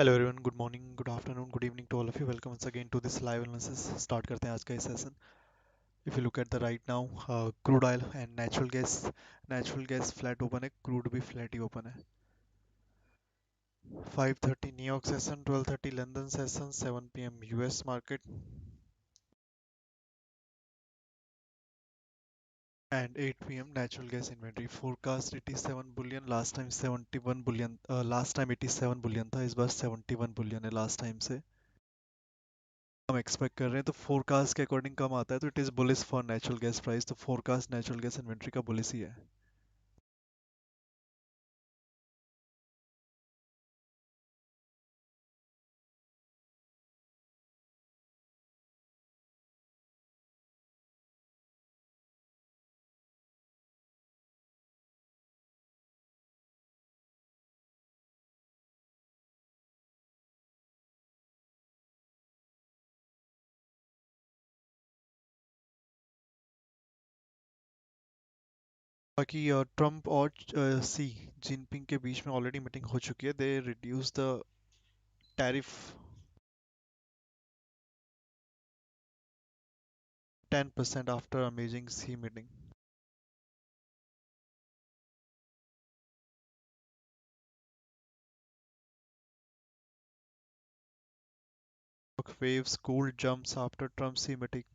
Hello everyone, good morning, good afternoon, good evening to all of you. Welcome once again to this live analysis. Start करते हैं आज का ये session. If you look at the right now, crude oil and natural gas flat open है, crude भी flat ही open है. 5:30 New York session, 12:30 London session, 7 PM US market and 8 PM natural gas inventory forecast. 87 bullion, last time 71 Boolean, last time 87 Boolean था, इस बार 71 Boolean है last time से. हम expect कर रहे हैं तो फोरकास्ट के अकॉर्डिंग कम आता है, तो it is bullish for natural gas price. तो फोरकास्ट नेचुरल गैस इन्वेंट्री का बुलिश ही है. बाकी ट्रम्प और सी जिनपिंग के बीच में ऑलरेडी मीटिंग हो चुकी है. They reduce the tariff 10% after amazing Xi meeting. Waves cooled jumps after Trump C meeting.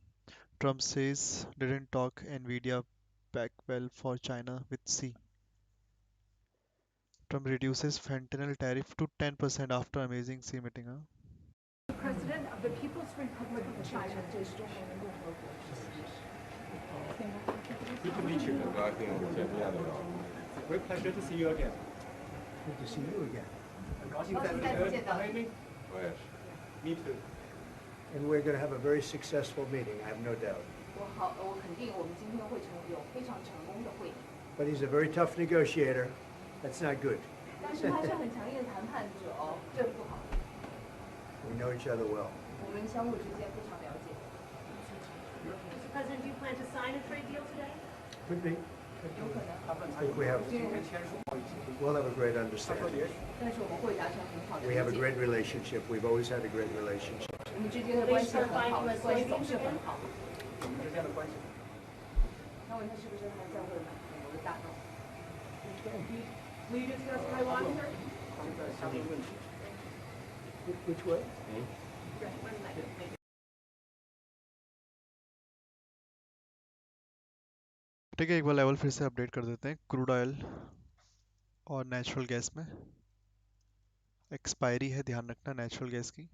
Trump says didn't talk Nvidia back well for China with C. Trump reduces fentanyl tariff to 10% after amazing C meeting. Huh? President of the People's Republic of China. Good to meet you. Great pleasure to see you again. Good to see you again. Me too. And we're going to have a very successful meeting, I have no doubt. 我肯定我们今天会有非常成功的会议。 But he's a very tough negotiator. That's not good. 但是他是很强硬的谈判者哦，这不好。 We know each other well. 我们相互之间非常了解。 Mr. President, do you plan to sign a trade deal today? Could be. 有可能。 I think we'll have a great understanding. 但是我们会达成很好的 We 理 have a 解。 great relationship. We've always had a great relationship. 我们之间的关系很好，关系总是很好。我们之间的关系。那问他是不是还在为买美国的大豆？ Will you discuss Taiwan, sir? 现在下面问题。 Which way? ठीक है, एक बार level फिर से update कर देते हैं. Crude oil और natural gas में एक्सपायरी है, ध्यान रखना नेचुरल गैस की.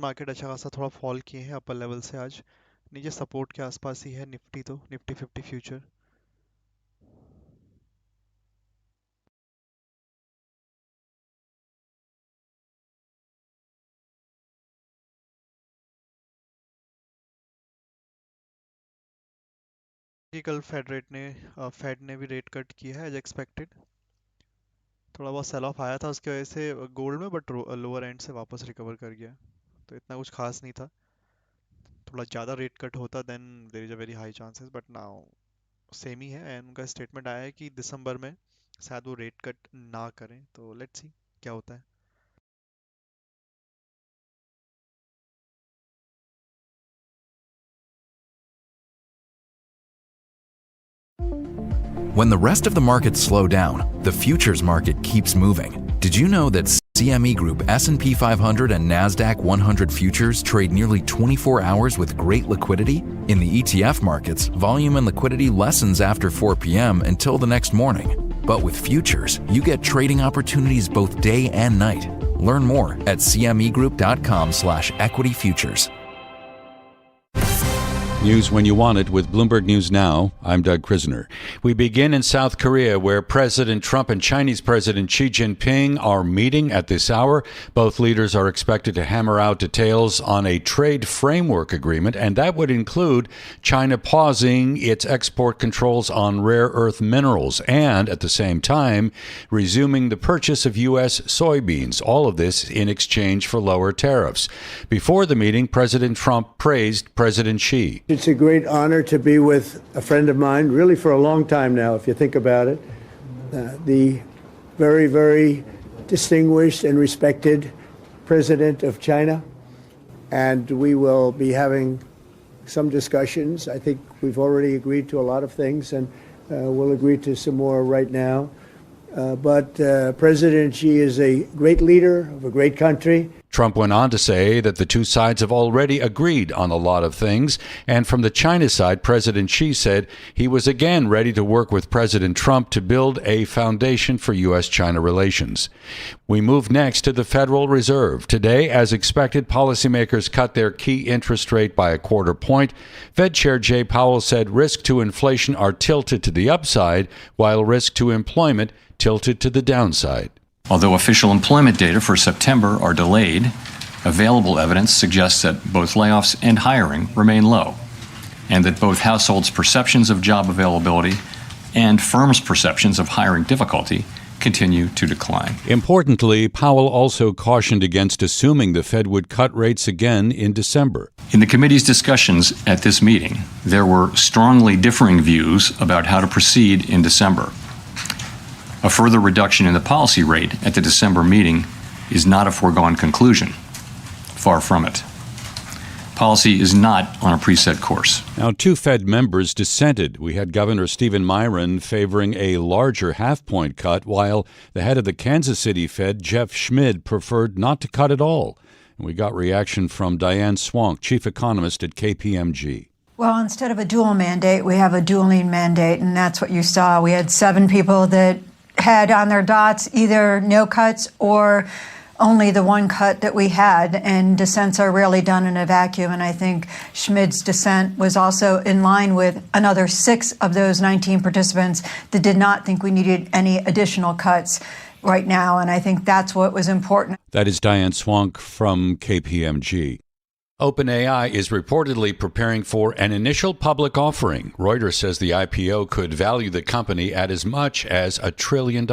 मार्केट अच्छा खासा थोड़ा फॉल किए हैं अपर लेवल से. आज नीचे सपोर्ट के आसपास ही है निफ्टी, तो निफ्टी 50 फ्यूचर. कल फेड ने भी रेट कट किया है एज एक्सपेक्टेड. थोड़ा बहुत सेल ऑफ आया था उसकी वजह से गोल्ड में, बट लोअर एंड से वापस रिकवर कर गया, तो इतना कुछ खास नहीं था. थोड़ा ज़्यादा रेट कट होता then there is a very high chances, but now same ही है. एंड उनका स्टेटमेंट आया है कि दिसंबर में शायद वो रेट कट ना करें, तो लेट्स सी क्या होता है. When the rest of the markets slow down, the futures market keeps moving. Did you know that CME Group S&P 500 and NASDAQ 100 futures trade nearly 24 hours with great liquidity? In the ETF markets, volume and liquidity lessens after 4 p.m. until the next morning. But with futures, you get trading opportunities both day and night. Learn more at cmegroup.com/equityfutures. News when you want it with Bloomberg News Now. I'm Doug Krisner. We begin in South Korea, where President Trump and Chinese President Xi Jinping are meeting at this hour. Both leaders are expected to hammer out details on a trade framework agreement, and that would include China pausing its export controls on rare earth minerals and, at the same time, resuming the purchase of U.S. soybeans. All of this in exchange for lower tariffs. Before the meeting, President Trump praised President Xi. It's a great honor to be with a friend of mine, really for a long time now, if you think about it. The very, very distinguished and respected president of China. And we will be having some discussions. I think we've already agreed to a lot of things, and we'll agree to some more right now. But President Xi is a great leader of a great country. Trump went on to say that the two sides have already agreed on a lot of things. And from the China side, President Xi said he was again ready to work with President Trump to build a foundation for U.S.-China relations. We move next to the Federal Reserve. Today, as expected, policymakers cut their key interest rate by a quarter point. Fed Chair Jay Powell said risk to inflation are tilted to the upside, while risk to employment tilted to the downside. Although official employment data for September are delayed, available evidence suggests that both layoffs and hiring remain low, and that both households' perceptions of job availability and firms' perceptions of hiring difficulty continue to decline. Importantly, Powell also cautioned against assuming the Fed would cut rates again in December. In the committee's discussions at this meeting, there were strongly differing views about how to proceed in December. A further reduction in the policy rate at the December meeting is not a foregone conclusion. Far from it. Policy is not on a preset course. Now, two Fed members dissented. We had Governor Stephen Myron favoring a larger half-point cut, while the head of the Kansas City Fed, Jeff Schmid, preferred not to cut at all. And we got reaction from Diane Swank, chief economist at KPMG. Well, instead of a dual mandate, we have a dueling mandate, and that's what you saw. We had 7 people that had on their dots either no cuts or only the one cut that we had, and dissents are rarely done in a vacuum. And I think Schmid's dissent was also in line with another 6 of those 19 participants that did not think we needed any additional cuts right now. And I think that's what was important. That is Diane Swank from KPMG. OpenAI is reportedly preparing for an initial public offering. Reuters says the IPO could value the company at as much as $1 trillion.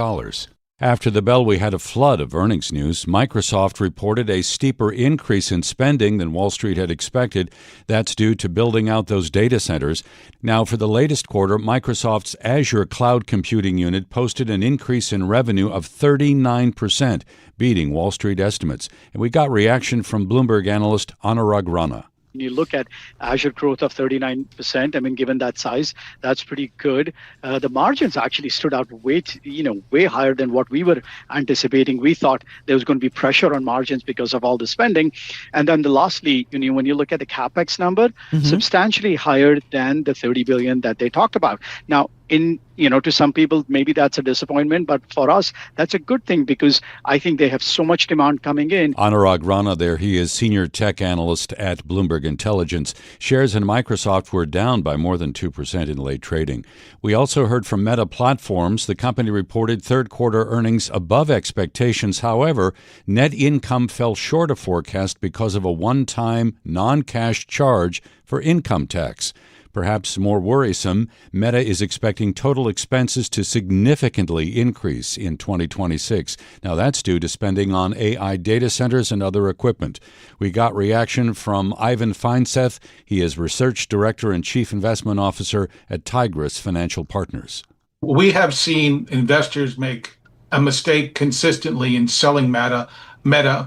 After the bell, we had a flood of earnings news. Microsoft reported a steeper increase in spending than Wall Street had expected. That's due to building out those data centers. Now, for the latest quarter, Microsoft's Azure cloud computing unit posted an increase in revenue of 39%, beating Wall Street estimates. And we got reaction from Bloomberg analyst Anurag Rana. When you look at Azure growth of 39%, I mean, given that size, that's pretty good. The margins actually stood out way higher than what we were anticipating. We thought there was going to be pressure on margins because of all the spending. And then lastly, when you look at the CapEx number, substantially higher than the $30 billion that they talked about. Now, to some people, maybe that's a disappointment, but for us, that's a good thing because I think they have so much demand coming in. Anurag Rana there, he is senior tech analyst at Bloomberg Intelligence. Shares in Microsoft were down by more than 2% in late trading. We also heard from Meta Platforms. The company reported third quarter earnings above expectations. However, net income fell short of forecast because of a one-time non-cash charge for income tax. Perhaps more worrisome, Meta is expecting total expenses to significantly increase in 2026. Now, that's due to spending on AI data centers and other equipment. We got reaction from Ivan Feinseth. He is Research Director and Chief Investment Officer at Tigris Financial Partners. We have seen investors make a mistake consistently in selling Meta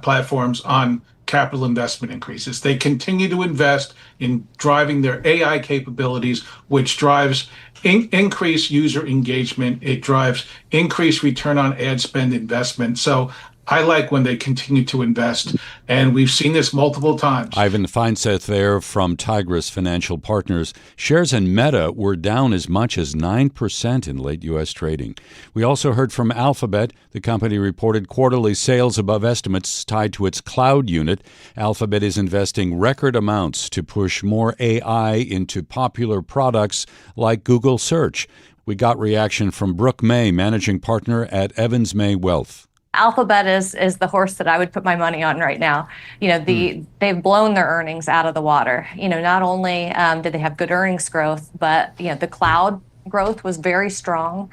platforms on capital investment increases. They continue to invest in driving their AI capabilities, which drives increased user engagement. It drives increased return on ad spend investment. So I like when they continue to invest, and we've seen this multiple times. Ivan Feinseth there from Tigris Financial Partners. Shares in Meta were down as much as 9% in late U.S. trading. We also heard from Alphabet. The company reported quarterly sales above estimates tied to its cloud unit. Alphabet is investing record amounts to push more AI into popular products like Google Search. We got reaction from Brooke May, managing partner at Evans May Wealth. Alphabet is the horse that I would put my money on right now. They've blown their earnings out of the water. Not only did they have good earnings growth, but the cloud growth was very strong.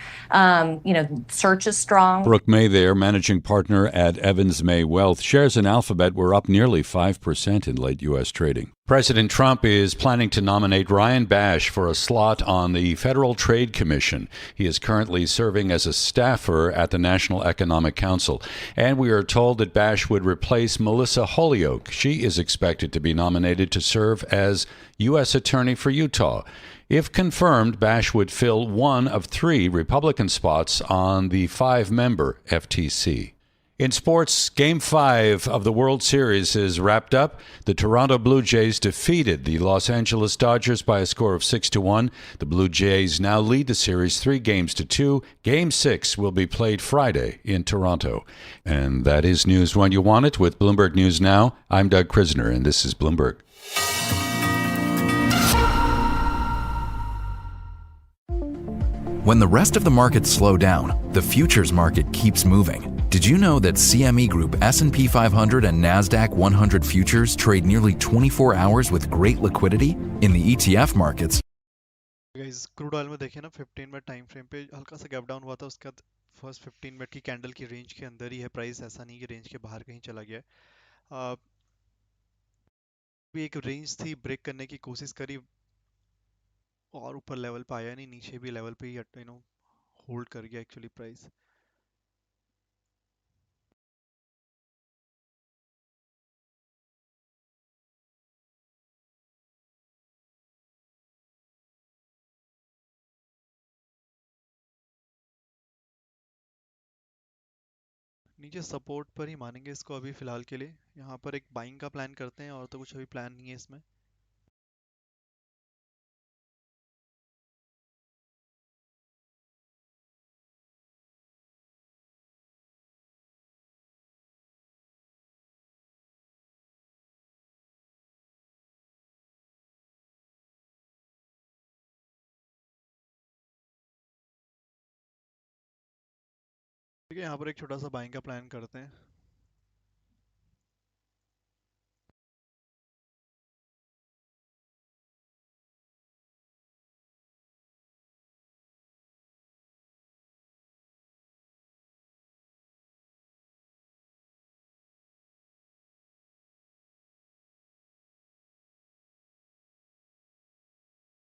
Search is strong. Brooke May there, managing partner at Evans May Wealth. Shares in Alphabet were up nearly 5% in late U.S. trading. President Trump is planning to nominate Ryan Bash for a slot on the Federal Trade Commission. He is currently serving as a staffer at the National Economic Council. And we are told that Bash would replace Melissa Holyoke. She is expected to be nominated to serve as U.S. Attorney for Utah. If confirmed, Bash would fill one of 3 Republican spots on the 5-member FTC. In sports, Game 5 of the World Series is wrapped up. The Toronto Blue Jays defeated the Los Angeles Dodgers by a score of 6-1. The Blue Jays now lead the series 3-2. Game 6 will be played Friday in Toronto. And that is news when you want it with Bloomberg News Now. I'm Doug Krisner, and this is Bloomberg. When the rest of the markets slow down, the futures market keeps moving. Did you know that CME Group S&P 500 and NASDAQ 100 futures trade nearly 24 hours with great liquidity? In the ETF markets, guys crude oil में देखिए ना 15 minute time frame पे हल्का सा gap down हुआ था, उसके बाद फर्स्ट 15 मिनट की कैंडल की रेंज के अंदर ही है प्राइस, ऐसा नहीं कि रेंज के बाहर कहीं चला गया है। भी एक रेंज थी, ब्रेक करने की कोशिश करी और ऊपर लेवल पे आया नहीं, नीचे भी लेवल पे ही होल्ड कर गया एक्चुअली प्राइस। नीचे सपोर्ट पर ही मानेंगे इसको अभी फिलहाल के लिए। यहाँ पर एक बाइंग का प्लान करते हैं, और तो कुछ अभी प्लान नहीं है इसमें। ठीक है, यहाँ पर एक छोटा सा बाइंग का प्लान करते हैं।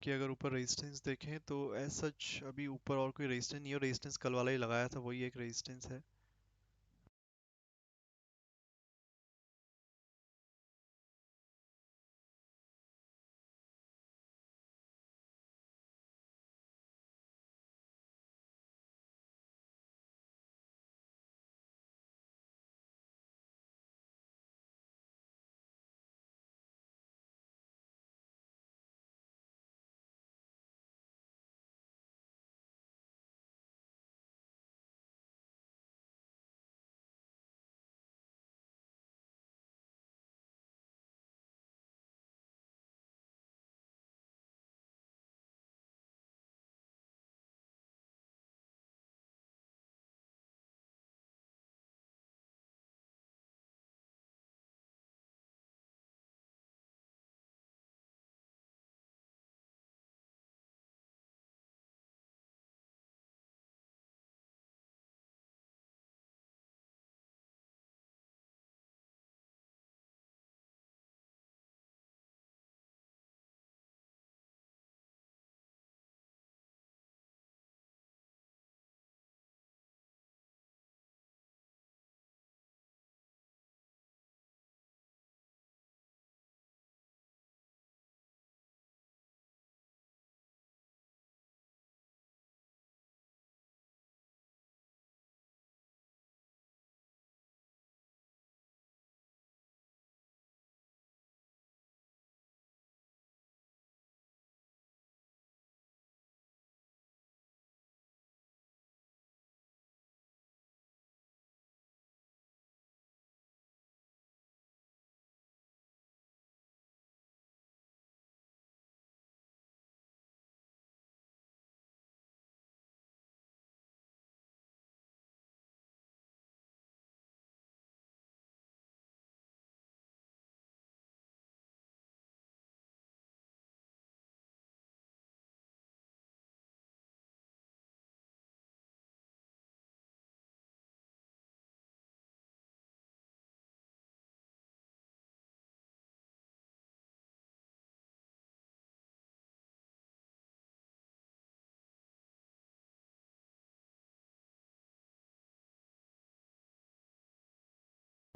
कि अगर ऊपर रेजिस्टेंस देखें तो एज सच अभी ऊपर और कोई रेजिस्टेंस नहीं है, रेजिस्टेंस कल वाला ही लगाया था, वही एक रेजिस्टेंस है।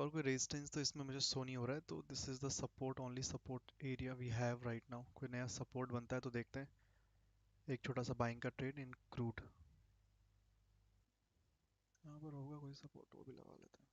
और कोई रेजिस्टेंस तो इसमें मुझे शो नहीं हो रहा है, तो this is the support, only support area we have right now. कोई नया सपोर्ट बनता है तो देखते हैं। एक छोटा सा बाइंग का ट्रेड इन क्रूड, यहाँ पर होगा कोई सपोर्ट, वो भी लगा लेते हैं।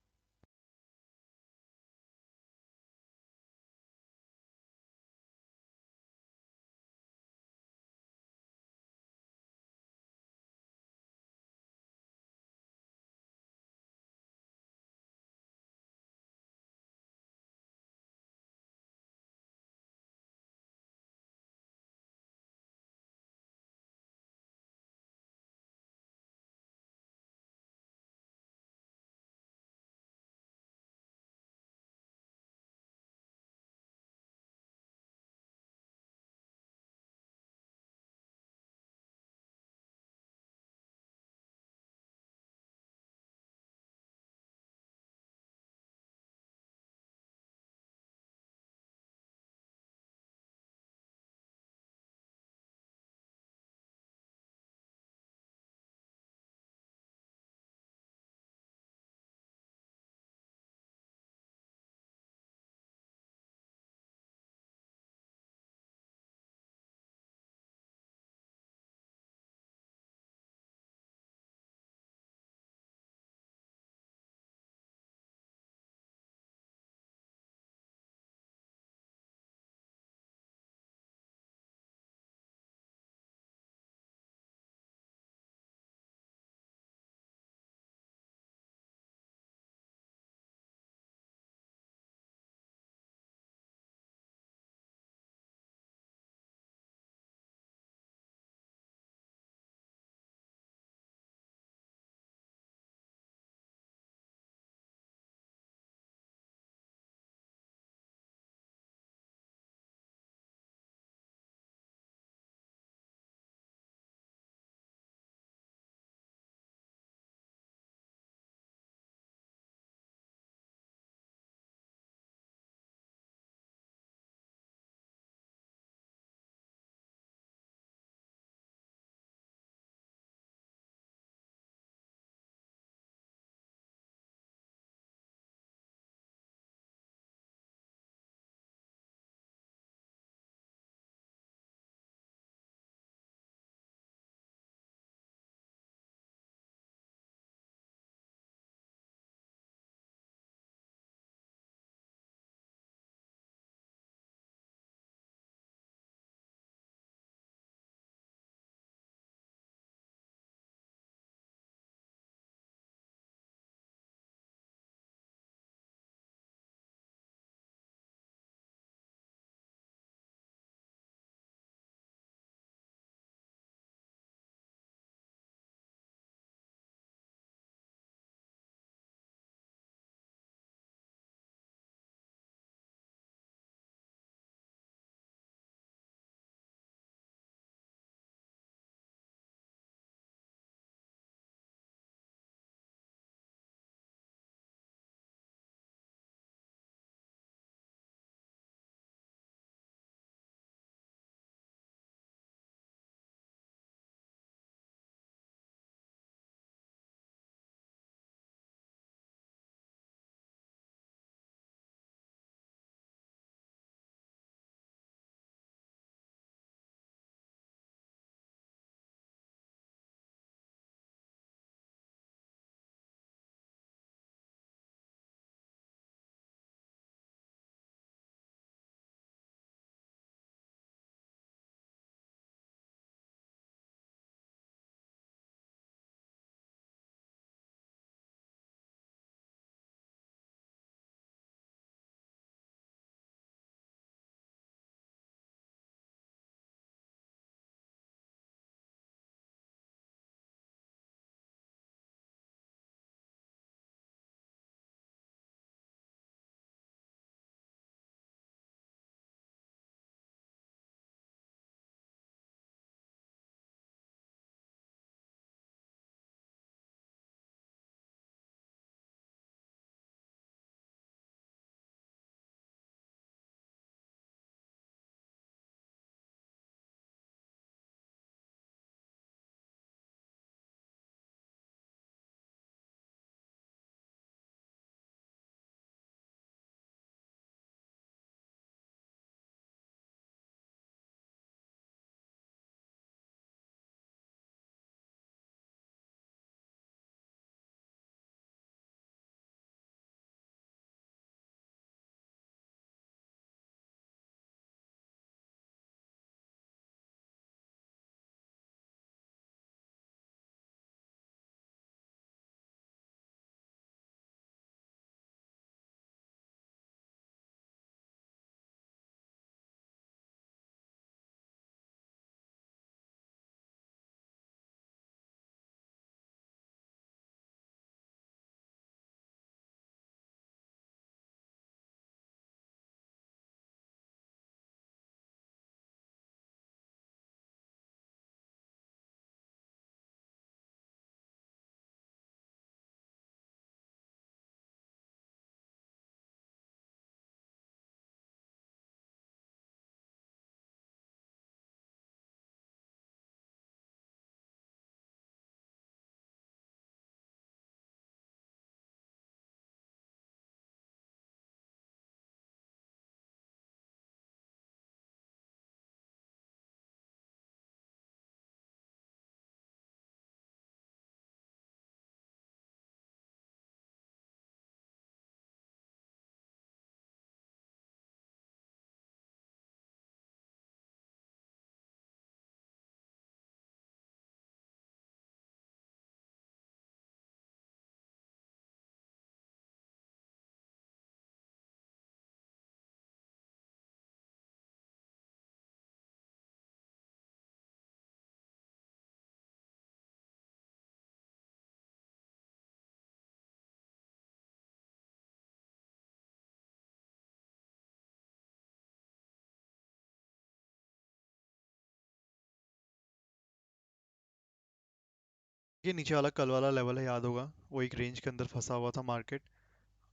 ये नीचे वाला कल वाला लेवल है, याद होगा, वो एक रेंज के अंदर फंसा हुआ था मार्केट।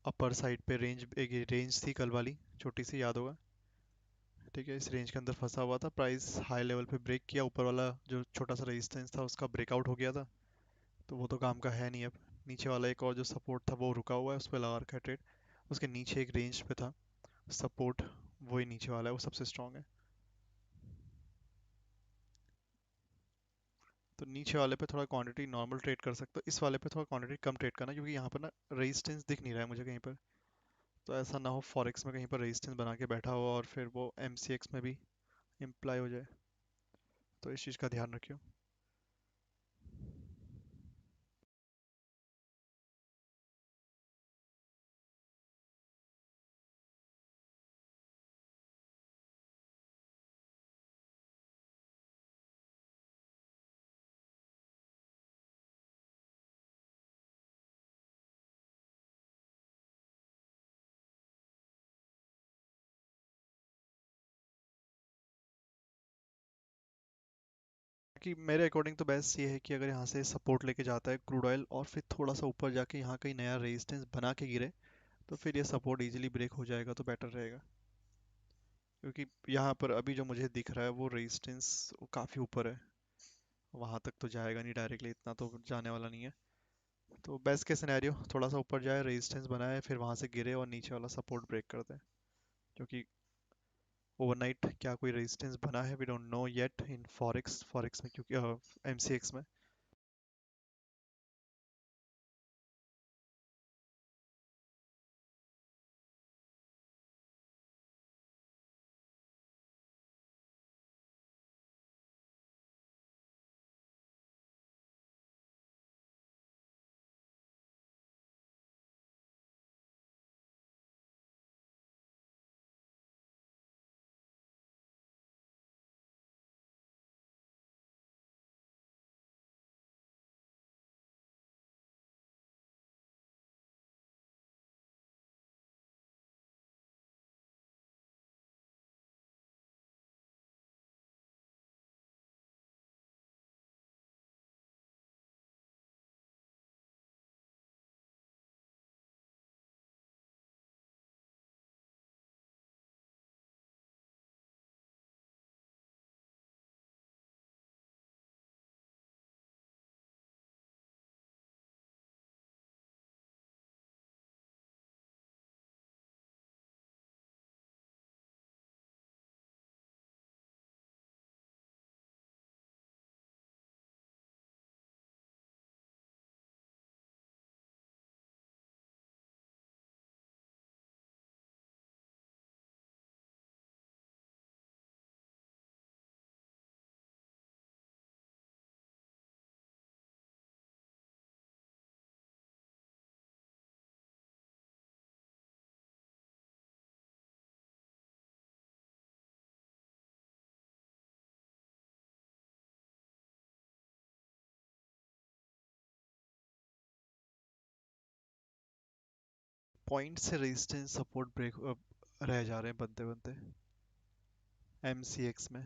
अपर साइड पे रेंज, एक रेंज थी कल वाली छोटी सी, याद होगा। ठीक है, इस रेंज के अंदर फंसा हुआ था, प्राइस हाई लेवल पे ब्रेक किया, ऊपर वाला जो छोटा सा रेजिस्टेंस था उसका ब्रेकआउट हो गया था, तो वो तो काम का है नहीं अब। नीचे वाला एक और जो सपोर्ट था वो रुका हुआ है, उस पर लगा रखा है ट्रेड। उसके नीचे एक रेंज पे था सपोर्ट, वही नीचे वाला है, वो सबसे स्ट्रांग है। तो नीचे वाले पे थोड़ा क्वांटिटी नॉर्मल ट्रेड कर सकते हो, इस वाले पे थोड़ा क्वांटिटी कम ट्रेड करना, क्योंकि यहाँ पर ना रेजिस्टेंस दिख नहीं रहा है मुझे कहीं पर। तो ऐसा ना हो फॉरेक्स में कहीं पर रेजिस्टेंस बना के बैठा हो और फिर वो एमसीएक्स में भी इम्प्लाई हो जाए, तो इस चीज़ का ध्यान रखियो। कि मेरे अकॉर्डिंग तो बेस्ट ये है कि अगर यहाँ से सपोर्ट लेके जाता है क्रूड ऑयल और फिर थोड़ा सा ऊपर जाके यहाँ कहीं नया रेजिस्टेंस बना के गिरे, तो फिर ये सपोर्ट इजीली ब्रेक हो जाएगा, तो बेटर रहेगा। क्योंकि यहाँ पर अभी जो मुझे दिख रहा है वो रेजिस्टेंस काफ़ी ऊपर है, वहाँ तक तो जाएगा नहीं डायरेक्टली, इतना तो जाने वाला नहीं है। तो बेस्ट के सिनेरियो थोड़ा सा ऊपर जाए, रेजिस्टेंस बनाए, फिर वहाँ से गिरे और नीचे वाला सपोर्ट ब्रेक कर दे। क्योंकि ओवरनाइट क्या कोई रेजिस्टेंस बना है, we don't know yet in forex, forex में, क्योंकि एमसीएक्स में। पॉइंट से रेजिस्टेंस सपोर्ट ब्रेक रह जा रहे हैं बनते बनते एमसीएक्स में।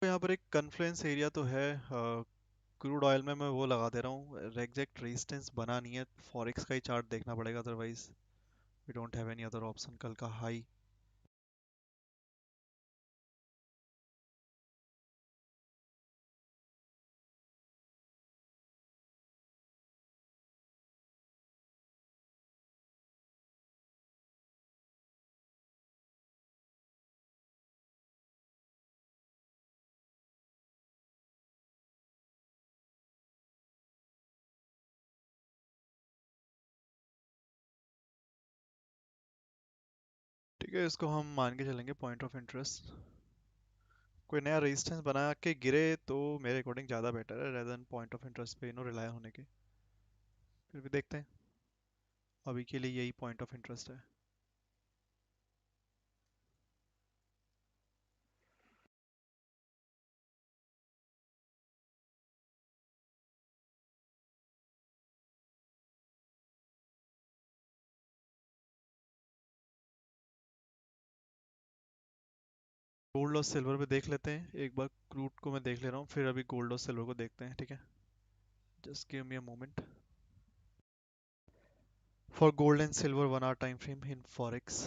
तो यहाँ पर एक कन्फ्लुएंस एरिया तो है। क्रूड ऑयल में मैं वो लगा दे रहा हूँ, एग्जैक्ट रेजिस्टेंस बना नहीं है, फॉरेक्स का ही चार्ट देखना पड़ेगा, otherwise we don't have any other option. कल का हाई ठीक है, इसको हम मान के चलेंगे पॉइंट ऑफ इंटरेस्ट। कोई नया रेजिस्टेंस बना के गिरे तो मेरे अकॉर्डिंग ज़्यादा बेटर है rather than point of interest पे रिलाय होने के। फिर भी देखते हैं, अभी के लिए यही पॉइंट ऑफ इंटरेस्ट है। गोल्ड और सिल्वर पे देख लेते हैं एक बार, क्रूड को मैं देख ले रहा हूँ, फिर अभी गोल्ड और सिल्वर को देखते हैं, ठीक है। Just give me a moment for gold and silver 1 hour time frame in forex.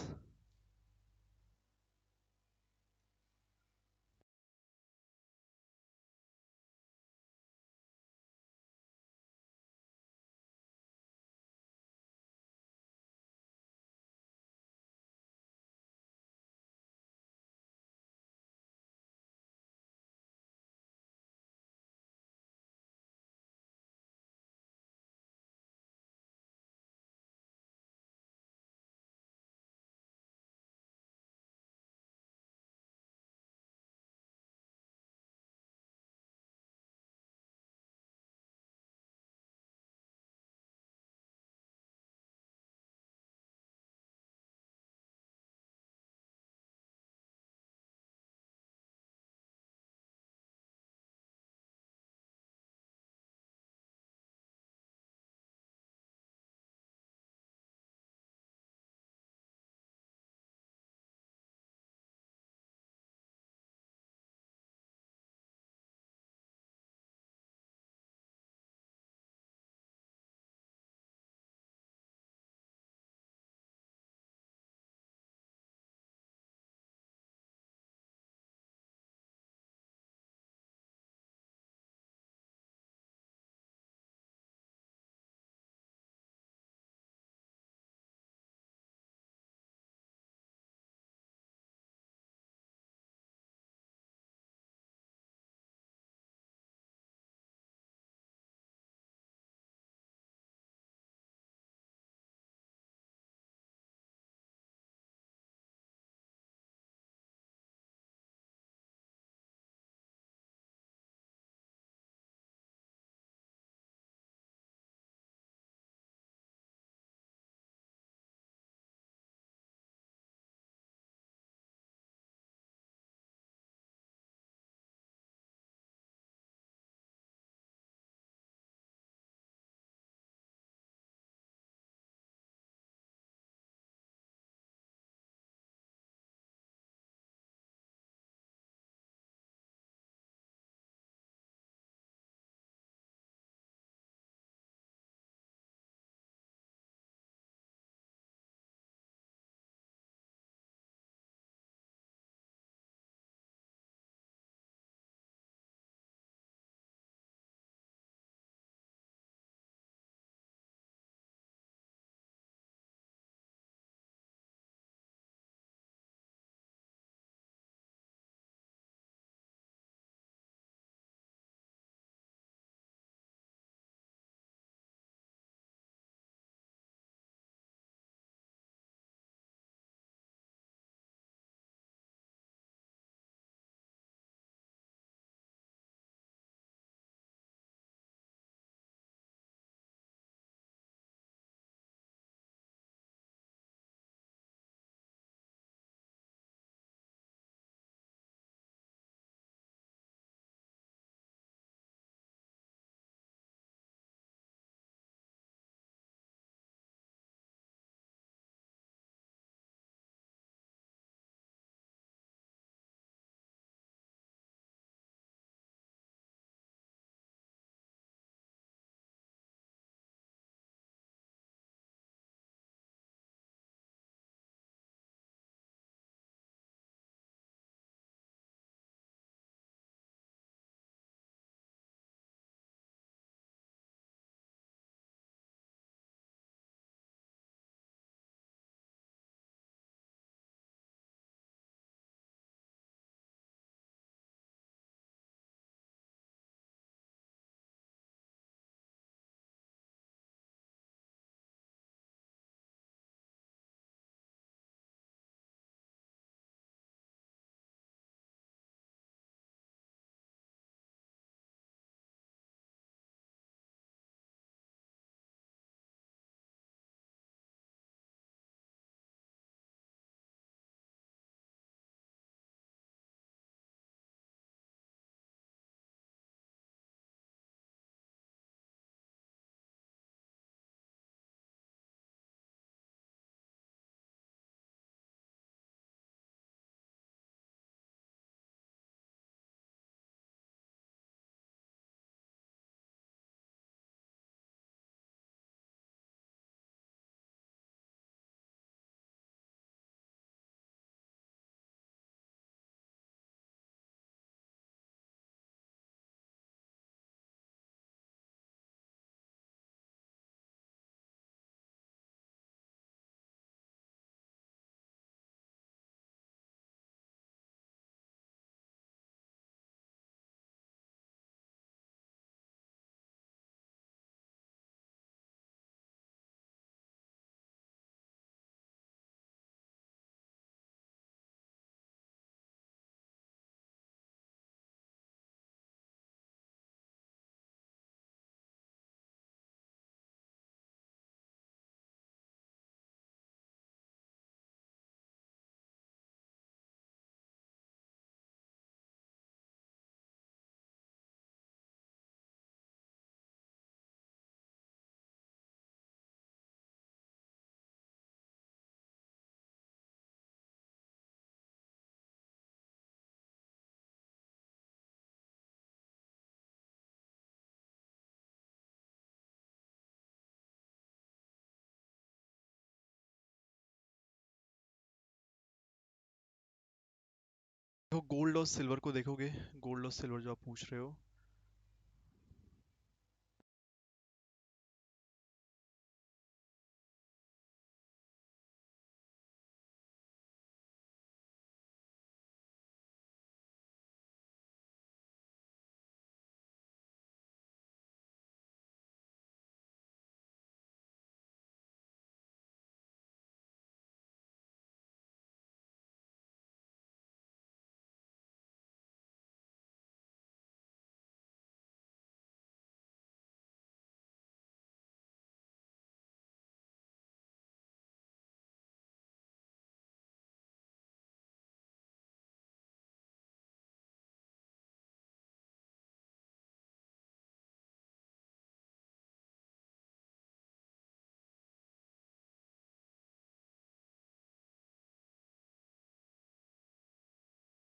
और सिल्वर को देखोगे, गोल्ड और सिल्वर जो आप पूछ रहे हो,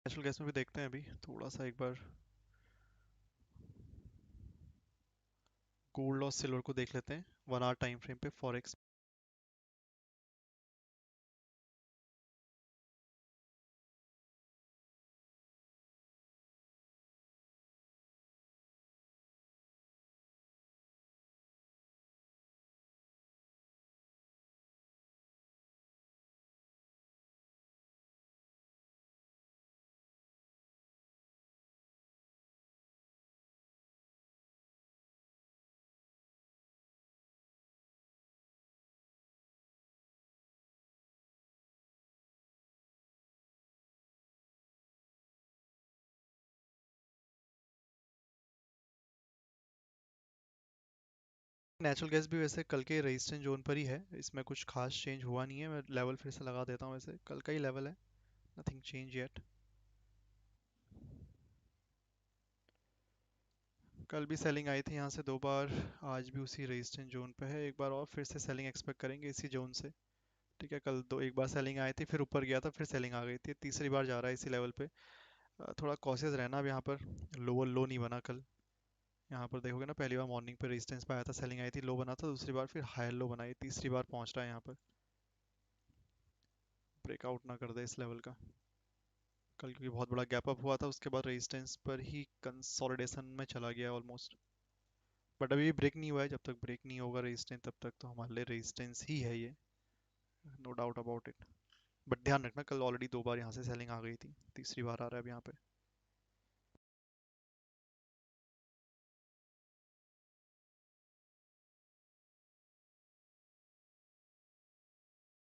नेचुरल गैस में भी देखते हैं अभी थोड़ा सा एक बार। गोल्ड और सिल्वर को देख लेते हैं 1 आवर टाइम फ्रेम पे फॉरेक्स। नेचुरल गैस भी वैसे कल के रेजिस्टेंस जोन पर ही है, इसमें कुछ खास चेंज हुआ नहीं है। मैं लेवल फिर से लगा देता हूँ, वैसे कल का ही लेवल है, नथिंग चेंज येट। कल भी सेलिंग आई थी यहाँ से 2 बार, आज भी उसी रेजिस्टेंस जोन पे है। एक बार और फिर से सेलिंग एक्सपेक्ट करेंगे इसी जोन से। ठीक है, कल एक बार सेलिंग आई थी, फिर ऊपर गया था, फिर सेलिंग आ गई थी, तीसरी बार जा रहा है इसी लेवल पे। थोड़ा कॉशियस रहना अब यहाँ पर। लोअर लो नहीं बना कल। यहाँ पर देखोगे ना, पहली बार मॉर्निंग पे रेजिस्टेंस पे आया था, सेलिंग आई थी, लो बना था, दूसरी बार फिर हायर लो बनाई, तीसरी बार पहुंच रहा है यहाँ पर। ब्रेकआउट ना कर दे इस लेवल का कल, क्योंकि बहुत बड़ा गैप अप हुआ था, उसके बाद रेजिस्टेंस पर ही कंसोलिडेशन में चला गया ऑलमोस्ट। बट अभी भी ब्रेक नहीं हुआ है, जब तक ब्रेक नहीं होगा रेजिस्टेंस तब तक तो हमारे लिए रेजिस्टेंस ही है ये, no doubt about it. But ध्यान रखना, कल ऑलरेडी 2 बार यहाँ से सेलिंग आ गई थी, तीसरी बार आ रहा है अब यहाँ पे।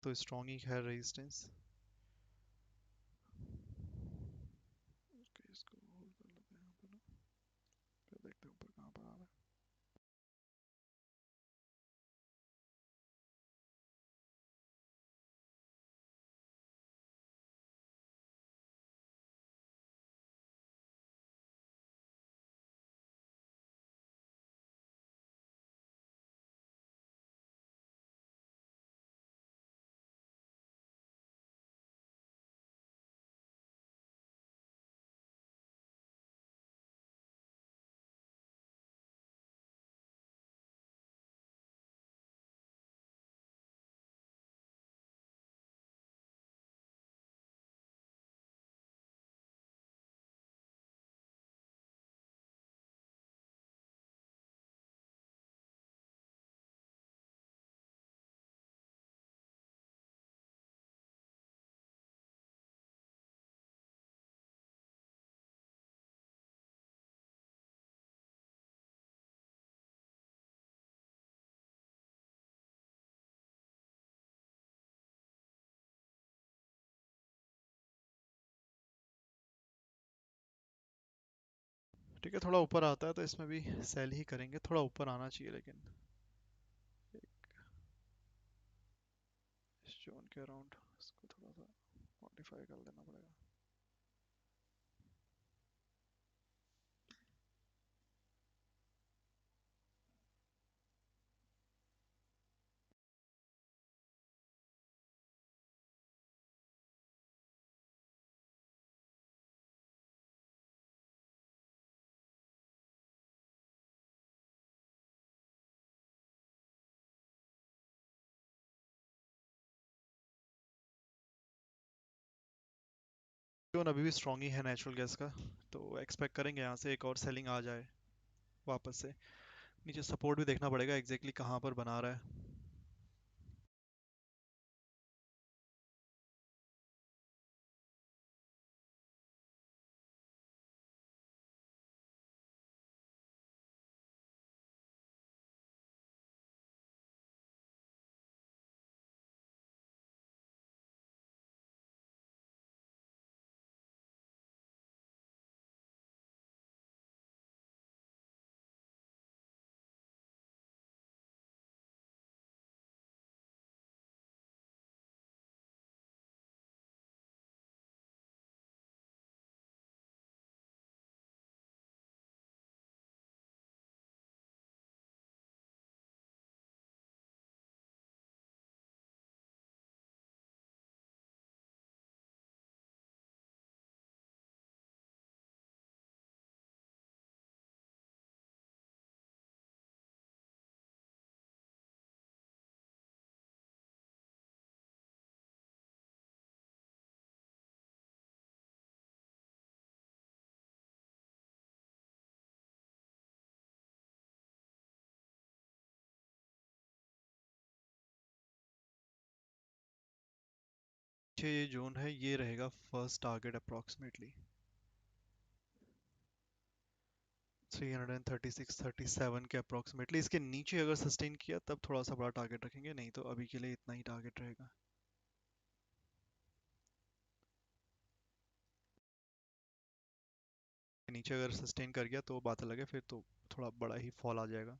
तो स्ट्रॉन्ग ही है रेजिस्टेंस। इसको होल्ड कर लेते हैं यहाँ पे ना, फिर देखते हैं ऊपर कहाँ पर आ रहा है। ठीक है, थोड़ा ऊपर आता है तो इसमें भी सेल ही करेंगे, थोड़ा ऊपर आना चाहिए लेकिन इस जोन के अराउंड इसको थोड़ा सा मॉडिफाई कर देना पड़ेगा। जोन अभी भी स्ट्रॉन्ग ही है नेचुरल गैस का, तो एक्सपेक्ट करेंगे यहाँ से एक और सेलिंग आ जाए वापस से। नीचे सपोर्ट भी देखना पड़ेगा एग्जैक्टली कहाँ पर बना रहा है। ये जोन है, ये रहेगा फर्स्ट टारगेट अप्रॉक्सीमेटली 336-37 के अप्रॉक्सीमेटली। इसके नीचे अगर सस्टेन किया तब थोड़ा सा बड़ा टारगेट रखेंगे, नहीं तो अभी के लिए इतना ही टारगेट रहेगा। नीचे अगर सस्टेन कर गया तो बात अलग है, फिर तो थोड़ा बड़ा ही फॉल आ जाएगा।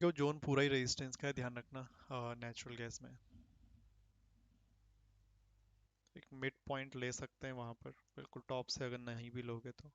वो जोन पूरा ही रेजिस्टेंस का है, ध्यान रखना नेचुरल गैस में। एक मिड पॉइंट ले सकते हैं वहां पर, बिल्कुल टॉप से अगर नहीं भी लोगे तो।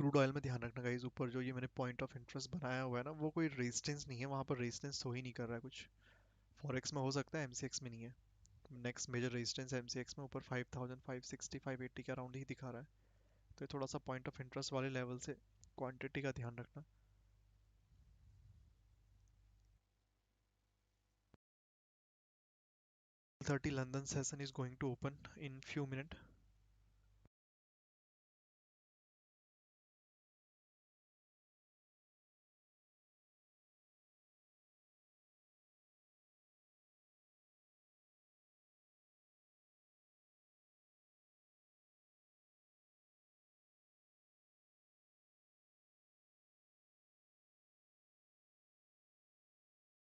क्रूड ऑयल में ध्यान रखना गाइस, ऊपर जो ये मैंने पॉइंट ऑफ इंटरेस्ट बनाया हुआ है ना, वो कोई रेजिस्टेंस नहीं है, वहाँ पर रेजिस्टेंस हो ही नहीं कर रहा है कुछ। फॉरेक्स में हो सकता है, एमसीएक्स में नहीं है। नेक्स्ट मेजर रेजिस्टेंस एमसीएक्स में ऊपर 5560 580 के अराउंड ही दिखा रहा है। तो ये थोड़ा सा पॉइंट ऑफ इंटरेस्ट वाले लेवल से क्वांटिटी का ध्यान रखना। London session is going to open in few minutes.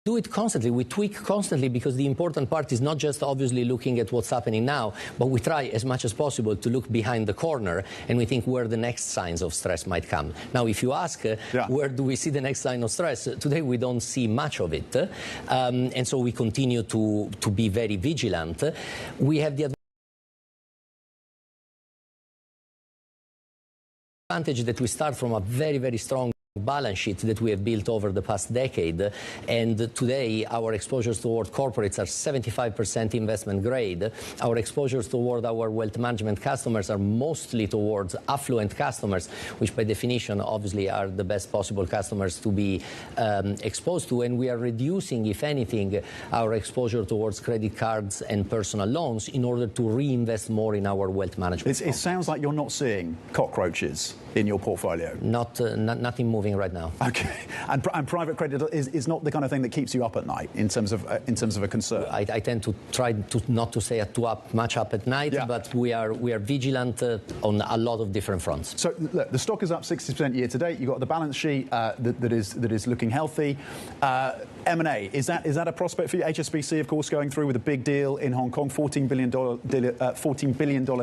Do it constantly. We tweak constantly because the important part is not just obviously looking at what's happening now, but we try as much as possible to look behind the corner and we think where the next signs of stress might come. Now, if you ask where do we see the next sign of stress, today we don't see much of it. And so we continue to be very vigilant. We have the advantage that we start from a very, very strong balance sheet that we have built over the past decade, and today our exposures toward corporates are 75% investment grade. Our exposures toward our wealth management customers are mostly towards affluent customers, which by definition obviously are the best possible customers to be exposed to, and we are reducing, if anything, our exposure towards credit cards and personal loans in order to reinvest more in our wealth management. It sounds like you're not seeing cockroaches in your portfolio. Nothing moving right now. Okay, and private credit is not the kind of thing that keeps you up at night in terms of a concern. I tend to try not to stay much up at night, but we are vigilant on a lot of different fronts. So look, the stock is up 60% year to date. You've got the balance sheet that is looking healthy. M&A, is that a prospect for you? HSBC, of course, going through with a big deal in Hong Kong, $14 billion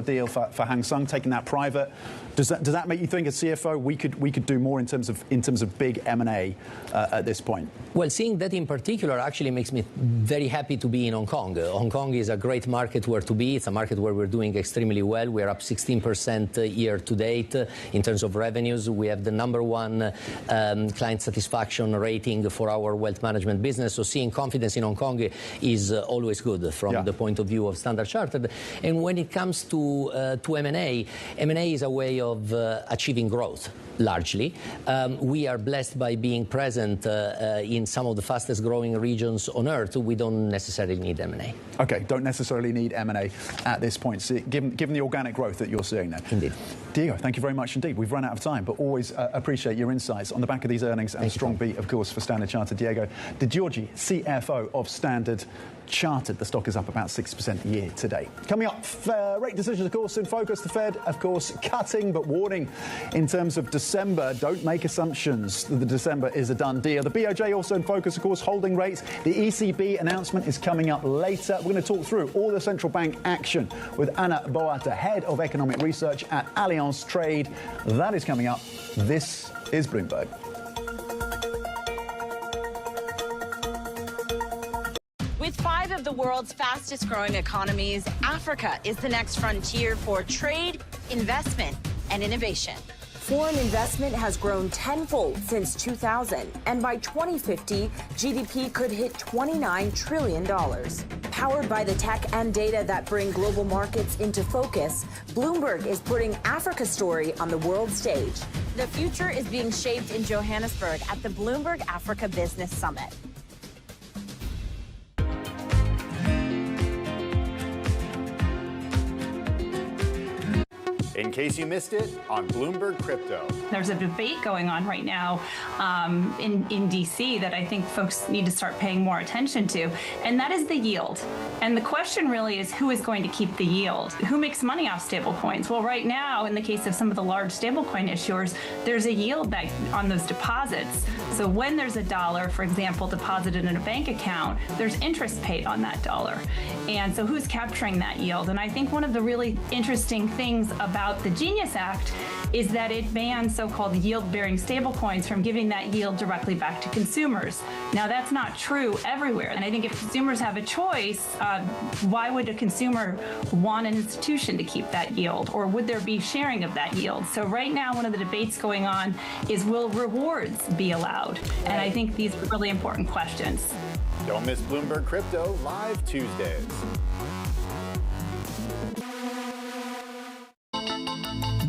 deal for Hang Seng, taking that private. Does that make you think, as CFO, we could do more in terms of big M&A at this point? Well, seeing that in particular actually makes me very happy to be in Hong Kong. Hong Kong is a great market where to be. It's a market where we're doing extremely well. We're up 16% year to date in terms of revenues. We have the #1 client satisfaction rating for our wealth management business. So seeing confidence in Hong Kong is always good from the point of view of Standard Chartered. And when it comes to M&A is a way of achieving growth. Largely, we are blessed by being present in some of the fastest growing regions on earth. We don't necessarily need M&A. Okay, don't necessarily need M&A at this point, given the organic growth that you're seeing there. Indeed. Diego, thank you very much indeed. We've run out of time, but always appreciate your insights on the back of these earnings and strong beat, of course, for Standard Chartered. Diego De Giorgi, CFO of Standard Chartered. The stock is up about 6% year to date. Coming up, rate decisions, of course, in focus. The Fed, of course, cutting, but warning in terms of December. Don't make assumptions that the December is a done deal. The BOJ also in focus, of course, holding rates. The ECB announcement is coming up later. We're going to talk through all the central bank action with Anna Boata, Head of Economic Research at Allianz Trade. That is coming up. This is Bloomberg. With 5 of the world's fastest growing economies, Africa is the next frontier for trade, investment, and innovation. Foreign investment has grown tenfold since 2000, and by 2050, GDP could hit $29 trillion. Powered by the tech and data that bring global markets into focus, Bloomberg is putting Africa's story on the world stage. The future is being shaped in Johannesburg at the Bloomberg Africa Business Summit. In case you missed it, on Bloomberg Crypto. There's a debate going on right now in D.C. that I think folks need to start paying more attention to, and that is the yield. And the question really is, who is going to keep the yield? Who makes money off stablecoins? Well, right now, in the case of some of the large stablecoin issuers, there's a yield back on those deposits. So when there's $1, for example, deposited in a bank account, there's interest paid on that dollar. And so who's capturing that yield? And I think one of the really interesting things about about the Genius Act is that it bans so-called yield-bearing stablecoins from giving that yield directly back to consumers. Now, that's not true everywhere. And I think if consumers have a choice, why would a consumer want an institution to keep that yield? Or would there be sharing of that yield? So right now, one of the debates going on is, will rewards be allowed? And I think these are really important questions. Don't miss Bloomberg Crypto live Tuesdays.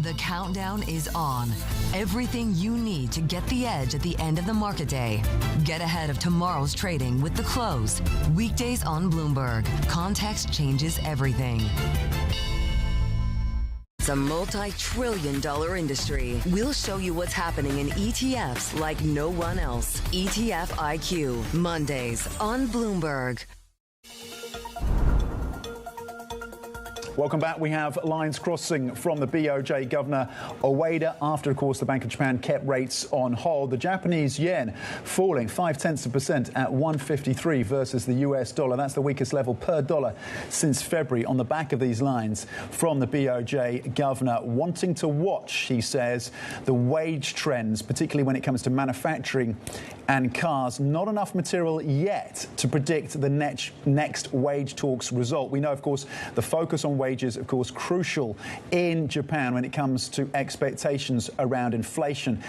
The countdown is on. Everything you need to get the edge at the end of the market day. Get ahead of tomorrow's trading with The Close. Weekdays on Bloomberg. Context changes everything. It's a multi-trillion-dollar industry. We'll show you what's happening in ETFs like no one else. ETF IQ. Mondays on Bloomberg. Welcome back. We have lines crossing from the BOJ Governor Ueda after, of course, the Bank of Japan kept rates on hold. The Japanese yen falling 0.5% at 153 versus the US dollar. That's the weakest level per dollar since February on the back of these lines from the BOJ Governor, wanting to watch, he says, the wage trends, particularly when it comes to manufacturing and cars. Not enough material yet to predict the next wage talks result. We know, of course, the focus on wages, of course, crucial in Japan when it comes to expectations around inflation.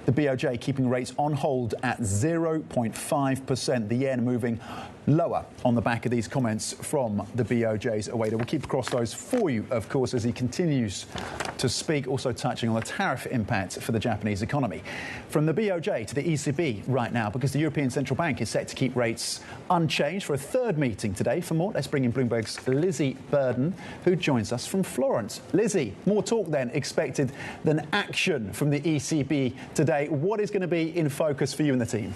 The BOJ keeping rates on hold at 0.5%. The yen moving lower on the back of these comments from the BOJ's Ueda. We'll keep across those for you, of course, as he continues to speak, also touching on the tariff impact for the Japanese economy. From the BOJ to the ECB right now, because the European Central Bank is set to keep rates unchanged for a third meeting today. For more, let's bring in Bloomberg's Lizzie Burden, who joins us from Florence. Lizzie, more talk then expected than action from the ECB today. What is going to be in focus for you and the team?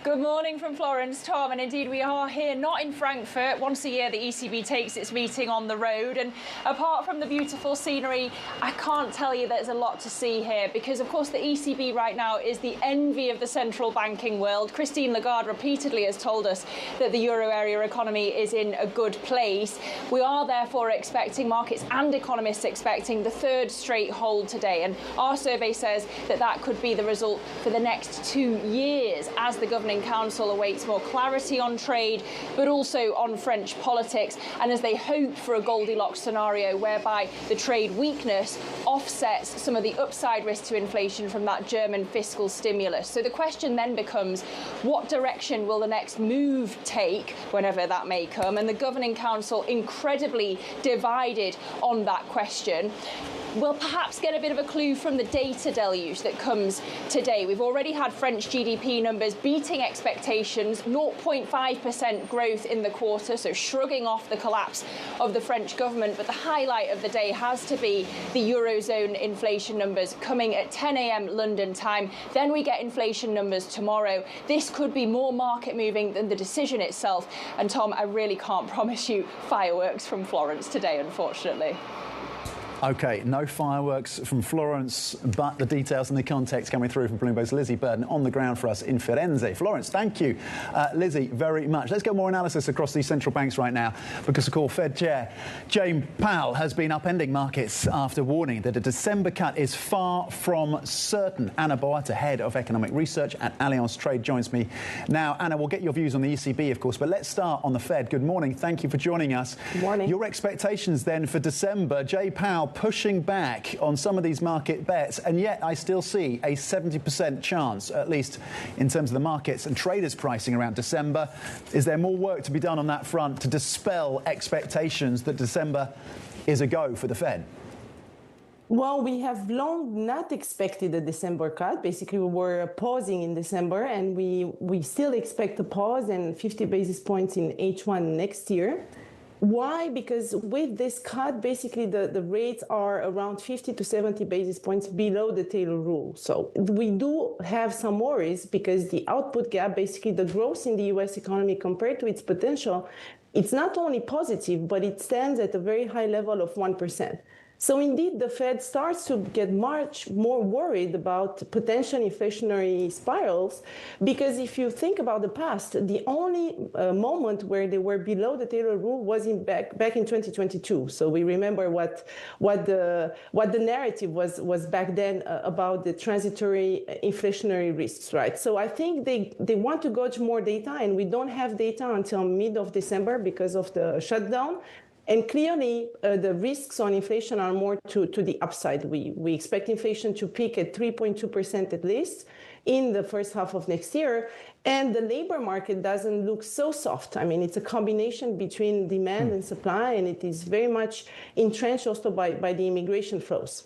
Good morning from Florence, Tom, and indeed we are here not in Frankfurt. Once a year the ECB takes its meeting on the road, and apart from the beautiful scenery, I can't tell you there's a lot to see here because, of course, the ECB right now is the envy of the central banking world. Christine Lagarde repeatedly has told us that the euro area economy is in a good place. We are therefore expecting, markets and economists expecting, the third straight hold today, and our survey says that that could be the result for the next 2 years as the Governing Council awaits more clarity on trade, but also on French politics, and as they hope for a Goldilocks scenario whereby the trade weakness offsets some of the upside risk to inflation from that German fiscal stimulus. So the question then becomes, what direction will the next move take, whenever that may come? And the Governing Council incredibly divided on that question. We'll perhaps get a bit of a clue from the data deluge that comes today. We've already had French GDP numbers beating expectations, 0.5% growth in the quarter, so shrugging off the collapse of the French government. But the highlight of the day has to be the Eurozone inflation numbers coming at 10 a.m. London time. Then we get inflation numbers tomorrow. This could be more market moving than the decision itself. And Tom, I really can't promise you fireworks from Florence today, unfortunately. OK, no fireworks from Florence, but the details and the context coming through from Bloomberg's Lizzie Burden on the ground for us in Firenze. Florence, thank you, Lizzie, very much. Let's get more analysis across these central banks right now, because, of course, Fed Chair Jerome Powell has been upending markets after warning that a December cut is far from certain. Anna Boata, head of economic research at Allianz Trade, joins me now. Anna, we'll get your views on the ECB, of course, but let's start on the Fed. Good morning. Thank you for joining us. Good morning. Your expectations then for December, Jay Powell pushing back on some of these market bets, and yet I still see a 70% chance, at least in terms of the markets and traders pricing around December. Is there more work to be done on that front to dispel expectations that December is a go for the Fed? Well, we have long not expected a December cut. Basically, we were pausing in December, and we still expect a pause and 50 basis points in H1 next year. Why? Because with this cut, basically the rates are around 50 to 70 basis points below the Taylor rule. So we do have some worries because the output gap, basically the growth in the US economy compared to its potential, it's not only positive, but it stands at a very high level of 1%. So indeed, the Fed starts to get much more worried about potential inflationary spirals, because if you think about the past, the only moment where they were below the Taylor rule was back in 2022. So we remember what the narrative was back then about the transitory inflationary risks, right? So I think they want to gauge more data, and we don't have data until mid of December because of the shutdown. And clearly, the risks on inflation are more to the upside. We expect inflation to peak at 3.2% at least in the first half of next year. And the labor market doesn't look so soft. I mean, it's a combination between demand and supply, and it is very much entrenched also by the immigration flows.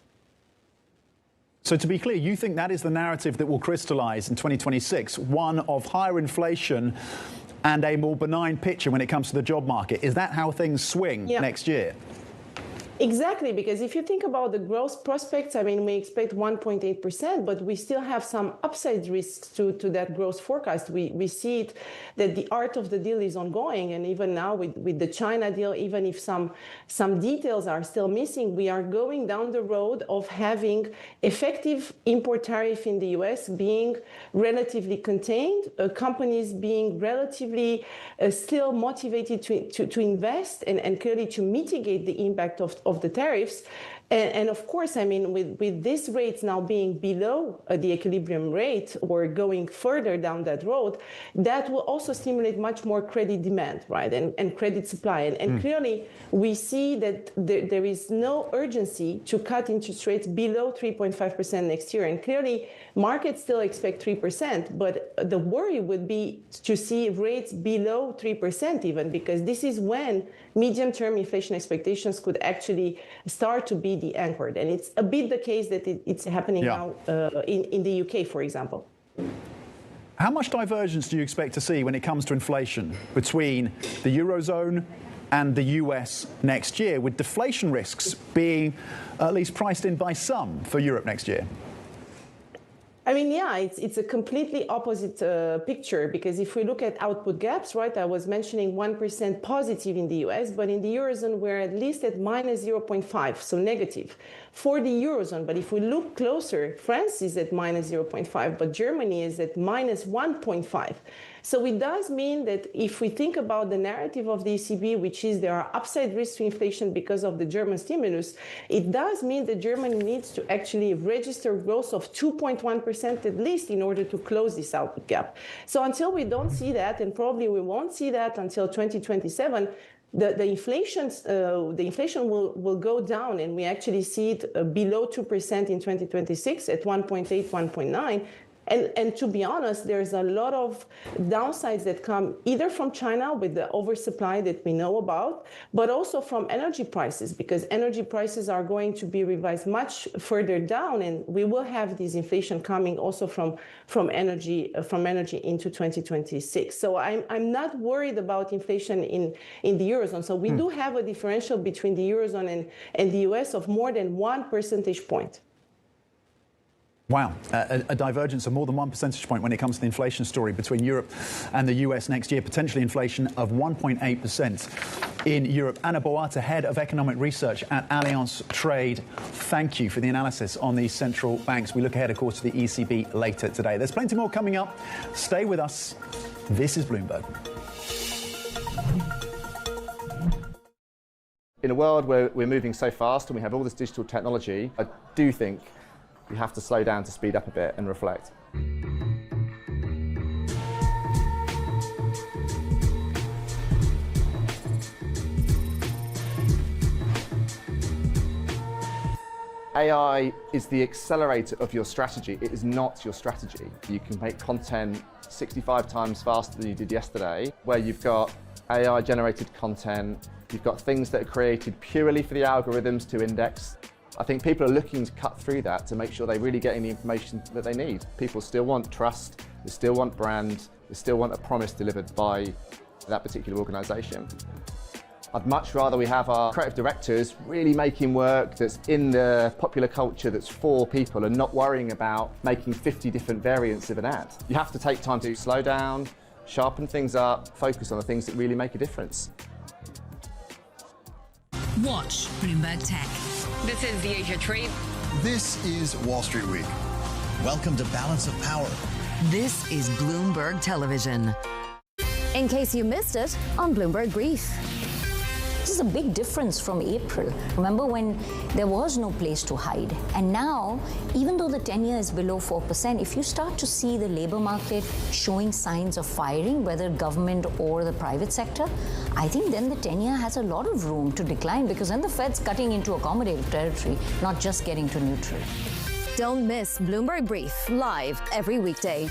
So to be clear, you think that is the narrative that will crystallize in 2026, one of higher inflation and a more benign picture when it comes to the job market? Is that how things swing next year? Exactly, because if you think about the growth prospects, I mean, we expect 1.8%, but we still have some upside risks to that growth forecast. We see it that the art of the deal is ongoing, and even now with the China deal, even if some details are still missing, we are going down the road of having effective import tariff in the US being relatively contained, companies being relatively still motivated to invest and clearly to mitigate the impact of the tariffs. And of course, I mean, with these rates now being below the equilibrium rate or going further down that road, that will also stimulate much more credit demand, right, and credit supply. And clearly, we see that there is no urgency to cut interest rates below 3.5% next year. And clearly, markets still expect 3%, but the worry would be to see rates below 3% even, because this is when medium-term inflation expectations could actually start to be de-anchored. And it's a bit the case that it's happening now in the UK, for example. How much divergence do you expect to see when it comes to inflation between the Eurozone and the US next year, with deflation risks being at least priced in by some for Europe next year? I mean, yeah, it's a completely opposite picture, because if we look at output gaps, right, I was mentioning 1% positive in the US, but in the Eurozone, we're at least at minus 0.5, so negative for the Eurozone. But if we look closer, France is at minus 0.5, but Germany is at minus 1.5. So it does mean that if we think about the narrative of the ECB, which is there are upside risks to inflation because of the German stimulus, it does mean that Germany needs to actually register growth of 2.1% at least in order to close this output gap. So until we don't see that, and probably we won't see that until 2027, the inflation will go down, and we actually see it below 2% in 2026 at 1.8, 1.9. And to be honest, there's a lot of downsides that come either from China with the oversupply that we know about, but also from energy prices, because energy prices are going to be revised much further down, and we will have this inflation coming also from energy into 2026. So I'm not worried about inflation in the Eurozone. So we do have a differential between the Eurozone and the US of more than 1 percentage point. Wow, a divergence of more than 1 percentage point when it comes to the inflation story between Europe and the US next year, potentially inflation of 1.8% in Europe. Anna Boata, Head of Economic Research at Allianz Trade, thank you for the analysis on these central banks. We look ahead, of course, to the ECB later today. There's plenty more coming up. Stay with us. This is Bloomberg. In a world where we're moving so fast and we have all this digital technology, I do think you have to slow down to speed up a bit and reflect. AI is the accelerator of your strategy. It is not your strategy. You can make content 65 times faster than you did yesterday, where you've got AI-generated content, you've got things that are created purely for the algorithms to index. I think people are looking to cut through that to make sure they're really getting the information that they need. People still want trust, they still want brand, they still want a promise delivered by that particular organisation. I'd much rather we have our creative directors really making work that's in the popular culture, that's for people, and not worrying about making 50 different variants of an ad. You have to take time to slow down, sharpen things up, focus on the things that really make a difference. Watch Bloomberg Tech. This is the Asia Trade. This is Wall Street Week. Welcome to Balance of Power. This is Bloomberg Television. In case you missed it on Bloomberg Brief. This is a big difference from April. Remember when there was no place to hide? And now, even though the 10-year is below 4%, if you start to see the labor market showing signs of firing, whether government or the private sector, I think then the 10-year has a lot of room to decline because then the Fed's cutting into accommodative territory, not just getting to neutral. Don't miss Bloomberg Brief, live every weekday.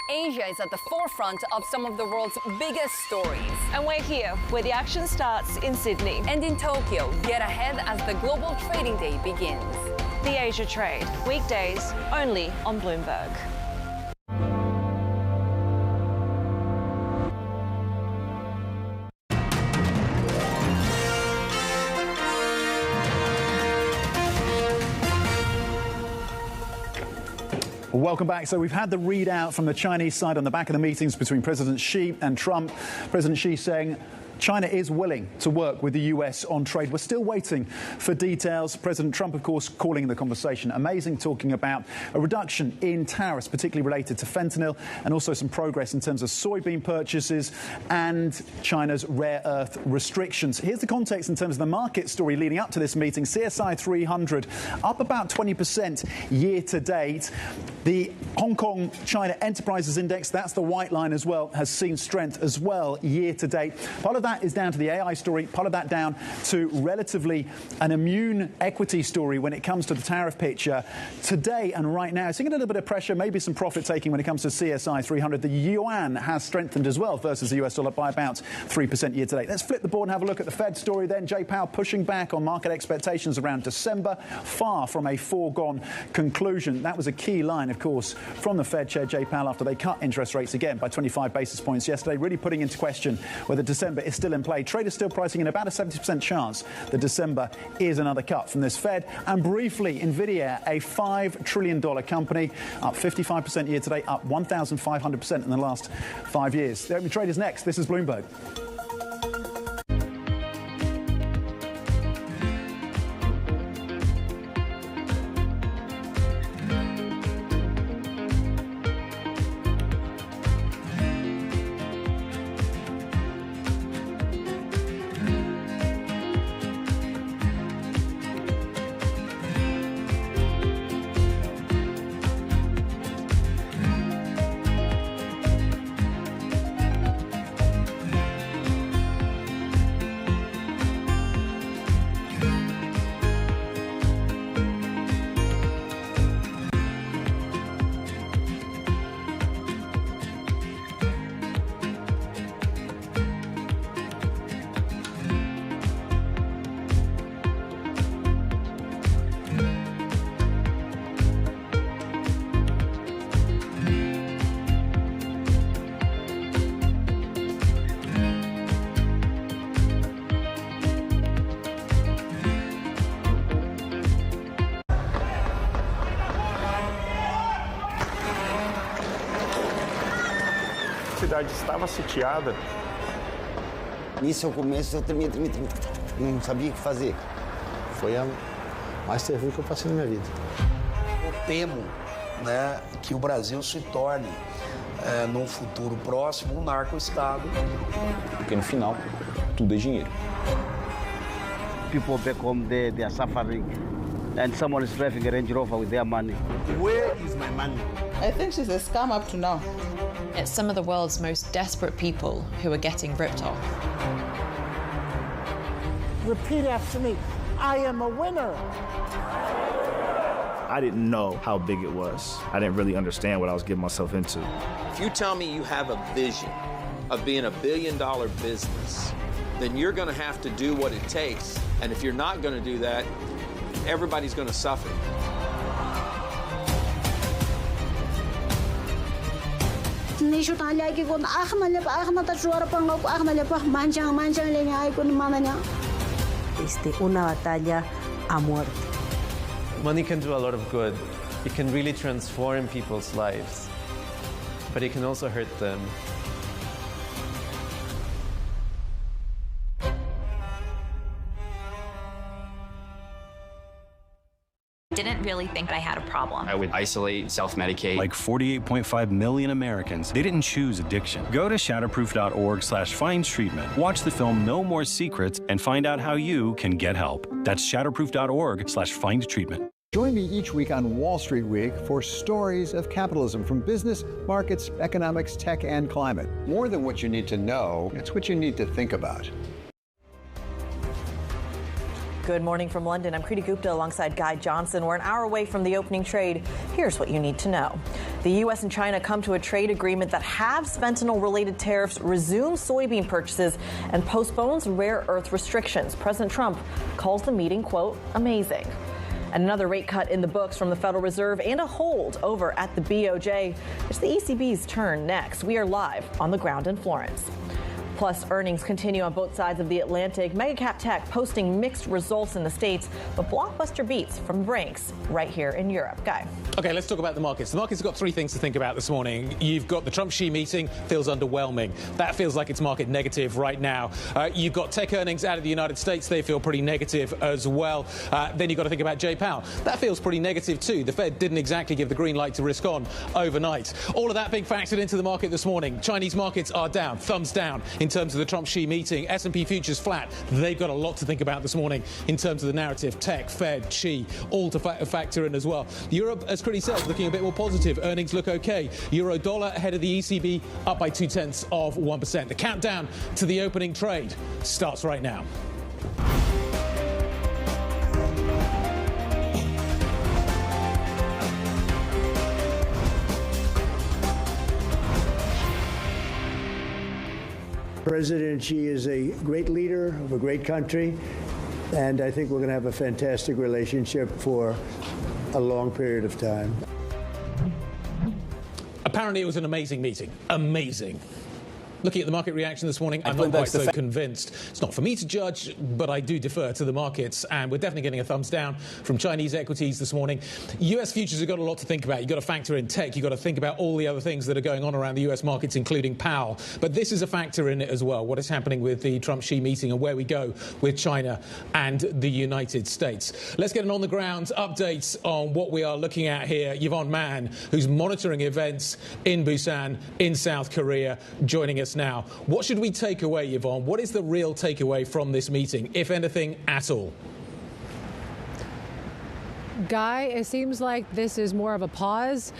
Asia is at the forefront of some of the world's biggest stories. And we're here, where the action starts in Sydney. And in Tokyo, get ahead as the global trading day begins. The Asia Trade, weekdays only on Bloomberg. Welcome back. So we've had the readout from the Chinese side on the back of the meetings between President Xi and Trump. President Xi saying China is willing to work with the US on trade. We're still waiting for details. President Trump, of course, calling the conversation amazing, talking about a reduction in tariffs, particularly related to fentanyl, and also some progress in terms of soybean purchases and China's rare earth restrictions. Here's the context in terms of the market story leading up to this meeting. CSI 300 up about 20% year to date. The Hong Kong China Enterprises Index, that's the white line as well, has seen strength as well year to date. Part of that is down to the AI story, part of that down to relatively an immune equity story when it comes to the tariff picture. Today and right now, seeing a little bit of pressure, maybe some profit taking when it comes to CSI 300. The yuan has strengthened as well versus the US dollar by about 3% year to date. Let's flip the board and have a look at the Fed story then. Jay Powell pushing back on market expectations around December, far from a foregone conclusion. That was a key line, of course, from the Fed Chair Jay Powell after they cut interest rates again by 25 basis points yesterday, really putting into question whether December is still in play. Traders still pricing in about a 70% chance that December is another cut from this Fed. And briefly, Nvidia, a $5 trillion company, up 55% year to date, up 1,500% in the last 5 years. The opening trade is next. This is Bloomberg. A cidade estava sitiada. Nisso, ao começo, eu tremia, não sabia o que fazer. Foi a mais terrível que eu passei na minha vida. Eu temo, né, que o Brasil se torne, num futuro próximo, um narco-estado. Porque no final, tudo é dinheiro. People back home, they are suffering. And someone is driving a Range Rover with their money. Where is my money? I think she's a scam up to now. It's some of the world's most desperate people who are getting ripped off. Repeat after me. I am a winner. I didn't know how big it was. I didn't really understand what I was getting myself into. If you tell me you have a vision of being $1 billion business, then you're going to have to do what it takes. And if you're not going to do that, everybody's going to suffer. Una batalla a muerte. Money can do a lot of good. It can really transform people's lives, but it can also hurt them. really think I had a problem. I would isolate, self-medicate. Like 48.5 million Americans, they didn't choose addiction. Go to shatterproof.org/findtreatment. Watch the film No More Secrets and find out how you can get help. That's shatterproof.org/findtreatment. Join me each week on Wall Street Week for stories of capitalism from business, markets, economics, tech, and climate. More than what you need to know, it's what you need to think about. Good morning from London. I'm Kriti Gupta alongside Guy Johnson. We're an hour away from the opening trade. Here's what you need to know. The U.S. and China come to a trade agreement that halves fentanyl-related tariffs, resumes soybean purchases, and postpones rare earth restrictions. President Trump calls the meeting, quote, amazing. And another rate cut in the books from the Federal Reserve and a hold over at the BOJ. It's the ECB's turn next. We are live on the ground in Florence. Plus, earnings continue on both sides of the Atlantic. Megacap tech posting mixed results in the States, but blockbuster beats from ranks right here in Europe. Guy. Okay, let's talk about the markets. The markets have got three things to think about this morning. You've got the Trump-Xi meeting, feels underwhelming. That feels like it's market negative right now. You've got tech earnings out of the United States. They feel pretty negative as well. Then you've got to think about Jay Powell. That feels pretty negative too. The Fed didn't exactly give the green light to risk on overnight. All of that being factored into the market this morning. Chinese markets are down, thumbs down in terms of the Trump-Xi meeting. S&P futures flat. They've got a lot to think about this morning in terms of the narrative. Tech, Fed, Xi, all to factor in as well. Europe, as Kriti said, looking a bit more positive. Earnings look okay. Euro dollar ahead of the ECB, up by 0.2%. The countdown to the opening trade starts right now. President Xi is a great leader of a great country, and I think we're going to have a fantastic relationship for a long period of time. Apparently it was an amazing meeting. Amazing. Looking at the market reaction this morning, I'm not quite so convinced. It's not for me to judge, but I do defer to the markets. And we're definitely getting a thumbs down from Chinese equities this morning. US futures have got a lot to think about. You've got to factor in tech. You've got to think about all the other things that are going on around the US markets, including Powell. But this is a factor in it as well. What is happening with the Trump-Xi meeting and where we go with China and the United States. Let's get an on-the-ground update on what we are looking at here. Yvonne Mann, who's monitoring events in Busan, in South Korea, joining us now. What should we take away, Yvonne? What is the real takeaway from this meeting, if anything at all? Guy, it seems like this is more of a pause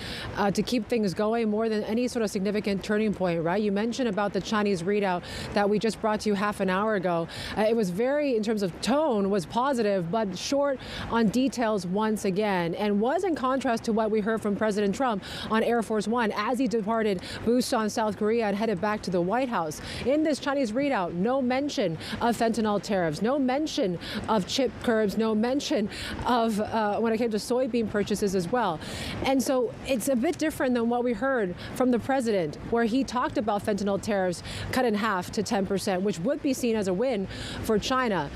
to keep things going more than any sort of significant turning point, right? You mentioned about the Chinese readout that we just brought to you half an hour ago. It was very, in terms of tone, was positive, but short on details once again, and was in contrast to what we heard from President Trump on Air Force One as he departed Busan, South Korea, and headed back to the White House. In this Chinese readout, no mention of fentanyl tariffs, no mention of chip curbs, no mention of when it came to soybean purchases as well. And so it's a bit different than what we heard from the president, where he talked about fentanyl tariffs cut in half to 10%, which would be seen as a win for China.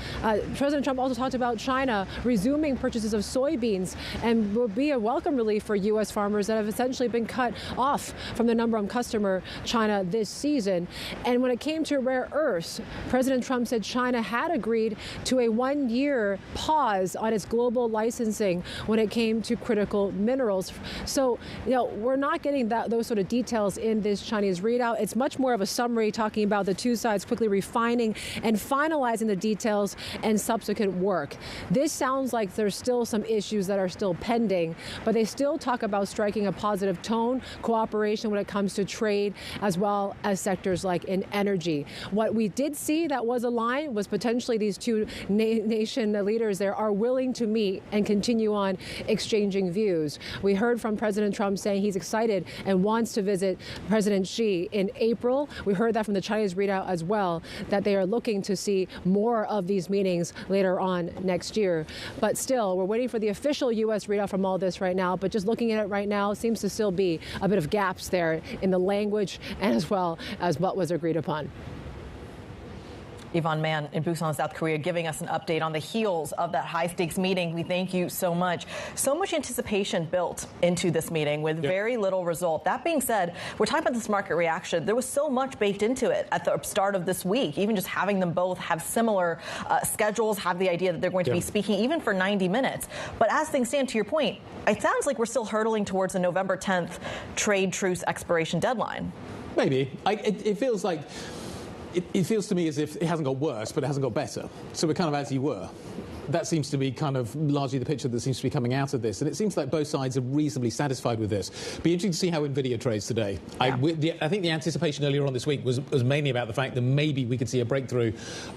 President Trump also talked about China resuming purchases of soybeans and will be a welcome relief for U.S. farmers that have essentially been cut off from the number one customer, China, this season. And when it came to rare earths, President Trump said China had agreed to a one-year pause on its global licensing when it came to critical minerals. So, we're not getting those sort of details in this Chinese readout. It's much more of a summary talking about the two sides quickly refining and finalizing the details and subsequent work. This sounds like there's still some issues that are still pending, but they still talk about striking a positive tone, cooperation when it comes to trade, as well as sectors like in energy. What we did see that was aligned was potentially these two nation leaders there are willing to meet and continue on exchanging views. We heard from President Trump saying he's excited and wants to visit President Xi in April. We heard that from the Chinese readout as well, that they are looking to see more of these meetings later on next year. But still, we're waiting for the official U.S. readout from all this right now. But just looking at it right now, seems to still be a bit of gaps there in the language and as well as what was agreed upon. Yvonne Mann in Busan, South Korea, giving us an update on the heels of that high-stakes meeting. We thank you so much. So much anticipation built into this meeting with very little result. That being said, we're talking about this market reaction. There was so much baked into it at the start of this week, even just having them both have similar schedules, have the idea that they're going to be speaking even for 90 minutes. But as things stand, to your point, it sounds like we're still hurtling towards a November 10th trade truce expiration deadline. Maybe. It feels like... It feels to me as if it hasn't got worse, but it hasn't got better. So we're kind of as you were. That seems to be kind of largely the picture that seems to be coming out of this. And it seems like both sides are reasonably satisfied with this. Be interesting to see how Nvidia trades today. Yeah. I think the anticipation earlier on this week was mainly about the fact that maybe we could see a breakthrough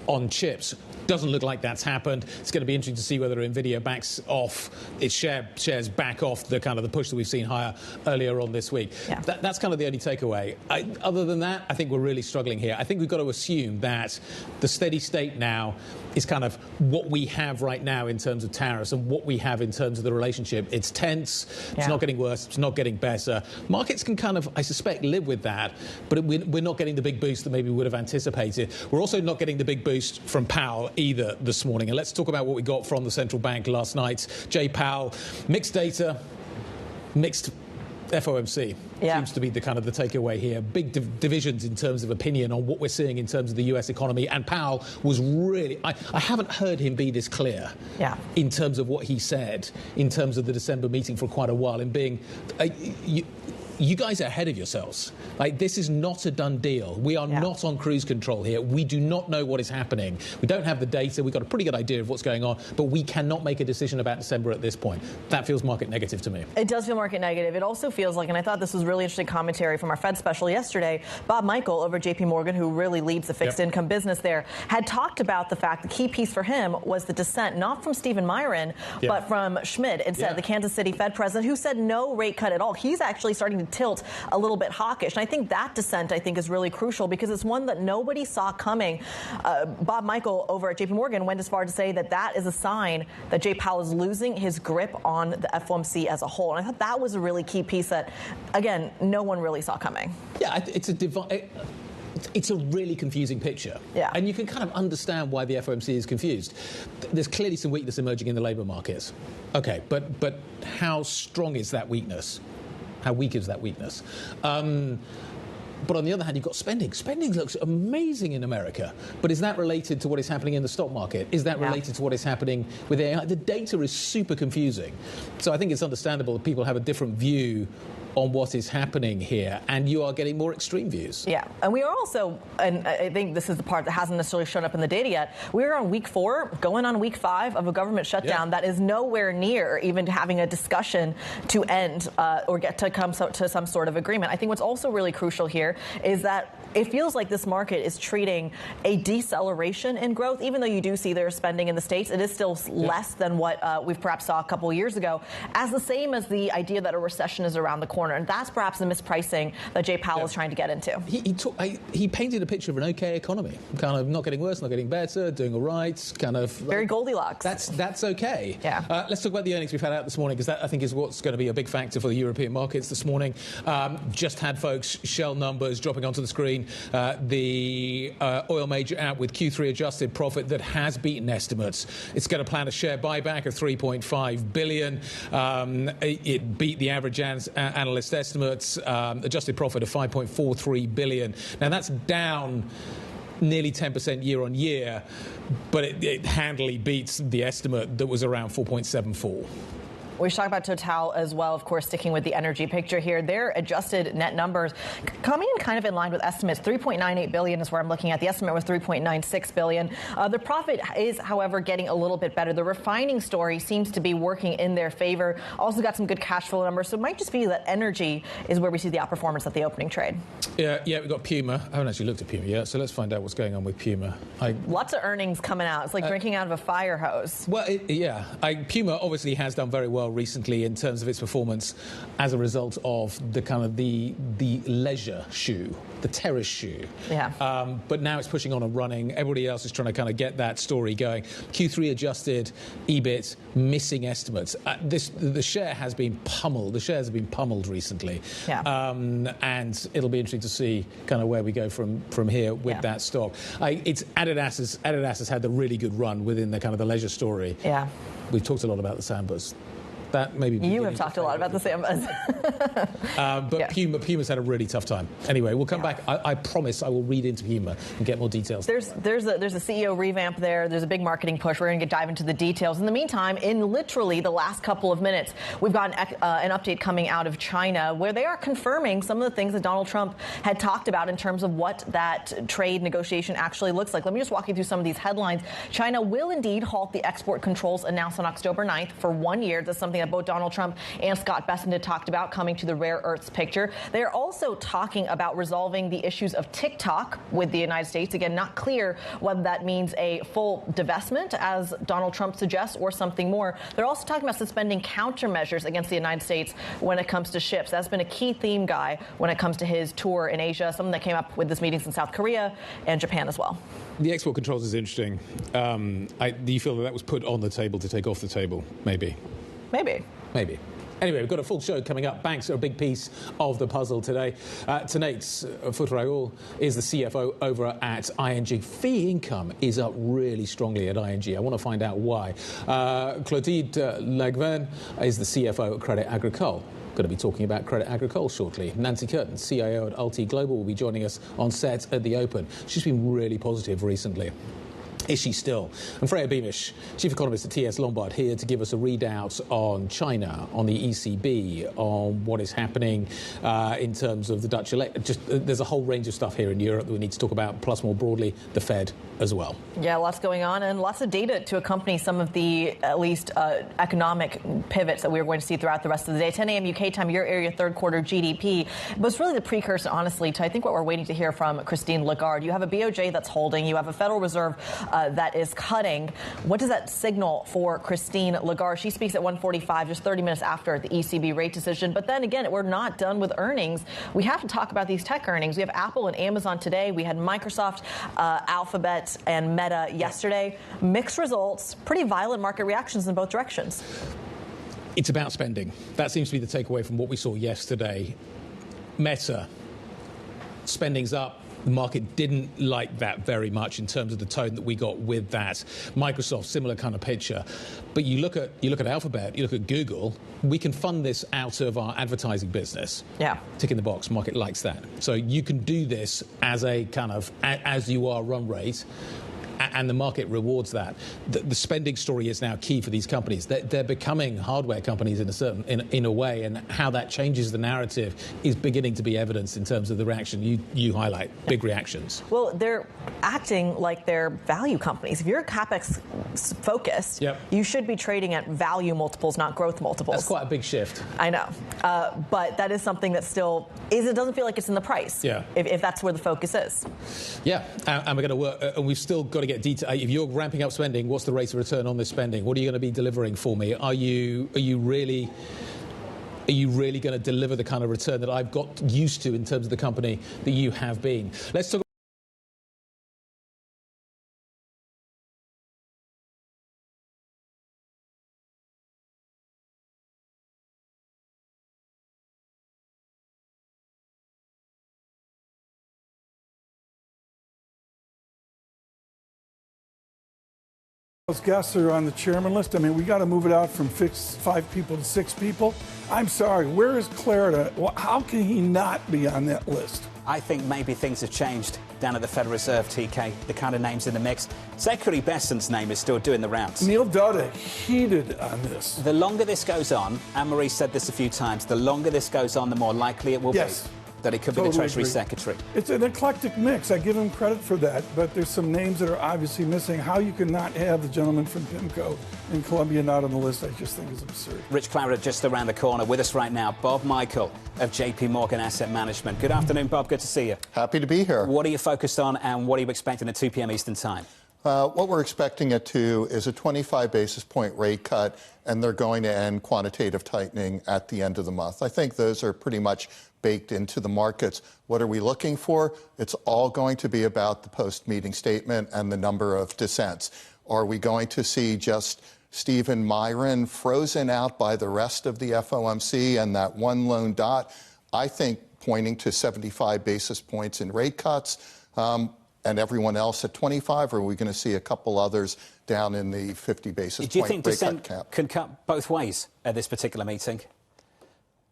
on chips. Doesn't look like that's happened. It's going to be interesting to see whether Nvidia backs off, its shares back off the kind of the push that we've seen higher earlier on this week. Yeah. That's kind of the only takeaway. Other than that, I think we're really struggling here. I think we've got to assume that the steady state now is kind of what we have right now in terms of tariffs and what we have in terms of the relationship. It's tense. It's not getting worse. It's not getting better. Markets can kind of, I suspect, live with that, but we're not getting the big boost that maybe we would have anticipated. We're also not getting the big boost from Powell either this morning. And let's talk about what we got from the central bank last night. Jay Powell, mixed data, mixed FOMC. Seems to be the kind of the takeaway here. Big divisions in terms of opinion on what we're seeing in terms of the US economy. And Powell was really, I haven't heard him be this clear in terms of what he said in terms of the December meeting for quite a while, and being, you guys are ahead of yourselves. Like, this is not a done deal. We are not on cruise control here. We do not know what is happening. We don't have the data. We've got a pretty good idea of what's going on, but we cannot make a decision about December at this point. That feels market negative to me. It does feel market negative. It also feels like, and I thought this was really interesting commentary from our Fed special yesterday, Bob Michael over at JP Morgan, who really leads the fixed income business there, had talked about the fact the key piece for him was the dissent, not from Stephen Myron, but from Schmidt, instead, the Kansas City Fed president, who said no rate cut at all. He's actually starting to tilt a little bit hawkish. And I think that dissent, is really crucial because it's one that nobody saw coming. Bob Michael over at JP Morgan went as far to say that that is a sign that Jay Powell is losing his grip on the FOMC as a whole. And I thought that was a really key piece that, again, no one really saw coming. Yeah, it's a really confusing picture. Yeah. And you can kind of understand why the FOMC is confused. There's clearly some weakness emerging in the labour markets. Okay, but how strong is that weakness? How weak is that weakness? But on the other hand, you've got spending. Spending looks amazing in America. But is that related to what is happening in the stock market? Is that related to what is happening with AI? The data is super confusing. So I think it's understandable that people have a different view on what is happening here, and you are getting more extreme views. Yeah, and we are also, and I think this is the part that hasn't necessarily shown up in the data yet, we're on week 4, going on week 5 of a government shutdown that is nowhere near even having a discussion to end or get to come to some sort of agreement. I think what's also really crucial here is that it feels like this market is treating a deceleration in growth, even though you do see their spending in the States. It is still less than what we've perhaps saw a couple of years ago, as the same as the idea that a recession is around the corner. And that's perhaps the mispricing that Jay Powell is trying to get into. He painted a picture of an okay economy, kind of not getting worse, not getting better, doing all right, kind of very Goldilocks. That's okay. Yeah. Let's talk about the earnings we've had out this morning, because that I think is what's going to be a big factor for the European markets this morning. Just had folks Shell numbers dropping onto the screen. The oil major out with Q3 adjusted profit that has beaten estimates. It's going to plan a share buyback of $3.5 billion. It beat the average analyst estimates. Adjusted profit of $5.43 billion. Now that's down nearly 10% year on year, but it handily beats the estimate that was around 4.74. We should talk about Total as well, of course, sticking with the energy picture here. Their adjusted net numbers coming in kind of in line with estimates. $3.98 billion is where I'm looking at. The estimate was $3.96 billion. The profit is, however, getting a little bit better. The refining story seems to be working in their favor. Also got some good cash flow numbers. So it might just be that energy is where we see the outperformance at the opening trade. Yeah, we've got Puma. I haven't actually looked at Puma yet, so let's find out what's going on with Puma. Lots of earnings coming out. It's like drinking out of a fire hose. Well, Puma obviously has done very well well recently in terms of its performance as a result of the kind of the leisure shoe, the terrace shoe. Yeah. But now it's pushing on and running. Everybody else is trying to kind of get that story going. Q3 adjusted EBIT missing estimates. The share has been pummeled. The shares have been pummeled recently. Yeah. And it'll be interesting to see kind of where we go from here with that stock. It's Adidas has had the really good run within the kind of the leisure story. Yeah. We've talked a lot about the Sambas. That maybe you have talked a lot about the Sambas. But Puma's had a really tough time. Anyway, we'll come back. I promise I will read into Puma and get more details. There's a CEO revamp there. There's a big marketing push. We're going to dive into the details. In the meantime, in literally the last couple of minutes, we've got an update coming out of China where they are confirming some of the things that Donald Trump had talked about in terms of what that trade negotiation actually looks like. Let me just walk you through some of these headlines. China will indeed halt the export controls announced on October 9th for 1 year. That's something that both Donald Trump and Scott Bessent talked about, coming to the rare earths picture. They are also talking about resolving the issues of TikTok with the United States. Again, not clear whether that means a full divestment, as Donald Trump suggests, or something more. They're also talking about suspending countermeasures against the United States when it comes to ships. That's been a key theme, Guy, when it comes to his tour in Asia, something that came up with this meetings in South Korea and Japan as well. The export controls is interesting. Do you feel that was put on the table to take off the table? Maybe. Anyway, we've got a full show coming up. Banks are a big piece of the puzzle today. Tonight's Raoul is the CFO over at ING. Fee income is up really strongly at ING. I want to find out why. Clotilde Lagverne is the CFO at Credit Agricole. Going to be talking about Credit Agricole shortly. Nancy Curtin, CIO at Alti Global, will be joining us on set at the Open. She's been really positive recently. Is she still? And Freya Beamish, Chief Economist at TS Lombard, here to give us a readout on China, on the ECB, on what is happening in terms of the Dutch election. There's a whole range of stuff here in Europe that we need to talk about, plus more broadly, the Fed as well. Yeah, lots going on and lots of data to accompany some of the, at least, economic pivots that we're going to see throughout the rest of the day. 10 a.m. UK time, your area third quarter GDP. But it's really the precursor, honestly, to I think what we're waiting to hear from Christine Lagarde. You have a BOJ that's holding. You have a Federal Reserve that is cutting. What does that signal for Christine Lagarde? She speaks at 1:45, just 30 minutes after the ECB rate decision. But then again, we're not done with earnings. We have to talk about these tech earnings. We have Apple and Amazon today. We had Microsoft, Alphabet, and Meta yesterday. Mixed results, pretty violent market reactions in both directions. It's about spending. That seems to be the takeaway from what we saw yesterday. Meta, spending's up. The market didn't like that very much in terms of the tone that we got with that. Microsoft, similar kind of picture. But you look at Alphabet, you look at Google, we can fund this out of our advertising business. Yeah. Tick in the box, market likes that. So you can do this as a kind of, as you are run rate, and the market rewards that. The spending story is now key for these companies. They're becoming hardware companies in a way, and how that changes the narrative is beginning to be evidenced in terms of the reaction you highlight. Big reactions. Well, they're acting like they're value companies. If you're CapEx focused, you should be trading at value multiples, not growth multiples. That's quite a big shift. I know, but that is something that still is. It doesn't feel like it's in the price. Yeah. If that's where the focus is. Yeah, and we're going to work, and we've still got to get detail. If you're ramping up spending, what's the rate of return on this spending? What are you going to be delivering for me? Are you really going to deliver the kind of return that I've got used to in terms of the company that you have been? Let's talk. Those guests are on the chairman list. I mean, we got to move it out from 5 people to 6 people. I'm sorry, where is Clarida? How can he not be on that list? I think maybe things have changed down at the Federal Reserve, TK, the kind of names in the mix. Secretary Bessent's name is still doing the rounds. Neil Dutta heated on this. The longer this goes on, Anne-Marie said this a few times, the longer this goes on, the more likely it will be that it could be the Treasury Secretary. It's an eclectic mix. I give him credit for that, but there's some names that are obviously missing. How you can not have the gentleman from PIMCO in Columbia not on the list, I just think is absurd. Rich Clarida just around the corner with us right now. Bob Michael of JP Morgan Asset Management. Good afternoon, Bob. Good to see you. Happy to be here. What are you focused on and what are you expecting at 2 p.m. Eastern Time? What we're expecting it to is a 25 basis point rate cut, and they're going to end quantitative tightening at the end of the month. I think those are pretty much baked into the markets. What are we looking for? It's all going to be about the post-meeting statement and the number of dissents. Are we going to see just Stephen Myron frozen out by the rest of the FOMC and that one lone dot? I think pointing to 75 basis points in rate cuts, and everyone else at 25, or are we going to see a couple others down in the 50 basis point rate cut cap? Do you think dissent can cut both ways at this particular meeting?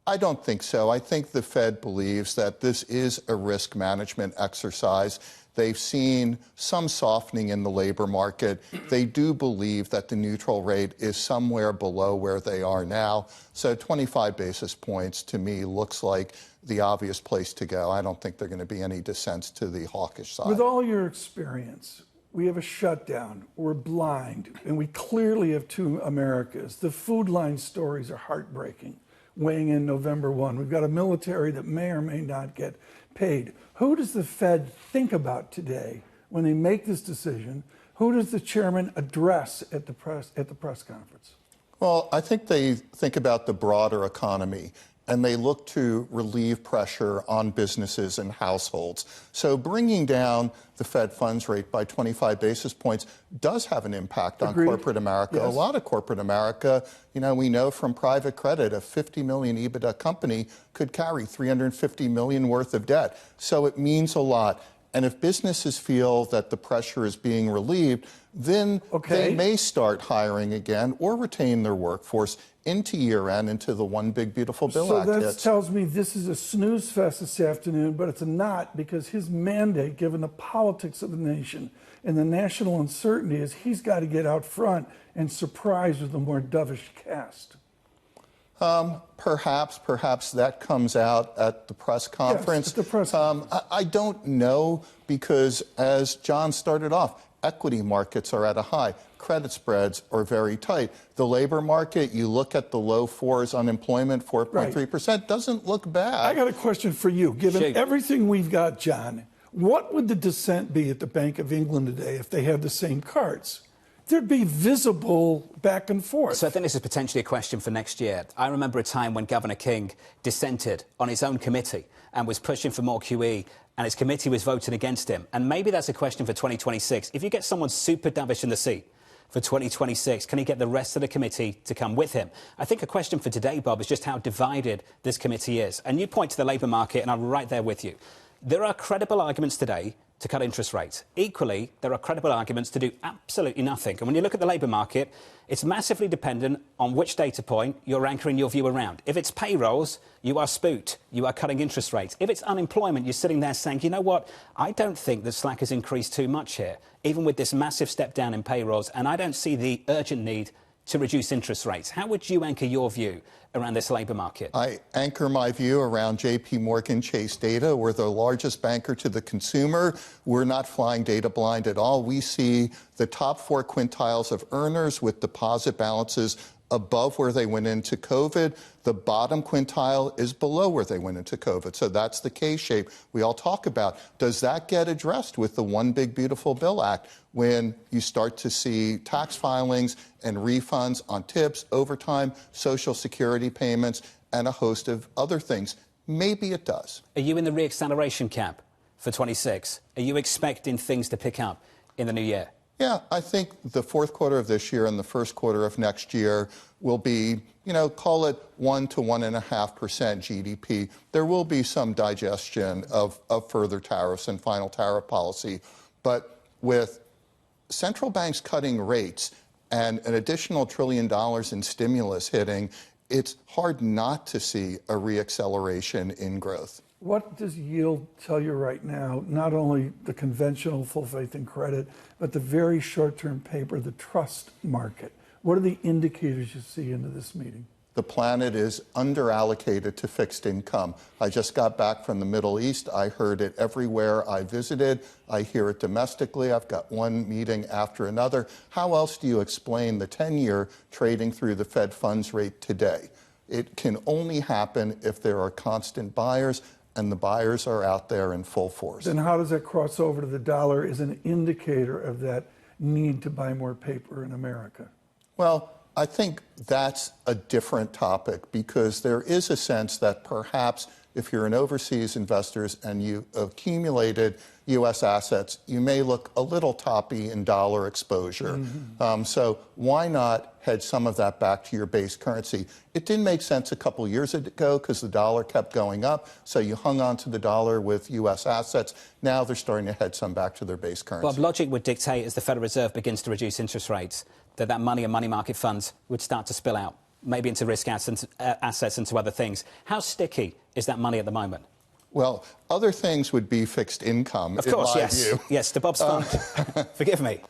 I don't think so. I think the Fed believes that this is a risk management exercise. They've seen some softening in the labor market. They do believe that the neutral rate is somewhere below where they are now. So 25 basis points to me looks like the obvious place to go. I don't think there are going to be any dissents to the hawkish side. With all your experience, we have a shutdown, we're blind, and we clearly have two Americas. The food line stories are heartbreaking, weighing in November 1. We've got a military that may or may not get paid. Who does the Fed think about today when they make this decision? Who does the chairman address at the press conference? Well, I think they think about the broader economy, and they look to relieve pressure on businesses and households. So bringing down the Fed funds rate by 25 basis points does have an impact on corporate America. Yes. A lot of corporate America, we know from private credit, a 50 million EBITDA company could carry 350 million worth of debt. So it means a lot. And if businesses feel that the pressure is being relieved, then they may start hiring again or retain their workforce into year-end, into the One Big Beautiful Bill Act. So that tells me this is a snooze fest this afternoon, but it's not, because his mandate, given the politics of the nation and the national uncertainty, is he's got to get out front and surprise with a more dovish cast. Perhaps that comes out at the press conference. Yes, at the press conference. I don't know, because as John started off, equity markets are at a high. Credit spreads are very tight. The labor market, you look at the low fours unemployment, 4.3%, doesn't look bad. I got a question for you. Given everything we've got, John, what would the dissent be at the Bank of England today if they had the same cards? There'd be visible back and forth. So I think this is potentially a question for next year. I remember a time when Governor King dissented on his own committee and was pushing for more QE, and his committee was voting against him. And maybe that's a question for 2026. If you get someone super dovish in the seat for 2026, can he get the rest of the committee to come with him? I think a question for today, Bob, is just how divided this committee is. And you point to the labour market, and I'm right there with you. There are credible arguments today to cut interest rates. Equally, there are credible arguments to do absolutely nothing. And when you look at the labour market, it's massively dependent on which data point you're anchoring your view around. If it's payrolls, you are spooked. You are cutting interest rates. If it's unemployment, you're sitting there saying, you know what, I don't think the slack has increased too much here, even with this massive step down in payrolls, and I don't see the urgent need to reduce interest rates. How would you anchor your view around this labour market? I anchor my view around JP Morgan Chase data. We're the largest banker to the consumer. We're not flying data blind at all. We see the top 4 quintiles of earners with deposit balances above where they went into COVID. The bottom quintile is below where they went into COVID. So that's the K-shape we all talk about. Does that get addressed with the One Big Beautiful Bill Act when you start to see tax filings and refunds on tips, overtime, Social Security payments, and a host of other things? Maybe it does. Are you in the re-acceleration camp for 26? Are you expecting things to pick up in the new year? Yeah, I think the fourth quarter of this year and the first quarter of next year will be, call it 1 to 1.5% GDP. There will be some digestion of further tariffs and final tariff policy. But with central banks cutting rates and an additional $1 trillion in stimulus hitting, it's hard not to see a reacceleration in growth. What does yield tell you right now, not only the conventional full faith and credit, but the very short-term paper, the trust market? What are the indicators you see into this meeting? The planet is underallocated to fixed income. I just got back from the Middle East. I heard it everywhere I visited. I hear it domestically. I've got one meeting after another. How else do you explain the 10-year trading through the Fed funds rate today? It can only happen if there are constant buyers, and the buyers are out there in full force. Then how does that cross over to the dollar as an indicator of that need to buy more paper in America? Well, I think that's a different topic because there is a sense that perhaps if you're an overseas investor and you accumulated U.S. assets, you may look a little toppy in dollar exposure. Mm-hmm. So why not hedge some of that back to your base currency? It didn't make sense a couple years ago because the dollar kept going up, so you hung on to the dollar with U.S. assets. Now they're starting to hedge some back to their base currency. Bob, logic would dictate as the Federal Reserve begins to reduce interest rates that money and money market funds would start to spill out, maybe into risk assets and to other things. How sticky is that money at the moment? Well, other things would be fixed income, of course, in my yes. view. Yes, to Bob's fund. Forgive me.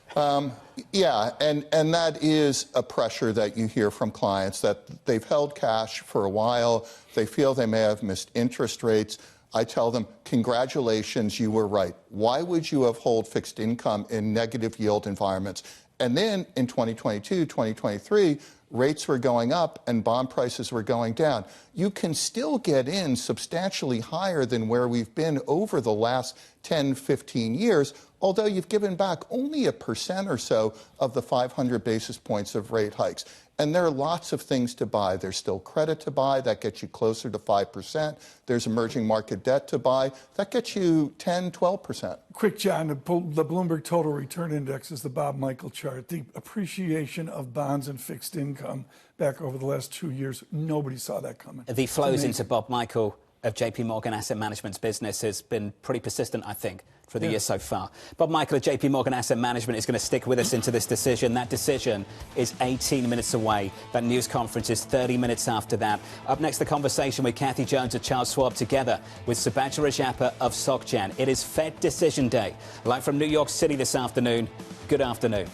Yeah, and that is a pressure that you hear from clients, that they've held cash for a while. They feel they may have missed interest rates. I tell them, congratulations, you were right. Why would you have held fixed income in negative yield environments? And then in 2022, 2023, rates were going up and bond prices were going down. You can still get in substantially higher than where we've been over the last 10, 15 years, although you've given back only 1% or so of the 500 basis points of rate hikes. And there are lots of things to buy. There's still credit to buy. That gets you closer to 5%. There's emerging market debt to buy. That gets you 10, 12%. Quick, John, the Bloomberg Total Return Index is the Bob Michael chart. The appreciation of bonds and fixed income back over the last 2 years, nobody saw that coming. The flows into Bob Michael of JP Morgan Asset Management's business has been pretty persistent, I think, for the year so far. Bob Michael of JP Morgan Asset Management is going to stick with us into this decision. That decision is 18 minutes away. That news conference is 30 minutes after that. Up next, the conversation with Kathy Jones of Charles Schwab together with Subhadra Rajappa of SocGen. It is Fed Decision Day. Live from New York City this afternoon. Good afternoon.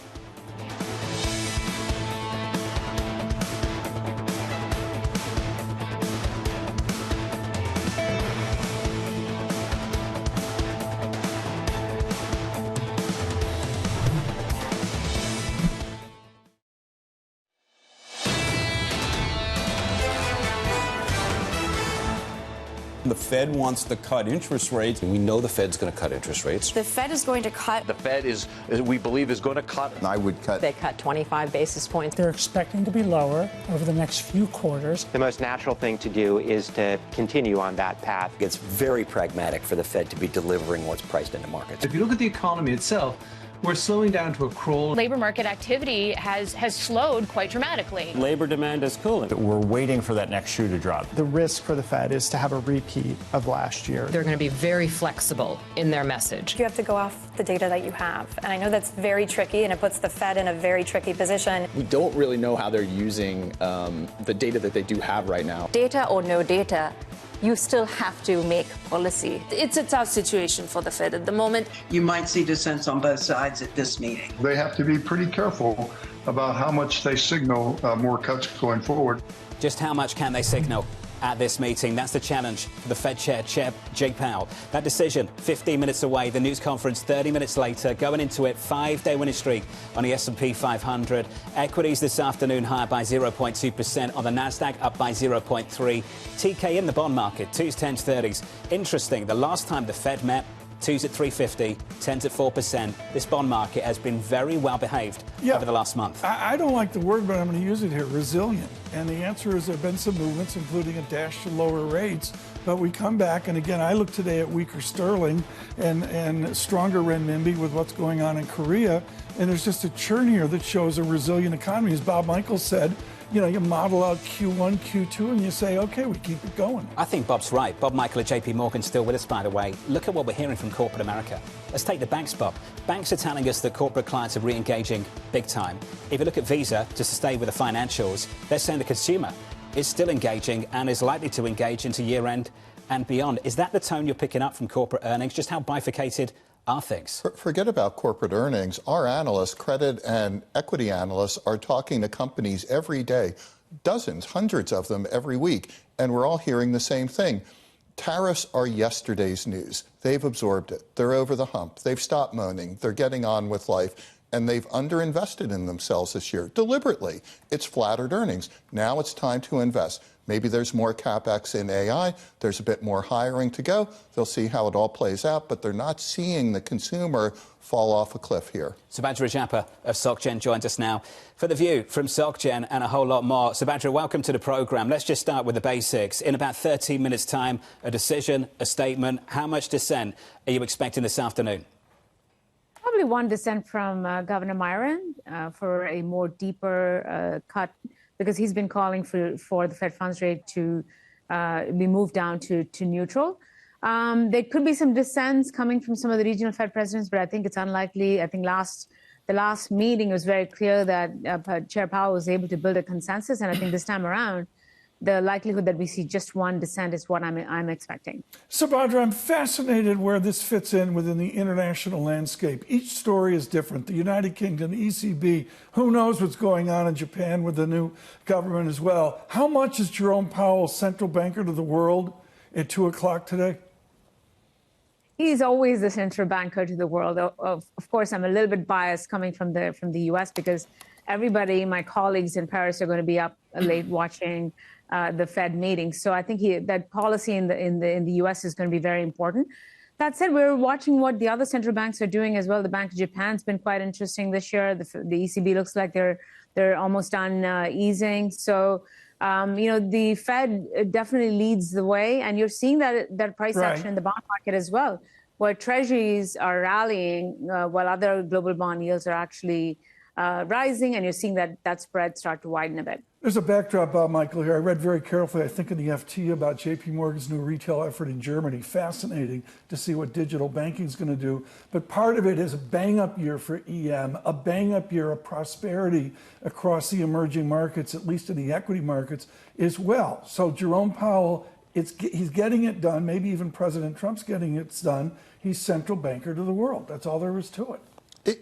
The Fed wants to cut interest rates, and we know the Fed's going to cut interest rates. The Fed is going to cut. The Fed is, we believe, is going to cut. And I would cut. They cut 25 basis points. They're expecting to be lower over the next few quarters. The most natural thing to do is to continue on that path. It's very pragmatic for the Fed to be delivering what's priced into markets. If you look at the economy itself, we're slowing down to a crawl. Labor market activity has slowed quite dramatically. Labor demand is cooling. We're waiting for that next shoe to drop. The risk for the Fed is to have a repeat of last year. They're going to be very flexible in their message. You have to go off the data that you have. And I know that's very tricky, and it puts the Fed in a very tricky position. We don't really know how they're using the data that they do have right now. Data or no data, you still have to make policy. It's a tough situation for the Fed at the moment. You might see dissents on both sides at this meeting. They have to be pretty careful about how much they signal more cuts going forward. Just how much can they signal at this meeting? That's the challenge for the Fed Chair Jake Powell. That decision 15 minutes away. The news conference 30 minutes later. Going into it, 5-day winning streak on the S&P 500. Equities this afternoon higher by 0.2%. On the Nasdaq up by 0.3. TK in the bond market, 2s, 10s, 30s. Interesting. The last time the Fed met, 2s at 350, 10s at 4%. This bond market has been very well behaved over the last month. I don't like the word, but I'm going to use it here, resilient. And the answer is there have been some movements, including a dash to lower rates. But we come back, and again, I look today at weaker sterling and stronger renminbi with what's going on in Korea. And there's just a churn here that shows a resilient economy. As Bob Michael said, you know, you model out Q1, Q2, and you say, okay, we keep it going. I think Bob's right. Bob Michael at JP Morgan still with us, by the way. Look at what we're hearing from corporate America. Let's take the banks, Bob. Banks are telling us that corporate clients are re-engaging big time. If you look at Visa, just to stay with the financials, they're saying the consumer is still engaging and is likely to engage into year-end and beyond. Is that the tone you're picking up from corporate earnings? Just how bifurcated are things? Forget about corporate earnings. Our analysts, credit and equity analysts, are talking to companies every day, dozens, hundreds of them every week, and we're all hearing the same thing. Tariffs are yesterday's news. They've absorbed it. They're over the hump. They've stopped moaning. They're getting on with life, and they've underinvested in themselves this year, deliberately. It's flattered earnings. Now it's time to invest. Maybe there's more capex in AI. There's a bit more hiring to go. They'll see how it all plays out, but they're not seeing the consumer fall off a cliff here. Subhadra Rajappa of SocGen joins us now for The View from SocGen and a whole lot more. Subhadra, welcome to the programme. Let's just start with the basics. In about 13 minutes' time, a decision, a statement. How much dissent are you expecting this afternoon? Probably one dissent from Governor Myron for a more deeper cut, because he's been calling for the Fed funds rate to be moved down to neutral. There could be some dissents coming from some of the regional Fed presidents, but I think it's unlikely. I think the last meeting was very clear that Chair Powell was able to build a consensus, and I think this time around, the likelihood that we see just one dissent is what I'm expecting. Subhadra, I'm fascinated where this fits in within the international landscape. Each story is different. The United Kingdom, the ECB, who knows what's going on in Japan with the new government as well. How much is Jerome Powell central banker to the world at 2 o'clock today? He's always the central banker to the world. Of course, I'm a little bit biased coming from the U.S. because everybody, my colleagues in Paris, are going to be up late watching the Fed meeting. So I think that policy in the U.S. is going to be very important. That said, we're watching what the other central banks are doing as well. The Bank of Japan's been quite interesting this year. The ECB looks like they're almost done easing. So the Fed definitely leads the way, and you're seeing that price action in the bond market as well, where treasuries are rallying while other global bond yields are actually rising, and you're seeing that spread start to widen a bit. There's a backdrop, Bob Michael, here. I read very carefully, I think in the FT, about JP Morgan's new retail effort in Germany. Fascinating to see what digital banking is going to do. But part of it is a bang-up year for EM, a bang-up year of prosperity across the emerging markets, at least in the equity markets as well. So Jerome Powell, he's getting it done. Maybe even President Trump's getting it done. He's central banker to the world. That's all there is to it.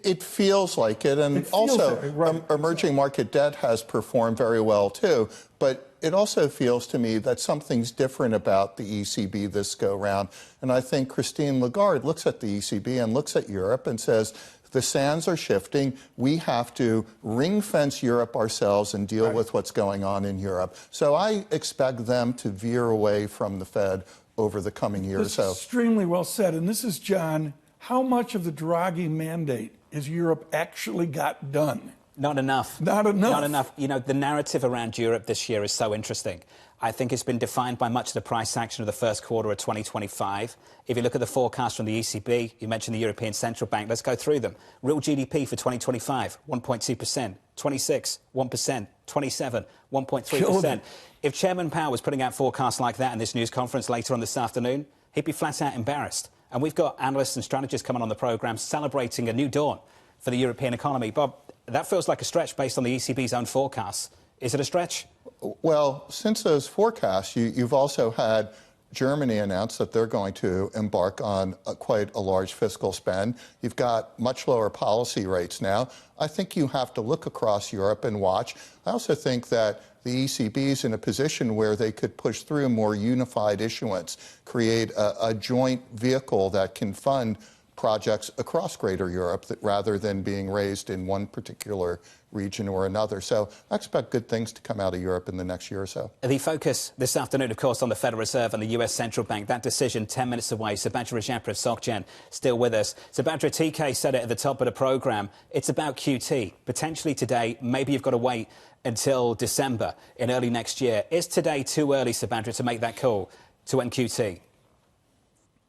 It feels like it, and also emerging market debt has performed very well too. But it also feels to me that something's different about the ECB this go round. And I think Christine Lagarde looks at the ECB and looks at Europe and says, the sands are shifting. We have to ring fence Europe ourselves and deal with what's going on in Europe. So I expect them to veer away from the Fed over the coming year or so. Extremely well said. And this is John. How much of the Draghi mandate has Europe actually got done? Not enough. Not enough. Not enough. You know, the narrative around Europe this year is so interesting. I think it's been defined by much of the price action of the first quarter of 2025. If you look at the forecast from the ECB, you mentioned the European Central Bank, let's go through them. Real GDP for 2025, 1.2%, 26, 1%, 27, 1.3%. If Chairman Powell was putting out forecasts like that in this news conference later on this afternoon, he'd be flat out embarrassed. And we've got analysts and strategists coming on the programme celebrating a new dawn for the European economy. Bob, that feels like a stretch based on the ECB's own forecasts. Is it a stretch? Well, since those forecasts, you've also had Germany announce that they're going to embark on quite a large fiscal spend. You've got much lower policy rates now. I think you have to look across Europe and watch. I also think that the ECB is in a position where they could push through more unified issuance, create a joint vehicle that can fund projects across Greater Europe rather than being raised in one particular region or another. So I expect good things to come out of Europe in the next year or so. The focus this afternoon, of course, on the Federal Reserve and the US Central Bank. That decision 10 minutes away. Subhadra Rajappa of SocGen still with us. Subhadra, TK said it at the top of the programme. It's about QT. Potentially today, maybe you've got to wait until December in early next year. Is today too early, Subhadra, to make that call to end QT?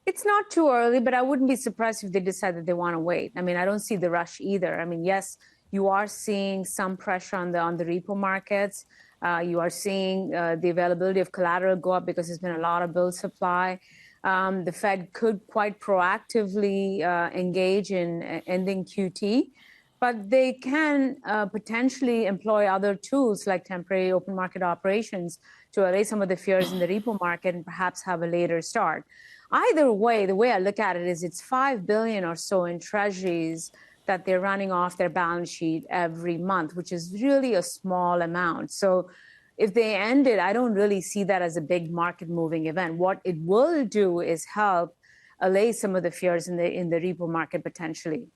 It's not too early, but I wouldn't be surprised if they decide that they want to wait. I mean, I don't see the rush either. I mean, yes, you are seeing some pressure on the repo markets. You are seeing the availability of collateral go up because there's been a lot of bill supply. The Fed could quite proactively engage in ending QT, but they can potentially employ other tools like temporary open market operations to allay some of the fears in the repo market and perhaps have a later start. Either way, the way I look at it is it's $5 billion or so in treasuries that they're running off their balance sheet every month, which is really a small amount. So if they end it, I don't really see that as a big market moving event. What it will do is help allay some of the fears in the repo market potentially.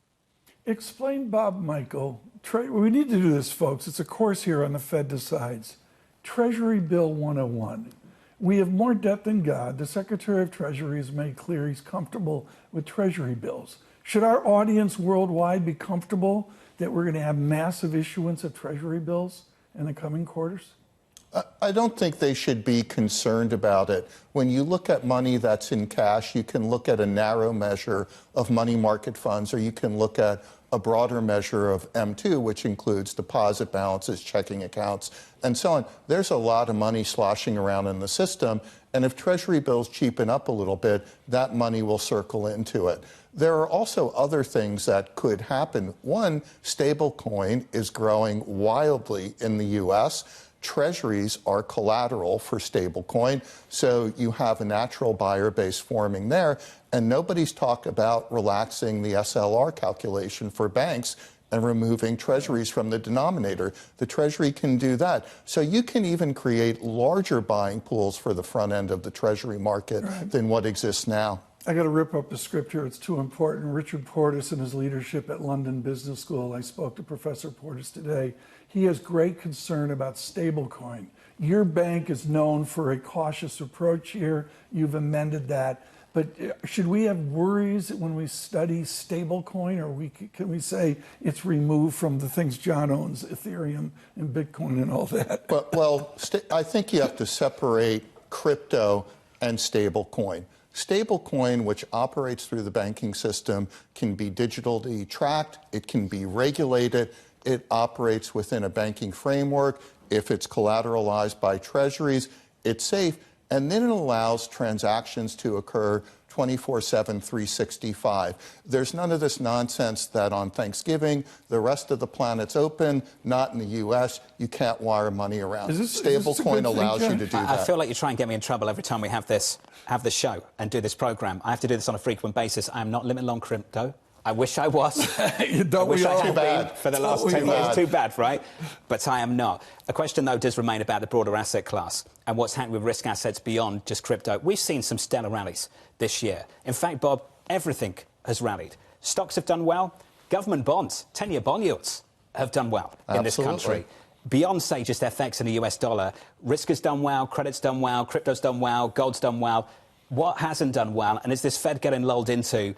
Explain, Bob Michael. We need to do this, folks. It's a course here on the Fed Decides. Treasury Bill 101. We have more debt than God. The Secretary of Treasury has made clear he's comfortable with Treasury bills. Should our audience worldwide be comfortable that we're going to have massive issuance of Treasury bills in the coming quarters? I don't think they should be concerned about it. When you look at money that's in cash, you can look at a narrow measure of money market funds, or you can look at a broader measure of M2, which includes deposit balances, checking accounts, and so on. There's a lot of money sloshing around in the system, and if Treasury bills cheapen up a little bit, that money will circle into it. There are also other things that could happen. One, stablecoin is growing wildly in the U.S. Treasuries are collateral for stablecoin, so you have a natural buyer base forming there, and nobody's talked about relaxing the SLR calculation for banks and removing treasuries from the denominator. The Treasury can do that. So you can even create larger buying pools for the front end of the Treasury market than what exists now. I got to rip up the script here. It's too important. Richard Portis and his leadership at London Business School. I spoke to Professor Portis today. He has great concern about stablecoin. Your bank is known for a cautious approach here. You've amended that. But should we have worries when we study stablecoin, or can we say it's removed from the things John owns, Ethereum and Bitcoin and all that? Well, I think you have to separate crypto and stablecoin. Stablecoin, which operates through the banking system, can be digitally tracked, it can be regulated, it operates within a banking framework. If it's collateralized by treasuries, it's safe, and then it allows transactions to occur 24/7, 365. There's none of this nonsense that on Thanksgiving, the rest of the planet's open, not in the U.S., you can't wire money around. Stablecoin allows you to do that. I feel like you try and get me in trouble every time we have this show and do this program. I have to do this on a frequent basis. I am not limited on crypto. I wish I was. You don't. I wish I been had been for the last 10 years. Too bad, right? But I am not. A question, though, does remain about the broader asset class and what's happening with risk assets beyond just crypto. We've seen some stellar rallies this year. In fact, Bob, everything has rallied. Stocks have done well. Government bonds, 10-year bond yields have done well in this country. Beyond, say, just FX and the US dollar, risk has done well, credit's done well, crypto's done well, gold's done well. What hasn't done well, and is this Fed getting lulled into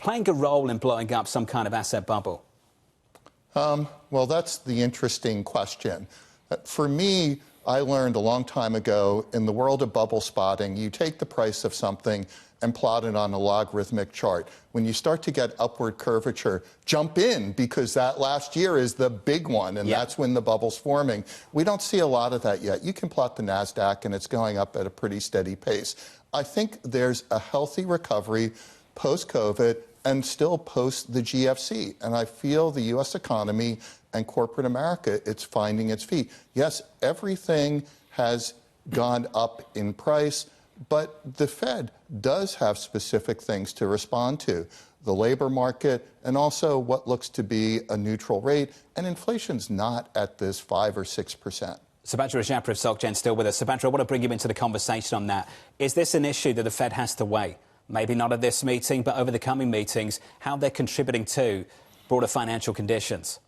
playing a role in blowing up some kind of asset bubble? Well, that's the interesting question. For me, I learned a long time ago, in the world of bubble spotting, you take the price of something and plot it on a logarithmic chart. When you start to get upward curvature, jump in, because that last year is the big one, and that's when the bubble's forming. We don't see a lot of that yet. You can plot the NASDAQ, and it's going up at a pretty steady pace. I think there's a healthy recovery post-COVID and still post the GFC. And I feel the U.S. economy and corporate America, it's finding its feet. Yes, everything has gone up in price, but the Fed does have specific things to respond to. The labor market, and also what looks to be a neutral rate, and inflation's not at this 5 or 6%. Subhadra Rajapra of SocGen still with us. Subhadra, I want to bring you into the conversation on that. Is this an issue that the Fed has to weigh? Maybe not at this meeting, but over the coming meetings, how they're contributing to broader financial conditions?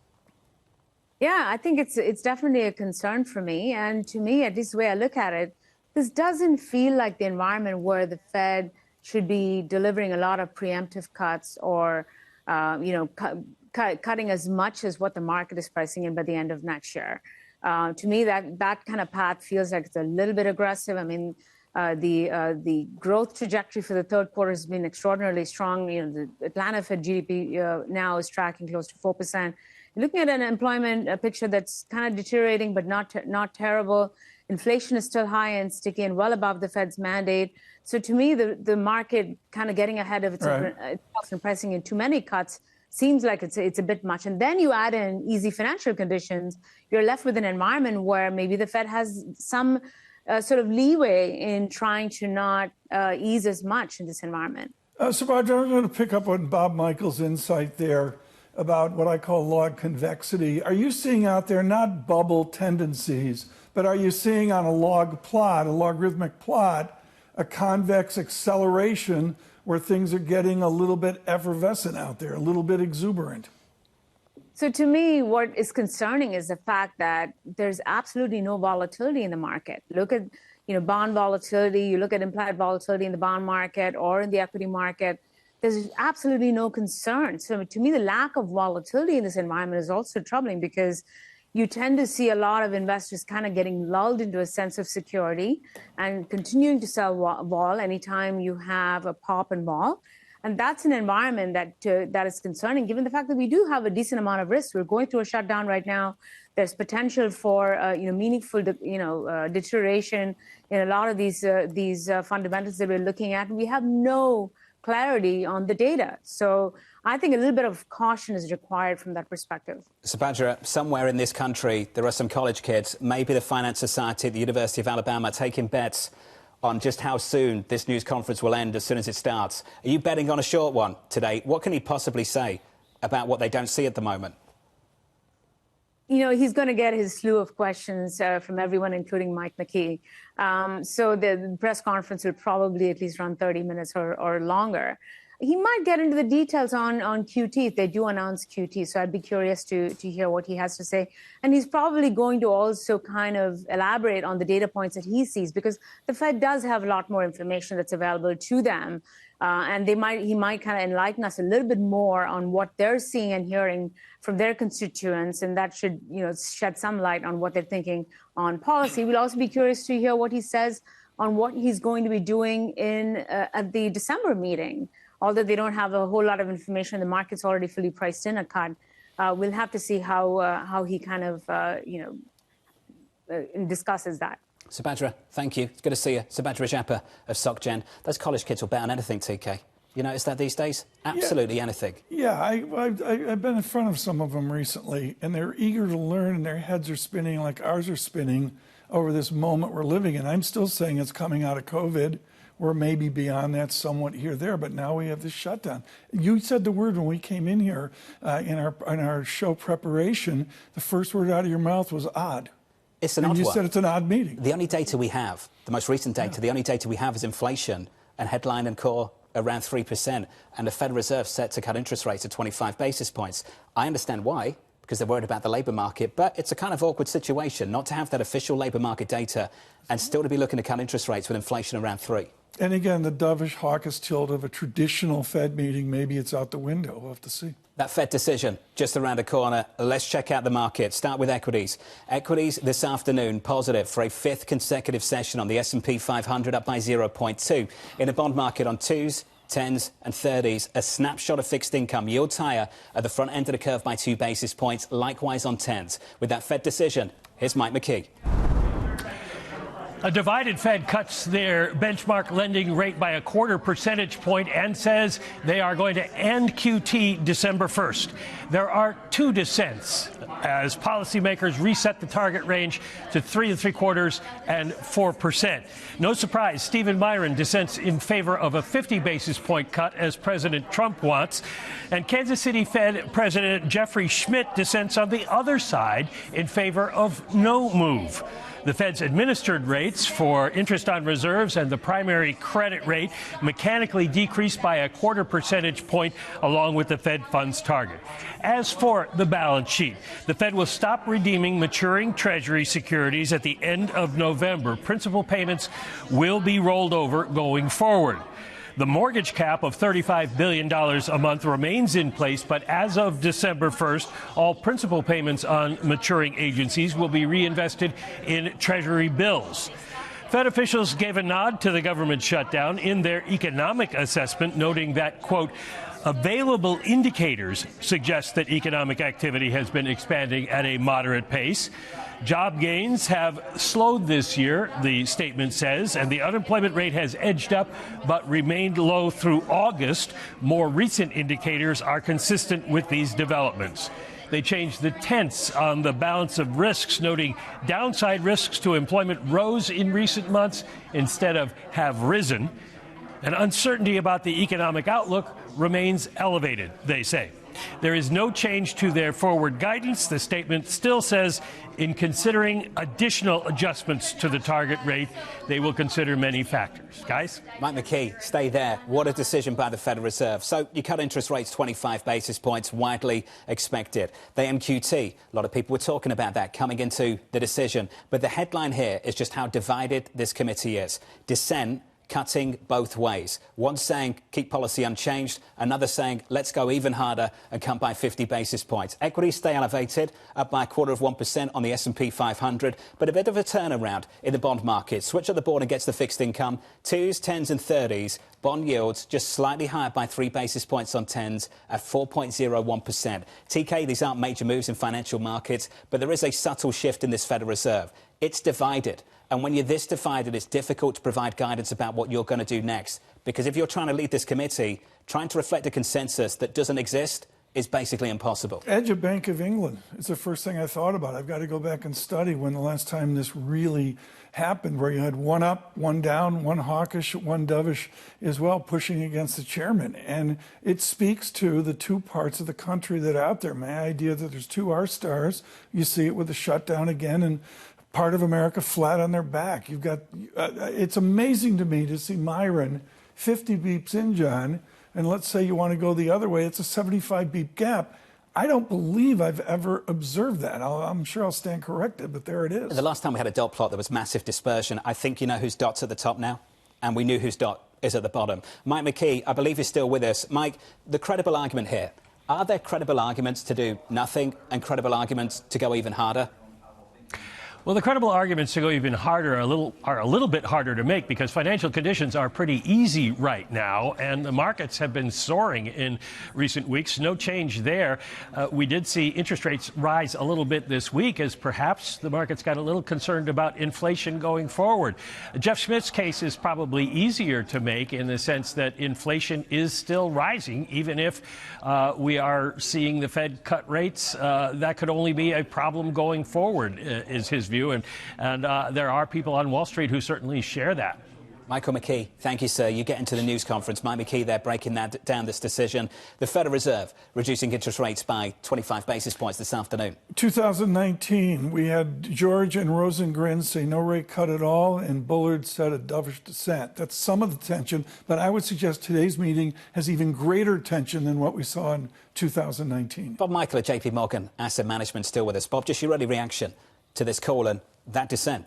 Yeah, I think it's definitely a concern for me. And to me, at least the way I look at it, this doesn't feel like the environment where the Fed should be delivering a lot of preemptive cuts or, cutting as much as what the market is pricing in by the end of next year. To me, that kind of path feels like it's a little bit aggressive. I mean, the growth trajectory for the third quarter has been extraordinarily strong. The Atlanta Fed GDP now is tracking close to 4%. You're looking at an employment picture that's kind of deteriorating, but not terrible. Inflation is still high and sticky and well above the Fed's mandate. So to me, the market kind of getting ahead of itself and pricing in too many cuts seems like it's a bit much. And then you add in easy financial conditions, you're left with an environment where maybe the Fed has some sort of leeway in trying to not ease as much in this environment. Subhadra, I'm going to pick up on Bob Michael's insight there about what I call log convexity. Are you seeing out there not bubble tendencies, but are you seeing on a log plot, a logarithmic plot, a convex acceleration where things are getting a little bit effervescent out there, a little bit exuberant? So to me, what is concerning is the fact that there's absolutely no volatility in the market. Look at, bond volatility. You look at implied volatility in the bond market or in the equity market. There's absolutely no concern. So to me, the lack of volatility in this environment is also troubling because you tend to see a lot of investors kind of getting lulled into a sense of security and continuing to sell vol anytime you have a pop and vol. And that's an environment that is concerning, given the fact that we do have a decent amount of risk. We're going through a shutdown right now. There's potential for meaningful deterioration in a lot of these fundamentals that we're looking at. We have no clarity on the data. So I think a little bit of caution is required from that perspective. Subhadra, somewhere in this country, there are some college kids, maybe the Finance Society at the University of Alabama, taking bets on just how soon this news conference will end as soon as it starts. Are you betting on a short one today? What can he possibly say about what they don't see at the moment? He's going to get his slew of questions from everyone, including Mike McKee. So the press conference will probably at least run 30 minutes or longer. He might get into the details on QT if they do announce QT. So I'd be curious to hear what he has to say. And he's probably going to also kind of elaborate on the data points that he sees, because the Fed does have a lot more information that's available to them. And he might kind of enlighten us a little bit more on what they're seeing and hearing from their constituents. And that should, shed some light on what they're thinking on policy. We'll also be curious to hear what he says on what he's going to be doing at the December meeting. Although they don't have a whole lot of information, the market's already fully priced in a cut. We'll have to see how he kind of, discusses that. Subhadra, thank you. It's good to see you. Subhadra Japa of SocGen. Those college kids will bet on anything, TK. You notice that these days? Absolutely anything. Yeah, I've been in front of some of them recently, and they're eager to learn, and their heads are spinning like ours are spinning over this moment we're living in. I'm still saying it's coming out of COVID. We're maybe beyond that somewhat here or there, but now we have this shutdown. You said the word when we came in here in our show preparation. The first word out of your mouth was odd. It's an odd one. You said it's an odd meeting. The only data we have, the most recent data, the only data we have is inflation and headline and core around 3%, and the Federal Reserve set to cut interest rates at 25 basis points. I understand why, because they're worried about the labour market, but it's a kind of awkward situation not to have that official labour market data and still to be looking to cut interest rates with inflation around 3%. And again, the dovish, hawkish tilt of a traditional Fed meeting, maybe it's out the window. We'll have to see. That Fed decision just around the corner. Let's check out the market. Start with equities. Equities this afternoon positive for a fifth consecutive session on the S&P 500, up by 0.2. In the bond market on 2s, 10s and 30s, a snapshot of fixed income yields higher at the front end of the curve by 2 basis points, likewise on 10s. With that Fed decision, here's Mike McKee. A divided Fed cuts their benchmark lending rate by 1/4 percentage point and says they are going to end QT December 1st. There are 2 dissents as policymakers reset the target range to 3 3/4 and 4%. No surprise, Stephen Byron dissents in favor of a 50 basis point cut as President Trump wants. And Kansas City Fed President Jeffrey Schmidt dissents on the other side in favor of no move. The Fed's administered rates for interest on reserves and the primary credit rate mechanically decreased by 1/4 percentage point along with the Fed funds target. As for the balance sheet, the Fed will stop redeeming maturing Treasury securities at the end of November. Principal payments will be rolled over going forward. The mortgage cap of $35 billion a month remains in place, but as of December 1st, all principal payments on maturing agencies will be reinvested in Treasury bills. Fed officials gave a nod to the government shutdown in their economic assessment, noting that, quote, available indicators suggest that economic activity has been expanding at a moderate pace. Job gains have slowed this year, the statement says, and the unemployment rate has edged up but remained low through August. More recent indicators are consistent with these developments. They changed the tense on the balance of risks, noting downside risks to employment rose in recent months instead of have risen. And uncertainty about the economic outlook remains elevated, they say. There is no change to their forward guidance. The statement still says, in considering additional adjustments to the target rate, they will consider many factors. Guys? Mike McKee, stay there. What a decision by the Federal Reserve. So you cut interest rates 25 basis points, widely expected. They MQT. A lot of people were talking about that coming into the decision. But the headline here is just how divided this committee is. Dissent cutting both ways. One saying keep policy unchanged, another saying let's go even harder and cut by 50 basis points. Equities stay elevated, up by 0.25% on the S&P 500, but a bit of a turnaround in the bond market. Switch up the board and gets the fixed income. 2s, 10s and 30s. Bond yields just slightly higher by 3 basis points on 10s at 4.01%. TK, these aren't major moves in financial markets, but there is a subtle shift in this Federal Reserve. It's divided. And when you're this divided, it's difficult to provide guidance about what you're going to do next. Because if you're trying to lead this committee, trying to reflect a consensus that doesn't exist is basically impossible. Edge of Bank of England. It's the first thing I thought about. I've got to go back and study when the last time this really happened, where you had one up, one down, one hawkish, one dovish as well, pushing against the chairman. And it speaks to the two parts of the country that are out there. My idea that there's two R-stars. You see it with the shutdown again, and part of America flat on their back. You've got, it's amazing to me to see Myron 50 beeps in, John, and let's say you want to go the other way, it's a 75 beep gap. I don't believe I've ever observed that. I'm sure I'll stand corrected, but there it is. The last time we had a dot plot, there was massive dispersion. I think you know whose dot's at the top now, and we knew whose dot is at the bottom. Mike McKee, I believe, is still with us. Mike, the credible argument here, are there credible arguments to do nothing and credible arguments to go even harder? Well, the credible arguments to go even harder are a little bit harder to make because financial conditions are pretty easy right now, and the markets have been soaring in recent weeks. No change there. We did see interest rates rise a little bit this week as perhaps the markets got a little concerned about inflation going forward. Jeff Schmidt's case is probably easier to make in the sense that inflation is still rising, even if we are seeing the Fed cut rates. That could only be a problem going forward, is his view. And there are people on Wall Street who certainly share that. Michael McKee, thank you, sir. You get into the news conference. Mike McKee there breaking down this decision. The Federal Reserve reducing interest rates by 25 basis points this afternoon. 2019, we had George and Rosengren say no rate cut at all, and Bullard said a dovish dissent. That's some of the tension, but I would suggest today's meeting has even greater tension than what we saw in 2019. Bob Michael at JP Morgan Asset Management still with us. Bob, just your early reaction to this call and that dissent.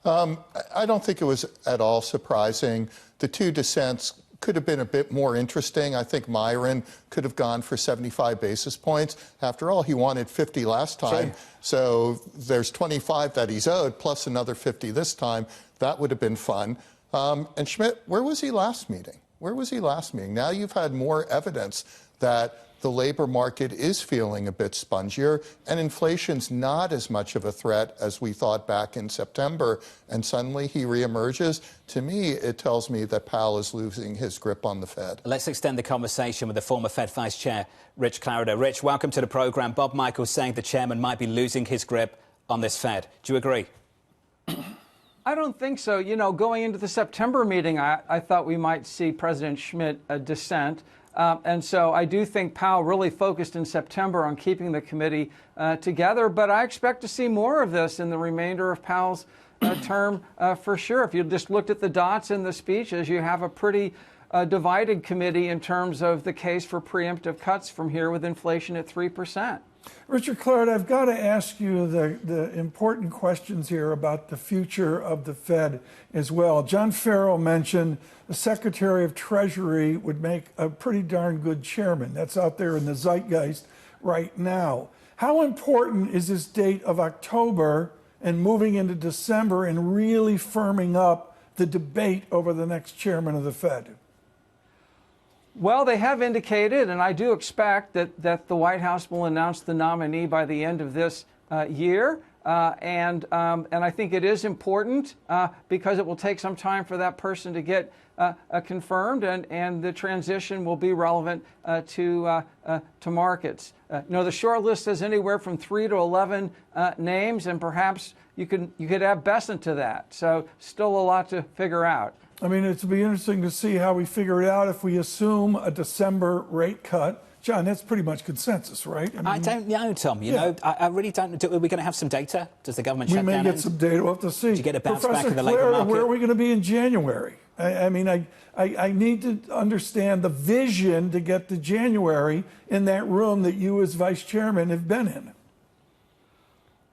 I don't think it was at all surprising. The two dissents could have been a bit more interesting. I think Myron could have gone for 75 basis points. After all, he wanted 50 last time. Sure. So there's 25 that he's owed, plus another 50 this time. That would have been fun. And Schmidt, where was he last meeting? Where was he last meeting? Now you've had more evidence that the labor market is feeling a bit spongier, and inflation's not as much of a threat as we thought back in September, and suddenly he reemerges. To me, it tells me that Powell is losing his grip on the Fed. Let's extend the conversation with the former Fed Vice Chair, Rich Clarida. Rich, welcome to the program. Bob Michael saying the chairman might be losing his grip on this Fed. Do you agree? I don't think so. You know, going into the September meeting, I thought we might see President Schmidt dissent. And so I do think Powell really focused in September on keeping the committee together. But I expect to see more of this in the remainder of Powell's term for sure. If you just looked at the dots in the speeches, you have a pretty divided committee in terms of the case for preemptive cuts from here with inflation at 3%. Richard Clarida, I've got to ask you the important questions here about the future of the Fed as well. John Farrell mentioned the Secretary of Treasury would make a pretty darn good chairman. That's out there in the zeitgeist right now. How important is this date of October and moving into December and really firming up the debate over the next chairman of the Fed? Well, they have indicated, and I do expect that the White House will announce the nominee by the end of this year. And I think it is important because it will take some time for that person to get confirmed, and the transition will be relevant to markets. You know, the short list says anywhere from 3 to 11 names, and perhaps you could add Bessent to that. So still a lot to figure out. I mean, it'll be interesting to see how we figure it out if we assume a December rate cut. John, that's pretty much consensus, right? I don't know, Tom. You know, I really don't. Are we going to have some data? Does the government shut down? We may get some data. We'll have to see. Do you get a bounce Professor back in the labour market? Where are we going to be in January? I need to understand the vision to get to January in that room that you as vice chairman have been in.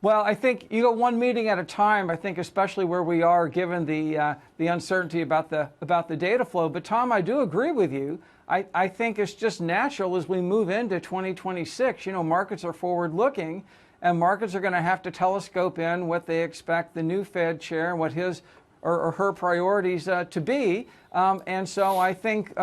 Well, I think you go one meeting at a time. I think, especially where we are, given the uncertainty about the data flow. But Tom, I do agree with you. I think it's just natural as we move into 2026. You know, markets are forward-looking, and markets are going to have to telescope in what they expect the new Fed chair and what his or her priorities to be. And so I think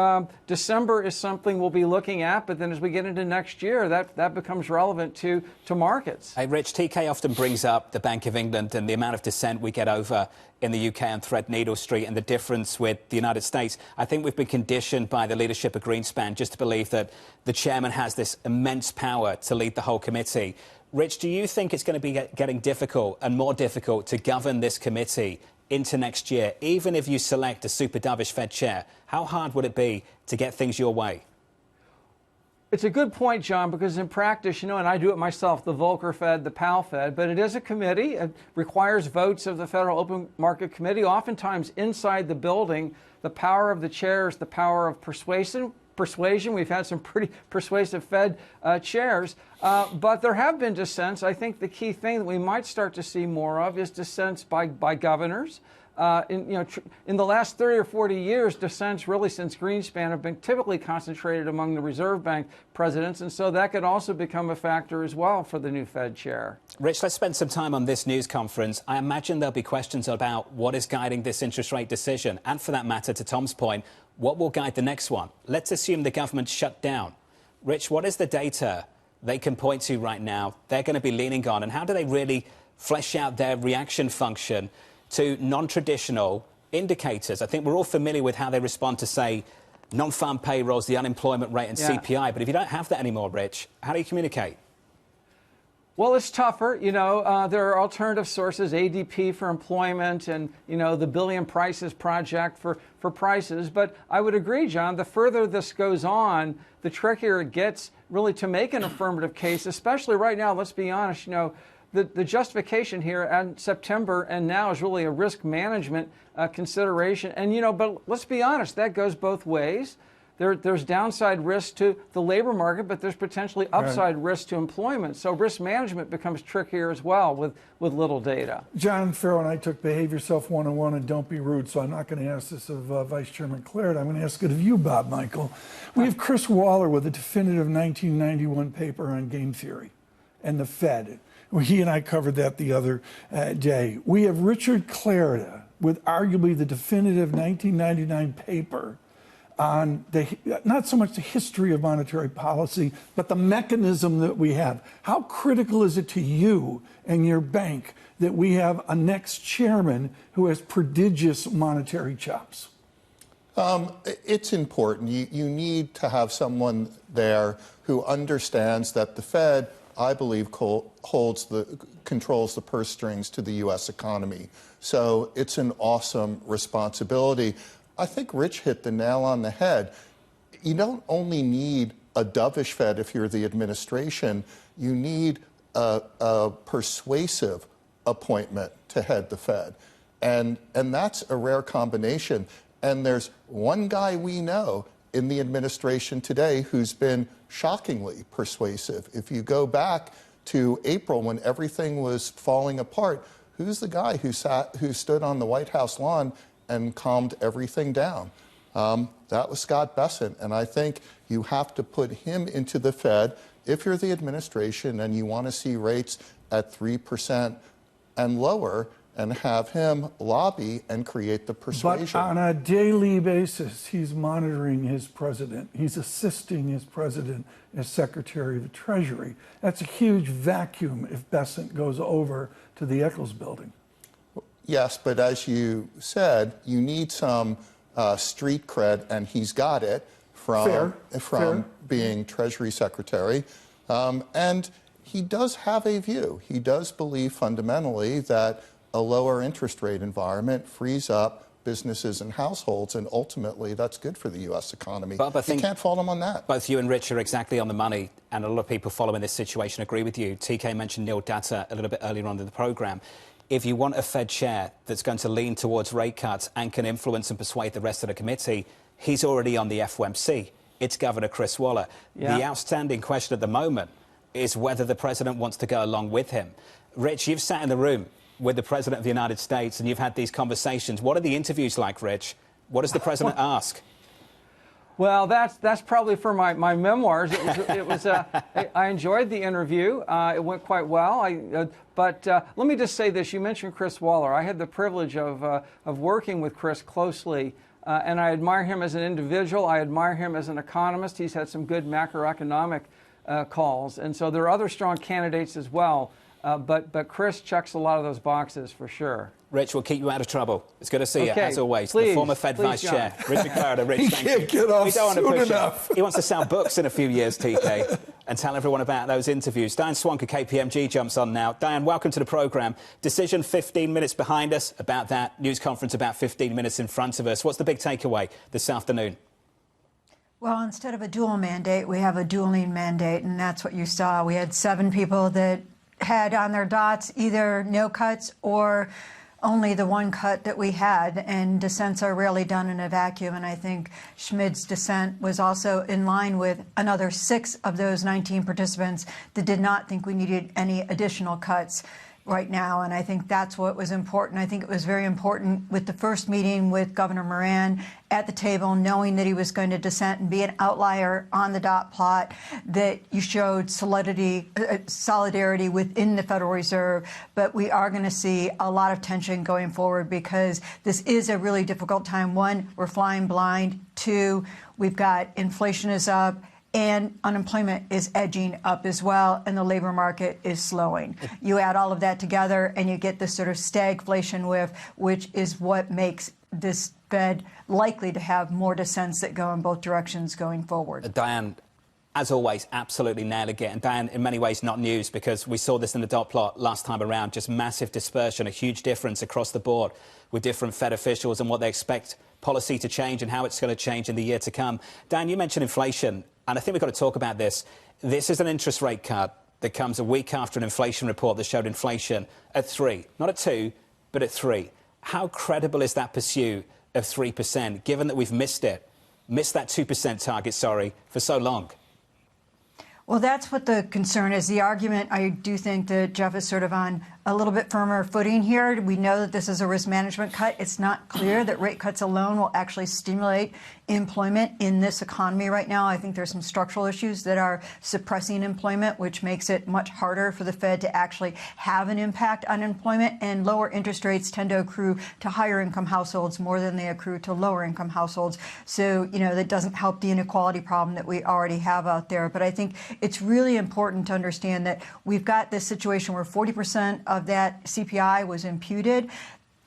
December is something we'll be looking at, but then as we get into next year, that becomes relevant to markets. Hey, Rich, TK often brings up the Bank of England and the amount of dissent we get over in the UK on Threadneedle Street and the difference with the United States. I think we've been conditioned by the leadership of Greenspan just to believe that the chairman has this immense power to lead the whole committee. Rich, do you think it's going to be getting difficult and more difficult to govern this committee into next year, even if you select a super dovish Fed chair? How hard would it be to get things your way? It's a good point, John, because in practice, you know, and I do it myself, the Volcker Fed, the Powell Fed, but it is a committee. It requires votes of the Federal Open Market Committee. Oftentimes inside the building, the power of the chair is the power of persuasion. We've had some pretty persuasive Fed chairs, but there have been dissents. I think the key thing that we might start to see more of is dissents by governors. In the last 30 or 40 years, dissents really since Greenspan have been typically concentrated among the Reserve Bank presidents, and so that could also become a factor as well for the new Fed chair. Rich, let's spend some time on this news conference. I imagine there'll be questions about what is guiding this interest rate decision, and for that matter, to Tom's point, what will guide the next one? Let's assume the government's shut down. Rich, what is the data they can point to right now they're going to be leaning on, and how do they really flesh out their reaction function to non-traditional indicators? I think we're all familiar with how they respond to, say, non-farm payrolls, the unemployment rate and CPI. But if you don't have that anymore, Rich, how do you communicate? Well, it's tougher. You know, there are alternative sources, ADP for employment and, you know, the Billion Prices Project for prices. But I would agree, John, the further this goes on, the trickier it gets really to make an affirmative case, especially right now. Let's be honest, you know, the justification here in September and now is really a risk management consideration. And, you know, but let's be honest, that goes both ways. There's downside risk to the labor market, but there's potentially upside risk to employment. So risk management becomes trickier as well with little data. John Farrell and I took Behave Yourself 101 and Don't Be Rude, so I'm not going to ask this of Vice Chairman Clarett. I'm going to ask it of you, Bob Michael. We have Chris Waller with a definitive 1991 paper on game theory and the Fed. He and I covered that the other day. We have Richard Clarett with arguably the definitive 1999 paper on not so much the history of monetary policy, but the mechanism that we have. How critical is it to you and your bank that we have a next chairman who has prodigious monetary chops? It's important. You need to have someone there who understands that the Fed, I believe, controls the purse strings to the U.S. economy. So it's an awesome responsibility. I think Rich hit the nail on the head. You don't only need a dovish Fed if you're the administration. You need a persuasive appointment to head the Fed. And that's a rare combination. And there's one guy we know in the administration today who's been shockingly persuasive. If you go back to April when everything was falling apart, who's the guy who stood on the White House lawn and calmed everything down? That was Scott Bessent. And I think you have to put him into the Fed if you're the administration and you want to see rates at 3% and lower, and have him lobby and create the persuasion. But on a daily basis, he's monitoring his president. He's assisting his president as Secretary of the Treasury. That's a huge vacuum if Bessent goes over to the Eccles building. Yes, but as you said, you need some street cred, and he's got it from being Treasury Secretary. And he does have a view. He does believe fundamentally that a lower interest rate environment frees up businesses and households, and ultimately that's good for the U.S. economy. But I think you can't fault them on that. Both you and Rich are exactly on the money, and a lot of people following this situation agree with you. TK mentioned Neil Data a little bit earlier on in the programme. If you want a Fed chair that's going to lean towards rate cuts and can influence and persuade the rest of the committee, he's already on the FOMC. It's Governor Chris Waller. Yeah. The outstanding question at the moment is whether the president wants to go along with him. Rich, you've sat in the room with the President of the United States and you've had these conversations. What are the interviews like, Rich? What does the President ask? Well, that's probably for my memoirs. I enjoyed the interview. It went quite well. But let me just say this. You mentioned Chris Waller. I had the privilege of working with Chris closely, and I admire him as an individual. I admire him as an economist. He's had some good macroeconomic calls. And so there are other strong candidates as well. But Chris checks a lot of those boxes for sure. Rich, we'll keep you out of trouble. It's good to see you, as always. Please, the former Fed Vice John. Chair, Richard Clarida. Rich, he thank can't you. Get off we don't soon want to push enough. He wants to sell books in a few years, TK, and tell everyone about those interviews. Diane Swanker, KPMG, jumps on now. Diane, welcome to the programme. Decision 15 minutes behind us. About that news conference about 15 minutes in front of us. What's the big takeaway this afternoon? Well, instead of a dual mandate, we have a dueling mandate, and that's what you saw. We had 7 people that had on their dots either no cuts or only the one cut that we had, and dissents are rarely done in a vacuum. And I think Schmidt's dissent was also in line with another 6 of those 19 participants that did not think we needed any additional cuts right now. And I think that's what was important. I think it was very important with the first meeting with Governor Moran at the table, knowing that he was going to dissent and be an outlier on the dot plot, that you showed solidarity within the Federal Reserve. But we are going to see a lot of tension going forward because this is a really difficult time. 1, we're flying blind. 2, we've got inflation is up, and unemployment is edging up as well, and the labor market is slowing. You add all of that together, and you get this sort of stagflation whiff, which is what makes this Fed likely to have more dissents that go in both directions going forward. Diane, as always, absolutely nailing it. And Diane, in many ways, not news, because we saw this in the dot plot last time around, just massive dispersion, a huge difference across the board with different Fed officials and what they expect policy to change and how it's going to change in the year to come. Diane, you mentioned inflation. And I think we've got to talk about this. This is an interest rate cut that comes a week after an inflation report that showed inflation at 3, not at 2, but at 3. How credible is that pursuit of 3%, given that we've missed that 2% target, for so long? Well, that's what the concern is. The argument, I do think that Jeff is sort of on a little bit firmer footing here. We know that this is a risk management cut. It's not clear that rate cuts alone will actually stimulate employment in this economy right now. I think there's some structural issues that are suppressing employment, which makes it much harder for the Fed to actually have an impact on employment. And lower interest rates tend to accrue to higher income households more than they accrue to lower income households. So, that doesn't help the inequality problem that we already have out there. But I think it's really important to understand that we've got this situation where 40% of that CPI was imputed.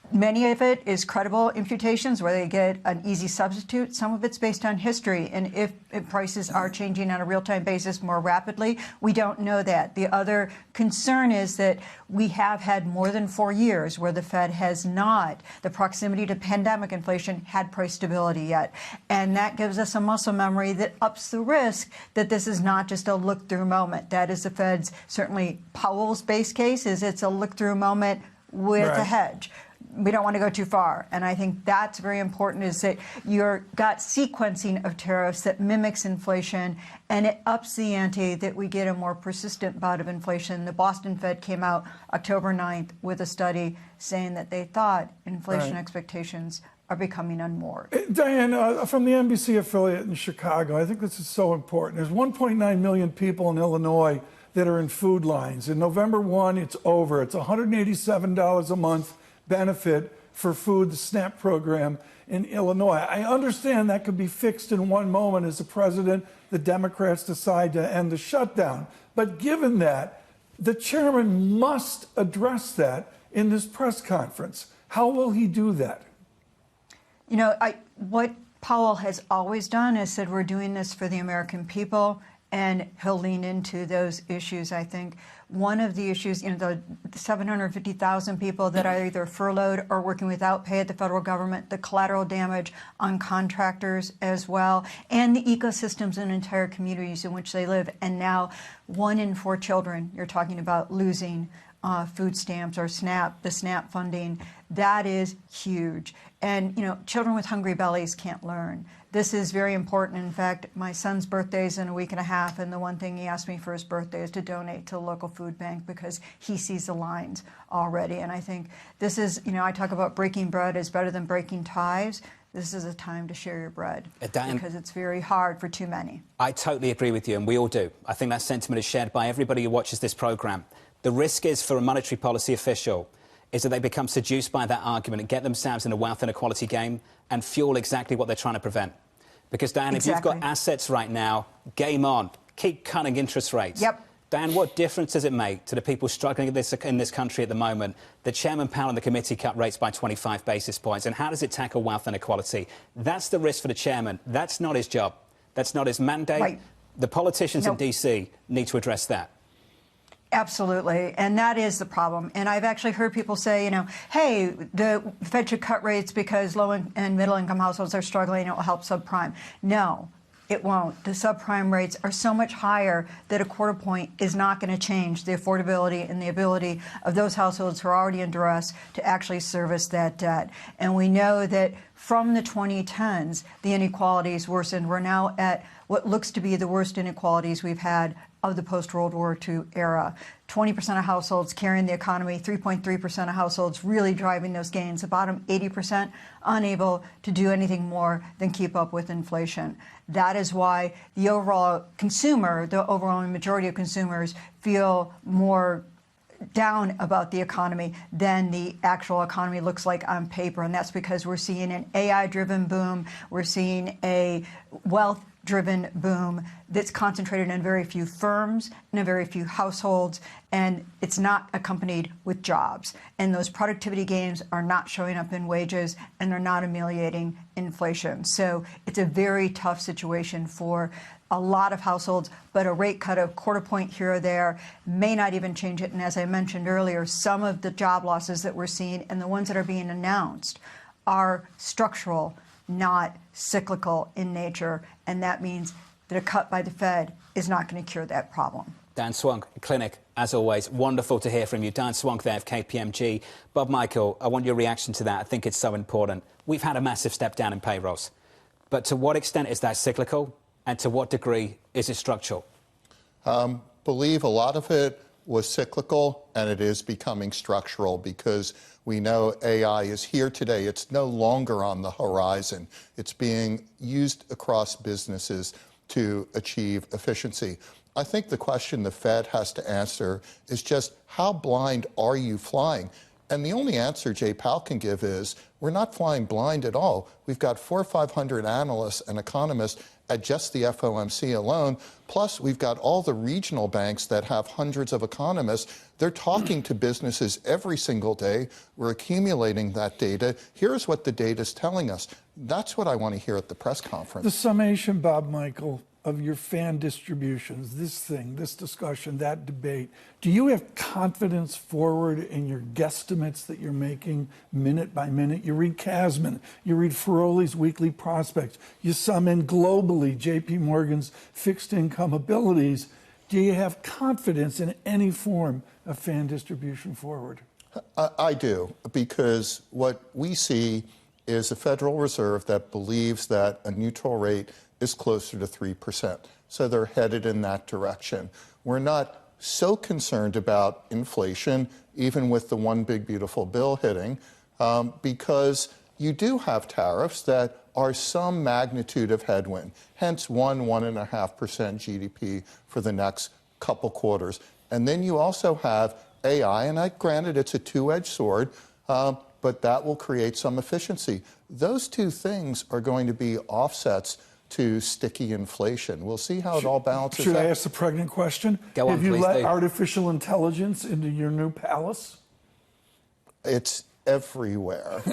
Many of it is credible imputations where they get an easy substitute. Some of it's based on history. And if prices are changing on a real-time basis more rapidly, we don't know that. The other concern is that we have had more than 4 years where the Fed has not, the proximity to pandemic inflation, had price stability yet. And that gives us a muscle memory that ups the risk that this is not just a look-through moment. That is the Fed's, certainly Powell's base case, is it's a look-through moment with a hedge. We don't want to go too far. And I think that's very important, is that you've got sequencing of tariffs that mimics inflation, and it ups the ante that we get a more persistent bout of inflation. The Boston Fed came out October 9th with a study saying that they thought inflation expectations are becoming unmoored. Diane, from the NBC affiliate in Chicago, I think this is so important. There's 1.9 million people in Illinois that are in food lines. In November 1, it's over. It's $187 a month benefit for food, the SNAP program in Illinois. I understand that could be fixed in one moment as the president, the Democrats decide to end the shutdown. But given that, the chairman must address that in this press conference. How will he do that? What Powell has always done is said, we're doing this for the American people. and he'll lean into those issues, I think. One of the issues, the 750,000 people that are either furloughed or working without pay at the federal government, the collateral damage on contractors as well, and the ecosystems and entire communities in which they live. And now 1 in 4 children, you're talking about losing food stamps or the SNAP funding. That is huge. And, children with hungry bellies can't learn. This is very important. In fact, my son's birthday is in a week and a half, and the one thing he asked me for his birthday is to donate to the local food bank because he sees the lines already. And I think this is, I talk about breaking bread is better than breaking ties. This is a time to share your bread because it's very hard for too many. I totally agree with you, and we all do. I think that sentiment is shared by everybody who watches this programme. The risk is for a monetary policy official is that they become seduced by that argument and get themselves in a wealth inequality game and fuel exactly what they're trying to prevent. Because, Diane, if you've got assets right now, game on. Keep cutting interest rates. Yep. Diane, what difference does it make to the people struggling in this country at the moment? The Chairman Powell and the committee cut rates by 25 basis points. And how does it tackle wealth inequality? That's the risk for the chairman. That's not his job. That's not his mandate. Right. The politicians in D.C. need to address that. Absolutely. And that is the problem. And I've actually heard people say, hey, the Fed should cut rates because low and middle income households are struggling. It will help subprime. No, it won't. The subprime rates are so much higher that a quarter point is not going to change the affordability and the ability of those households who are already in duress to actually service that debt. And we know that from the 2010s, the inequalities worsened. We're now at what looks to be the worst inequalities we've had of the post-World War II era. 20% of households carrying the economy, 3.3% of households really driving those gains, the bottom 80% unable to do anything more than keep up with inflation. That is why the overall consumer, the overwhelming majority of consumers, feel more down about the economy than the actual economy looks like on paper. And that's because we're seeing an AI-driven boom. We're seeing a wealth-driven boom that's concentrated in very few firms and in very few households, and it's not accompanied with jobs. And those productivity gains are not showing up in wages, and they're not ameliorating inflation. So it's a very tough situation for a lot of households, but a rate cut of quarter point here or there may not even change it. And as I mentioned earlier, some of the job losses that we're seeing and the ones that are being announced are structural, not cyclical in nature. And that means that a cut by the Fed is not going to cure that problem. Dan Swunk, Clinic, as always, wonderful to hear from you. Dan Swunk there of KPMG. Bob Michael, I want your reaction to that. I think it's so important. We've had a massive step down in payrolls. But to what extent is that cyclical? And to what degree is it structural? Believe a lot of it was cyclical, and it is becoming structural because we know AI is here today. It's no longer on the horizon. It's being used across businesses to achieve efficiency. I think the question the Fed has to answer is just how blind are you flying? And the only answer Jay Powell can give is we're not flying blind at all. We've got 400 or 500 analysts and economists at just the FOMC alone. Plus, we've got all the regional banks that have hundreds of economists. They're talking to businesses every single day. We're accumulating that data. Here's what the data is telling us. That's what I want to hear at the press conference. The summation, Bob Michael, of your fan distributions, this discussion, that debate, do you have confidence forward in your guesstimates that you're making minute by minute? You read Kasman, you read Feroli's weekly prospects, you sum in globally JP Morgan's fixed income abilities. Do you have confidence in any form of fan distribution forward? I do, because what we see is a Federal Reserve that believes that a neutral rate is closer to 3%. So they're headed in that direction. We're not so concerned about inflation, even with the one big beautiful bill hitting, because you do have tariffs that are some magnitude of headwind, hence 1.5% GDP for the next couple quarters. And then you also have AI, and granted it's a two-edged sword, but that will create some efficiency. Those two things are going to be offsets to sticky inflation. We'll see how it all balances out. Should I ask the pregnant question? Go on, Have you please, let Dave. artificial intelligence into your new palace? It's everywhere.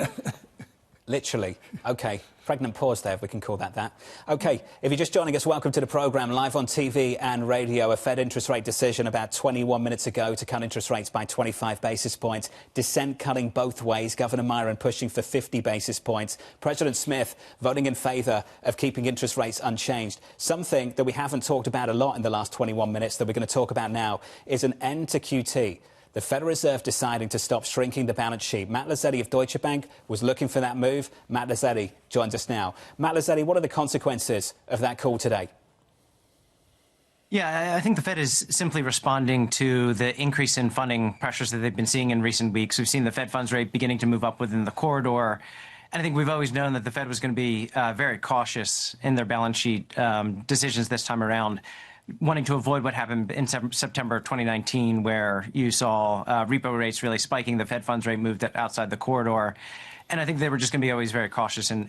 Literally. Okay. Pregnant pause there, if we can call that that. Okay, if you're just joining us, welcome to the programme, live on TV and radio. A Fed interest rate decision about 21 minutes ago to cut interest rates by 25 basis points. Dissent cutting both ways. Governor Myron pushing for 50 basis points. President Smith voting in favour of keeping interest rates unchanged. Something that we haven't talked about a lot in the last 21 minutes that we're going to talk about now is an end to QT. The Federal Reserve deciding to stop shrinking the balance sheet. Matt Lazzetti of Deutsche Bank was looking for that move. Matt Lazzetti joins us now. Matt Lazzetti, what are the consequences of that call today? Yeah, I think the Fed is simply responding to the increase in funding pressures that they've been seeing in recent weeks. We've seen the Fed funds rate beginning to move up within the corridor. And I think we've always known that the Fed was going to be very cautious in their balance sheet decisions this time around, wanting to avoid what happened in September 2019, where you saw repo rates really spiking. The Fed funds rate moved outside the corridor. And I think they were just going to be always very cautious in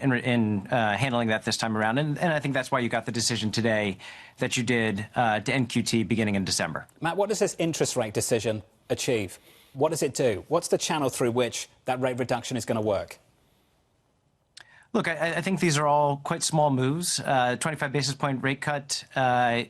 handling that this time around. And I think that's why you got the decision today that you did to end QT beginning in December. Matt, what does this interest rate decision achieve? What does it do? What's the channel through which that rate reduction is going to work? Look, I think these are all quite small moves. 25 basis point rate cut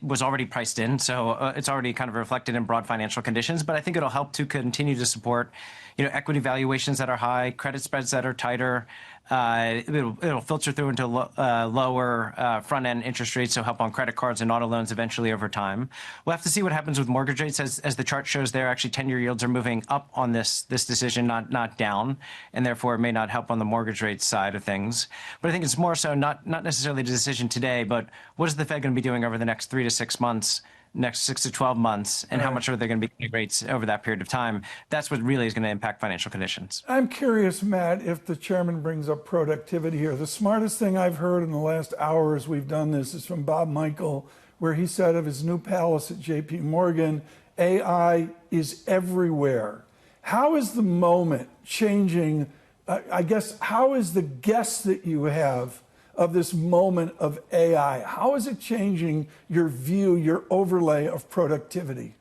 was already priced in, so it's already kind of reflected in broad financial conditions. But I think it'll help to continue to support, equity valuations that are high, credit spreads that are tighter. It'll filter through into lower front-end interest rates, so help on credit cards and auto loans eventually over time. We'll have to see what happens with mortgage rates. As the chart shows there, actually 10-year yields are moving up on this decision, not down, and therefore it may not help on the mortgage rate side of things. But I think it's more so not necessarily the decision today, but what is the Fed going to be doing over the next 3 to 6 months, next 6 to 12 months, and how much are they going to be cutting rates over that period of time? That's what really is going to impact financial conditions. I'm curious, Matt, if the chairman brings up productivity here. The smartest thing I've heard in the last hour as we've done this is from Bob Michael, where he said of his new palace at JP Morgan, AI is everywhere. How is the moment changing? I guess, how is the guess that you have of this moment of AI? How is it changing your view, your overlay of productivity?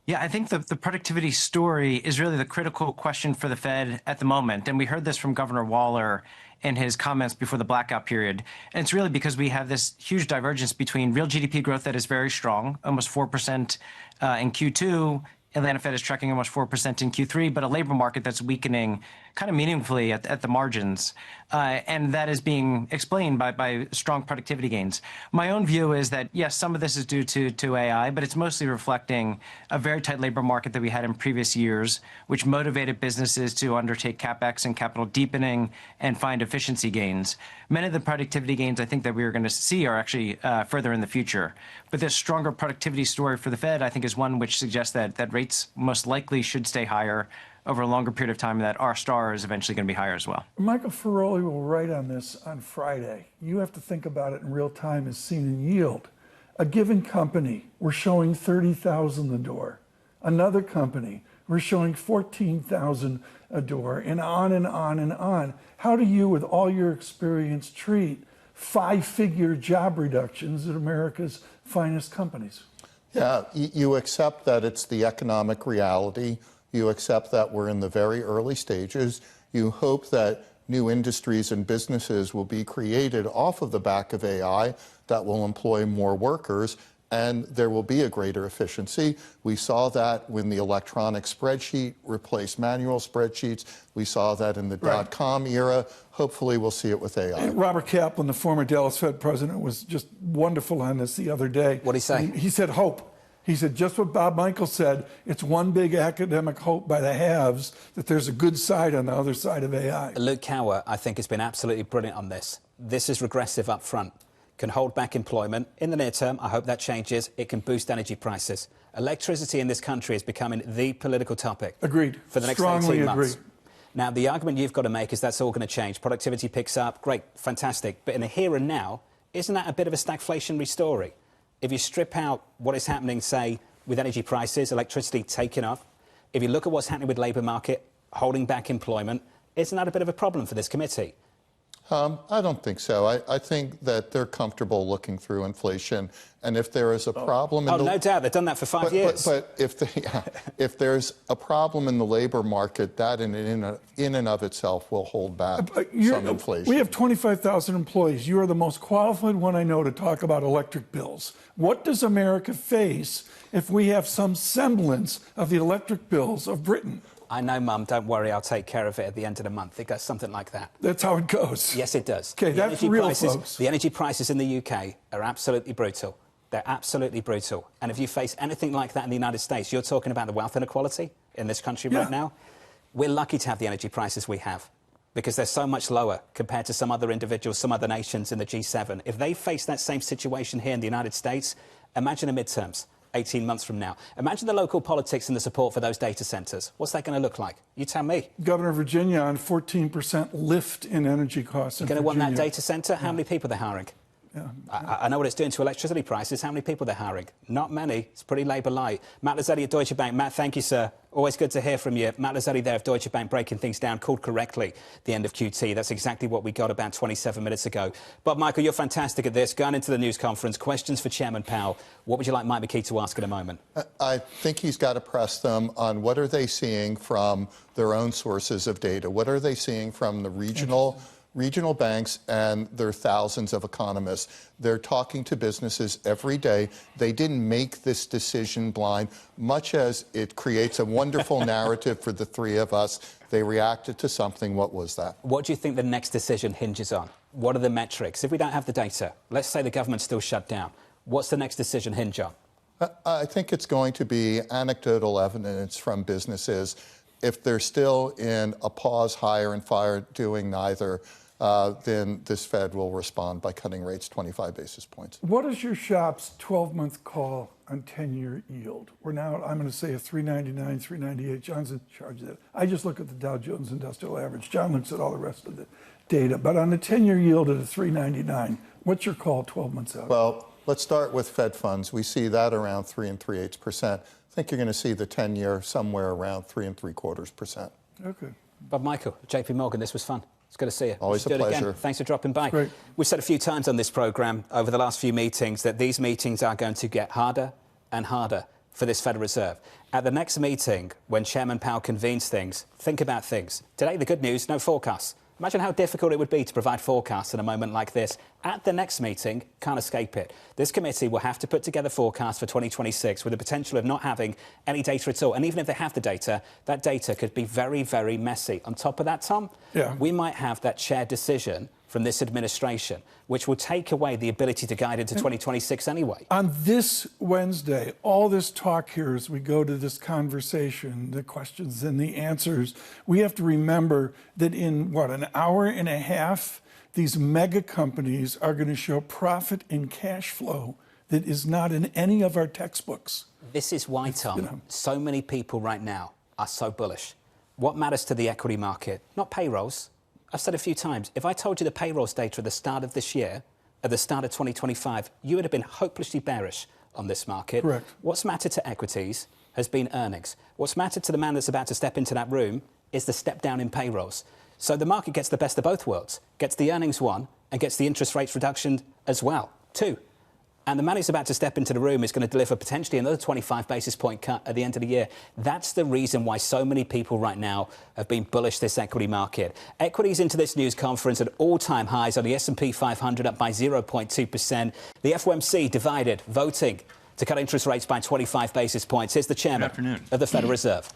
Yeah, I think the productivity story is really the critical question for the Fed at the moment. And we heard this from Governor Waller in his comments before the blackout period. And it's really because we have this huge divergence between real GDP growth that is very strong, almost 4% in Q2. Atlanta Fed is tracking almost 4% in Q3, but a labor market that's weakening kind of meaningfully at the margins. And that is being explained by strong productivity gains. My own view is that, yes, some of this is due to AI, but it's mostly reflecting a very tight labor market that we had in previous years, which motivated businesses to undertake CapEx and capital deepening and find efficiency gains. Many of the productivity gains I think that we are going to see are actually further in the future. But this stronger productivity story for the Fed, I think, is one which suggests that rates most likely should stay higher over a longer period of time, and that our star is eventually going to be higher as well. Michael Ferroli will write on this on Friday. You have to think about it in real time as seen in yield. A given company, we're showing 30,000 a door. Another company, we're showing 14,000 a door, and on and on and on. How do you, with all your experience, treat five-figure job reductions at America's finest companies? Yeah, you accept that it's the economic reality. You accept that we're in the very early stages. You hope that new industries and businesses will be created off of the back of AI that will employ more workers, and there will be a greater efficiency. We saw that when the electronic spreadsheet replaced manual spreadsheets. We saw that in the dot-com era. Hopefully we'll see it with AI. And Robert Kaplan, the former Dallas Fed president, was just wonderful on this the other day. What did he say? He said hope. He said just what Bob Michael said. It's one big academic hope by the haves that there's a good side on the other side of AI. Luke Cower, I think, has been absolutely brilliant on this. This is regressive up front. Can hold back employment. In the near term, I hope that changes. It can boost energy prices. Electricity in this country is becoming the political topic. Agreed. For the next 18 months. Now, the argument you've got to make is that's all going to change. Productivity picks up. Great. Fantastic. But in the here and now, isn't that a bit of a stagflationary story? If you strip out what is happening, say, with energy prices, electricity taking off, if you look at what's happening with labour market, holding back employment, isn't that a bit of a problem for this committee? I don't think so. I think that they're comfortable looking through inflation, and if there is a problem, no doubt they've done that for 5 years. But if there's a problem in the labor market, that in and of itself will hold back some inflation. We have 25,000 employees. You are the most qualified one I know to talk about electric bills. What does America face if we have some semblance of the electric bills of Britain? I know, Mum, don't worry, I'll take care of it at the end of the month. It goes something like that. That's how it goes. Yes, it does. Okay, that's real, folks. The energy prices in the UK are absolutely brutal. They're absolutely brutal. And if you face anything like that in the United States, you're talking about the wealth inequality in this country right now. We're lucky to have the energy prices we have because they're so much lower compared to some other individuals, some other nations in the G7. If they face that same situation here in the United States, imagine the midterms. 18 months from now. Imagine the local politics and the support for those data centres. What's that going to look like? You tell me. Governor of Virginia on 14% lift in energy costs. You're going to want that data centre? How many people they're hiring? Yeah. I know what it's doing to electricity prices. How many people they're hiring? Not many. It's pretty Labour light. Matt Lazzetti at Deutsche Bank. Matt, thank you, sir. Always good to hear from you. Matt Lazzetti there of Deutsche Bank, breaking things down, called correctly the end of QT. That's exactly what we got about 27 minutes ago. But, Michael, you're fantastic at this. Going into the news conference, questions for Chairman Powell. What would you like Mike McKee to ask in a moment? I think he's got to press them on what are they seeing from their own sources of data? What are they seeing from the regional banks and their thousands of economists? They're talking to businesses every day. They didn't make this decision blind, much as it creates a wonderful narrative for the three of us. They reacted to something. What was that? What do you think the next decision hinges on? What are the metrics? If we don't have the data, let's say the government's still shut down. What's the next decision hinge on? I think it's going to be anecdotal evidence from businesses. If they're still in a pause, hire, and fire doing neither, then this Fed will respond by cutting rates 25 basis points. What is your shop's 12-month call on 10-year yield? We're now, I'm going to say, a 399, 398. John's in charge of that. I just look at the Dow Jones Industrial Average. John looks at all the rest of the data. But on the 10-year yield at a 399, what's your call 12 months out? Well, let's start with Fed funds. We see that around 3 3/8%. I think you're going to see the 10-year somewhere around 3 3/4%. Okay. But Michael, JP Morgan, this was fun. It's good to see you. Always a pleasure. Again. Thanks for dropping by. We've said a few times on this programme over the last few meetings that these meetings are going to get harder and harder for this Federal Reserve. At the next meeting, when Chairman Powell convenes things, think about things. Today, the good news, no forecasts. Imagine how difficult it would be to provide forecasts in a moment like this. At the next meeting, can't escape it. This committee will have to put together forecasts for 2026 with the potential of not having any data at all. And even if they have the data, that data could be very, very messy. On top of that, Tom, we might have that shared decision from this administration, which will take away the ability to guide into 2026 anyway. On this Wednesday, all this talk here as we go to this conversation, the questions and the answers, we have to remember that in, an hour and a half, these mega companies are going to show profit and cash flow that is not in any of our textbooks. This is why, Tom, so many people right now are so bullish. What matters to the equity market? Not payrolls. I've said a few times, if I told you the payrolls data at the start of this year, at the start of 2025, you would have been hopelessly bearish on this market. Correct. What's mattered to equities has been earnings. What's mattered to the man that's about to step into that room is the step down in payrolls. So the market gets the best of both worlds, gets the earnings one and gets the interest rates reduction as well, two. And the man who's about to step into the room is going to deliver potentially another 25 basis point cut at the end of the year. That's the reason why so many people right now have been bullish this equity market. Equities into this news conference at all-time highs on the S&P 500 up by 0.2%. The FOMC divided, voting to cut interest rates by 25 basis points. Here's the chairman of the Federal Reserve.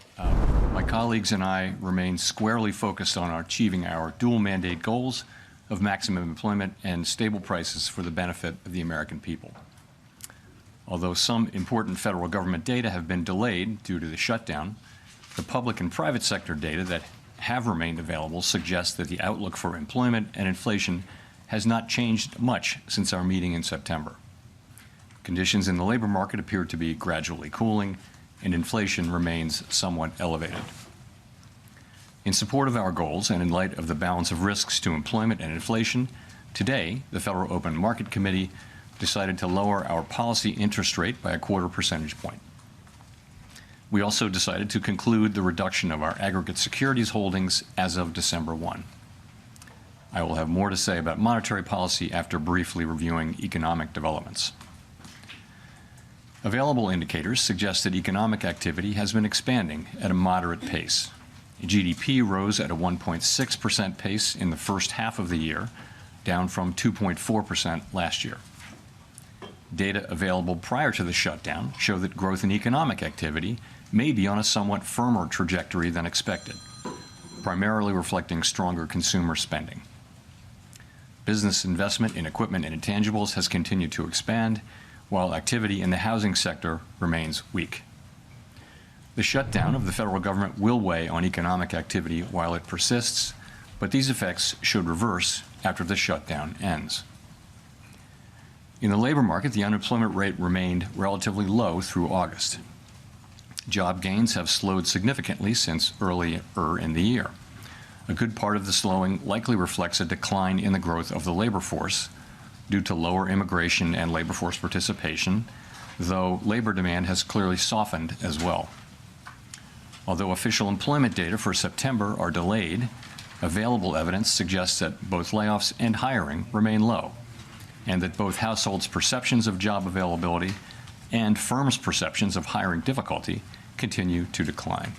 My colleagues and I remain squarely focused on achieving our dual mandate goals of maximum employment and stable prices for the benefit of the American people. Although some important federal government data have been delayed due to the shutdown, the public and private sector data that have remained available suggests that the outlook for employment and inflation has not changed much since our meeting in September. Conditions in the labor market appear to be gradually cooling, and inflation remains somewhat elevated. In support of our goals and in light of the balance of risks to employment and inflation, today the Federal Open Market Committee decided to lower our policy interest rate by 1/4 percentage point. We also decided to conclude the reduction of our aggregate securities holdings as of December 1. I will have more to say about monetary policy after briefly reviewing economic developments. Available indicators suggest that economic activity has been expanding at a moderate pace. GDP rose at a 1.6% pace in the first half of the year, down from 2.4% last year. Data available prior to the shutdown show that growth in economic activity may be on a somewhat firmer trajectory than expected, primarily reflecting stronger consumer spending. Business investment in equipment and intangibles has continued to expand, while activity in the housing sector remains weak. The shutdown of the federal government will weigh on economic activity while it persists, but these effects should reverse after the shutdown ends. In the labor market, the unemployment rate remained relatively low through August. Job gains have slowed significantly since earlier in the year. A good part of the slowing likely reflects a decline in the growth of the labor force due to lower immigration and labor force participation, though labor demand has clearly softened as well. Although official employment data for September are delayed, available evidence suggests that both layoffs and hiring remain low, and that both households' perceptions of job availability and firms' perceptions of hiring difficulty continue to decline.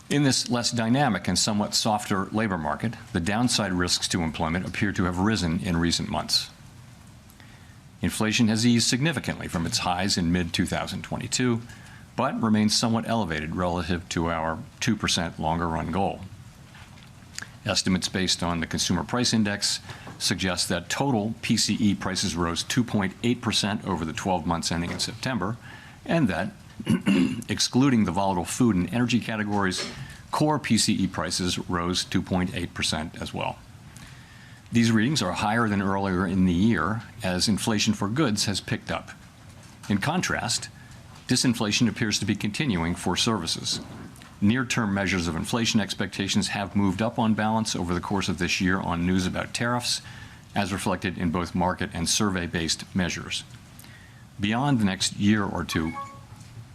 In this less dynamic and somewhat softer labor market, the downside risks to employment appear to have risen in recent months. Inflation has eased significantly from its highs in mid-2022, but remains somewhat elevated relative to our 2% longer-run goal. Estimates based on the Consumer Price Index suggest that total PCE prices rose 2.8% over the 12 months ending in September, and that, excluding the volatile food and energy categories, core PCE prices rose 2.8% as well. These readings are higher than earlier in the year as inflation for goods has picked up. In contrast, disinflation appears to be continuing for services. Near-term measures of inflation expectations have moved up on balance over the course of this year on news about tariffs, as reflected in both market and survey-based measures. Beyond the next year or two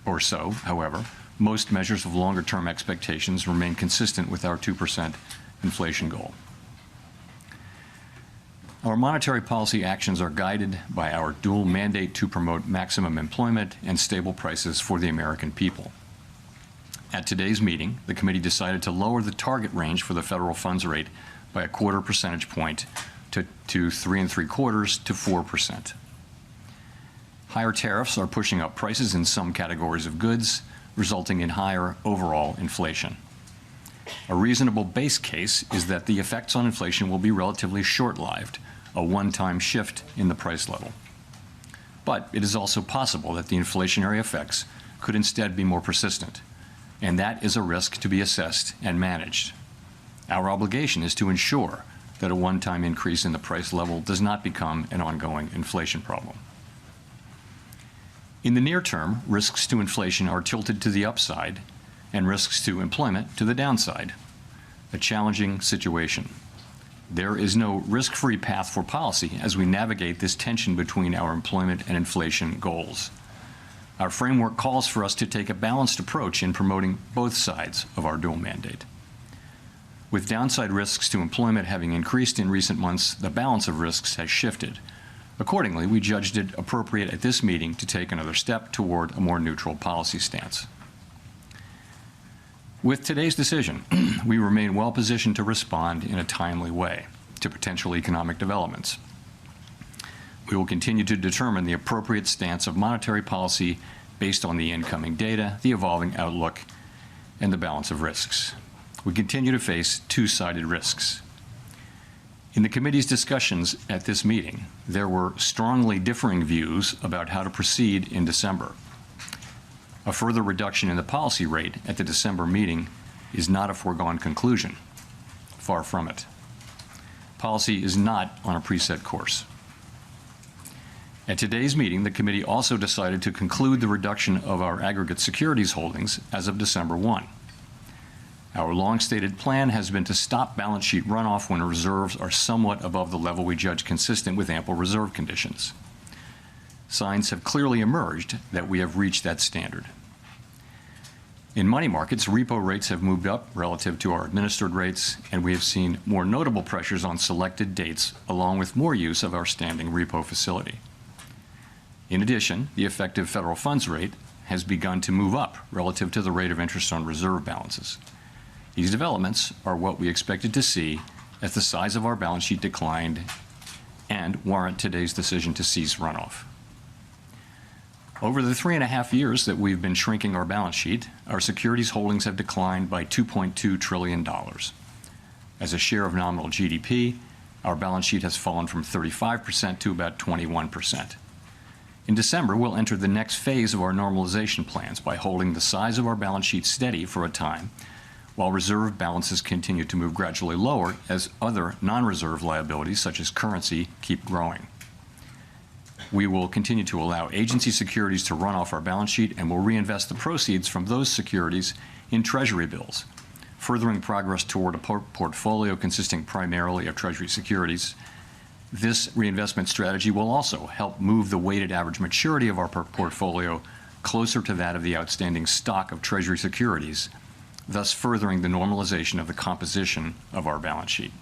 or so, however, most measures of longer-term expectations remain consistent with our 2% inflation goal. Our monetary policy actions are guided by our dual mandate to promote maximum employment and stable prices for the American people. At today's meeting, the committee decided to lower the target range for the federal funds rate by a 1/4 percentage point to 3.75% to 4%. Higher tariffs are pushing up prices in some categories of goods, resulting in higher overall inflation. A reasonable base case is that the effects on inflation will be relatively short-lived, a one-time shift in the price level. But it is also possible that the inflationary effects could instead be more persistent, and that is a risk to be assessed and managed. Our obligation is to ensure that a one-time increase in the price level does not become an ongoing inflation problem. In the near term, risks to inflation are tilted to the upside and risks to employment to the downside. A challenging situation. There is no risk-free path for policy as we navigate this tension between our employment and inflation goals. Our framework calls for us to take a balanced approach in promoting both sides of our dual mandate. With downside risks to employment having increased in recent months, the balance of risks has shifted. Accordingly, we judged it appropriate at this meeting to take another step toward a more neutral policy stance. With today's decision, we remain well positioned to respond in a timely way to potential economic developments. We will continue to determine the appropriate stance of monetary policy based on the incoming data, the evolving outlook, and the balance of risks. We continue to face two-sided risks. In the committee's discussions at this meeting, there were strongly differing views about how to proceed in December. A further reduction in the policy rate at the December meeting is not a foregone conclusion. Far from it. Policy is not on a preset course. At today's meeting, the committee also decided to conclude the reduction of our aggregate securities holdings as of December 1. Our long-stated plan has been to stop balance sheet runoff when reserves are somewhat above the level we judge consistent with ample reserve conditions. Signs have clearly emerged that we have reached that standard. In money markets, repo rates have moved up relative to our administered rates, and we have seen more notable pressures on selected dates, along with more use of our standing repo facility. In addition, the effective federal funds rate has begun to move up relative to the rate of interest on reserve balances. These developments are what we expected to see as the size of our balance sheet declined and warrant today's decision to cease runoff. Over the 3.5 years that we've been shrinking our balance sheet, our securities holdings have declined by $2.2 trillion. As a share of nominal GDP, our balance sheet has fallen from 35% to about 21%. In December, we'll enter the next phase of our normalization plans by holding the size of our balance sheet steady for a time, while reserve balances continue to move gradually lower as other non-reserve liabilities, such as currency, keep growing. We will continue to allow agency securities to run off our balance sheet, and will reinvest the proceeds from those securities in Treasury bills, furthering progress toward a portfolio consisting primarily of Treasury securities. This reinvestment strategy will also help move the weighted average maturity of our portfolio closer to that of the outstanding stock of Treasury securities, thus furthering the normalization of the composition of our balance sheet.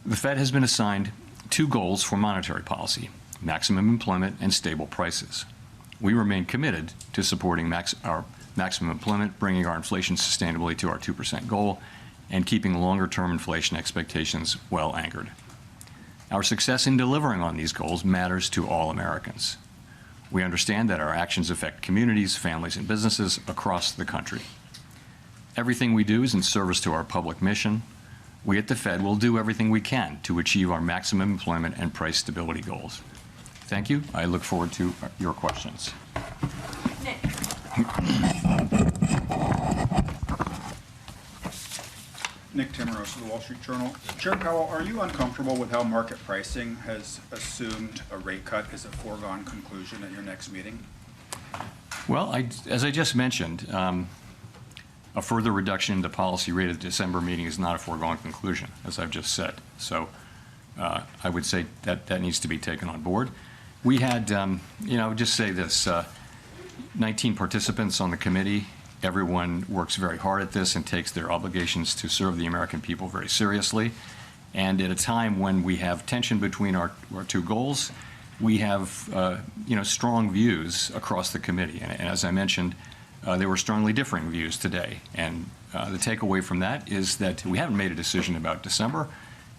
The Fed has been assigned two goals for monetary policy: maximum employment and stable prices. We remain committed to supporting our maximum employment, bringing our inflation sustainably to our 2% goal, and keeping longer-term inflation expectations well anchored. Our success in delivering on these goals matters to all Americans. We understand that our actions affect communities, families, and businesses across the country. Everything we do is in service to our public mission. We at the Fed will do everything we can to achieve our maximum employment and price stability goals. Thank you. I look forward to your questions. Nick. Nick Timmeros of the Wall Street Journal. Chair Powell, are you uncomfortable with how market pricing has assumed a rate cut is a foregone conclusion at your next meeting? Well, as I just mentioned, a further reduction in the policy rate at the December meeting is not a foregone conclusion, as I've just said. So I would say that that needs to be taken on board. We had, I would just say this, 19 participants on the committee. Everyone works very hard at this and takes their obligations to serve the American people very seriously. And at a time when we have tension between our two goals, we have, strong views across the committee. And as I mentioned, there were strongly differing views today. And the takeaway from that is that we haven't made a decision about December.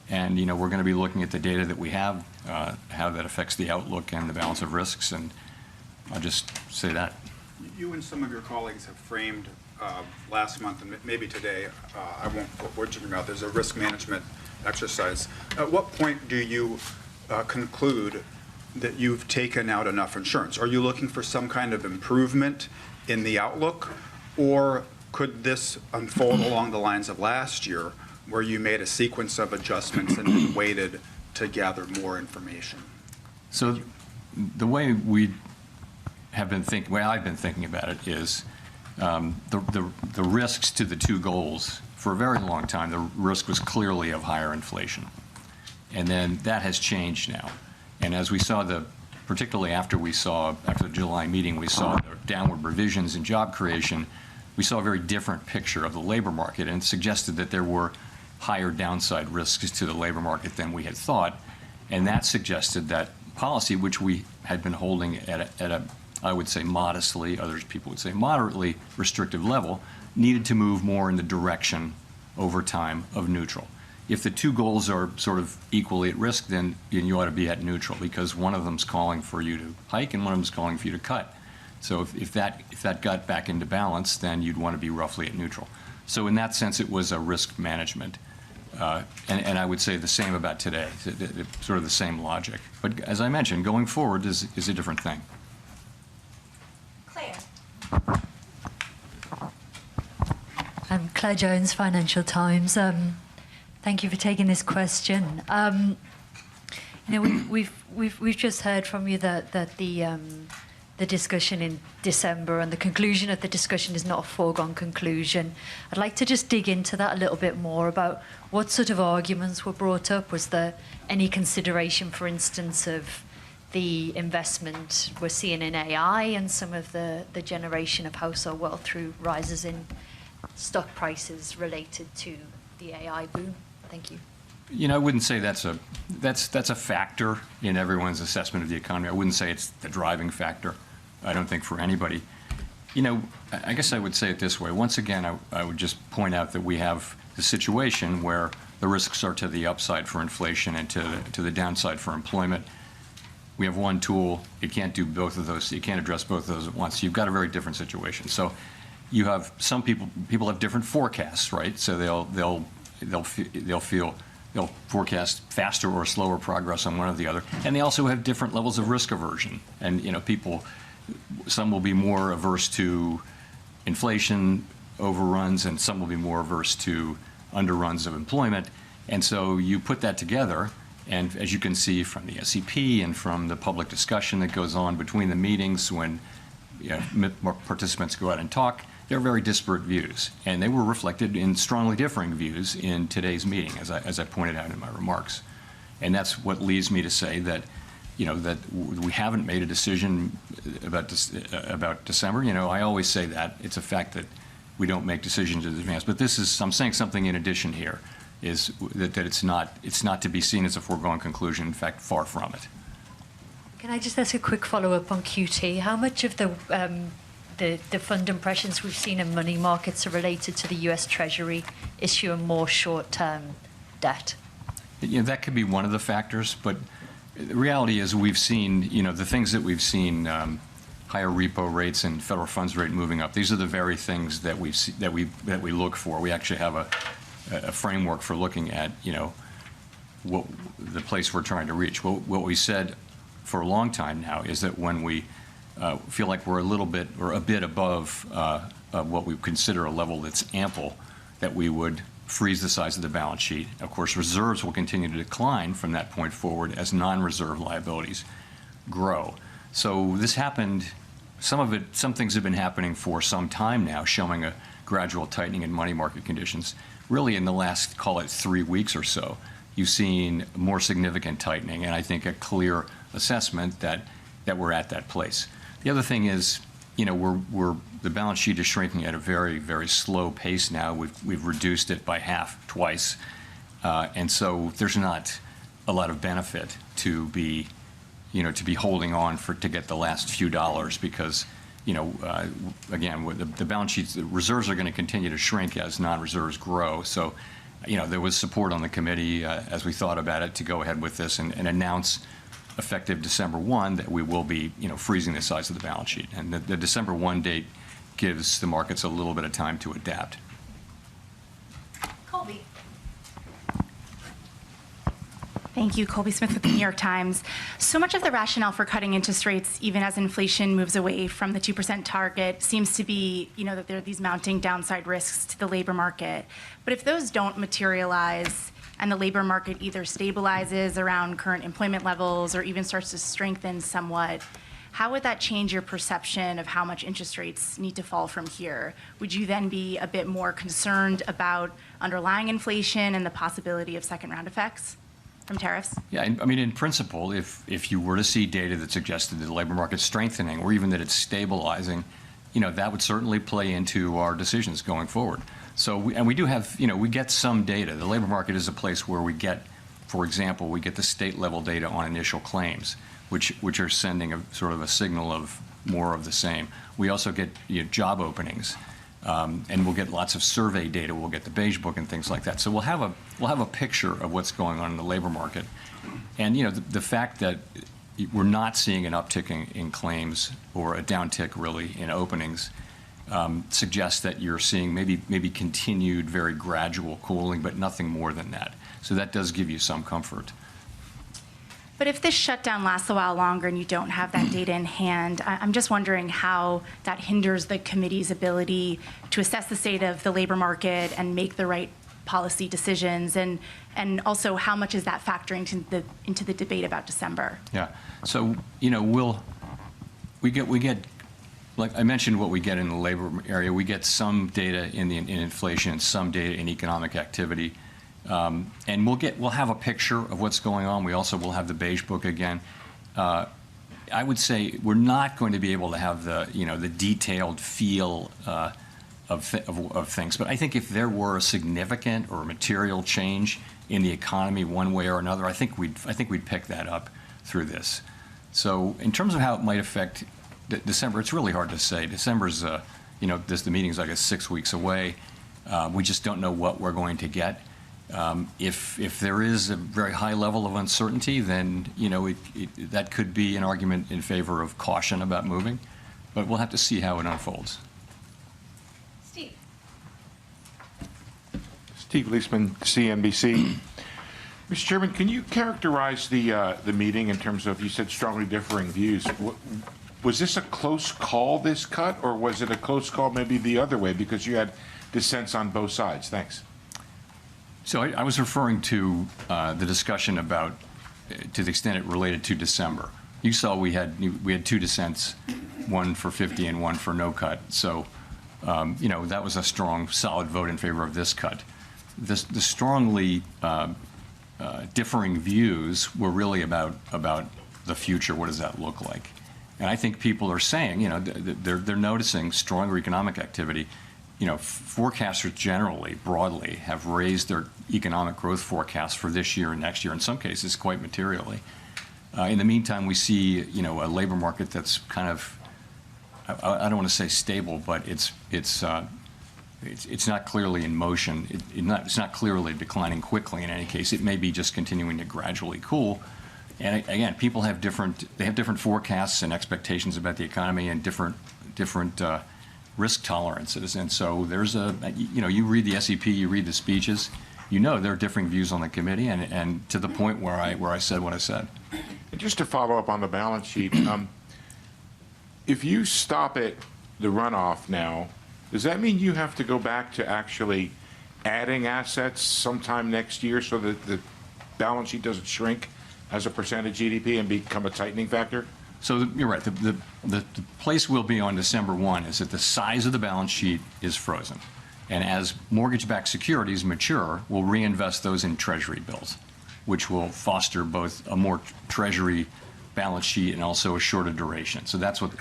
And, we're going to be looking at the data that we have, how that affects the outlook and the balance of risks. And I'll just say that. You and some of your colleagues have framed last month and maybe today, I won't put words in your mouth, there's a risk management exercise. At what point do you conclude that you've taken out enough insurance? Are you looking for some kind of improvement in the outlook, or could this unfold along the lines of last year, where you made a sequence of adjustments and then waited to gather more information? So the way I've been thinking about it is the risks to the two goals. For a very long time, the risk was clearly of higher inflation, and then that has changed now. And as we saw particularly after the July meeting, we saw the downward revisions in job creation. We saw a very different picture of the labor market, and suggested that there were higher downside risks to the labor market than we had thought. And that suggested that policy, which we had been holding at a I would say modestly, other people would say moderately restrictive level, needed to move more in the direction over time of neutral. If the two goals are sort of equally at risk, then you ought to be at neutral, because one of them's calling for you to hike and one of them's calling for you to cut. So if that got back into balance, then you'd want to be roughly at neutral. So in that sense, it was a risk management. And I would say the same about today, sort of the same logic. But as I mentioned, going forward is a different thing. I'm Claire Jones, Financial Times. Thank you for taking this question. We've just heard from you that the discussion in December and the conclusion of the discussion is not a foregone conclusion. I'd like to just dig into that a little bit more about what sort of arguments were brought up. Was there any consideration, for instance, of the investment we're seeing in AI and some of the generation of household wealth through rises in stock prices related to the AI boom? Thank you. You know, I wouldn't say that's a factor in everyone's assessment of the economy. I wouldn't say it's the driving factor. I don't think for anybody. You know, I guess I would say it this way. Once again, I would just point out that we have the situation where the risks are to the upside for inflation and to the downside for employment. We have one tool. It can't do both of those. You can't address both of those at once. You've got a very different situation. So you have some people have different forecasts, right? So they'll forecast faster or slower progress on one or the other. And they also have different levels of risk aversion. And, you know, some will be more averse to inflation overruns, and some will be more averse to underruns of employment. And so you put that together, and as you can see from the SEP and from the public discussion that goes on between the meetings when participants go out and talk, they're very disparate views. And they were reflected in strongly differing views in today's meeting, as I pointed out in my remarks. And that's what leads me to say that, you know, that we haven't made a decision about December. You know, I always say that. It's a fact that we don't make decisions in advance. But this is, I'm saying something in addition here, is that it's not to be seen as a foregone conclusion. In fact, far from it. Can I just ask a quick follow-up on QT? How much of the fund impressions we've seen in money markets are related to the U.S. Treasury issuing more short-term debt? You know, that could be one of the factors, but the reality is we've seen, you know, the things that we've seen, higher repo rates and federal funds rate moving up. These are the very things that we look for. We actually have a framework for looking at, you know, what the place we're trying to reach. What we said for a long time now is that when we feel like we're a bit above what we consider a level that's ample, that we would freeze the size of the balance sheet. Of course, reserves will continue to decline from that point forward as non-reserve liabilities grow. So this happened, some things have been happening for some time now, showing a gradual tightening in money market conditions. Really in the last, call it 3 weeks or so, you've seen more significant tightening, and I think a clear assessment that we're at that place. The other thing is, you know, the balance sheet is shrinking at a very, very slow pace now. We've reduced it by half twice, and so there's not a lot of benefit to be holding on to get the last few dollars because, you know, again, the balance sheets, the reserves are going to continue to shrink as non-reserves grow. So, you know, there was support on the committee as we thought about it to go ahead with this and announce effective December 1 that we will be, you know, freezing the size of the balance sheet. And the December 1 date gives the markets a little bit of time to adapt. Colby. Thank you. Colby Smith with the New York Times. So much of the rationale for cutting interest rates, even as inflation moves away from the 2% target, seems to be, you know, that there are these mounting downside risks to the labor market. But if those don't materialize and the labor market either stabilizes around current employment levels or even starts to strengthen somewhat, how would that change your perception of how much interest rates need to fall from here? Would you then be a bit more concerned about underlying inflation and the possibility of second-round effects from tariffs? Yeah, I mean, in principle, if you were to see data that suggested that the labor market's strengthening or even that it's stabilizing, you know, that would certainly play into our decisions going forward. So, we do have, you know, we get some data. The labor market is a place where we get, for example, we get the state-level data on initial claims, which are sending a sort of a signal of more of the same. We also get, you know, job openings, and we'll get lots of survey data. We'll get the Beige Book and things like that. So we'll have a picture of what's going on in the labor market, and you know, the fact that we're not seeing an uptick in claims or a downtick really in openings suggests that you're seeing maybe continued very gradual cooling, but nothing more than that. So that does give you some comfort. But if this shutdown lasts a while longer and you don't have that data in hand, I'm just wondering how that hinders the committee's ability to assess the state of the labor market and make the right policy decisions, and also how much is that factoring into the debate about December? Yeah. So, you know, we get like I mentioned what we get in the labor area. We get some data in inflation and some data in economic activity. And we'll have a picture of what's going on. We also will have the Beige Book again. I would say we're not going to be able to have the detailed feel of things. But I think if there were a significant or material change in the economy one way or another, I think we'd pick that up through this. So in terms of how it might affect December, it's really hard to say. December's, the meeting's, I guess, 6 weeks away. We just don't know what we're going to get. If there is a very high level of uncertainty, then that could be an argument in favor of caution about moving. But we'll have to see how it unfolds. Steve Leisman, CNBC. Mr. Chairman, can you characterize the meeting in terms of, you said strongly differing views. Was this a close call, this cut, or was it a close call maybe the other way because you had dissents on both sides? Thanks. So I was referring to the discussion about, to the extent it related to December. You saw we had 2 dissents, one for 50 and one for no cut. So, that was a strong, solid vote in favor of this cut. The strongly differing views were really about the future. What does that look like? And I think people are saying, they're noticing stronger economic activity. Forecasters generally, broadly, have raised their economic growth forecasts for this year and next year, in some cases quite materially. In the meantime, we see, a labor market that's kind of, I don't want to say stable, but it's not clearly in motion. It's not clearly declining quickly in any case. It may be just continuing to gradually cool. And again, people have different forecasts and expectations about the economy and different risk tolerances. And so there's you read the SEP, you read the speeches, there are differing views on the committee, and to the point where I said what I said. And just to follow up on the balance sheet, if you stop it, the runoff now, does that mean you have to go back to actually adding assets sometime next year so that the balance sheet doesn't shrink as a percent of GDP and become a tightening factor? So you're right. The place we'll be on December 1 is that the size of the balance sheet is frozen. And as mortgage-backed securities mature, we'll reinvest those in Treasury bills, which will foster both a more Treasury balance sheet and also a shorter duration. So that's what.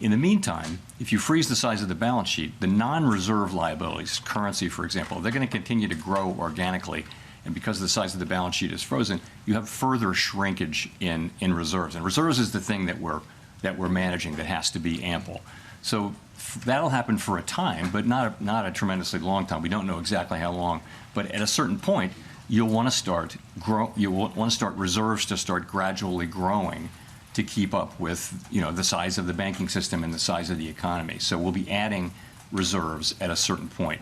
In the meantime, if you freeze the size of the balance sheet, the non-reserve liabilities, currency, for example, they're going to continue to grow organically. And because the size of the balance sheet is frozen, you have further shrinkage in reserves. And reserves is the thing that we're managing that has to be ample. So that'll happen for a time, but not a tremendously long time. We don't know exactly how long. But at a certain point, you'll want to start reserves to start gradually growing to keep up with the size of the banking system and the size of the economy. So we'll be adding reserves at a certain point,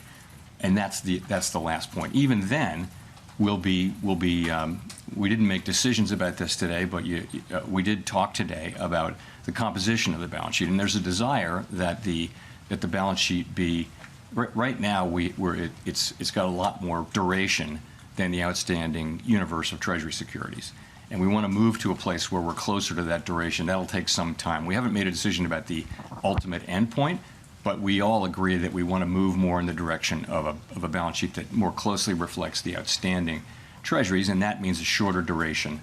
and that's the last point. Even then, we didn't make decisions about this today, but we did talk today about the composition of the balance sheet, and there's a desire that the balance sheet be right now it's got a lot more duration than the outstanding universe of Treasury securities. And we want to move to a place where we're closer to that duration. That'll take some time. We haven't made a decision about the ultimate endpoint, but we all agree that we want to move more in the direction of a balance sheet that more closely reflects the outstanding treasuries, and that means a shorter duration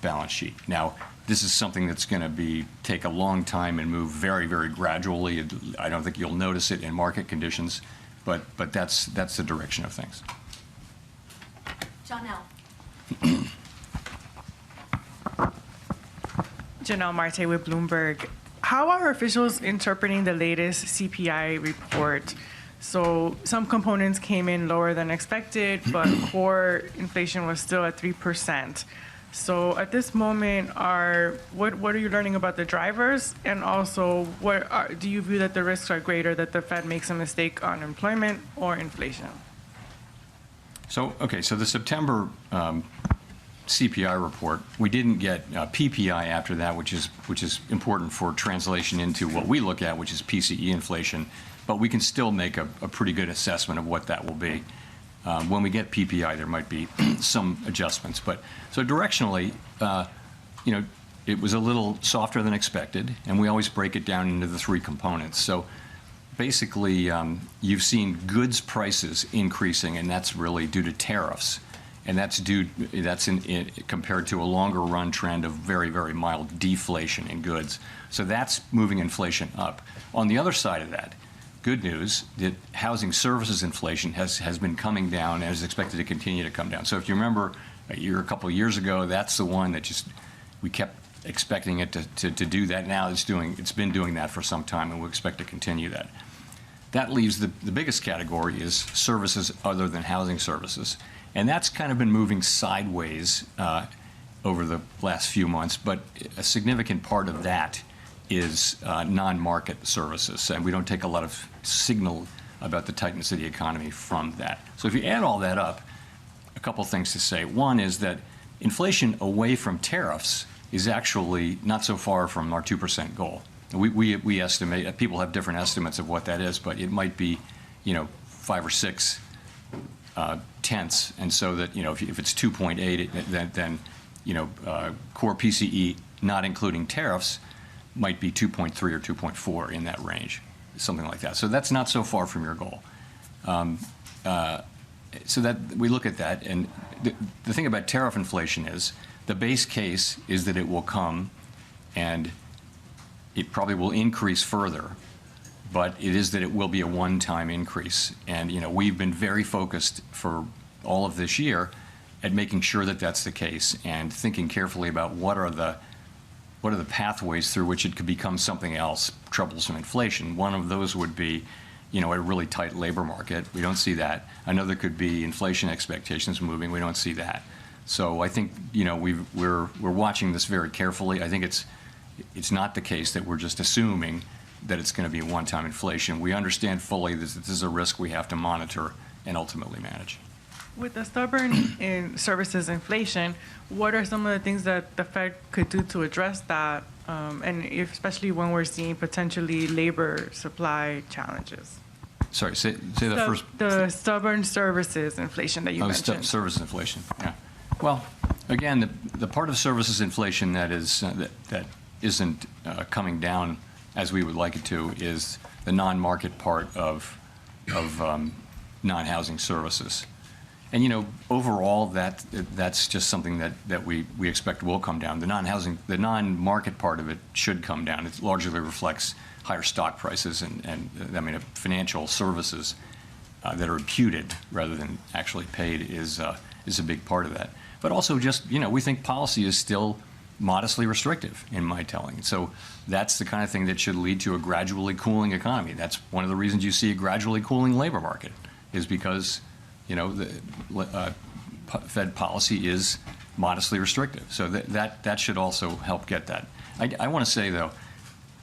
balance sheet. Now, this is something that's going to take a long time and move very, very gradually. I don't think you'll notice it in market conditions, but that's the direction of things. Janelle. Janelle Marte with Bloomberg. How are officials interpreting the latest CPI report? So some components came in lower than expected, but core inflation was still at 3%. So at this moment, what are you learning about the drivers? And also, do you view that the risks are greater that the Fed makes a mistake on employment or inflation? So the September CPI report, we didn't get PPI after that, which is important for translation into what we look at, which is PCE inflation. But we can still make a pretty good assessment of what that will be. When we get PPI, there might be some adjustments. But so directionally, it was a little softer than expected, and we always break it down into the 3 components. So basically, you've seen goods prices increasing, and that's really due to tariffs. And that's compared to a longer run trend of very, very mild deflation in goods. So that's moving inflation up. On the other side of that, good news that housing services inflation has been coming down and is expected to continue to come down. So if you remember a couple of years ago, that's the one that we kept expecting it to do that. Now it's been doing that for some time, and we expect to continue that. That leaves the biggest category is services other than housing services. And that's kind of been moving sideways over the last few months, but a significant part of that is non-market services. And we don't take a lot of signal about the tightness of the economy from that. So if you add all that up, a couple things to say. One is that inflation away from tariffs is actually not so far from our 2% goal. We estimate, people have different estimates of what that is, but it might be, 5 or 6 tenths, and so that if it's 2.8, then core PCE not including tariffs might be 2.3 or 2.4 in that range, something like that. So that's not so far from your goal. So that we look at that, and the thing about tariff inflation is the base case is that it will come, and it probably will increase further. But it is that it will be a one-time increase. And, we've been very focused for all of this year at making sure that that's the case and thinking carefully about what are the pathways through which it could become something else, troublesome inflation. One of those would be, a really tight labor market. We don't see that. Another could be inflation expectations moving. We don't see that. So I think, we're watching this very carefully. I think it's not the case that we're just assuming that it's going to be one-time inflation. We understand fully that this is a risk we have to monitor and ultimately manage. With the stubborn in services inflation, what are some of the things that the Fed could do to address that, and especially when we're seeing potentially labor supply challenges? Sorry, say the first. The stubborn services inflation that you mentioned. Services inflation, yeah. Well, again, the part of services inflation that isn't coming down as we would like it to is the non-market part of non-housing services. And overall, that's just something that we expect will come down. The non-market part of it should come down. It largely reflects higher stock prices and financial services that are imputed rather than actually paid is a big part of that. But also just, we think policy is still modestly restrictive in my telling. So that's the kind of thing that should lead to a gradually cooling economy. That's one of the reasons you see a gradually cooling labor market, is because the Fed policy is modestly restrictive. So that should also help get that. I want to say, though,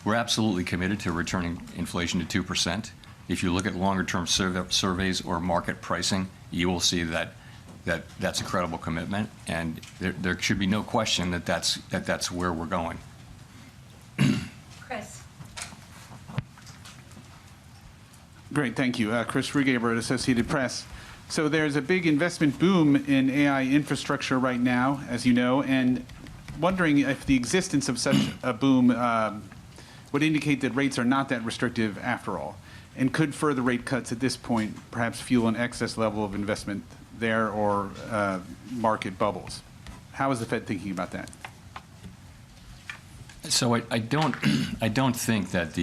we're absolutely committed to returning inflation to 2%. If you look at longer-term surveys or market pricing, you will see that's a credible commitment, and there should be no question that that's where we're going. Chris. Great, thank you. Chris Rugaber at Associated Press. So there's a big investment boom in AI infrastructure right now, as you know, and wondering if the existence of such a boom would indicate that rates are not that restrictive after all, and could further rate cuts at this point perhaps fuel an excess level of investment there or market bubbles. How is the Fed thinking about that? So I don't think that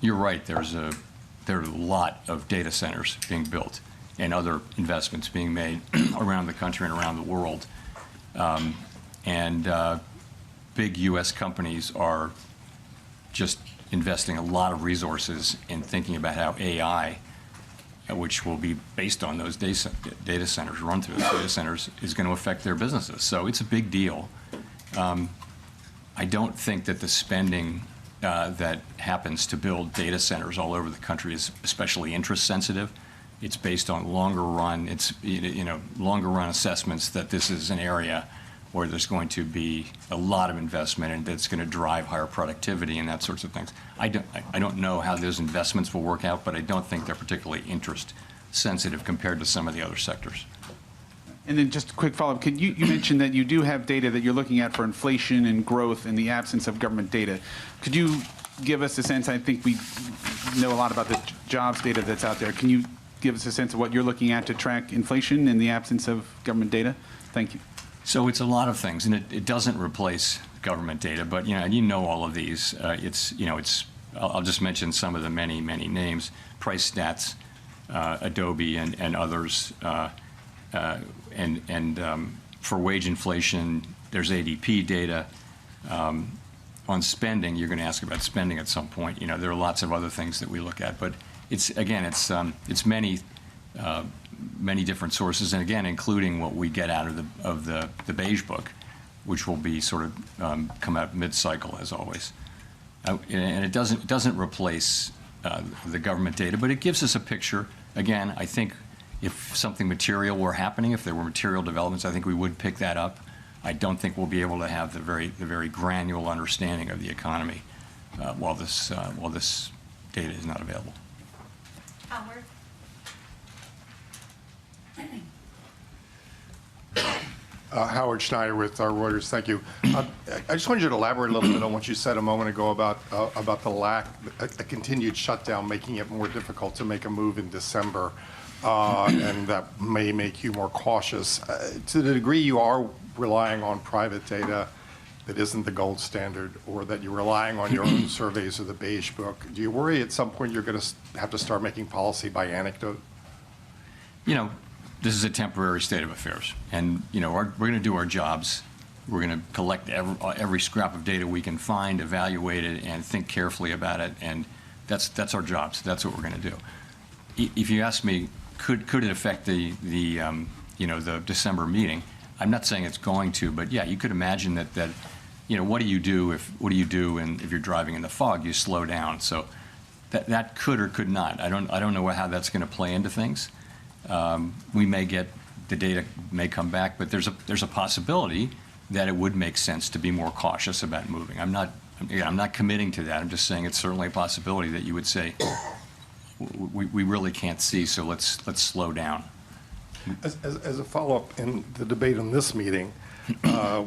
you're right. There are a lot of data centers being built and other investments being made around the country and around the world, and big U.S. companies are just investing a lot of resources in thinking about how AI, which will be based on those data centers, run through those data centers, is going to affect their businesses. So it's a big deal. I don't think that the spending that happens to build data centers all over the country is especially interest sensitive. It's based on longer run assessments that this is an area where there's going to be a lot of investment and that's going to drive higher productivity and that sorts of things. I don't know how those investments will work out, but I don't think they're particularly interest sensitive compared to some of the other sectors. And then just a quick follow-up. You mentioned that you do have data that you're looking at for inflation and growth in the absence of government data. Could you give us a sense? I think we know a lot about the jobs data that's out there. Can you give us a sense of what you're looking at to track inflation in the absence of government data? Thank you. So it's a lot of things, and it doesn't replace government data, but you know all of these. I'll just mention some of the many names: Price Stats, Adobe, and others. For wage inflation, there's ADP data. On spending, you're going to ask about spending at some point. There are lots of other things that we look at, but it's many different sources, and again, including what we get out of the Beige Book, which will be sort of come out mid-cycle as always. And it doesn't replace the government data, but it gives us a picture. Again, I think if something material were happening, if there were material developments, I think we would pick that up. I don't think we'll be able to have the very granular understanding of the economy while this data is not available. Howard. Howard Schneider with Reuters. Thank you. I just wanted you to elaborate a little bit on what you said a moment ago about a continued shutdown, making it more difficult to make a move in December, and that may make you more cautious. To the degree you are relying on private data that isn't the gold standard, or that you're relying on your own surveys or the Beige Book, do you worry at some point you're going to have to start making policy by anecdote? This is a temporary state of affairs, and we're going to do our jobs. We're going to collect every scrap of data we can find, evaluate it, and think carefully about it. And that's our jobs. That's what we're going to do. If you ask me, could it affect the December meeting? I'm not saying it's going to, but yeah, you could imagine that what do you do if you're driving in the fog? You slow down. So that could or could not. I don't know how that's going to play into things. We may get the data may come back, but there's a possibility that it would make sense to be more cautious about moving. I'm not committing to that. I'm just saying it's certainly a possibility that you would say we really can't see, so let's slow down. As a follow-up in the debate on this meeting,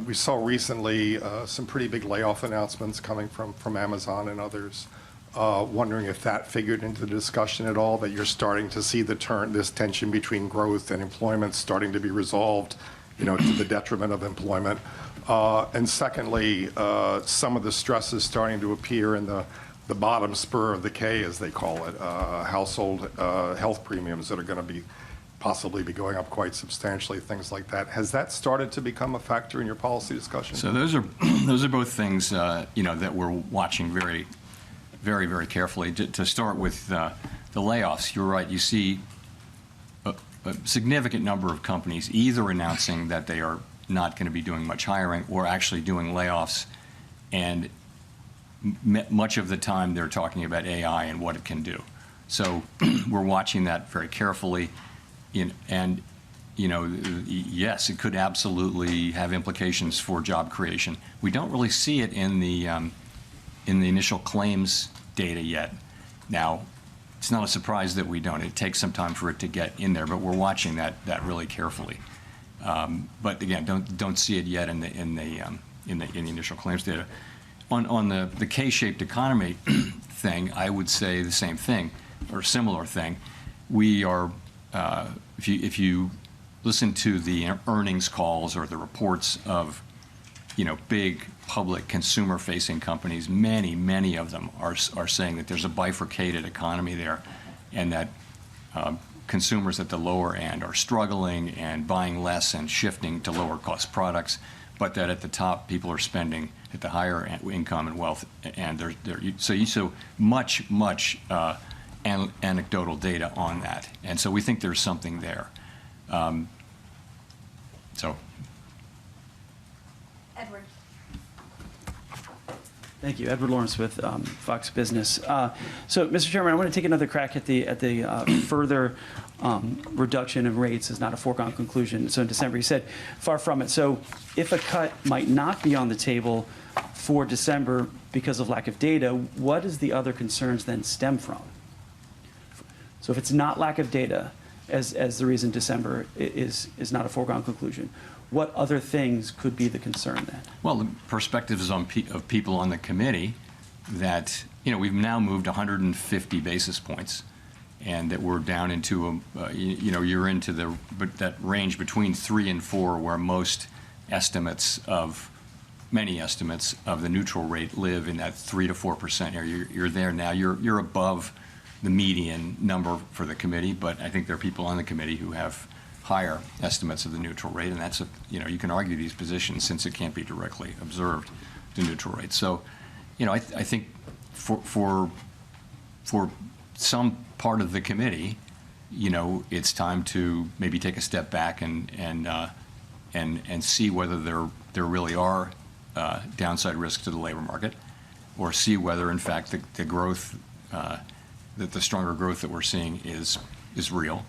we saw recently some pretty big layoff announcements coming from Amazon and others. Wondering if that figured into the discussion at all, that you're starting to see this tension between growth and employment starting to be resolved, to the detriment of employment. And secondly, some of the stress is starting to appear in the bottom spur of the K, as they call it, household health premiums that are going to possibly be going up quite substantially, things like that. Has that started to become a factor in your policy discussion? So those are both things that we're watching very, very carefully. To start with the layoffs, you're right. You see a significant number of companies either announcing that they are not going to be doing much hiring or actually doing layoffs, and much of the time they're talking about AI and what it can do. So we're watching that very carefully, and yes, it could absolutely have implications for job creation. We don't really see it in the initial claims data yet. Now, it's not a surprise that we don't. It takes some time for it to get in there, but we're watching that really carefully. But again, don't see it yet in the initial claims data. On the K-shaped economy thing, I would say the same thing or similar thing. We are, if you listen to the earnings calls or the reports of big public consumer-facing companies, many of them are saying that there's a bifurcated economy there, and that consumers at the lower end are struggling and buying less and shifting to lower-cost products, but that at the top, people are spending at the higher income and wealth, and so much anecdotal data on that, and so we think there's something there. Edward. Thank you. Edward Lawrence with Fox Business. So, Mr. Chairman, I want to take another crack at the further reduction of rates is not a foregone conclusion. So in December, you said far from it. So if a cut might not be on the table for December because of lack of data, what does the other concerns then stem from? So if it's not lack of data as the reason December is not a foregone conclusion, what other things could be the concern then? Well, the perspectives of people on the committee that, we've now moved 150 basis points, and that we're down into you're into that range between 3 and 4, where many estimates of the neutral rate live in that 3 to 4% area. You're there now. You're above the median number for the committee, but I think there are people on the committee who have higher estimates of the neutral rate, and that's you can argue these positions since it can't be directly observed, the neutral rate. So, I think for some part of the committee, it's time to maybe take a step back and see whether there really are downside risks to the labor market, or see whether, in fact, the growth, that the stronger growth that we're seeing is real.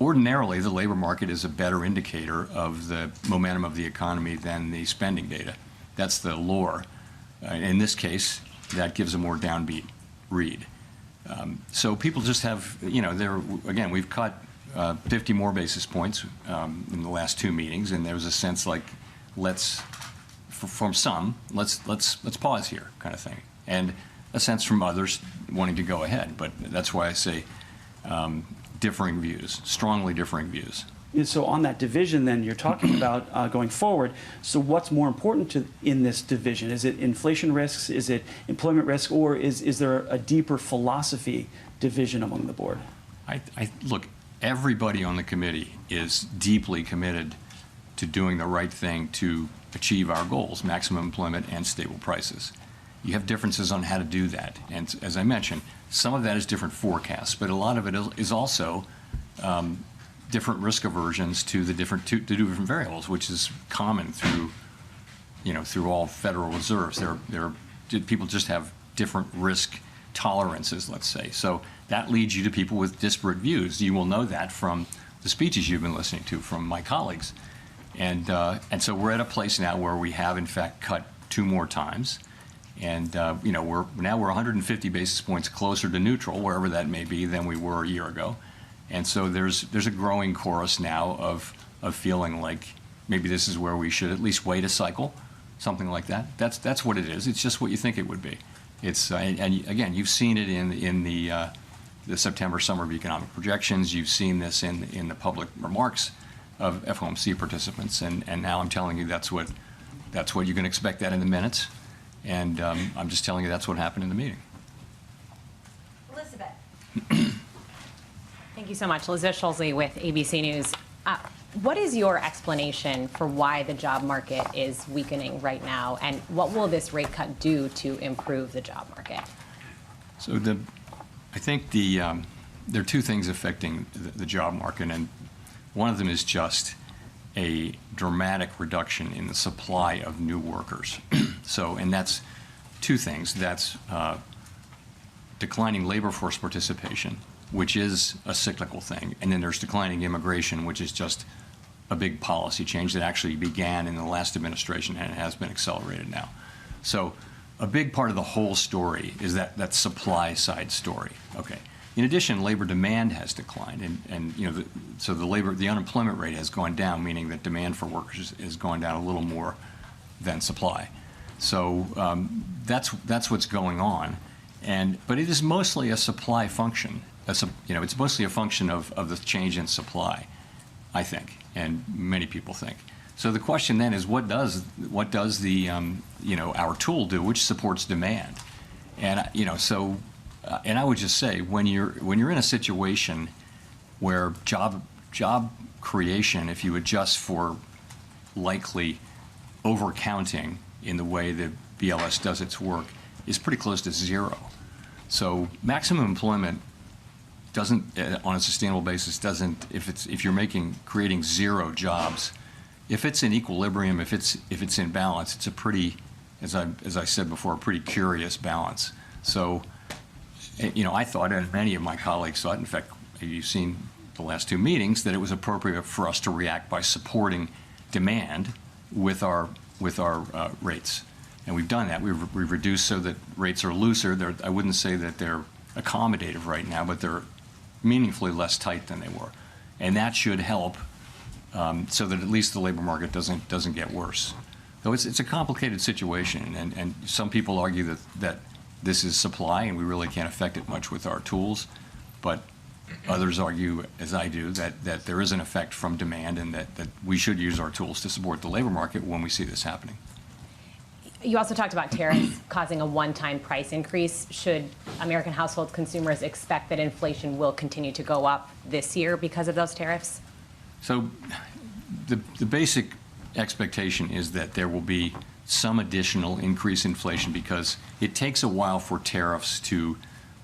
Ordinarily, the labor market is a better indicator of the momentum of the economy than the spending data. That's the lore. In this case, that gives a more downbeat read. So people just have, again, we've cut 50 more basis points in the last 2 meetings, and there was a sense like, from some, let's pause here, kind of thing, and a sense from others wanting to go ahead. But that's why I say differing views, strongly differing views. And so on that division, then, you're talking about going forward. So what's more important in this division? Is it inflation risks? Is it employment risk? Or is there a deeper philosophy division among the board? Look, everybody on the committee is deeply committed to doing the right thing to achieve our goals, maximum employment and stable prices. You have differences on how to do that. And as I mentioned, some of that is different forecasts, but a lot of it is also different risk aversions to the different variables, which is common through all Federal Reserves. People just have different risk tolerances, let's say. So that leads you to people with disparate views. You will know that from the speeches you've been listening to from my colleagues. And so we're at a place now where we have, in fact, cut 2 more times. And we're 150 basis points closer to neutral, wherever that may be, than we were a year ago. And so there's a growing chorus now of feeling like maybe this is where we should at least wait a cycle, something like that. That's what it is. It's just what you think it would be. It's and again, you've seen it in the September Summer of Economic Projections. You've seen this in the public remarks of FOMC participants, and now I'm telling you that's what you can expect that in the minutes. And I'm just telling you that's what happened in the meeting. Elizabeth. Thank you so much. Elizabeth Schulze with ABC News. What is your explanation for why the job market is weakening right now, and what will this rate cut do to improve the job market? So I think there are 2 things affecting the job market, and one of them is just a dramatic reduction in the supply of new workers. And that's 2 things. That's declining labor force participation, which is a cyclical thing, and then there's declining immigration, which is just a big policy change that actually began in the last administration and has been accelerated now. So a big part of the whole story is that supply side story. Okay. In addition, labor demand has declined, and the unemployment rate has gone down, meaning that demand for workers is going down a little more than supply. So that's what's going on, but it is mostly a supply function. It's mostly a function of the change in supply, I think, and many people think. So the question then is, what does the our tool do, which supports demand, and I would just say, when you're in a situation where job creation, if you adjust for likely overcounting in the way that BLS does its work, is pretty close to 0. So maximum employment doesn't, on a sustainable basis, if you're creating 0 jobs, if it's in equilibrium, if it's in balance, it's a pretty, as I said before, a pretty curious balance. So, I thought, and many of my colleagues thought, in fact, you've seen the last 2 meetings, that it was appropriate for us to react by supporting demand with our rates, and we've done that. We've reduced so that rates are looser. I wouldn't say that they're accommodative right now, but they're meaningfully less tight than they were, and that should help so that at least the labor market doesn't get worse. Though it's a complicated situation, and some people argue that this is supply and we really can't affect it much with our tools. But others argue, as I do, that there is an effect from demand and that we should use our tools to support the labor market when we see this happening. You also talked about tariffs causing a one-time price increase. Should American household consumers expect that inflation will continue to go up this year because of those tariffs? So the basic expectation is that there will be some additional increase in inflation because it takes a while for tariffs to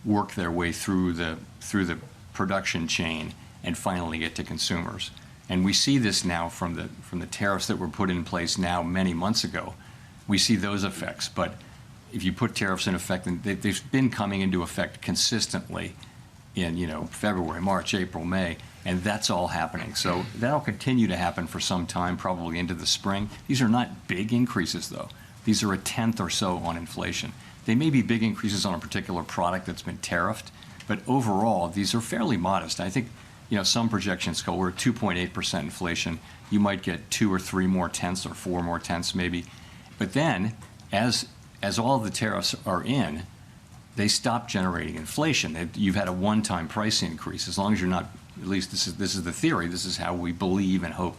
work their way through the production chain and finally get to consumers. And we see this now from the tariffs that were put in place now many months ago. We see those effects, but if you put tariffs in effect, and they've been coming into effect consistently in February, March, April, May, and that's all happening. So that'll continue to happen for some time, probably into the spring. These are not big increases, though. These are a tenth or so on inflation. They may be big increases on a particular product that's been tariffed, but overall, these are fairly modest. I think some projections go, we're at 2.8% inflation. You might get 2 or 3 more tenths or 4 more tenths maybe. But then, as all of the tariffs are in, they stop generating inflation. You've had a one-time price increase. As long as you're not, at least this is the theory. This is how we believe and hope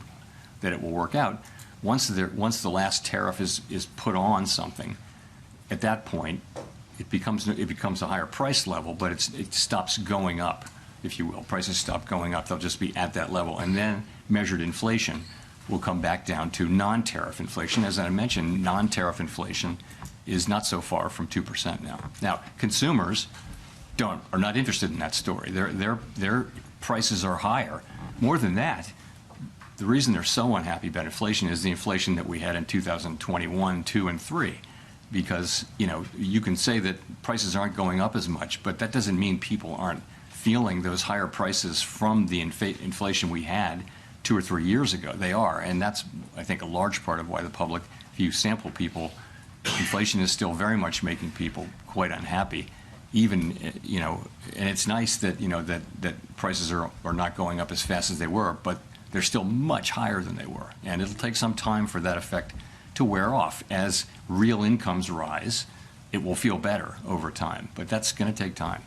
that it will work out. Once the last tariff is put on something, at that point, it becomes a higher price level, but it stops going up, if you will. Prices stop going up. They'll just be at that level, and then measured inflation will come back down to non-tariff inflation. As I mentioned, non-tariff inflation is not so far from 2% now. Now, consumers are not interested in that story. Their prices are higher. More than that, the reason they're so unhappy about inflation is the inflation that we had in 2021, 2, and 3. Because you can say that prices aren't going up as much, but that doesn't mean people aren't feeling those higher prices from the inflation we had 2 or 3 years ago. They are, and that's, I think, a large part of why the public, if you sample people, inflation is still very much making people quite unhappy. Even, and it's nice that, that prices are not going up as fast as they were, but they're still much higher than they were. And it'll take some time for that effect to wear off. As real incomes rise, it will feel better over time, but that's going to take time.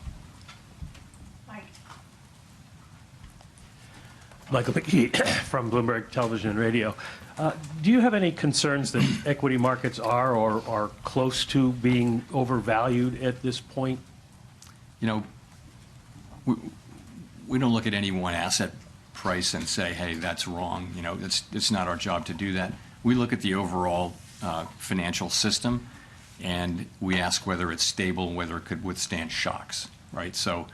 Michael McKee from Bloomberg Television and Radio. Do you have any concerns that equity markets are or are close to being overvalued at this point? We don't look at any one asset price and say, hey, that's wrong. It's not our job to do that. We look at the overall financial system, and we ask whether it's stable, whether it could withstand shocks, right? So,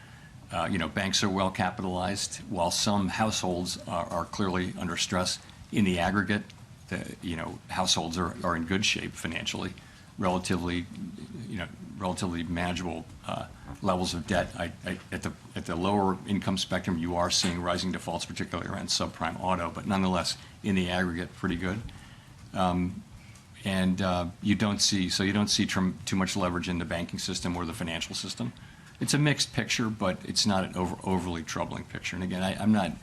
banks are well capitalized, while some households are clearly under stress. In the aggregate, households are in good shape financially, relatively manageable levels of debt. At the lower income spectrum, you are seeing rising defaults, particularly around subprime auto, but nonetheless, in the aggregate, pretty good. You don't see too much leverage in the banking system or the financial system. It's a mixed picture, but it's not an overly troubling picture. And again, I'm not.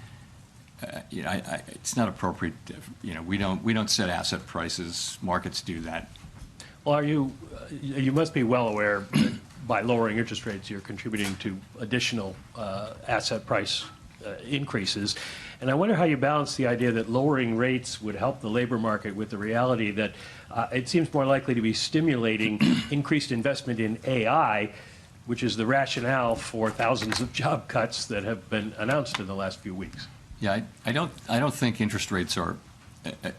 It's not appropriate. We don't set asset prices. Markets do that. Well, you must be well aware that by lowering interest rates, you're contributing to additional asset price increases. And I wonder how you balance the idea that lowering rates would help the labor market with the reality that it seems more likely to be stimulating increased investment in AI, which is the rationale for thousands of job cuts that have been announced in the last few weeks. Yeah, I don't think interest rates are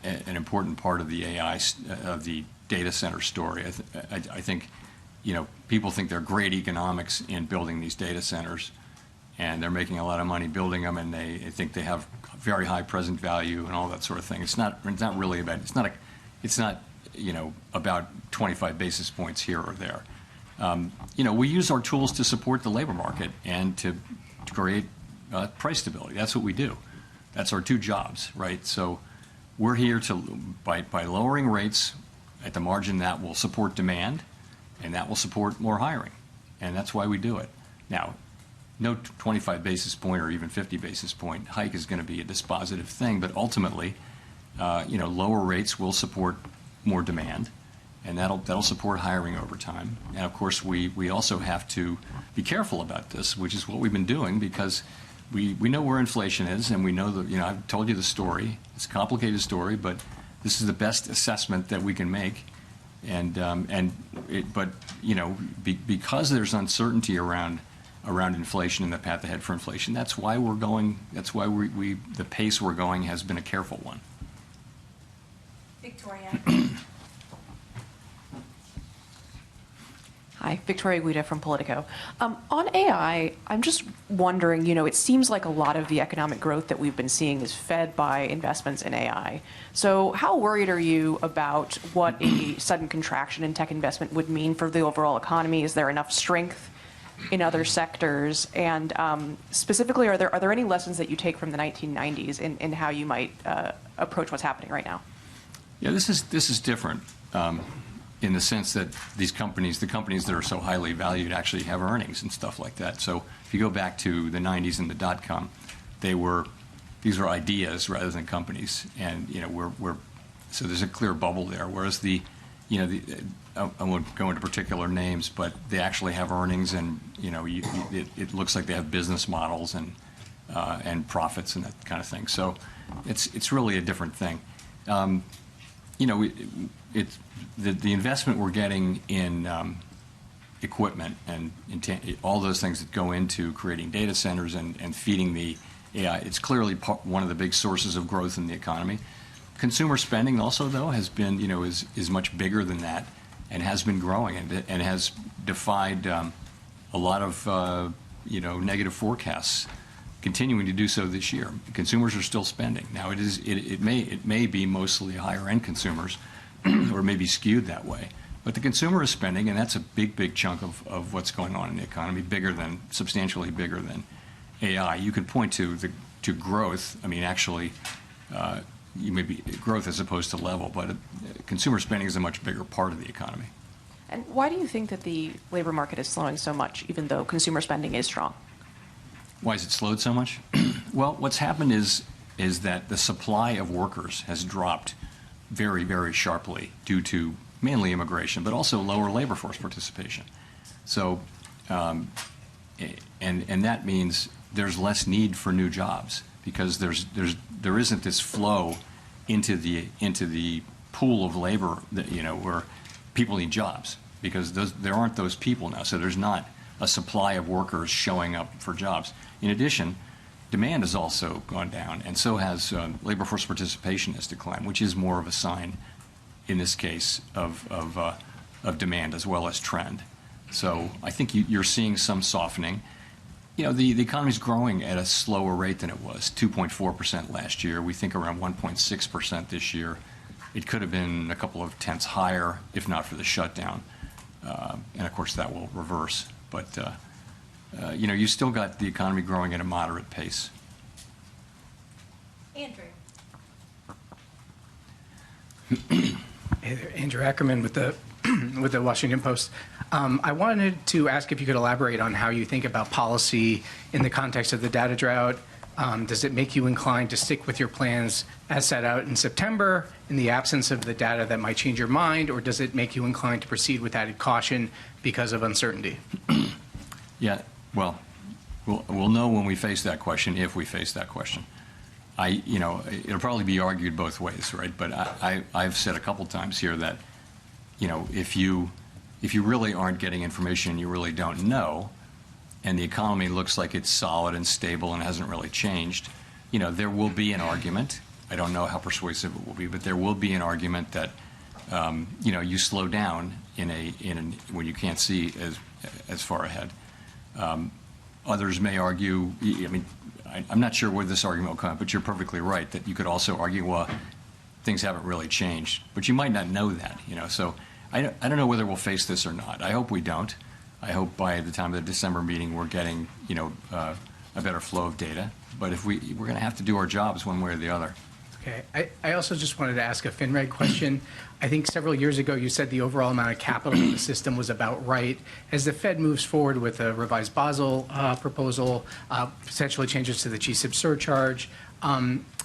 an important part of the AI of the data center story. I think people think they're great economics in building these data centers, and they're making a lot of money building them, and they think they have very high present value and all that sort of thing. It's not really about. It's not about 25 basis points here or there. We use our tools to support the labor market and to create price stability. That's what we do. That's our two jobs, right? So we're here by lowering rates at the margin, that will support demand, and that will support more hiring, and that's why we do it. Now, no 25 basis point or even 50 basis point hike is going to be a dispositive thing, but ultimately, lower rates will support more demand, and that'll support hiring over time. And of course, we also have to be careful about this, which is what we've been doing, because we know where inflation is, and we know that, you know, I've told you the story. It's a complicated story, but this is the best assessment that we can make. But you know, because there's uncertainty around inflation and the path ahead for inflation, that's why we're going. That's why the pace we're going has been a careful one. Victoria. Hi, Victoria Guida from Politico. On AI, I'm just wondering, you know, it seems like a lot of the economic growth that we've been seeing is fed by investments in AI. So how worried are you about what a sudden contraction in tech investment would mean for the overall economy? Is there enough strength in other sectors? And specifically, are there any lessons that you take from the 1990s in how you might approach what's happening right now? Yeah, this is different. In the sense that the companies that are so highly valued actually have earnings and stuff like that. So if you go back to the 90s and the dot-com, these were ideas rather than companies, and you know so there's a clear bubble there. Whereas I won't go into particular names, but they actually have earnings, and you know it looks like they have business models and profits and that kind of thing. So it's really a different thing. You know, the investment we're getting in equipment and all those things that go into creating data centers and feeding the AI, it's clearly one of the big sources of growth in the economy. Consumer spending also, though, has been, you know, is much bigger than that and has been growing and has defied a lot of, you know, negative forecasts, continuing to do so this year. Consumers are still spending. Now, it may be mostly higher-end consumers, or maybe skewed that way. But the consumer is spending, and that's a big chunk of what's going on in the economy, substantially bigger than AI. You could point to growth. I mean, actually, you may be growth as opposed to level, but consumer spending is a much bigger part of the economy. And why do you think that the labor market is slowing so much, even though consumer spending is strong? Why has it slowed so much? Well, what's happened is that the supply of workers has dropped very sharply due to mainly immigration, but also lower labor force participation. So, and that means there's less need for new jobs because there isn't this flow into the pool of labor that, you know, where people need jobs, because there aren't those people now. So there's not a supply of workers showing up for jobs. In addition, demand has also gone down, and so has labor force participation has declined, which is more of a sign, in this case, of demand as well as trend. So I think you're seeing some softening. You know, the economy's growing at a slower rate than it was, 2.4% last year. We think around 1.6% this year. It could have been a couple of tenths higher if not for the shutdown. And of course, that will reverse. But you know, you still got the economy growing at a moderate pace. Andrew. Hey there, Andrew Ackerman with the Washington Post. I wanted to ask if you could elaborate on how you think about policy in the context of the data drought. Does it make you inclined to stick with your plans as set out in September in the absence of the data that might change your mind, or does it make you inclined to proceed with added caution because of uncertainty? Yeah, well, we'll know when we face that question, if we face that question. You know, it'll probably be argued both ways, right? But I've said a couple times here that, you know, if you really aren't getting information you really don't know, and the economy looks like it's solid and stable and hasn't really changed, you know, there will be an argument. I don't know how persuasive it will be, but there will be an argument that, you know, you slow down when you can't see as far ahead. Others may argue, I mean, I'm not sure where this argument will come, but you're perfectly right that you could also argue, well, things haven't really changed, but you might not know that, you know. So I don't know whether we'll face this or not. I hope we don't. I hope by the time of the December meeting we're getting, you know, a better flow of data. But if we're going to have to do our jobs one way or the other. Okay. I also just wanted to ask a FinReg question. I think several years ago you said the overall amount of capital in the system was about right. As the Fed moves forward with a revised Basel proposal, potentially changes to the GSIB surcharge,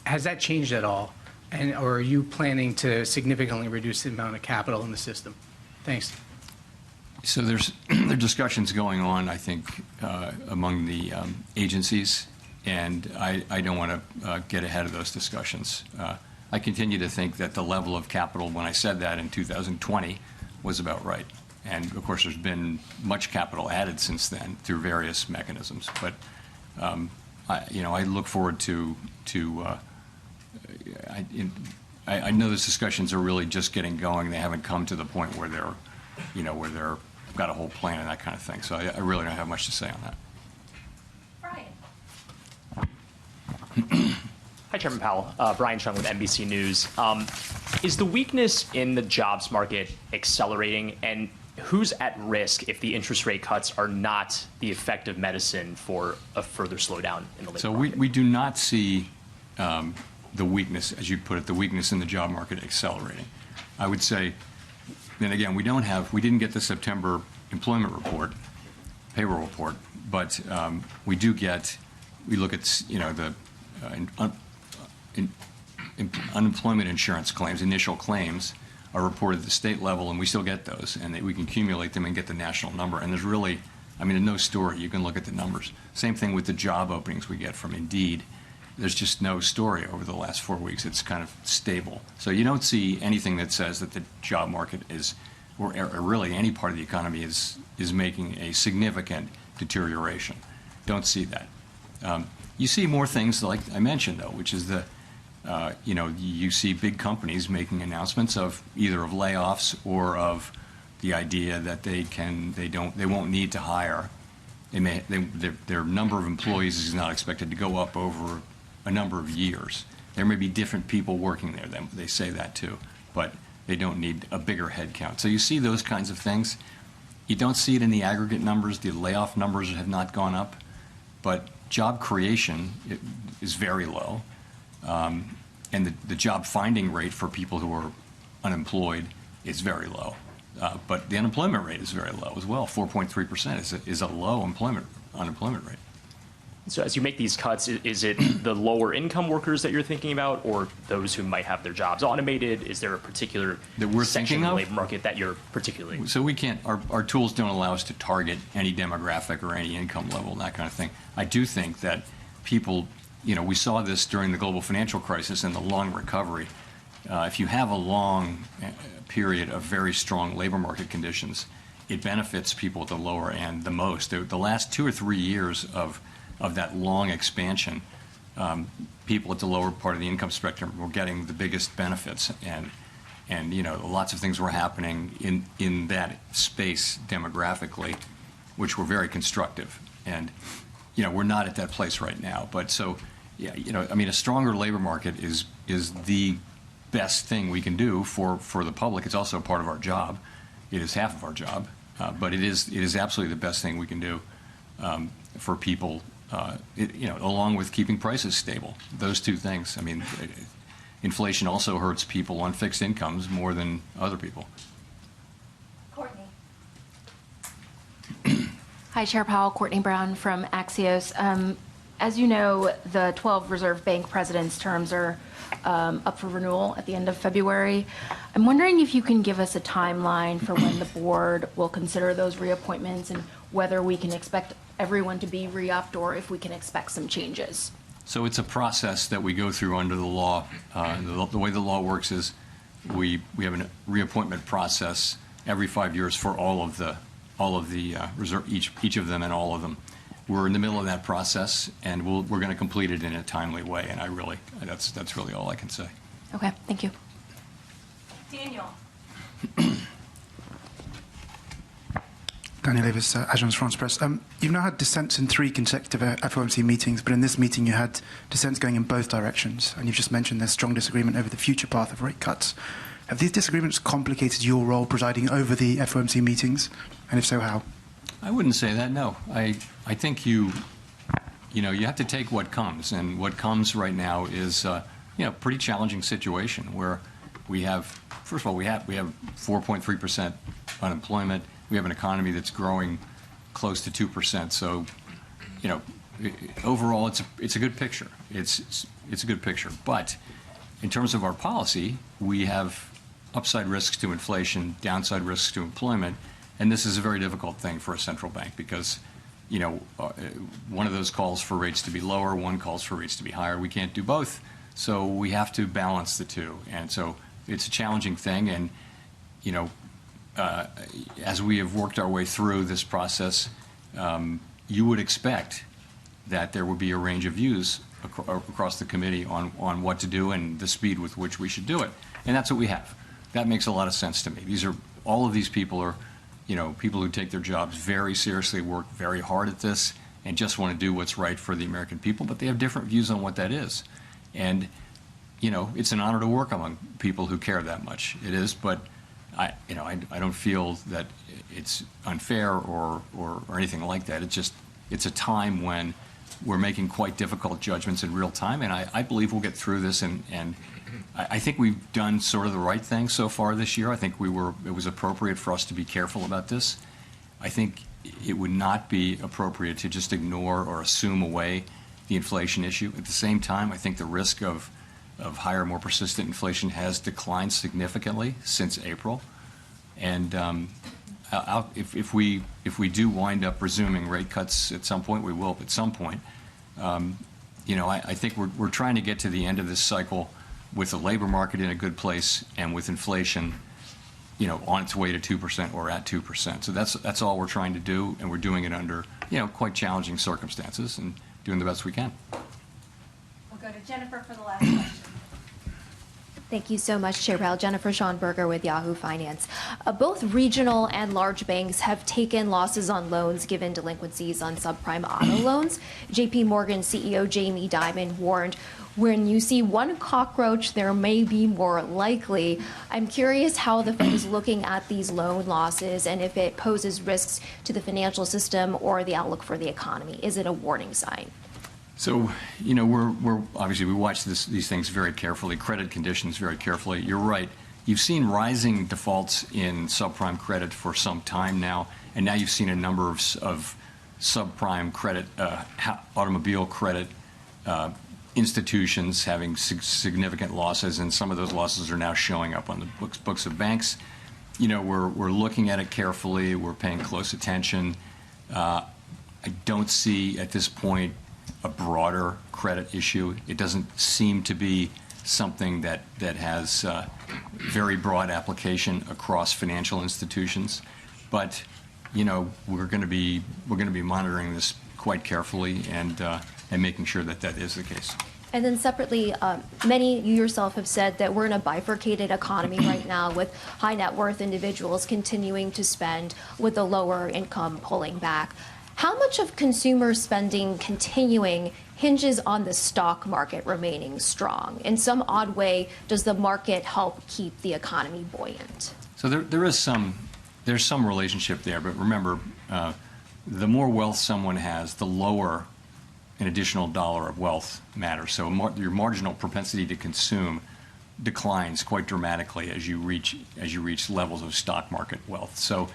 has that changed at all? Or are you planning to significantly reduce the amount of capital in the system? Thanks. So there are discussions going on, I think, among the agencies, and I don't want to get ahead of those discussions. I continue to think that the level of capital, when I said that in 2020, was about right. And of course, there's been much capital added since then through various mechanisms. But I look forward to. I know those discussions are really just getting going. They haven't come to the point where they're got a whole plan and that kind of thing. So I really don't have much to say on that. Hi, Chairman Powell. Brian Chung with NBC News. Is the weakness in the jobs market accelerating, and who's at risk if the interest rate cuts are not the effective medicine for a further slowdown in the labor market? So we do not see the weakness, as you put it, the weakness in the job market accelerating. I would say, and again, we didn't get the September employment report, payroll report, but we look at the unemployment insurance claims, initial claims, are reported at the state level, and we still get those, and we can accumulate them and get the national number. And there's really, no story. You can look at the numbers. Same thing with the job openings we get from Indeed. There's just no story over the last 4 weeks. It's kind of stable. So you don't see anything that says that the job market is, or really any part of the economy is making a significant deterioration. Don't see that. You see more things like I mentioned, though, which is you see big companies making announcements of either of layoffs or of the idea that they won't need to hire. Their number of employees is not expected to go up over a number of years. There may be different people working there. They say that too, but they don't need a bigger head count. So you see those kinds of things. You don't see it in the aggregate numbers. The layoff numbers have not gone up, but job creation is very low. And the job finding rate for people who are unemployed is very low. But the unemployment rate is very low as well. 4.3% is a low unemployment rate. So as you make these cuts, is it the lower income workers that you're thinking about, or those who might have their jobs automated? Is there a particular section of the labor market that you're particularly? So we can't, our tools don't allow us to target any demographic or any income level and that kind of thing. I do think that people, we saw this during the global financial crisis and the long recovery. If you have a long period of very strong labor market conditions, it benefits people at the lower end the most. The last 2 or 3 years of that long expansion, people at the lower part of the income spectrum were getting the biggest benefits, and lots of things were happening in that space demographically, which were very constructive. And we're not at that place right now. But so, a stronger labor market is the best thing we can do for the public. It's also part of our job. It is half of our job, but it is absolutely the best thing we can do for people. Along with keeping prices stable, those two things. Inflation also hurts people on fixed incomes more than other people. Courtney. Hi, Chair Powell. Courtney Brown from Axios. As you know, the 12 Reserve Bank presidents' terms are up for renewal at the end of February. I'm wondering if you can give us a timeline for when the board will consider those reappointments and whether we can expect everyone to be re-upped or if we can expect some changes. So it's a process that we go through under the law. The way the law works is we have a reappointment process every 5 years for all of the reserve, each of them and all of them. We're in the middle of that process, and we're going to complete it in a timely way. And that's really all I can say. Okay, thank you. Daniel. Daniel Davis, Agence France Presse. You've now had dissents in 3 consecutive FOMC meetings, but in this meeting you had dissents going in both directions, and you've just mentioned there's strong disagreement over the future path of rate cuts. Have these disagreements complicated your role presiding over the FOMC meetings, and if so, how? I wouldn't say that, no. I think you have to take what comes, and what comes right now is a pretty challenging situation where we have, first of all, we have 4.3% unemployment. We have an economy that's growing close to 2%. So, overall, it's a good picture. It's a good picture. But in terms of our policy, we have upside risks to inflation, downside risks to employment, and this is a very difficult thing for a central bank because, one of those calls for rates to be lower, one calls for rates to be higher. We can't do both, so we have to balance the two, and so it's a challenging thing. And as we have worked our way through this process, you would expect that there would be a range of views across the committee on what to do and the speed with which we should do it. And that's what we have. That makes a lot of sense to me. All of these people are, people who take their jobs very seriously, work very hard at this, and just want to do what's right for the American people, but they have different views on what that is. And, it's an honor to work among people who care that much. It is, but I don't feel that it's unfair or anything like that. It's a time when we're making quite difficult judgments in real time, and I believe we'll get through this. And I think we've done sort of the right thing so far this year. I think it was appropriate for us to be careful about this. I think it would not be appropriate to just ignore or assume away the inflation issue. At the same time, I think the risk of higher, more persistent inflation has declined significantly since April. And if we do wind up resuming rate cuts at some point, we will at some point. I think we're trying to get to the end of this cycle with the labor market in a good place and with inflation, on its way to 2% or at 2%. So that's all we're trying to do, and we're doing it under, quite challenging circumstances and doing the best we can. We'll go to Jennifer for the last question. Thank you so much, Chair Powell. Jennifer Schonberger with Yahoo Finance. Both regional and large banks have taken losses on loans given delinquencies on subprime auto loans. JP Morgan CEO Jamie Dimon warned, when you see one cockroach, there may be more likely. I'm curious how the Fed is looking at these loan losses and if it poses risks to the financial system or the outlook for the economy. Is it a warning sign? So, we're obviously we watch these things very carefully, credit conditions very carefully. You're right. You've seen rising defaults in subprime credit for some time now, and now you've seen a number of subprime credit, automobile credit institutions having significant losses, and some of those losses are now showing up on the books of banks. We're looking at it carefully. We're paying close attention. I don't see at this point a broader credit issue. It doesn't seem to be something that has very broad application across financial institutions. But we're going to be monitoring this quite carefully and making sure that is the case. And then separately, many, you yourself have said that we're in a bifurcated economy right now with high net worth individuals continuing to spend with the lower income pulling back. How much of consumer spending continuing hinges on the stock market remaining strong? In some odd way, does the market help keep the economy buoyant? So there's some relationship there, but remember, the more wealth someone has, the lower an additional dollar of wealth matters. So your marginal propensity to consume declines quite dramatically as you reach levels of stock market wealth. So,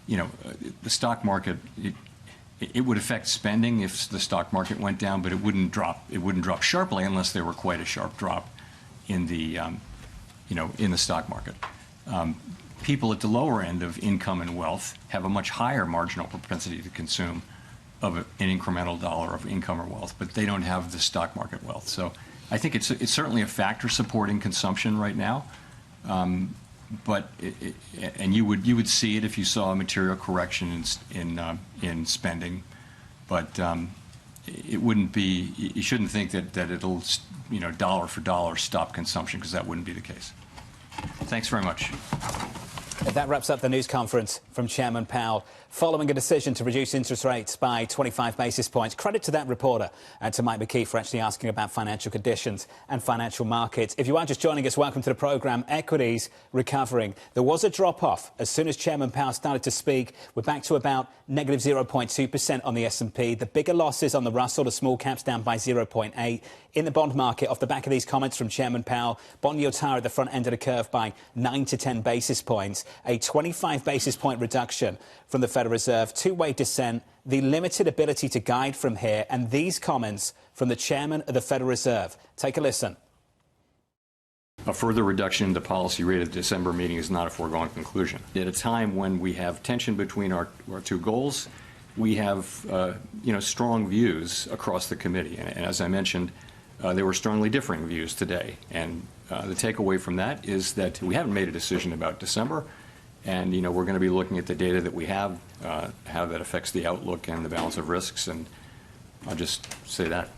the stock market. It would affect spending if the stock market went down, but it wouldn't drop. It wouldn't drop sharply unless there were quite a sharp drop in the, in the stock market. People at the lower end of income and wealth have a much higher marginal propensity to consume of an incremental dollar of income or wealth, but they don't have the stock market wealth. So I think it's certainly a factor supporting consumption right now. But you would see it if you saw a material correction in spending, but it wouldn't be. You shouldn't think that it'll dollar for dollar stop consumption, because that wouldn't be the case. Thanks very much. That wraps up the news conference from Chairman Powell following a decision to reduce interest rates by 25 basis points. Credit to that reporter and to Mike McKee for actually asking about financial conditions and financial markets. If you are just joining us, welcome to the programme. Equities recovering. There was a drop-off as soon as Chairman Powell started to speak. We're back to about negative 0.2% on the S&P. The bigger losses on the Russell, the small caps down by 0.8. In the bond market, off the back of these comments from Chairman Powell, bond yields higher at the front end of the curve by 9 to 10 basis points. A 25 basis point reduction from the Federal Reserve, two-way descent, the limited ability to guide from here, and these comments from the Chairman of the Federal Reserve. Take a listen. A further reduction in the policy rate at the December meeting is not a foregone conclusion. At a time when we have tension between our two goals, we have strong views across the committee. And as I mentioned, there were strongly differing views today. And the takeaway from that is that we haven't made a decision about December. And we're going to be looking at the data that we have, how that affects the outlook and the balance of risks. And I'll just say that.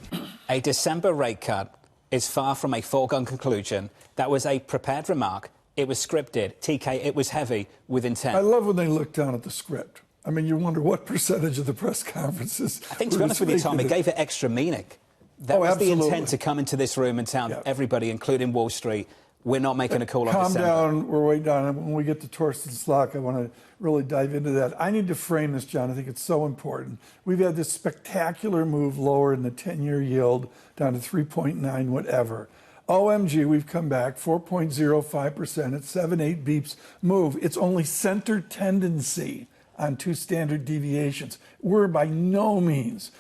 A December rate cut is far from a foregone conclusion. That was a prepared remark. It was scripted. TK, it was heavy with intent. I love when they look down at the script. I mean, you wonder what percentage of the press conferences. I think, to be honest with you, Tom, it gave it extra meaning. That was absolutely. The intent to come into this room and tell everybody, including Wall Street, we're not making a call on Calm December. down. We're way down. When we get to Torsten Slok, I want to really dive into that. I need to frame this, John. I think it's so important. We've had this spectacular move lower in the 10-year yield down to 3.9 whatever. OMG, we've come back 4.05% at 7-8 beeps move. It's only center tendency on 2 standard deviations. We're by no means,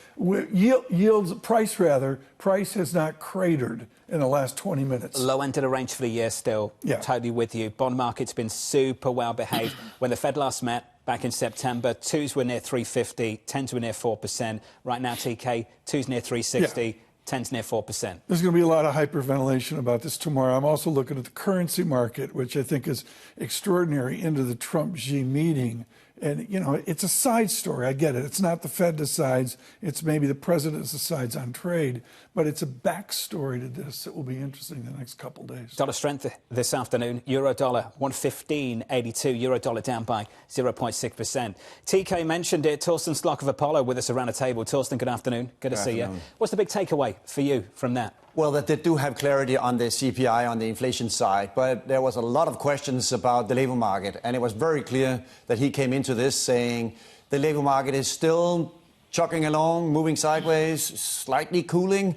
price has not cratered in the last 20 minutes. Low end of the range for the year still. Totally with you. Bond market's been super well behaved. When the Fed last met back in September, 2s were near 350, 10s were near 4%. Right now, TK, 2s near 360. 10's near 4%. There's going to be a lot of hyperventilation about this tomorrow. I'm also looking at the currency market, which I think is extraordinary, into the Trump-Xi meeting. And, it's a side story. I get it. It's not the Fed decides. It's maybe the president decides on trade. But it's a backstory to this that will be interesting the next couple of days. Dollar strength this afternoon. Euro dollar 115.82. Euro dollar down by 0.6%. TK mentioned it. Torsten Slok of Apollo with us around the table. Torsten, good afternoon. Good to see you. What's the big takeaway for you from that? Well, that they do have clarity on the CPI, on the inflation side, but there was a lot of questions about the labor market, and it was very clear that he came into this saying the labor market is still chugging along, moving sideways, slightly cooling,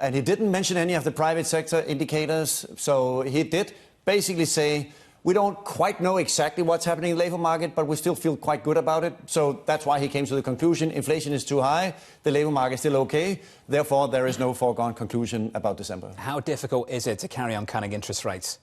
and he didn't mention any of the private sector indicators, so he did basically say we don't quite know exactly what's happening in the labor market, but we still feel quite good about it. So that's why he came to the conclusion inflation is too high, the labor market is still okay. Therefore, there is no foregone conclusion about December. How difficult is it to carry on cutting interest rates?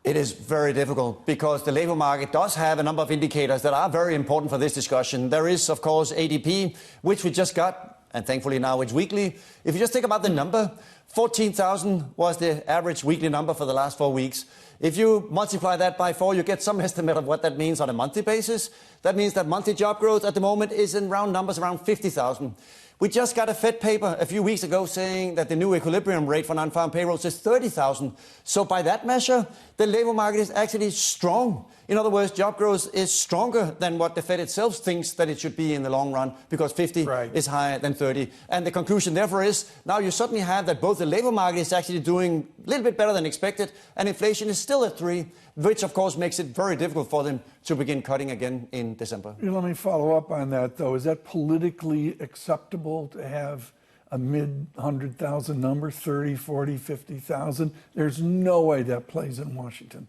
It is very difficult because the labor market does have a number of indicators that are very important for this discussion. There is, of course, ADP, which we just got, and thankfully now it's weekly. If you just think about the number, 14,000 was the average weekly number for the last 4 weeks. If you multiply that by 4, you get some estimate of what that means on a monthly basis. That means that monthly job growth at the moment is in round numbers around 50,000. We just got a Fed paper a few weeks ago saying that the new equilibrium rate for non-farm payrolls is 30,000. So by that measure, the labor market is actually strong. In other words, job growth is stronger than what the Fed itself thinks that it should be in the long run, because 50 is higher than 30. And the conclusion, therefore, is now you suddenly have that both the labor market is actually doing a little bit better than expected, and inflation is still at 3, which, of course, makes it very difficult for them to begin cutting again in December. Let me follow up on that, though. Is that politically acceptable to have a mid-100,000 number, 30, 40, 50,000? There's no way that plays in Washington.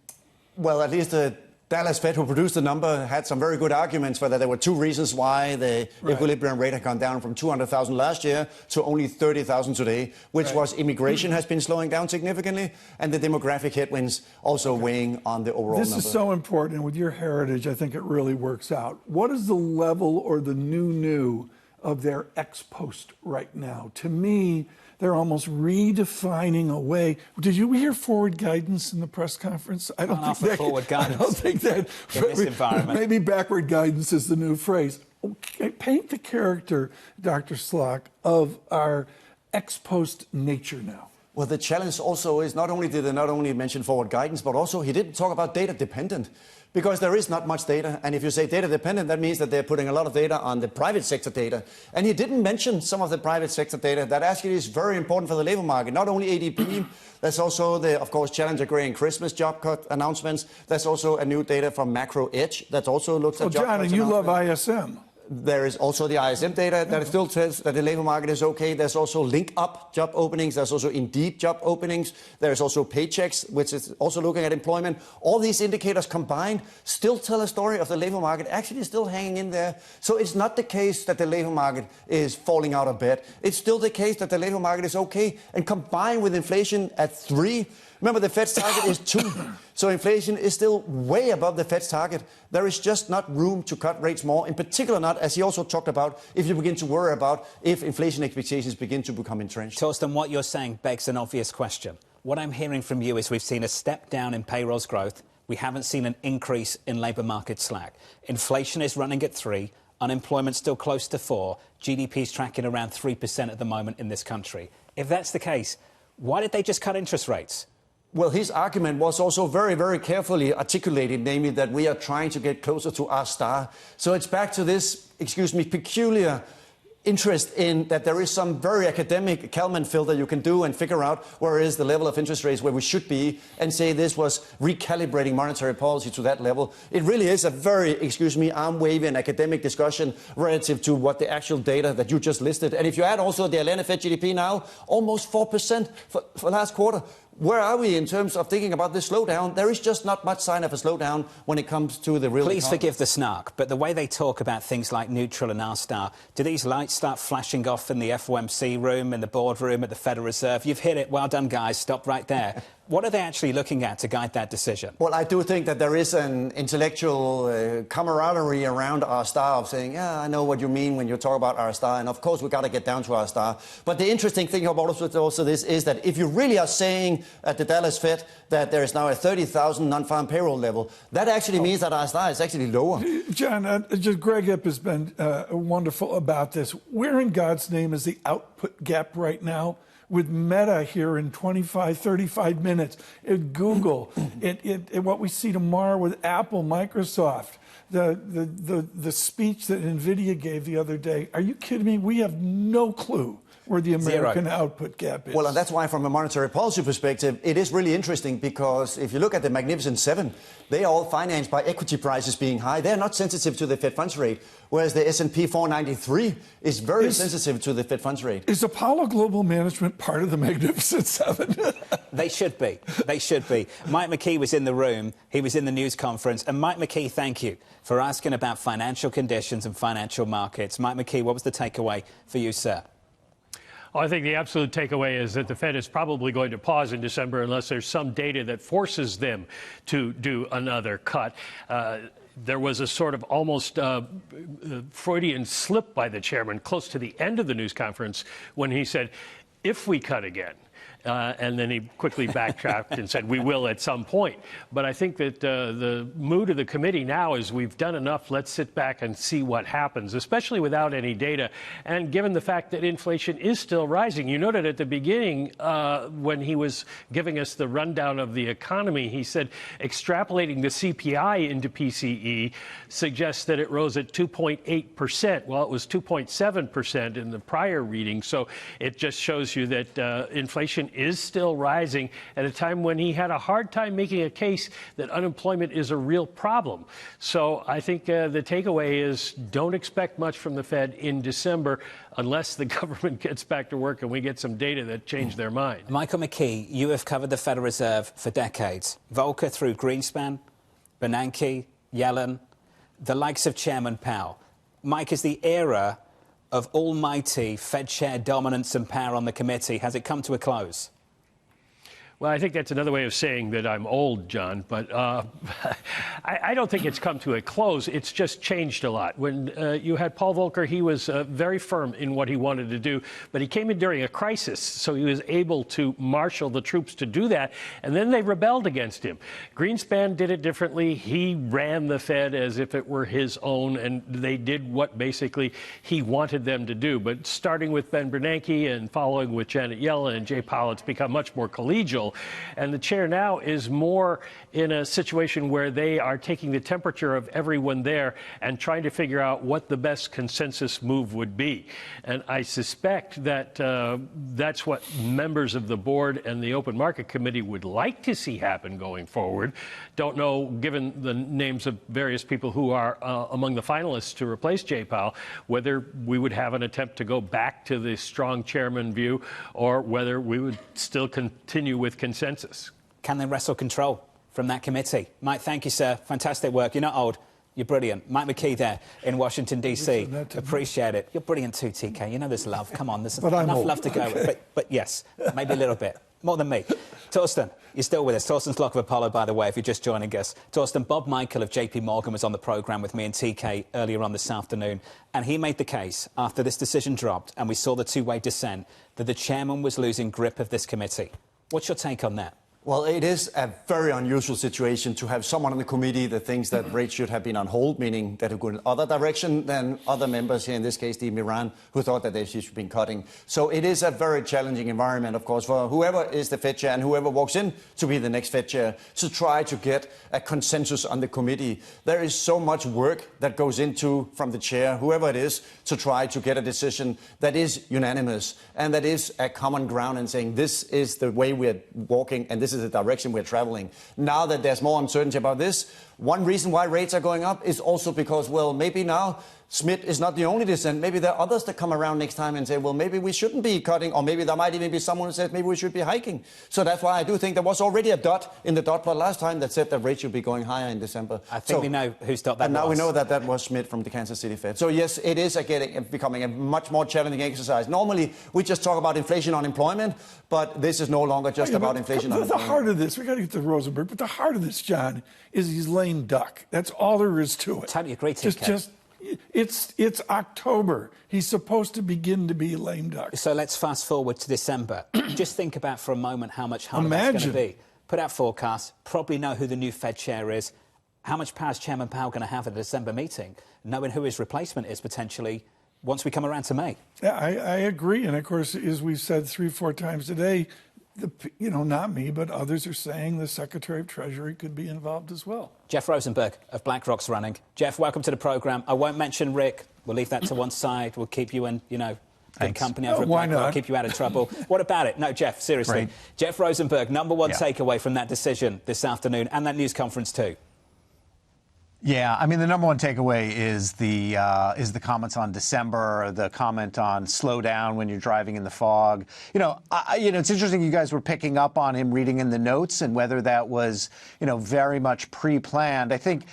Well, at least the Dallas Fed, who produced the number, had some very good arguments for that. There were 2 reasons why the equilibrium rate had gone down from 200,000 last year to only 30,000 today, which was immigration has been slowing down significantly, and the demographic headwinds also weighing on the overall number. This is so important, and with your heritage, I think it really works out. What is the level or the new of their ex post right now? To me, they're almost redefining a way. Did you hear forward guidance in the press conference? I don't think that. Forward guidance. I don't think that. In this environment. Maybe backward guidance is the new phrase. Okay, paint the character, Dr. Slok, of our ex post nature now. Well, the challenge also is not only did they not only mention forward guidance, but also he didn't talk about data dependent, because there is not much data. And if you say data dependent, that means that they're putting a lot of data on the private sector data. And he didn't mention some of the private sector data that actually is very important for the labor market. Not only ADP, there's also the, of course, Challenger Gray and Christmas job cut announcements. There's also a new data from Macro Edge that also looks at job cuts. John, and you love ISM. There is also the ISM data that still says that the labor market is okay. There's also link up job openings. There's also Indeed job openings. There's also Paychecks, which is also looking at employment. All these indicators combined still tell a story of the labor market actually still hanging in there. So it's not the case that the labor market is falling out of bed. It's still the case that the labor market is okay. And combined with inflation at 3, Remember, the Fed's target is 2. So inflation is still way above the Fed's target. There is just not room to cut rates more, in particular not, as he also talked about, if you begin to worry about if inflation expectations begin to become entrenched. Torsten, what you're saying begs an obvious question. What I'm hearing from you is we've seen a step down in payrolls growth. We haven't seen an increase in labour market slack. Inflation is running at 3. Unemployment's still close to 4. GDP's tracking around 3% at the moment in this country. If that's the case, why did they just cut interest rates? Well, his argument was also very, very carefully articulated, namely that we are trying to get closer to our star. So it's back to this, peculiar interest in that there is some very academic Kalman filter you can do and figure out where is the level of interest rates where we should be and say this was recalibrating monetary policy to that level. It really is a very, arm-wavy and academic discussion relative to what the actual data that you just listed. And if you add also the Atlanta Fed GDP now, almost 4% for last quarter. Where are we in terms of thinking about this slowdown? There is just not much sign of a slowdown when it comes to the real Please economy. forgive the snark, but the way they talk about things like neutral and R-star, do these lights start flashing off in the FOMC room, in the boardroom at the Federal Reserve? You've hit it. Well done, guys. Stop right there. What are they actually looking at to guide that decision? Well, I do think that there is an intellectual camaraderie around our star of saying, yeah, I know what you mean when you talk about our star, and of course we've got to get down to our star. But the interesting thing about also this is that if you really are saying at the Dallas Fed that there is now a 30,000 non-farm payroll level, that actually means that our star is actually lower. John, Greg Ip has been wonderful about this. Where in God's name is the output gap right now? With Meta here in 25, 35 minutes, at Google, what we see tomorrow with Apple, Microsoft, the speech that Nvidia gave the other day. Are you kidding me? We have no clue where the American output gap is. Well, and that's why from a monetary policy perspective, it is really interesting because if you look at the Magnificent Seven, they are all financed by equity prices being high. They're not sensitive to the Fed funds rate, whereas the S&P 493 is very sensitive to the Fed funds rate. Is Apollo Global Management part of the Magnificent Seven? They should be. They should be. Mike McKee was in the room. He was in the news conference. And Mike McKee, thank you for asking about financial conditions and financial markets. Mike McKee, what was the takeaway for you, sir? Well, I think the absolute takeaway is that the Fed is probably going to pause in December unless there's some data that forces them to do another cut. There was a sort of almost Freudian slip by the chairman close to the end of the news conference when he said, if we cut again. And then he quickly backtracked and said, we will at some point. But I think that the mood of the committee now is we've done enough. Let's sit back and see what happens, especially without any data. And given the fact that inflation is still rising, you noted at the beginning when he was giving us the rundown of the economy, he said extrapolating the CPI into PCE suggests that it rose at 2.8%. Well, it was 2.7% in the prior reading. So it just shows you that inflation is still rising at a time when he had a hard time making a case that unemployment is a real problem. So I think the takeaway is don't expect much from the Fed in December unless the government gets back to work and we get some data that change their mind. Michael McKee, you have covered the Federal Reserve for decades. Volcker through Greenspan, Bernanke, Yellen, the likes of Chairman Powell. Mike, is the era of almighty Fed chair dominance and power on the committee, has it come to a close? Well, I think that's another way of saying that I'm old, John, but I don't think it's come to a close. It's just changed a lot. When you had Paul Volcker, he was very firm in what he wanted to do, but he came in during a crisis, so he was able to marshal the troops to do that, and then they rebelled against him. Greenspan did it differently. He ran the Fed as if it were his own, and they did what basically he wanted them to do. But starting with Ben Bernanke and following with Janet Yellen and Jay Powell, it's become much more collegial. And the chair now is more in a situation where they are taking the temperature of everyone there and trying to figure out what the best consensus move would be. And I suspect that that's what members of the board and the Open Market Committee would like to see happen going forward. Don't know, given the names of various people who are among the finalists to replace Jay Powell, whether we would have an attempt to go back to the strong chairman view or whether we would still continue with consensus. Can they wrestle control from that committee? Mike, thank you, sir. Fantastic work. You're not old. You're brilliant. Mike McKee there in Washington, D.C. Appreciate it. You're brilliant too, TK. You know there's love. Come on, there's enough love to go with. But yes, maybe a little bit. More than me. Torsten, you're still with us. Torsten's Lock of Apollo, by the way, if you're just joining us. Torsten, Bob Michael of JP Morgan was on the programme with me and TK earlier on this afternoon, and he made the case, after this decision dropped and we saw the two-way dissent, that the chairman was losing grip of this committee. What's your take on that? Well, it is a very unusual situation to have someone on the committee that thinks that rates should have been on hold, meaning that it go in other direction than other members here, in this case, Steve Miran, who thought that they should have been cutting. So it is a very challenging environment, of course, for whoever is the Fed chair and whoever walks in to be the next Fed chair to try to get a consensus on the committee. There is so much work that goes into, from the chair, whoever it is, to try to get a decision that is unanimous and that is a common ground and saying this is the way we're walking and this is the direction we're traveling. Now that there's more uncertainty about this, one reason why rates are going up is also because, well, maybe now Schmidt is not the only dissent. Maybe there are others that come around next time and say, well, maybe we shouldn't be cutting, or maybe there might even be someone who says maybe we should be hiking. So that's why I do think there was already a dot in the dot plot last time that said that rates should be going higher in December. I think we know whose dot that was. And now we know that that was Schmidt from the Kansas City Fed. So yes, it is becoming a much more challenging exercise. Normally, we just talk about inflation, unemployment, but this is no longer just about inflation, unemployment. The heart of this, we got to get to Rosenberg, but the heart of this, John, is he's lame duck. That's all there is to it. Totally agree, TK. It's October. He's supposed to begin to be lame duck. So let's fast forward to December. Just think about for a moment how much harder that's going to be. Put out forecasts, probably know who the new Fed chair is. How much power is Chairman Powell going to have at the December meeting? Knowing who his replacement is potentially once we come around to May. Yeah, I agree. And of course, as we've said 3-4 times today, not me, but others are saying the Secretary of Treasury could be involved as well. Jeff Rosenberg of BlackRock's running. Jeff, welcome to the programme. I won't mention Rick. We'll leave that to one side. We'll keep you in, good company over at BlackRock. I'll keep you out of trouble. What about it? No, Jeff, seriously. Right. Jeff Rosenberg, number one takeaway from that decision this afternoon and that news conference too. Yeah, I mean, the number one takeaway is the comments on December, the comment on slow down when you're driving in the fog. It's interesting you guys were picking up on him reading in the notes and whether that was, very much pre-planned. I think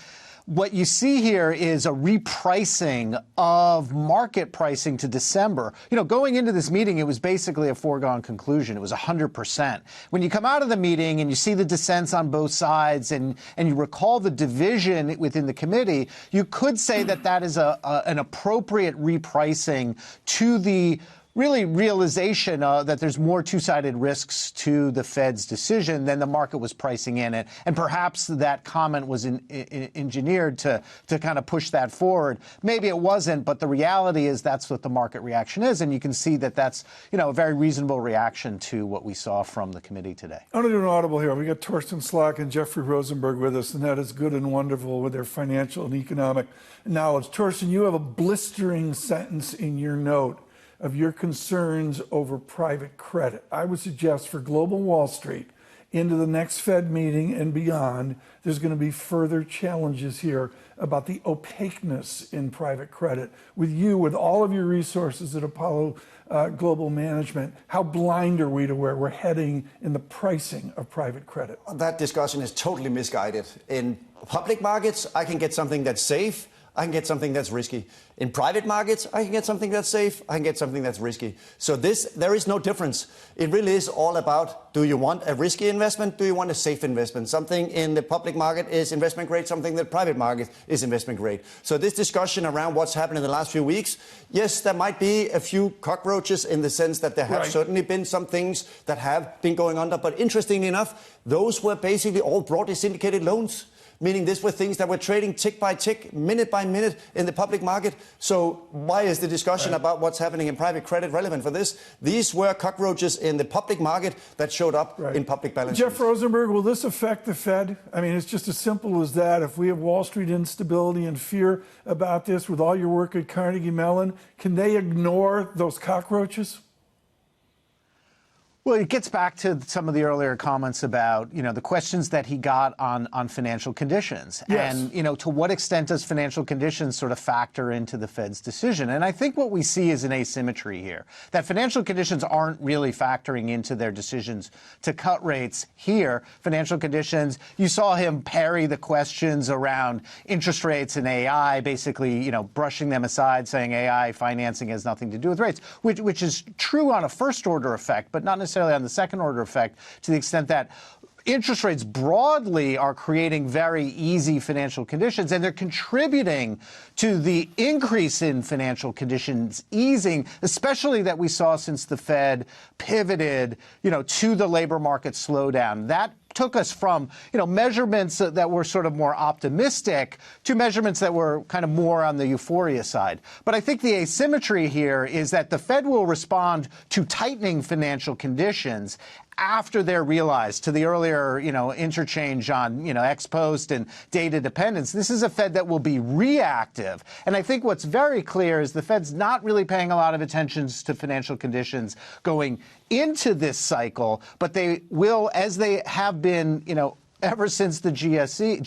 what you see here is a repricing of market pricing to December. Going into this meeting, it was basically a foregone conclusion. It was 100%. When you come out of the meeting and you see the dissents on both sides and you recall the division within the committee, you could say that that is an appropriate repricing to the realization that there's more two-sided risks to the Fed's decision than the market was pricing in it. And perhaps that comment was engineered to kind of push that forward. Maybe it wasn't, but the reality is that's what the market reaction is. And you can see that that's, a very reasonable reaction to what we saw from the committee today. I'm going to do an audible here. We got Torsten Slok and Jeffrey Rosenberg with us, and that is good and wonderful with their financial and economic knowledge. Torsten, you have a blistering sentence in your note of your concerns over private credit. I would suggest for global Wall Street, into the next Fed meeting and beyond, there's going to be further challenges here about the opaqueness in private credit. With all of your resources at Apollo Global Management, how blind are we to where we're heading in the pricing of private credit? That discussion is totally misguided. In public markets, I can get something that's safe. I can get something that's risky. In private markets, I can get something that's safe. I can get something that's risky. So there is no difference. It really is all about, do you want a risky investment? Do you want a safe investment? Something in the public market is investment grade, something in the private market is investment grade. So this discussion around what's happened in the last few weeks, yes, there might be a few cockroaches in the sense that there have certainly been some things that have been going under. But interestingly enough, those were basically all broadly syndicated loans. Meaning these were things that were trading tick by tick, minute by minute in the public market. So why is the discussion about what's happening in private credit relevant for this? These were cockroaches in the public market that showed up in public balance sheets. Jeff Rosenberg, will this affect the Fed? I mean, it's just as simple as that. If we have Wall Street instability and fear about this with all your work at Carnegie Mellon, can they ignore those cockroaches? Well, it gets back to some of the earlier comments about, the questions that he got on financial conditions. Yes. And, to what extent does financial conditions sort of factor into the Fed's decision? And I think what we see is an asymmetry here, that financial conditions aren't really factoring into their decisions to cut rates here. Financial conditions, you saw him parry the questions around interest rates and AI, basically, brushing them aside, saying AI financing has nothing to do with rates, which is true on a first order effect, but not necessarily necessarily on the second order effect to the extent that interest rates broadly are creating very easy financial conditions, and they're contributing to the increase in financial conditions easing, especially that we saw since the Fed pivoted, to the labor market slowdown. That took us from, measurements that were sort of more optimistic to measurements that were kind of more on the euphoria side. But I think the asymmetry here is that the Fed will respond to tightening financial conditions after they're realized. To the earlier, interchange on, ex post and data dependence, this is a Fed that will be reactive. And I think what's very clear is the Fed's not really paying a lot of attention to financial conditions going into this cycle, but they will, as they have been, ever since the GFC,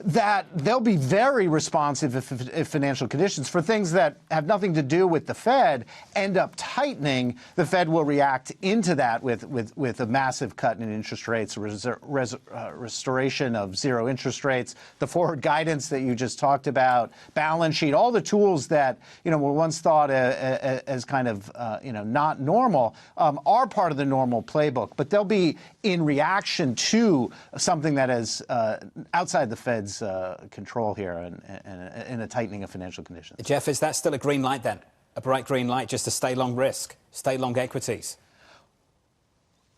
that they'll be very responsive if financial conditions for things that have nothing to do with the Fed end up tightening. The Fed will react into that with a massive cut in interest rates, restoration of zero interest rates, the forward guidance that you just talked about, balance sheet, all the tools that were once thought as kind of not normal are part of the normal playbook, but they'll be in reaction to something that is outside the Fed's control here and in a tightening of financial conditions. Jeff, is that still a green light then? A bright green light just to stay long risk, stay long equities?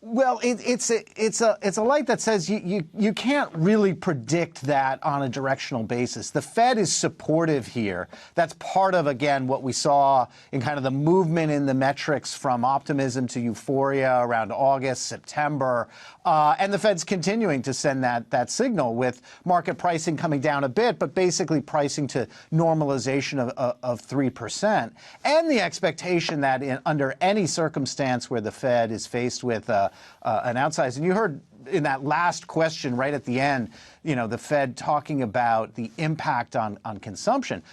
Well, it's a light that says you can't really predict that on a directional basis. The Fed is supportive here. That's part of, again, what we saw in kind of the movement in the metrics from optimism to euphoria around August, September. And the Fed's continuing to send that signal with market pricing coming down a bit, but basically pricing to normalization of 3%. And the expectation that under any circumstance where the Fed is faced with an outsize, and you heard in that last question right at the end, the Fed talking about the impact on consumption.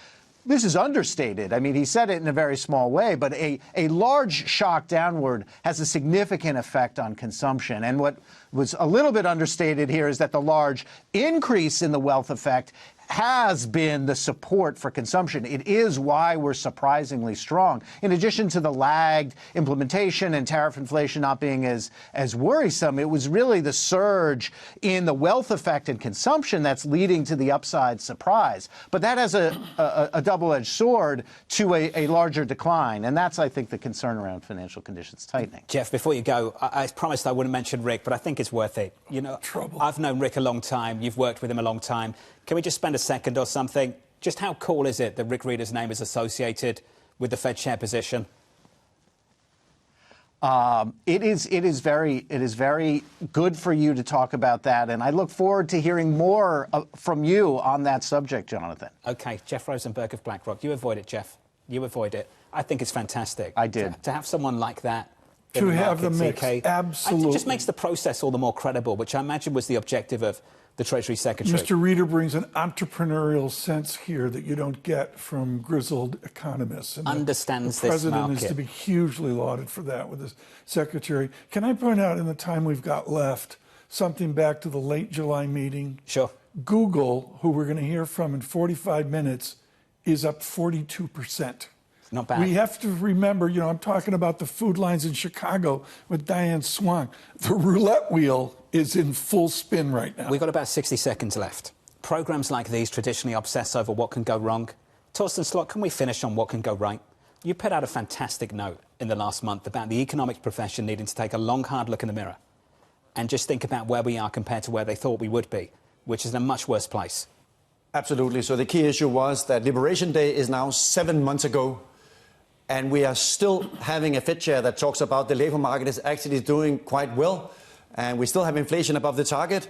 This is understated. I mean, he said it in a very small way, but a large shock downward has a significant effect on consumption. And what was a little bit understated here is that the large increase in the wealth effect has been the support for consumption. It is why we're surprisingly strong. In addition to the lagged implementation and tariff inflation not being as worrisome, it was really the surge in the wealth effect and consumption that's leading to the upside surprise. But that has a double-edged sword to a larger decline. And that's, I think, the concern around financial conditions tightening. Jeff, before you go, I promised I wouldn't mention Rick, but I think it's worth it. I've known Rick a long time. You've worked with him a long time. Can we just spend a second or something? Just how cool is it that Rick Reader's name is associated with the Fed chair position? It is very good for you to talk about that, and I look forward to hearing more from you on that subject, Jonathan. Okay, Jeff Rosenberg of BlackRock. You avoid it, Jeff. You avoid it. I think it's fantastic. I did. To have someone like that. To have the mix, absolutely. It just makes the process all the more credible, which I imagine was the objective of the Treasury Secretary. Mr. Reader brings an entrepreneurial sense here that you don't get from grizzled economists. And understands the this market. president is to be hugely lauded for that with his secretary. Can I point out in the time we've got left something back to the late July meeting? Sure. Google, who we're going to hear from in 45 minutes, is up 42%. Not bad. We have to remember, I'm talking about the food lines in Chicago with Diane Swank. The roulette wheel is in full spin right now. We've got about 60 seconds left. Programs like these traditionally obsess over what can go wrong. Torsten Slot, can we finish on what can go right? You put out a fantastic note in the last month about the economics profession needing to take a long, hard look in the mirror and just think about where we are compared to where they thought we would be, which is in a much worse place. Absolutely. So the key issue was that Liberation Day is now 7 months ago. And we are still having a Fed chair that talks about the labor market is actually doing quite well. And we still have inflation above the target.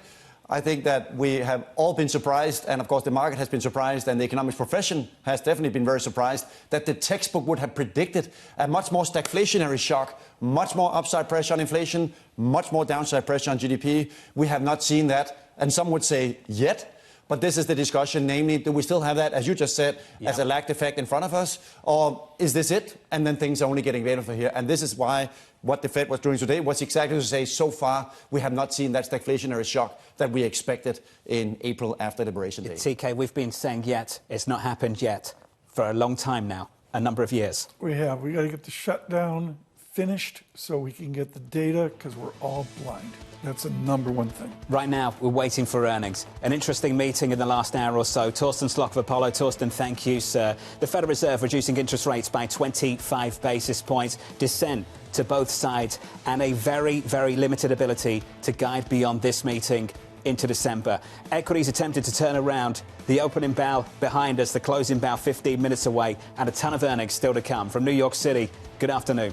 I think that we have all been surprised. And of course, the market has been surprised. And the economics profession has definitely been very surprised that the textbook would have predicted a much more stagflationary shock, much more upside pressure on inflation, much more downside pressure on GDP. We have not seen that. And some would say yet. But this is the discussion, namely, do we still have that, as you just said, as a lagged effect in front of us? Or is this it? And then things are only getting better for here. And this is why what the Fed was doing today was exactly to say, so far, we have not seen that stagflationary shock that we expected in April after Liberation Day. TK, we've been saying yet, it's not happened yet, for a long time now. a number of years. We have. We got to get the shutdown finished so we can get the data, because we're all blind. That's the number one thing. Right now, we're waiting for earnings. An interesting meeting in the last hour or so. Torsten Slok of Apollo. Torsten, thank you, sir. The Federal Reserve reducing interest rates by 25 basis points. Dissent to both sides, and a very, very limited ability to guide beyond this meeting into December. Equities attempted to turn around. The opening bell behind us, the closing bell 15 minutes away, and a ton of earnings still to come. From New York City, good afternoon.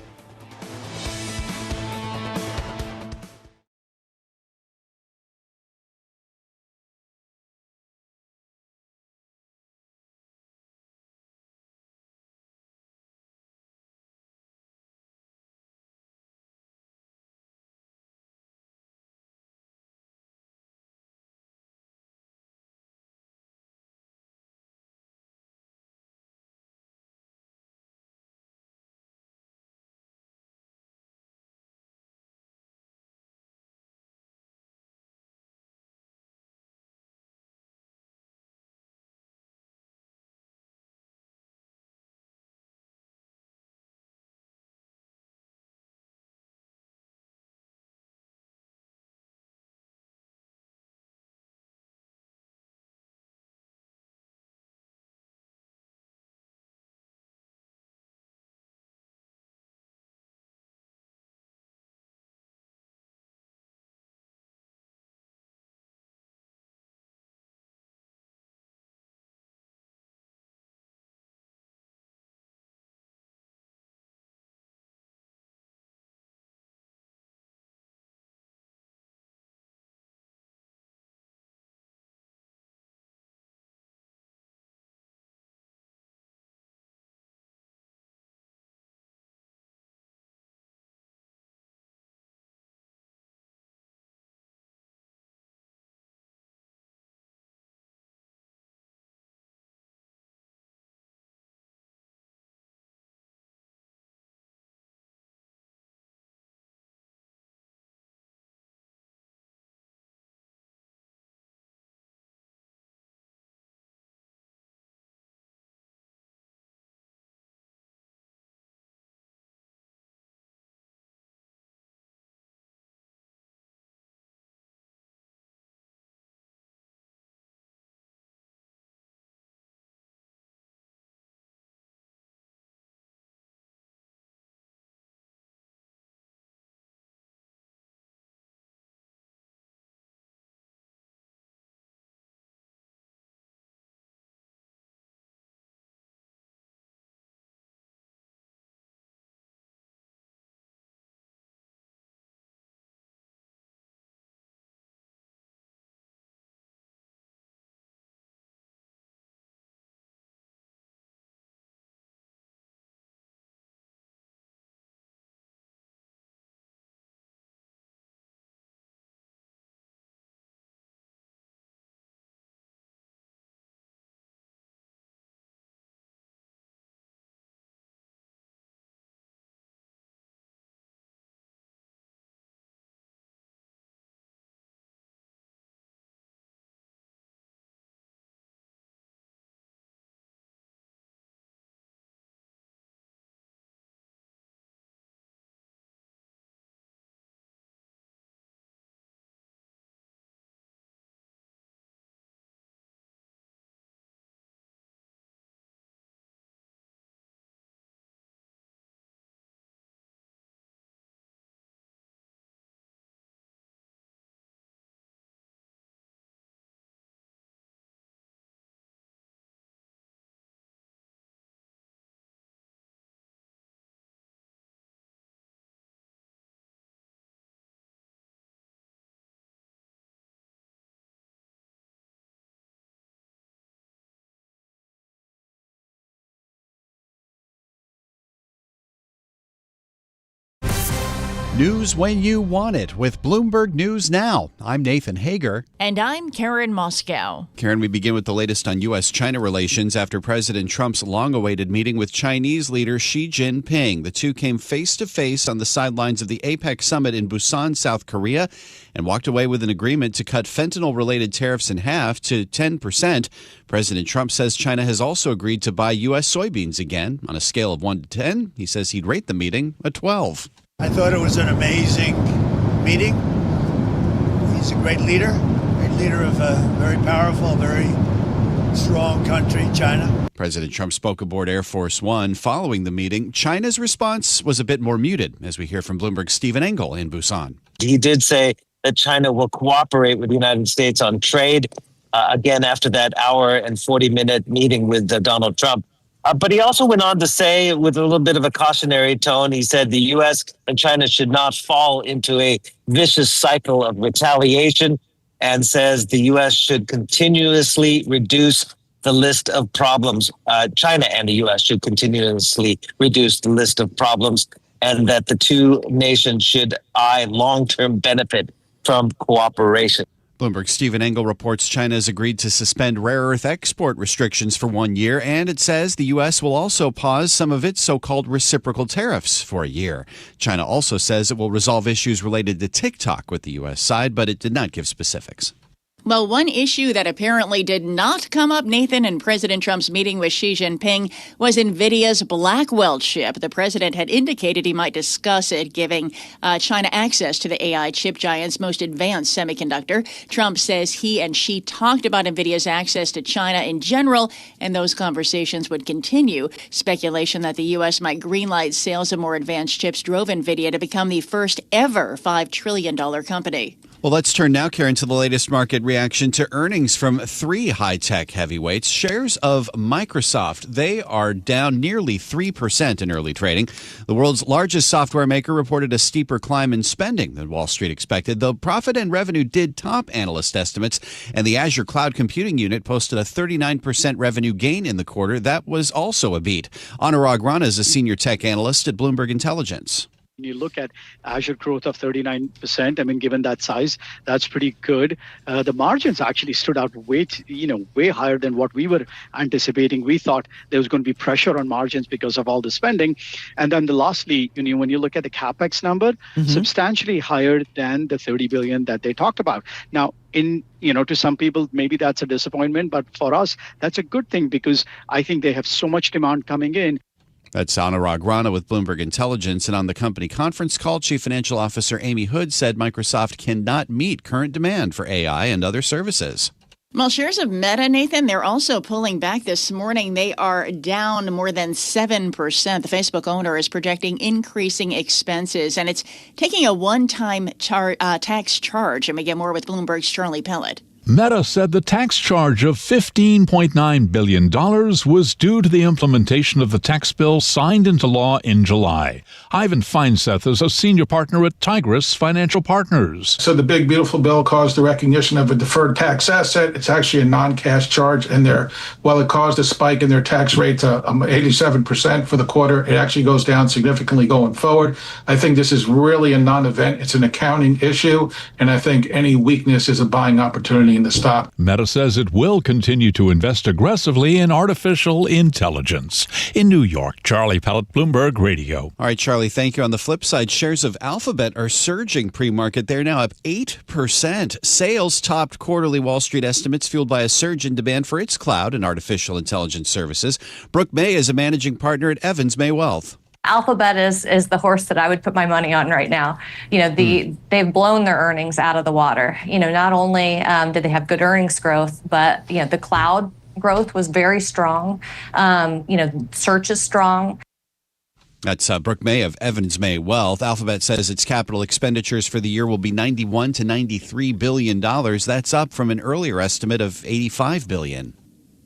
News when you want it with Bloomberg News Now. I'm Nathan Hager. And I'm Karen Moscow. Karen, we begin with the latest on U.S.-China relations after President Trump's long-awaited meeting with Chinese leader Xi Jinping. The two came face-to-face on the sidelines of the APEC summit in Busan, South Korea, and walked away with an agreement to cut fentanyl-related tariffs in half to 10%. President Trump says China has also agreed to buy U.S. soybeans again. On a scale of 1 to 10, he says he'd rate the meeting a 12. I thought it was an amazing meeting. He's a great leader of a very powerful, very strong country, China. President Trump spoke aboard Air Force One following the meeting. China's response was a bit more muted, as we hear from Bloomberg's Stephen Engel in Busan. He did say that China will cooperate with the United States on trade, again, after that hour and 40-minute meeting with Donald Trump. But he also went on to say, with a little bit of a cautionary tone, he said the U.S. and China should not fall into a vicious cycle of retaliation, and says the U.S. should continuously reduce the list of problems. China and the U.S. should continuously reduce the list of problems, and that the two nations should eye long-term benefit from cooperation. Bloomberg's Stephen Engel reports China has agreed to suspend rare earth export restrictions for 1 year, and it says the U.S. will also pause some of its so-called reciprocal tariffs for a year. China also says it will resolve issues related to TikTok with the U.S. side, but it did not give specifics. Well, one issue that apparently did not come up, Nathan, in President Trump's meeting with Xi Jinping was Nvidia's Blackwell chip. The president had indicated he might discuss it, giving China access to the AI chip giant's most advanced semiconductor. Trump says he and Xi talked about Nvidia's access to China in general, and those conversations would continue. Speculation that the U.S. might greenlight sales of more advanced chips drove Nvidia to become the first ever $5 trillion company. Well, let's turn now, Karen, to the latest market reaction to earnings from three high-tech heavyweights. Shares of Microsoft, they are down nearly 3% in early trading. The world's largest software maker reported a steeper climb in spending than Wall Street expected, though profit and revenue did top analyst estimates, and the Azure Cloud Computing Unit posted a 39% revenue gain in the quarter. That was also a beat. Anurag Rana is a senior tech analyst at Bloomberg Intelligence. When you look at Azure growth of 39%, I mean, given that size, that's pretty good. The margins actually stood out way higher than what we were anticipating. We thought there was going to be pressure on margins because of all the spending. And then lastly, when you look at the CapEx number, substantially higher than the $30 billion that they talked about. Now, to some people, maybe that's a disappointment, but for us, that's a good thing because I think they have so much demand coming in. That's Anurag Rana with Bloomberg Intelligence. And on the company conference call, Chief Financial Officer Amy Hood said Microsoft cannot meet current demand for AI and other services. Well, shares of Meta, Nathan, they're also pulling back this morning. They are down more than 7%. The Facebook owner is projecting increasing expenses, and it's taking a one-time tax charge. And we get more with Bloomberg's Charlie Pellet. Meta said the tax charge of $15.9 billion was due to the implementation of the tax bill signed into law in July. Ivan Feinseth is a senior partner at Tigris Financial Partners. So the big, beautiful bill caused the recognition of a deferred tax asset. It's actually a non-cash charge, and while it caused a spike in their tax rate to 87% for the quarter, it actually goes down significantly going forward. I think this is really a non-event. It's an accounting issue, and I think any weakness is a buying opportunity in the stock. Meta says it will continue to invest aggressively in artificial intelligence. In New York, Charlie Pellet, Bloomberg Radio. All right, Charlie, thank you. On the flip side, shares of Alphabet are surging pre-market. They're now up 8%. Sales topped quarterly Wall Street estimates, fueled by a surge in demand for its cloud and artificial intelligence services. Brooke May is a managing partner at Evans May Wealth. Alphabet is the horse that I would put my money on right now. They've blown their earnings out of the water. Not only did they have good earnings growth, but the cloud growth was very strong. Search is strong. That's Brooke May of Evans May Wealth. Alphabet says its capital expenditures for the year will be $91 to $93 billion. That's up from an earlier estimate of $85 billion.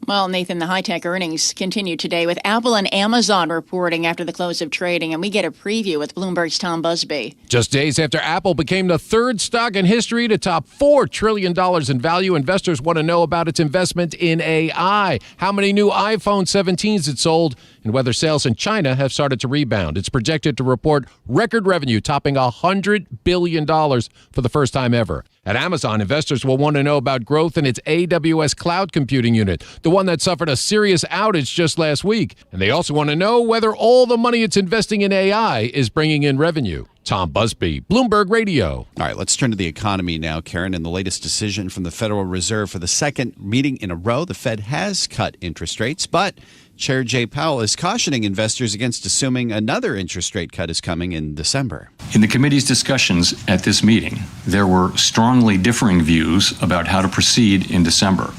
Well, Nathan, the high-tech earnings continue today with Apple and Amazon reporting after the close of trading, and we get a preview with Bloomberg's Tom Busby. Just days after Apple became the third stock in history to top $4 trillion in value, investors want to know about its investment in AI, how many new iPhone 17s it sold, and whether sales in China have started to rebound. It's projected to report record revenue topping $100 billion for the first time ever. At Amazon, investors will want to know about growth in its AWS cloud computing unit, the one that suffered a serious outage just last week. And they also want to know whether all the money it's investing in AI is bringing in revenue. Tom Busby, Bloomberg Radio. All right, let's turn to the economy now, Karen. In the latest decision from the Federal Reserve for the second meeting in a row, the Fed has cut interest rates, but Chair Jay Powell is cautioning investors against assuming another interest rate cut is coming in December. In the committee's discussions at this meeting, there were strongly differing views about how to proceed in December.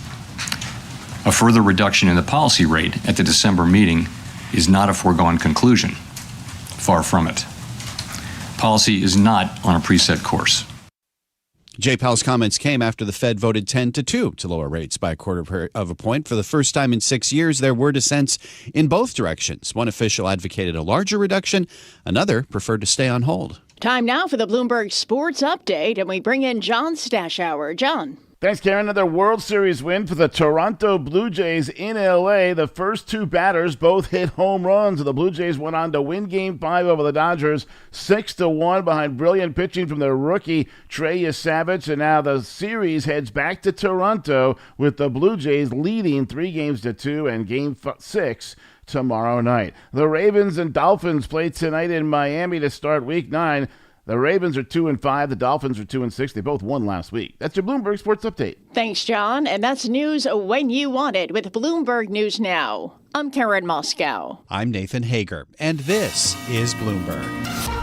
A further reduction in the policy rate at the December meeting is not a foregone conclusion. Far from it. Policy is not on a preset course. Jay Powell's comments came after the Fed voted 10-2 to lower rates by a quarter of a point. For the first time in 6 years, there were dissents in both directions. One official advocated a larger reduction. Another preferred to stay on hold. Time now for the Bloomberg Sports Update, and we bring in John Stashower. John. Thanks, Karen. Another World Series win for the Toronto Blue Jays in L.A. The first two batters both hit home runs. The Blue Jays went on to win Game 5 over the Dodgers 6-1 behind brilliant pitching from their rookie Trey Yesavich. And now the series heads back to Toronto with the Blue Jays leading 3-2 and Game 6 tomorrow night. The Ravens and Dolphins play tonight in Miami to start Week 9. The Ravens are 2-5. The Dolphins are 2-6. They both won last week. That's your Bloomberg Sports Update. Thanks, John. And that's news when you want it with Bloomberg News Now. I'm Karen Moscow. I'm Nathan Hager, and this is Bloomberg.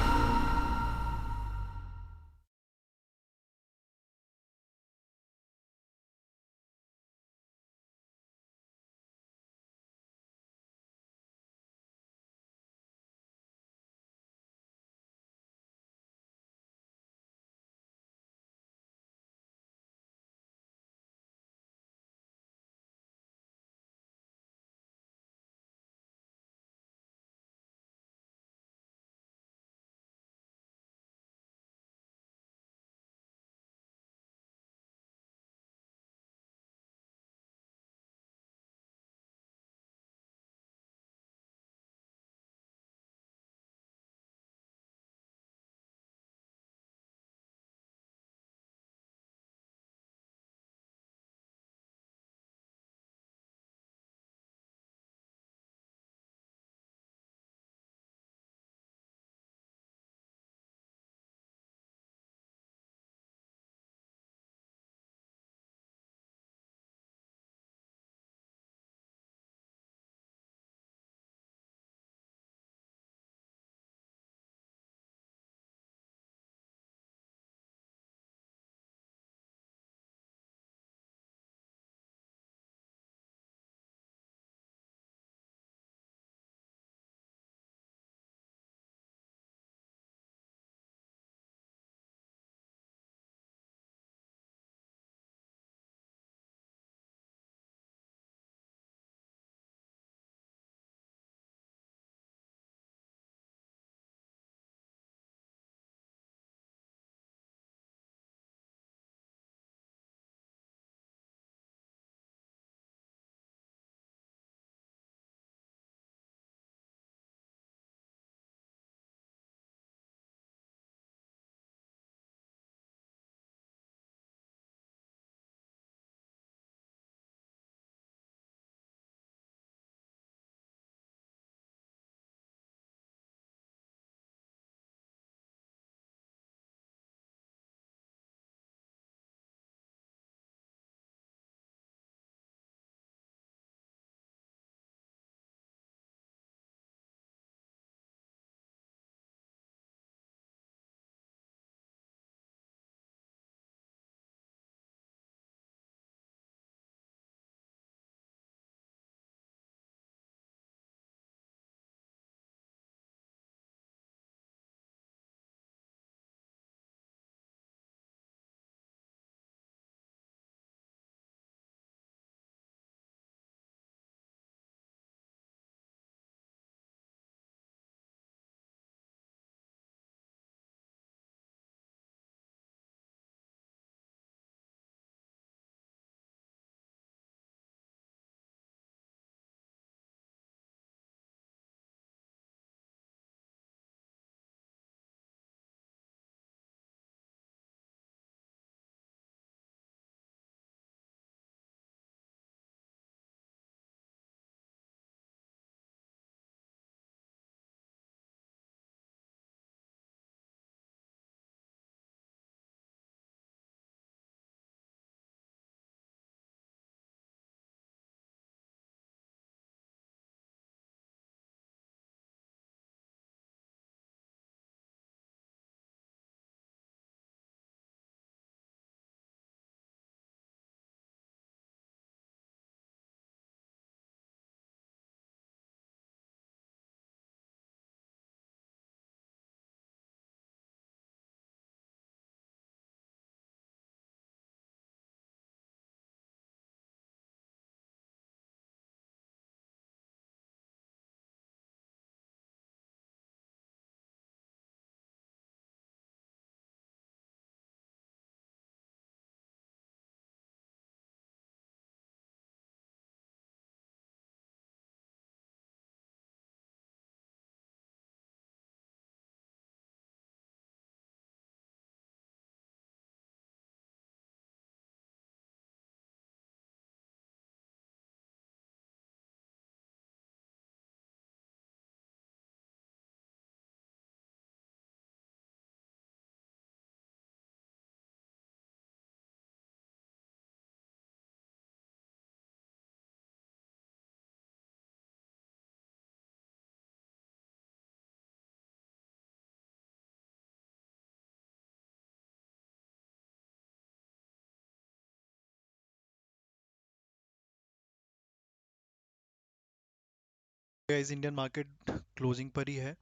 Guys Indian market closing पर ही है।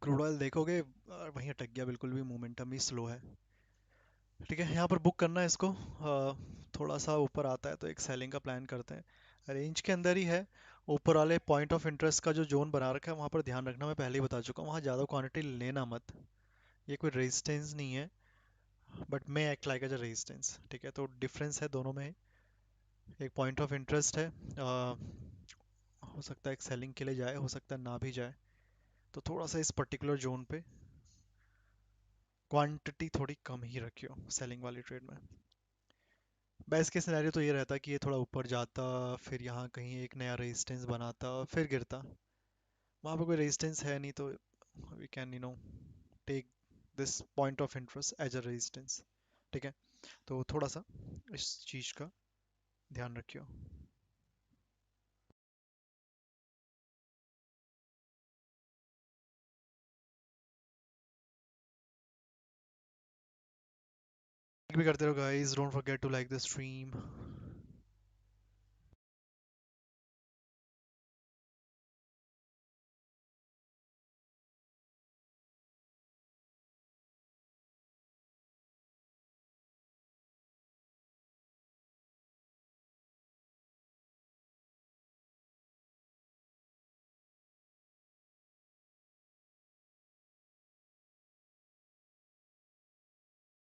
Crude oil देखोगे वहीं अटक गया, बिल्कुल भी momentum ही slow है। ठीक है, यहाँ पर बुक करना है इसको। थोड़ा सा ऊपर आता है तो एक सेलिंग का प्लान करते हैं। रेंज के अंदर ही है। ऊपर वाले पॉइंट ऑफ इंटरेस्ट का जो जोन बना रखा है वहाँ पर ध्यान रखना, मैं पहले ही बता चुका हूँ, वहाँ ज़्यादा क्वांटिटी लेना मत। ये कोई रेजिस्टेंस नहीं है, but may act like as a resistance. ठीक है, तो डिफरेंस है दोनों में। एक पॉइंट ऑफ इंटरेस्ट है, हो सकता है एक सेलिंग के लिए जाए, हो सकता है ना भी जाए। तो थोड़ा सा इस पर्टिकुलर जोन पे क्वांटिटी थोड़ी कम ही रखियो सेलिंग वाली ट्रेड में। बेस्ट के सिनेरियो तो ये रहता कि ये थोड़ा ऊपर जाता, फिर यहाँ कहीं एक नया रेजिस्टेंस बनाता, फिर गिरता। वहाँ पे कोई रेजिस्टेंस है नहीं, तो we can take this point of interest as a resistance. ठीक है, तो थोड़ा सा इस चीज़ का ध्यान रखियो। भी करते रहो guys, don't forget to like the stream.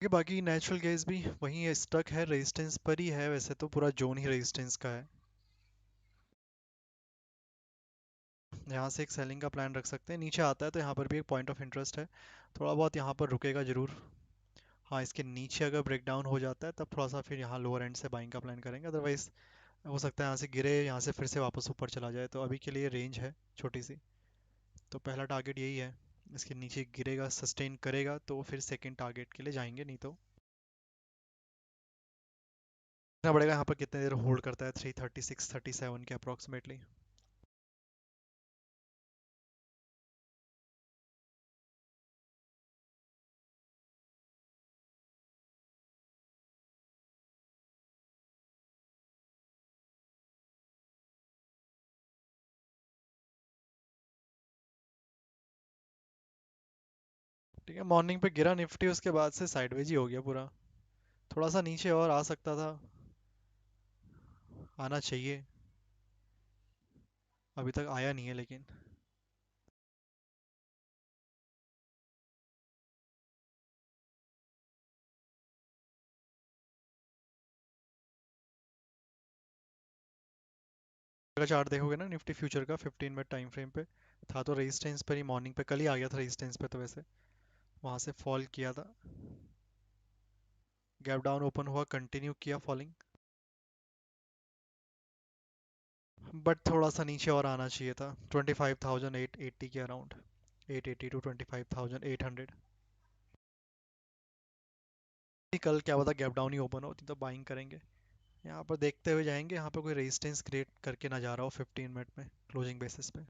बाकी नेचुरल गैस भी वहीं स्टक है, रेजिस्टेंस पर ही है। वैसे तो पूरा जोन ही रेजिस्टेंस का है। यहाँ से एक सेलिंग का प्लान रख सकते हैं। नीचे आता है तो यहाँ पर भी एक पॉइंट ऑफ इंटरेस्ट है, थोड़ा बहुत यहाँ पर रुकेगा ज़रूर। हाँ, इसके नीचे अगर ब्रेक डाउन हो जाता है तब थोड़ा सा फिर यहाँ लोअर एंड से बाइंग का प्लान करेंगे। अदरवाइज हो सकता है यहाँ से गिरे, यहाँ से फिर से वापस ऊपर चला जाए। तो अभी के लिए रेंज है छोटी सी, तो पहला टारगेट यही है। इसके नीचे गिरेगा, सस्टेन करेगा तो फिर सेकेंड टारगेट के लिए जाएंगे, नहीं तो देखना पड़ेगा यहाँ पर कितने देर होल्ड करता है। 336 37 के अप्रॉक्सीमेटली। ठीक है, मॉर्निंग पे गिरा निफ्टी, उसके बाद से साइडवेज ही हो गया पूरा। थोड़ा सा नीचे और आ सकता था, आना चाहिए, अभी तक आया नहीं है लेकिन। का चार्ट देखोगे ना निफ्टी फ्यूचर का 15 मिनट टाइम फ्रेम पे, था तो रेजिस्टेंस पर ही। मॉर्निंग पे कल ही आ गया था रेजिस्टेंस पे, तो वैसे वहां से फॉल किया था, गैप डाउन ओपन हुआ, कंटिन्यू किया फॉलिंग, बट थोड़ा सा नीचे और आना चाहिए था। 25,880 के अराउंड, 880 टू 25,800। कल क्या पता गैप डाउन ही ओपन होती तो बाइंग करेंगे। यहाँ पर देखते हुए जाएंगे, यहाँ पर कोई रेजिस्टेंस क्रिएट करके ना जा रहा हो 15 मिनट में क्लोजिंग बेसिस पे।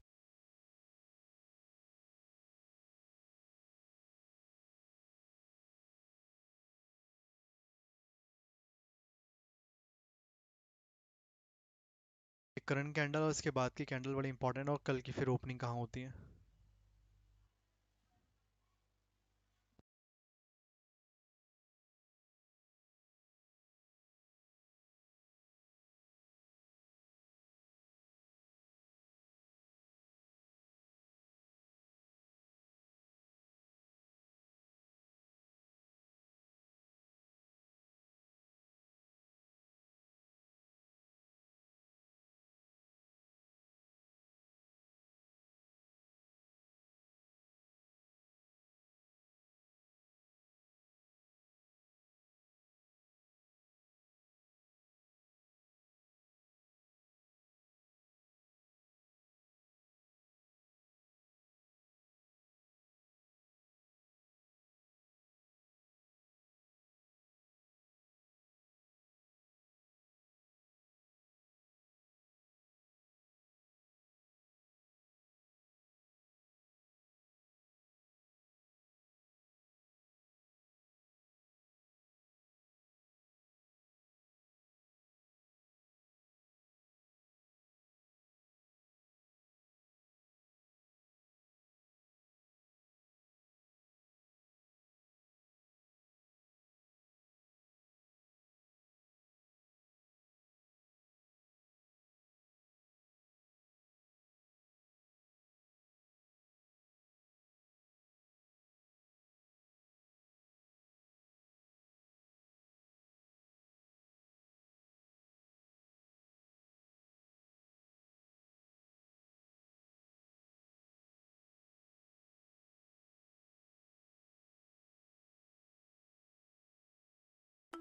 करंट कैंडल और इसके बाद की कैंडल बड़ी इंपॉर्टेंट है, और कल की फिर ओपनिंग कहाँ होती है।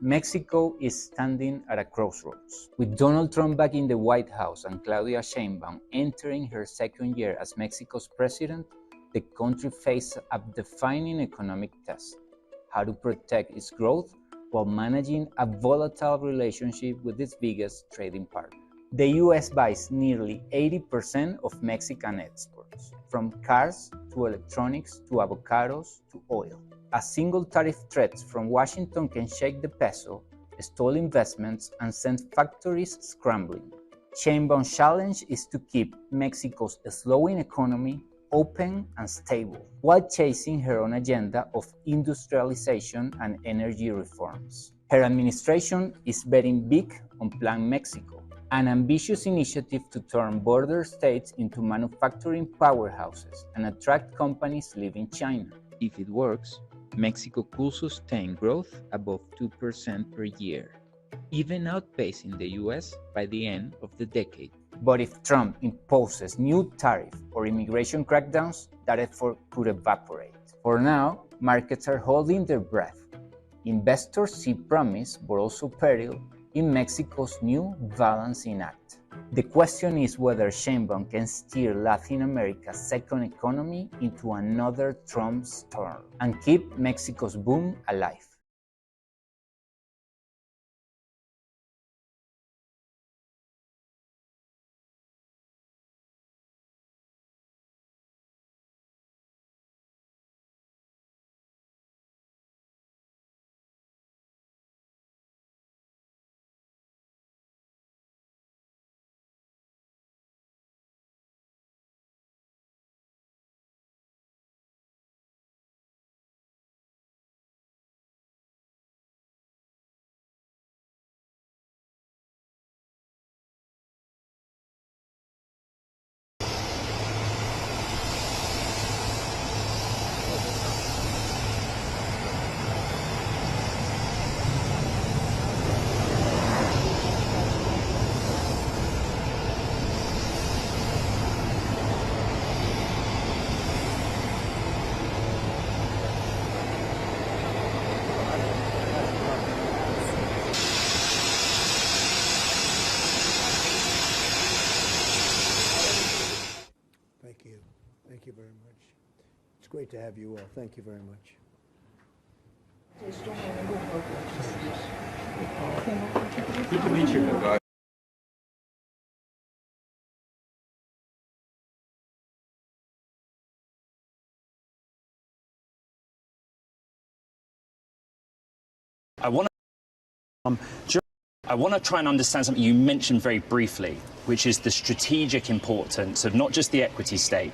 Mexico is standing at a crossroads. With Donald Trump back in the White House and Claudia Sheinbaum entering her second year as Mexico's president, the country faces a defining economic test: how to protect its growth while managing a volatile relationship with its biggest trading partner. The US buys nearly 80% of Mexican exports, from cars to electronics to avocados to oil. A single tariff threat from Washington can shake the peso, stall investments, and send factories scrambling. Sheinbaum's challenge is to keep Mexico's slowing economy open and stable, while chasing her own agenda of industrialization and energy reforms. Her administration is betting big on Plan Mexico, an ambitious initiative to turn border states into manufacturing powerhouses and attract companies leaving China. If it works, Mexico could sustain growth above 2% per year, even outpacing the US by the end of the decade. But if Trump imposes new tariff or immigration crackdowns, that effort could evaporate. For now, markets are holding their breath. Investors see promise, but also peril, in Mexico's new balancing act. The question is whether Sheinbaum can steer Latin America's second economy into another Trump storm and keep Mexico's boom alive. Thank you very much. It's great to have you all. Thank you very much. Good to meet you. I want to try and understand something you mentioned very briefly, which is the strategic importance of not just the equity stake,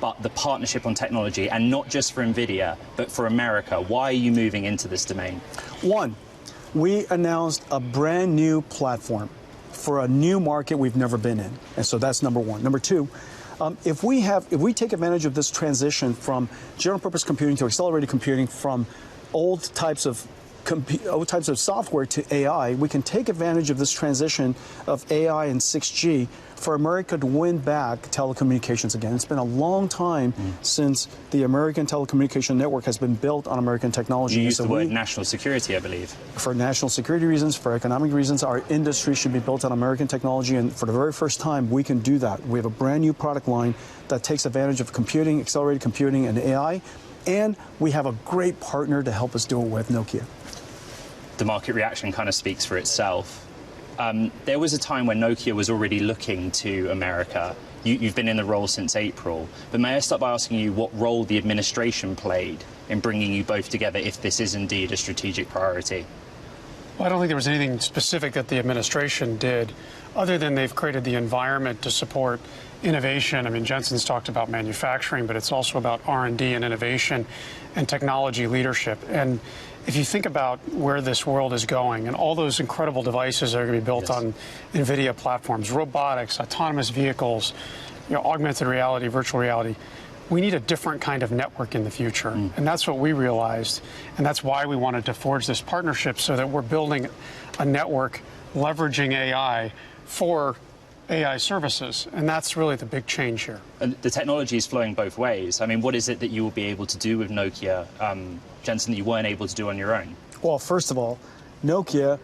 but the partnership on technology, and not just for Nvidia, but for America. Why are you moving into this domain? One, we announced a brand new platform for a new market we've never been in. And so that's number one. Number two, if we take advantage of this transition from general purpose computing to accelerated computing, from old types of software to AI, we can take advantage of this transition of AI and 6G for America to win back telecommunications again. It's been a long time since the American telecommunication network has been built on American technology. You used the word national security, I believe. For national security reasons, for economic reasons, our industry should be built on American technology, and for the very first time, we can do that. We have a brand new product line that takes advantage of computing, accelerated computing, and AI, and we have a great partner to help us do it with, Nokia. The market reaction kind of speaks for itself. There was a time when Nokia was already looking to America. You've been in the role since April. But may I start by asking you what role the administration played in bringing you both together, if this is indeed a strategic priority? Well, I don't think there was anything specific that the administration did, other than they've created the environment to support innovation. I mean, Jensen's talked about manufacturing, but it's also about R&D and innovation and technology leadership. And if you think about where this world is going and all those incredible devices that are going to be built on NVIDIA platforms, robotics, autonomous vehicles, augmented reality, virtual reality, we need a different kind of network in the future. And that's what we realized. And that's why we wanted to forge this partnership, so that we're building a network leveraging AI for AI services. And that's really the big change here. And the technology is flowing both ways. I mean, what is it that you will be able to do with Nokia, Jensen, that you weren't able to do on your own? Well, first of all, Nokia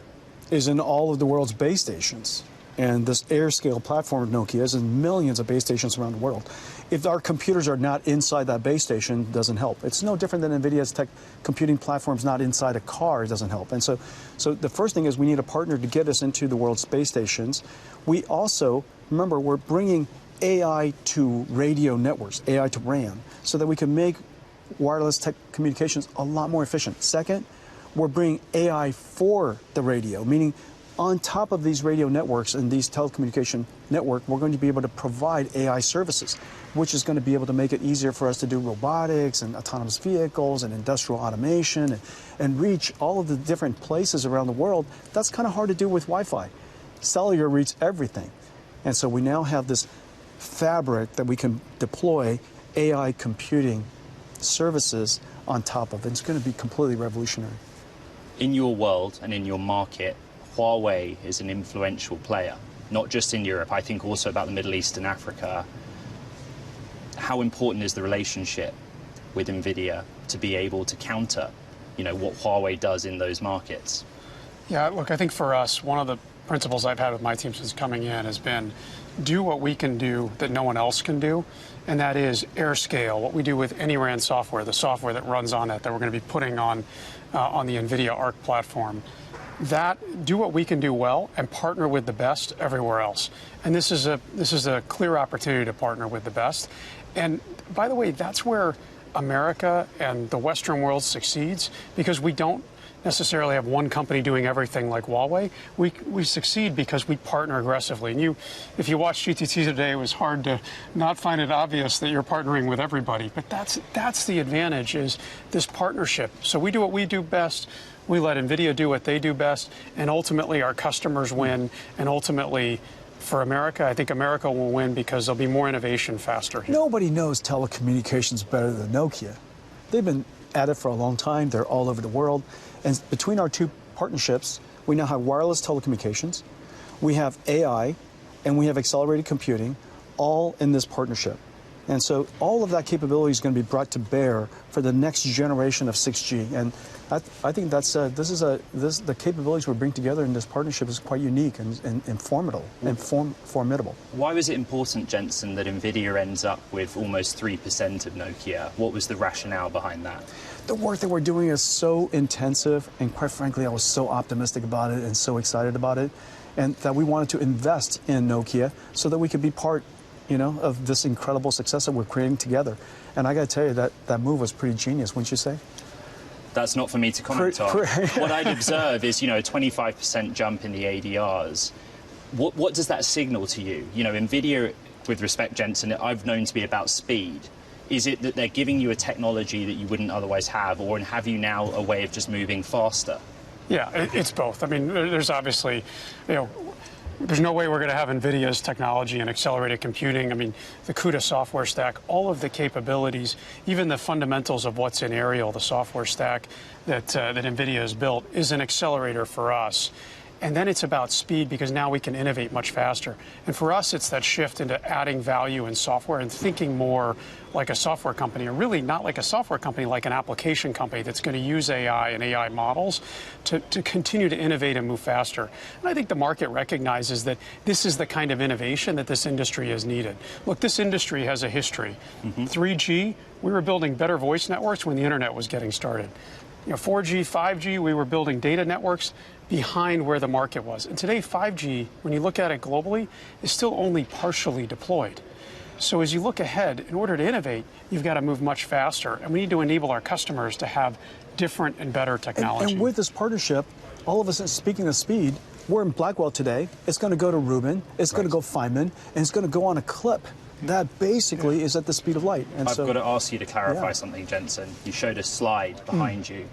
is in all of the world's base stations. And this AirScale platform of Nokia is in millions of base stations around the world. If our computers are not inside that base station, it doesn't help. It's no different than NVIDIA's tech computing platforms not inside a car, it doesn't help. And so the first thing is we need a partner to get us into the world's space stations. We also, remember, we're bringing AI to radio networks, AI to RAN, so that we can make wireless tech communications a lot more efficient. Second, we're bringing AI for the radio, meaning on top of these radio networks and these telecommunication network, we're going to be able to provide AI services, which is going to be able to make it easier for us to do robotics and autonomous vehicles and industrial automation and reach all of the different places around the world. That's kind of hard to do with Wi-Fi. Cellular reaches everything. And so we now have this fabric that we can deploy AI computing services on top of. It's going to be completely revolutionary. In your world and in your market, Huawei is an influential player, not just in Europe, I think also about the Middle East and Africa. How important is the relationship with Nvidia to be able to counter, what Huawei does in those markets? Yeah, look, I think for us, one of the principles I've had with my team since coming in has been do what we can do that no one else can do, and that is AirScale, what we do with any RAN software, the software that runs on it that we're going to be putting on the Nvidia Arc platform. That do what we can do well and partner with the best everywhere else. And this is a clear opportunity to partner with the best. And by the way, that's where America and the Western world succeeds, because we don't necessarily have one company doing everything like Huawei. We succeed because we partner aggressively. And if you watch GTT today, it was hard to not find it obvious that you're partnering with everybody. But that's the advantage, is this partnership. So we do what we do best. We let NVIDIA do what they do best, and ultimately our customers win, and ultimately for America, I think America will win because there'll be more innovation faster here. Nobody knows telecommunications better than Nokia. They've been at it for a long time. They're all over the world. And between our two partnerships, we now have wireless telecommunications, we have AI, and we have accelerated computing, all in this partnership. And so all of that capability is going to be brought to bear for the next generation of 6G. And I think that's the capabilities we bring together in this partnership is quite unique and formidable. Why was it important, Jensen, that Nvidia ends up with almost 3% of Nokia? What was the rationale behind that? The work that we're doing is so intensive, and quite frankly, I was so optimistic about it and so excited about it, and that we wanted to invest in Nokia so that we could be part of this incredible success that we're creating together. And I got to tell you, that move was pretty genius, wouldn't you say? That's not for me to comment on. What I'd observe is, a 25% jump in the ADRs. What does that signal to you? Nvidia, with respect, Jensen, I've known to be about speed. Is it that they're giving you a technology that you wouldn't otherwise have, or have you now a way of just moving faster? Yeah, it's both. I mean, there's obviously, there's no way we're going to have NVIDIA's technology and accelerated computing. I mean, the CUDA software stack, all of the capabilities, even the fundamentals of what's in Aerial, the software stack that NVIDIA has built, is an accelerator for us. And then it's about speed, because now we can innovate much faster. And for us, it's that shift into adding value in software and thinking more like a software company, or really not like a software company, like an application company that's going to use AI and AI models to continue to innovate and move faster. And I think the market recognizes that this is the kind of innovation that this industry has needed. Look, this industry has a history. 3G, we were building better voice networks when the internet was getting started. 4G, 5G, we were building data networks behind where the market was. And today, 5G, when you look at it globally, is still only partially deployed. So as you look ahead, in order to innovate, you've got to move much faster. And we need to enable our customers to have different and better technology. And with this partnership, all of us, speaking of speed, we're in Blackwell today. It's going to go to Rubin. It's going to go Feynman. And it's going to go on a clip. That basically is at the speed of light. And I've got to ask you to clarify something, Jensen. You showed a slide behind you.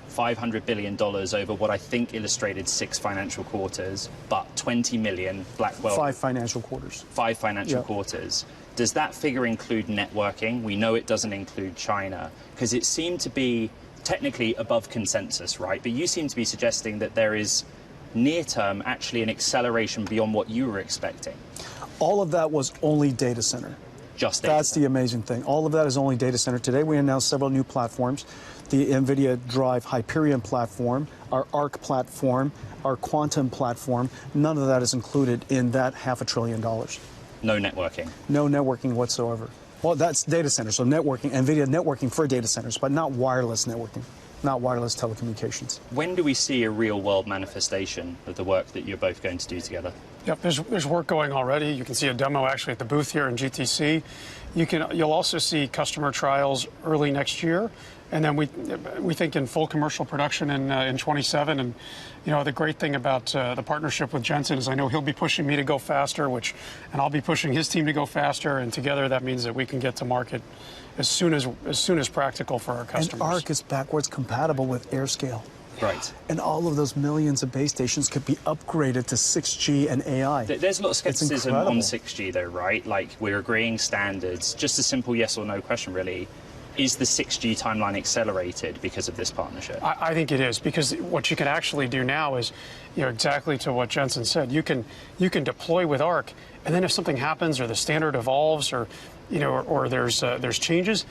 $500 billion over what I think illustrated 6 financial quarters, but 20 million Blackwell. 5 financial quarters. 5 financial quarters. Does that figure include networking? We know it doesn't include China, because it seemed to be technically above consensus, right? But you seem to be suggesting that there is near term actually an acceleration beyond what you were expecting. All of that was only data center. Just data That's the amazing thing. All of that is only data center. Today we announced several new platforms. The Nvidia Drive Hyperion platform, our ARC platform, our Quantum platform. None of that is included in that $500 billion. No networking. No networking whatsoever. Well, that's data centers, so networking, NVIDIA networking for data centers, but not wireless networking, not wireless telecommunications. When do we see a real-world manifestation of the work that you're both going to do together? Yep, there's work going already. You can see a demo actually at the booth here in GTC. You'll also see customer trials early next year, and then we think in full commercial production in 27. And the great thing about the partnership with Jensen is I know he'll be pushing me to go faster, and I'll be pushing his team to go faster, and together that means that we can get to market as soon as practical for our customers. And ARC is backwards compatible with AirScale. Right. And all of those millions of base stations could be upgraded to 6G and AI. There's a lot of skepticism on 6G, though, right? Like, we're agreeing standards. Just a simple yes or no question, really. Is the 6G timeline accelerated because of this partnership? I think it is, because what you can actually do now is, exactly to what Jensen said, you can deploy with ARC, and then if something happens or the standard evolves or there's changes,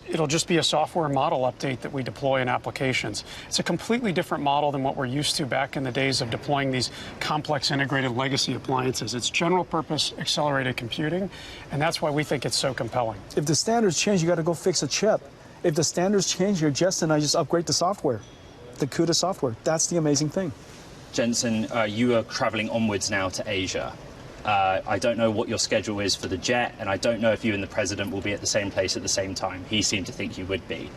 it'll just be a software model update that we deploy in applications. It's a completely different model than what we're used to back in the days of deploying these complex integrated legacy appliances. It's general purpose accelerated computing, and that's why we think it's so compelling. If the standards change, you got to go fix a chip. If the standards change, you're and I just upgrade the software, the CUDA software. That's the amazing thing. Jensen, you are traveling onwards now to Asia. I don't know what your schedule is for the jet, and I don't know if you and the president will be at the same place at the same time. He seemed to think you would be.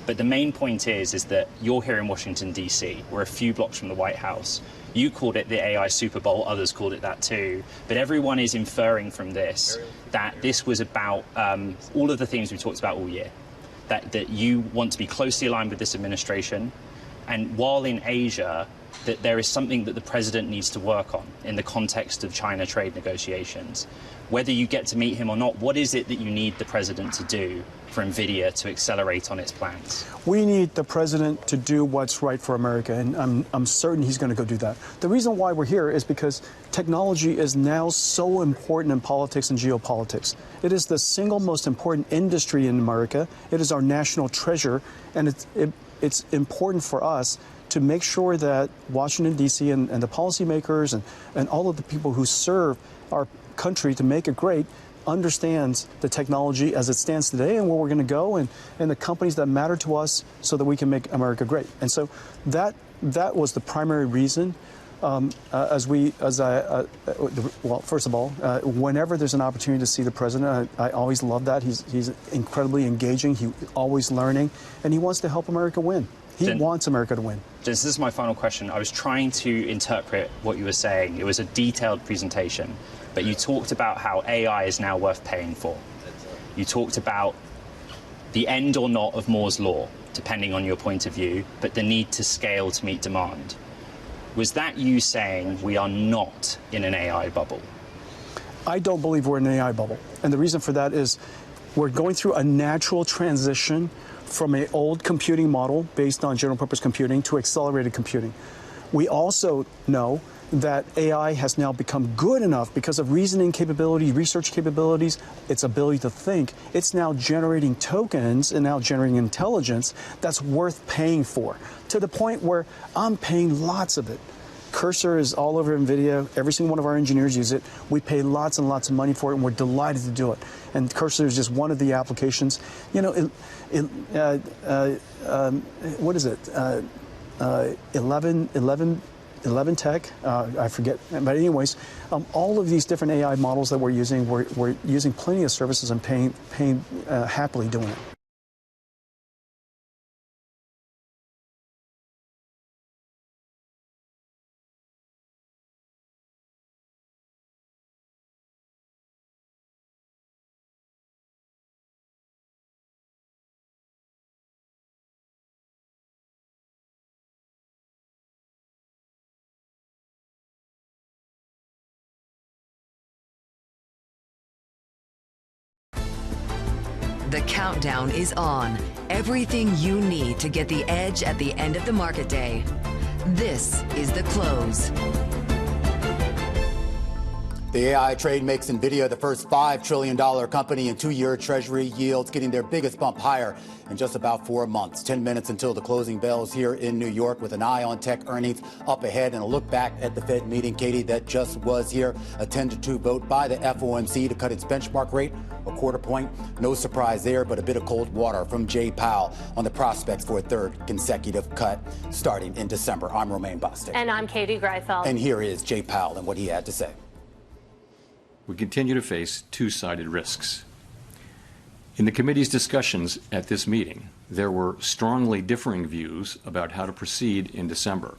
But the main point is that you're here in Washington, D.C. We're a few blocks from the White House. You called it the AI Super Bowl. Others called it that too. But everyone is inferring from this that this was about all of the things we talked about all year, that you want to be closely aligned with this administration. And while in Asia, that there is something that the president needs to work on in the context of China trade negotiations. Whether you get to meet him or not, what is it that you need the president to do for Nvidia to accelerate on its plans? We need the president to do what's right for America, and I'm certain he's going to go do that. The reason why we're here is because technology is now so important in politics and geopolitics. It is the single most important industry in America. It is our national treasure, and it's important for us to make sure that Washington, D.C. and the policymakers and all of the people who serve our country to make it great understands the technology as it stands today and where we're going to go and the companies that matter to us so that we can make America great. And so that was the primary reason. Well, first of all, whenever there's an opportunity to see the president, I always love that. He's incredibly engaging. He's always learning, and he wants to help America win. He wants America to win. This is my final question. I was trying to interpret what you were saying. It was a detailed presentation, but you talked about how AI is now worth paying for. You talked about the end or not of Moore's law, depending on your point of view, but the need to scale to meet demand. Was that you saying we are not in an AI bubble? I don't believe we're in an AI bubble. And the reason for that is we're going through a natural transition from an old computing model based on general purpose computing to accelerated computing. We also know that AI has now become good enough because of reasoning capability, research capabilities, its ability to think. It's now generating tokens and now generating intelligence that's worth paying for, to the point where I'm paying lots of it. Cursor is all over NVIDIA. Every single one of our engineers use it. We pay lots and lots of money for it, and we're delighted to do it. And Cursor is just one of the applications. What is it? 11 Tech, I forget. But anyways, all of these different AI models that we're using plenty of services and paying happily doing it. The countdown is on. Everything you need to get the edge at the end of the market day. This is the close. The AI trade makes Nvidia the first $5 trillion company in 2-year Treasury yields, getting their biggest bump higher in just about 4 months. 10 minutes until the closing bells here in New York, with an eye on tech earnings up ahead and a look back at the Fed meeting, Katie, that just was here. A 10-2 vote by the FOMC to cut its benchmark rate a quarter point. No surprise there, but a bit of cold water from Jay Powell on the prospects for a third consecutive cut starting in December. I'm Romaine Bostic. And I'm Katie Greifeld. And here is Jay Powell and what he had to say. We continue to face two-sided risks. In the committee's discussions at this meeting, there were strongly differing views about how to proceed in December.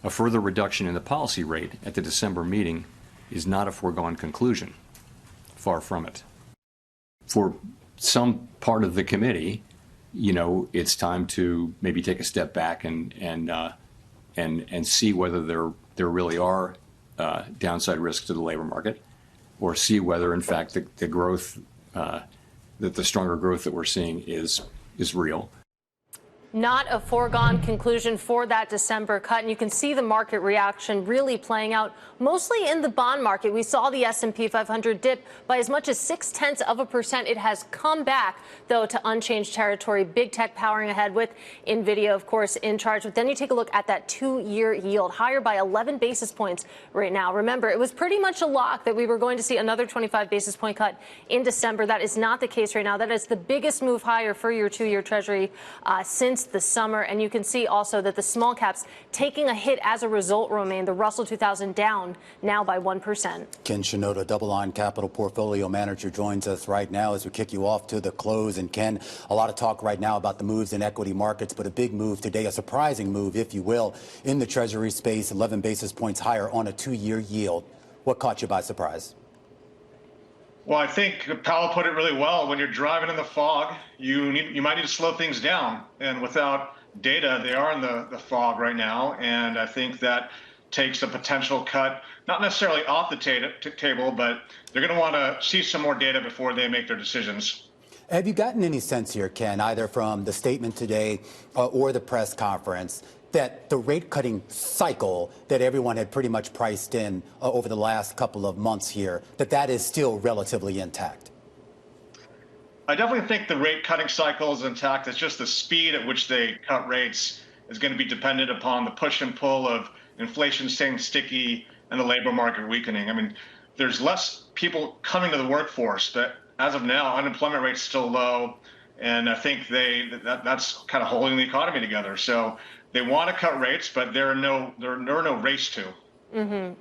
A further reduction in the policy rate at the December meeting is not a foregone conclusion. Far from it. For some part of the committee, it's time to maybe take a step back and see whether there really are downside risks to the labor market, or see whether, in fact, the growth, that the stronger growth that we're seeing is real. Not a foregone conclusion for that December cut, and you can see the market reaction really playing out mostly in the bond market. We saw the S&P 500 dip by as much as 0.6%. It has come back, though, to unchanged territory. Big tech powering ahead with Nvidia, of course, in charge. But then you take a look at that 2-year yield, higher by 11 basis points right now. Remember, it was pretty much a lock that we were going to see another 25 basis point cut in December. That is not the case right now. That is the biggest move higher for your 2-year Treasury since the summer. And you can see also that the small caps taking a hit as a result, Romaine. The Russell 2000 down now by 1%. Ken Shinoda, DoubleLine Capital Portfolio Manager, joins us right now as we kick you off to the close. And Ken, a lot of talk right now about the moves in equity markets, but a big move today, a surprising move, if you will, in the Treasury space, 11 basis points higher on a 2-year yield. What caught you by surprise? Well, I think Powell put it really well. When you're driving in the fog, you might need to slow things down. And without data, they are in the fog right now. And I think that takes a potential cut, not necessarily off the table, but they're going to want to see some more data before they make their decisions. Have you gotten any sense here, Ken, either from the statement today or the press conference, that the rate cutting cycle that everyone had pretty much priced in over the last couple of months here, that is still relatively intact? I definitely think the rate cutting cycle is intact. It's just the speed at which they cut rates is going to be dependent upon the push and pull of inflation staying sticky and the labor market weakening. I mean, there's less people coming to the workforce, but as of now, unemployment rate's still low. And I think that's kind of holding the economy together. So they want to cut rates, but there are no race to.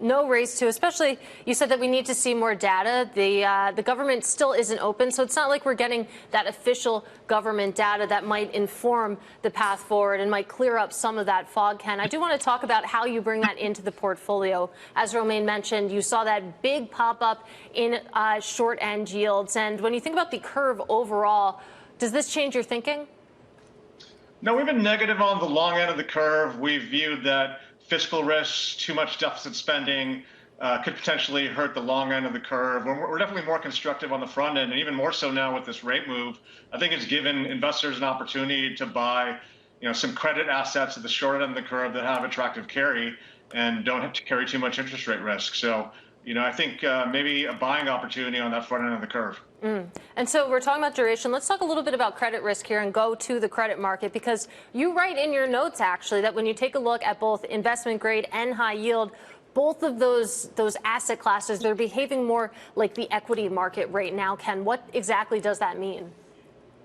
No race to, especially you said that we need to see more data. The government still isn't open, so it's not like we're getting that official government data that might inform the path forward and might clear up some of that fog, Ken. I do want to talk about how you bring that into the portfolio. As Romaine mentioned, you saw that big pop up in short end yields. And when you think about the curve overall, does this change your thinking? No, we've been negative on the long end of the curve. We've viewed that fiscal risks, too much deficit spending could potentially hurt the long end of the curve. We're definitely more constructive on the front end, and even more so now with this rate move. I think it's given investors an opportunity to buy, some credit assets at the short end of the curve that have attractive carry and don't have to carry too much interest rate risk. So, I think maybe a buying opportunity on that front end of the curve. And so we're talking about duration. Let's talk a little bit about credit risk here and go to the credit market, because you write in your notes, actually, that when you take a look at both investment grade and high yield, both of those asset classes, they're behaving more like the equity market right now. Ken, what exactly does that mean?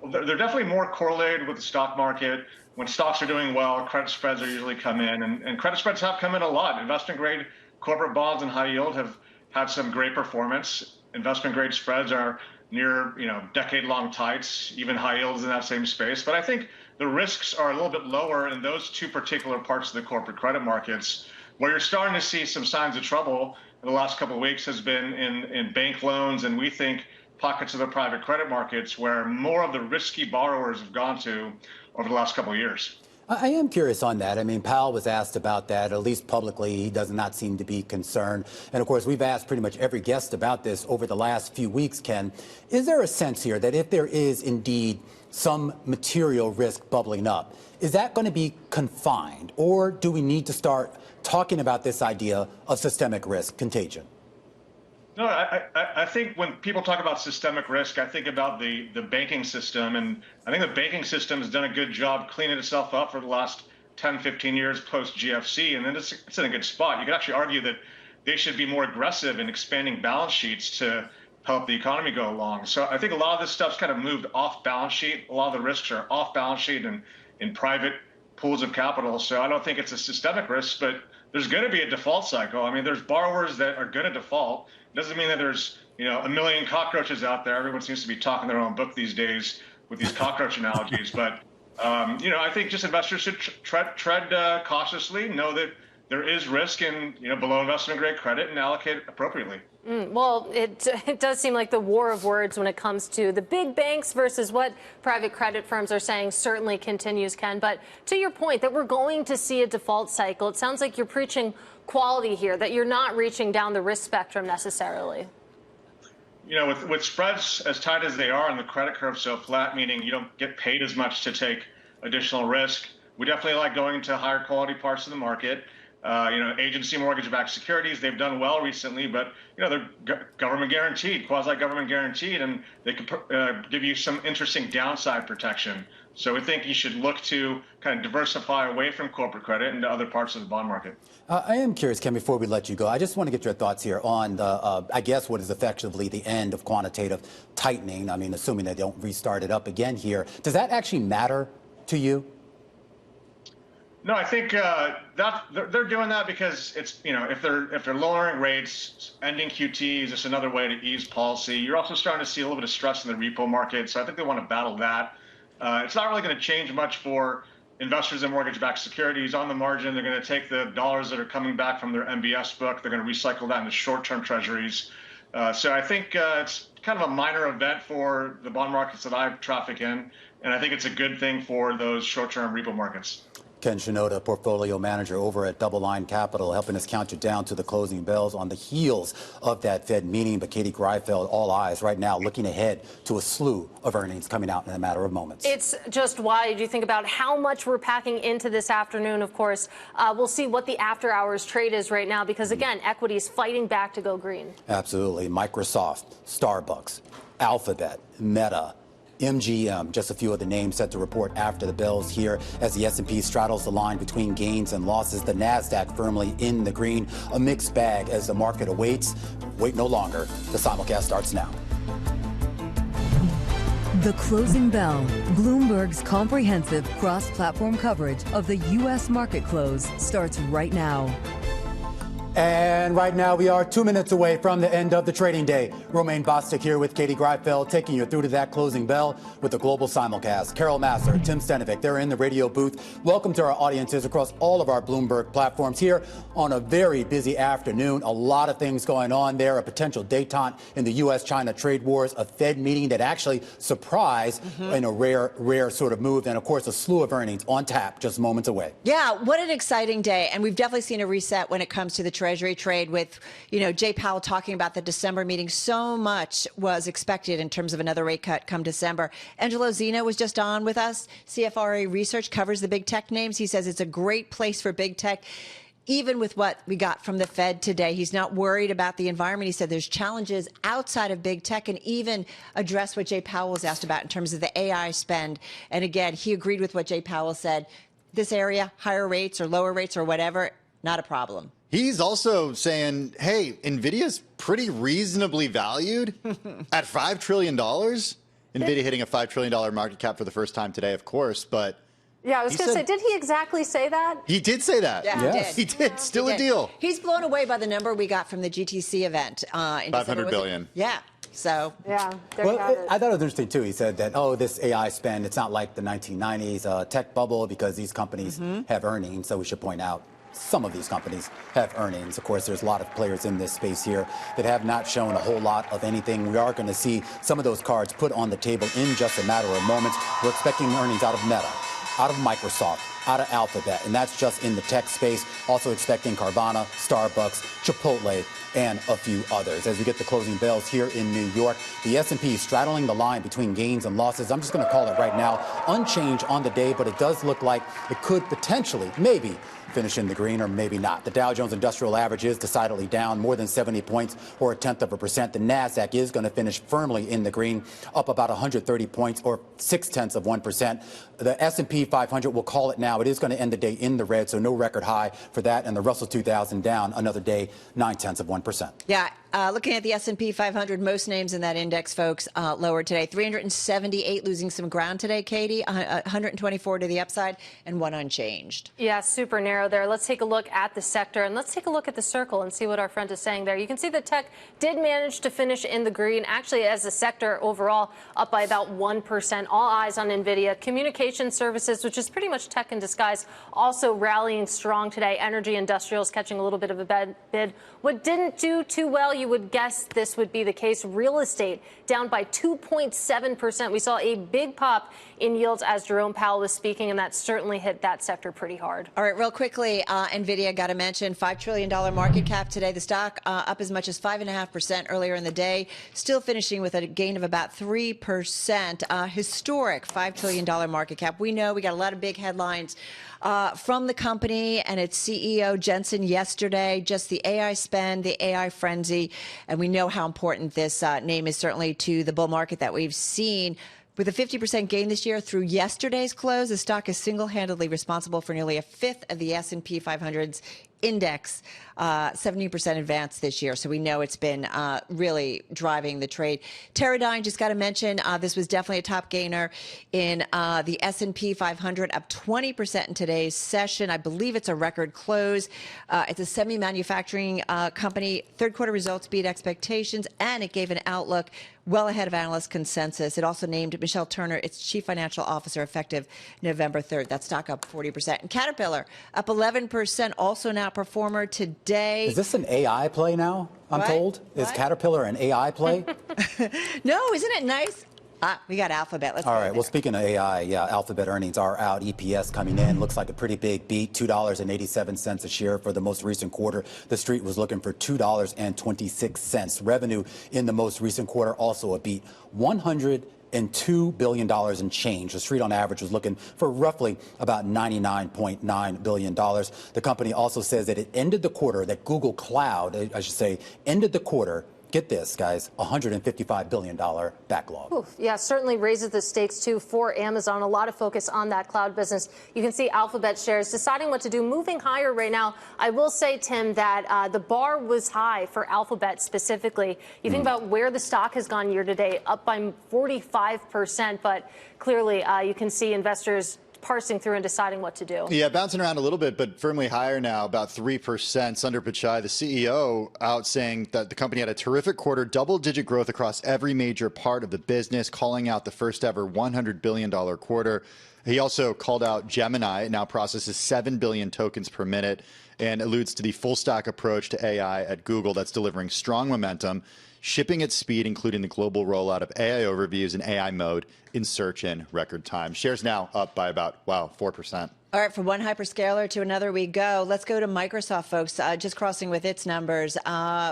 Well, they're definitely more correlated with the stock market. When stocks are doing well, credit spreads are usually come in, and credit spreads have come in a lot. Investment grade corporate bonds and high yield have had some great performance. Investment grade spreads are near, decade-long tights, even high yields in that same space. But I think the risks are a little bit lower in those two particular parts of the corporate credit markets. Where you're starting to see some signs of trouble in the last couple of weeks has been in bank loans, and we think pockets of the private credit markets where more of the risky borrowers have gone to over the last couple of years. I am curious on that. I mean, Powell was asked about that, at least publicly. He does not seem to be concerned. And, of course, we've asked pretty much every guest about this over the last few weeks, Ken. Is there a sense here that if there is indeed some material risk bubbling up, is that going to be confined? Or do we need to start talking about this idea of systemic risk contagion? No, I think when people talk about systemic risk, I think about the banking system. And I think the banking system has done a good job cleaning itself up for the last 10, 15 years post GFC. And then it's in a good spot. You could actually argue that they should be more aggressive in expanding balance sheets to help the economy go along. So I think a lot of this stuff's kind of moved off balance sheet. A lot of the risks are off balance sheet and in private pools of capital. So I don't think it's a systemic risk, but there's going to be a default cycle. I mean, there's borrowers that are going to default. It doesn't mean that there's, a million cockroaches out there. Everyone seems to be talking their own book these days with these cockroach analogies. But, I think just investors should tread cautiously, know that there is risk in, below investment grade credit and allocate appropriately. Well, it does seem like the war of words when it comes to the big banks versus what private credit firms are saying certainly continues, Ken. But to your point that we're going to see a default cycle, it sounds like you're preaching quality here, that you're not reaching down the risk spectrum necessarily. With spreads as tight as they are and the credit curve so flat, meaning you don't get paid as much to take additional risk, we definitely like going to higher quality parts of the market. Agency mortgage-backed securities, they've done well recently, but, they're government guaranteed, quasi-government guaranteed, and they can give you some interesting downside protection. So we think you should look to kind of diversify away from corporate credit into other parts of the bond market. I am curious, Ken, before we let you go, I just want to get your thoughts here on the, I guess, what is effectively the end of quantitative tightening. I mean, assuming they don't restart it up again here. Does that actually matter to you? No, I think that they're doing that because it's, if they're lowering rates, ending QT is just another way to ease policy. You're also starting to see a little bit of stress in the repo market, so I think they want to battle that. It's not really going to change much for investors in mortgage-backed securities. On the margin, they're going to take the dollars that are coming back from their MBS book. They're going to recycle that into short-term treasuries. So I think it's kind of a minor event for the bond markets that I traffic in, and I think it's a good thing for those short-term repo markets. Ken Shinoda, portfolio manager over at Double Line Capital, helping us count you down to the closing bells on the heels of that Fed meeting. But Katie Greifeld, all eyes right now, looking ahead to a slew of earnings coming out in a matter of moments. It's just wild. You think about how much we're packing into this afternoon. Of course, we'll see what the after hours trade is right now, because again, equities fighting back to go green. Absolutely. Microsoft, Starbucks, Alphabet, Meta, MGM, just a few of the names set to report after the bells here as the S&P straddles the line between gains and losses. The NASDAQ firmly in the green. A mixed bag as the market awaits. Wait no longer. The simulcast starts now. The Closing Bell, Bloomberg's comprehensive cross-platform coverage of the U.S. market close, starts right now. And right now we are 2 minutes away from the end of the trading day. Romaine Bostick here with Katie Greifeld, taking you through to that closing bell with the global simulcast. Carol Masser, Tim Stenovic, they're in the radio booth. Welcome to our audiences across all of our Bloomberg platforms here on a very busy afternoon. A lot of things going on there. A potential détente in the U.S.-China trade wars, a Fed meeting that actually surprised in a rare sort of move, and of course a slew of earnings on tap just moments away. Yeah, what an exciting day. And we've definitely seen a reset when it comes to the Treasury trade with, Jay Powell talking about the December meeting. So much was expected in terms of another rate cut come December. Angelo Zena was just on with us. CFRA Research covers the big tech names. He says it's a great place for big tech. Even with what we got from the Fed today, he's not worried about the environment. He said there's challenges outside of big tech, and even addressed what Jay Powell was asked about in terms of the AI spend. And again, he agreed with what Jay Powell said. This area, higher rates or lower rates or whatever, not a problem. He's also saying, hey, Nvidia's pretty reasonably valued at $5 trillion. Nvidia hitting a $5 trillion market cap for the first time today, of course, but... Yeah, I was going to say, did he exactly say that? He did say that. Yeah, yes. He did. Still a deal. He's blown away by the number we got from the GTC event. In 500 billion. Yeah. So, yeah, well, I thought it was interesting, too. He said that, this AI spend, it's not like the 1990s tech bubble because these companies have earnings. So we should point out some of these companies have earnings. Of course, there's a lot of players in this space here that have not shown a whole lot of anything. We are going to see some of those cards put on the table in just a matter of moments. We're expecting earnings out of Meta, out of Microsoft, out of Alphabet, and that's just in the tech space. Also expecting Carvana, Starbucks, Chipotle, and a few others. As we get the closing bells here in New York, the S&P straddling the line between gains and losses. I'm just going to call it right now, unchanged on the day, but it does look like it could potentially, maybe, finish in the green or maybe not. The Dow Jones Industrial Average is decidedly down more than 70 points or 0.1%. The Nasdaq is going to finish firmly in the green, up about 130 points or 0.6%. The S&P 500, we'll call it now, it is going to end the day in the red, so no record high for that. And the Russell 2000 down another day, 0.9%. Yeah. Looking at the S&P 500, most names in that index, folks, lower today. 378 losing some ground today, Katie. 124 to the upside and 1 unchanged. Yeah, super narrow there. Let's take a look at the sector and let's take a look at the circle and see what our friend is saying there. You can see that tech did manage to finish in the green, actually as a sector overall up by about 1%. All eyes on Nvidia. Communication services, which is pretty much tech in disguise, also rallying strong today. Energy industrials catching a little bit of a bid. What didn't do too well, you would guess this would be the case. Real estate down by 2.7%. We saw a big pop in yields as Jerome Powell was speaking, and that certainly hit that sector pretty hard. All right, real quickly, Nvidia, got to mention, $5 trillion market cap today. The stock up as much as 5.5% earlier in the day, still finishing with a gain of about 3%. Historic $5 trillion market cap. We know we got a lot of big headlines from the company and its CEO, Jensen, yesterday. Just the AI spend, the AI frenzy. And we know how important this name is certainly to the bull market that we've seen. With a 50% gain this year through yesterday's close, the stock is single-handedly responsible for nearly a fifth of the S&P 500's index, 70% advance this year. So we know it's been really driving the trade. Teradyne, just got to mention, this was definitely a top gainer in the S&P 500, up 20% in today's session. I believe it's a record close. It's a semi-manufacturing company. Third quarter results beat expectations, and it gave an outlook well ahead of analyst consensus. It also named Michelle Turner its chief financial officer effective November 3rd. That stock up 40%. And Caterpillar up 11%, also an outperformer today. Is this an AI play now, I'm told? Is Caterpillar an AI play? No, isn't it nice? We got Alphabet. Let's All right. Well, speaking of AI, yeah, Alphabet earnings are out. EPS coming in. Looks like a pretty big beat. $2.87 a share for the most recent quarter. The street was looking for $2.26. Revenue in the most recent quarter also a beat. $102 billion in change. The street on average was looking for roughly about $99.9 billion. The company also says that it ended the quarter, that Google Cloud, I should say, ended the quarter, get this, guys, $155 billion backlog. Oof, yeah, certainly raises the stakes, too, for Amazon. A lot of focus on that cloud business. You can see Alphabet shares deciding what to do, moving higher right now. I will say, Tim, that the bar was high for Alphabet specifically. You think about where the stock has gone year to date, up by 45%, but clearly you can see investors parsing through and deciding what to do. Yeah, bouncing around a little bit, but firmly higher now, about 3%. Sundar Pichai, the CEO, out saying that the company had a terrific quarter, double-digit growth across every major part of the business, calling out the first ever $100 billion quarter. He also called out Gemini. It now processes 7 billion tokens per minute and alludes to the full stack approach to AI at Google that's delivering strong momentum, shipping at speed, including the global rollout of AI overviews in AI mode in search in record time. Shares now up by about, 4%. All right, from one hyperscaler to another we go. Let's go to Microsoft, folks, just crossing with its numbers.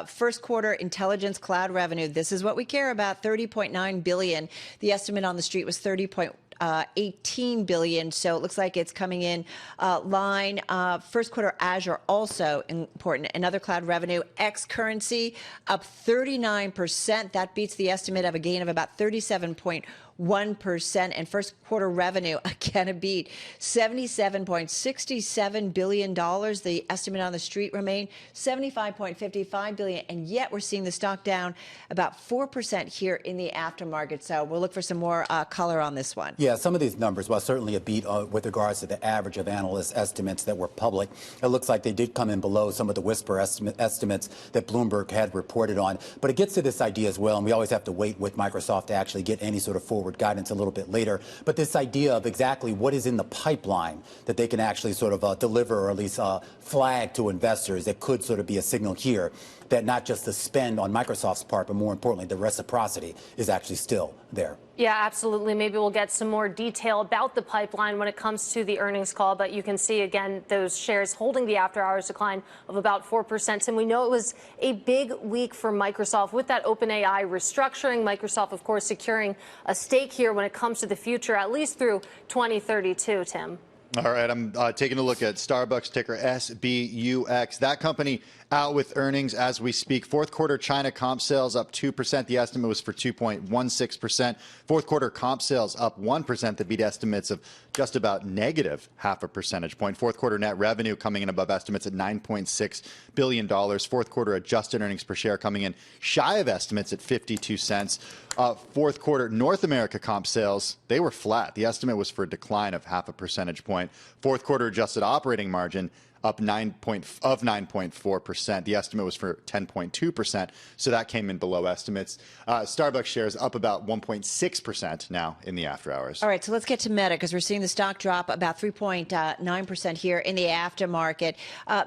First quarter intelligence cloud revenue, this is what we care about, $30.9 billion. The estimate on the street was $18 billion. So it looks like it's coming in line. First quarter Azure also important. Another cloud revenue, X currency up 39%. That beats the estimate of a gain of about 37.1%. And first quarter revenue, again, a beat, $77.67 billion. The estimate on the street remained $75.55 billion. And yet we're seeing the stock down about 4% here in the aftermarket. So we'll look for some more color on this one. Yeah, some of these numbers, while certainly a beat with regards to the average of analyst estimates that were public, it looks like they did come in below some of the whisper estimates that Bloomberg had reported on. But it gets to this idea as well, and we always have to wait with Microsoft to actually get any sort of forward guidance a little bit later. But this idea of exactly what is in the pipeline that they can actually sort of deliver or at least flag to investors that could sort of be a signal here. that not just the spend on Microsoft's part, but more importantly, the reciprocity is actually still there. Yeah, absolutely. Maybe we'll get some more detail about the pipeline when it comes to the earnings call. But you can see, again, those shares holding the after-hours decline of about 4%. And we know it was a big week for Microsoft with that OpenAI restructuring. Microsoft, of course, securing a stake here when it comes to the future, at least through 2032, Tim. All right, I'm taking a look at Starbucks, ticker SBUX. That company out with earnings as we speak. Fourth quarter China comp sales up 2%. The estimate was for 2.16%. Fourth quarter comp sales up 1%. The beat estimates of just about negative half a percentage point. Fourth quarter net revenue coming in above estimates at $9.6 billion. Fourth quarter adjusted earnings per share coming in shy of estimates at 52 cents. Fourth quarter North America comp sales, they were flat. The estimate was for a decline of half a percentage point. Fourth quarter adjusted operating margin up 9.4%. The estimate was for 10.2%, so that came in below estimates. Starbucks shares up about 1.6% now in the after hours. All right, so let's get to Meta because we're seeing the stock drop about 3.9% here in the aftermarket.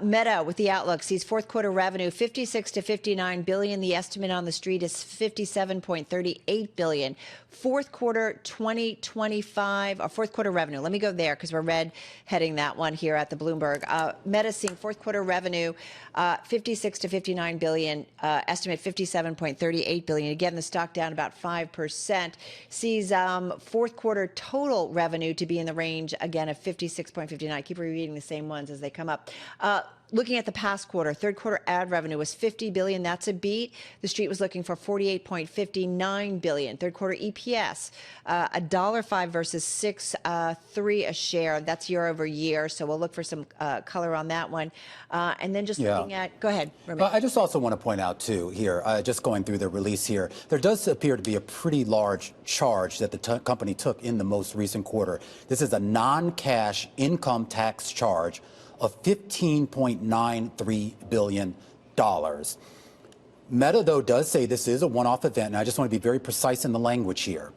Meta, with the outlook, sees fourth quarter revenue 56 to 59 billion. The estimate on the street is 57.38 billion. Fourth quarter 2025, or fourth quarter revenue. Let me go there because we're red heading that one here at the Bloomberg. Meta seeing fourth quarter revenue 56 to 59 billion, estimate 57.38 billion. Again, the stock down about 5%. Sees fourth quarter total revenue to be in the range again of 56.59. I keep rereading the same ones as they come up. Looking at the past quarter, third quarter ad revenue was 50 billion. That's a beat. The street was looking for 48.59 billion. Third quarter EPS, $1.05 versus 6.3 a share. That's year over year. So we'll look for some color on that one. And then just looking at, go ahead, Ramit. I just also want to point out too here, just going through the release here, there does appear to be a pretty large charge that the company took in the most recent quarter. This is a non-cash income tax charge of $15.93 billion. Meta, though, does say this is a one-off event, and I just want to be very precise in the language here,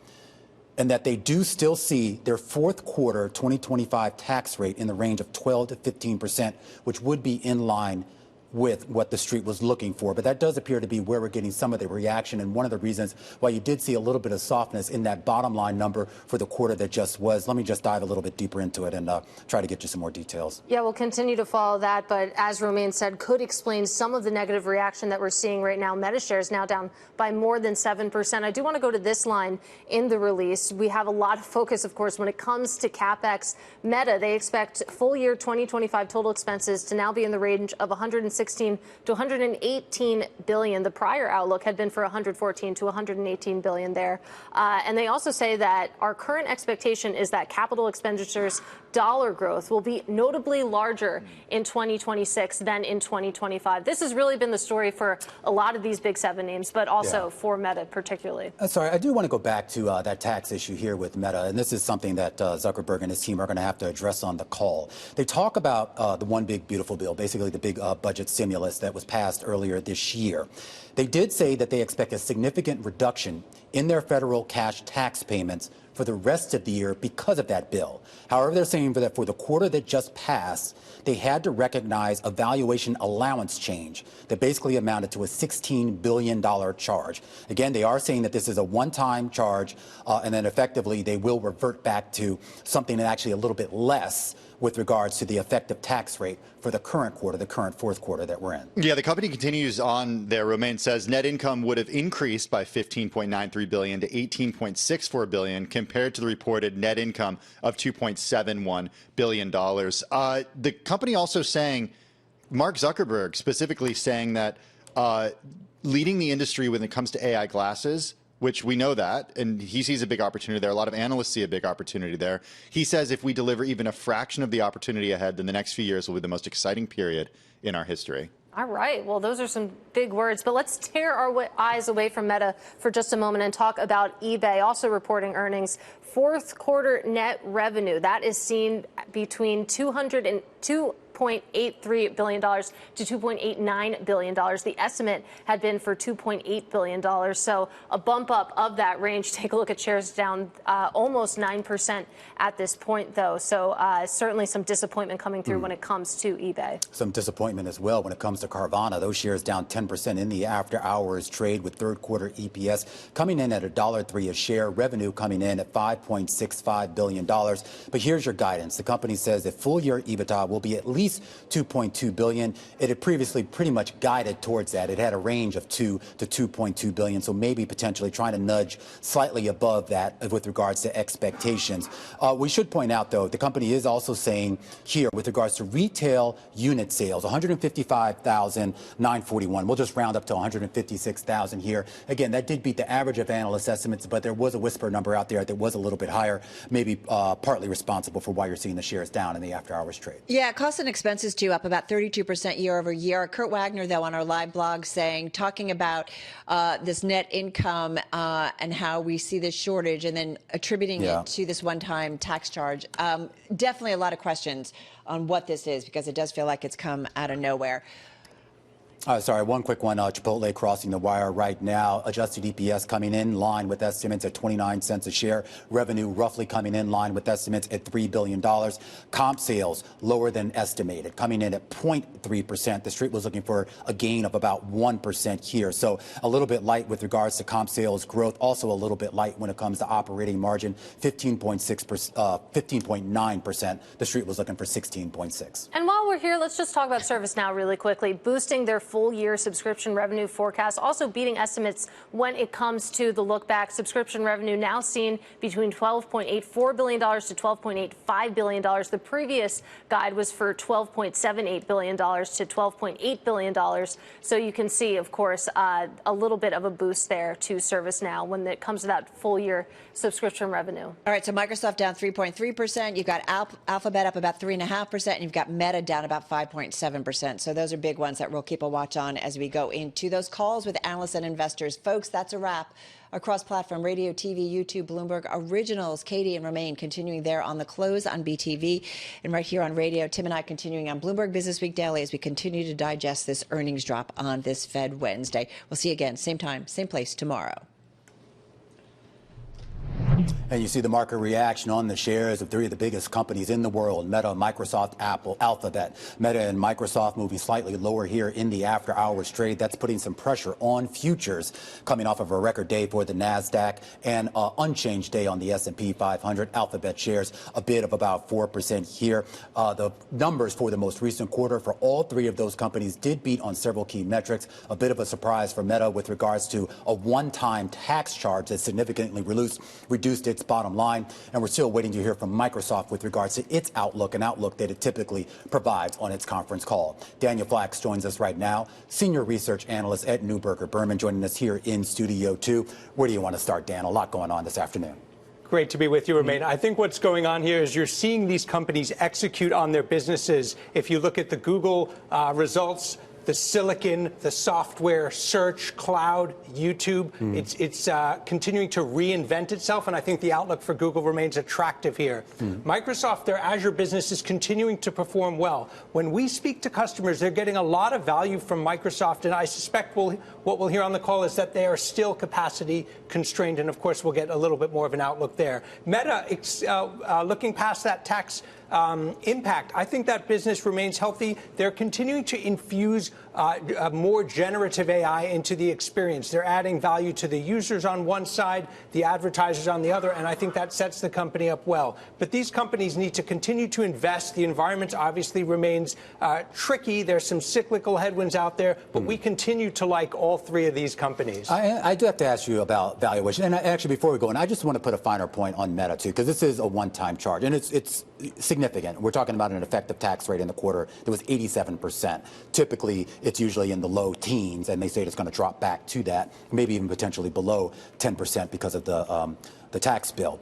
and that they do still see their fourth quarter 2025 tax rate in the range of 12 to 15%, which would be in line with what the street was looking for. But that does appear to be where we're getting some of the reaction, and one of the reasons why you did see a little bit of softness in that bottom line number for the quarter that just was. Let me just dive a little bit deeper into it and try to get you some more details. Yeah, we'll continue to follow that, but as Romain said, could explain some of the negative reaction that we're seeing right now. Meta shares now down by more than 7%. I do want to go to this line in the release. We have a lot of focus, of course, when it comes to CapEx. Meta, they expect full year 2025 total expenses to now be in the range of 116 to 118 billion. The prior outlook had been for 114 to 118 billion there. And they also say that our current expectation is that capital expenditures dollar growth will be notably larger in 2026 than in 2025. This has really been the story for a lot of these big seven names, but also for Meta particularly. Sorry, I do want to go back to that tax issue here with Meta, and this is something that Zuckerberg and his team are going to have to address on the call. They talk about the one big beautiful bill, basically the big budget stimulus that was passed earlier this year. They did say that they expect a significant reduction in their federal cash tax payments for the rest of the year because of that bill. However, they're saying that for the quarter that just passed, they had to recognize a valuation allowance change that basically amounted to a $16 billion charge. Again, they are saying that this is a one-time charge, and then effectively they will revert back to something that actually a little bit less with regards to the effective tax rate for the current quarter, the current fourth quarter that we're in. Yeah, the company continues on there. Romain says net income would have increased by 15.93 billion to 18.64 billion compared to the reported net income of $2.71 billion. The company also saying, Mark Zuckerberg specifically saying that leading the industry when it comes to AI glasses, which we know that, and he sees a big opportunity there. A lot of analysts see a big opportunity there. He says if we deliver even a fraction of the opportunity ahead, then the next few years will be the most exciting period in our history. All right. Well, those are some big words, but let's tear our eyes away from Meta for just a moment and talk about eBay, also reporting earnings. Fourth quarter net revenue, that is seen between $2.2 $2.83 billion to $2.89 billion. The estimate had been for $2.8 billion. So a bump up of that range. Take a look at shares down almost 9% at this point, though. So certainly some disappointment coming through when it comes to eBay. Some disappointment as well when it comes to Carvana. Those shares down 10% in the after-hours trade, with third quarter EPS coming in at $1.03 a share, revenue coming in at $5.65 billion. But here's your guidance. The company says that full-year EBITDA will be at least $2.2 billion. It had previously pretty much guided towards that. It had a range of $2 to $2.2 billion, so maybe potentially trying to nudge slightly above that with regards to expectations. We should point out, though, the company is also saying here with regards to retail unit sales, 155,941. We'll just round up to 156,000 here. Again, that did beat the average of analyst estimates, but there was a whisper number out there that was a little bit higher, maybe partly responsible for why you're seeing the shares down in the after-hours trade. Yeah, costs and expenses too up about 32% year over year. Kurt Wagner, though, on our live blog talking about this net income and how we see this shortage and then attributing it to this one-time tax charge. Definitely a lot of questions on what this is, because it does feel like it's come out of nowhere. Sorry, one quick one. Chipotle crossing the wire right now. Adjusted EPS coming in line with estimates at 29 cents a share. Revenue roughly coming in line with estimates at $3 billion. Comp sales lower than estimated, coming in at 0.3%. The street was looking for a gain of about 1% here. So a little bit light with regards to comp sales growth. Also a little bit light when it comes to operating margin, 15.9%. The street was looking for 16.6. And while we're here, let's just talk about ServiceNow really quickly. Boosting their full-year subscription revenue forecast, also beating estimates when it comes to the look-back. Subscription revenue now seen between $12.84 billion to $12.85 billion. The previous guide was for $12.78 billion to $12.8 billion. So you can see, of course, a little bit of a boost there to ServiceNow when it comes to that full-year subscription revenue. All right, so Microsoft down 3.3%. You've got Alphabet up about 3.5%, and you've got Meta down about 5.7%. So those are big ones that we'll keep a watch on as we go into those calls with analysts and investors. Folks, that's a wrap. Across platform, radio, TV, YouTube, Bloomberg Originals, Katie and Romaine continuing there on the close on BTV. And right here on radio, Tim and I continuing on Bloomberg Business Week Daily as we continue to digest this earnings drop on this Fed Wednesday. We'll see you again, same time, same place tomorrow. And you see the market reaction on the shares of three of the biggest companies in the world, Meta, Microsoft, Apple, Alphabet. Meta and Microsoft moving slightly lower here in the after-hours trade. That's putting some pressure on futures coming off of a record day for the NASDAQ and unchanged day on the S&P 500. Alphabet shares a bid of about 4% here. The numbers for the most recent quarter for all three of those companies did beat on several key metrics. A bit of a surprise for Meta with regards to a one-time tax charge that significantly reduced its bottom line, and we're still waiting to hear from Microsoft with regards to its outlook, an outlook that it typically provides on its conference call. Daniel Flax joins us right now, senior research analyst at Neuberger Berman, joining us here in Studio 2. Where do you want to start, Dan? A lot going on this afternoon. Great to be with you, Romaine. I think what's going on here is you're seeing these companies execute on their businesses. If you look at the Google results, the silicon, the software, search, cloud, YouTube. It's continuing to reinvent itself, and I think the outlook for Google remains attractive here. Microsoft, their Azure business is continuing to perform well. When we speak to customers, they're getting a lot of value from Microsoft, and I suspect what we'll hear on the call is that they are still capacity constrained, and of course we'll get a little bit more of an outlook there. Meta, looking past that tax impact, I think that business remains healthy. They're continuing to infuse more generative AI into the experience. They're adding value to the users on one side, the advertisers on the other, and I think that sets the company up well. But these companies need to continue to invest. The environment obviously remains tricky. There's some cyclical headwinds out there, but we continue to like all three of these companies. I do have to ask you about valuation. And actually, before we go in, I just want to put a finer point on Meta, too, because this is a one-time charge, and it's significant. We're talking about an effective tax rate in the quarter that was 87%. Typically, it's usually in the low teens, and they say it's going to drop back to that, maybe even potentially below 10% because of the tax bill.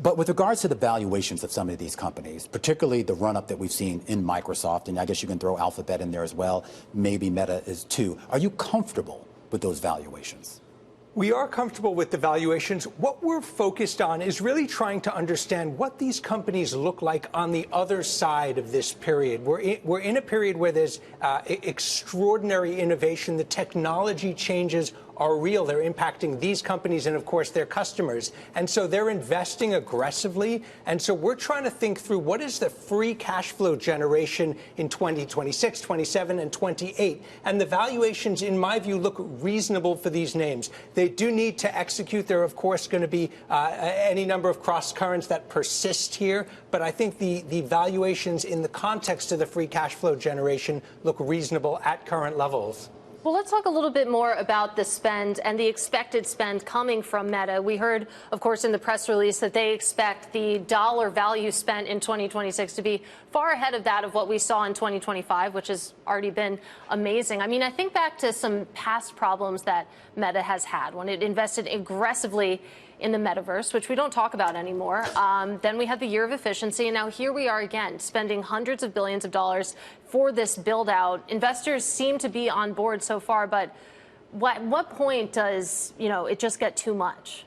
But with regards to the valuations of some of these companies, particularly the run-up that we've seen in Microsoft, and I guess you can throw Alphabet in there as well, maybe Meta is too, are you comfortable with those valuations? We are comfortable with the valuations. What we're focused on is really trying to understand what these companies look like on the other side of this period. We're in a period where there's extraordinary innovation. The technology changes are real. They're impacting these companies and, of course, their customers. And so they're investing aggressively. And so we're trying to think through what is the free cash flow generation in 2026, 27, and 28. And the valuations, in my view, look reasonable for these names. They do need to execute. There are, of course, going to be any number of cross currents that persist here. But I think the valuations in the context of the free cash flow generation look reasonable at current levels. Well, let's talk a little bit more about the spend and the expected spend coming from Meta. We heard, of course, in the press release that they expect the dollar value spent in 2026 to be far ahead of that of what we saw in 2025, which has already been amazing. I mean, I think back to some past problems that Meta has had when it invested aggressively in the metaverse, which we don't talk about anymore. Then we had the year of efficiency, and now here we are again, spending hundreds of billions of dollars for this build out. Investors seem to be on board so far, but what point does, it just get too much?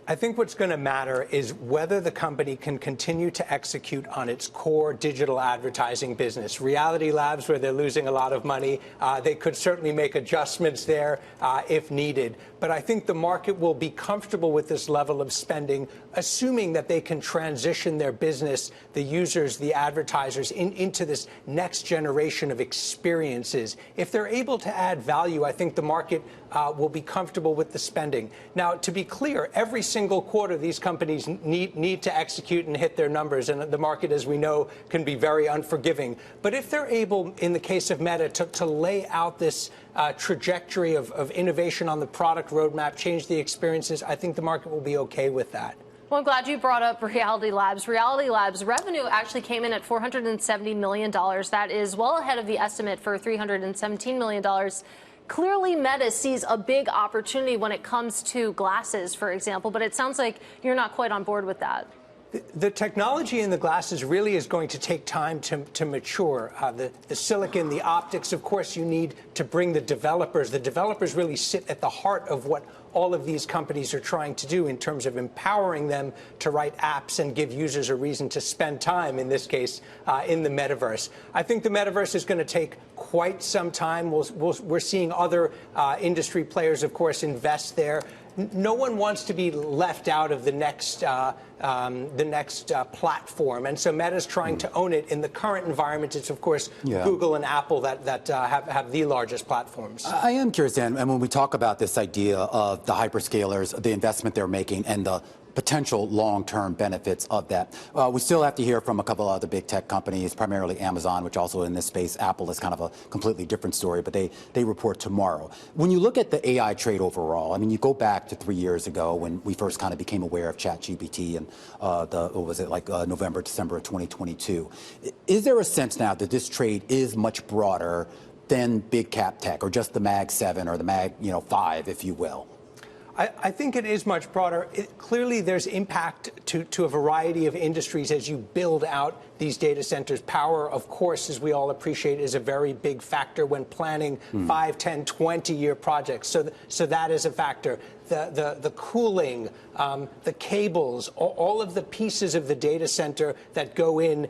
I think what's going to matter is whether the company can continue to execute on its core digital advertising business. Reality Labs, where they're losing a lot of money, they could certainly make adjustments there if needed. But I think the market will be comfortable with this level of spending, assuming that they can transition their business, the users, the advertisers, into this next generation of experiences. If they're able to add value, I think the market will be comfortable with the spending. Now, to be clear, every single quarter, these companies need to execute and hit their numbers. And the market, as we know, can be very unforgiving. But if they're able, in the case of Meta, to lay out this trajectory of innovation on the product roadmap, change the experiences, I think the market will be okay with that. Well, I'm glad you brought up Reality Labs. Reality Labs revenue actually came in at $470 million. That is well ahead of the estimate for $317 million. Clearly, Meta sees a big opportunity when it comes to glasses, for example, but it sounds like you're not quite on board with that. The technology in the glasses really is going to take time to mature. The silicon, the optics, of course, you need to bring the developers. The developers really sit at the heart of what all of these companies are trying to do in terms of empowering them to write apps and give users a reason to spend time, in this case, in the metaverse. I think the metaverse is going to take quite some time. We're seeing other industry players, of course, invest there. No one wants to be left out of the next platform, and so Meta's trying to own it. In the current environment, it's of course Google and Apple that have the largest platforms. I am curious, Dan, and when we talk about this idea of the hyperscalers, the investment they're making, and the potential long-term benefits of that. We still have to hear from a couple of other big tech companies, primarily Amazon, which also in this space. Apple is kind of a completely different story, but they report tomorrow. When you look at the AI trade overall, I mean, you go back to 3 years ago when we first kind of became aware of ChatGPT and November, December of 2022. Is there a sense now that this trade is much broader than big cap tech or just the Mag 7 or the Mag 5, if you will? I think it is much broader. Clearly, there's impact to a variety of industries as you build out these data centers. Power, of course, as we all appreciate, is a very big factor when planning 5, 10, 20-year projects. So that is a factor. The cooling, the cables, all of the pieces of the data center that go in,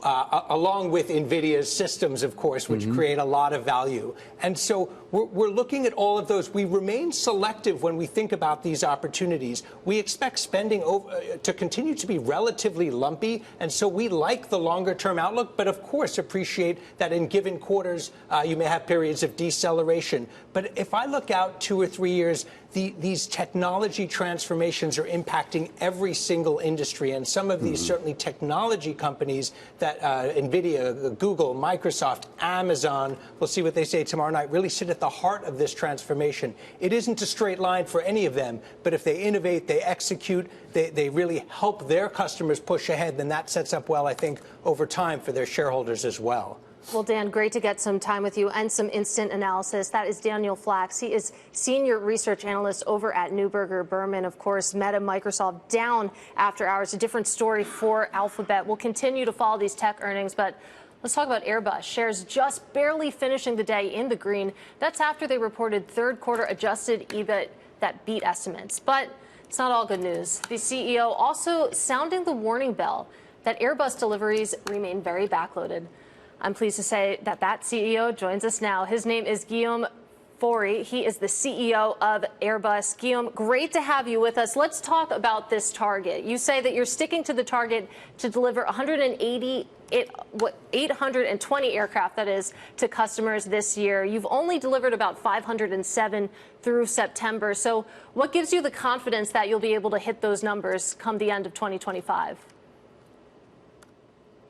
along with Nvidia's systems, of course, which create a lot of value. And so we're looking at all of those. We remain selective when we think about these opportunities. We expect spending to continue to be relatively lumpy, and so we like the longer-term outlook, but of course appreciate that in given quarters you may have periods of deceleration. But if I look out 2 or 3 years, these technology transformations are impacting every single industry, and some of these certainly technology companies that Nvidia, Google, Microsoft, Amazon, we'll see what they say tomorrow night, really sit at the heart of this transformation. It isn't a straight line for any of them, but if they innovate, they execute, they really help their customers push ahead, then that sets up well, I think, over time for their shareholders as well. Well, Dan, great to get some time with you and some instant analysis. That is Daniel Flax. He is senior research analyst over at Neuberger Berman. Of course, Meta, Microsoft down after hours. A different story for Alphabet. We'll continue to follow these tech earnings, but let's talk about Airbus. Shares just barely finishing the day in the green. That's after they reported third quarter adjusted EBIT that beat estimates. But it's not all good news. The CEO also sounding the warning bell that Airbus deliveries remain very backloaded. I'm pleased to say that CEO joins us now. His name is Guillaume Faury. He is the CEO of Airbus. Guillaume, great to have you with us. Let's talk about this target. You say that you're sticking to the target to deliver 820 aircraft, that is, to customers this year. You've only delivered about 507 through September. So what gives you the confidence that you'll be able to hit those numbers come the end of 2025?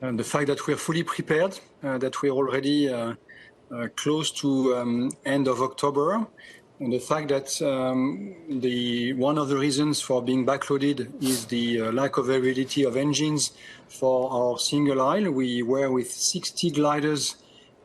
And the fact that we're fully prepared, that we're already close to end of October, and the fact that one of the reasons for being backloaded is the lack of availability of engines for our single aisle. We were with 60 gliders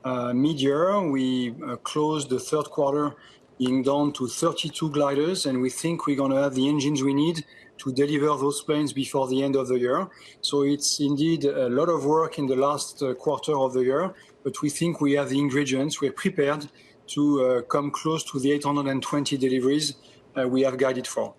mid-year. We closed the third quarter being down to 32 gliders, and we think we're going to have the engines we need to deliver those planes before the end of the year. So it's indeed a lot of work in the last quarter of the year, but we think we have the ingredients. We're prepared to come close to the 820 deliveries we have guided for.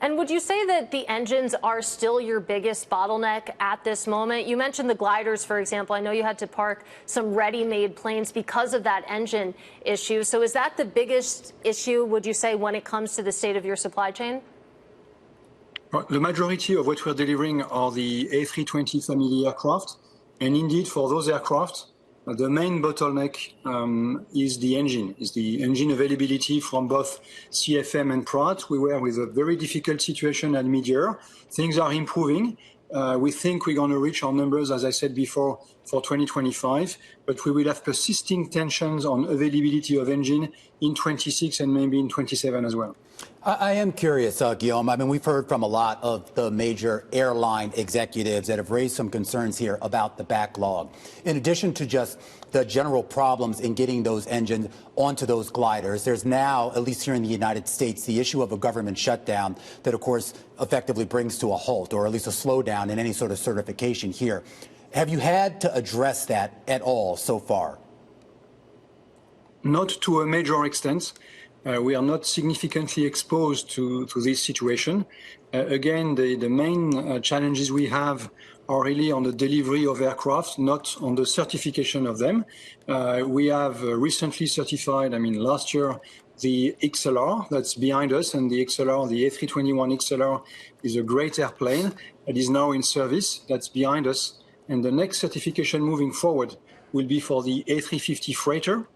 And would you say that the engines are still your biggest bottleneck at this moment? You mentioned the gliders, for example. I know you had to park some ready-made planes because of that engine issue. So is that the biggest issue, would you say, when it comes to the state of your supply chain? The majority of what we're delivering are the A320 family aircraft. And indeed, for those aircraft, the main bottleneck is the engine availability from both CFM and Pratt. We were with a very difficult situation at mid-year. Things are improving. We think we're going to reach our numbers, as I said before, for 2025, but we will have persisting tensions on availability of engine in 26 and maybe in 27 as well. I am curious, Guillaume. I mean, we've heard from a lot of the major airline executives that have raised some concerns here about the backlog. In addition to just the general problems in getting those engines onto those gliders, there's now, at least here in the United States, the issue of a government shutdown that, of course, effectively brings to a halt, or at least a slowdown in any sort of certification here. Have you had to address that at all so far? Not to a major extent. We are not significantly exposed to this situation. Again, the main challenges we have are really on the delivery of aircraft, not on the certification of them. We have recently certified, last year, the XLR that's behind us, and the XLR, the A321 XLR, is a great airplane. It is now in service. That's behind us. And the next certification moving forward will be for the A350 freighter,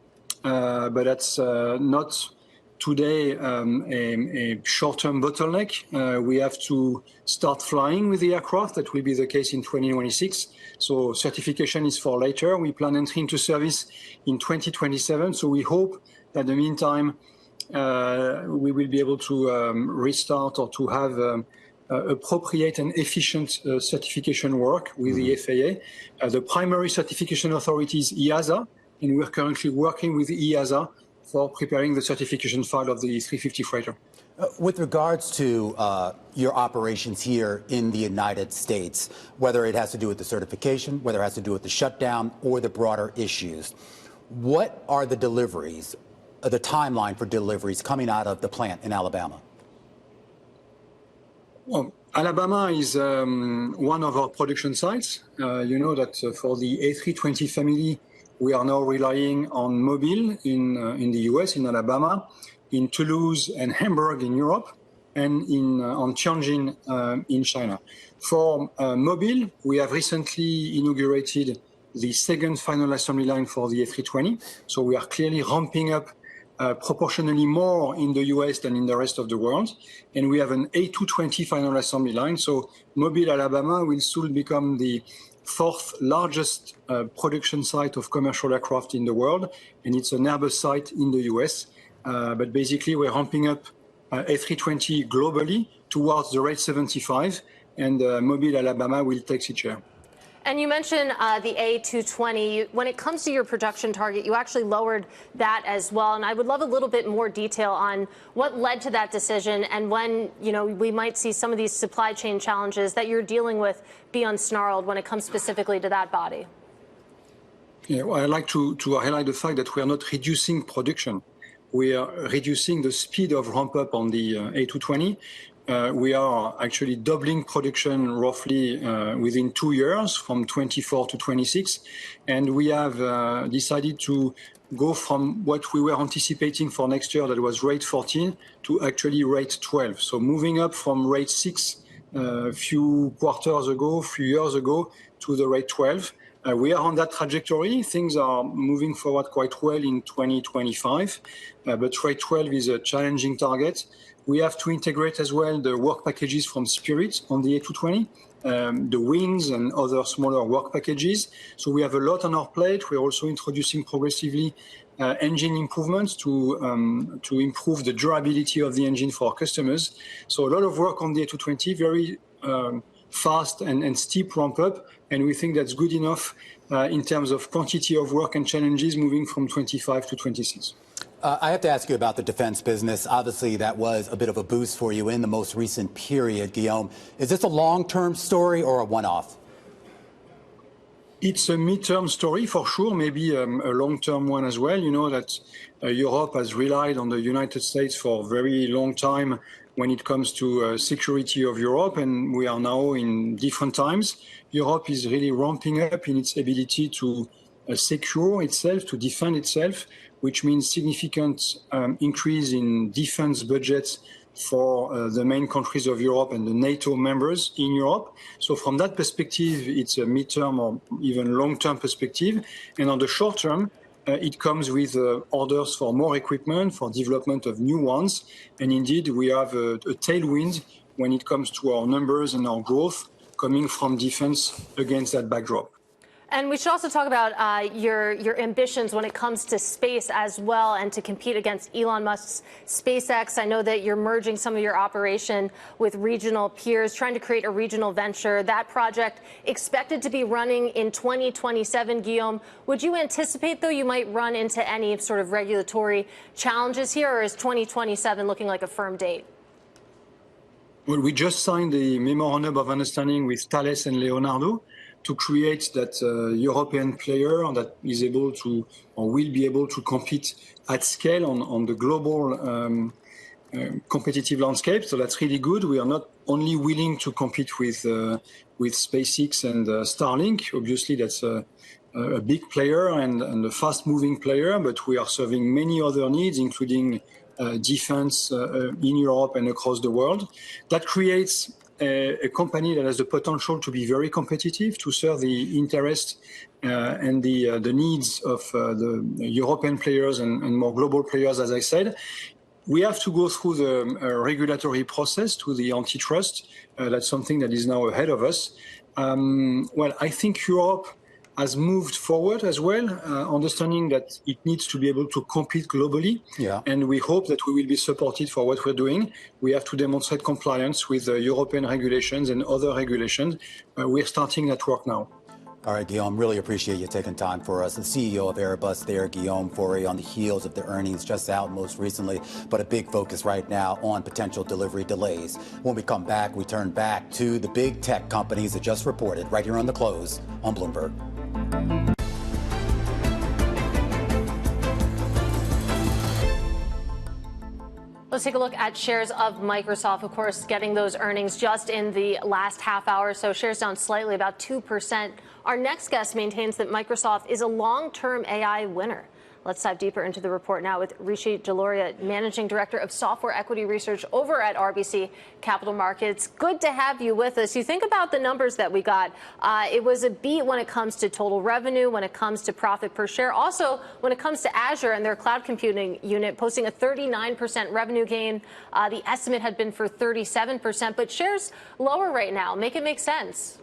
but that's not today a short-term bottleneck. We have to start flying with the aircraft. That will be the case in 2026. So certification is for later. We plan entering into service in 2027. So we hope that in the meantime, we will be able to restart or to have appropriate and efficient certification work with the FAA. The primary certification authority is EASA, and we're currently working with EASA for preparing the certification file of the 350 freighter. With regards to your operations here in the United States, whether it has to do with the certification, whether it has to do with the shutdown or the broader issues, what are the deliveries, the timeline for deliveries coming out of the plant in Alabama? Well, Alabama is one of our production sites. You know that for the A320 family, we are now relying on Mobile in the US, in Alabama, in Toulouse and Hamburg in Europe, and on Tianjin in China. For Mobile, we have recently inaugurated the second final assembly line for the A320. So we are clearly ramping up proportionally more in the US than in the rest of the world. And we have an A220 final assembly line. So Mobile, Alabama will soon become the fourth largest production site of commercial aircraft in the world. And it's an Airbus site in the US. But basically, we're ramping up A320 globally towards the rate 75. And Mobile, Alabama will take its share. And you mentioned the A220. When it comes to your production target, you actually lowered that as well. And I would love a little bit more detail on what led to that decision and when, we might see some of these supply chain challenges that you're dealing with be unsnarled when it comes specifically to that body. Yeah, well, I'd like to highlight the fact that we are not reducing production. we are reducing the speed of ramp up on the A220. We are actually doubling production roughly within 2 years, from 24 to 26. And we have decided to go from what we were anticipating for next year, that was rate 14, to actually rate 12. So moving up from rate 6 a few years ago, to the rate 12. We are on that trajectory. Things are moving forward quite well in 2025, but rate 12 is a challenging target. We have to integrate as well the work packages from Spirit on the A220, the wings and other smaller work packages. So we have a lot on our plate. We're also introducing progressively engine improvements to improve the durability of the engine for our customers. So a lot of work on the A220, very fast and steep ramp up, and we think that's good enough in terms of quantity of work and challenges moving from 25 to 26. I have to ask you about the defense business. Obviously, that was a bit of a boost for you in the most recent period, Guillaume. Is this a long-term story or a one-off? It's a mid-term story for sure, maybe a long-term one as well. You know that Europe has relied on the United States for a very long time when it comes to security of Europe, and we are now in different times. Europe is really ramping up in its ability to secure itself, to defend itself, which means significant increase in defense budgets for the main countries of Europe and the NATO members in Europe. So from that perspective, it's a midterm or even long-term perspective. And on the short term, it comes with orders for more equipment, for development of new ones. And indeed, we have a tailwind when it comes to our numbers and our growth coming from defense against that backdrop. And we should also talk about your ambitions when it comes to space as well, and to compete against Elon Musk's SpaceX. I know that you're merging some of your operation with regional peers, trying to create a regional venture. That project expected to be running in 2027, Guillaume. Would you anticipate, though, you might run into any sort of regulatory challenges here, or is 2027 looking like a firm date? Well, we just signed the memorandum of understanding with Thales and Leonardo to create that European player that is able to, or will be able to, compete at scale on the global competitive landscape. So that's really good. We are not only willing to compete with SpaceX and Starlink. Obviously, that's a big player and a fast-moving player, but we are serving many other needs, including defense in Europe and across the world. That creates a company that has the potential to be very competitive, to serve the interest and the needs of the European players and more global players, as I said. We have to go through the regulatory process to the antitrust. That's something that is now ahead of us. Well, I think Europe has moved forward as well, understanding that it needs to be able to compete globally. Yeah. And we hope that we will be supported for what we're doing. We have to demonstrate compliance with European regulations and other regulations. We're starting that work now. All right, Guillaume, really appreciate you taking time for us. The CEO of Airbus there, Guillaume Faury, on the heels of the earnings just out most recently, but a big focus right now on potential delivery delays. When we come back, we turn back to the big tech companies that just reported right here on The Close on Bloomberg. Let's take a look at shares of Microsoft, of course, getting those earnings just in the last half hour. So shares down slightly, about 2%. Our next guest maintains that Microsoft is a long-term AI winner. Let's dive deeper into the report now with Rishi Jaluria, Managing Director of Software Equity Research over at RBC Capital Markets. Good to have you with us. You think about the numbers that we got. It was a beat when it comes to total revenue, when it comes to profit per share. Also, when it comes to Azure and their cloud computing unit, posting a 39% revenue gain. The estimate had been for 37%, but shares lower right now. Make it make sense.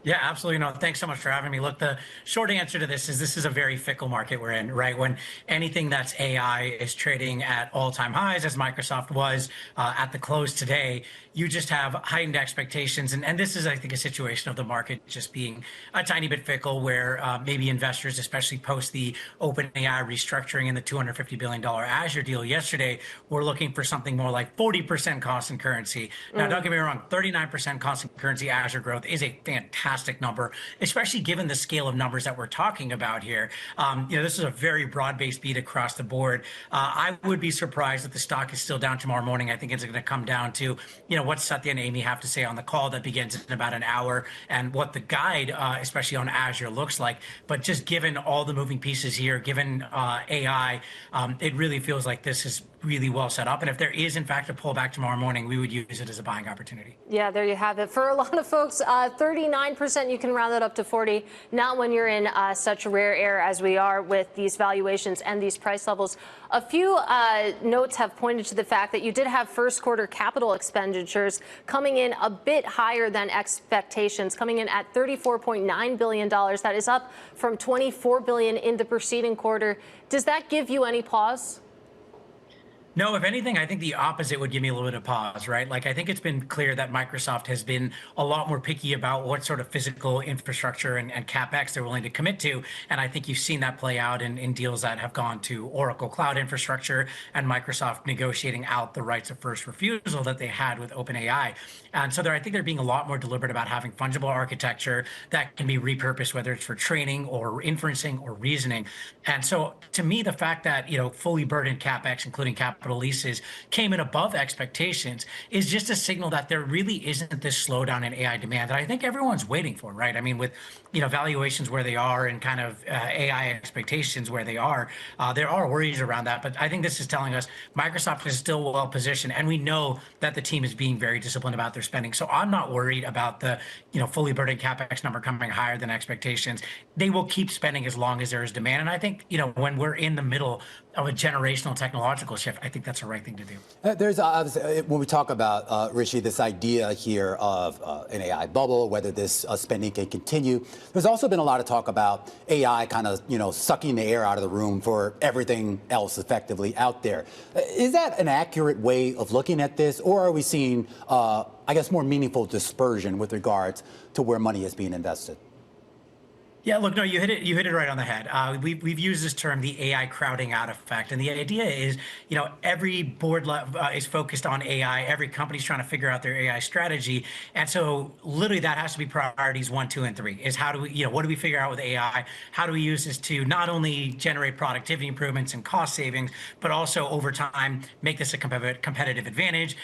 Yeah, absolutely. No, thanks so much for having me. Look, the short answer to this is a very fickle market we're in, right? When anything that's AI is trading at all-time highs, as Microsoft was at the close today, you just have heightened expectations. And this is, I think, a situation of the market just being a tiny bit fickle, where maybe investors, especially post the OpenAI restructuring and the $250 billion Azure deal yesterday, were looking for something more like 40% constant currency. Now, don't get me wrong, 39% constant currency Azure growth is a fantastic fantastic number, especially given the scale of numbers that we're talking about here. This is a very broad-based beat across the board. I would be surprised if the stock is still down tomorrow morning. I think it's going to come down to, what Satya and Amy have to say on the call that begins in about an hour and what the guide, especially on Azure, looks like. But just given all the moving pieces here, given AI, it really feels like this is really well set up. And if there is, in fact, a pullback tomorrow morning, we would use it as a buying opportunity. Yeah, there you have it. For a lot of folks, 39%, you can round that up to 40. Not when you're in such rare air as we are with these valuations and these price levels. A few notes have pointed to the fact that you did have first quarter capital expenditures coming in a bit higher than expectations, coming in at $34.9 billion. That is up from $24 billion in the preceding quarter. Does that give you any pause? No, if anything, I think the opposite would give me a little bit of pause, right? Like, I think it's been clear that Microsoft has been a lot more picky about what sort of physical infrastructure and CapEx they're willing to commit to. And I think you've seen that play out in deals that have gone to Oracle Cloud Infrastructure and Microsoft negotiating out the rights of first refusal that they had with OpenAI. And so I think they're being a lot more deliberate about having fungible architecture that can be repurposed, whether it's for training or inferencing or reasoning. And so to me, the fact that, fully burdened CapEx, including capital leases, came in above expectations is just a signal that there really isn't this slowdown in AI demand that I think everyone's waiting for, right? I mean, with valuations where they are and kind of AI expectations where they are, there are worries around that. But I think this is telling us Microsoft is still well positioned, and we know that the team is being very disciplined about their spending. So I'm not worried about the fully burdened CapEx number coming higher than expectations. They will keep spending as long as there is demand. And I think when we're in the middle of a generational technological shift, I think that's the right thing to do. There's obviously, when we talk about, Rishi, this idea here of an AI bubble, whether this spending can continue, there's also been a lot of talk about AI kind of, sucking the air out of the room for everything else effectively out there. Is that an accurate way of looking at this, or are we seeing, I guess, more meaningful dispersion with regards to where money is being invested? Yeah, look, no, you hit it right on the head. We've used this term, the AI crowding out effect. And the idea is, every board is focused on AI. Every company's trying to figure out their AI strategy. And so literally that has to be priorities 1, 2, and 3 is how do we, what do we figure out with AI? How do we use this to not only generate productivity improvements and cost savings, but also over time, make this a competitive advantage,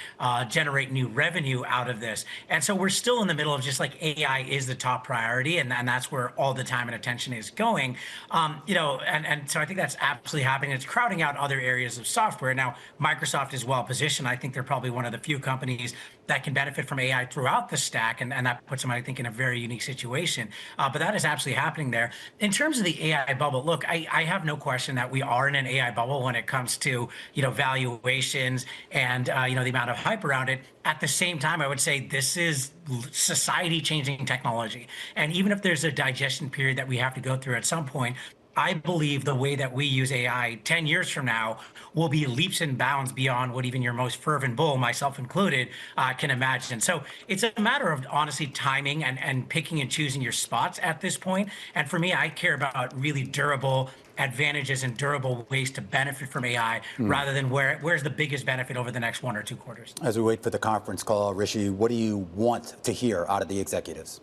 generate new revenue out of this. And so we're still in the middle of just like AI is the top priority. And that's where all the time and attention is going, and so I think that's absolutely happening. It's crowding out other areas of software. Now, Microsoft is well positioned. I think they're probably one of the few companies that can benefit from AI throughout the stack, and that puts them, I think, in a very unique situation. But that is absolutely happening there. In terms of the AI bubble, look, I have no question that we are in an AI bubble when it comes to valuations and the amount of hype around it. At the same time, I would say this is society-changing technology, and even if there's a digestion period that we have to go through at some point, I believe the way that we use AI 10 years from now will be leaps and bounds beyond what even your most fervent bull, myself included, can imagine. So it's a matter of honestly timing and picking and choosing your spots at this point. And for me, I care about really durable advantages and durable ways to benefit from AI rather than where's the biggest benefit over the next 1 or 2 quarters. As we wait for the conference call, Rishi, what do you want to hear out of the executives?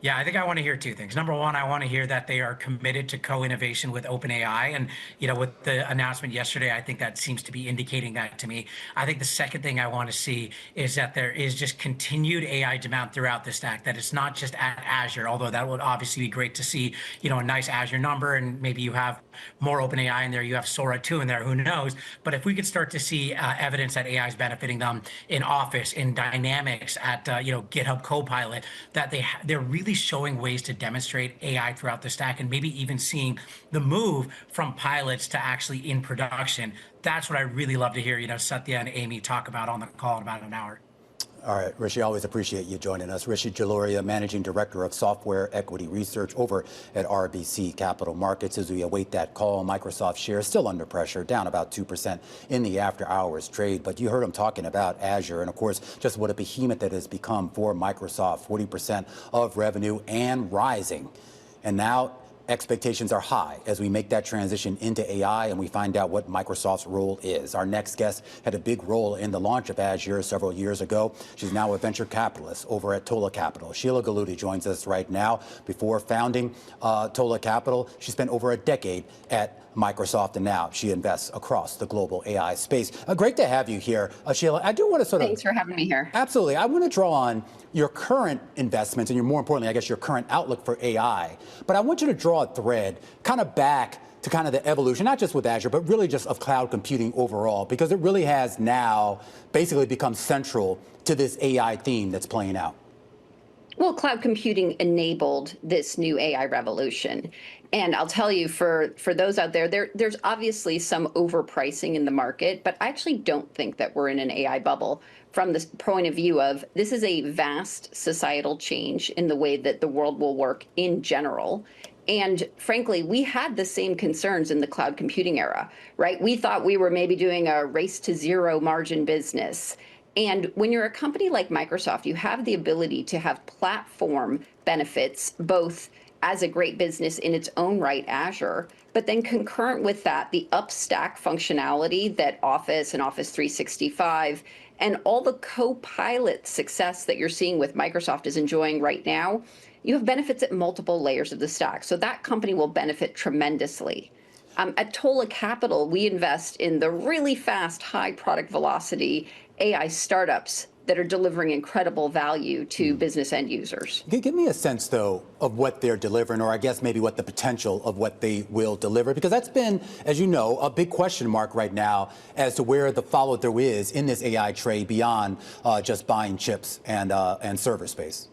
Yeah, I think I want to hear 2 things. Number one, I want to hear that they are committed to co-innovation with OpenAI. And, with the announcement yesterday, I think that seems to be indicating that to me. I think the second thing I want to see is that there is just continued AI demand throughout the stack, that it's not just at Azure, although that would obviously be great to see, a nice Azure number, and maybe you have more OpenAI in there, you have Sora 2 in there, who knows? But if we could start to see evidence that AI is benefiting them in Office, in Dynamics, at, GitHub Copilot, that they're really showing ways to demonstrate AI throughout the stack, and maybe even seeing the move from pilots to actually in production. That's what I really love to hear, Satya and Amy talk about on the call in about an hour. All right, Rishi, always appreciate you joining us. Rishi Jaluria, Managing Director of Software Equity Research over at RBC Capital Markets. As we await that call, Microsoft shares still under pressure, down about 2% in the after-hours trade. But you heard him talking about Azure and, of course, just what a behemoth it has become for Microsoft, 40% of revenue and rising. And now expectations are high as we make that transition into AI and we find out what Microsoft's role is. Our next guest had a big role in the launch of Azure several years ago. She's now a venture capitalist over at Tola Capital. Sheila Galudi joins us right now. Before founding Tola Capital, she spent over a decade at Microsoft, and now she invests across the global AI space. Great to have you here, Sheila. I do want to Thanks for having me here. Absolutely. I want to draw on your current investments and more importantly, I guess, your current outlook for AI. But I want you to draw a thread kind of back to kind of the evolution, not just with Azure, but really just of cloud computing overall, because it really has now basically become central to this AI theme that's playing out. Well, cloud computing enabled this new AI revolution. And I'll tell you, for those out there, there's obviously some overpricing in the market, but I actually don't think that we're in an AI bubble from the point of view of this is a vast societal change in the way that the world will work in general. And frankly, we had the same concerns in the cloud computing era, right? We thought we were maybe doing a race to zero margin business. And when you're a company like Microsoft, you have the ability to have platform benefits, both as a great business in its own right, Azure, but then concurrent with that, the upstack functionality that Office and Office 365 and all the co-pilot success that you're seeing with Microsoft is enjoying right now, you have benefits at multiple layers of the stack. So that company will benefit tremendously. At Tola Capital, we invest in the really fast, high product velocity AI startups that are delivering incredible value to business end users. Give me a sense, though, of what they're delivering, or I guess maybe what the potential of what they will deliver, because that's been, as you know, a big question mark right now as to where the follow-through is in this AI trade beyond just buying chips and server space.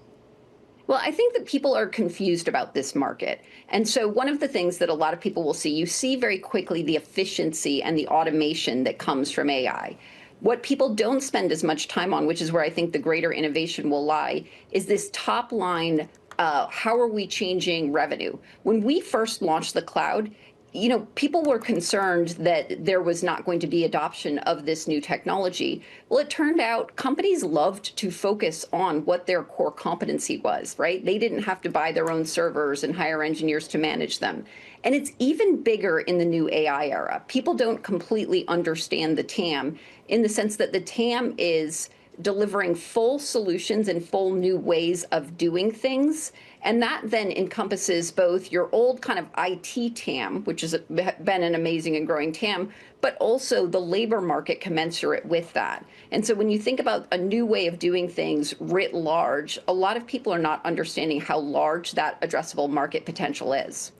Well, I think that people are confused about this market. And so one of the things that a lot of people will see, you see very quickly the efficiency and the automation that comes from AI. What people don't spend as much time on, which is where I think the greater innovation will lie, is this top line, how are we changing revenue? When we first launched the cloud, you know, people were concerned that there was not going to be adoption of this new technology. Well, it turned out companies loved to focus on what their core competency was, right? They didn't have to buy their own servers and hire engineers to manage them. And it's even bigger in the new AI era. People don't completely understand the TAM in the sense that the TAM is delivering full solutions and full new ways of doing things. And that then encompasses both your old kind of IT TAM, which has been an amazing and growing TAM, but also the labor market commensurate with that. And so when you think about a new way of doing things writ large, a lot of people are not understanding how large that addressable market potential is.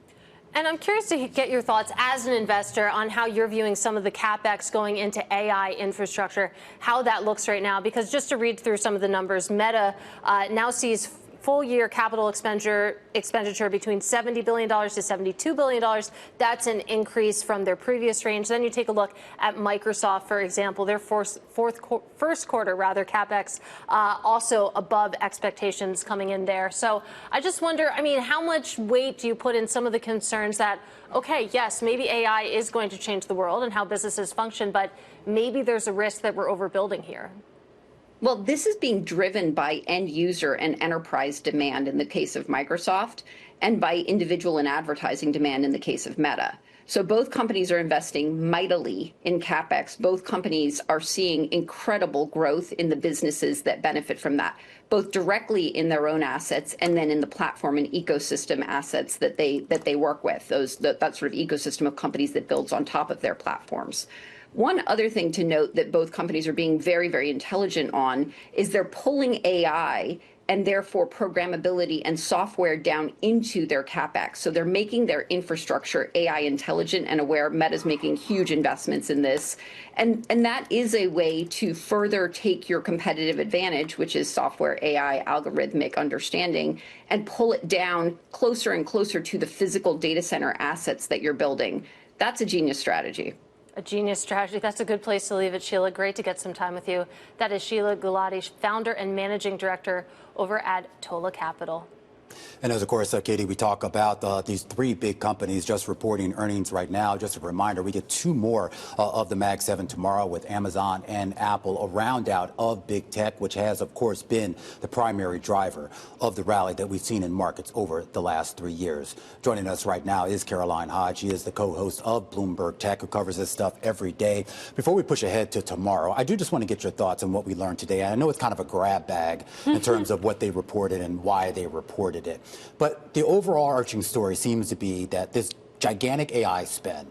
And I'm curious to get your thoughts as an investor on how you're viewing some of the CapEx going into AI infrastructure, how that looks right now. Because just to read through some of the numbers, Meta now sees full-year capital expenditure between $70 billion to $72 billion. That's an increase from their previous range. Then you take a look at Microsoft, for example, their first quarter CapEx also above expectations coming in there. So I just wonder, I mean, how much weight do you put in some of the concerns that, okay, yes, maybe AI is going to change the world and how businesses function, but maybe there's a risk that we're overbuilding here? Well, this is being driven by end user and enterprise demand in the case of Microsoft, and by individual and advertising demand in the case of Meta. So both companies are investing mightily in CapEx. Both companies are seeing incredible growth in the businesses that benefit from that, both directly in their own assets and then in the platform and ecosystem assets that they work with, that sort of ecosystem of companies that builds on top of their platforms. One other thing to note that both companies are being very, very intelligent on is they're pulling AI and therefore programmability and software down into their CapEx. So they're making their infrastructure AI intelligent and aware. Meta's making huge investments in this. And that is a way to further take your competitive advantage, which is software, AI, algorithmic understanding, and pull it down closer and closer to the physical data center assets that you're building. That's a genius strategy. A genius strategy. That's a good place to leave it, Sheila. Great to get some time with you. That is Sheila Galudi, founder and managing director over at Tola Capital. And as of course, Katie, we talk about these three big companies just reporting earnings right now. Just a reminder, we get two more of the Mag 7 tomorrow with Amazon and Apple, a round out of big tech, which has, of course, been the primary driver of the rally that we've seen in markets over the last 3 years. Joining us right now is Caroline Hodge. She is the co-host of Bloomberg Tech, who covers this stuff every day. Before we push ahead to tomorrow, I do just want to get your thoughts on what we learned today. I know it's kind of a grab bag in terms of what they reported and why they reported it. But the overarching story seems to be that this gigantic AI spend,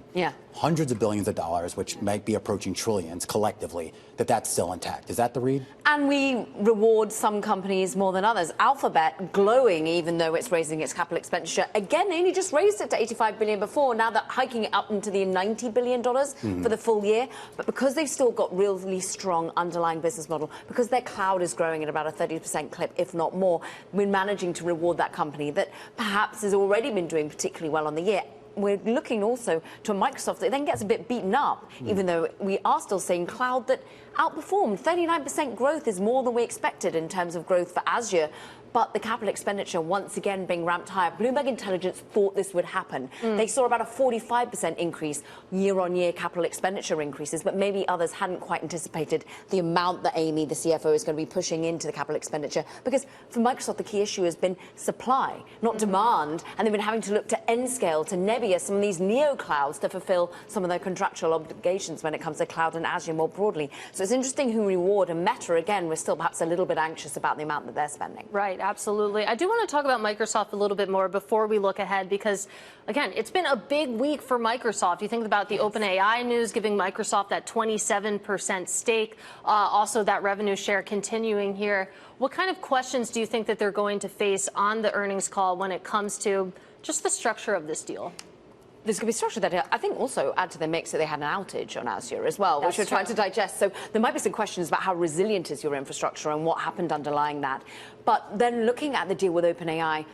hundreds of billions of dollars, which might be approaching trillions collectively, that's still intact. Is that the read? And we reward some companies more than others. Alphabet glowing, even though it's raising its capital expenditure. Again, they only just raised it to $85 billion before. Now they're hiking it up into the $90 billion for the full year. But because they've still got really strong underlying business model, because their cloud is growing at about a 30% clip, if not more, we're managing to reward that company that perhaps has already been doing particularly well on the year. We're looking also to a Microsoft that then gets a bit beaten up, even though we are still seeing cloud that outperformed. 39% growth is more than we expected in terms of growth for Azure. But the capital expenditure once again being ramped higher. Bloomberg Intelligence thought this would happen. They saw about a 45% increase year-on-year capital expenditure increases, but maybe others hadn't quite anticipated the amount that Amy, the CFO, is going to be pushing into the capital expenditure. Because for Microsoft, the key issue has been supply, not demand. And they've been having to look to Nscale, to Nebula, some of these neo clouds to fulfill some of their contractual obligations when it comes to cloud and Azure more broadly. So it's interesting who reward. And Meta, again, we're still perhaps a little bit anxious about the amount that they're spending. Right. Absolutely. I do want to talk about Microsoft a little bit more before we look ahead, because, again, it's been a big week for Microsoft. You think about the OpenAI news giving Microsoft that 27% stake, also that revenue share continuing here. What kind of questions do you think that they're going to face on the earnings call when it comes to just the structure of this deal? There's going to be structure that I think also add to the mix that they had an outage on Azure as well, which we're trying to digest. So there might be some questions about how resilient is your infrastructure and what happened underlying that. But then looking at the deal with OpenAI,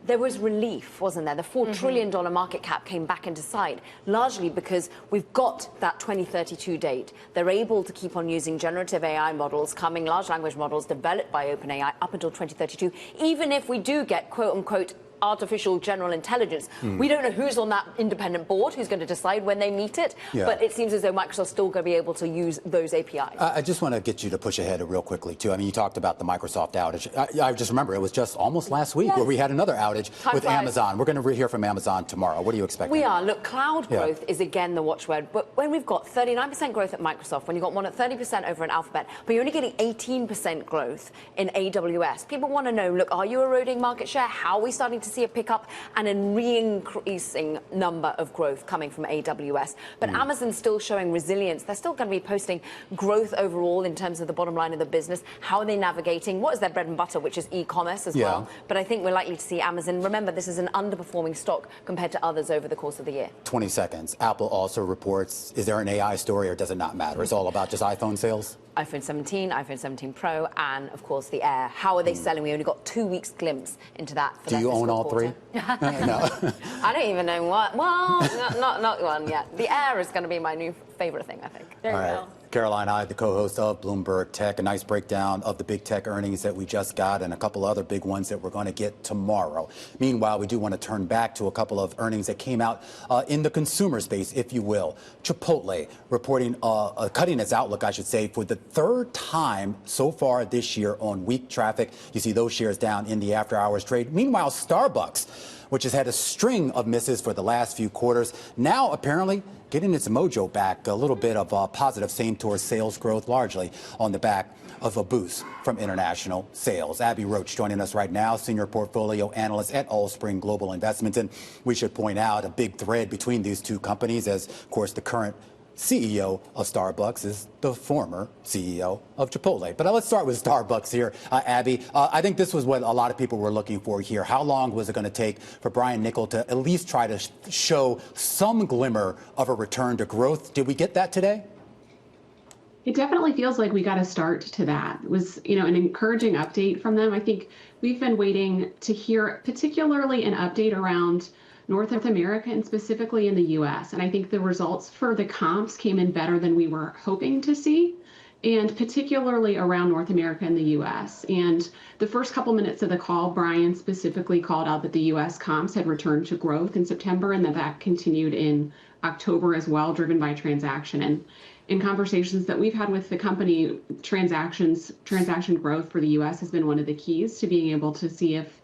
there was relief, wasn't there? The $4 trillion market cap came back into sight, largely because we've got that 2032 date. They're able to keep on using generative AI models, coming large language models developed by OpenAI up until 2032, even if we do get, quote unquote, artificial general intelligence. We don't know who's on that independent board, who's going to decide when they meet it, but it seems as though Microsoft's still going to be able to use those APIs. I just want to get you to push ahead real quickly, too. I mean, you talked about the Microsoft outage. I just remember it was just almost last week where we had another outage with Amazon. We're going to hear from Amazon tomorrow. What are you expecting? We are. Look, cloud growth is, again, the watchword. But when we've got 39% growth at Microsoft, when you've got one at 30% over in Alphabet, but you're only getting 18% growth in AWS, people want to know, look, are you eroding market share? How are we starting to see a pickup? And a re-increasing number of growth coming from AWS. But Amazon's still showing resilience. They're still going to be posting growth overall in terms of the bottom line of the business. How are they navigating? What is their bread and butter, which is e-commerce as well? But I think we're likely to see Amazon. Remember, this is an underperforming stock compared to others over the course of the year. 20 seconds. Apple also reports, is there an AI story or does it not matter? It's all about just iPhone sales? iPhone 17, iPhone 17 Pro, and of course the Air. How are they selling? We only got 2 weeks glimpse into that. Do you own all three? No. I don't even know what. Well, not one yet. The Air is going to be my new favorite thing, I think. There you go. Caroline Hyde, the co-host of Bloomberg Tech, a nice breakdown of the big tech earnings that we just got and a couple other big ones that we're going to get tomorrow. Meanwhile, we do want to turn back to a couple of earnings that came out in the consumer space, if you will. Chipotle reporting, cutting its outlook, I should say, for the third time so far this year on weak traffic. You see those shares down in the after-hours trade. Meanwhile, Starbucks, which has had a string of misses for the last few quarters, now apparently getting its mojo back, a little bit of positive same-store sales growth, largely on the back of a boost from international sales. Abby Roach joining us right now, senior portfolio analyst at Allspring Global Investments. And we should point out a big thread between these two companies, as, of course, the current CEO of Starbucks is the former CEO of Chipotle. But let's start with Starbucks here, Abby. I think this was what a lot of people were looking for here. How long was it going to take for Brian Niccol to at least try to show some glimmer of a return to growth? Did we get that today? It definitely feels like we got a start to that. It was, an encouraging update from them. I think we've been waiting to hear particularly an update around North America and specifically in the U.S. And I think the results for the comps came in better than we were hoping to see. and particularly around North America and the U.S. And the first couple minutes of the call, Brian specifically called out that the U.S. comps had returned to growth in September and that continued in October as well, driven by transaction. And in conversations that we've had with the company, transaction growth for the U.S. has been one of the keys to being able to see if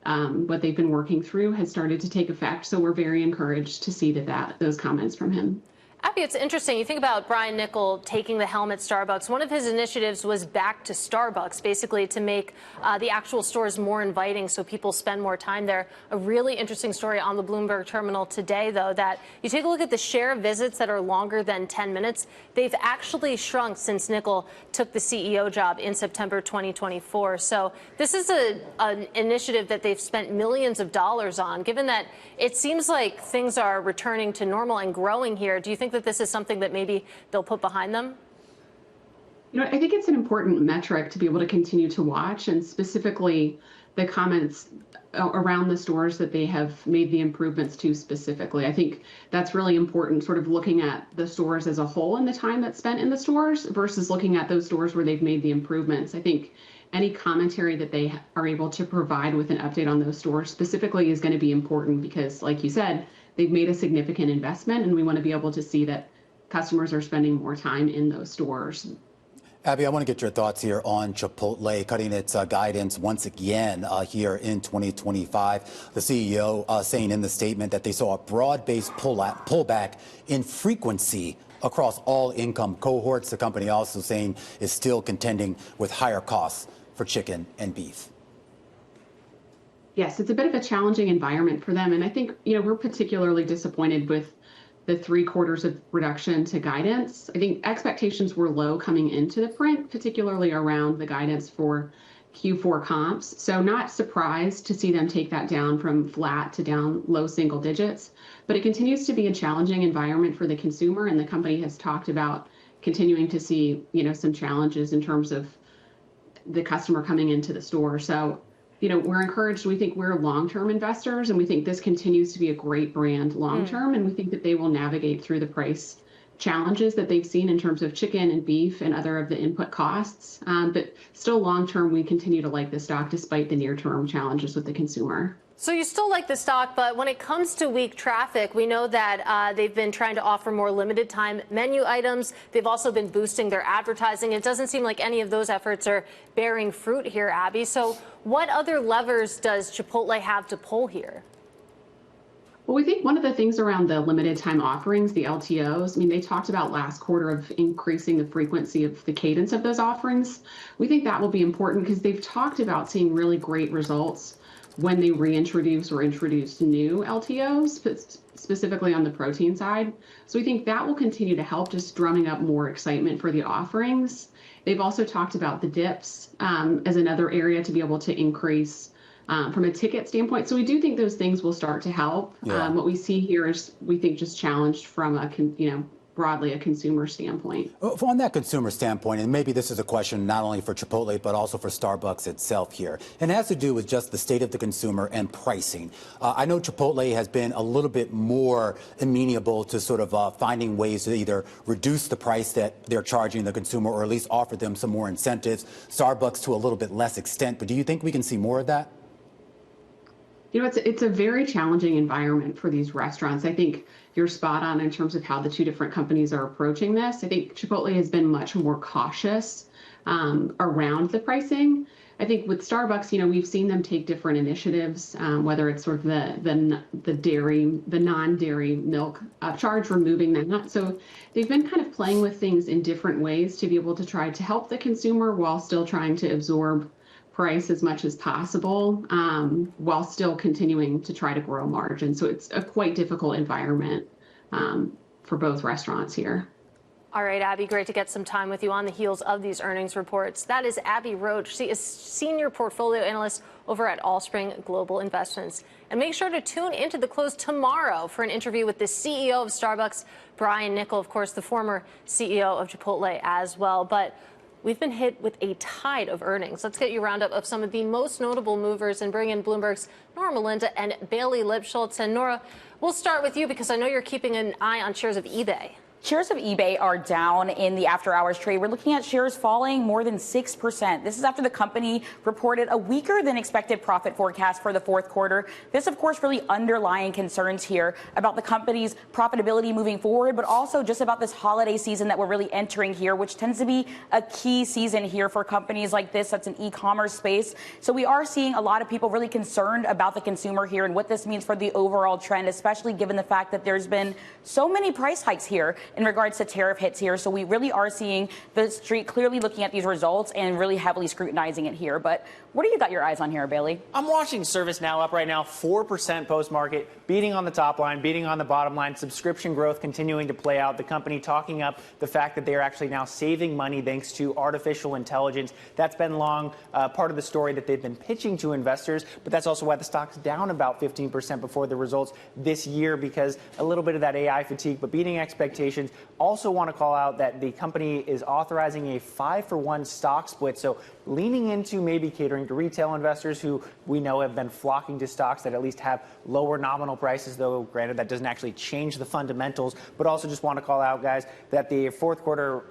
what they've been working through has started to take effect. So we're very encouraged to see those comments from him. Abby, it's interesting. You think about Brian Niccol taking the helm at Starbucks. One of his initiatives was back to Starbucks, basically to make the actual stores more inviting so people spend more time there. A really interesting story on the Bloomberg terminal today, though, that you take a look at the share of visits that are longer than 10 minutes. They've actually shrunk since Niccol took the CEO job in September 2024. So this is an initiative that they've spent millions of dollars on. Given that it seems like things are returning to normal and growing here, do you think that this is something that maybe they'll put behind them? I think it's an important metric to be able to continue to watch, and specifically the comments around the stores that they have made the improvements to specifically. I think that's really important, sort of looking at the stores as a whole and the time that's spent in the stores versus looking at those stores where they've made the improvements. I think any commentary that they are able to provide with an update on those stores specifically is going to be important because, like you said, they've made a significant investment, and we want to be able to see that customers are spending more time in those stores. Abby, I want to get your thoughts here on Chipotle cutting its guidance once again here in 2025. The CEO saying in the statement that they saw a broad-based pullback in frequency across all income cohorts. The company also saying is still contending with higher costs for chicken and beef. Yes, it's a bit of a challenging environment for them. And I think, we're particularly disappointed with the 3/4 of reduction to guidance. I think expectations were low coming into the print, particularly around the guidance for Q4 comps. So not surprised to see them take that down from flat to down low single digits. But it continues to be a challenging environment for the consumer. And the company has talked about continuing to see, some challenges in terms of the customer coming into the store. So we're encouraged. We think we're long-term investors, and we think this continues to be a great brand long-term, and we think that they will navigate through the price challenges that they've seen in terms of chicken and beef and other of the input costs. But still long-term, we continue to like the stock despite the near-term challenges with the consumer. So you still like the stock, but when it comes to weak traffic, we know that they've been trying to offer more limited time menu items. They've also been boosting their advertising. It doesn't seem like any of those efforts are bearing fruit here, Abby. So what other levers does Chipotle have to pull here? Well, we think one of the things around the limited time offerings, the LTOs, they talked about last quarter of increasing the frequency of the cadence of those offerings. We think that will be important because they've talked about seeing really great results when they reintroduce or introduce new LTOs, specifically on the protein side. So we think that will continue to help just drumming up more excitement for the offerings. They've also talked about the dips as another area to be able to increase from a ticket standpoint. So we do think those things will start to help. Yeah. What we see here is, we think, just challenged from a, broadly a consumer standpoint. On that consumer standpoint, and maybe this is a question not only for Chipotle, but also for Starbucks itself here, and it has to do with just the state of the consumer and pricing. I know Chipotle has been a little bit more amenable to sort of finding ways to either reduce the price that they're charging the consumer or at least offer them some more incentives. Starbucks to a little bit less extent, but do you think we can see more of that? It's a very challenging environment for these restaurants. I think you're spot on in terms of how the two different companies are approaching this. I think Chipotle has been much more cautious around the pricing. I think with Starbucks, we've seen them take different initiatives, whether it's sort of the non-dairy milk charge, removing that. So they've been kind of playing with things in different ways to be able to try to help the consumer while still trying to absorb price as much as possible, while still continuing to try to grow margin. So it's a quite difficult environment for both restaurants here. All right, Abby, great to get some time with you on the heels of these earnings reports. That is Abby Roach. She is Senior Portfolio Analyst over at Allspring Global Investments. And make sure to tune into The Close tomorrow for an interview with the CEO of Starbucks, Brian Niccol, of course, the former CEO of Chipotle as well. But we've been hit with a tide of earnings. Let's get you a roundup of some of the most notable movers and bring in Bloomberg's Nora Melinda and Bailey Lipschultz. And Nora, we'll start with you because I know you're keeping an eye on shares of eBay. Shares of eBay are down in the after-hours trade. We're looking at shares falling more than 6%. This is after the company reported a weaker than expected profit forecast for the fourth quarter. This, of course, really underlying concerns here about the company's profitability moving forward, but also just about this holiday season that we're really entering here, which tends to be a key season here for companies like this that's an e-commerce space. So we are seeing a lot of people really concerned about the consumer here and what this means for the overall trend, especially given the fact that there's been so many price hikes here in regards to tariff hits here. So we really are seeing the street clearly looking at these results and really heavily scrutinizing it here. But what do you got your eyes on here, Bailey? I'm watching ServiceNow up right now, 4% post-market, beating on the top line, beating on the bottom line, subscription growth continuing to play out. The company talking up the fact that they are actually now saving money thanks to artificial intelligence. That's been long part of the story that they've been pitching to investors, but that's also why the stock's down about 15% before the results this year, because a little bit of that AI fatigue, but beating expectations. Also want to call out that the company is authorizing a 5-for-1 stock split, so leaning into maybe catering to retail investors who we know have been flocking to stocks that at least have lower nominal prices, though granted that doesn't actually change the fundamentals. But also just want to call out, guys, that the fourth quarter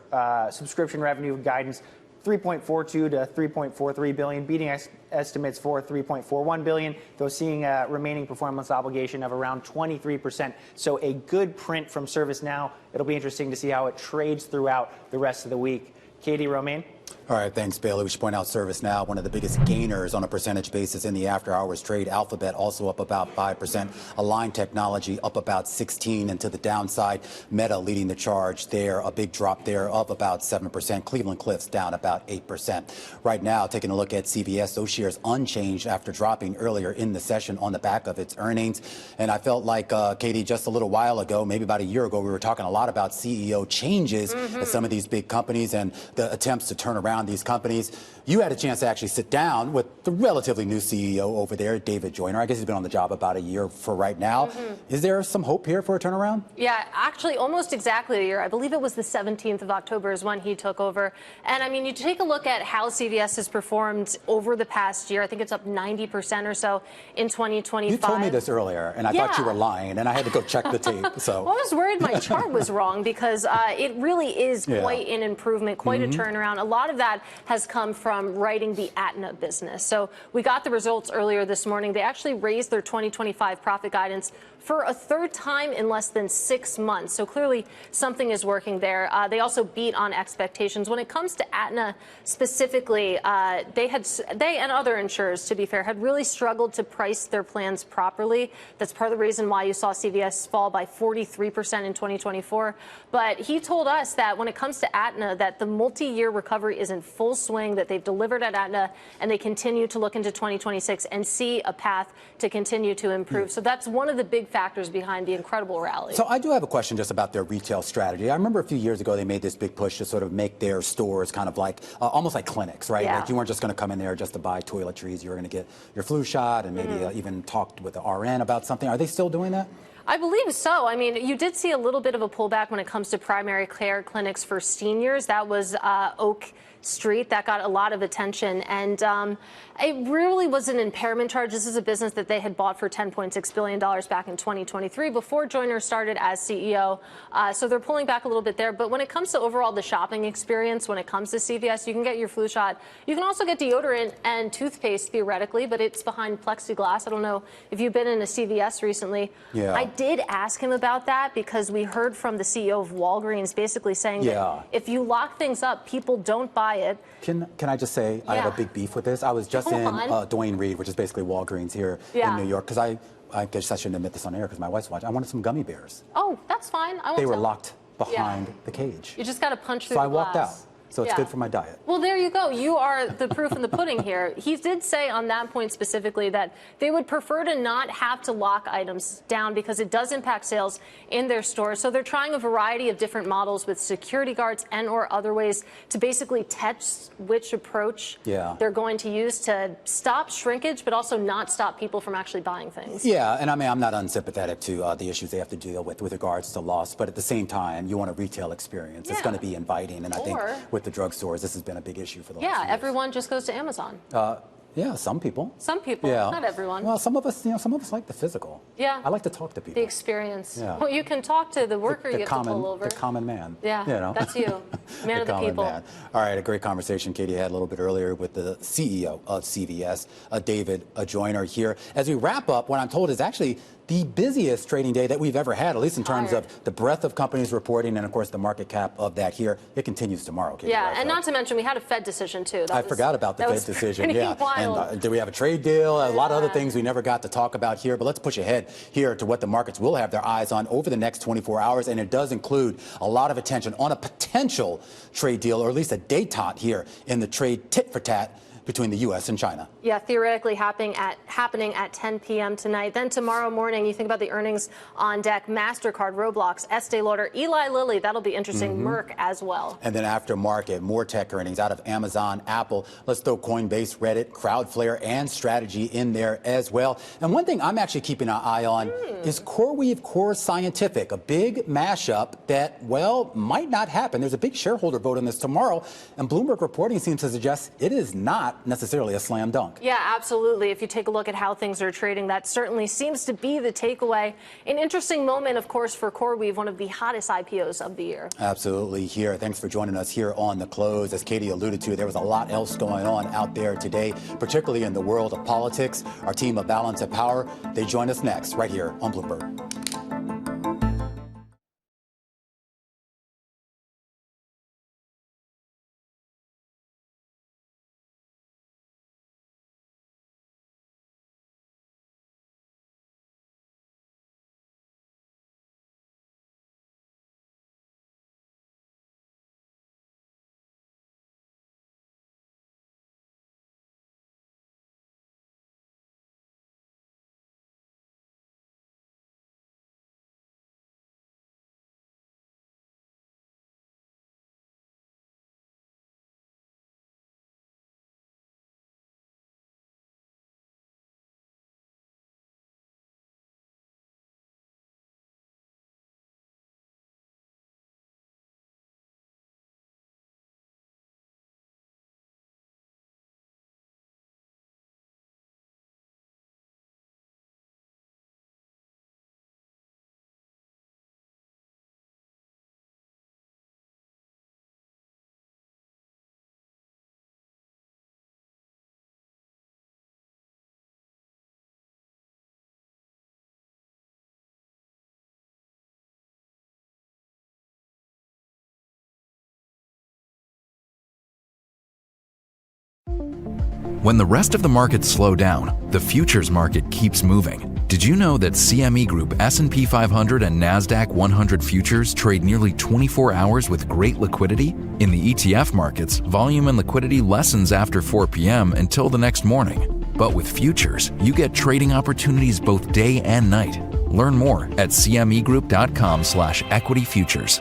subscription revenue guidance, 3.42 to 3.43 billion, beating estimates for 3.41 billion, though seeing a remaining performance obligation of around 23%. So a good print from ServiceNow. It'll be interesting to see how it trades throughout the rest of the week. Katie, Romaine? All right, thanks, Bailey. We should point out ServiceNow, one of the biggest gainers on a percentage basis in the after-hours trade. Alphabet also up about 5%. Align Technology up about 16%, and to the downside, Meta leading the charge there. A big drop there of about 7%. Cleveland Cliffs down about 8%. Right now, taking a look at CVS, those shares unchanged after dropping earlier in the session on the back of its earnings. And I felt like, Katie, just a little while ago, maybe about a year ago, we were talking a lot about CEO changes at some of these big companies and the attempts to turn around these companies. You had a chance to actually sit down with the relatively new CEO over there, David Joyner. I guess he's been on the job about a year for right now. Is there some hope here for a turnaround? Yeah, actually almost exactly a year. I believe it was the 17th of October is when he took over. And I mean, you take a look at how CVS has performed over the past year. I think it's up 90% or so in 2025. You told me this earlier, and I thought you were lying, and I had to go check the tape. So well, I was worried my chart was wrong because it really is quite an improvement, quite a turnaround. A lot of that has come from writing the Aetna business. So we got the results earlier this morning. They actually raised their 2025 profit guidance for a third time in less than 6 months. So clearly something is working there. They also beat on expectations. When it comes to Aetna specifically, they and other insurers, to be fair, had really struggled to price their plans properly. That's part of the reason why you saw CVS fall by 43% in 2024. But he told us that when it comes to Aetna, that the multi-year recovery is in full swing, that they've delivered at Aetna, and they continue to look into 2026 and see a path to continue to improve. So that's one of the big factors behind the incredible rally. So I do have a question just about their retail strategy. I remember a few years ago they made this big push to sort of make their stores kind of like almost like clinics, right? Yeah. Like you weren't just going to come in there just to buy toiletries. You were going to get your flu shot and maybe even talked with the RN about something. Are they still doing that? I believe so. I mean, you did see a little bit of a pullback when it comes to primary care clinics for seniors. That was Oak Street. That got a lot of attention. And it really was an impairment charge. This is a business that they had bought for $10.6 billion back in 2023 before Joyner started as CEO. So they're pulling back a little bit there. But when it comes to overall the shopping experience, when it comes to CVS, you can get your flu shot. You can also get deodorant and toothpaste theoretically, but it's behind plexiglass. I don't know if you've been in a CVS recently. Yeah. I did ask him about that because we heard from the CEO of Walgreens basically saying that if you lock things up, people don't buy it. Can I just say I have a big beef with this? I was just in Duane Reade, which is basically Walgreens here in New York, because I guess I shouldn't admit this on air because my wife's watching. I wanted some gummy bears. Oh, that's fine. They were locked behind the cage. You just got to punch through so the glass. I walked out. So it's good for my diet. Well, there you go. You are the proof in the pudding here. He did say on that point specifically that they would prefer to not have to lock items down because it does impact sales in their stores. So they're trying a variety of different models with security guards and or other ways to basically test which approach they're going to use to stop shrinkage, but also not stop people from actually buying things. Yeah, and I mean, I'm not unsympathetic to the issues they have to deal with regards to loss, but at the same time, you want a retail experience. It's going to be inviting, and I think with the drugstores, this has been a big issue for the last few years. Everyone just goes to Amazon. Yeah, some people. Some people, Yeah. not everyone. Well, some of us like the physical. Yeah. I like to talk to people. The experience. Yeah. Well, you can talk to the worker you have to pull over. The common man. Yeah, You know? that's you. Man of the common people. Man. All right, a great conversation Katie had a little bit earlier with the CEO of CVS, David Joyner here. As we wrap up, what I'm told is actually the busiest trading day that we've ever had, at least in terms of the breadth of companies reporting and, of course, the market cap of that here. It continues tomorrow, Katie. Yeah, right? and not to mention we had a Fed decision, too. I forgot about the Fed decision. Yeah. Wild. And do we have a trade deal? A lot of other things we never got to talk about here. But let's push ahead here to what the markets will have their eyes on over the next 24 hours. And it does include a lot of attention on a potential trade deal, or at least a détente here in the trade tit for tat between the U.S. and China. Yeah, theoretically happening at 10 p.m. tonight. Then tomorrow morning, you think about the earnings on deck: MasterCard, Roblox, Estee Lauder, Eli Lilly. That'll be interesting. Merck as well. And then after market, more tech earnings out of Amazon, Apple. Let's throw Coinbase, Reddit, Cloudflare, and Strategy in there as well. And one thing I'm actually keeping an eye on is CoreWeave Core Scientific, a big mashup that, well, might not happen. There's a big shareholder vote on this tomorrow, and Bloomberg reporting seems to suggest it is not necessarily a slam dunk. Yeah, absolutely. If you take a look at how things are trading, that certainly seems to be the takeaway. An interesting moment, of course, for CoreWeave, one of the hottest IPOs of the year. Absolutely here. Thanks for joining us here on The Close. As Katie alluded to, there was a lot else going on out there today, particularly in the world of politics. Our team of Balance and Power, they join us next right here on Bloomberg. When the rest of the markets slow down, the futures market keeps moving. Did you know that CME Group S&P 500 and NASDAQ 100 futures trade nearly 24 hours with great liquidity? In the ETF markets, volume and liquidity lessens after 4 p.m. until the next morning. But with futures, you get trading opportunities both day and night. Learn more at cmegroup.com/equity-futures.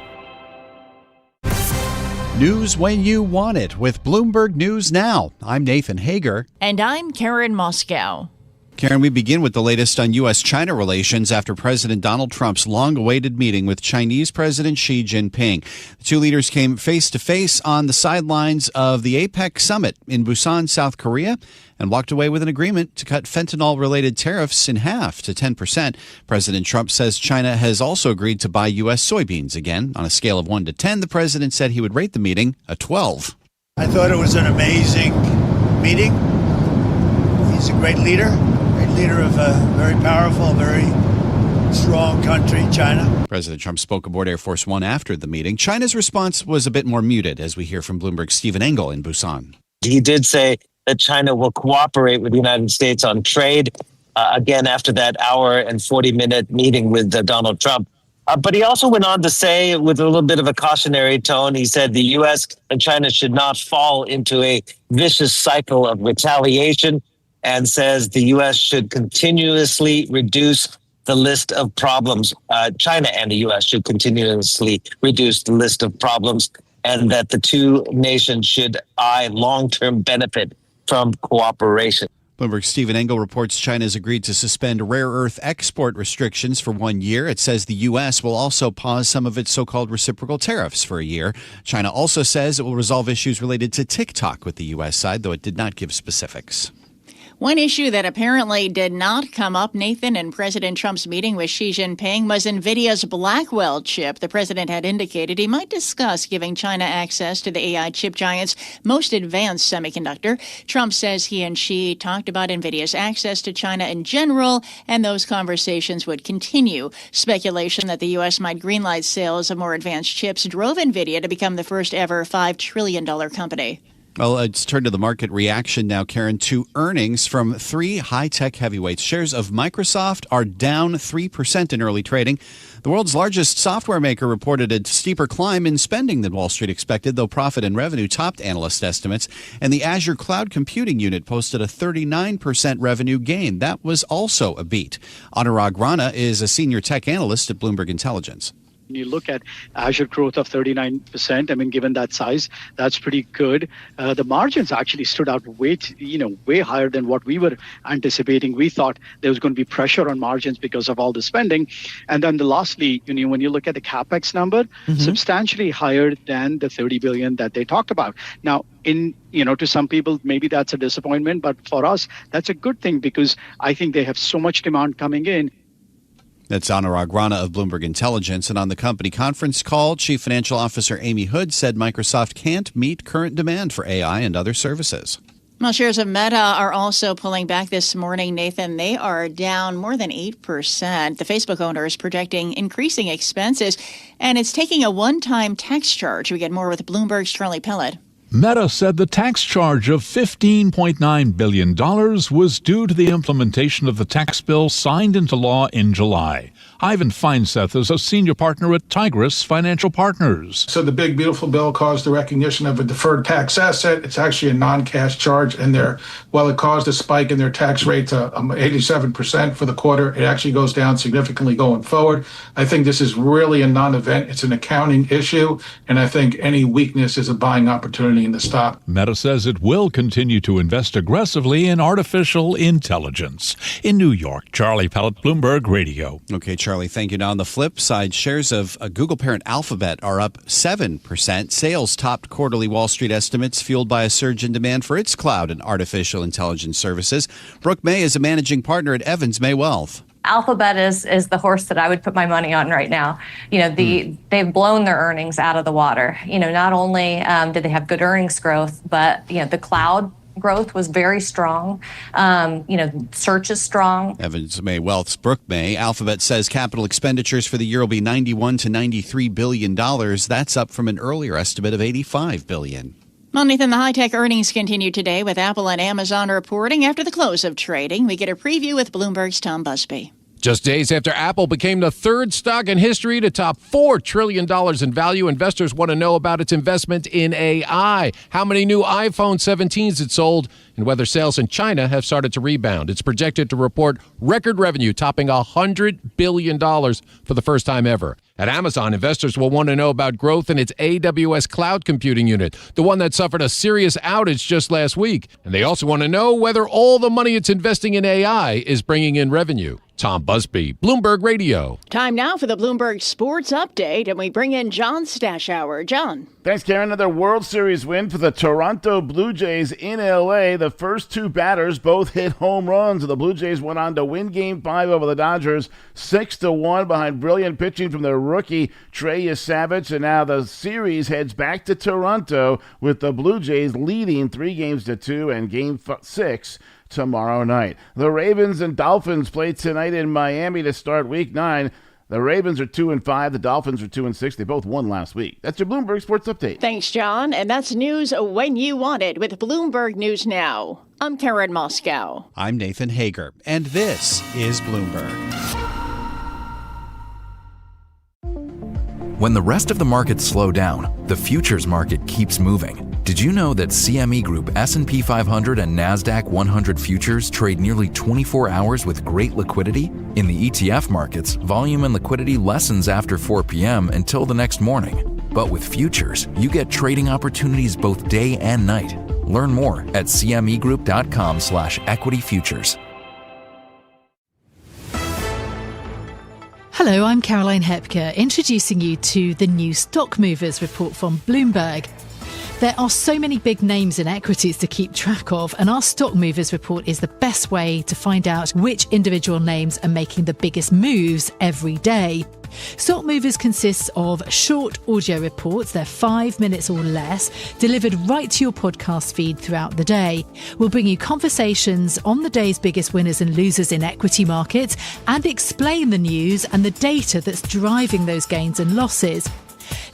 News when you want it with Bloomberg News Now. I'm Nathan Hager. And I'm Karen Moscow. Karen, we begin with the latest on U.S.-China relations after President Donald Trump's long-awaited meeting with Chinese President Xi Jinping. The two leaders came face-to-face on the sidelines of the APEC summit in Busan, South Korea, and walked away with an agreement to cut fentanyl-related tariffs in half to 10%. President Trump says China has also agreed to buy U.S. soybeans again. On a scale of 1 to 10, the president said he would rate the meeting a 12. I thought it was an amazing meeting. He's a great leader of a very powerful, very strong country, China. President Trump spoke aboard Air Force One after the meeting. China's response was a bit more muted, as we hear from Bloomberg's Stephen Engel in Busan. He did say that China will cooperate with the United States on trade, again, after that hour and 40-minute meeting with Donald Trump. But he also went on to say, with a little bit of a cautionary tone, he said the U.S. and China should not fall into a vicious cycle of retaliation, and says the U.S. should continuously reduce the list of problems. China and the U.S. should continuously reduce the list of problems, and that the two nations should eye long-term benefit from cooperation. Bloomberg's Stephen Engel reports China has agreed to suspend rare earth export restrictions for 1 year. It says the U.S. will also pause some of its so-called reciprocal tariffs for a year. China also says it will resolve issues related to TikTok with the U.S. side, though it did not give specifics. One issue that apparently did not come up, Nathan, in President Trump's meeting with Xi Jinping was Nvidia's Blackwell chip. The president had indicated he might discuss giving China access to the AI chip giant's most advanced semiconductor. Trump says he and Xi talked about Nvidia's access to China in general, and those conversations would continue. Speculation that the U.S. might greenlight sales of more advanced chips drove Nvidia to become the first ever $5 trillion company. Well, let's turn to the market reaction now, Karen, to earnings from three high-tech heavyweights. Shares of Microsoft are down 3% in early trading. The world's largest software maker reported a steeper climb in spending than Wall Street expected, though profit and revenue topped analyst estimates. And the Azure Cloud Computing Unit posted a 39% revenue gain. That was also a beat. Anurag Rana is a senior tech analyst at Bloomberg Intelligence. When you look at Azure growth of 39%, I mean, given that size, that's pretty good. The margins actually stood out way higher than what we were anticipating. We thought there was going to be pressure on margins because of all the spending. And then lastly, when you look at the CapEx number, substantially higher than the $30 billion that they talked about. Now, to some people, maybe that's a disappointment, but for us, that's a good thing because I think they have so much demand coming in. That's Anurag Rana of Bloomberg Intelligence. And on the company conference call, Chief Financial Officer Amy Hood said Microsoft can't meet current demand for AI and other services. Well, shares of Meta are also pulling back this morning, Nathan. They are down more than 8%. The Facebook owner is projecting increasing expenses, and it's taking a one-time tax charge. We get more with Bloomberg's Charlie Pellet. Meta said the tax charge of $15.9 billion was due to the implementation of the tax bill signed into law in July. Ivan Feinseth is a senior partner at Tigris Financial Partners. So the big, beautiful bill caused the recognition of a deferred tax asset. It's actually a non-cash charge. And it caused a spike in their tax rate to 87% for the quarter. It actually goes down significantly going forward. I think this is really a non-event. It's an accounting issue. And I think any weakness is a buying opportunity in the stock. Meta says it will continue to invest aggressively in artificial intelligence. In New York, Charlie Pellet, Bloomberg Radio. Okay, Charlie, thank you. Now, on the flip side, shares of Google parent Alphabet are up 7%. Sales topped quarterly Wall Street estimates, fueled by a surge in demand for its cloud and artificial intelligence services. Brooke May is a managing partner at Evans May Wealth. Alphabet is the horse that I would put my money on right now. They've blown their earnings out of the water. Not only did they have good earnings growth, but the cloud growth was very strong. Search is strong. Evans May Wealth's Brooke May. Alphabet says capital expenditures for the year will be $91 to $93 billion. That's up from an earlier estimate of $85 billion. Well, Nathan, the high-tech earnings continue today with Apple and Amazon reporting after the close of trading. We get a preview with Bloomberg's Tom Busby. Just days after Apple became the third stock in history to top $4 trillion in value, investors want to know about its investment in AI, how many new iPhone 17s it sold, and whether sales in China have started to rebound. It's projected to report record revenue topping $100 billion for the first time ever. At Amazon, investors will want to know about growth in its AWS cloud computing unit, the one that suffered a serious outage just last week. And they also want to know whether all the money it's investing in AI is bringing in revenue. Tom Busby, Bloomberg Radio. Time now for the Bloomberg Sports Update, and we bring in John Stashower. John. Thanks, Karen. Another World Series win for the Toronto Blue Jays in L.A. The first two batters both hit home runs. The Blue Jays went on to win Game 5 over the Dodgers 6-1 behind brilliant pitching from their rookie Trey Yesavich. And now the series heads back to Toronto with the Blue Jays leading 3-2 and Game 6 tomorrow night. The Ravens and Dolphins play tonight in Miami to start Week 9. The Ravens are 2-5. The Dolphins are 2-6. They both won last week. That's your Bloomberg Sports Update. Thanks, John. And that's news when you want it with Bloomberg News Now. I'm Karen Moscow. I'm Nathan Hager. And this is Bloomberg. When the rest of the markets slow down, the futures market keeps moving. Did you know that CME Group S&P 500 and NASDAQ 100 futures trade nearly 24 hours with great liquidity? In the ETF markets, volume and liquidity lessens after 4 p.m. until the next morning. But with futures, you get trading opportunities both day and night. Learn more at cmegroup.com/equity-futures. Hello, I'm Caroline Hepker, introducing you to the new Stock Movers report from Bloomberg. There are so many big names in equities to keep track of, and our Stock Movers report is the best way to find out which individual names are making the biggest moves every day. Stock Movers consists of short audio reports, they're 5 minutes or less, delivered right to your podcast feed throughout the day. We'll bring you conversations on the day's biggest winners and losers in equity markets and explain the news and the data that's driving those gains and losses.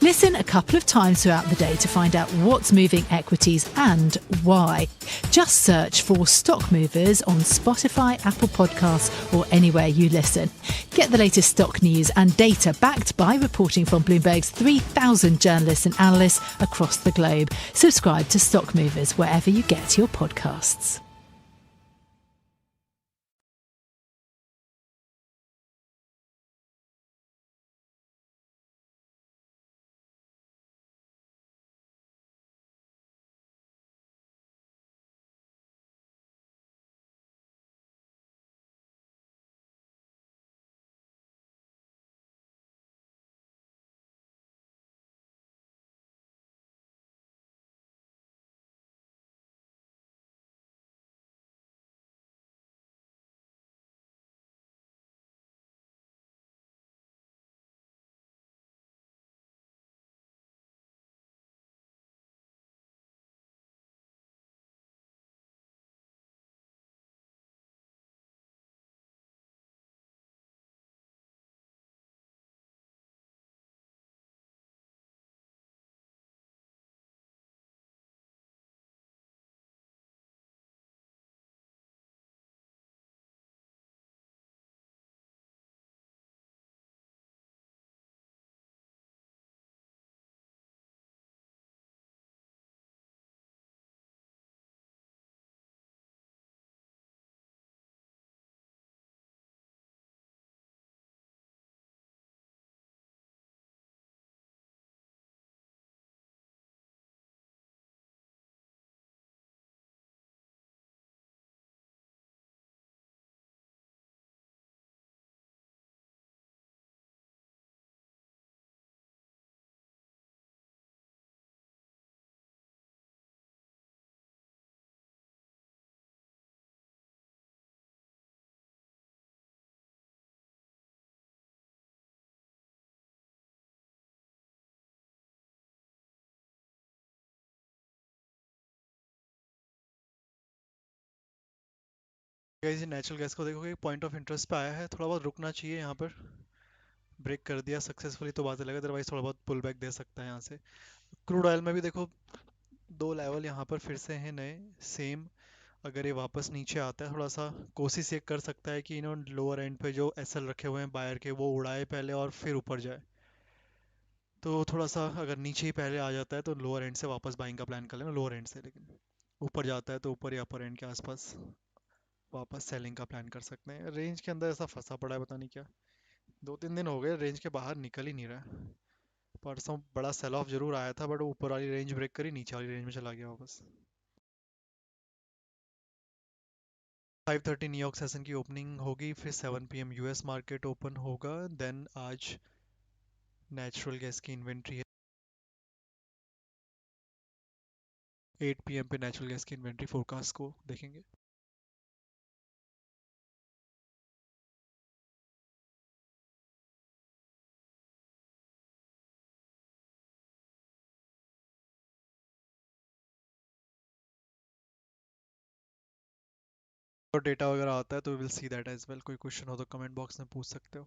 Listen a couple of times throughout the day to find out what's moving equities and why. Just search for Stock Movers on Spotify, Apple Podcasts, or anywhere you listen. Get the latest stock news and data backed by reporting from Bloomberg's 3,000 journalists and analysts across the globe. Subscribe to Stock Movers wherever you get your podcasts. Guys, ये natural gas को देखोगे point of interest पे आया है, थोड़ा बहुत रुकना चाहिए यहाँ पर। ब्रेक कर दिया सक्सेसफुली तो बात अलग है, अदरवाइज थोड़ा बहुत पुल बैक दे सकता है यहाँ से। क्रूड ऑयल में भी देखो 2 लेवल यहाँ पर फिर से हैं नए सेम। अगर ये वापस नीचे आता है, थोड़ा सा कोशिश ये कर सकता है कि इन्होंने लोअर एंड पे जो एसएल रखे हुए हैं बायर के वो उड़ाए पहले और फिर ऊपर जाए। तो थोड़ा सा अगर नीचे ही पहले आ जाता है तो लोअर एंड से वापस बाइंग का प्लान कर लेना लोअर एंड से, लेकिन ऊपर जाता है तो ऊपर या अपर एंड के आसपास वापस सेलिंग का प्लान कर सकते हैं। रेंज के अंदर ऐसा फंसा पड़ा है, पता नहीं क्या 2-3 दिन हो गए रेंज के बाहर निकल ही नहीं रहा है। परसों बड़ा सेल ऑफ जरूर आया था बट ऊपर वाली रेंज ब्रेक करी, नीचे वाली रेंज में चला गया वापस। 5:30 न्यूयॉर्क सेशन की ओपनिंग होगी, फिर 7 PM यूएस मार्केट ओपन होगा। देन आज नेचुरल गैस की इन्वेंट्री है, 8 PM पे नेचुरल गैस की इन्वेंट्री फोरकास्ट को देखेंगे। और डेटा वगैरह आता है तो will see that as well. कोई क्वेश्चन हो तो कमेंट बॉक्स में पूछ सकते हो।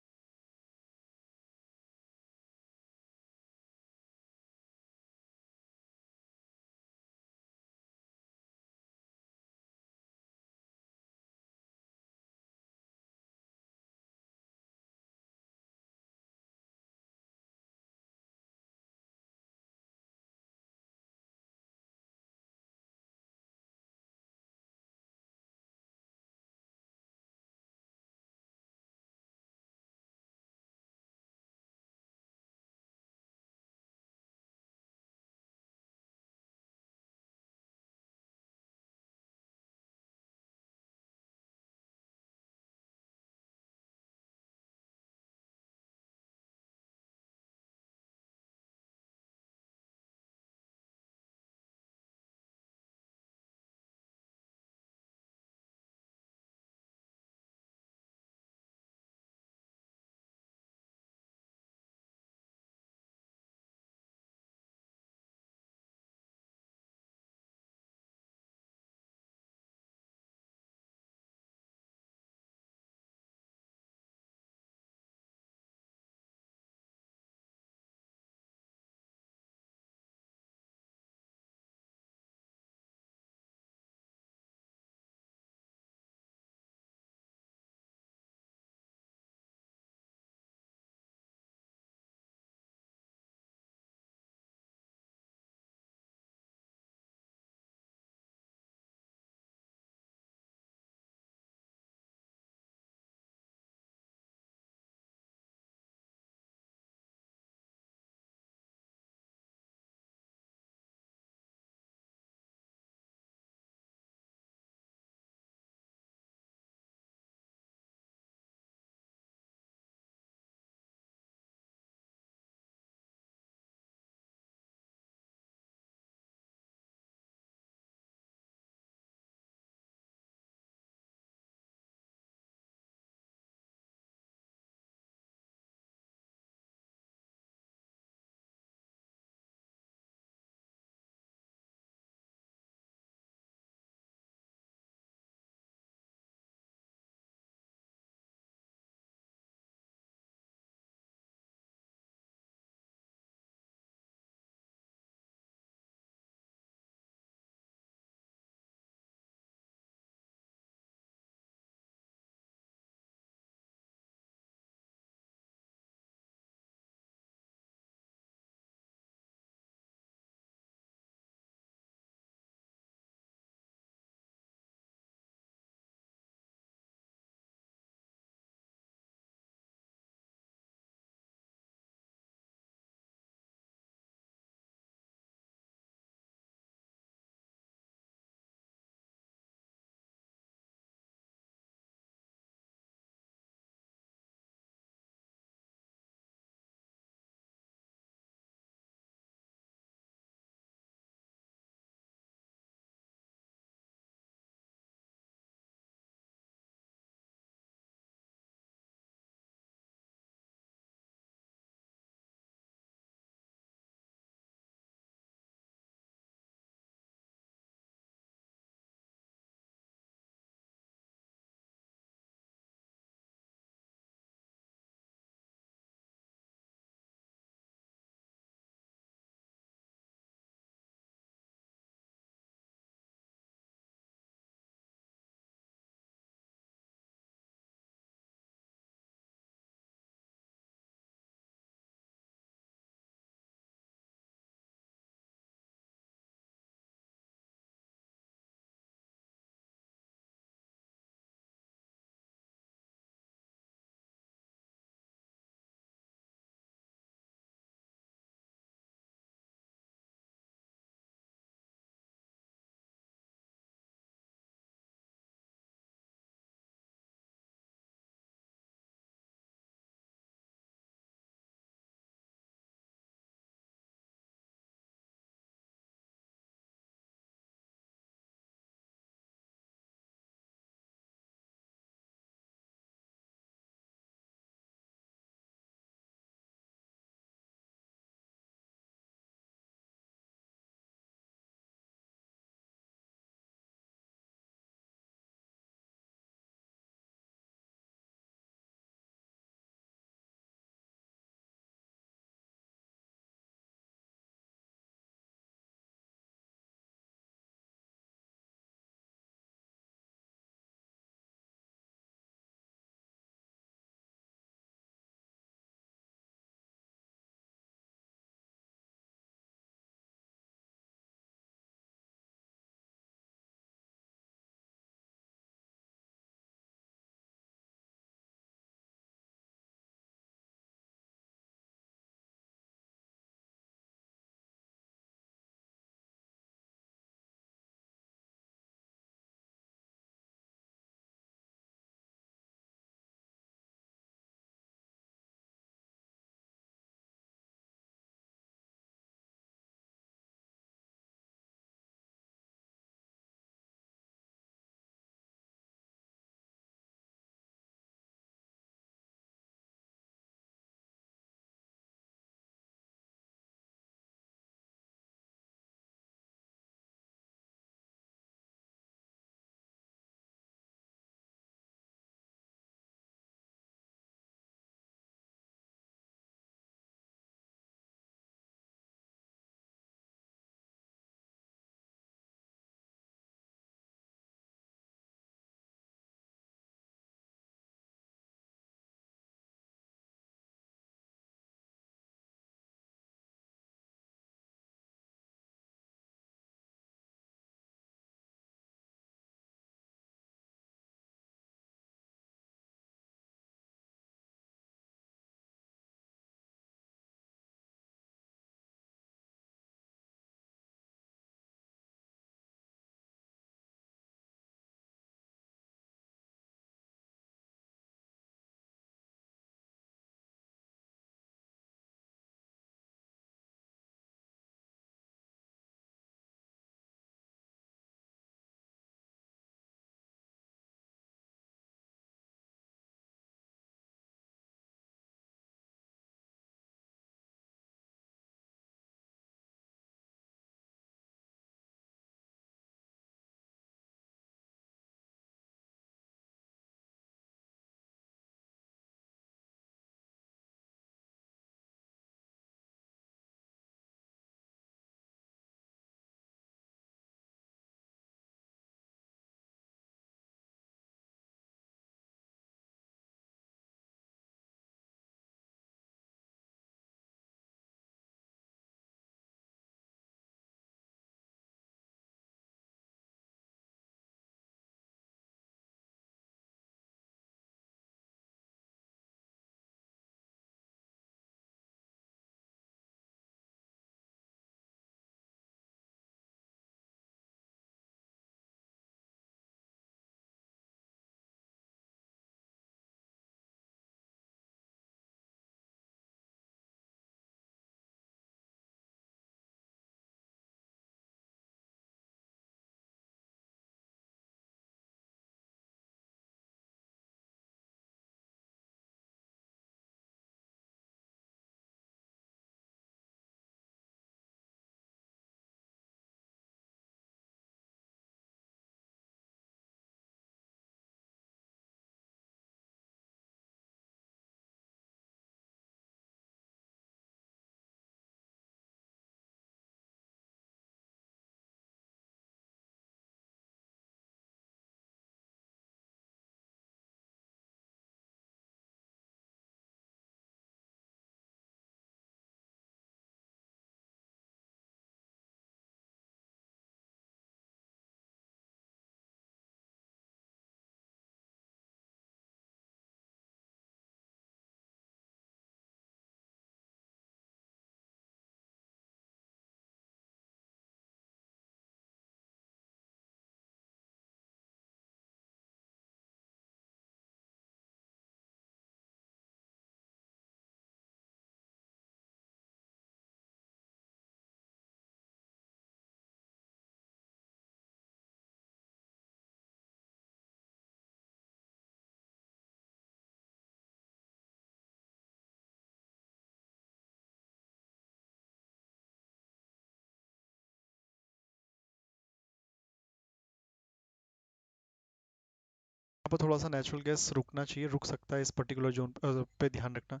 पर थोड़ा सा नेचुरल गैस रुकना चाहिए, रुक सकता है इस पर्टिकुलर जोन पे, ध्यान रखना।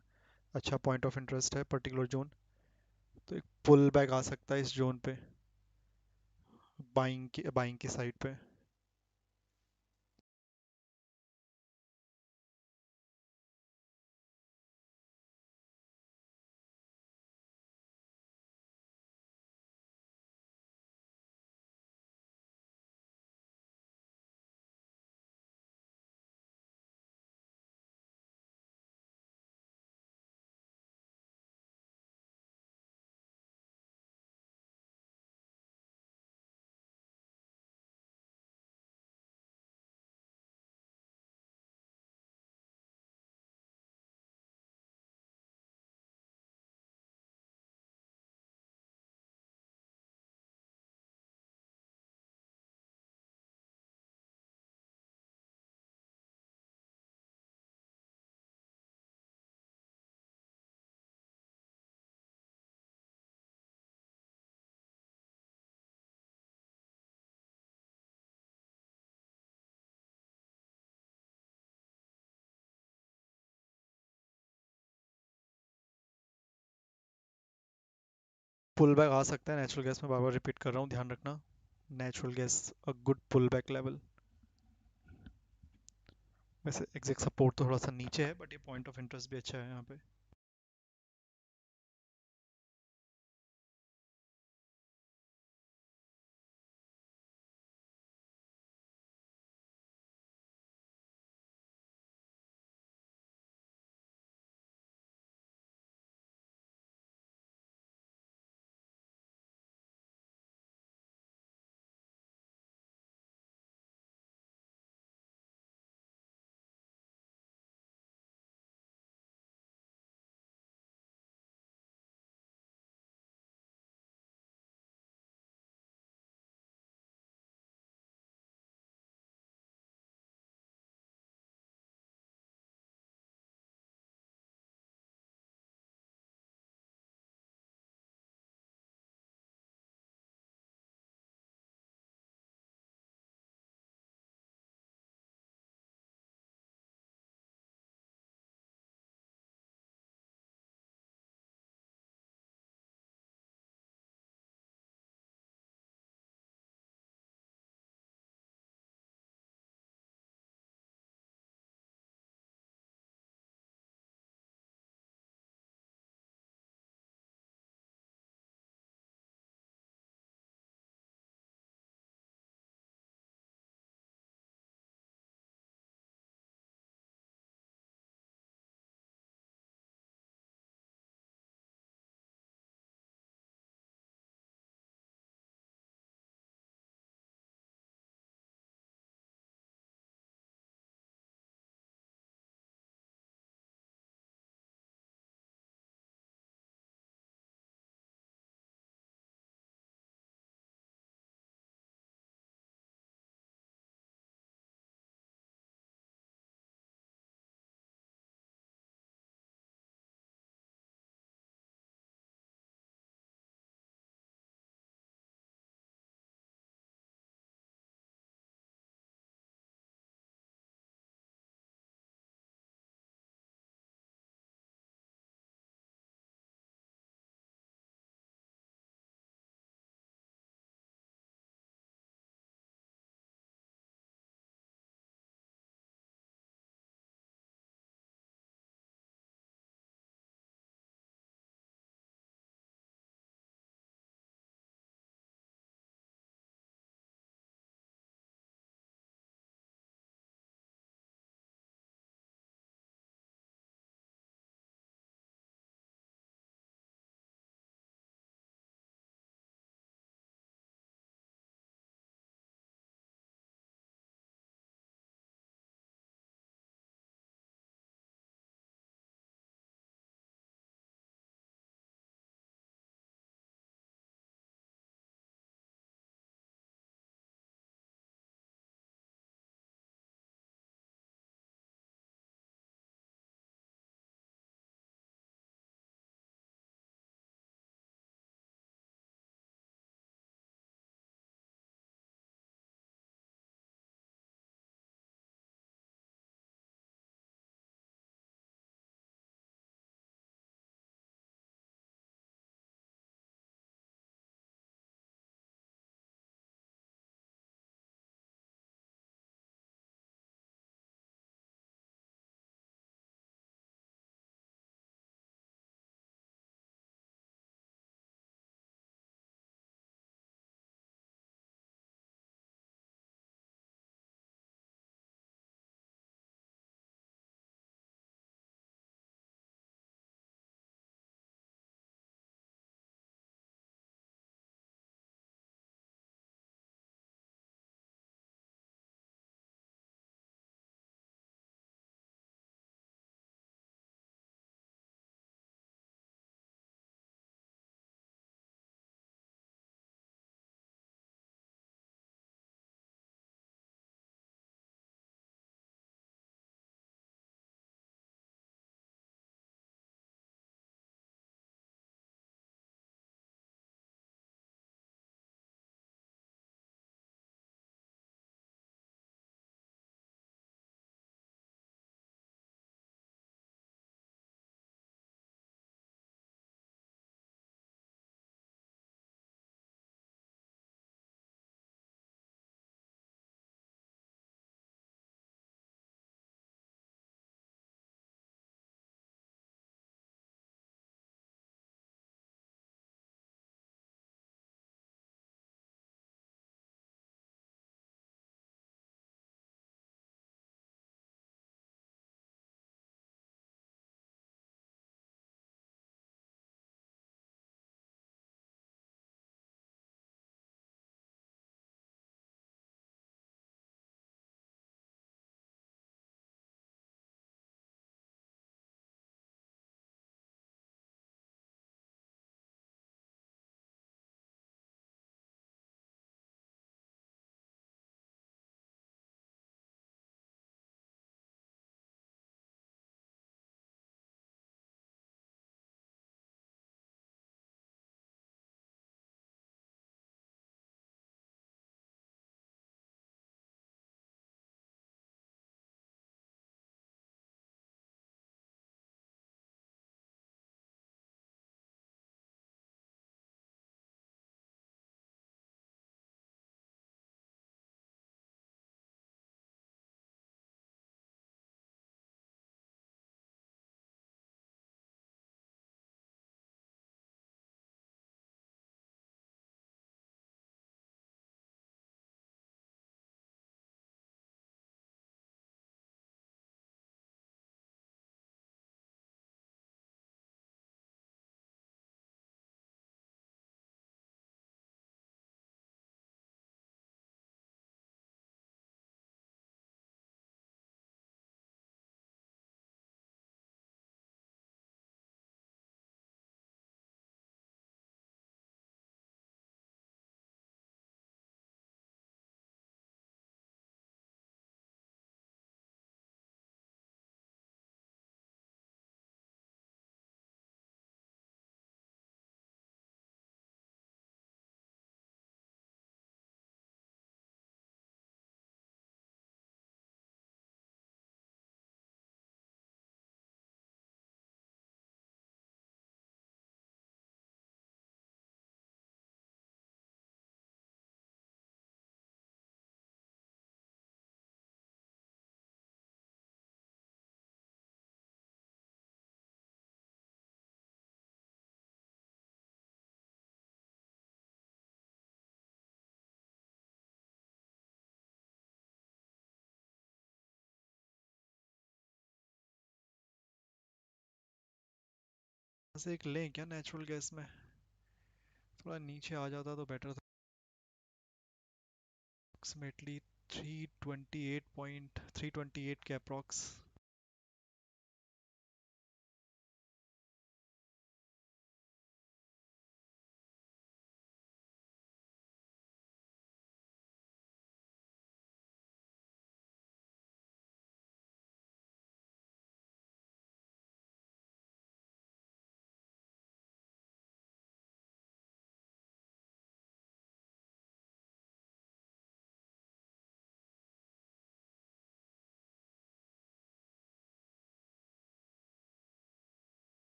अच्छा पॉइंट ऑफ इंटरेस्ट है पर्टिकुलर जोन, तो एक पुल बैक आ सकता है इस जोन पे, बाइंग की साइड पे। पुल बैक आ सकता है नेचुरल गैस में, बार बार रिपीट कर रहा हूँ, ध्यान रखना। Natural gas a good pull back level. वैसे एग्जैक्ट सपोर्ट तो थोड़ा सा नीचे है, बट ये पॉइंट ऑफ इंटरेस्ट भी अच्छा है यहाँ पे। से एक लें क्या नेचुरल गैस में? थोड़ा नीचे आ जाता तो बेटर था। अप्रोक्सीमेटली 328 के अप्रॉक्स।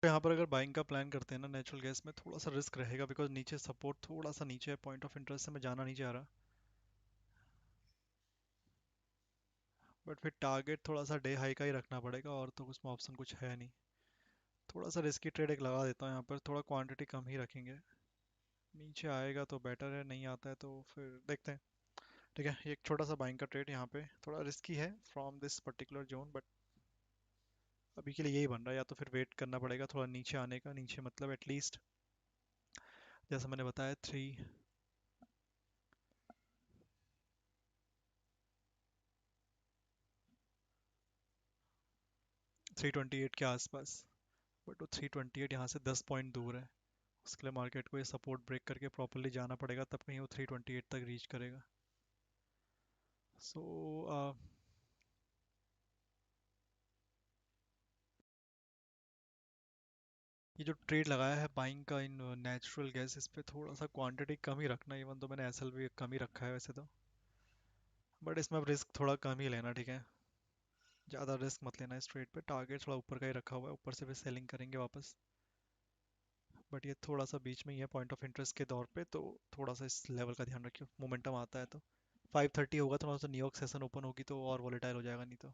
यहाँ पर अगर बाइंग का प्लान करते हैं ना नेचुरल गैस में, थोड़ा सा रिस्क रहेगा बिकॉज नीचे सपोर्ट थोड़ा सा नीचे है। पॉइंट ऑफ इंटरेस्ट से मैं जाना नहीं चाह रहा, बट फिर टारगेट थोड़ा सा डे हाई का ही रखना पड़ेगा और तो उसमें ऑप्शन कुछ है नहीं। थोड़ा सा रिस्की ट्रेड एक लगा देता हूँ यहाँ पर, थोड़ा क्वांटिटी कम ही रखेंगे। नीचे आएगा तो बेटर है, नहीं आता है तो फिर देखते हैं। ठीक है, एक छोटा सा बाइंग का ट्रेड यहाँ पे थोड़ा रिस्की है from this particular zone, but अभी के लिए यही बन रहा है। या तो फिर वेट करना पड़ेगा थोड़ा नीचे आने का, नीचे मतलब एटलीस्ट जैसा मैंने बताया 328 के आसपास। बट वो 328 यहाँ से 10 पॉइंट दूर है, उसके लिए मार्केट को ये सपोर्ट ब्रेक करके प्रॉपरली जाना पड़ेगा, तब कहीं वो 328 तक रीच करेगा। सो ये जो ट्रेड लगाया है बाइंग का इन नेचुरल गैस, इस पे थोड़ा सा क्वांटिटी कम ही रखना। इवन तो मैंने एसएल भी कम ही रखा है वैसे तो, बट इसमें अब रिस्क थोड़ा कम ही लेना। ठीक है, ज़्यादा रिस्क मत लेना इस ट्रेड पे। टारगेट थोड़ा ऊपर का ही रखा हुआ है, ऊपर से फिर सेलिंग करेंगे वापस। बट ये थोड़ा सा बीच में ही है पॉइंट ऑफ इंटरेस्ट के दौर पे, तो थोड़ा सा इस लेवल का ध्यान रखियो। मोमेंटम आता है तो 5:30 होगा, थोड़ा सा न्यूयॉर्क सेशन ओपन होगी तो और वॉलेटाइल हो जाएगा, नहीं तो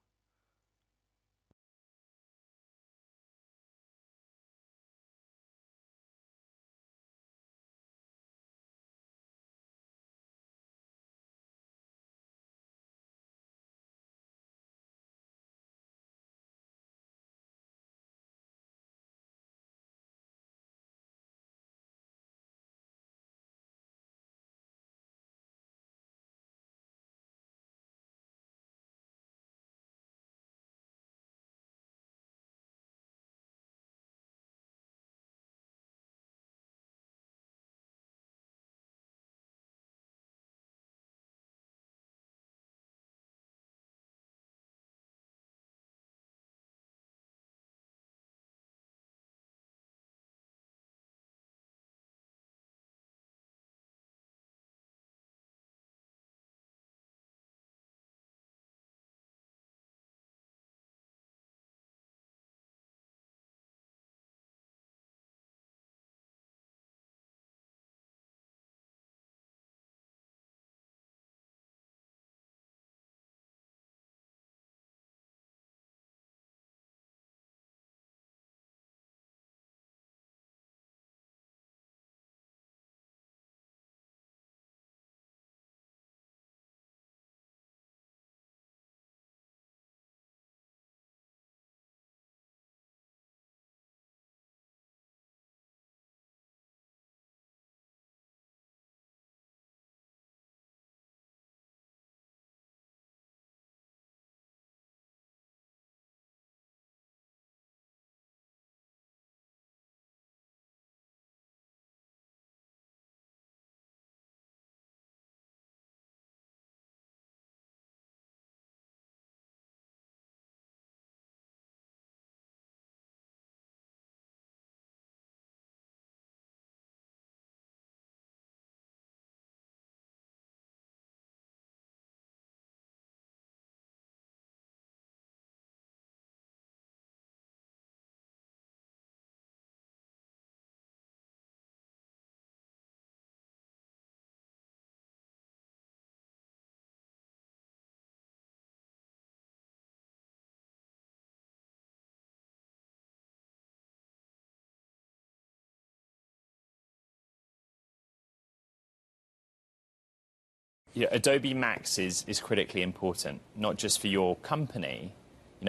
Adobe Max is critically important, not just for your company,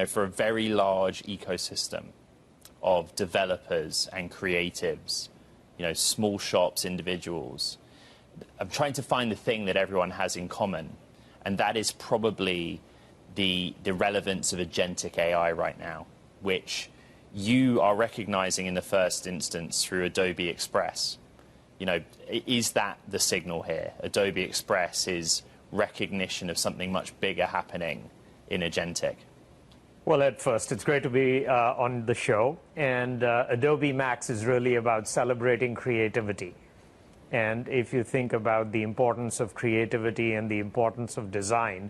for a very large ecosystem of developers and creatives, small shops, individuals. I'm trying to find the thing that everyone has in common, and that is probably the relevance of agentic AI right now, which you are recognizing in the first instance through Adobe Express. Is that the signal here? Adobe Express is recognition of something much bigger happening in agentic. Well, Ed, first, it's great to be on the show. And Adobe Max is really about celebrating creativity. And if you think about the importance of creativity and the importance of design,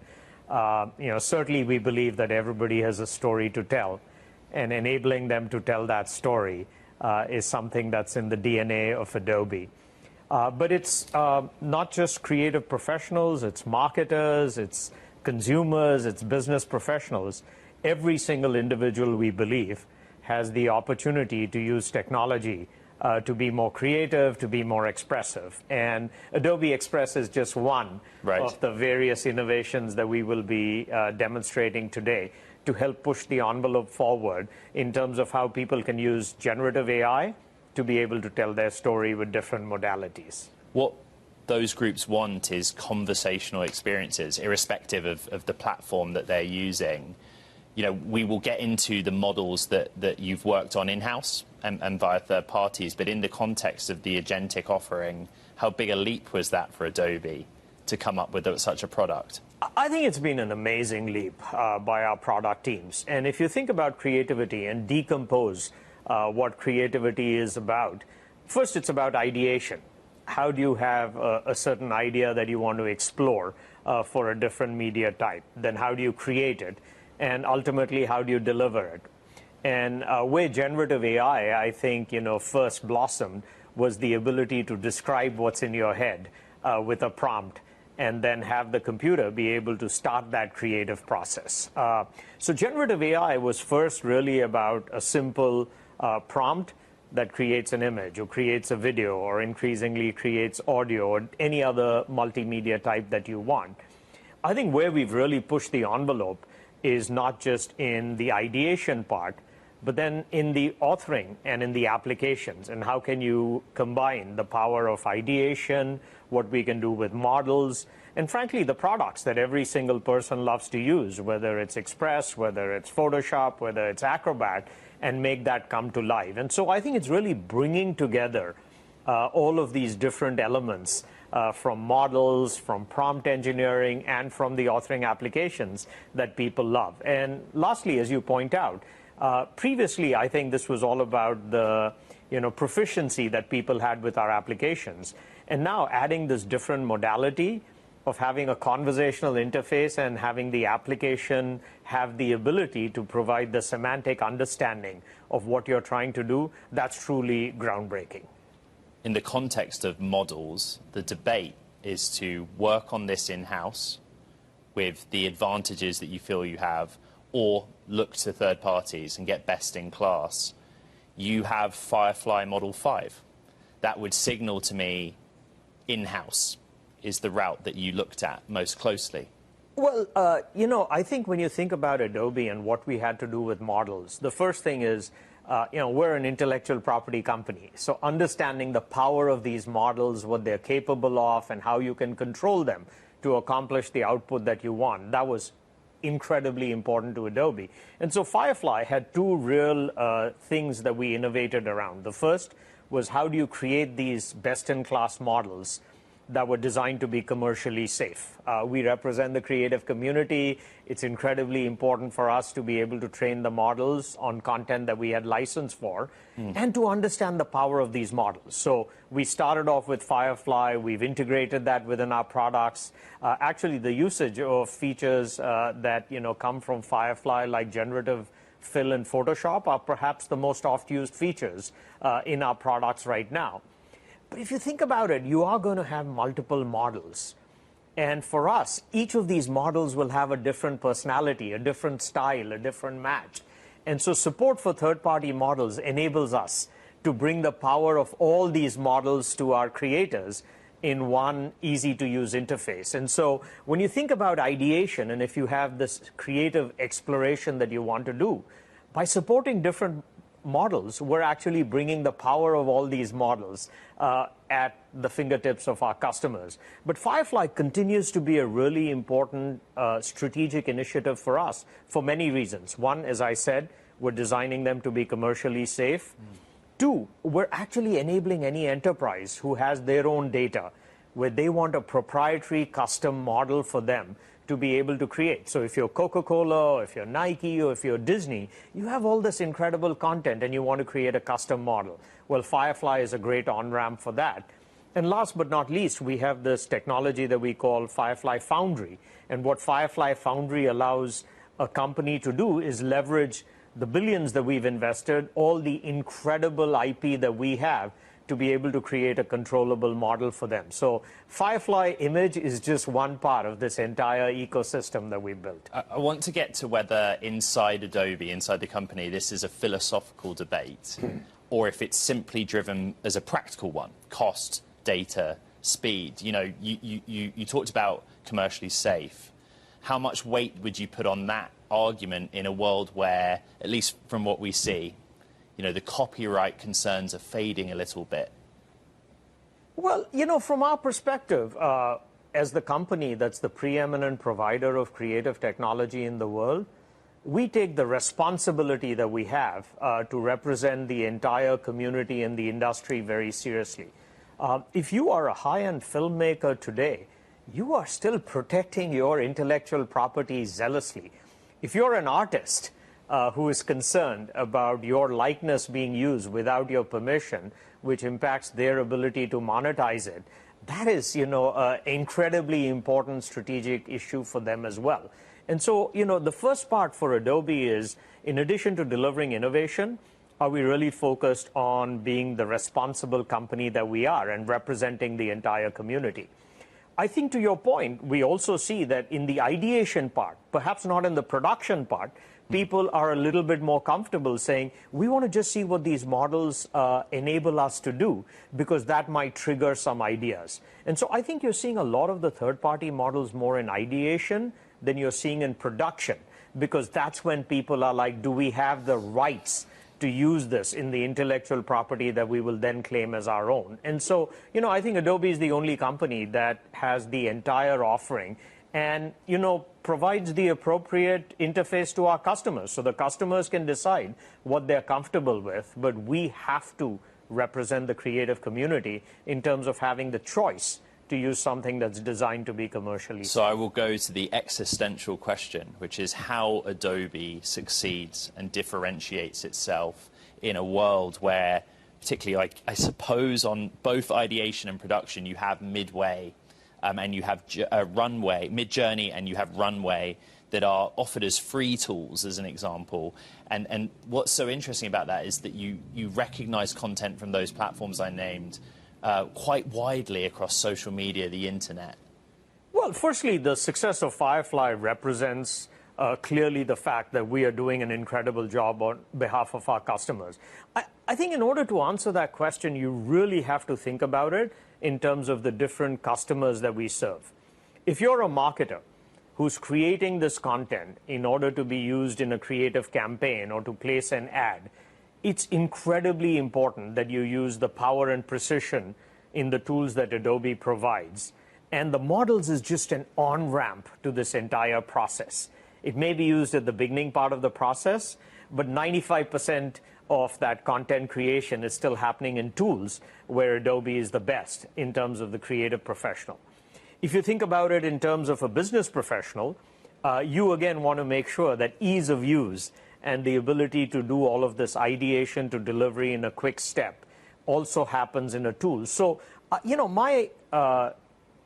certainly we believe that everybody has a story to tell. And enabling them to tell that story is something that's in the DNA of Adobe. But it's not just creative professionals, it's marketers, it's consumers, it's business professionals. Every single individual, we believe, has the opportunity to use technology to be more creative, to be more expressive. And Adobe Express is just one of the various innovations that we will be demonstrating today to help push the envelope forward in terms of how people can use generative AI to be able to tell their story with different modalities. What those groups want is conversational experiences, irrespective of the platform that they're using. We will get into the models that you've worked on in-house and via third parties, but in the context of the agentic offering, how big a leap was that for Adobe to come up with such a product? I think it's been an amazing leap by our product teams. And if you think about creativity and decompose what creativity is about, first it's about ideation. How do you have a certain idea that you want to explore for a different media type? Then how do you create it? And ultimately, how do you deliver it? And where generative AI, I think, first blossomed was the ability to describe what's in your head with a prompt and then have the computer be able to start that creative process. So generative AI was first really about a simple prompt that creates an image or creates a video or increasingly creates audio or any other multimedia type that you want. I think where we've really pushed the envelope is not just in the ideation part, but then in the authoring and in the applications. And how can you combine the power of ideation, what we can do with models, and frankly, the products that every single person loves to use, whether it's Express, whether it's Photoshop, whether it's Acrobat, and make that come to life. And so I think it's really bringing together all of these different elements from models, from prompt engineering, and from the authoring applications that people love. And lastly, as you point out, previously, I think this was all about the proficiency that people had with our applications. And now adding this different modality of having a conversational interface and having the application have the ability to provide the semantic understanding of what you're trying to do, that's truly groundbreaking. In the context of models, the debate is to work on this in-house with the advantages that you feel you have, or look to third parties and get best in class. You have Firefly Model 5. That would signal to me in-house is the route that you looked at most closely. Well, I think when you think about Adobe and what we had to do with models, the first thing is, we're an intellectual property company. So understanding the power of these models, what they're capable of, and how you can control them to accomplish the output that you want, that was incredibly important to Adobe. And so Firefly had two real things that we innovated around. The first was how do you create these best-in-class models that were designed to be commercially safe. We represent the creative community. It's incredibly important for us to be able to train the models on content that we had licensed for and to understand the power of these models. So we started off with Firefly. We've integrated that within our products. Actually, the usage of features that come from Firefly, like generative fill in Photoshop, are perhaps the most oft-used features in our products right now. But if you think about it, you are going to have multiple models. And for us, each of these models will have a different personality, a different style, a different match. And so support for third-party models enables us to bring the power of all these models to our creators in one easy-to-use interface. And so when you think about ideation, and if you have this creative exploration that you want to do, by supporting different models, we're actually bringing the power of all these models at the fingertips of our customers. But Firefly continues to be a really important strategic initiative for us for many reasons. One, as I said, we're designing them to be commercially safe. Two, we're actually enabling any enterprise who has their own data where they want a proprietary custom model for them to be able to create. So if you're Coca-Cola, or if you're Nike, or if you're Disney, you have all this incredible content and you want to create a custom model. Well, Firefly is a great on-ramp for that. And last but not least, we have this technology that we call Firefly Foundry. And what Firefly Foundry allows a company to do is leverage the billions that we've invested, all the incredible IP that we have, to be able to create a controllable model for them. So Firefly Image is just one part of this entire ecosystem that we built. I want to get to whether inside Adobe, inside the company, this is a philosophical debate or if it's simply driven as a practical one. Cost, data, speed. You know, you talked about commercially safe. How much weight would you put on that argument in a world where, at least from what we see, you know, the copyright concerns are fading a little bit? Well, you know, from our perspective, as the company that's the preeminent provider of creative technology in the world, we take the responsibility that we have to represent the entire community and the industry very seriously. If you are a high-end filmmaker today, you are still protecting your intellectual property zealously. If you're an artist who is concerned about your likeness being used without your permission, which impacts their ability to monetize it, that is, you know, an incredibly important strategic issue for them as well. And so, you know, the first part for Adobe is, in addition to delivering innovation, are we really focused on being the responsible company that we are and representing the entire community? I think to your point, we also see that in the ideation part, perhaps not in the production part, people are a little bit more comfortable saying, we want to just see what these models enable us to do, because that might trigger some ideas. And so I think you're seeing a lot of the third-party models more in ideation than you're seeing in production, because that's when people are like, do we have the rights to use this in the intellectual property that we will then claim as our own? And so, you know, I think Adobe is the only company that has the entire offering and, you know, provides the appropriate interface to our customers. So the customers can decide what they're comfortable with, but we have to represent the creative community in terms of having the choice to use something that's designed to be commercially. So I will go to the existential question, which is how Adobe succeeds and differentiates itself in a world where, particularly, I suppose, on both ideation and production, you have Midway and you have Runway, Midjourney, and you have Runway that are offered as free tools, as an example. And what's so interesting about that is that you recognize content from those platforms I named quite widely across social media, the internet. Well, firstly, the success of Firefly represents clearly the fact that we are doing an incredible job on behalf of our customers. I think in order to answer that question, you really have to think about it in terms of the different customers that we serve. If you're a marketer who's creating this content in order to be used in a creative campaign or to place an ad, it's incredibly important that you use the power and precision in the tools that Adobe provides. And the models is just an on-ramp to this entire process. It may be used at the beginning part of the process, but 95% of that content creation is still happening in tools where Adobe is the best in terms of the creative professional. If you think about it in terms of a business professional, you again want to make sure that ease of use and the ability to do all of this ideation to delivery in a quick step also happens in a tool. So, you know, my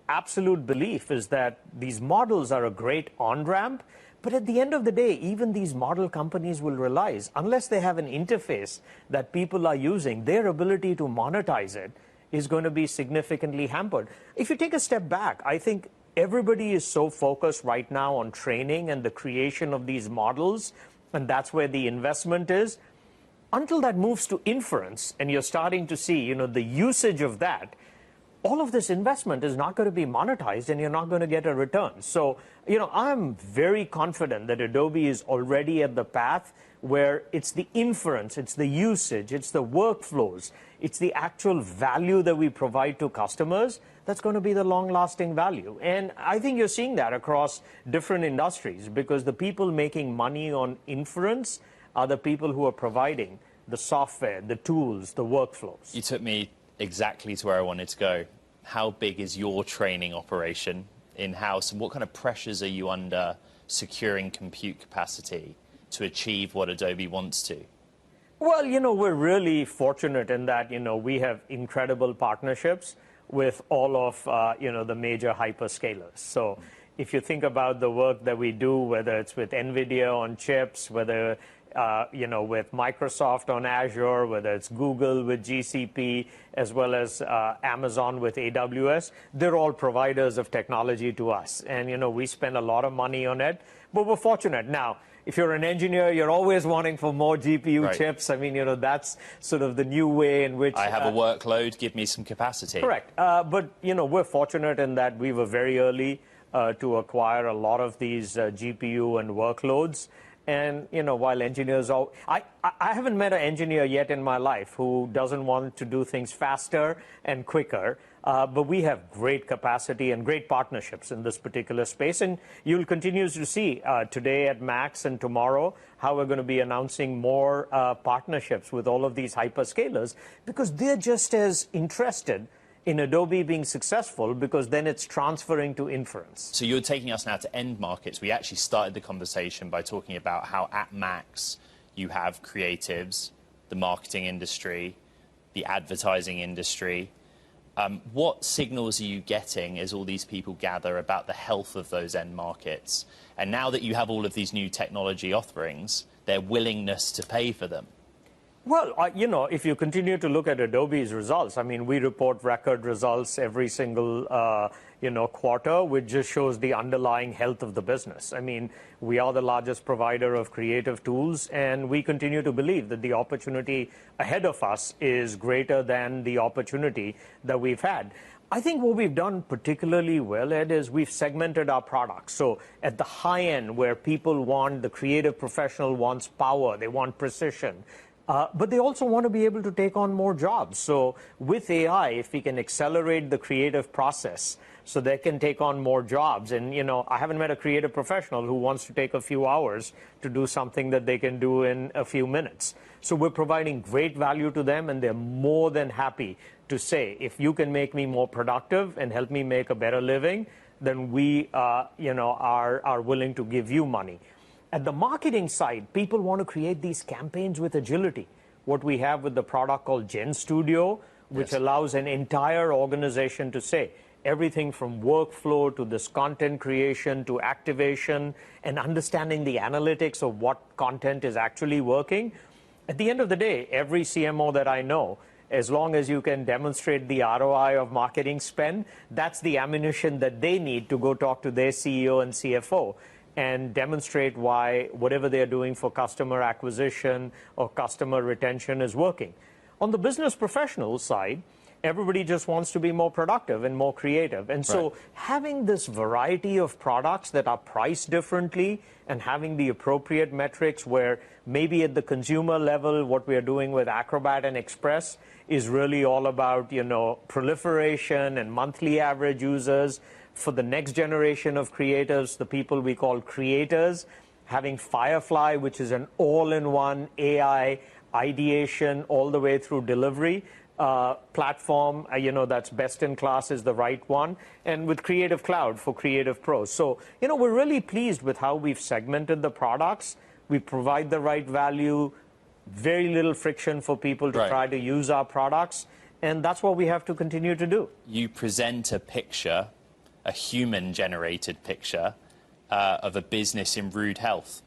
absolute belief is that these models are a great on-ramp, but at the end of the day, even these model companies will realize, unless they have an interface that people are using, their ability to monetize it is going to be significantly hampered. If you take a step back, I think everybody is so focused right now on training and the creation of these models, and that's where the investment is. Until that moves to inference and you're starting to see, you know, the usage of that, all of this investment is not going to be monetized and you're not going to get a return. So, I'm very confident that Adobe is already at the path where it's the inference, it's the usage, it's the workflows, it's the actual value that we provide to customers that's going to be the long-lasting value. And I think you're seeing that across different industries, because the people making money on inference are the people who are providing the software, the tools, the workflows. You took me exactly to where I wanted to go. How big is your training operation in-house, and what kind of pressures are you under securing compute capacity to achieve what Adobe wants to? Well, we're really fortunate in that, we have incredible partnerships with all of, the major hyperscalers. So if you think about the work that we do, whether it's with Nvidia on chips, whether with Microsoft on Azure, whether it's Google with GCP, as well as Amazon with AWS, they're all providers of technology to us. And, we spend a lot of money on it, but we're fortunate. Now, if you're an engineer, you're always wanting for more GPU chips. I mean, that's sort of the new way in which... I have a workload, give me some capacity. Correct. But, we're fortunate in that we were very early to acquire a lot of these GPU and workloads. And, while engineers are... I haven't met an engineer yet in my life who doesn't want to do things faster and quicker. But we have great capacity and great partnerships in this particular space. And you'll continue to see today at Max and tomorrow how we're going to be announcing more partnerships with all of these hyperscalers, because they're just as interested in Adobe being successful, because then it's transferring to inference. So you're taking us now to end markets. We actually started the conversation by talking about how at Max you have creatives, the marketing industry, the advertising industry. What signals are you getting as all these people gather about the health of those end markets? And now that you have all of these new technology offerings, their willingness to pay for them? Well, if you continue to look at Adobe's results, I mean, we report record results every single, quarter, which just shows the underlying health of the business. I mean, we are the largest provider of creative tools, and we continue to believe that the opportunity ahead of us is greater than the opportunity that we've had. I think what we've done particularly well, Ed, is we've segmented our products. So at the high end, where people want, the creative professional wants power, they want precision. But they also want to be able to take on more jobs. So with AI, if we can accelerate the creative process so they can take on more jobs. And, I haven't met a creative professional who wants to take a few hours to do something that they can do in a few minutes. So we're providing great value to them, and they're more than happy to say, if you can make me more productive and help me make a better living, then we, are willing to give you money. At the marketing side, people want to create these campaigns with agility. What we have with the product called Gen Studio, which allows an entire organization to say everything from workflow to this content creation to activation and understanding the analytics of what content is actually working. At the end of the day, every CMO that I know, as long as you can demonstrate the ROI of marketing spend, that's the ammunition that they need to go talk to their CEO and CFO and demonstrate why whatever they're doing for customer acquisition or customer retention is working. On the business professional side, everybody just wants to be more productive and more creative. And so having this variety of products that are priced differently and having the appropriate metrics, where maybe at the consumer level, what we are doing with Acrobat and Express is really all about, proliferation and monthly average users. For the next generation of creators, the people we call creators, having Firefly, which is an all-in-one AI ideation all the way through delivery platform, that's best in class, is the right one. And with Creative Cloud for creative pros. So, we're really pleased with how we've segmented the products. We provide the right value, very little friction for people to try to use our products. And that's what we have to continue to do. You present a picture, a human-generated picture of a business in rude health.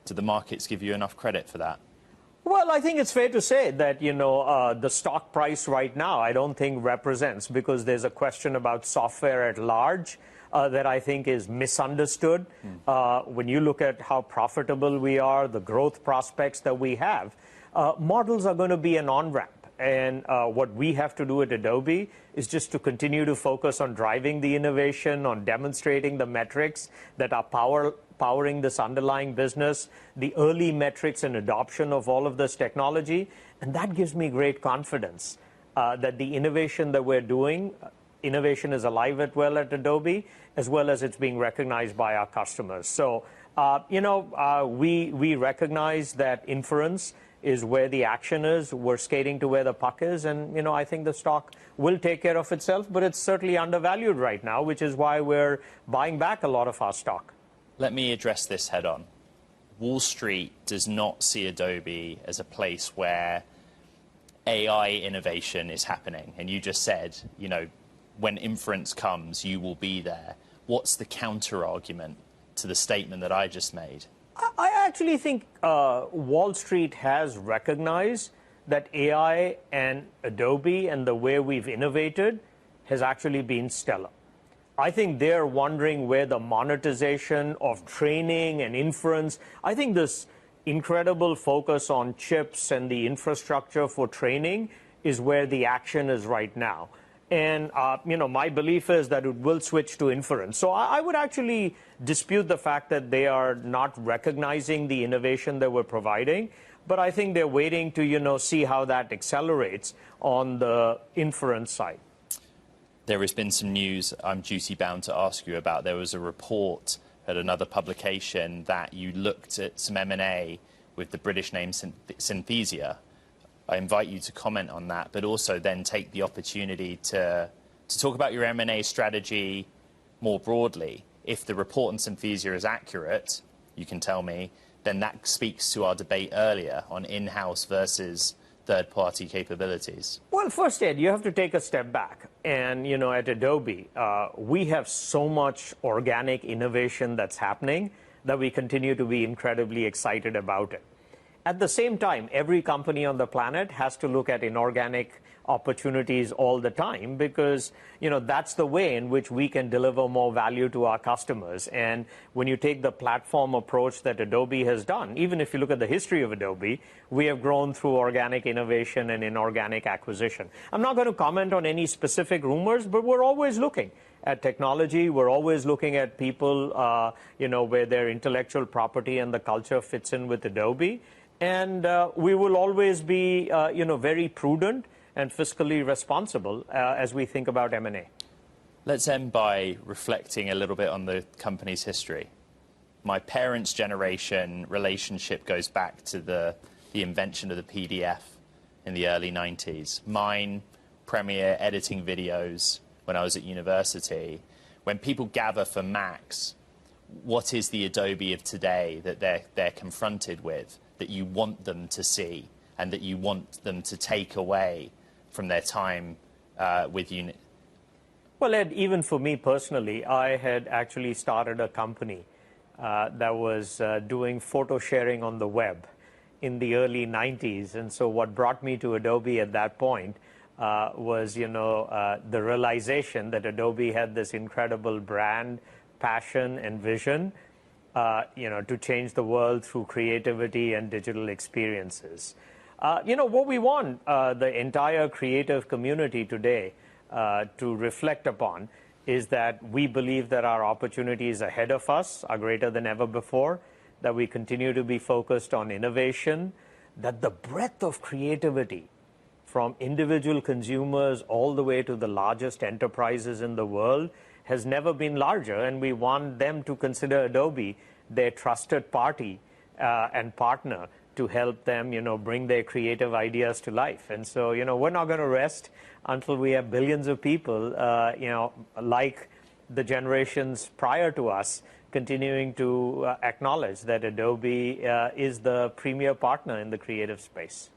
Do the markets give you enough credit for that? Well, I think it's fair to say that, the stock price right now, I don't think represents, because there's a question about software at large that I think is misunderstood. When you look at how profitable we are, the growth prospects that we have, models are going to be an on-ramp. And what we have to do at Adobe is just to continue to focus on driving the innovation, on demonstrating the metrics that are powering this underlying business, the early metrics and adoption of all of this technology. And that gives me great confidence that the innovation that we're doing, innovation is alive and well at Adobe, as well as it's being recognized by our customers. So, we recognize that inference is where the action is. We're skating to where the puck is. And, I think the stock will take care of itself, but it's certainly undervalued right now, which is why we're buying back a lot of our stock. Let me address this head on. Wall Street does not see Adobe as a place where AI innovation is happening. And you just said, when inference comes, you will be there. What's the counter argument to the statement that I just made? I actually think Wall Street has recognized that AI and Adobe and the way we've innovated has actually been stellar. I think they're wondering where the monetization of training and inference, I think this incredible focus on chips and the infrastructure for training is where the action is right now. And, my belief is that it will switch to inference. So I would actually dispute the fact that they are not recognizing the innovation that we're providing. But I think they're waiting to, see how that accelerates on the inference side. There has been some news I'm duty bound to ask you about. There was a report at another publication that you looked at some M&A with the British name Synthesia. I invite you to comment on that, but also then take the opportunity to talk about your M&A strategy more broadly. If the report on Synthesia is accurate, you can tell me, then that speaks to our debate earlier on in-house versus third-party capabilities. Well, first, Ed, you have to take a step back. And, at Adobe, we have so much organic innovation that's happening that we continue to be incredibly excited about it. At the same time, every company on the planet has to look at inorganic opportunities all the time because, that's the way in which we can deliver more value to our customers. And when you take the platform approach that Adobe has done, even if you look at the history of Adobe, we have grown through organic innovation and inorganic acquisition. I'm not going to comment on any specific rumors, but we're always looking at technology. We're always looking at people, where their intellectual property and the culture fits in with Adobe. And we will always be, very prudent and fiscally responsible as we think about M&A. Let's end by reflecting a little bit on the company's history. My parents' generation relationship goes back to the invention of the PDF in the early 90s. Mine, Premiere, editing videos when I was at university. When people gather for Macs, what is the Adobe of today that they're confronted with, that you want them to see and that you want them to take away from their time with you? Well, Ed, even for me personally, I had actually started a company that was doing photo sharing on the web in the early 90s. And so what brought me to Adobe at that point was, the realization that Adobe had this incredible brand, passion, and vision to change the world through creativity and digital experiences. What we want the entire creative community today to reflect upon is that we believe that our opportunities ahead of us are greater than ever before, that we continue to be focused on innovation, that the breadth of creativity from individual consumers all the way to the largest enterprises in the world has never been larger, and we want them to consider Adobe their trusted party and partner to help them, bring their creative ideas to life. And so, we're not going to rest until we have billions of people, like the generations prior to us, continuing to acknowledge that Adobe is the premier partner in the creative space.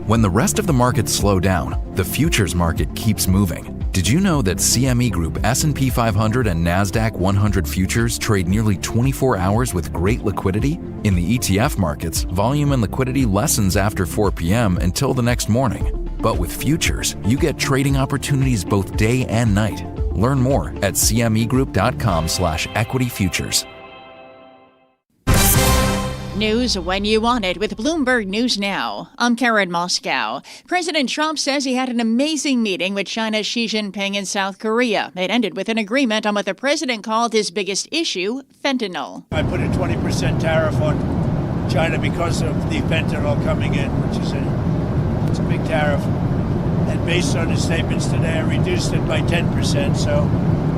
When the rest of the markets slow down, the futures market keeps moving. Did you know that CME Group S&P 500 and NASDAQ 100 futures trade nearly 24 hours with great liquidity? In the ETF markets, volume and liquidity lessens after 4 p.m. until the next morning. But with futures, you get trading opportunities both day and night. Learn more at cmegroup.com/equity-futures. News when you want it with Bloomberg News Now. I'm Karen Moscow. President Trump says he had an amazing meeting with China's Xi Jinping in South Korea. It ended with an agreement on what the president called his biggest issue, fentanyl. I put a 20% tariff on China because of the fentanyl coming in, which is it's a big tariff. And based on his statements today, I reduced it by 10%, so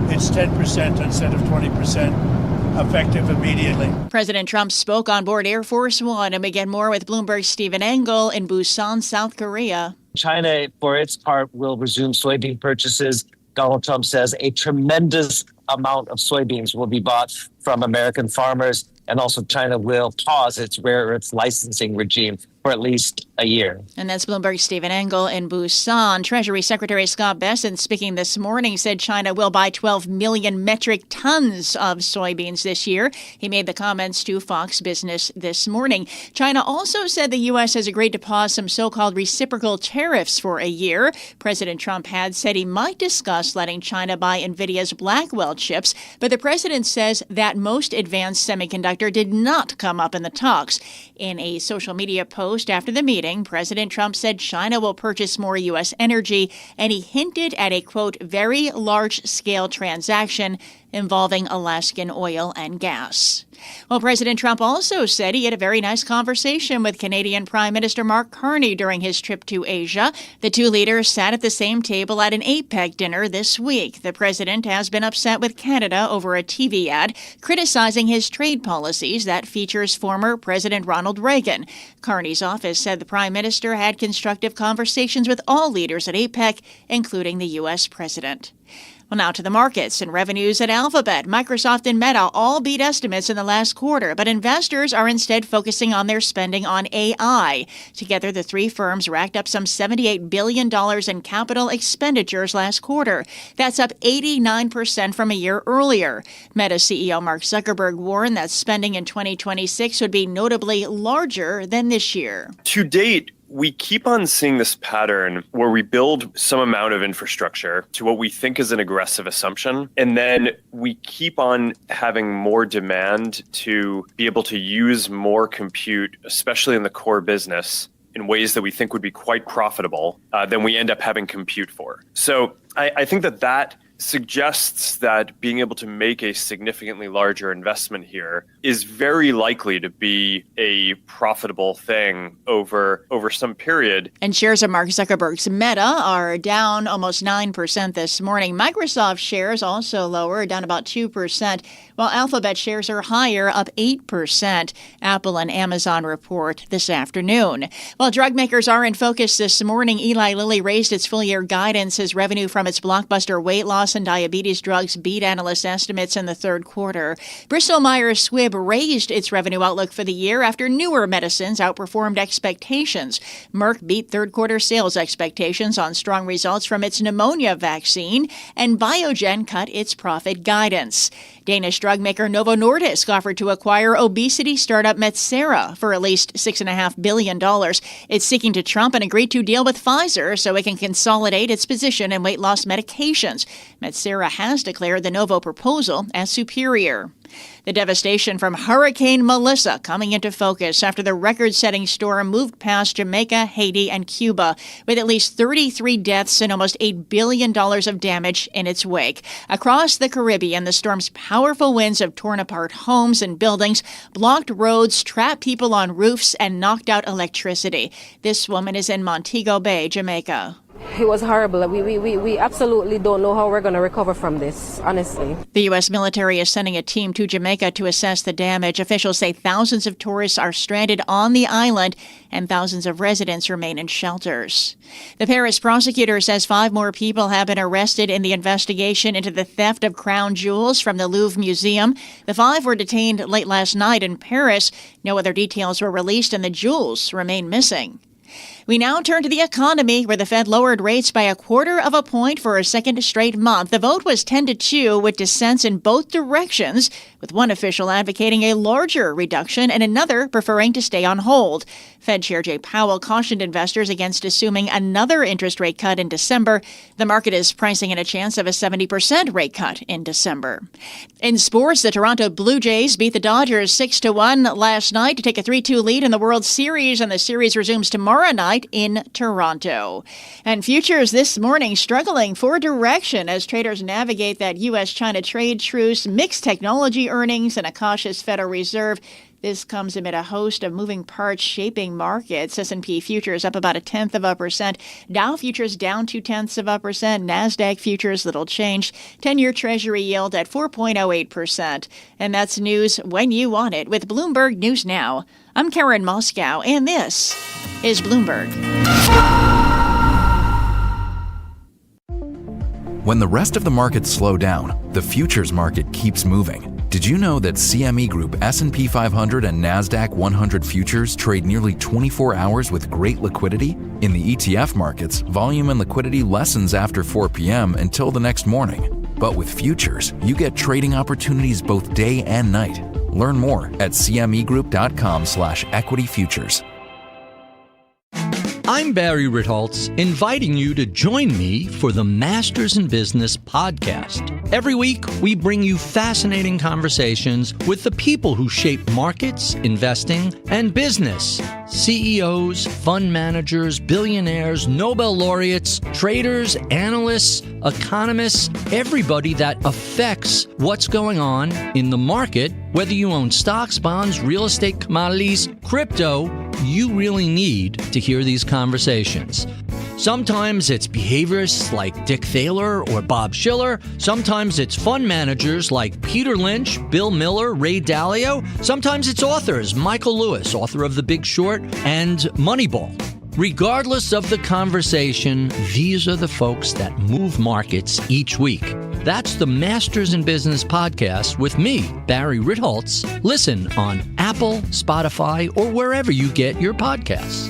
it's 10% instead of 20%. Effective immediately. President Trump spoke on board Air Force One, and we get more with Bloomberg's Stephen Engel in Busan, South Korea. China, for its part, will resume soybean purchases. Donald Trump says a tremendous amount of soybeans will be bought from American farmers, and also China will pause its rare earth licensing regime for at least a year. And that's Bloomberg's Stephen Engel in Busan. Treasury Secretary Scott Bessent, speaking this morning, said China will buy 12 million metric tons of soybeans this year. He made the comments to Fox Business this morning. China also said the U.S. has agreed to pause some so-called reciprocal tariffs for a year. President Trump had said he might discuss letting China buy Nvidia's Blackwell chips, but the president says that most advanced semiconductor did not come up in the talks. In a social media post after the meeting, President Trump said China will purchase more U.S. energy, and he hinted at a, quote, very large-scale transaction involving Alaskan oil and gas. Well, President Trump also said he had a very nice conversation with Canadian Prime Minister Mark Carney during his trip to Asia. The two leaders sat at the same table at an APEC dinner this week. The president has been upset with Canada over a TV ad criticizing his trade policies that features former President Ronald Reagan. Carney's office said the prime minister had constructive conversations with all leaders at APEC, including the U.S. president. Well, now to the markets and revenues at Alphabet. Microsoft and Meta all beat estimates in the last quarter, but investors are instead focusing on their spending on AI. Together, the three firms racked up some $78 billion in capital expenditures last quarter. That's up 89% from a year earlier. Meta CEO Mark Zuckerberg warned that spending in 2026 would be notably larger than this year. To date, we keep on seeing this pattern where we build some amount of infrastructure to what we think is an aggressive assumption, and then we keep on having more demand to be able to use more compute, especially in the core business, in ways that we think would be quite profitable than we end up having compute for. So I think that suggests that being able to make a significantly larger investment here is very likely to be a profitable thing over some period. And shares of Mark Zuckerberg's Meta are down almost 9% this morning. Microsoft shares also lower, down about 2%, while Alphabet shares are higher, up 8%. Apple and Amazon report this afternoon. While drug makers are in focus this morning, Eli Lilly raised its full-year guidance as revenue from its blockbuster weight loss and diabetes drugs beat analyst estimates in the third quarter. Bristol-Myers Squibb raised its revenue outlook for the year after newer medicines outperformed expectations. Merck beat third-quarter sales expectations on strong results from its pneumonia vaccine, and Biogen cut its profit guidance. Danish drug maker Novo Nordisk offered to acquire obesity startup Metsera for at least $6.5 billion. It's seeking to trump an agreed-to deal with Pfizer so it can consolidate its position in weight loss medications. Metsera has declared the Novo proposal as superior. The devastation from Hurricane Melissa coming into focus after the record-setting storm moved past Jamaica, Haiti, and Cuba, with at least 33 deaths and almost $8 billion of damage in its wake. Across the Caribbean, the storm's powerful winds have torn apart homes and buildings, blocked roads, trapped people on roofs, and knocked out electricity. This woman is in Montego Bay, Jamaica. It was horrible. We absolutely don't know how we're going to recover from this, honestly. The U.S. military is sending a team to Jamaica to assess the damage. Officials say thousands of tourists are stranded on the island and thousands of residents remain in shelters. The Paris prosecutor says 5 more people have been arrested in the investigation into the theft of crown jewels from the Louvre Museum. The 5 were detained late last night in Paris. No other details were released and the jewels remain missing. We now turn to the economy, where the Fed lowered rates by 1/4 point for a second straight month. The vote was 10-2, with dissents in both directions, with one official advocating a larger reduction and another preferring to stay on hold. Fed Chair Jay Powell cautioned investors against assuming another interest rate cut in December. The market is pricing in a chance of a 70% rate cut in December. In sports, the Toronto Blue Jays beat the Dodgers 6-1 last night to take a 3-2 lead in the World Series, and the series resumes tomorrow night in Toronto. And futures this morning struggling for direction as traders navigate that U.S.-China trade truce, mixed technology earnings, and a cautious Federal Reserve. This comes amid a host of moving parts shaping markets. S&P futures up about 0.1%. Dow futures down 0.2%. NASDAQ futures little change. 10-year Treasury yield at 4.08%. And that's news when you want it with Bloomberg News Now. I'm Karen Moscow, and this is Bloomberg. When the rest of the markets slow down, the futures market keeps moving. Did you know that CME Group S&P 500 and NASDAQ 100 futures trade nearly 24 hours with great liquidity? In the ETF markets, volume and liquidity lessens after 4 p.m. until the next morning. But with futures, you get trading opportunities both day and night. Learn more at cmegroup.com/equity-futures. I'm Barry Ritholtz, inviting you to join me for the Masters in Business podcast. Every week, we bring you fascinating conversations with the people who shape markets, investing, and business. CEOs, fund managers, billionaires, Nobel laureates, traders, analysts, economists, everybody that affects what's going on in the market. Whether you own stocks, bonds, real estate, commodities, crypto, you really need to hear these conversations. Sometimes it's behaviorists like Dick Thaler or Bob Schiller. Sometimes it's fund managers like Peter Lynch, Bill Miller, Ray Dalio. Sometimes it's authors, Michael Lewis, author of The Big Short and Moneyball. Regardless of the conversation, these are the folks that move markets each week. That's the Masters in Business podcast with me, Barry Ritholtz. Listen on Apple, Spotify, or wherever you get your podcasts.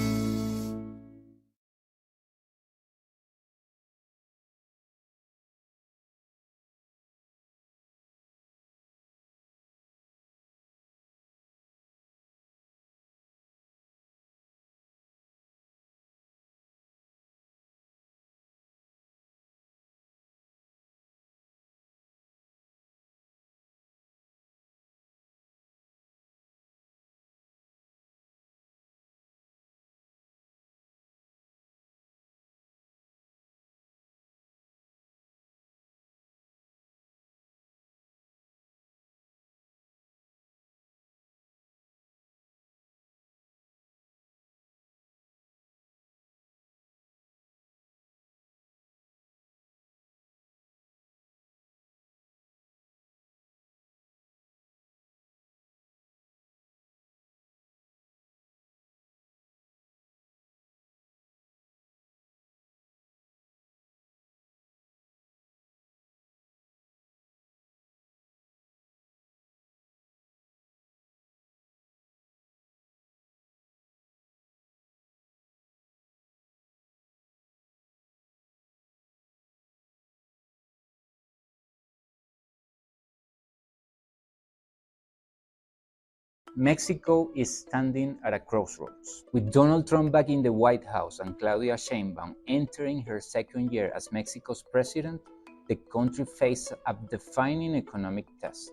Mexico is standing at a crossroads. With Donald Trump back in the White House and Claudia Sheinbaum entering her second year as Mexico's president, the country faces a defining economic test: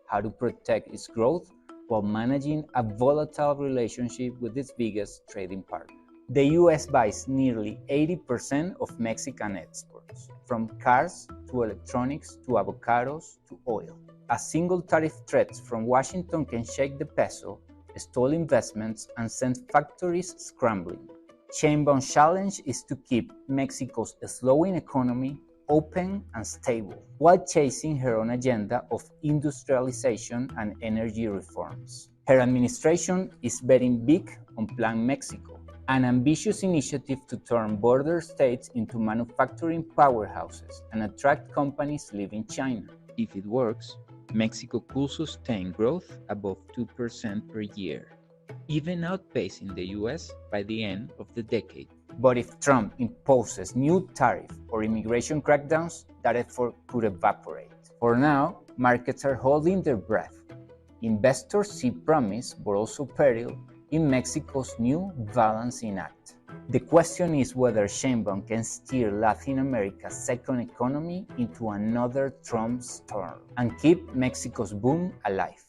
how to protect its growth while managing a volatile relationship with its biggest trading partner. The U.S. buys nearly 80% of Mexican exports, from cars to electronics to avocados to oil. A single tariff threat from Washington can shake the peso, stall investments, and send factories scrambling. Sheinbaum's challenge is to keep Mexico's slowing economy open and stable, while chasing her own agenda of industrialization and energy reforms. Her administration is betting big on Plan Mexico, an ambitious initiative to turn border states into manufacturing powerhouses and attract companies leaving China. If it works, Mexico could sustain growth above 2% per year. even outpacing the US by the end of the decade. But if Trump imposes new tariff or immigration crackdowns, that effort could evaporate. For now, markets are holding their breath. Investors see promise but also peril in Mexico's new Balancing Act. The question is whether Sheinbaum can steer Latin America's second economy into another Trump storm and keep Mexico's boom alive.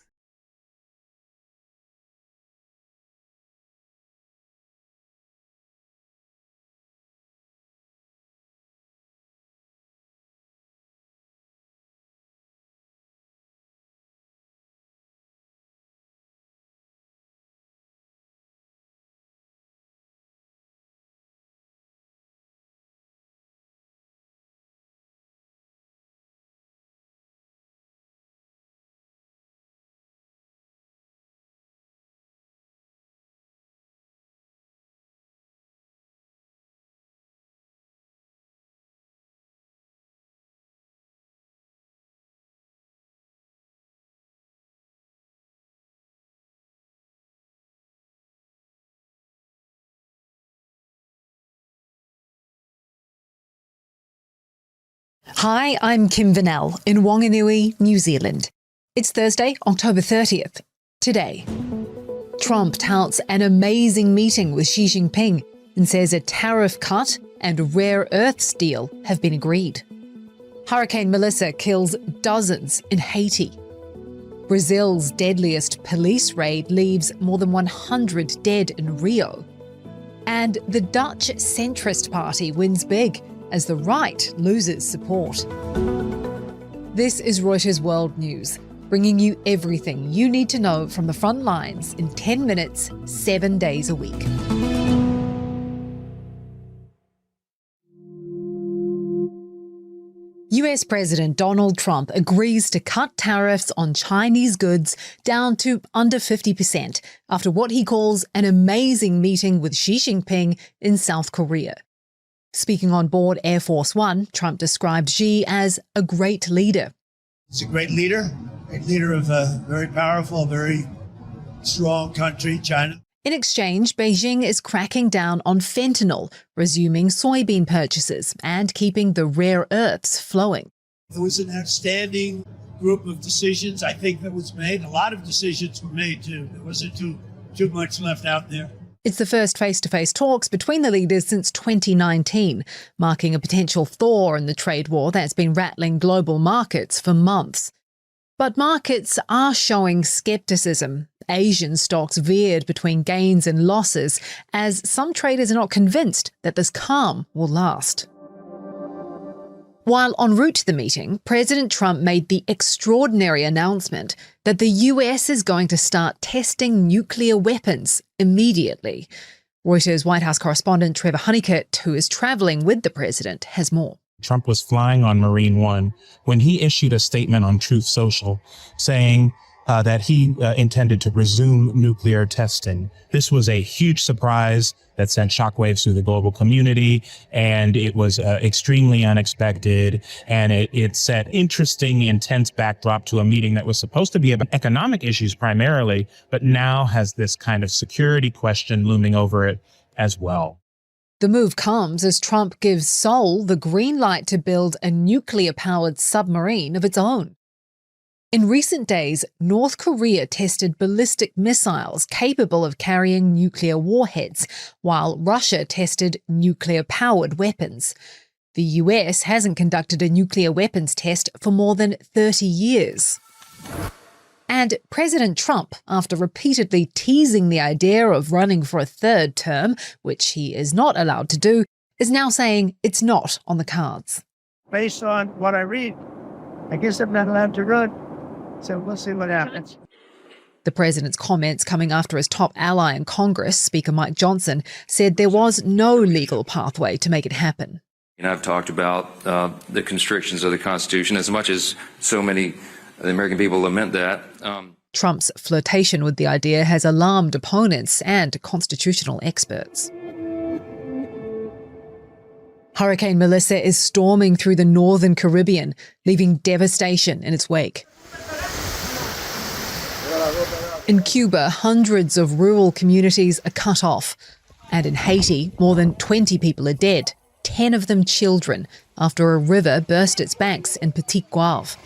Hi, I'm Kim Vanell in Whanganui, New Zealand. It's Thursday, October 30th. Today, Trump touts an amazing meeting with Xi Jinping and says a tariff cut and rare earths deal have been agreed. Hurricane Melissa kills dozens in Haiti. Brazil's deadliest police raid leaves more than 100 dead in Rio. And the Dutch centrist party wins big as the right loses support. This is Reuters World News, bringing you everything you need to know from the front lines in 10 minutes, 7 days a week. US President Donald Trump agrees to cut tariffs on Chinese goods down to under 50% after what he calls an amazing meeting with Xi Jinping in South Korea. Speaking on board Air Force One, Trump described Xi as a great leader. He's a great leader of a very powerful, very strong country, China. In exchange, Beijing is cracking down on fentanyl, resuming soybean purchases, and keeping the rare earths flowing. It was an outstanding group of decisions, I think, that was made. A lot of decisions were made, too. There wasn't too much left out there. It's the first face-to-face talks between the leaders since 2019, marking a potential thaw in the trade war that's been rattling global markets for months. But markets are showing skepticism. Asian stocks veered between gains and losses as some traders are not convinced that this calm will last. While en route to the meeting, President Trump made the extraordinary announcement that the US is going to start testing nuclear weapons immediately. Reuters White House correspondent Trevor Honeycutt, who is traveling with the president, has more. Trump was flying on Marine One when he issued a statement on Truth Social saying that he intended to resume nuclear testing. This was a huge surprise that sent shockwaves through the global community, and it was extremely unexpected, and it set interesting, intense backdrop to a meeting that was supposed to be about economic issues primarily, but now has this kind of security question looming over it as well. The move comes as Trump gives Seoul the green light to build a nuclear-powered submarine of its own. In recent days, North Korea tested ballistic missiles capable of carrying nuclear warheads, while Russia tested nuclear-powered weapons. The US hasn't conducted a nuclear weapons test for more than 30 years. And President Trump, after repeatedly teasing the idea of running for a third term, which he is not allowed to do, is now saying it's not on the cards. Based on what I read, I guess I'm not allowed to run. So we'll see what happens. The president's comments coming after his top ally in Congress, Speaker Mike Johnson, said there was no legal pathway to make it happen. And I've talked about the constrictions of the Constitution as much as so many of the American people lament that. Trump's flirtation with the idea has alarmed opponents and constitutional experts. Hurricane Melissa is storming through the northern Caribbean, leaving devastation in its wake. In Cuba, hundreds of rural communities are cut off. And in Haiti, more than 20 people are dead, 10 of them children, after a river burst its banks in Petit Goâve.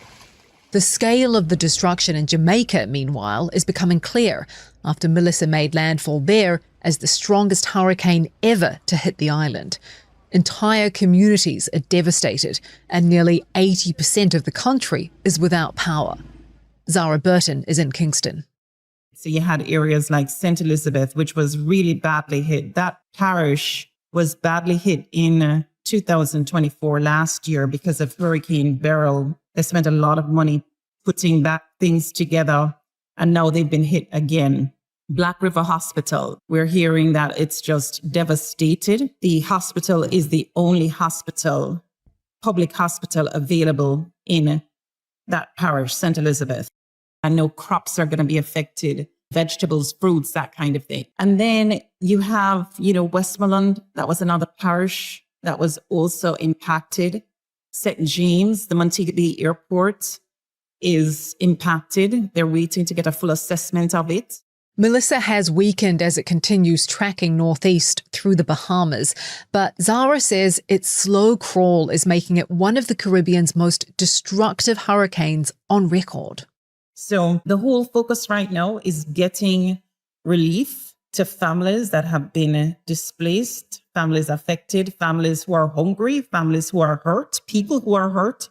The scale of the destruction in Jamaica, meanwhile, is becoming clear after Melissa made landfall there as the strongest hurricane ever to hit the island. Entire communities are devastated, and nearly 80% of the country is without power. Zara Burton is in Kingston. So you had areas like St. Elizabeth, which was really badly hit. That parish was badly hit in 2024 last year because of Hurricane Beryl. They spent a lot of money putting back things together, and now they've been hit again. Black River Hospital, we're hearing that it's just devastated. The hospital is the only hospital, public hospital available in that parish, St. Elizabeth. I know crops are going to be affected, vegetables, fruits, that kind of thing. And then you have, Westmoreland, that was another parish that was also impacted. St. James, the Montego Bay Airport is impacted. They're waiting to get a full assessment of it. Melissa has weakened as it continues tracking northeast through the Bahamas, but Zara says its slow crawl is making it one of the Caribbean's most destructive hurricanes on record. So the whole focus right now is getting relief to families that have been displaced, families affected, families who are hungry, families who are hurt, people who are hurt,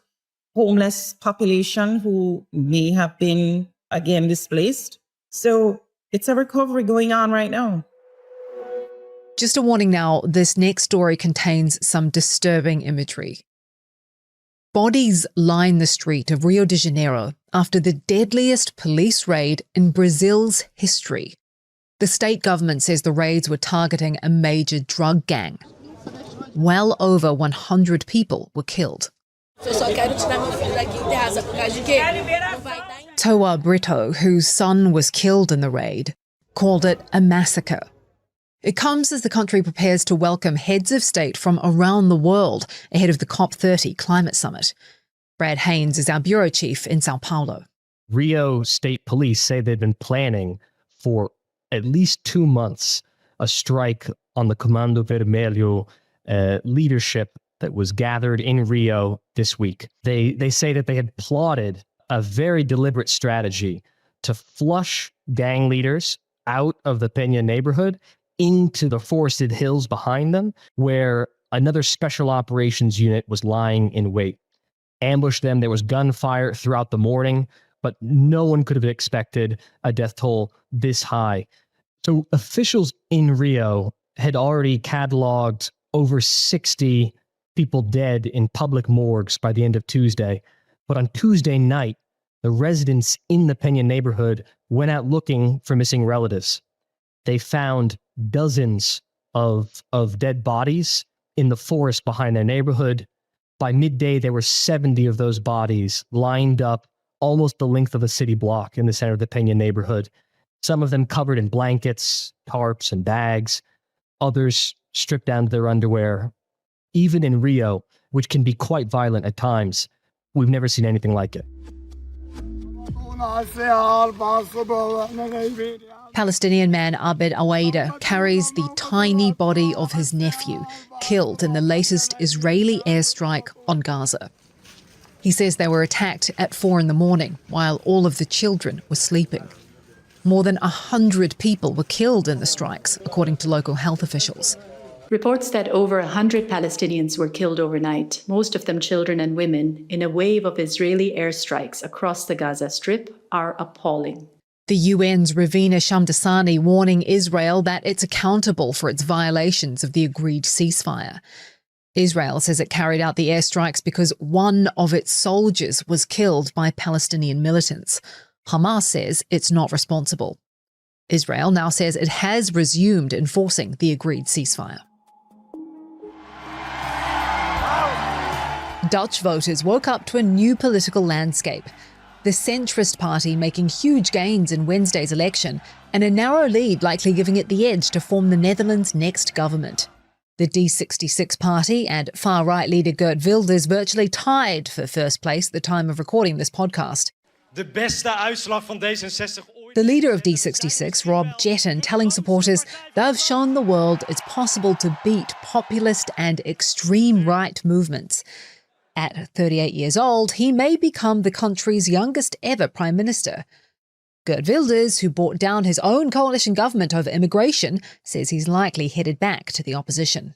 homeless population who may have been, again, displaced. So it's a recovery going on right now. Just a warning now, this next story contains some disturbing imagery. Bodies line the street of Rio de Janeiro after the deadliest police raid in Brazil's history. The state government says the raids were targeting a major drug gang. Well over 100 people were killed. Toa Brito, whose son was killed in the raid, called it a massacre. It comes as the country prepares to welcome heads of state from around the world ahead of the COP30 climate summit. Brad Haynes is our bureau chief in Sao Paulo. Rio State Police say they've been planning for at least 2 months a strike on the Comando Vermelho leadership that was gathered in Rio this week. They say that they had plotted a very deliberate strategy to flush gang leaders out of the Peña neighborhood into the forested hills behind them, where another special operations unit was lying in wait. Ambushed them. There was gunfire throughout the morning, but no one could have expected a death toll this high. So officials in Rio had already cataloged over 60 people dead in public morgues by the end of Tuesday. But on Tuesday night, the residents in the Peña neighborhood went out looking for missing relatives. They found dozens of dead bodies in the forest behind their neighborhood. By midday, there were 70 of those bodies lined up almost the length of a city block in the center of the Peña neighborhood. Some of them covered in blankets, tarps, and bags. Others stripped down to their underwear. Even in Rio, which can be quite violent at times, we've never seen anything like it. Palestinian man Abed Awaida carries the tiny body of his nephew, killed in the latest Israeli airstrike on Gaza. He says they were attacked at 4 a.m, while all of the children were sleeping. More than 100 people were killed in the strikes, according to local health officials. Reports that over 100 Palestinians were killed overnight, most of them children and women, in a wave of Israeli airstrikes across the Gaza Strip are appalling. The UN's Ravina Shamdasani warning Israel that it's accountable for its violations of the agreed ceasefire. Israel says it carried out the airstrikes because one of its soldiers was killed by Palestinian militants. Hamas says it's not responsible. Israel now says it has resumed enforcing the agreed ceasefire. Dutch voters woke up to a new political landscape. The centrist party making huge gains in Wednesday's election, and a narrow lead likely giving it the edge to form the Netherlands' next government. The D66 party and far-right leader Geert Wilders virtually tied for first place at the time of recording this podcast. De beste uitslag van D66 ooit. The leader of D66, Rob Jetton, telling supporters they've shown the world it's possible to beat populist and extreme right movements. At 38 years old, he may become the country's youngest ever prime minister. Geert Wilders, who brought down his own coalition government over immigration, says he's likely headed back to the opposition.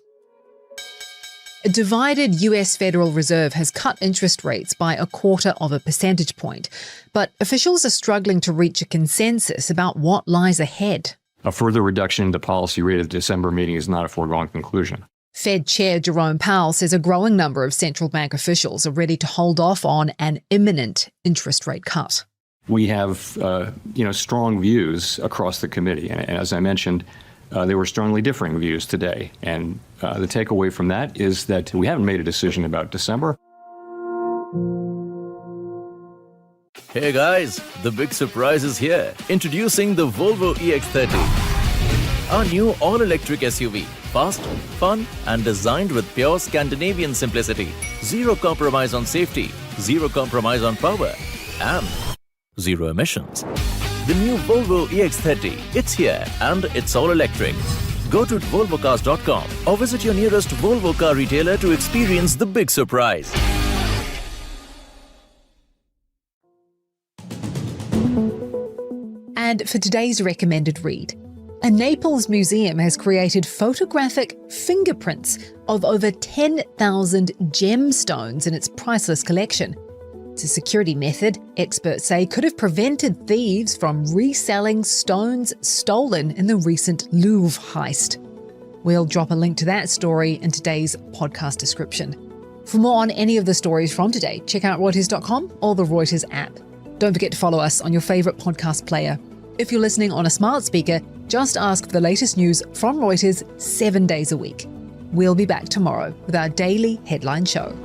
A divided US Federal Reserve has cut interest rates by 0.25 percentage point, but officials are struggling to reach a consensus about what lies ahead. A further reduction in the policy rate at the December meeting is not a foregone conclusion. Fed Chair Jerome Powell says a growing number of central bank officials are ready to hold off on an imminent interest rate cut. We have, strong views across the committee, and as I mentioned, there were strongly differing views today. And the takeaway from that is that we haven't made a decision about December. Hey guys, the big surprise is here. Introducing the Volvo EX30. Our new all-electric SUV. Fast, fun, and designed with pure Scandinavian simplicity. Zero compromise on safety, zero compromise on power, and zero emissions. The new Volvo EX30, it's here and it's all electric. Go to volvocars.com or visit your nearest Volvo car retailer to experience the big surprise. And for today's recommended read, a Naples museum has created photographic fingerprints of over 10,000 gemstones in its priceless collection. It's a security method experts say could have prevented thieves from reselling stones stolen in the recent Louvre heist. We'll drop a link to that story in today's podcast description. For more on any of the stories from today, check out Reuters.com or the Reuters app. Don't forget to follow us on your favourite podcast player. If you're listening on a smart speaker, just ask for the latest news from Reuters 7 days a week. We'll be back tomorrow with our daily headline show.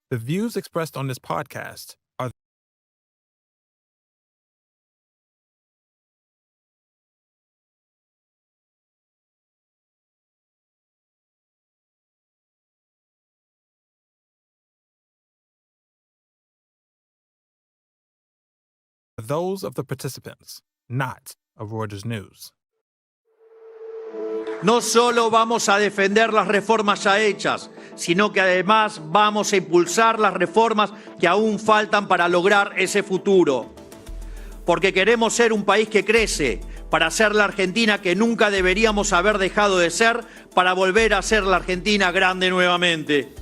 The views expressed on this podcast are those of the participants, not of Reuters News. No solo vamos a defender las reformas ya hechas, sino que además vamos a impulsar las reformas que aún faltan para lograr ese futuro. Porque queremos ser un país que crece, para ser la Argentina que nunca deberíamos haber dejado de ser, para volver a ser la Argentina grande nuevamente.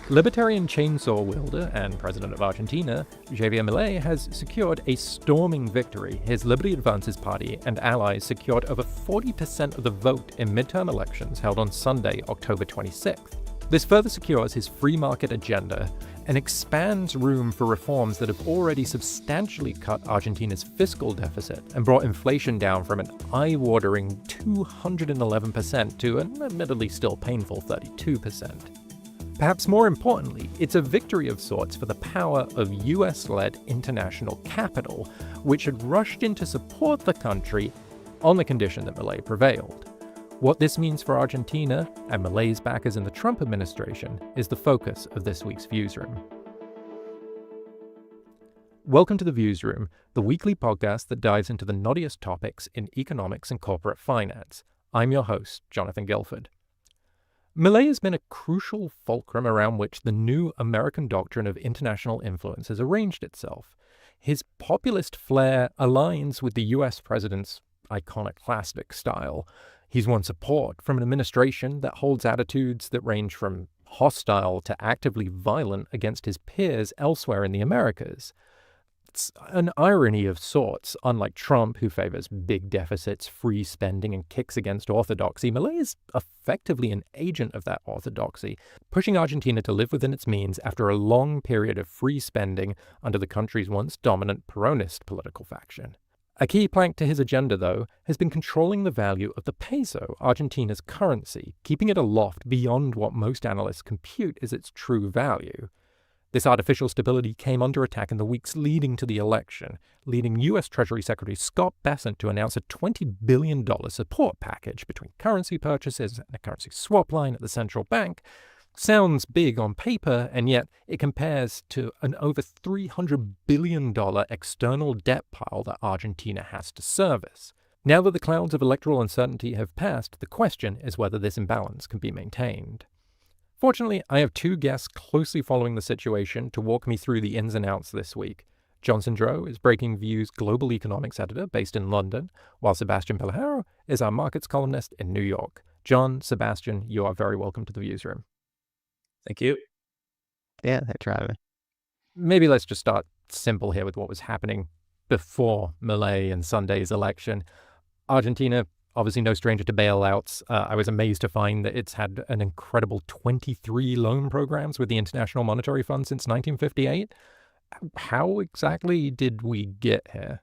Libertarian chainsaw wielder and president of Argentina, Javier Milei has secured a storming victory. His Liberty Advances party and allies secured over 40% of the vote in midterm elections held on Sunday, October 26th. This further secures his free market agenda and expands room for reforms that have already substantially cut Argentina's fiscal deficit and brought inflation down from an eye-watering 211% to an admittedly still painful 32%. Perhaps more importantly, it's a victory of sorts for the power of US-led international capital, which had rushed in to support the country on the condition that Milei prevailed. What this means for Argentina and Milei's backers in the Trump administration is the focus of this week's Viewsroom. Welcome to the Viewsroom, the weekly podcast that dives into the knottiest topics in economics and corporate finance. I'm your host, Jonathan Guilford. Milei has been a crucial fulcrum around which the new American doctrine of international influence has arranged itself. His populist flair aligns with the US president's iconic plastic style. He's won support from an administration that holds attitudes that range from hostile to actively violent against his peers elsewhere in the Americas. It's an irony of sorts. Unlike Trump, who favors big deficits, free spending, and kicks against orthodoxy, Milei is effectively an agent of that orthodoxy, pushing Argentina to live within its means after a long period of free spending under the country's once dominant Peronist political faction. A key plank to his agenda, though, has been controlling the value of the peso, Argentina's currency, keeping it aloft beyond what most analysts compute is its true value. This artificial stability came under attack in the weeks leading to the election, leading U.S. Treasury Secretary Scott Bessent to announce a $20 billion support package between currency purchases and a currency swap line at the central bank. Sounds big on paper, and yet it compares to an over $300 billion external debt pile that Argentina has to service. Now that the clouds of electoral uncertainty have passed, the question is whether this imbalance can be maintained. Fortunately, I have two guests closely following the situation to walk me through the ins and outs this week. John Sindro is Breaking View's global economics editor based in London, while Sebastian Pellejo is our markets columnist in New York. John, Sebastian, you are very welcome to the Viewsroom. Thank you. Yeah, thanks for having me. Maybe let's just start simple here with what was happening before Milei and Sunday's election. Argentina, obviously no stranger to bailouts. I was amazed to find that it's had an incredible 23 loan programs with the International Monetary Fund since 1958. How exactly did we get here?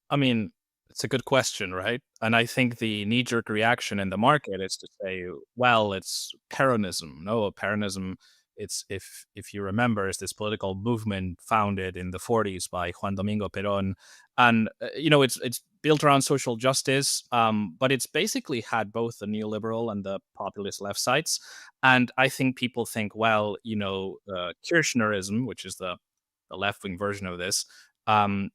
I mean, it's a good question, right? And I think the knee-jerk reaction in the market is to say, well, it's Peronism. No, Peronism, it's if you remember, is this political movement founded in the 40s by Juan Domingo Perón. And, it's built around social justice, but it's basically had both the neoliberal and the populist left sides. And I think people think, well, Kirchnerism, which is the left-wing version of this,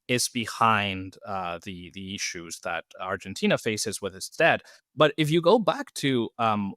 is behind the issues that Argentina faces with its debt. But if you go back to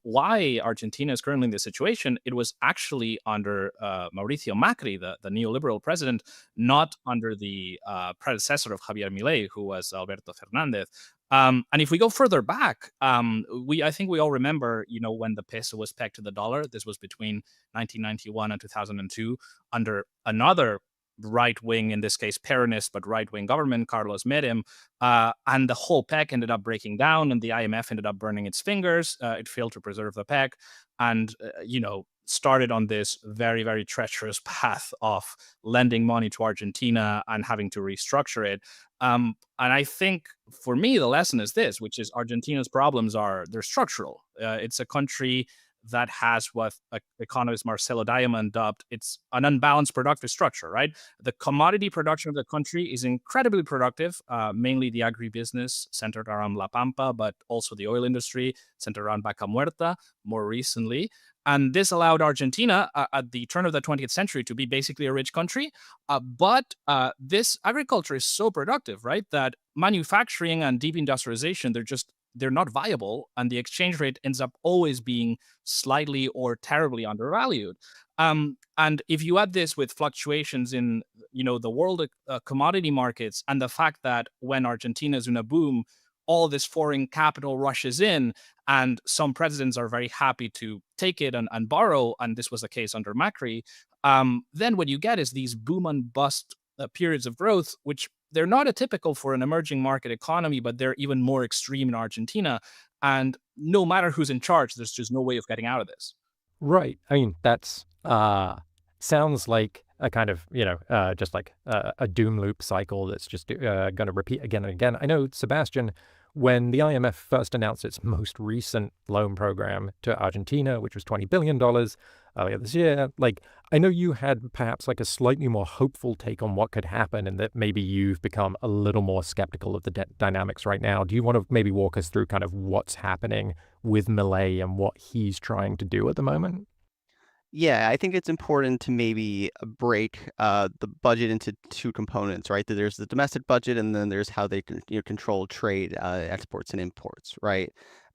why Argentina is currently in this situation, it was actually under Mauricio Macri, the neoliberal president, not under the predecessor of Javier Milei, who was Alberto Fernandez. And if we go further back, I think we all remember, when the peso was pegged to the dollar. This was between 1991 and 2002 under another right-wing, in this case Peronist, but right-wing government, Carlos Menem, and the whole peg ended up breaking down, and the IMF ended up burning its fingers. It failed to preserve the peg, and started on this very, very treacherous path of lending money to Argentina and having to restructure it. And I think for me the lesson is this, which is Argentina's problems they're structural. It's a country that has what economist Marcelo Diamond dubbed, it's an unbalanced productive structure, right? The commodity production of the country is incredibly productive, mainly the agribusiness centered around La Pampa, but also the oil industry centered around Vaca Muerta more recently. And this allowed Argentina at the turn of the 20th century to be basically a rich country. But this agriculture is so productive, right, that manufacturing and deep industrialization, they're not viable, and the exchange rate ends up always being slightly or terribly undervalued. And if you add this with fluctuations in, the world commodity markets, and the fact that when Argentina is in a boom, all this foreign capital rushes in, and some presidents are very happy to take it and borrow, and this was the case under Macri, then what you get is these boom and bust periods of growth, which they're not atypical for an emerging market economy, but they're even more extreme in Argentina. And no matter who's in charge, there's just no way of getting out of this. Right. I mean, that's sounds like a kind of, just like a doom loop cycle that's just going to repeat again and again. I know, Sebastian, when the IMF first announced its most recent loan program to Argentina, which was $20 billion earlier this year, I know you had perhaps a slightly more hopeful take on what could happen, and that maybe you've become a little more skeptical of the dynamics right now. Do you want to maybe walk us through kind of what's happening with Milei and what he's trying to do at the moment? Yeah, I think it's important to maybe break the budget into two components, right? That there's the domestic budget, and then there's how they control trade, exports and imports, right?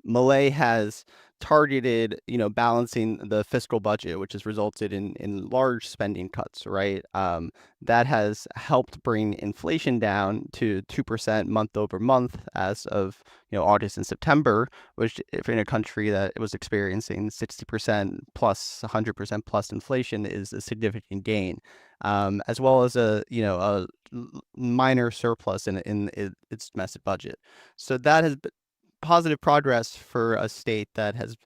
Milei has targeted, balancing the fiscal budget, which has resulted in large spending cuts, right? That has helped bring inflation down to 2% month over month as of, August and September, which if in a country that was experiencing 60% plus 100% plus inflation is a significant gain, as well as a minor surplus in its domestic budget. So that has positive progress for a state that has,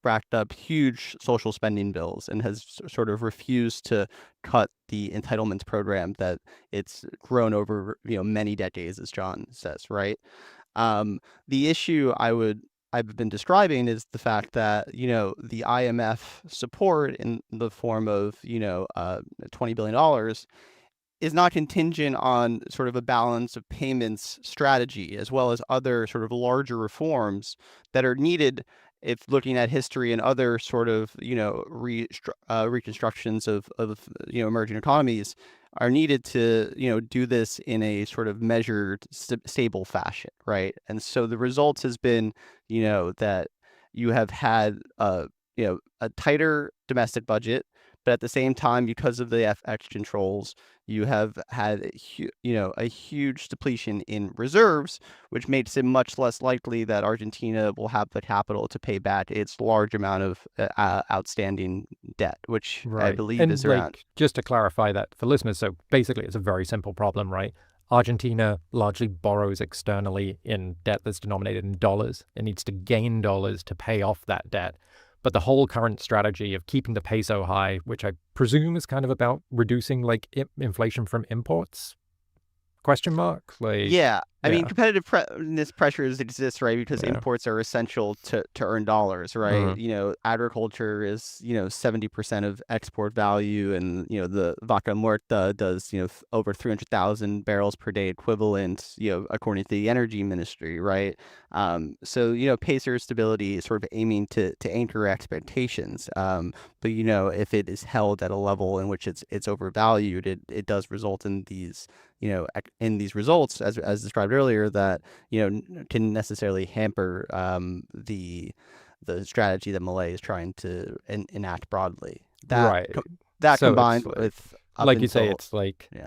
racked up huge social spending bills and has sort of refused to cut the entitlements program that it's grown over, many decades, as John says, right? The issue I've been describing is the fact that, the IMF support in the form of, $20 billion is not contingent on sort of a balance of payments strategy, as well as other sort of larger reforms that are needed if looking at history and other sort of, reconstructions of, emerging economies are needed to, do this in a sort of measured, stable fashion, right? And so the results has been, that you have had, a tighter domestic budget, but at the same time, because of the FX controls, you have had a huge depletion in reserves, which makes it much less likely that Argentina will have the capital to pay back its large amount of outstanding debt, which I believe and is around. just to clarify that for listeners, so basically it's a very simple problem, right? Argentina largely borrows externally in debt that's denominated in dollars. It needs to gain dollars to pay off that debt. But the whole current strategy of keeping the peso high, which I presume is kind of about reducing inflation from imports, question mark? Yeah, I mean, competitiveness pressures exist, right? Because imports are essential to earn dollars, right? Agriculture is, 70% of export value, and, the Vaca Muerta does, over 300,000 barrels per day equivalent, according to the energy ministry, right? So, peso stability is sort of aiming to anchor expectations. But, if it is held at a level in which it's overvalued, it does result in these, in these results, as described earlier, that can necessarily hamper the strategy that Milei is trying to enact broadly. That So combined it's with like you say, it's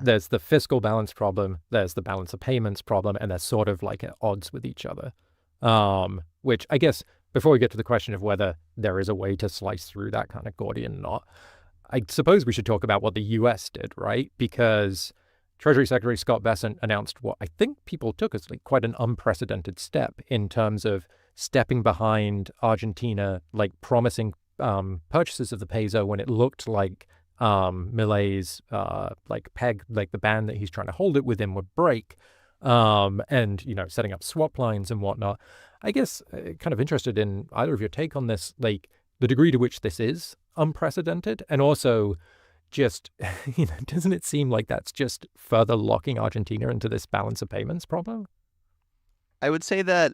there's the fiscal balance problem, there's the balance of payments problem, and they're sort of like at odds with each other. Which I guess before we get to the question of whether there is a way to slice through that kind of Gordian knot, I suppose we should talk about what the U.S. did, right? Because Treasury Secretary Scott Bessent announced what I think people took as quite an unprecedented step in terms of stepping behind Argentina, promising purchases of the peso when it looked like Milei's peg, the band that he's trying to hold it within would break, and setting up swap lines and whatnot. I guess kind of interested in either of your take on this, the degree to which this is unprecedented, and also just, doesn't it seem like that's just further locking Argentina into this balance of payments problem? I would say that,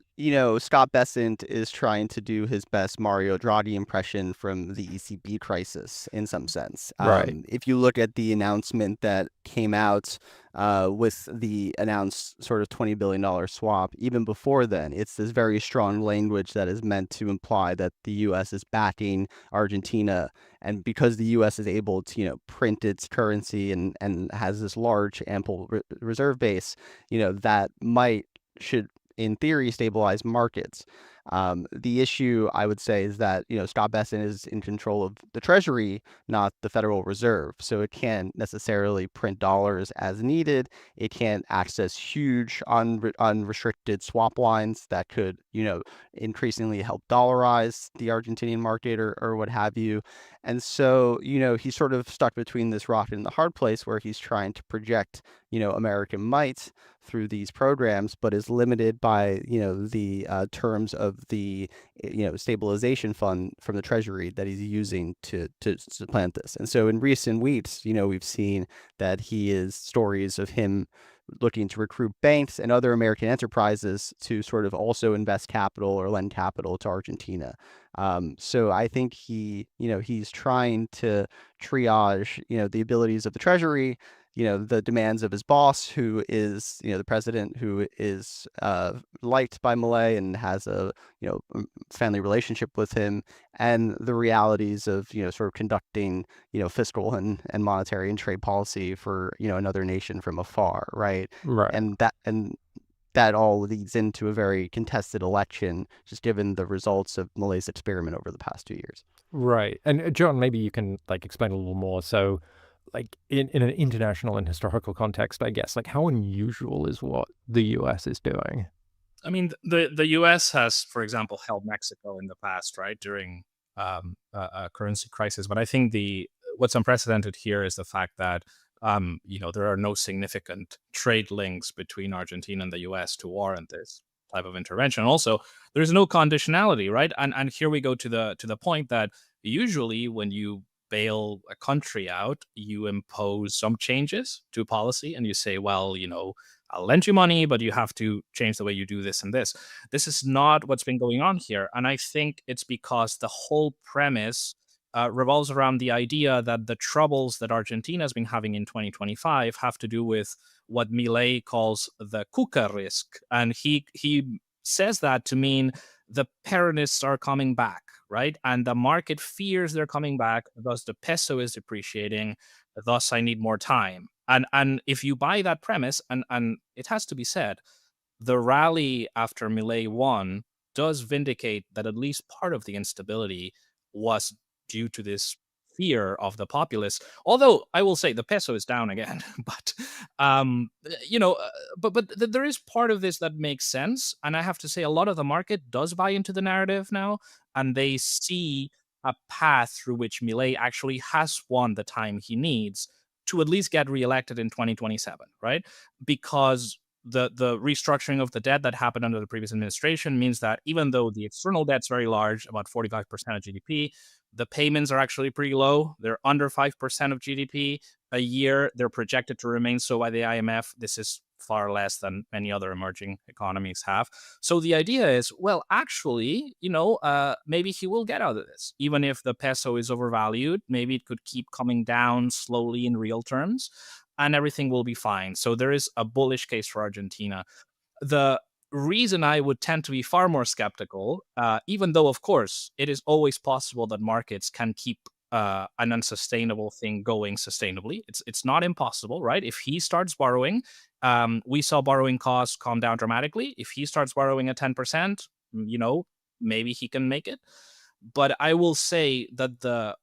Scott Bessent is trying to do his best Mario Draghi impression from the ECB crisis in some sense. Right. If you look at the announcement that came out with the announced sort of $20 billion swap, even before then, it's this very strong language that is meant to imply that the U.S. is backing Argentina. And because the U.S. is able to, print its currency and has this large, ample reserve base, that should in theory stabilize markets. The issue, I would say, is that Scott Bessent is in control of the Treasury, not the Federal Reserve, so it can't necessarily print dollars as needed. It can't access huge unrestricted swap lines that could increasingly help dollarize the Argentinian market or what have you. And so he's sort of stuck between this rock and the hard place, where he's trying to project American might through these programs, but is limited by the terms of the stabilization fund from the Treasury that he's using to supplant this. And so in recent weeks, we've seen that he is stories of him looking to recruit banks and other American enterprises to sort of also invest capital or lend capital to Argentina. So I think he's trying to triage, the abilities of the Treasury, the demands of his boss, who is, the president, who is liked by Milei and has a, family relationship with him, and the realities of, sort of conducting, fiscal and monetary and trade policy for, another nation from afar, right? Right. And that all leads into a very contested election, just given the results of Milei's experiment over the past 2 years. Right. And John, maybe you can explain a little more. So in an international and historical context, I guess, how unusual is what the US is doing? I mean, the US has, for example, held Mexico in the past, right, during a currency crisis. But I think what's unprecedented here is the fact that there are no significant trade links between Argentina and the US to warrant this type of intervention. Also, there's no conditionality, right? And here we go to the point that usually when you bail a country out, you impose some changes to policy and you say, well, I'll lend you money, but you have to change the way you do this and this. This is not what's been going on here. And I think it's because the whole premise revolves around the idea that the troubles that Argentina has been having in 2025 have to do with what Milei calls the Cuca risk. And he says that to mean the Peronists are coming back, right? And the market fears they're coming back, thus the peso is depreciating, thus I need more time. And if you buy that premise, and it has to be said, the rally after Milei won does vindicate that at least part of the instability was due to this fear of the populace. Although I will say the peso is down again, but there is part of this that makes sense. And I have to say, a lot of the market does buy into the narrative now, and they see a path through which Milei actually has won the time he needs to at least get reelected in 2027, right? Because the restructuring of the debt that happened under the previous administration means that even though the external debt's very large, about 45% of GDP, the payments are actually pretty low. They're under 5% of GDP a year. They're projected to remain so by the IMF. This is far less than many other emerging economies have. So the idea is, well, actually, maybe he will get out of this. Even if the peso is overvalued, maybe it could keep coming down slowly in real terms, and everything will be fine. So there is a bullish case for Argentina. The reason I would tend to be far more skeptical, even though, of course, it is always possible that markets can keep an unsustainable thing going sustainably. It's not impossible, right? If he starts borrowing, we saw borrowing costs calm down dramatically. If he starts borrowing at 10%, maybe he can make it. But I will say that the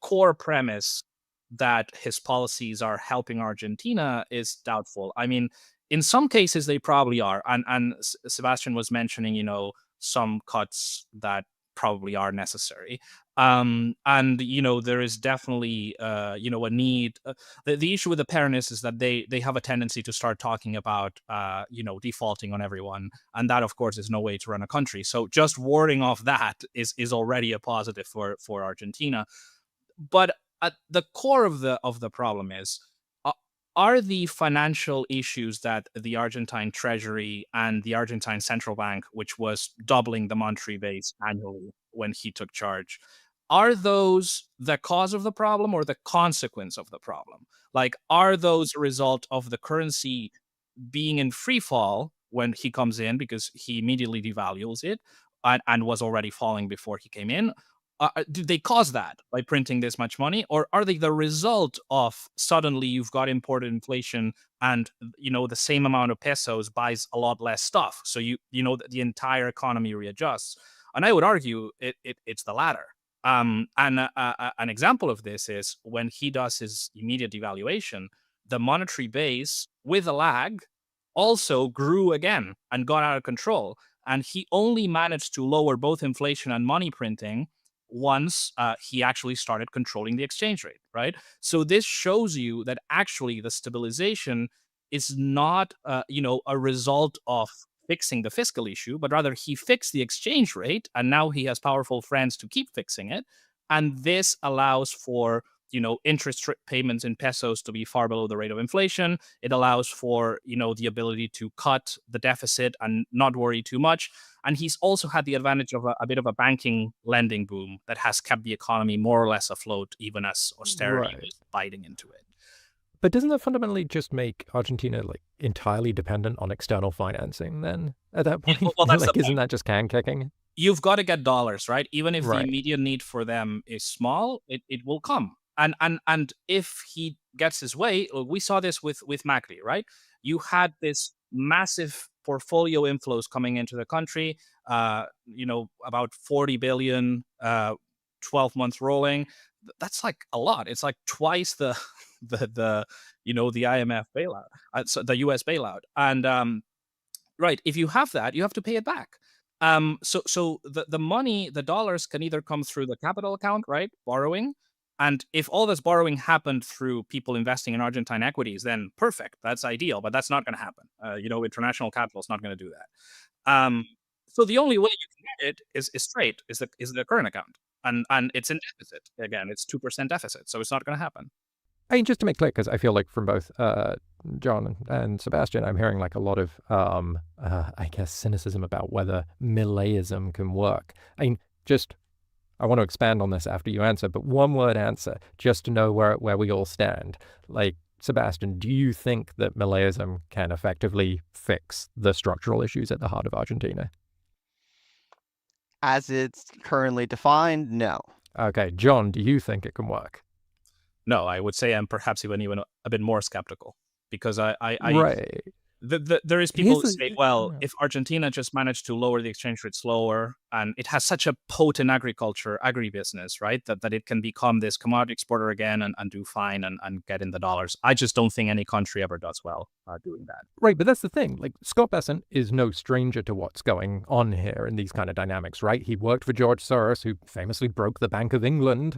core premise that his policies are helping Argentina is doubtful. I mean, in some cases, they probably are. And Sebastian was mentioning, some cuts that probably are necessary. And, there is definitely, a need. The issue with the Peronists is that they have a tendency to start talking about, defaulting on everyone. And that, of course, is no way to run a country. So just warding off that is already a positive for Argentina. But at the core of the problem is, are the financial issues that the Argentine Treasury and the Argentine Central Bank, which was doubling the monetary base annually when he took charge, are those the cause of the problem or the consequence of the problem? Are those a result of the currency being in free fall when he comes in because he immediately devalues it and was already falling before he came in? Did they cause that by printing this much money, or are they the result of suddenly you've got imported inflation and the same amount of pesos buys a lot less stuff, so the entire economy readjusts? And I would argue it's the latter. And an example of this is when he does his immediate devaluation, the monetary base with a lag also grew again and got out of control, and he only managed to lower both inflation and money printing once he actually started controlling the exchange rate, right? So this shows you that actually the stabilization is not, a result of fixing the fiscal issue, but rather he fixed the exchange rate, and now he has powerful friends to keep fixing it. And this allows for, interest payments in pesos to be far below the rate of inflation. It allows for, the ability to cut the deficit and not worry too much. And he's also had the advantage of a bit of a banking lending boom that has kept the economy more or less afloat, even as austerity is biting into it. But doesn't that fundamentally just make Argentina like entirely dependent on external financing then at that point? Well, that's like, the isn't point. that just can kicking? You've got to get dollars, right? Even if the Right. immediate need for them is small, it will come. And if he gets his way, we saw this with Macri, right? You had this massive portfolio inflows coming into the country, about 40 billion, 12 months rolling. That's like a lot. It's like twice the the IMF bailout, so the US bailout. And right, if you have that, you have to pay it back. So the money, the dollars can either come through the capital account, right, borrowing, and if all this borrowing happened through people investing in Argentine equities, then perfect, that's ideal. But that's not going to happen. International capital is not going to do that. So the only way you can get it is straight, is the current account, and it's in deficit again. It's 2% deficit, so it's not going to happen. I mean, just to make clear, because I feel like from both John and Sebastian, I'm hearing like a lot of, I guess, cynicism about whether Mileiism can work. I mean, I want to expand on this after you answer, but one word answer, just to know where we all stand. Like, Sebastian, do you think that Mileiism can effectively fix the structural issues at the heart of Argentina? As it's currently defined, no. Okay, John, do you think it can work? No, I would say I'm perhaps even a bit more skeptical, because I right. There is people who say, well, if Argentina just managed to lower the exchange rate slower, and it has such a potent agribusiness, right, that it can become this commodity exporter again and do fine and get in the dollars. I just don't think any country ever does well doing that. Right, but that's the thing. Like, Scott Bessent is no stranger to what's going on here in these kind of dynamics, right? He worked for George Soros, who famously broke the Bank of England,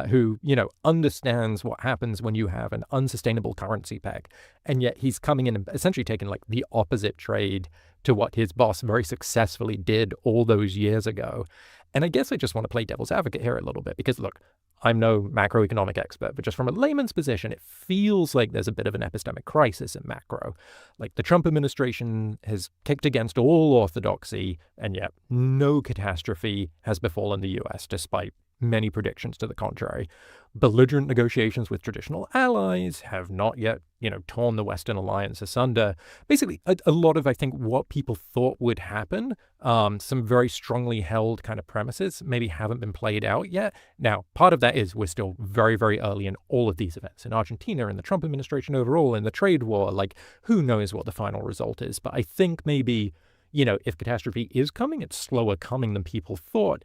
who, understands what happens when you have an unsustainable currency peg. And yet he's coming in and essentially taking like the opposite trade to what his boss very successfully did all those years ago. And I guess I just want to play devil's advocate here a little bit, because look, I'm no macroeconomic expert, but just from a layman's position, it feels like there's a bit of an epistemic crisis in macro. Like, the Trump administration has kicked against all orthodoxy, and yet no catastrophe has befallen the US, despite many predictions to the contrary. Belligerent negotiations with traditional allies have not yet, torn the Western alliance asunder. Basically, a lot of, I think, what people thought would happen, some very strongly held kind of premises maybe haven't been played out yet. Now, part of that is we're still very, very early in all of these events. In Argentina, in the Trump administration overall, in the trade war, like, who knows what the final result is. But I think maybe, if catastrophe is coming, it's slower coming than people thought.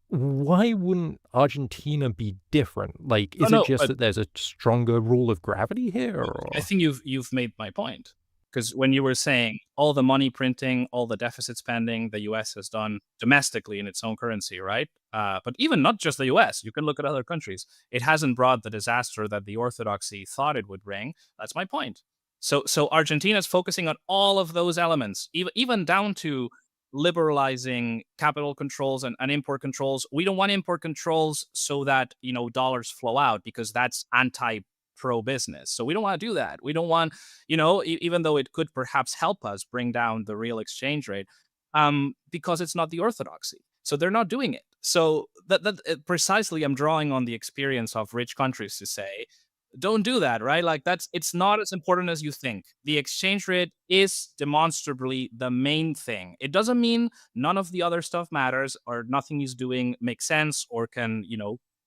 Why wouldn't Argentina be different? Like, is it just that there's a stronger rule of gravity here? Or? I think you've made my point. Because when you were saying all the money printing, all the deficit spending the US has done domestically in its own currency, right? But even not just the US, you can look at other countries. It hasn't brought the disaster that the orthodoxy thought it would bring. That's my point. So Argentina is focusing on all of those elements, even down to liberalizing capital controls and import controls. We don't want import controls so that, dollars flow out, because that's pro-business. So we don't want to do that. We don't want, even though it could perhaps help us bring down the real exchange rate, because it's not the orthodoxy. So they're not doing it. So that precisely, I'm drawing on the experience of rich countries to say, don't do that, right? Like, it's not as important as you think. The exchange rate is demonstrably the main thing. It doesn't mean none of the other stuff matters, or nothing he's doing makes sense, or can,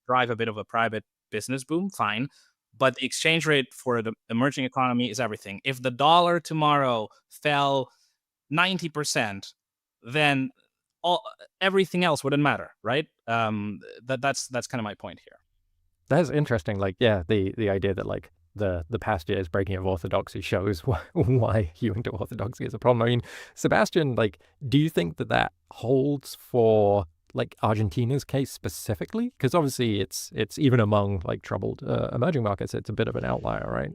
drive a bit of a private business boom. Fine. But the exchange rate for the emerging economy is everything. If the dollar tomorrow fell 90%, then everything else wouldn't matter, right? That's kind of my point here. That's interesting. Like, yeah, the idea that like the past year's breaking of orthodoxy shows why hewing to orthodoxy is a problem. I mean, Sebastian, like, do you think that holds for like Argentina's case specifically? Because obviously it's even among like troubled emerging markets, it's a bit of an outlier, right?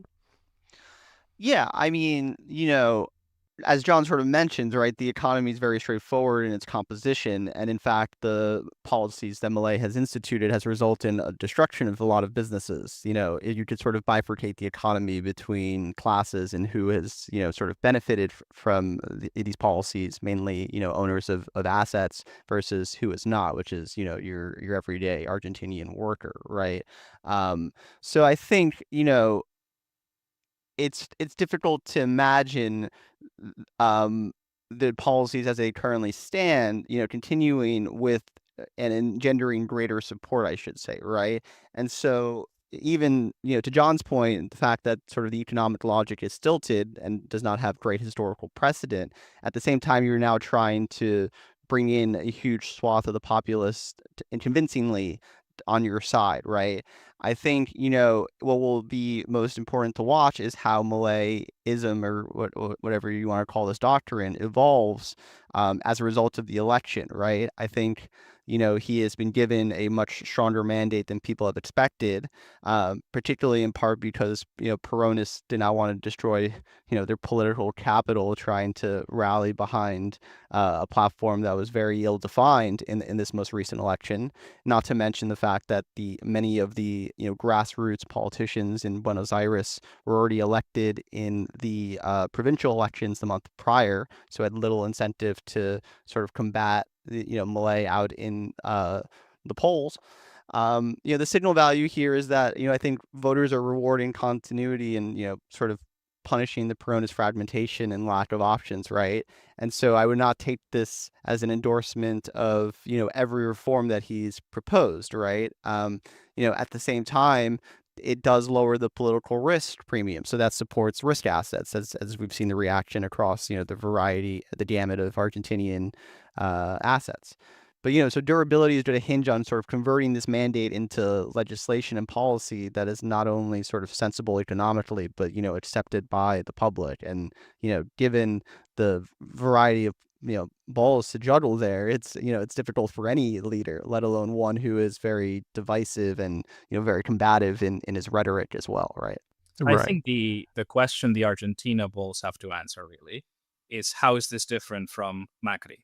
Yeah, I mean, as John sort of mentioned, right, the economy is very straightforward in its composition. And in fact, the policies that Milei has instituted has resulted in a destruction of a lot of businesses. You could sort of bifurcate the economy between classes and who has, sort of benefited from these policies, mainly, owners of assets, versus who is not, which is, your everyday Argentinian worker, right? So I think, it's difficult to imagine the policies as they currently stand, continuing with and engendering greater support, I should say, right? And so even, to John's point, the fact that sort of the economic logic is stilted and does not have great historical precedent, at the same time, you're now trying to bring in a huge swath of the populace and convincingly on your side, right? I think, what will be most important to watch is how Malaysism or whatever you want to call this doctrine evolves as a result of the election, right? I think, he has been given a much stronger mandate than people have expected, particularly in part because, Peronists did not want to destroy, their political capital trying to rally behind a platform that was very ill-defined in this most recent election, not to mention the fact that many of the grassroots politicians in Buenos Aires were already elected in the provincial elections the month prior, so had little incentive to sort of combat Malay out in the polls. The signal value here is that I think voters are rewarding continuity and sort of punishing the Peronist fragmentation and lack of options, right? And so I would not take this as an endorsement of every reform that he's proposed, right? At the same time, it does lower the political risk premium, so that supports risk assets, as we've seen the reaction across the gamut of Argentinian assets. But so durability is going to hinge on sort of converting this mandate into legislation and policy that is not only sort of sensible economically, but accepted by the public. And given the variety of balls to juggle there, it's difficult for any leader, let alone one who is very divisive and very combative in his rhetoric as well, right? I think the question the Argentina bulls have to answer really is, how is this different from Macri?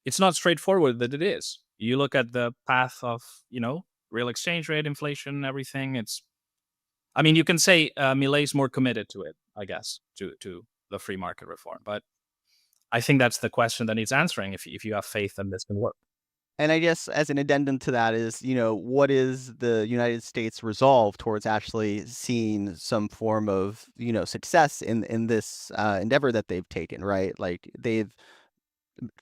It's not straightforward that it is. You look at the path of, real exchange rate, inflation, everything. You can say Milei's more committed to it, I guess, to the free market reform. But I think that's the question that needs answering if you have faith that this can work. And I guess as an addendum to that is, what is the United States resolve towards actually seeing some form of, success in this endeavor that they've taken, right? Like they've,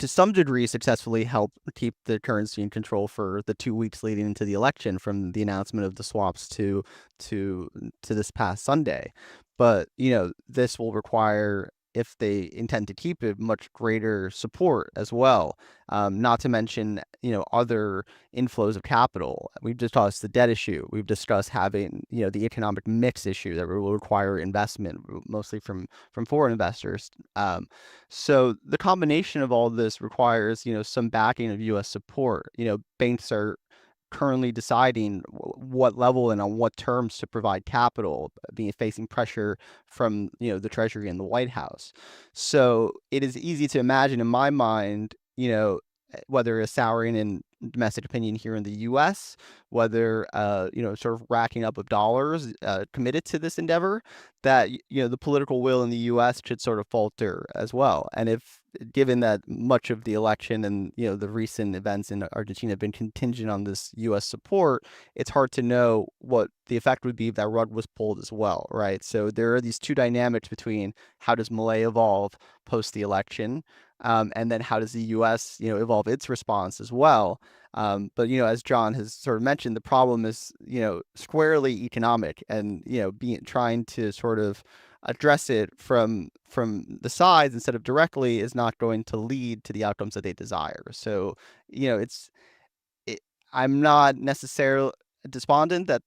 to some degree, successfully helped keep the currency in control for the 2 weeks leading into the election, from the announcement of the swaps to this past Sunday. But this will require, if they intend to keep it, much greater support as well. Not to mention, other inflows of capital. We've discussed the debt issue. We've discussed having, the economic mix issue that will require investment, mostly from foreign investors. So the combination of all this requires, some backing of U.S. support. Banks are currently deciding what level and on what terms to provide capital, facing pressure from the Treasury and the White House. So it is easy to imagine in my mind, whether a souring in domestic opinion here in the U.S., whether sort of racking up of dollars committed to this endeavor, that the political will in the U.S. should sort of falter as well. And if, given that much of the election and the recent events in Argentina have been contingent on this U.S. support, it's hard to know what the effect would be if that rug was pulled as well, right? So there are these two dynamics between how does Milei evolve post the election, and then how does the U.S. evolve its response as well. But as John has sort of mentioned, the problem is squarely economic, and trying to sort of address it from the sides instead of directly is not going to lead to the outcomes that they desire. So I'm not necessarily despondent that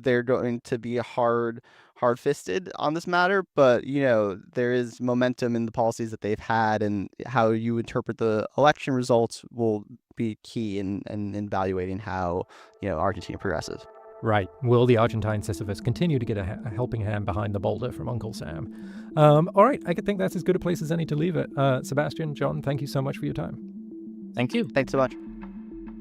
they're going to be hard-fisted on this matter, but there is momentum in the policies that they've had, and how you interpret the election results will be key in evaluating how Argentina progresses. Right. Will the Argentine Sisyphus continue to get a helping hand behind the boulder from Uncle Sam? All right. I think that's as good a place as any to leave it. Sebastian, John, thank you so much for your time. Thank you. Thanks so much.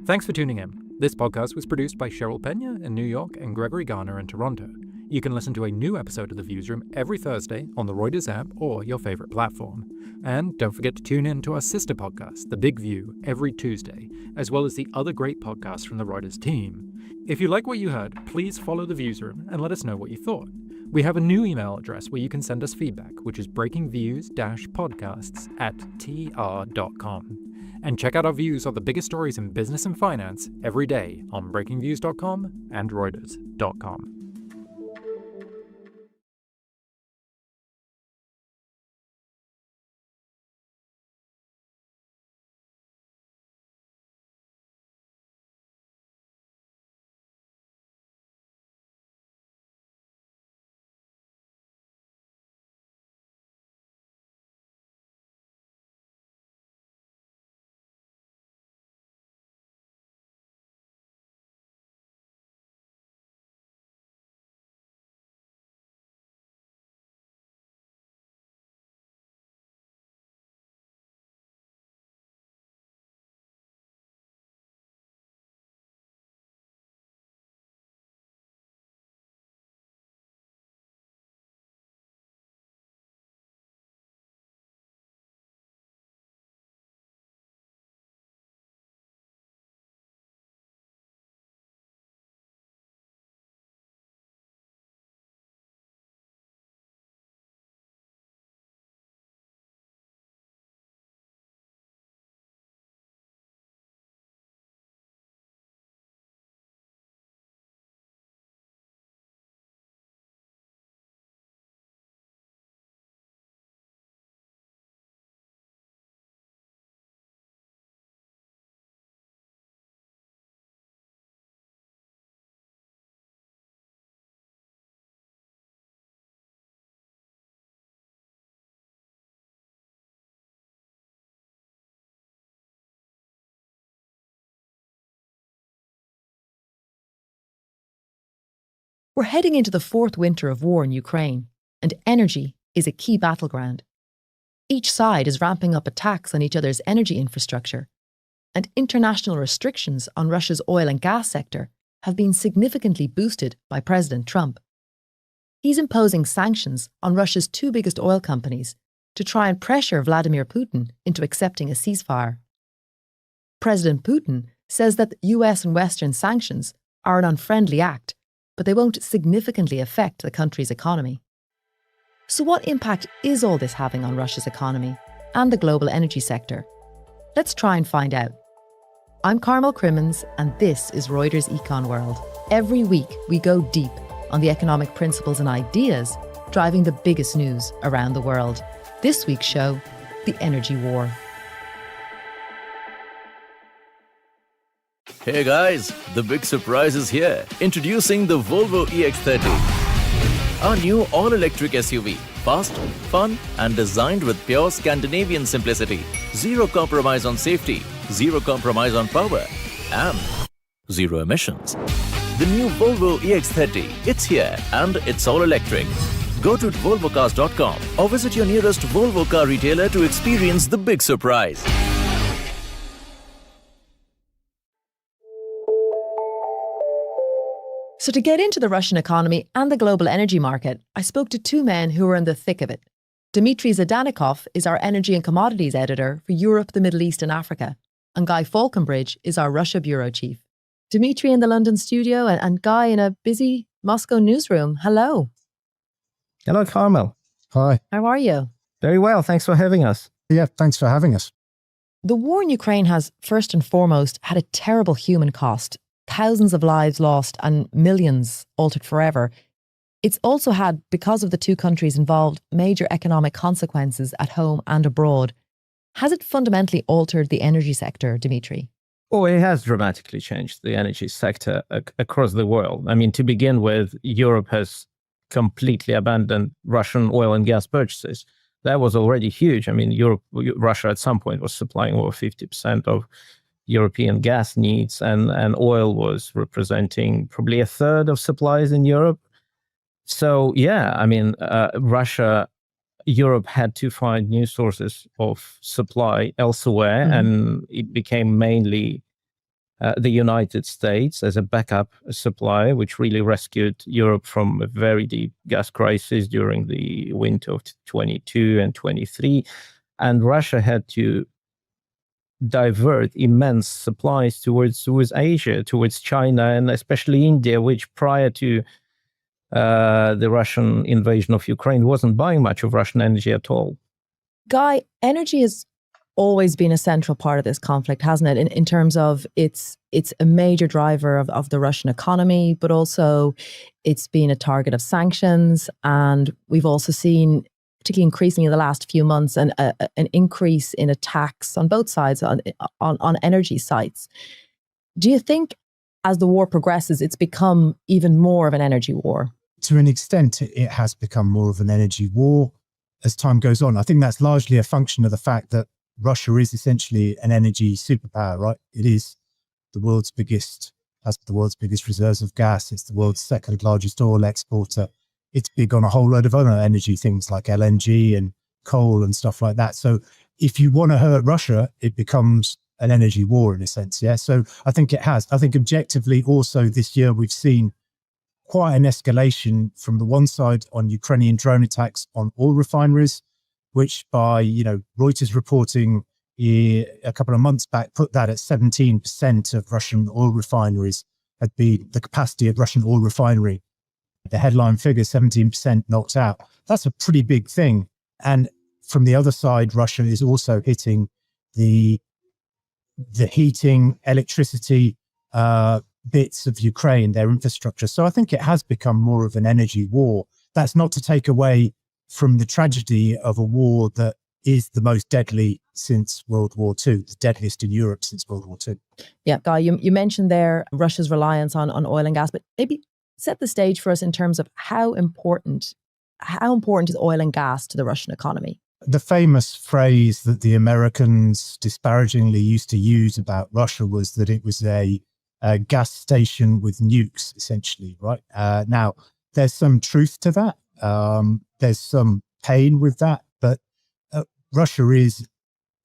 Thanks for tuning in. This podcast was produced by Cheryl Pena in New York and Gregory Garner in Toronto. You can listen to a new episode of The Viewsroom every Thursday on the Reuters app or your favorite platform. And don't forget to tune in to our sister podcast, The Big View, every Tuesday, as well as the other great podcasts from the Reuters team. If you like what you heard, please follow The Viewsroom and let us know what you thought. We have a new email address where you can send us feedback, which is breakingviews-podcasts@tr.com. And check out our views on the biggest stories in business and finance every day on breakingviews.com and reuters.com. We're heading into the fourth winter of war in Ukraine, and energy is a key battleground. Each side is ramping up attacks on each other's energy infrastructure, and international restrictions on Russia's oil and gas sector have been significantly boosted by President Trump. He's imposing sanctions on Russia's two biggest oil companies to try and pressure Vladimir Putin into accepting a ceasefire. President Putin says that US and Western sanctions are an unfriendly act, but they won't significantly affect the country's economy. So what impact is all this having on Russia's economy and the global energy sector? Let's try and find out. I'm Carmel Crimmins, and this is Reuters Econ World. Every week, we go deep on the economic principles and ideas driving the biggest news around the world. This week's show, the energy war. Hey guys, the big surprise is here. Introducing the Volvo EX30. Our new all-electric SUV. Fast, fun and designed with pure Scandinavian simplicity. Zero compromise on safety, zero compromise on power and zero emissions. The new Volvo EX30. It's here and it's all electric. Go to volvocars.com or visit your nearest Volvo car retailer to experience the big surprise. So to get into the Russian economy and the global energy market, I spoke to two men who are in the thick of it. Dmitry Zadanikov is our energy and commodities editor for Europe, the Middle East and Africa, and Guy Falconbridge is our Russia bureau chief. Dmitry in the London studio and Guy in a busy Moscow newsroom. Hello. Hello, Carmel. Hi. How are you? Very well. Thanks for having us. Yeah, thanks for having us. The war in Ukraine has, first and foremost, had a terrible human cost. Thousands of lives lost and millions altered forever. It's also had, because of the two countries involved, major economic consequences at home and abroad. Has it fundamentally altered the energy sector, Dmitry? Oh, it has dramatically changed the energy sector across the world. I mean, to begin with, Europe has completely abandoned Russian oil and gas purchases. That was already huge. I mean, Russia at some point was supplying over 50% of European gas needs, and oil was representing probably a third of supplies in Europe. So, yeah, I mean, Europe had to find new sources of supply elsewhere, and it became mainly the United States as a backup supplier, which really rescued Europe from a very deep gas crisis during the winter of 22 and 23. And Russia had to divert immense supplies towards Asia, towards China, and especially India, which prior to the Russian invasion of Ukraine, wasn't buying much of Russian energy at all. Guy, energy has always been a central part of this conflict, hasn't it? In terms of it's a major driver of the Russian economy, but also it's been a target of sanctions. And we've also seen, particularly increasingly in the last few months, an increase in attacks on both sides on energy sites. Do you think as the war progresses, it's become even more of an energy war? To an extent, it has become more of an energy war as time goes on. I think that's largely a function of the fact that Russia is essentially an energy superpower, right? It is the world's biggest, has the world's biggest reserves of gas. It's the world's second largest oil exporter. It's big on a whole load of other energy things like LNG and coal and stuff like that. So if you want to hurt Russia, it becomes an energy war in a sense. Yeah. So I think it has. I think objectively also this year we've seen quite an escalation from the one side on Ukrainian drone attacks on oil refineries, which by, Reuters reporting a couple of months back put that at 17% of Russian oil refineries had been the capacity of Russian oil refinery. The headline figure, 17% knocked out. That's a pretty big thing. And from the other side, Russia is also hitting the heating, electricity bits of Ukraine, their infrastructure. So I think it has become more of an energy war. That's not to take away from the tragedy of a war that is the most deadly since World War II, the deadliest in Europe since World War II. Yeah, Guy, you mentioned there Russia's reliance on oil and gas, but maybe set the stage for us in terms of how important is oil and gas to the Russian economy? The famous phrase that the Americans disparagingly used to use about Russia was that it was a gas station with nukes, essentially, right? Now, there's some truth to that. There's some pain with that, but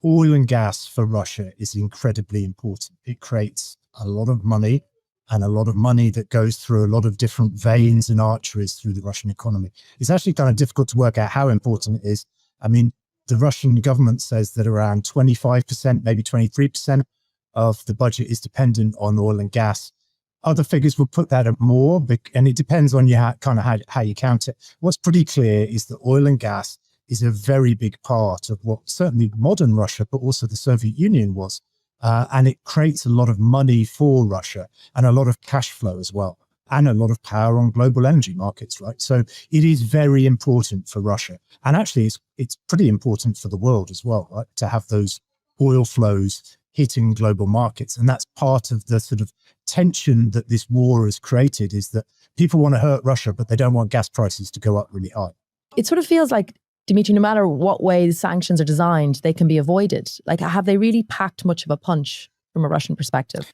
oil and gas for Russia is incredibly important. It creates a lot of money and a lot of money that goes through a lot of different veins and arteries through the Russian economy. It's actually kind of difficult to work out how important it is. I mean, the Russian government says that around 25%, maybe 23% of the budget is dependent on oil and gas. Other figures will put that at more, and it depends on how you count it. What's pretty clear is that oil and gas is a very big part of what certainly modern Russia, but also the Soviet Union was. And it creates a lot of money for Russia and a lot of cash flow as well, and a lot of power on global energy markets, right? So it is very important for Russia. And actually, it's pretty important for the world as well, right? To have those oil flows hitting global markets. And that's part of the sort of tension that this war has created, is that people want to hurt Russia, but they don't want gas prices to go up really high. It sort of feels like, Dimitri, no matter what way the sanctions are designed, they can be avoided. Like, have they really packed much of a punch from a Russian perspective?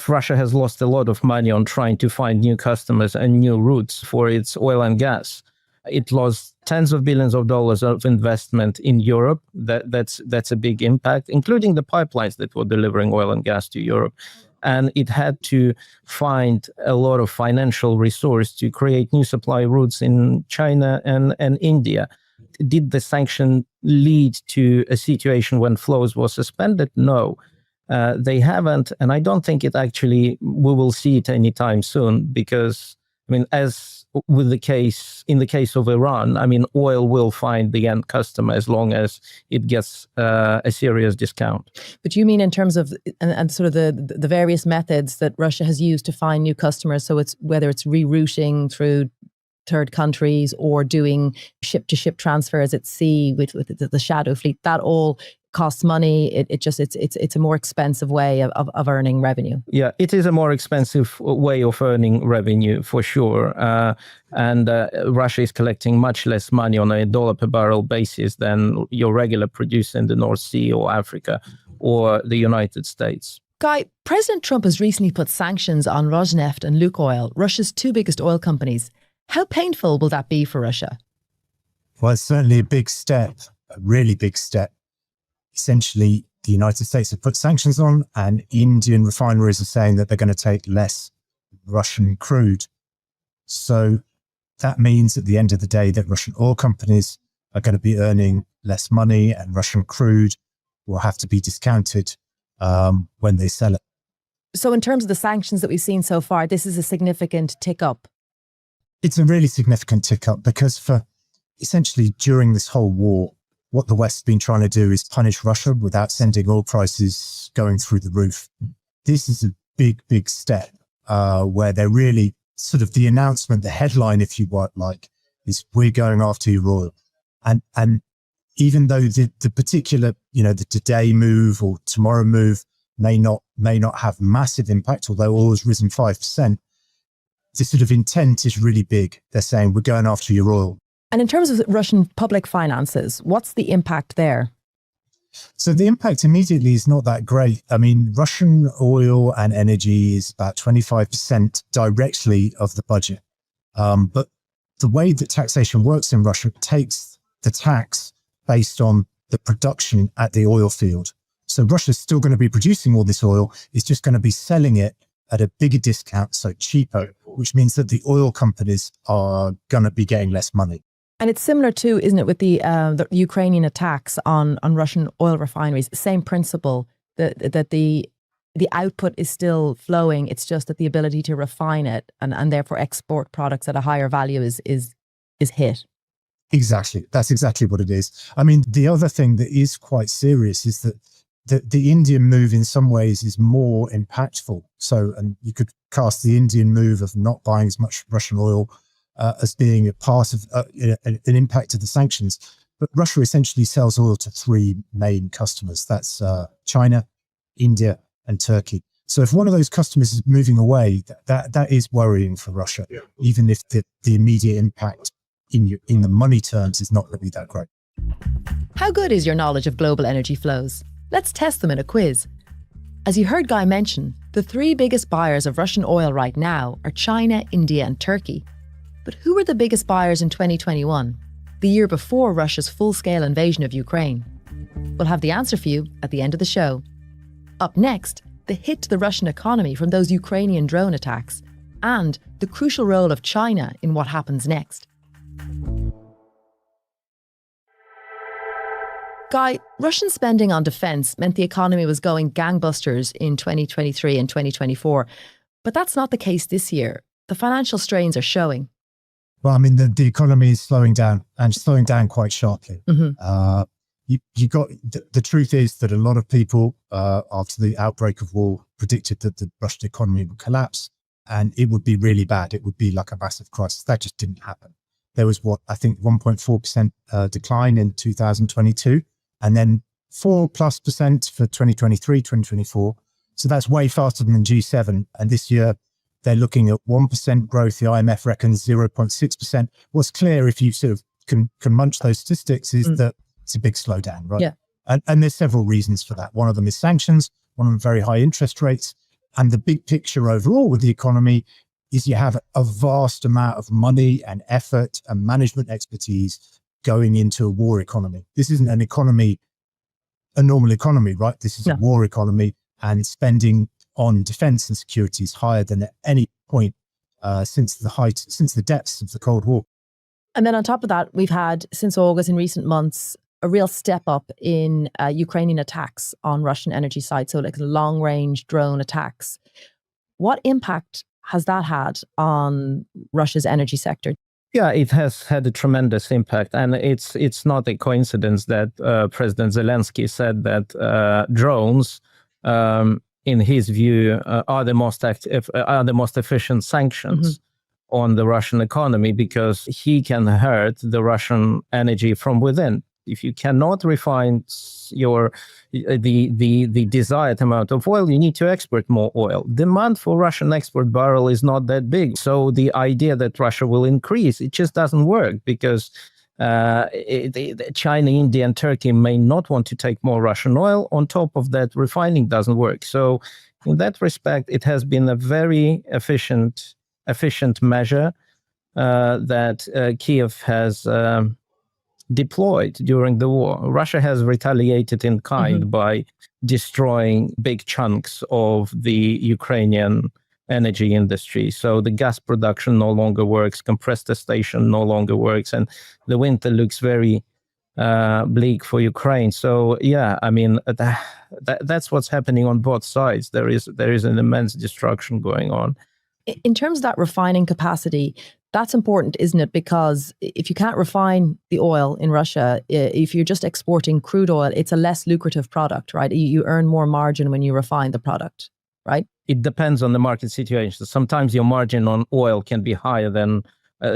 Russia has lost a lot of money on trying to find new customers and new routes for its oil and gas. It lost tens of billions of dollars of investment in Europe. That's a big impact, including the pipelines that were delivering oil and gas to Europe. And it had to find a lot of financial resource to create new supply routes in China and India. Did the sanction lead to a situation when flows were suspended? No. They haven't, and I don't think we will see it anytime soon, because, as in the case of Iran, oil will find the end customer as long as it gets a serious discount. But you mean in terms of and sort of the various methods that Russia has used to find new customers? So it's whether it's rerouting through third countries or doing ship-to-ship transfers at sea with the shadow fleet, that all costs money. It's a more expensive way of earning revenue. Yeah, it is a more expensive way of earning revenue for sure. And Russia is collecting much less money on a dollar per barrel basis than your regular producer in the North Sea or Africa or the United States. Guy, President Trump has recently put sanctions on Rosneft and Lukoil, Russia's two biggest oil companies. How painful will that be for Russia? Well, it's certainly a big step, a really big step. Essentially, the United States have put sanctions on, and Indian refineries are saying that they're going to take less Russian crude. So that means at the end of the day that Russian oil companies are going to be earning less money, and Russian crude will have to be discounted when they sell it. So in terms of the sanctions that we've seen so far, this is a significant tick up. It's a really significant tick up because for essentially during this whole war, what the West's been trying to do is punish Russia without sending oil prices going through the roof. This is a big, big step where they're really sort of the announcement, the headline, if you want, like, is we're going after your oil. And even though the particular, the today move or tomorrow move may not have massive impact, although oil has risen 5%, the sort of intent is really big. They're saying we're going after your oil. And in terms of Russian public finances, what's the impact there? So the impact immediately is not that great. I mean, Russian oil and energy is about 25% directly of the budget. But the way that taxation works in Russia takes the tax based on the production at the oil field. So Russia's still going to be producing all this oil. It's just going to be selling it at a bigger discount, so cheaper, which means that the oil companies are going to be getting less money. And it's similar too, isn't it, with the Ukrainian attacks on Russian oil refineries? Same principle, that the output is still flowing. It's just that the ability to refine it and therefore export products at a higher value is hit. Exactly. That's exactly what it is. I mean, the other thing that is quite serious is that the Indian move in some ways is more impactful. So, and you could cast the Indian move of not buying as much Russian oil as being a part of an impact of the sanctions. But Russia essentially sells oil to three main customers. That's China, India, and Turkey. So if one of those customers is moving away, that is worrying for Russia, even if the immediate impact in the money terms is not going to be that great. How good is your knowledge of global energy flows? Let's test them in a quiz. As you heard Guy mention, the three biggest buyers of Russian oil right now are China, India, and Turkey. But who were the biggest buyers in 2021, the year before Russia's full-scale invasion of Ukraine? We'll have the answer for you at the end of the show. Up next, the hit to the Russian economy from those Ukrainian drone attacks, and the crucial role of China in what happens next. Guy, Russian spending on defence meant the economy was going gangbusters in 2023 and 2024. But that's not the case this year. The financial strains are showing. Well, I mean, the economy is slowing down and slowing down quite sharply. Mm-hmm. The truth is that a lot of people, after the outbreak of war, predicted that the Russian economy would collapse and it would be really bad. It would be like a massive crisis. That just didn't happen. There was 1.4% decline in 2022, and then 4+% for 2023, 2024. So that's way faster than G7. And this year, they're looking at 1% growth. The IMF reckons 0.6%. What's clear, if you sort of can munch those statistics, is that it's a big slowdown, right? Yeah. And there's several reasons for that. One of them is sanctions, one of them very high interest rates. And the big picture overall with the economy is you have a vast amount of money and effort and management expertise going into a war economy. This isn't an economy, a normal economy, right? This is a war economy, and spending on defense and security is higher than at any point since the depths of the Cold War. And then on top of that, we've had, since August in recent months, a real step up in Ukrainian attacks on Russian energy sites, so like long-range drone attacks. What impact has that had on Russia's energy sector? Yeah, it has had a tremendous impact, and it's not a coincidence that President Zelensky said that drones, in his view, are the most efficient sanctions on the Russian economy, because he can hurt the Russian energy from within. If you cannot refine the desired amount of oil, you need to export more oil. Demand for Russian export barrel is not that big. So the idea that Russia will increase, it just doesn't work, because China, India, and Turkey may not want to take more Russian oil. On top of that, refining doesn't work. So in that respect, it has been a very efficient measure that Kiev has deployed during the war. Russia has retaliated in kind by destroying big chunks of the Ukrainian energy industry. So the gas production no longer works, compressor station no longer works, and the winter looks very bleak for Ukraine. So yeah, I mean, that's what's happening on both sides. There is an immense destruction going on. In terms of that refining capacity, That's important, isn't it? Because if you can't refine the oil in Russia, if you're just exporting crude oil, it's a less lucrative product, right? You earn more margin when you refine the product, right? It depends on the market situation. Sometimes your margin on oil can be higher than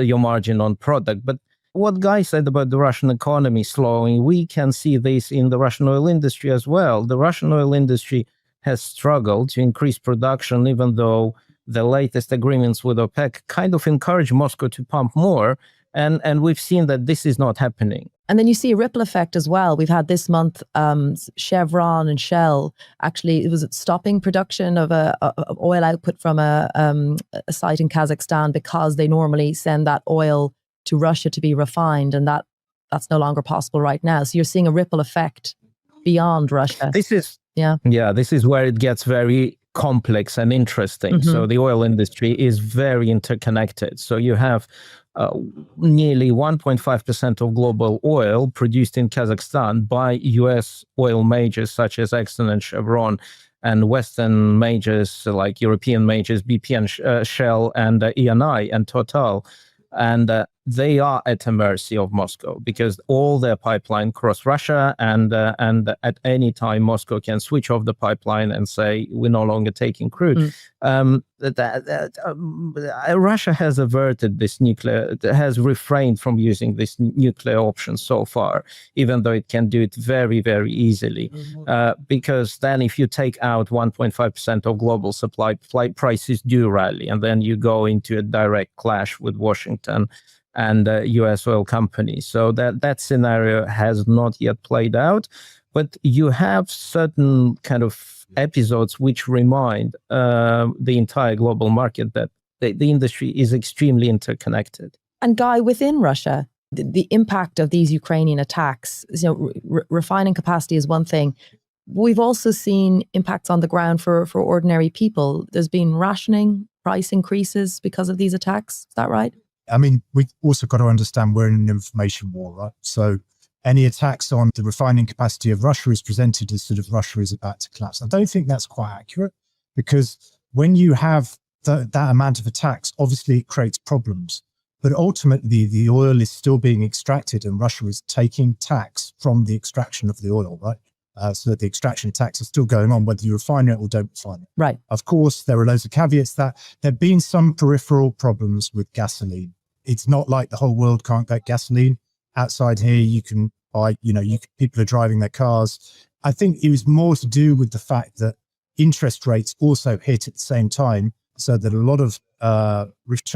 your margin on product. But what Guy said about the Russian economy slowing, we can see this in the Russian oil industry as well. The Russian oil industry has struggled to increase production, even though the latest agreements with OPEC kind of encourage Moscow to pump more. And we've seen that this is not happening. And then you see a ripple effect as well. We've had this month, Chevron and Shell, actually, it was stopping production of oil output from a site in Kazakhstan because they normally send that oil to Russia to be refined. And that's no longer possible right now. So you're seeing a ripple effect beyond Russia. This is where it gets very complex and interesting. Mm-hmm. So the oil industry is very interconnected. So you have nearly 1.5% of global oil produced in Kazakhstan by US oil majors such as Exxon and Chevron, and Western majors like European majors, BP and Shell and Eni and Total. And they are at the mercy of Moscow because all their pipeline cross Russia, and at any time Moscow can switch off the pipeline and say we're no longer taking crude. Russia has averted this has refrained from using this nuclear option so far, even though it can do it very, very easily. Because then if you take out 1.5% of global supply, prices do rally, and then you go into a direct clash with Washington and US oil companies. So that scenario has not yet played out, but you have certain kind of episodes which remind the entire global market that the industry is extremely interconnected. And Guy, within Russia, the impact of these Ukrainian attacks, refining capacity is one thing. We've also seen impacts on the ground for ordinary people. There's been rationing, price increases because of these attacks. Is that right? I mean, we've also got to understand we're in an information war, right? So any attacks on the refining capacity of Russia is presented as sort of Russia is about to collapse. I don't think that's quite accurate, because when you have that amount of attacks, obviously it creates problems. But ultimately, the oil is still being extracted, and Russia is taking tax from the extraction of the oil, right? So that the extraction tax is still going on, whether you refine it or don't refine it. Right. Of course, there are loads of caveats that there have been some peripheral problems with gasoline. It's not like the whole world can't get gasoline. Outside here, you can buy, people are driving their cars. I think it was more to do with the fact that interest rates also hit at the same time, so that a lot of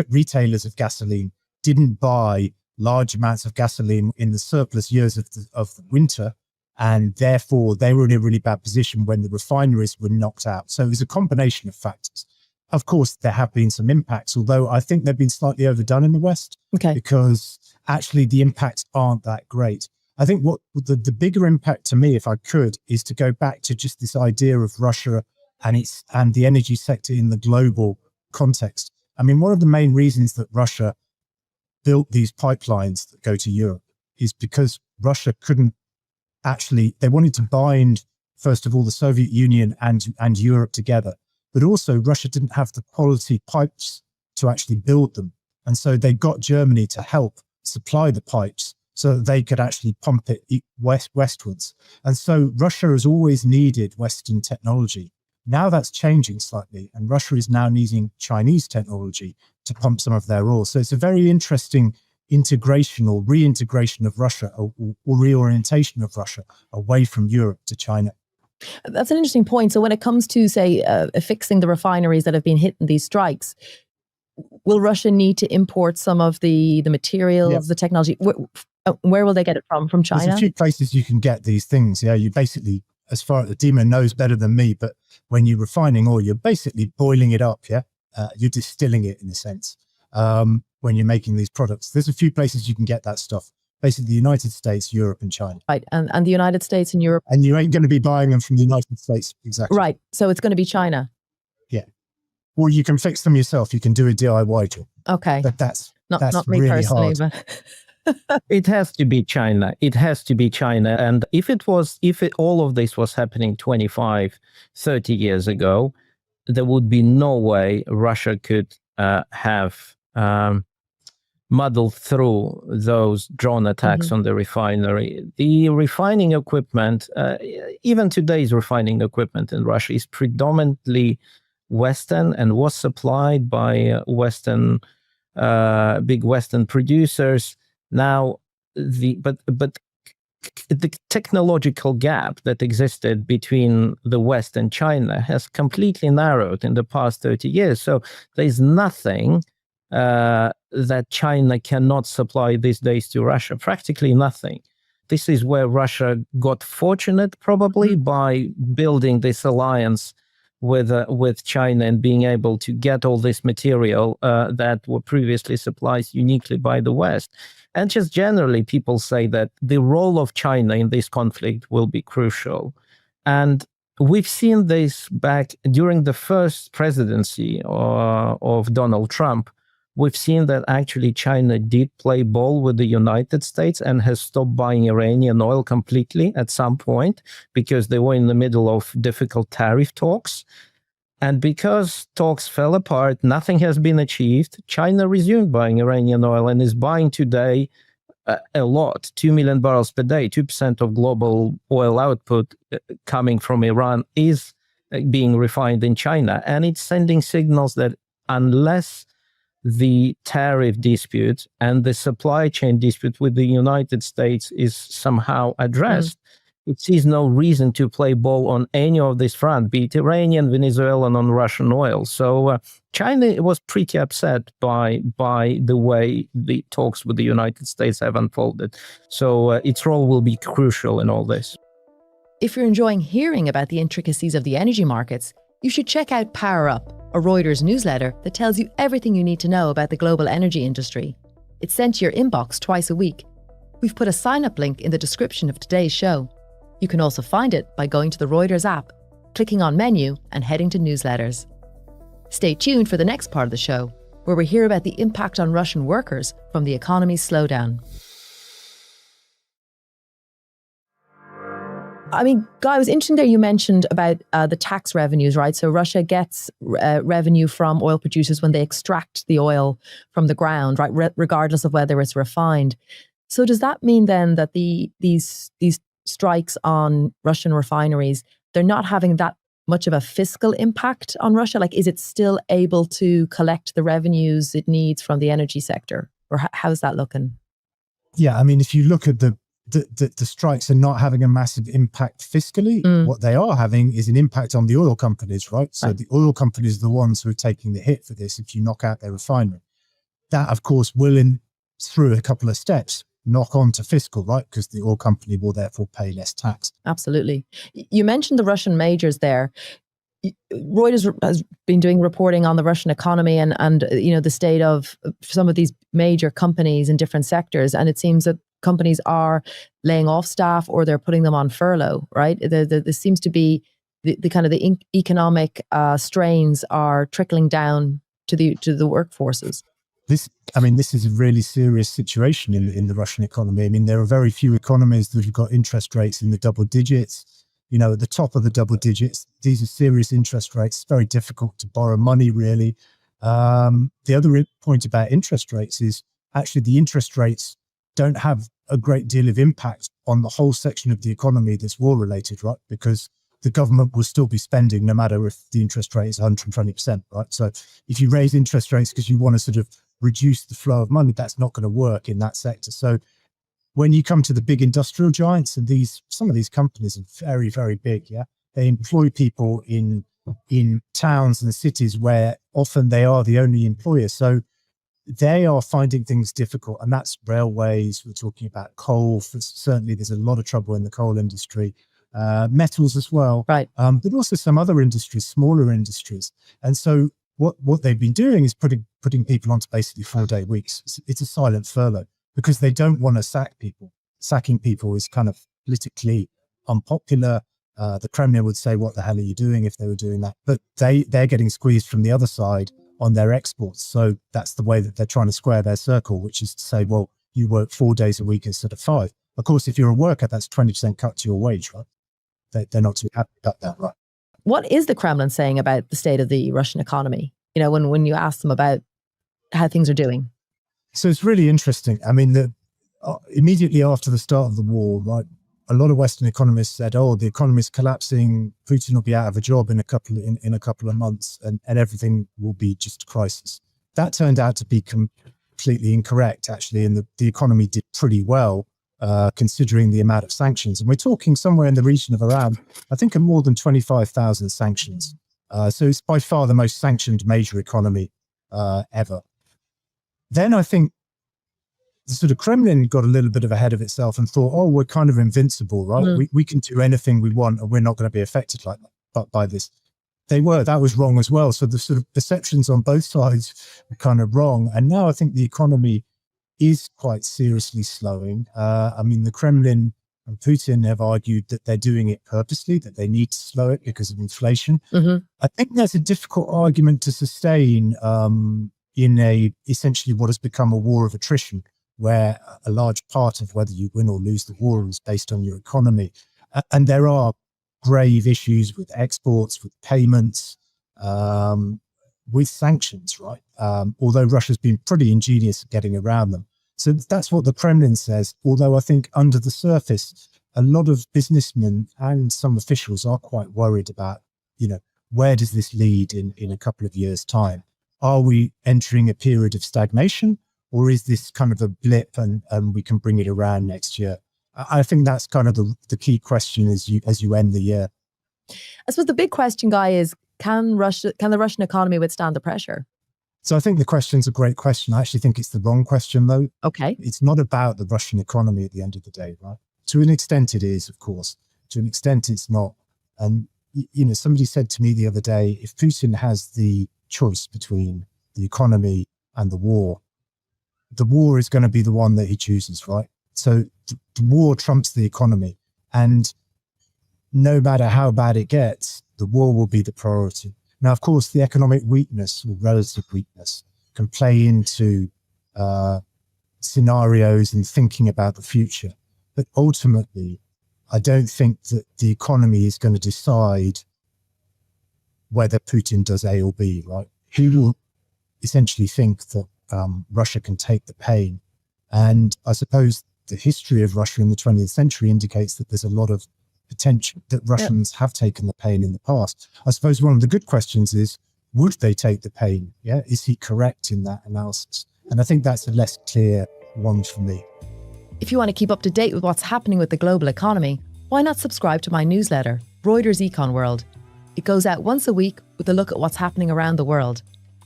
retailers of gasoline didn't buy large amounts of gasoline in the surplus years of the winter. And therefore, they were in a really bad position when the refineries were knocked out. So it was a combination of factors. Of course, there have been some impacts, although I think they've been slightly overdone in the West, because actually the impacts aren't that great. I think what the bigger impact to me, if I could, is to go back to just this idea of Russia and the energy sector in the global context. I mean, one of the main reasons that Russia built these pipelines that go to Europe is because Russia couldn't they wanted to bind, first of all, the Soviet Union and Europe together. But also Russia didn't have the quality pipes to actually build them. And so they got Germany to help supply the pipes so that they could actually pump it westwards. And so Russia has always needed Western technology. Now that's changing slightly, and Russia is now needing Chinese technology to pump some of their oil. So it's a very interesting integration or reintegration of Russia, or reorientation of Russia away from Europe to China. That's an interesting point. So when it comes to, say, fixing the refineries that have been hit in these strikes, will Russia need to import some of the materials, the technology? Where will they get it from? From China? There's a few places you can get these things. Yeah, you basically, as far as the Dima knows better than me, but when you're refining oil, you're basically boiling it up. Yeah, you're distilling it in a sense. When you're making these products, there's a few places you can get that stuff. Basically, the United States, Europe, and China. Right, and the United States and Europe. And you ain't going to be buying them from the United States, exactly. Right, so it's going to be China. Yeah. Or you can fix them yourself. You can do a DIY job. Okay. But that's not me really personally, hard. but It has to be China. It has to be China. And if all of this was happening 25, 30 years ago, there would be no way Russia could have muddle through those drone attacks on the refinery. The refining equipment, even today's refining equipment in Russia, is predominantly Western and was supplied by Western, big Western producers. Now, but the technological gap that existed between the West and China has completely narrowed in the past 30 years. So there's nothing that China cannot supply these days to Russia, practically nothing. This is where Russia got fortunate probably by building this alliance with China and being able to get all this material that were previously supplied uniquely by the West. And just generally, people say that the role of China in this conflict will be crucial. And we've seen this back during the first presidency of Donald Trump. We've seen that actually China did play ball with the United States and has stopped buying Iranian oil completely at some point because they were in the middle of difficult tariff talks. And because talks fell apart, nothing has been achieved. China resumed buying Iranian oil and is buying today a lot, 2 million barrels per day, 2% of global oil output coming from Iran is being refined in China. And it's sending signals that unless the tariff dispute and the supply chain dispute with the United States is somehow addressed, it sees no reason to play ball on any of this front, be it Iranian, Venezuelan, on Russian oil. So China was pretty upset by the way the talks with the United States have unfolded. So its role will be crucial in all this. If you're enjoying hearing about the intricacies of the energy markets, you should check out Power Up, a Reuters newsletter that tells you everything you need to know about the global energy industry. It's sent to your inbox twice a week. We've put a sign-up link in the description of today's show. You can also find it by going to the Reuters app, clicking on menu and heading to newsletters. Stay tuned for the next part of the show, where we hear about the impact on Russian workers from the economy's slowdown. I mean, Guy, it was interesting there you mentioned about the tax revenues, right? So Russia gets revenue from oil producers when they extract the oil from the ground, right? Regardless of whether it's refined. So does that mean then that these strikes on Russian refineries, they're not having that much of a fiscal impact on Russia? Like, is it still able to collect the revenues it needs from the energy sector? Or how's that looking? Yeah, I mean, if you look at the strikes are not having a massive impact fiscally. What they are having is an impact on the oil companies, right? So the oil companies are the ones who are taking the hit for this if you knock out their refinery. That, of course, will, through a couple of steps, knock on to fiscal, right? Because the oil company will therefore pay less tax. Absolutely. You mentioned the Russian majors there. Reuters has been doing reporting on the Russian economy and you know, the state of some of these major companies in different sectors. And it seems that companies are laying off staff or they're putting them on furlough, right? There seems to be the kind of the economic strains are trickling down to the workforces. This is a really serious situation in the Russian economy. I mean, there are very few economies that have got interest rates in the double digits. You know, at the top of the double digits, these are serious interest rates. It's very difficult to borrow money, really. The other point about interest rates is actually the interest rates don't have a great deal of impact on the whole section of the economy that's war-related, right? Because the government will still be spending no matter if the interest rate is 120%, right? So if you raise interest rates because you want to sort of reduce the flow of money, that's not going to work in that sector. So when you come to the big industrial giants, and some of these companies are very, very big, yeah, they employ people in towns and cities where often they are the only employer. So they are finding things difficult, and that's railways. We're talking about coal. Certainly, there's a lot of trouble in the coal industry, metals as well, right? But also some other industries, smaller industries. And so what they've been doing is putting people onto basically 4-day weeks. It's a silent furlough because they don't want to sack people. Sacking people is kind of politically unpopular. The Kremlin would say, "What the hell are you doing?" if they were doing that. But they're getting squeezed from the other side on their exports. So that's the way that they're trying to square their circle, which is to say, well, you work 4 days a week instead of 5. Of course, if you're a worker, that's 20% cut to your wage, right? They're not too happy about that, right? What is the Kremlin saying about the state of the Russian economy? You know, when you ask them about how things are doing? So it's really interesting. I mean, immediately after the start of the war, right, a lot of Western economists said, "Oh, the economy is collapsing. Putin will be out of a job in a couple of months, and everything will be just a crisis." That turned out to be completely incorrect, actually, and the economy did pretty well, considering the amount of sanctions. And we're talking somewhere in the region of around, I think, more than 25,000 sanctions. So it's by far the most sanctioned major economy ever. Then I think the sort of Kremlin got a little bit of ahead of itself and thought, "Oh, we're kind of invincible, right? We can do anything we want, and we're not going to be affected by this." That was wrong as well. So the sort of perceptions on both sides were kind of wrong. And now I think the economy is quite seriously slowing. I mean, the Kremlin and Putin have argued that they're doing it purposely, that they need to slow it because of inflation. I think that's a difficult argument to sustain in essentially what has become a war of attrition, where a large part of whether you win or lose the war is based on your economy. And there are grave issues with exports, with payments, with sanctions, right? Although Russia's been pretty ingenious at getting around them. So that's what the Kremlin says. Although I think under the surface, a lot of businessmen and some officials are quite worried about, where does this lead in a couple of years' time? Are we entering a period of stagnation, or is this kind of a blip and we can bring it around next year? I think that's kind of the key question as you end the year. I suppose the big question, Guy, is can the Russian economy withstand the pressure? So I think the question's a great question. I actually think it's the wrong question, though. Okay. It's not about the Russian economy at the end of the day, right? To an extent it is, of course. To an extent it's not. And, somebody said to me the other day, if Putin has the choice between the economy and the war is going to be the one that he chooses, right? So the war trumps the economy. And no matter how bad it gets, the war will be the priority. Now, of course, the economic weakness or relative weakness can play into scenarios and thinking about the future. But ultimately, I don't think that the economy is going to decide whether Putin does A or B, right? He will essentially think that Russia can take the pain. And I suppose the history of Russia in the 20th century indicates that there's a lot of potential that Russians have taken the pain in the past. I suppose one of the good questions is, would they take the pain? Yeah, is he correct in that analysis? And I think that's a less clear one for me. If you want to keep up to date with what's happening with the global economy, why not subscribe to my newsletter, Reuters Econ World? It goes out once a week with a look at what's happening around the world.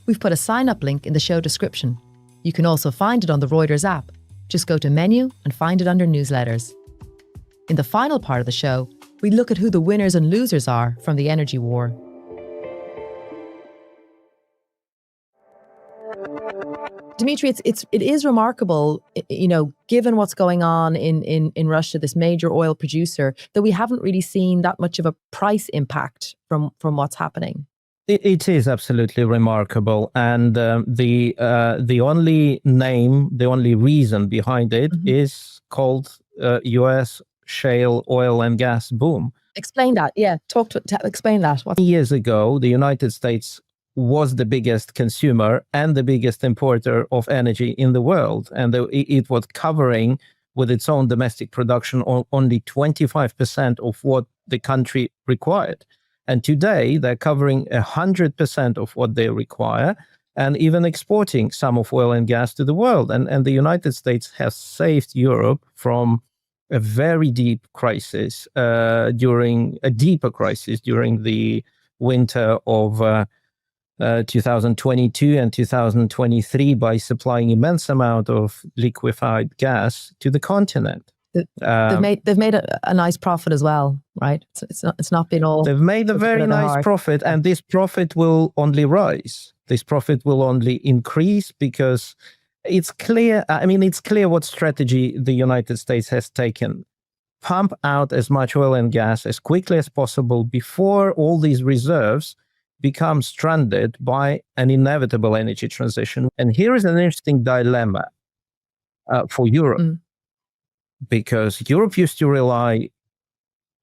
We've put a sign-up link in the show description. You can also find it on the Reuters app. Just go to menu and find it under newsletters. In the final part of the show, we look at who the winners and losers are from the energy war. Dimitri, it is remarkable, given what's going on in Russia, this major oil producer, that we haven't really seen that much of a price impact from what's happening. It is absolutely remarkable, and the only reason behind it is called U.S. shale oil and gas boom. Explain that. Yeah, explain that. Years ago, the United States was the biggest consumer and the biggest importer of energy in the world, and it was covering with its own domestic production only 25% of what the country required. And today, they're covering 100% of what they require and even exporting some of oil and gas to the world. And the United States has saved Europe from a very deep crisis, during the winter of 2022 and 2023 by supplying immense amount of liquefied gas to the continent. They've made a nice profit as well, right? It's not been all. They've made a very nice profit, and this profit will only rise. This profit will only increase because it's clear. It's clear what strategy the United States has taken: pump out as much oil and gas as quickly as possible before all these reserves become stranded by an inevitable energy transition. And here is an interesting dilemma for Europe. Because Europe used to rely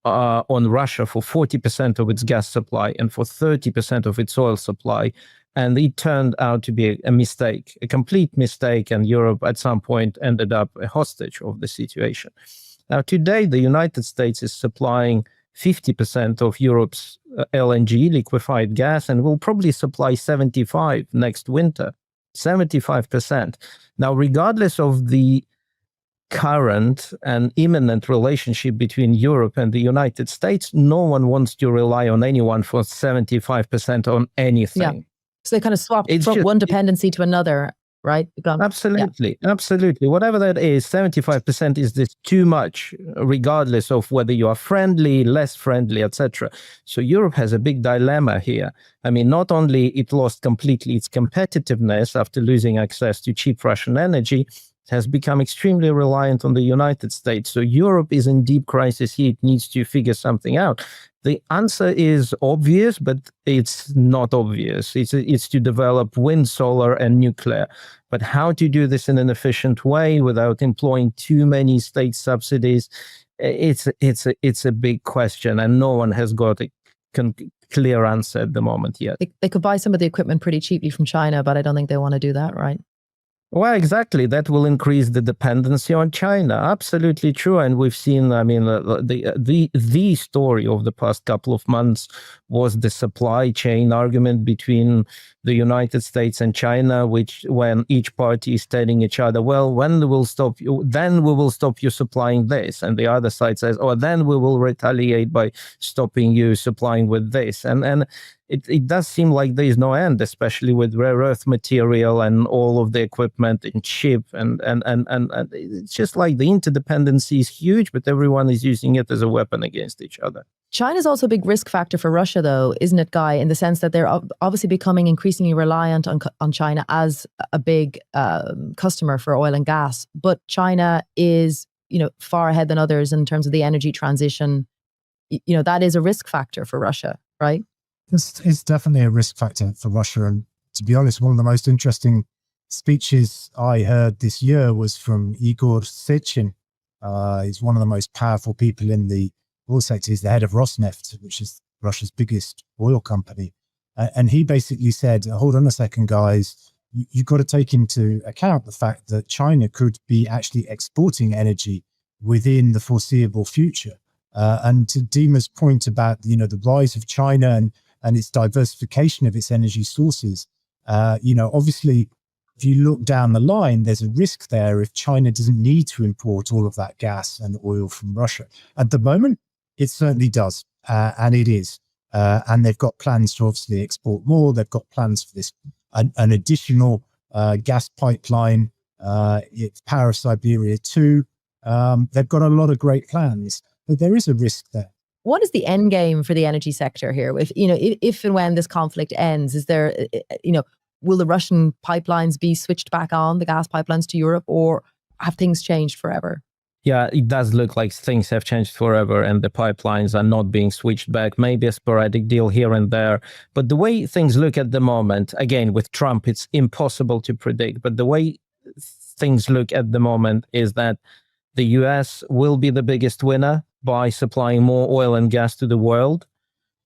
on Russia for 40% of its gas supply and for 30% of its oil supply. And it turned out to be a mistake, a complete mistake, and Europe at some point ended up a hostage of the situation. Now, today, the United States is supplying 50% of Europe's LNG, liquefied gas, and will probably supply 75% next winter. 75%. Now, regardless of the current and imminent relationship between Europe and the United States, no one wants to rely on anyone for 75% on anything. Yeah. So they kind of swapped from one dependency to another, right? Absolutely. Whatever that is, 75% is this too much, regardless of whether you are friendly, less friendly, etc. So Europe has a big dilemma here. I mean, not only it lost completely its competitiveness after losing access to cheap Russian energy, it has become extremely reliant on the United States. So Europe is in deep crisis here. It needs to figure something out. The answer is obvious, but it's not obvious. It's to develop wind, solar, and nuclear. But how to do this in an efficient way without employing too many state subsidies, it's a big question, and no one has got a clear answer at the moment yet. They could buy some of the equipment pretty cheaply from China, but I don't think they want to do that, right? Well, exactly. That will increase the dependency on China. Absolutely true. And we've seen, I mean, the story of the past couple of months was the supply chain argument between the United States and China, which when each party is telling each other, well, when we will stop you, then we will stop you supplying this. And the other side says, oh, then we will retaliate by stopping you supplying with this. And it does seem like there is no end, especially with rare earth material and all of the equipment and chip. And it's just like the interdependency is huge, but everyone is using it as a weapon against each other. China's also a big risk factor for Russia, though, isn't it, Guy, in the sense that they're obviously becoming increasingly reliant on China as a big customer for oil and gas. But China is, far ahead than others in terms of the energy transition. That is a risk factor for Russia, right? It's definitely a risk factor for Russia. And to be honest, one of the most interesting speeches I heard this year was from Igor Sechin. He's one of the most powerful people in the oil sector. He's the head of Rosneft, which is Russia's biggest oil company. And he basically said, hold on a second, guys, you've got to take into account the fact that China could be actually exporting energy within the foreseeable future. And to Dima's point about, the rise of China and its diversification of its energy sources, obviously, if you look down the line, there's a risk there if China doesn't need to import all of that gas and oil from Russia. At the moment, it certainly does, and it is. And they've got plans to obviously export more. They've got plans for this, an additional gas pipeline, it's Power of Siberia 2. They've got a lot of great plans, but there is a risk there. What is the end game for the energy sector here? If and when this conflict ends, is there, will the Russian pipelines be switched back on, the gas pipelines to Europe, or have things changed forever? Yeah, it does look like things have changed forever and the pipelines are not being switched back. Maybe a sporadic deal here and there. But the way things look at the moment, again, with Trump, it's impossible to predict. But the way things look at the moment is that the US will be the biggest winner by supplying more oil and gas to the world.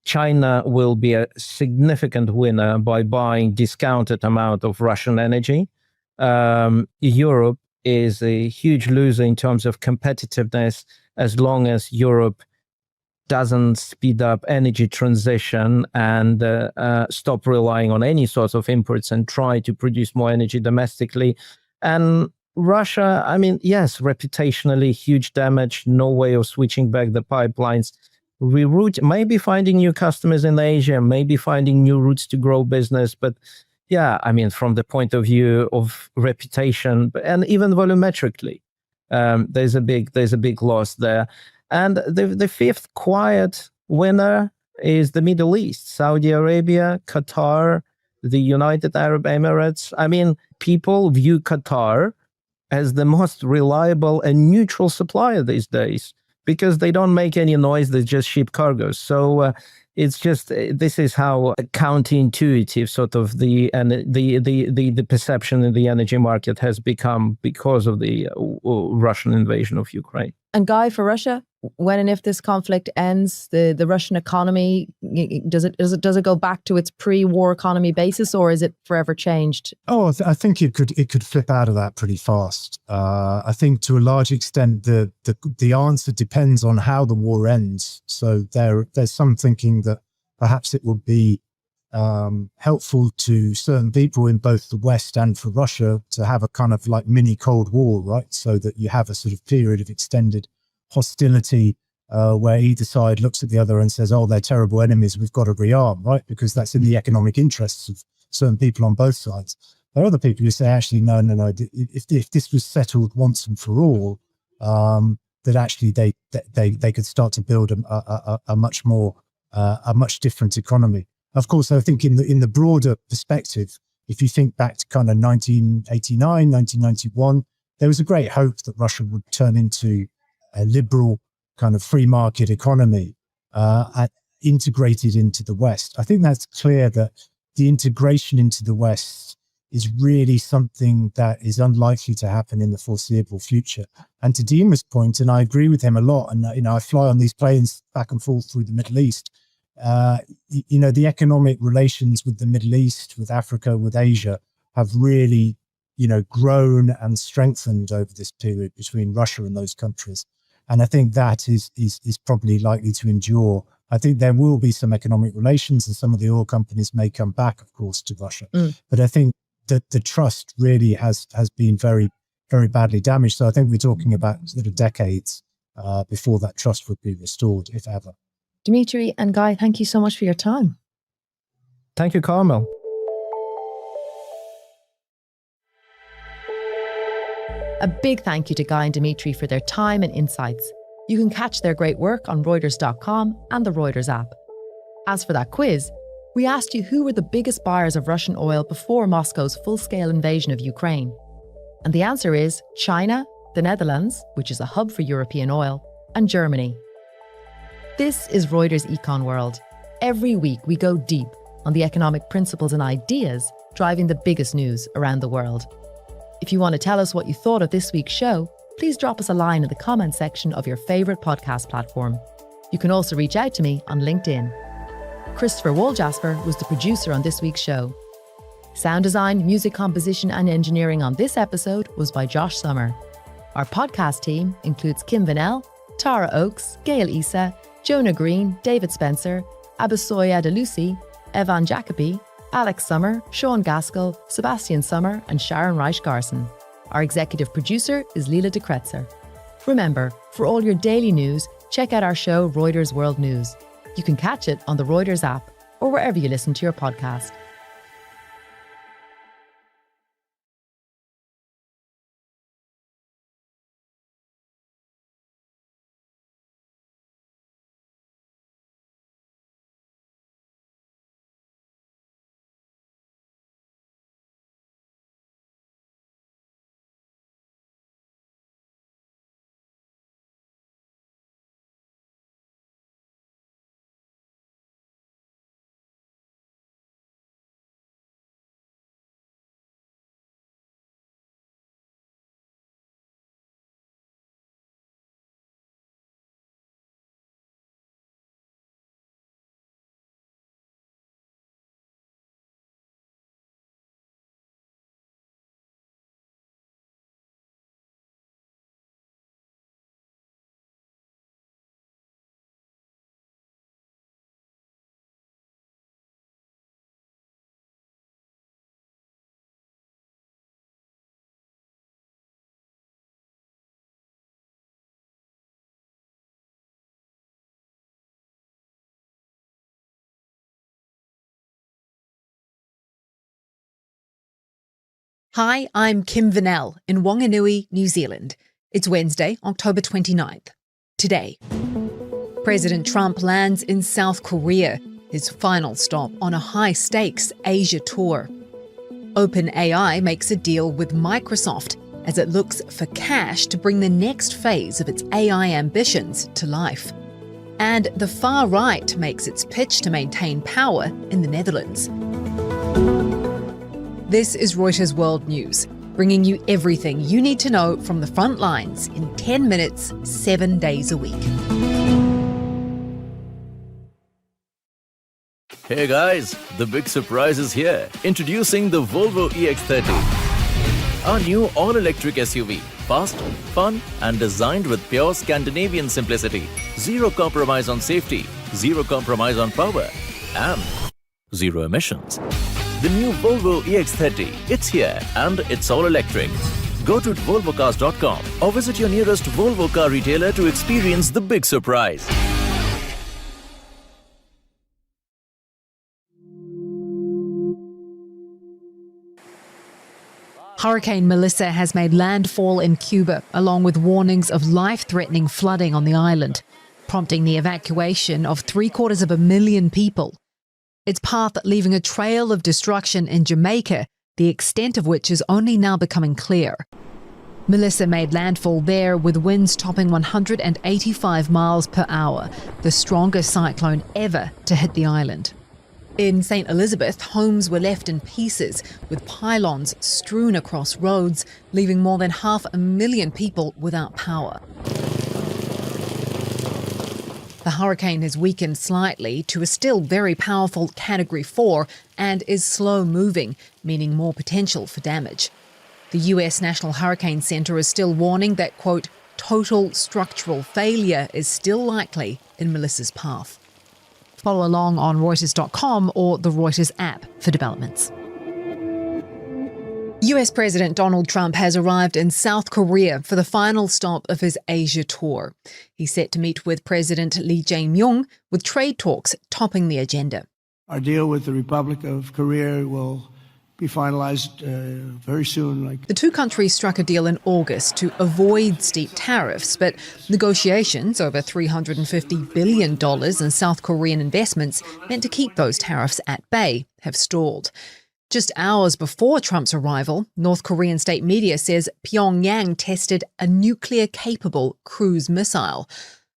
China will be a significant winner by buying discounted amount of Russian energy. Europe is a huge loser in terms of competitiveness as long as Europe doesn't speed up energy transition and stop relying on any sorts of imports and try to produce more energy domestically. And Russia, I mean, yes, reputationally, huge damage, no way of switching back the pipelines. Reroute, maybe finding new customers in Asia, maybe finding new routes to grow business. But yeah, I mean, from the point of view of reputation and even volumetrically, there's a big loss there. And the fifth quiet winner is the Middle East, Saudi Arabia, Qatar, the United Arab Emirates. I mean, people view Qatar as the most reliable and neutral supplier these days because they don't make any noise, they just ship cargoes. So it's just, this is how counterintuitive sort of the perception in the energy market has become because of the Russian invasion of Ukraine. And Guy, for Russia, when and if this conflict ends, the Russian economy, does it go back to its pre-war economy basis, or is it forever changed? Oh, I think it could flip out of that pretty fast. I think to a large extent the answer depends on how the war ends. So there's some thinking that perhaps it would be helpful to certain people in both the West and for Russia to have a kind of like mini Cold War, right? So that you have a sort of period of extended hostility where either side looks at the other and says, oh, they're terrible enemies, we've got to rearm, right? Because that's in the economic interests of certain people on both sides. There are other people who say, actually, no. If this was settled once and for all, that actually they could start to build a much different economy. Of course, I think in the broader perspective, if you think back to kind of 1989, 1991, there was a great hope that Russia would turn into a liberal kind of free market economy integrated into the West. I think that's clear that the integration into the West is really something that is unlikely to happen in the foreseeable future. And to Dima's point, and I agree with him a lot, and I fly on these planes back and forth through the Middle East, the economic relations with the Middle East, with Africa, with Asia have really, grown and strengthened over this period between Russia and those countries. And I think that is probably likely to endure. I think there will be some economic relations and some of the oil companies may come back, of course, to Russia. But I think that the trust really has been very, very badly damaged. So I think we're talking about sort of decades before that trust would be restored, if ever. Dimitri and Guy, thank you so much for your time. Thank you, Carmel. A big thank you to Guy and Dimitri for their time and insights. You can catch their great work on Reuters.com and the Reuters app. As for that quiz, we asked you who were the biggest buyers of Russian oil before Moscow's full-scale invasion of Ukraine. And the answer is China, the Netherlands, which is a hub for European oil, and Germany. This is Reuters Econ World. Every week we go deep on the economic principles and ideas driving the biggest news around the world. If you want to tell us what you thought of this week's show, please drop us a line in the comment section of your favourite podcast platform. You can also reach out to me on LinkedIn. Christopher Woljasper was the producer on this week's show. Sound design, music composition and engineering on this episode was by Josh Summer. Our podcast team includes Kim Vanell, Tara Oakes, Gail Issa, Jonah Green, David Spencer, Abisoya DeLucy, Evan Jacobi, Alex Summer, Sean Gaskell, Sebastian Summer and Sharon Reich-Garson. Our executive producer is Leela de Kretzer. Remember, for all your daily news, check out our show Reuters World News. You can catch it on the Reuters app or wherever you listen to your podcast. Hi, I'm Kim Vanell in Wanganui, New Zealand. It's Wednesday, October 29th. Today, President Trump lands in South Korea, his final stop on a high-stakes Asia tour. OpenAI makes a deal with Microsoft as it looks for cash to bring the next phase of its AI ambitions to life. And the far right makes its pitch to maintain power in the Netherlands. This is Reuters World News, bringing you everything you need to know from the front lines in 10 minutes, 7 days a week. Hey guys, the big surprise is here. Introducing the Volvo EX30. Our new all-electric SUV. Fast, fun, and designed with pure Scandinavian simplicity. Zero compromise on safety, zero compromise on power, and zero emissions. The new Volvo EX30. It's here, and it's all electric. Go to volvocars.com or visit your nearest Volvo car retailer to experience the big surprise. Hurricane Melissa has made landfall in Cuba, along with warnings of life-threatening flooding on the island, prompting the evacuation of 750,000 people. Its path leaving a trail of destruction in Jamaica, the extent of which is only now becoming clear. Melissa made landfall there with winds topping 185 miles per hour, the strongest cyclone ever to hit the island. In St. Elizabeth, homes were left in pieces, with pylons strewn across roads, leaving more than 500,000 people without power. The hurricane has weakened slightly to a still very powerful Category 4 and is slow-moving, meaning more potential for damage. The US National Hurricane Center is still warning that, quote, total structural failure is still likely in Melissa's path. Follow along on Reuters.com or the Reuters app for developments. US President Donald Trump has arrived in South Korea for the final stop of his Asia tour. He's set to meet with President Lee Jae-myung, with trade talks topping the agenda. Our deal with the Republic of Korea will be finalized very soon. The two countries struck a deal in August to avoid steep tariffs, but negotiations over $350 billion in South Korean investments meant to keep those tariffs at bay have stalled. Just hours before Trump's arrival, North Korean state media says Pyongyang tested a nuclear-capable cruise missile.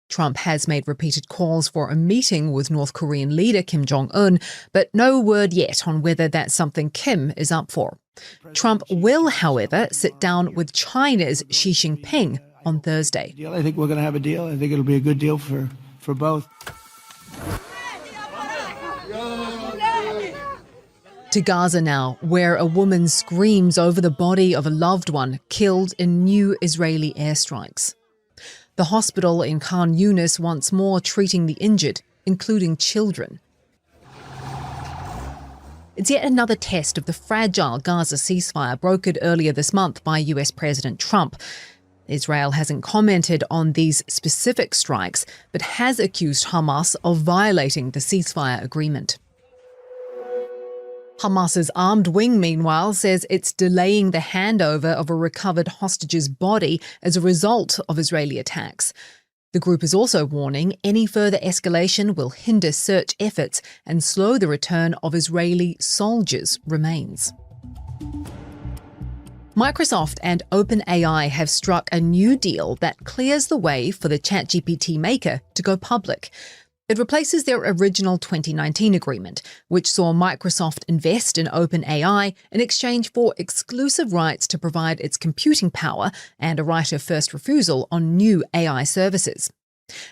Trump has made repeated calls for a meeting with North Korean leader Kim Jong-un, but no word yet on whether that's something Kim is up for. Trump will, however, sit down with China's Xi Jinping on Thursday. I think we're going to have a deal. I think it'll be a good deal for both. To Gaza now, where a woman screams over the body of a loved one killed in new Israeli airstrikes. The hospital in Khan Yunis once more treating the injured, including children. It's yet another test of the fragile Gaza ceasefire brokered earlier this month by US President Trump. Israel hasn't commented on these specific strikes, but has accused Hamas of violating the ceasefire agreement. Hamas's armed wing, meanwhile, says it's delaying the handover of a recovered hostage's body as a result of Israeli attacks. The group is also warning any further escalation will hinder search efforts and slow the return of Israeli soldiers' remains. Microsoft and OpenAI have struck a new deal that clears the way for the ChatGPT maker to go public. It replaces their original 2019 agreement, which saw Microsoft invest in OpenAI in exchange for exclusive rights to provide its computing power and a right of first refusal on new AI services.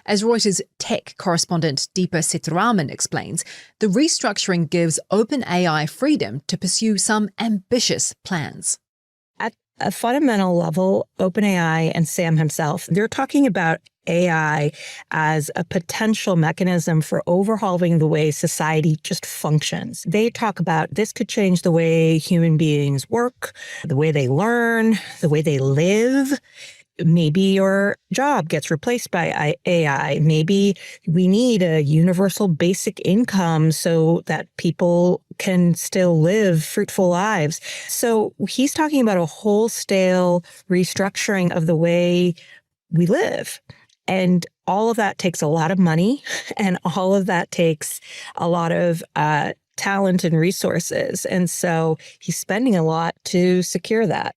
As Reuters tech correspondent Deepa Sitaraman explains, the restructuring gives OpenAI freedom to pursue some ambitious plans. At a fundamental level, OpenAI and Sam himself, they're talking about AI as a potential mechanism for overhauling the way society just functions. They talk about this could change the way human beings work, the way they learn, the way they live. Maybe your job gets replaced by AI. Maybe we need a universal basic income so that people can still live fruitful lives. So he's talking about a wholesale restructuring of the way we live. And all of that takes a lot of money, and all of that takes a lot of talent and resources. And so he's spending a lot to secure that.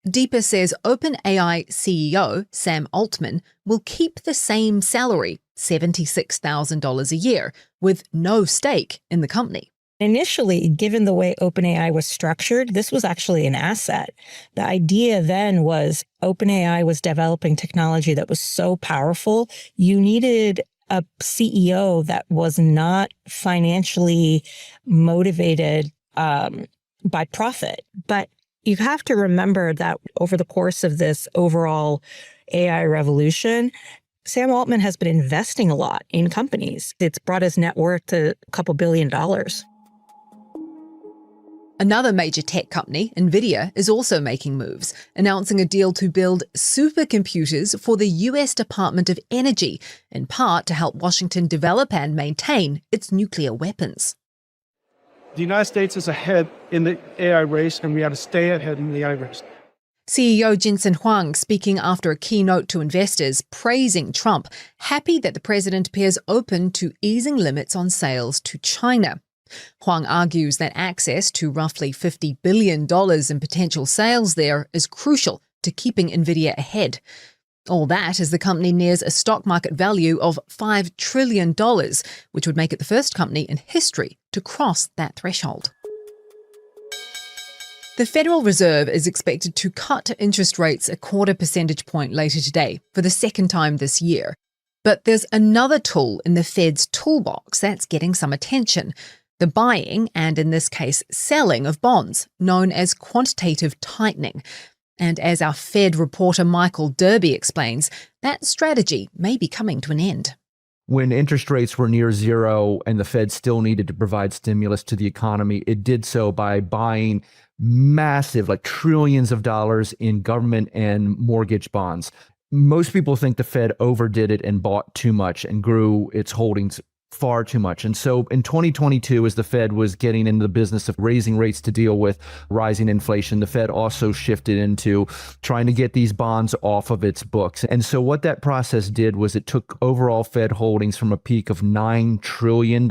Deepa says OpenAI CEO Sam Altman will keep the same salary, $76,000 a year, with no stake in the company. Initially, given the way OpenAI was structured, this was actually an asset. The idea then was OpenAI was developing technology that was so powerful, you needed a CEO that was not financially motivated by profit. But you have to remember that over the course of this overall AI revolution, Sam Altman has been investing a lot in companies. It's brought his net worth to a couple $2 billion. Another major tech company, Nvidia, is also making moves, announcing a deal to build supercomputers for the US Department of Energy, in part to help Washington develop and maintain its nuclear weapons. The United States is ahead in the AI race, and we have to stay ahead in the AI race. CEO Jensen Huang speaking after a keynote to investors, praising Trump, happy that the president appears open to easing limits on sales to China. Huang argues that access to roughly $50 billion in potential sales there is crucial to keeping Nvidia ahead. All that as the company nears a stock market value of $5 trillion, which would make it the first company in history to cross that threshold. The Federal Reserve is expected to cut interest rates a 0.25 percentage point later today for the second time this year. But there's another tool in the Fed's toolbox that's getting some attention. The buying, and in this case selling, of bonds, known as quantitative tightening. And as our Fed reporter Michael Derby explains, that strategy may be coming to an end. When interest rates were near zero and the Fed still needed to provide stimulus to the economy, it did so by buying massive, like trillions of dollars in government and mortgage bonds. Most people think the Fed overdid it and bought too much and grew its holdings far too much. And so in 2022, as the Fed was getting into the business of raising rates to deal with rising inflation, the Fed also shifted into trying to get these bonds off of its books. And so what that process did was it took overall Fed holdings from a peak of $9 trillion,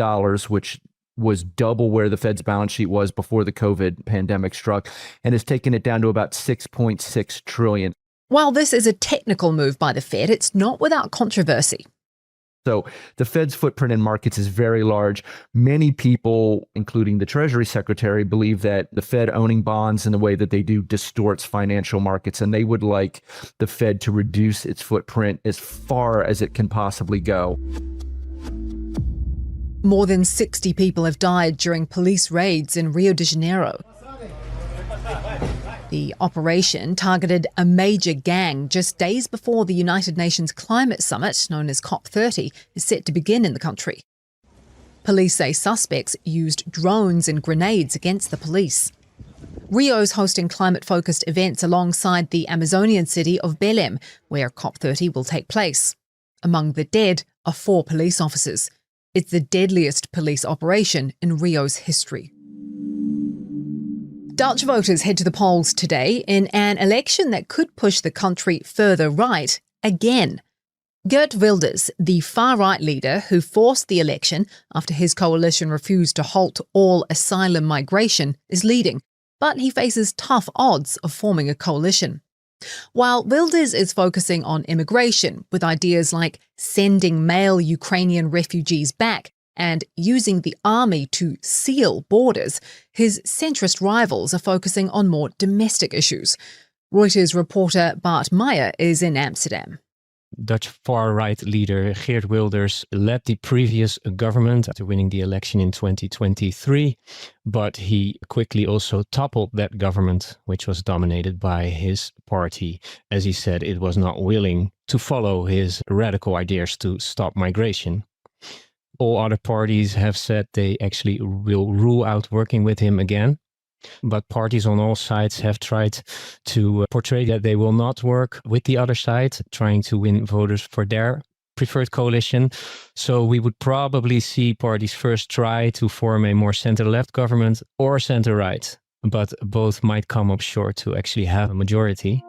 which was double where the Fed's balance sheet was before the COVID pandemic struck, and has taken it down to about $6.6 trillion. While this is a technical move by the Fed, it's not without controversy. So the Fed's footprint in markets is very large. Many people, including the Treasury Secretary, believe that the Fed owning bonds in the way that they do distorts financial markets, and they would like the Fed to reduce its footprint as far as it can possibly go. More than 60 people have died during police raids in Rio de Janeiro. The operation targeted a major gang just days before the United Nations Climate Summit, known as COP30, is set to begin in the country. Police say suspects used drones and grenades against the police. Rio's hosting climate-focused events alongside the Amazonian city of Belém, where COP30 will take place. Among the dead are 4 police officers. It's the deadliest police operation in Rio's history. Dutch voters head to the polls today in an election that could push the country further right again. Geert Wilders, the far-right leader who forced the election after his coalition refused to halt all asylum migration, is leading, but he faces tough odds of forming a coalition. While Wilders is focusing on immigration, with ideas like sending male Ukrainian refugees back and using the army to seal borders, his centrist rivals are focusing on more domestic issues. Reuters reporter Bart Meijer is in Amsterdam. Dutch far-right leader Geert Wilders led the previous government after winning the election in 2023, but he quickly also toppled that government, which was dominated by his party, as he said it was not willing to follow his radical ideas to stop migration. All other parties have said they actually will rule out working with him again. But parties on all sides have tried to portray that they will not work with the other side, trying to win voters for their preferred coalition. So we would probably see parties first try to form a more center-left government or center-right. But both might come up short to actually have a majority.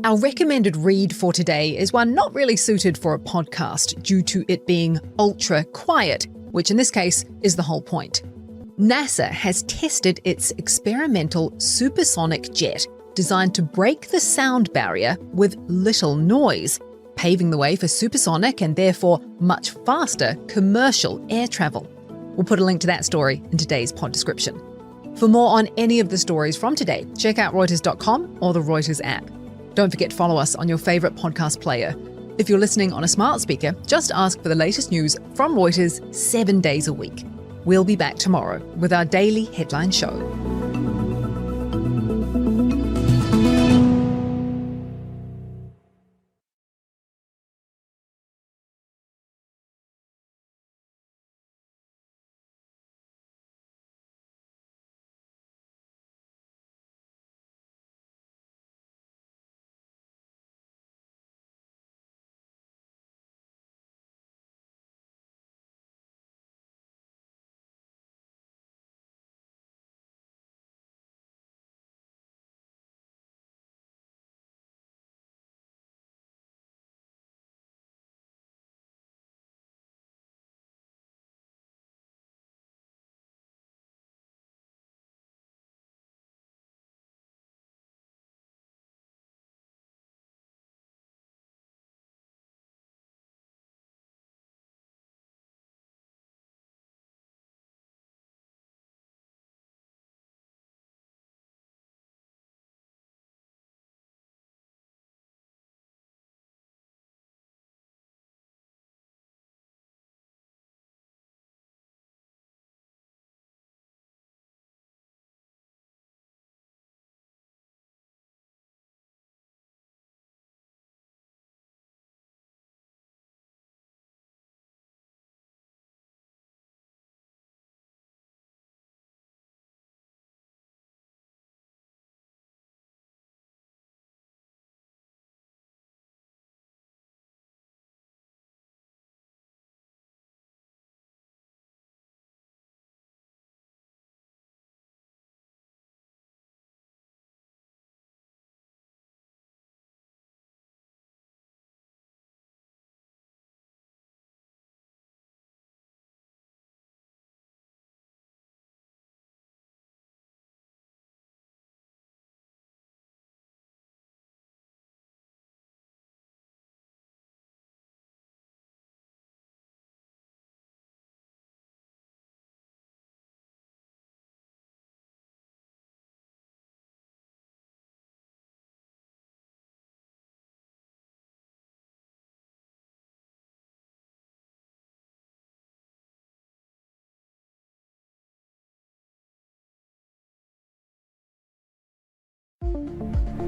Our recommended read for today is one not really suited for a podcast due to it being ultra quiet, which in this case is the whole point. NASA has tested its experimental supersonic jet designed to break the sound barrier with little noise, paving the way for supersonic and therefore much faster commercial air travel. We'll put a link to that story in today's pod description. For more on any of the stories from today, check out Reuters.com or the Reuters app. Don't forget to follow us on your favorite podcast player. If you're listening on a smart speaker, just ask for the latest news from Reuters 7 days a week. We'll be back tomorrow with our daily headline show.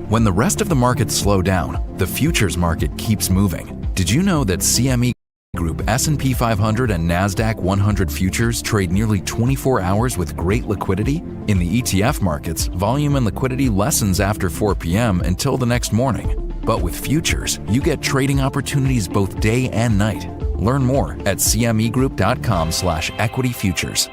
When the rest of the markets slow down, the futures market keeps moving. Did you know that CME Group S&P 500 and NASDAQ 100 futures trade nearly 24 hours with great liquidity? In the ETF markets, volume and liquidity lessens after 4 p.m. until the next morning. But with futures, you get trading opportunities both day and night. Learn more at cmegroup.com/equity-futures.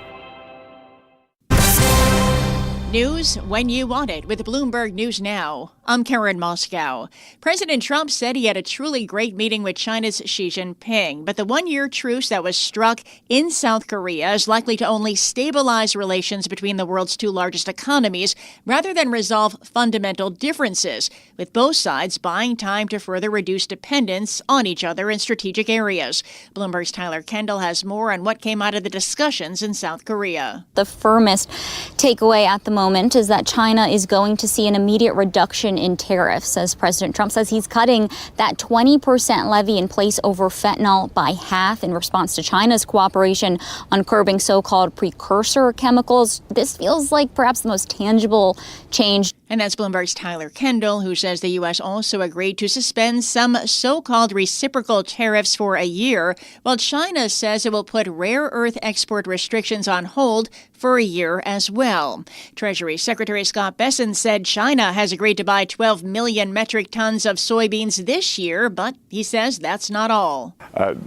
News when you want it with Bloomberg News Now. I'm Karen Moscow. President Trump said he had a truly great meeting with China's Xi Jinping, but the one-year truce that was struck in South Korea is likely to only stabilize relations between the world's two largest economies rather than resolve fundamental differences, with both sides buying time to further reduce dependence on each other in strategic areas. Bloomberg's Tyler Kendall has more on what came out of the discussions in South Korea. The firmest takeaway at the moment is that China is going to see an immediate reduction in tariffs, as President Trump says he's cutting that 20% levy in place over fentanyl by half in response to China's cooperation on curbing so-called precursor chemicals. This feels like perhaps the most tangible change. And that's Bloomberg's Tyler Kendall, who says the U.S. also agreed to suspend some so-called reciprocal tariffs for a year, while China says it will put rare earth export restrictions on hold for a year as well. Treasury Secretary Scott Bessent said China has agreed to buy 12 million metric tons of soybeans this year, but he says that's not all.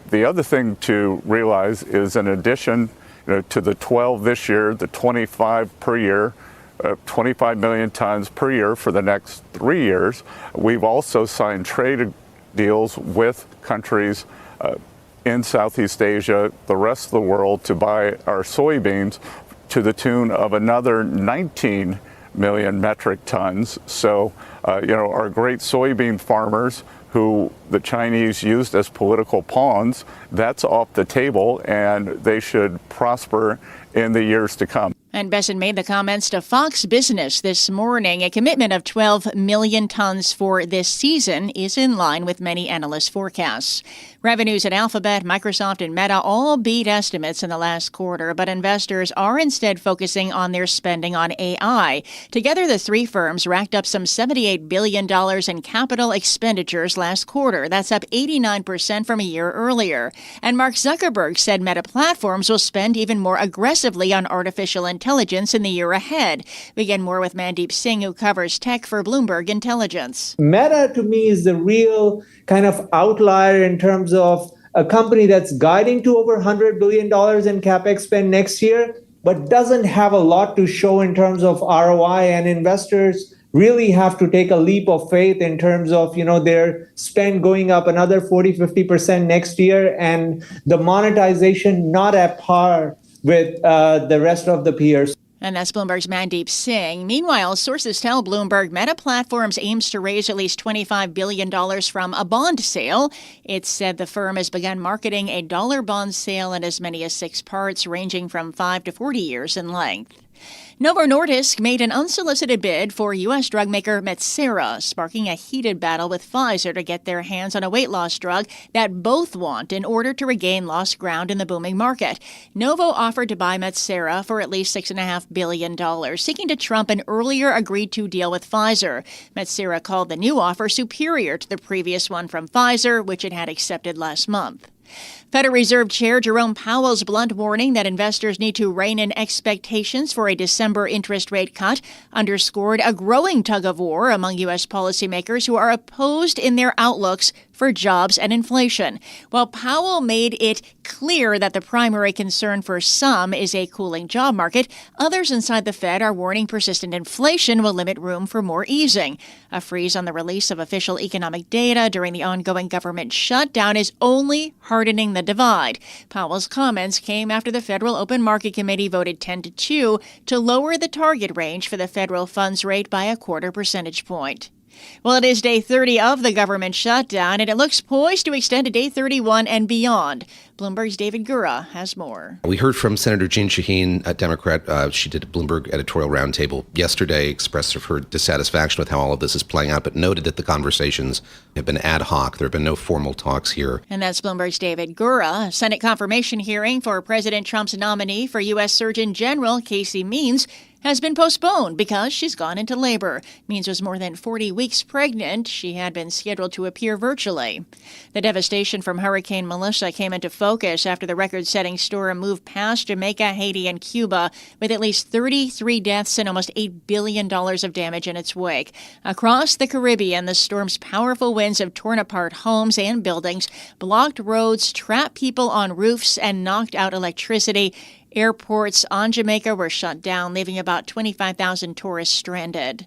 The other thing to realize is, in addition to the 12 this year, the 25 per year, 25 million tons per year for the next 3 years. We've also signed trade deals with countries in Southeast Asia, the rest of the world, to buy our soybeans to the tune of another 19 million metric tons. So, our great soybean farmers who the Chinese used as political pawns, that's off the table, and they should prosper in the years to come. And Besson made the comments to Fox Business this morning. A commitment of 12 million tons for this season is in line with many analyst forecasts. Revenues at Alphabet, Microsoft, and Meta all beat estimates in the last quarter, but investors are instead focusing on their spending on AI. Together, the three firms racked up some $78 billion in capital expenditures last quarter. That's up 89% from a year earlier. And Mark Zuckerberg said Meta Platforms will spend even more aggressively on artificial intelligence in the year ahead. We get more with Mandeep Singh, who covers tech for Bloomberg Intelligence. Meta, to me, is the real kind of outlier in terms of a company that's guiding to over $100 billion in CapEx spend next year, but doesn't have a lot to show in terms of ROI, and investors really have to take a leap of faith in terms of, their spend going up another 40-50% next year, and the monetization not at par with the rest of the peers. And that's Bloomberg's Mandeep Singh. Meanwhile, sources tell Bloomberg Meta Platforms aims to raise at least $25 billion from a bond sale. It said the firm has begun marketing a dollar bond sale in as many as 6 parts, ranging from 5 to 40 years in length. Novo Nordisk made an unsolicited bid for U.S. drug maker Metsera, sparking a heated battle with Pfizer to get their hands on a weight loss drug that both want in order to regain lost ground in the booming market. Novo offered to buy Metsera for at least $6.5 billion, seeking to trump an earlier agreed-to deal with Pfizer. Metsera called the new offer superior to the previous one from Pfizer, which it had accepted last month. Federal Reserve Chair Jerome Powell's blunt warning that investors need to rein in expectations for a December interest rate cut underscored a growing tug-of-war among U.S. policymakers who are opposed in their outlooks for jobs and inflation. While Powell made it clear that the primary concern for some is a cooling job market, others inside the Fed are warning persistent inflation will limit room for more easing. A freeze on the release of official economic data during the ongoing government shutdown is only hardening the divide. Powell's comments came after the Federal Open Market Committee voted 10-2 to lower the target range for the federal funds rate by a 0.25 percentage point. Well, it is day 30 of the government shutdown, and it looks poised to extend to day 31 and beyond. Bloomberg's David Gura has more. We heard from Senator Jeanne Shaheen, a Democrat. She did a Bloomberg editorial roundtable yesterday, expressed her dissatisfaction with how all of this is playing out, but noted that the conversations have been ad hoc. There have been no formal talks here. And that's Bloomberg's David Gura. Senate confirmation hearing for President Trump's nominee for U.S. Surgeon General Casey Means has been postponed because she's gone into labor. Means was more than 40 weeks pregnant. She had been scheduled to appear virtually. The devastation from Hurricane Melissa came into focus after the record-setting storm moved past Jamaica, Haiti, and Cuba, with at least 33 deaths and almost $8 billion of damage in its wake. Across the Caribbean, the storm's powerful winds have torn apart homes and buildings, blocked roads, trapped people on roofs, and knocked out electricity. Airports on Jamaica were shut down, leaving about 25,000 tourists stranded.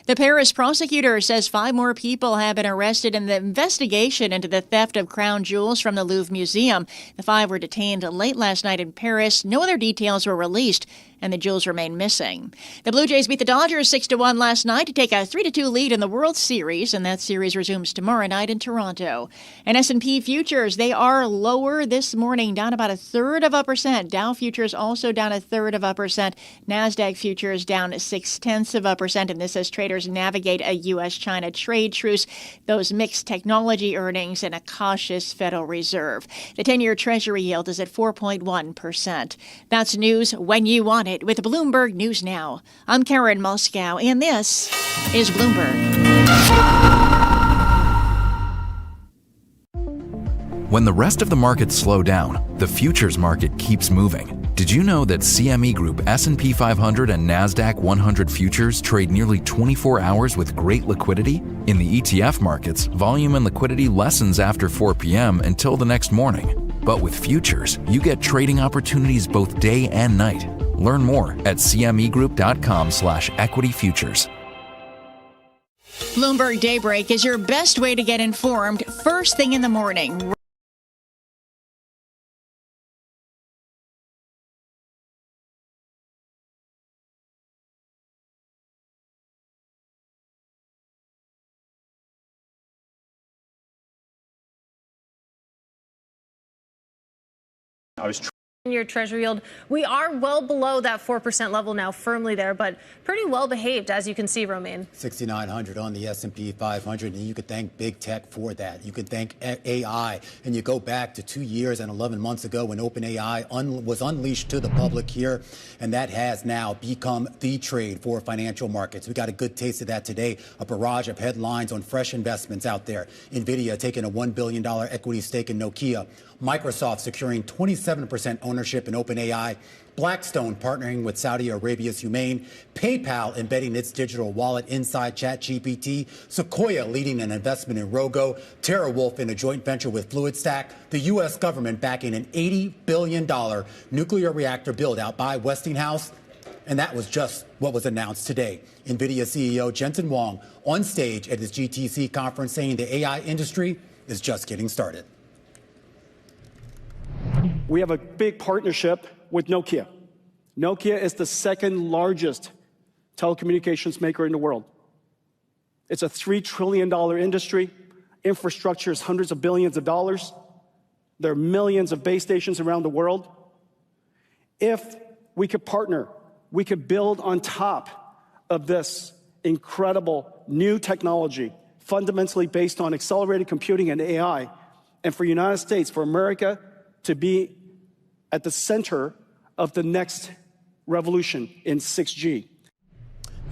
The Paris prosecutor says 5 more people have been arrested in the investigation into the theft of crown jewels from the Louvre Museum. The 5 were detained late last night in Paris. No other details were released, and the jewels remain missing. The Blue Jays beat the Dodgers 6-1 last night to take a 3-2 lead in the World Series, and that series resumes tomorrow night in Toronto. And S&P futures, they are lower this morning, down about 0.33%. Dow futures also down 0.33%. NASDAQ futures down 0.6%, and this as traders navigate a U.S.-China trade truce, those mixed technology earnings, and a cautious Federal Reserve. The 10-year Treasury yield is at 4.1%. That's news when you want it with Bloomberg News Now. I'm Karen Moscow, and this is Bloomberg. When the rest of the markets slow down, the futures market keeps moving. Did you know that CME Group S&P 500 and NASDAQ 100 futures trade nearly 24 hours with great liquidity? In the ETF markets, volume and liquidity lessens after 4 p.m. until the next morning. But with futures, you get trading opportunities both day and night. Learn more at cmegroup.com/equity-futures. Bloomberg Daybreak is your best way to get informed first thing in the morning. Your treasury yield. We are well below that 4% level now, firmly there, but pretty well behaved, as you can see, Romain. 6,900 on the S&P 500, and you could thank big tech for that. You could thank AI, and you go back to 2 years and 11 months ago when OpenAI was unleashed to the public here, and that has now become the trade for financial markets. We got a good taste of that today, a barrage of headlines on fresh investments out there. Nvidia taking a $1 billion equity stake in Nokia, Microsoft securing 27% ownership in OpenAI, Blackstone partnering with Saudi Arabia's Humane, PayPal embedding its digital wallet inside ChatGPT, Sequoia leading an investment in Rogo, TerraWolf in a joint venture with FluidStack, the U.S. government backing an $80 billion nuclear reactor build-out by Westinghouse. And that was just what was announced today. Nvidia CEO Jensen Huang on stage at his GTC conference saying the AI industry is just getting started. We have a big partnership with Nokia. Nokia is the second largest telecommunications maker in the world. It's a $3 trillion industry. Infrastructure is hundreds of billions of dollars. There are millions of base stations around the world. If we could partner, we could build on top of this incredible new technology, fundamentally based on accelerated computing and AI, and for the United States, for America to be at the center of the next revolution in 6G.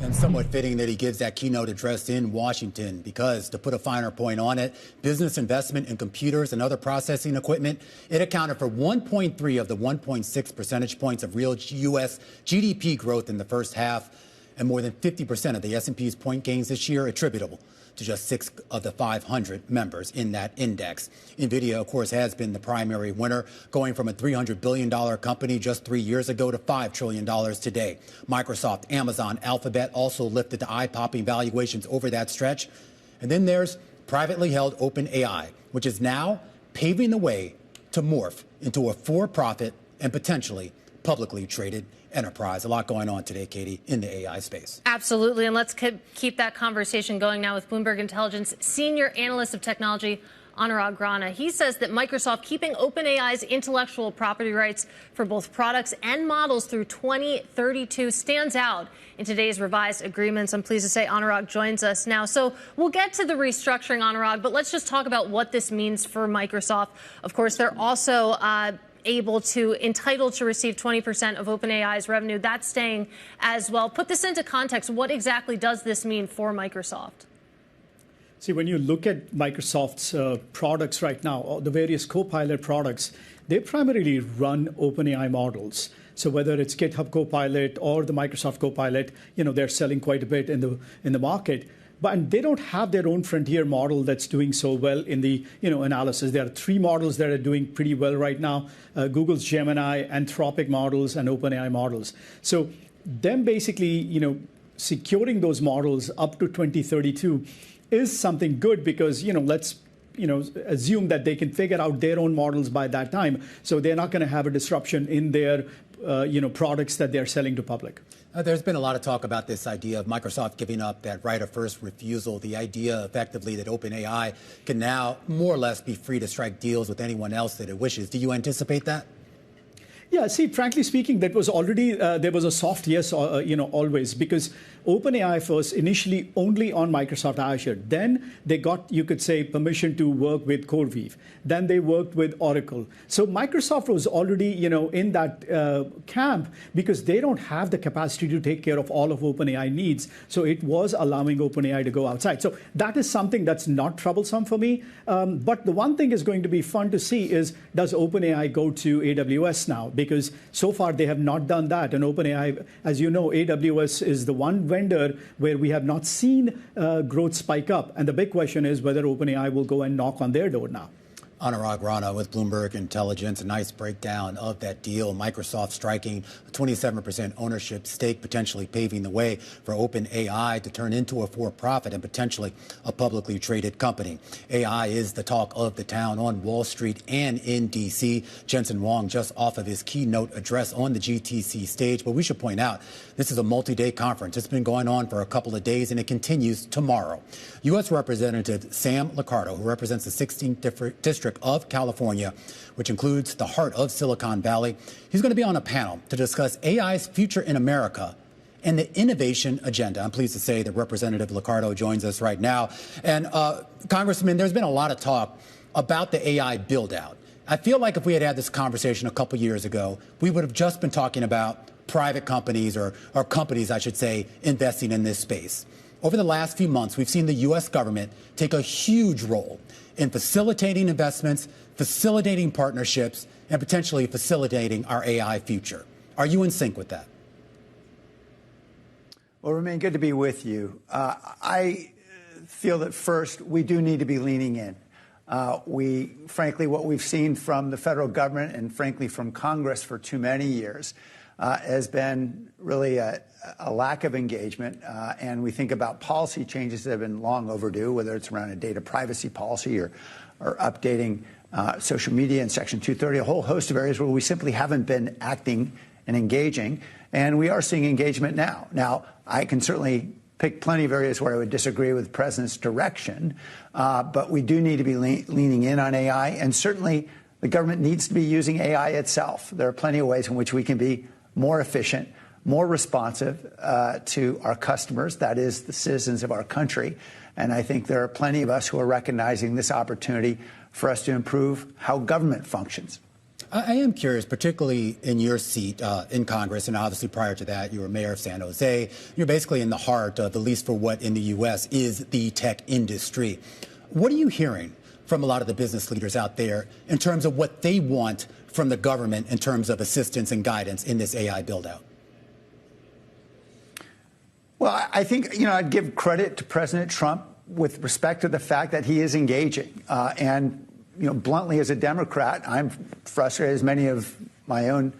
And somewhat fitting that he gives that keynote address in Washington because, to put a finer point on it, business investment in computers and other processing equipment, it accounted for 1.3 of the 1.6 percentage points of real U.S. GDP growth in the first half, and more than 50% of the S&P's point gains this year attributable to just 6 of the 500 members in that index. Nvidia, of course, has been the primary winner, going from a $300 billion company just 3 years ago to $5 trillion today. Microsoft, Amazon, Alphabet also lifted to eye-popping valuations over that stretch. And then there's privately held OpenAI, which is now paving the way to morph into a for-profit and potentially publicly traded enterprise. A lot going on today, Katie, in the AI space. Absolutely. And let's keep that conversation going now with Bloomberg Intelligence Senior Analyst of Technology, Anurag Rana. He says that Microsoft keeping OpenAI's intellectual property rights for both products and models through 2032 stands out in today's revised agreements. I'm pleased to say Anurag joins us now. So we'll get to the restructuring, Anurag, but let's just talk about what this means for Microsoft. Of course, they're also entitled to receive 20% of OpenAI's revenue. That's staying as well. Put this into context. What exactly does this mean for Microsoft? See, when you look at Microsoft's products right now, the various Copilot products, they primarily run OpenAI models. So whether it's GitHub Copilot or the Microsoft Copilot, they're selling quite a bit in the market. But they don't have their own frontier model that's doing so well in the analysis. There are 3 models that are doing pretty well right now: Google's Gemini, Anthropic models, and OpenAI models. So them basically securing those models up to 2032 is something good because let's assume that they can figure out their own models by that time. So they're not going to have a disruption in their products that they're selling to public. There's been a lot of talk about this idea of Microsoft giving up that right of first refusal, the idea effectively that OpenAI can now more or less be free to strike deals with anyone else that it wishes. Do you anticipate that? Yeah, see, frankly speaking, that was already, there was a soft yes, always, because OpenAI was initially only on Microsoft Azure. Then they got, you could say, permission to work with CoreWeave. Then they worked with Oracle. So Microsoft was already, in that camp because they don't have the capacity to take care of all of OpenAI needs. So it was allowing OpenAI to go outside. So that is something that's not troublesome for me. But the one thing is going to be fun to see is, does OpenAI go to AWS now? Because so far they have not done that. And OpenAI, as you know, AWS is the one vendor where we have not seen growth spike up. And the big question is whether OpenAI will go and knock on their door now. Anurag Rana with Bloomberg Intelligence. A nice breakdown of that deal. Microsoft striking a 27% ownership stake, potentially paving the way for OpenAI to turn into a for-profit and potentially a publicly traded company. AI is the talk of the town on Wall Street and in D.C. Jensen Huang just off of his keynote address on the GTC stage. But we should point out, this is a multi-day conference. It's been going on for a couple of days, and it continues tomorrow. U.S. Representative Sam Liccardo, who represents the 16th District District of California, which includes the heart of Silicon Valley. He's going to be on a panel to discuss AI's future in America and the innovation agenda. I'm pleased to say that Representative Liccardo joins us right now. And Congressman, there's been a lot of talk about the AI build-out. I feel like if we had had this conversation a couple years ago, we would have just been talking about private companies or companies, I should say, investing in this space. Over the last few months, we've seen the U.S. government take a huge role in facilitating investments, facilitating partnerships, and potentially facilitating our AI future. Are you in sync with that? Well, Romain, good to be with you. I feel that first, we do need to be leaning in. Frankly, what we've seen from the federal government and frankly from Congress for too many years has been really a lack of engagement. And we think about policy changes that have been long overdue, whether it's around a data privacy policy or updating social media in Section 230, a whole host of areas where we simply haven't been acting and engaging. And we are seeing engagement now. Now, I can certainly pick plenty of areas where I would disagree with the president's direction, but we do need to be leaning in on AI. And certainly, the government needs to be using AI itself. There are plenty of ways in which we can be more efficient, more responsive to our customers, that is, the citizens of our country. And I think there are plenty of us who are recognizing this opportunity for us to improve how government functions. I am curious, particularly in your seat in Congress, and obviously prior to that, you were mayor of San Jose. You're basically in the heart of, at least for what in the U.S. is the tech industry. What are you hearing from a lot of the business leaders out there in terms of what they want from the government in terms of assistance and guidance in this AI build-out? Well, I think, I'd give credit to President Trump with respect to the fact that he is engaging. And bluntly, as a Democrat, I'm frustrated, as many of my own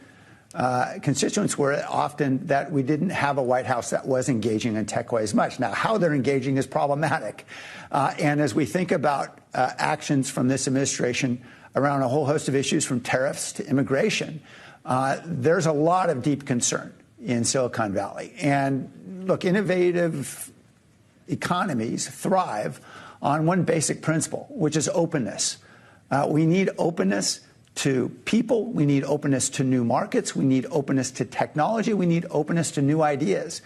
constituents were, often that we didn't have a White House that was engaging in tech quite as much. Now, how they're engaging is problematic. And as we think about actions from this administration around a whole host of issues, from tariffs to immigration, there's a lot of deep concern in Silicon Valley. And look, innovative economies thrive on one basic principle, which is openness. We need openness to people. We need openness to new markets. We need openness to technology. We need openness to new ideas.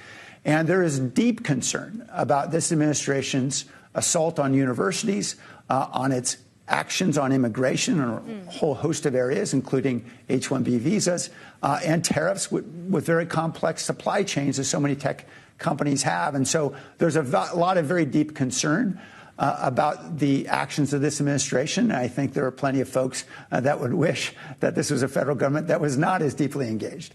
And there is deep concern about this administration's assault on universities, on its actions on immigration, and a whole host of areas, including H-1B visas, and tariffs with very complex supply chains, as so many tech companies have. And so there's a lot of very deep concern about the actions of this administration. I think there are plenty of folks that would wish that this was a federal government that was not as deeply engaged.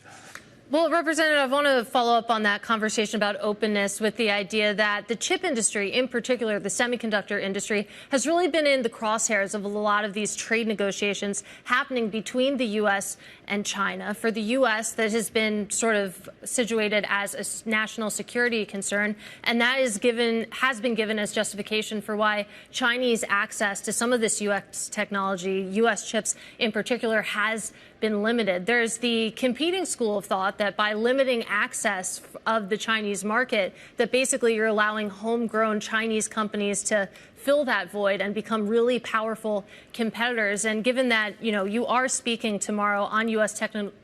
Well, Representative, I want to follow up on that conversation about openness with the idea that the chip industry, in particular the semiconductor industry, has really been in the crosshairs of a lot of these trade negotiations happening between the U.S. and China. For the U.S., that has been sort of situated as a national security concern, and that has been given as justification for why Chinese access to some of this U.S. technology, U.S. chips in particular, has been limited. There's the competing school of thought that by limiting access of the Chinese market, that basically you're allowing homegrown Chinese companies to fill that void and become really powerful competitors. And given that, you are speaking tomorrow on U.S.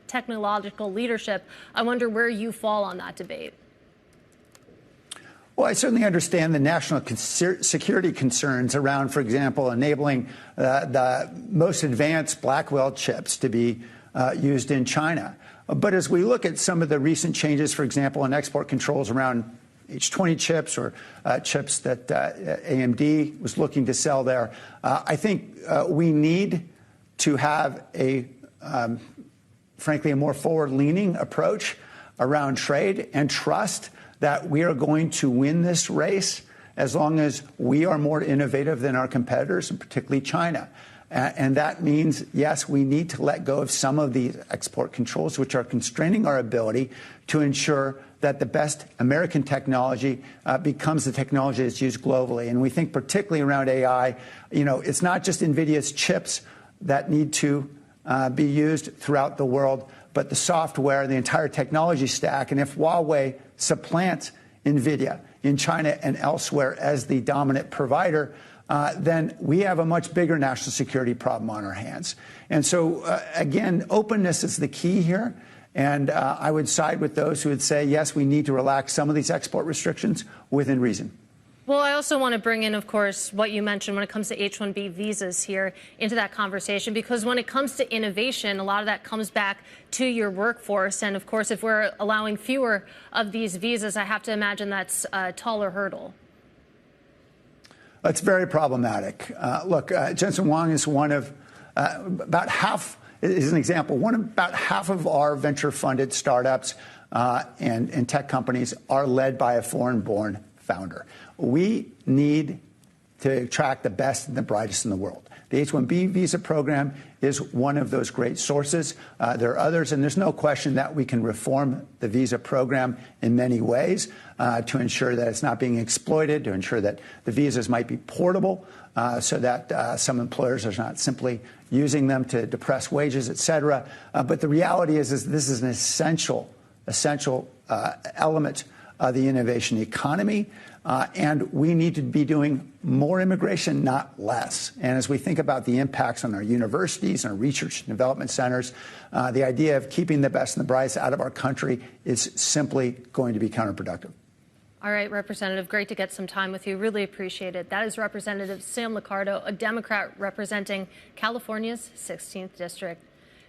technological leadership, I wonder where you fall on that debate. Well, I certainly understand the national security concerns around, for example, enabling the most advanced Blackwell chips to be used in China. But as we look at some of the recent changes, for example, in export controls around H20 chips or chips that AMD was looking to sell there, I think we need to have frankly, a more forward-leaning approach around trade and trust that we are going to win this race as long as we are more innovative than our competitors, and particularly China. And that means, yes, we need to let go of some of these export controls, which are constraining our ability to ensure that the best American technology becomes the technology that's used globally. And we think particularly around AI, it's not just NVIDIA's chips that need to be used throughout the world, but the software, the entire technology stack. And if Huawei supplants NVIDIA in China and elsewhere as the dominant provider, then we have a much bigger national security problem on our hands. And so, again, openness is the key here. And I would side with those who would say, yes, we need to relax some of these export restrictions within reason. Well, I also want to bring in, of course, what you mentioned when it comes to H-1B visas here into that conversation, because when it comes to innovation, a lot of that comes back to your workforce. And, of course, if we're allowing fewer of these visas, I have to imagine that's a taller hurdle. It's very problematic. Look, Jensen Huang is one of about half, is an example, about half of our venture-funded startups and tech companies are led by a foreign-born founder. We need to attract the best and the brightest in the world. The H-1B visa program is one of those great sources. There are others, and there's no question that we can reform the visa program in many ways to ensure that it's not being exploited, to ensure that the visas might be portable so that some employers are not simply using them to depress wages, et cetera. But the reality is this is an essential element of the innovation economy. And we need to be doing more immigration, not less. And as we think about the impacts on our universities and our research and development centers, the idea of keeping the best and the brightest out of our country is simply going to be counterproductive. All right, Representative, great to get some time with you. Really appreciate it. That is Representative Sam Liccardo, a Democrat representing California's 16th District.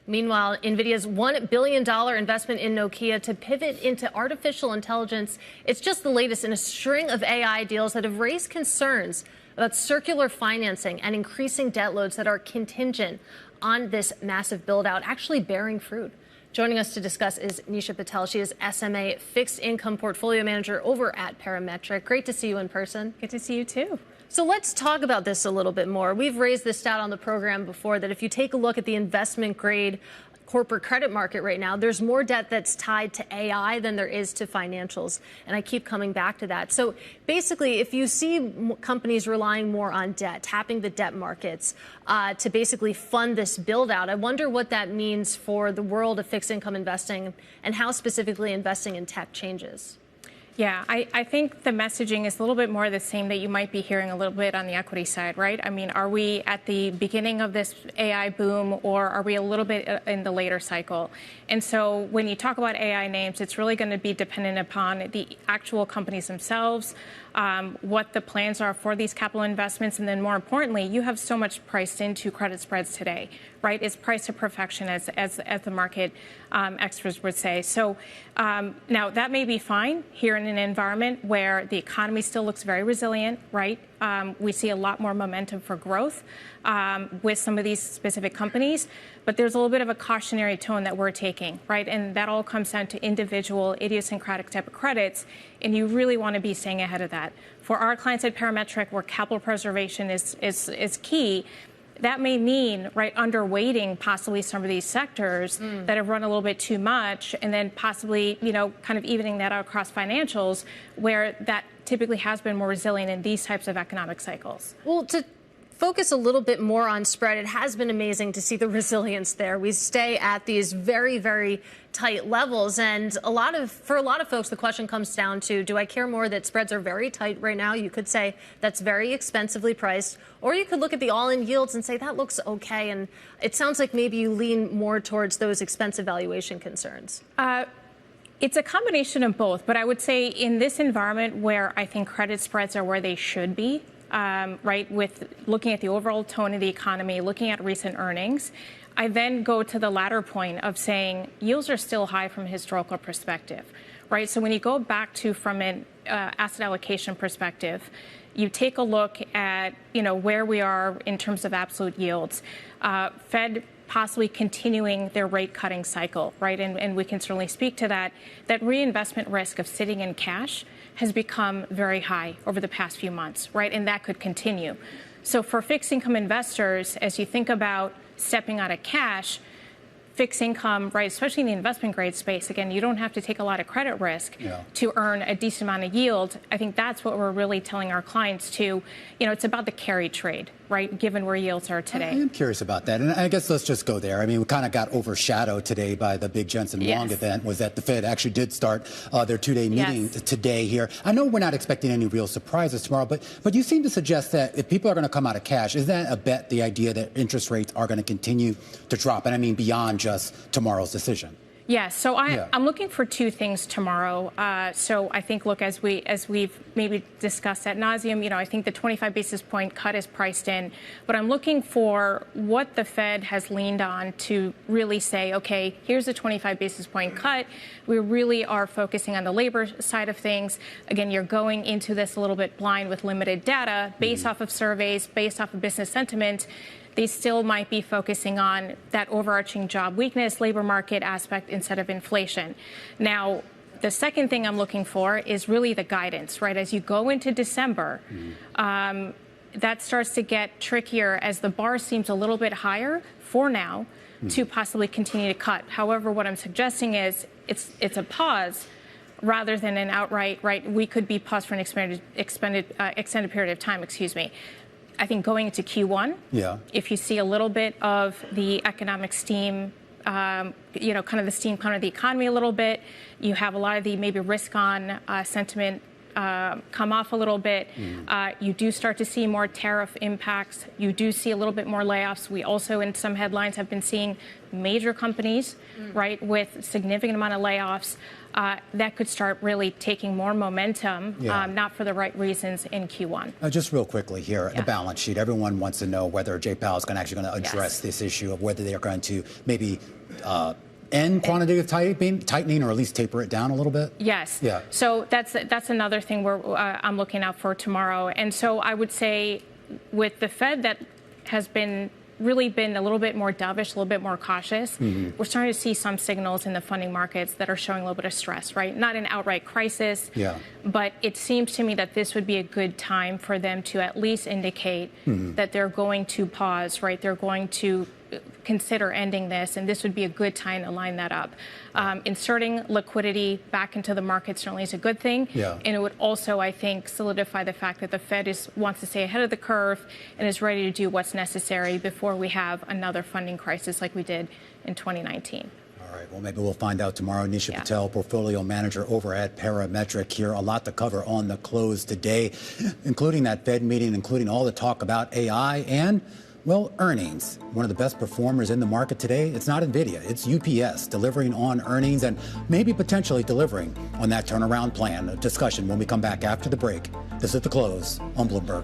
Meanwhile, Nvidia's $1 billion investment in Nokia to pivot into artificial intelligence, it's just the latest in a string of AI deals that have raised concerns about circular financing and increasing debt loads that are contingent on this massive build-out actually bearing fruit. Joining us to discuss is Nisha Patel. She is SMA Fixed Income Portfolio Manager over at Parametric. Great to see you in person. Good to see you, too. So let's talk about this a little bit more. We've raised this stat on the program before that if you take a look at the investment grade corporate credit market right now, there's more debt that's tied to AI than there is to financials. And I keep coming back to that. So basically, if you see companies relying more on debt, tapping the debt markets to basically fund this build out, I wonder what that means for the world of fixed income investing and how specifically investing in tech changes. Yeah, I think the messaging is a little bit more the same that you might be hearing a little bit on the equity side, right? I mean, are we at the beginning of this AI boom or are we a little bit in the later cycle? And so when you talk about AI names, it's really going to be dependent upon the actual companies themselves, what the plans are for these capital investments, and then more importantly, you have so much priced into credit spreads today, right? It's priced to perfection, as the market experts would say. So now that may be fine here in an environment where the economy still looks very resilient, right? We see a lot more momentum for growth with some of these specific companies, but there's a little bit of a cautionary tone that we're taking, right? And that all comes down to individual idiosyncratic type of credits, and you really want to be staying ahead of that. For our clients at Parametric, where capital preservation is key, that may mean, right, underweighting possibly some of these sectors that have run a little bit too much, and then possibly, you know, kind of evening that out across financials, where that typically has been more resilient in these types of economic cycles. Well, to focus a little bit more on spread, it has been amazing to see the resilience there. We stay at these very, very tight levels. And for a lot of folks, the question comes down to, do I care more that spreads are very tight right now? You could say that's very expensively priced, or you could look at the all-in yields and say that looks okay. And it sounds like maybe you lean more towards those expensive valuation concerns. It's a combination of both. But I would say in this environment where I think credit spreads are where they should be, right, with looking at the overall tone of the economy, looking at recent earnings, I then go to the latter point of saying yields are still high from a historical perspective, right? So when you go back to from an asset allocation perspective, you take a look at, you know, where we are in terms of absolute yields. Fed possibly continuing their rate cutting cycle, right? And we can certainly speak to that. That reinvestment risk of sitting in cash has become very high over the past few months, right? And that could continue. So for fixed income investors, as you think about stepping out of cash, fixed income, right, especially in the investment grade space, again, you don't have to take a lot of credit risk to earn a decent amount of yield. I think that's what we're really telling our clients to, it's about the carry trade, right, given where yields are today. I am curious about that. And I guess let's just go there. I mean, we kind of got overshadowed today by the big Jensen Huang event, was that the Fed actually did start their two-day meeting today here. I know we're not expecting any real surprises tomorrow, but you seem to suggest that if people are going to come out of cash, is that a bet, the idea that interest rates are going to continue to drop? And I mean, beyond just tomorrow's decision. Yes, so I'm looking for two things tomorrow. So I think, look, as we've maybe discussed ad nauseum, I think the 25 basis point cut is priced in, but I'm looking for what the Fed has leaned on to really say, okay, here's a 25 basis point cut. We really are focusing on the labor side of things. Again, you're going into this a little bit blind with limited data based off of surveys, based off of business sentiment. They still might be focusing on that overarching job weakness, labor market aspect instead of inflation. Now, the second thing I'm looking for is really the guidance, right? As you go into December, that starts to get trickier as the bar seems a little bit higher for now to possibly continue to cut. However, what I'm suggesting is it's a pause rather than an outright, right? We could be paused for an extended period of time, excuse me. I think going into Q1, if you see a little bit of the economic steam, kind of the steam coming out of the economy a little bit, you have a lot of the maybe risk on sentiment come off a little bit. You do start to see more tariff impacts. You do see a little bit more layoffs. We also, in some headlines, have been seeing major companies, right, with significant amount of layoffs. That could start really taking more momentum, not for the right reasons in Q1. Just real quickly here, the balance sheet. Everyone wants to know whether Jay Powell is actually going to address this issue of whether they're going to maybe end quantitative tightening or at least taper it down a little bit. Yes. Yeah. So that's another thing where I'm looking out for tomorrow. And so I would say with the Fed that has really been a little bit more dovish, a little bit more cautious. We're starting to see some signals in the funding markets that are showing a little bit of stress, right? Not an outright crisis, but it seems to me that this would be a good time for them to at least indicate that they're going to pause, right? They're going to consider ending this, and this would be a good time to line that up. Inserting liquidity back into the market certainly is a good thing, and it would also, I think, solidify the fact that the Fed wants to stay ahead of the curve and is ready to do what's necessary before we have another funding crisis like we did in 2019. All right, well, maybe we'll find out tomorrow. Nisha Patel, portfolio manager over at Parametric here. A lot to cover on the close today, including that Fed meeting, including all the talk about AI and, well, earnings. One of the best performers in the market today, it's not Nvidia, it's UPS, delivering on earnings and maybe potentially delivering on that turnaround plan. A discussion when we come back after the break. This is The Close on Bloomberg.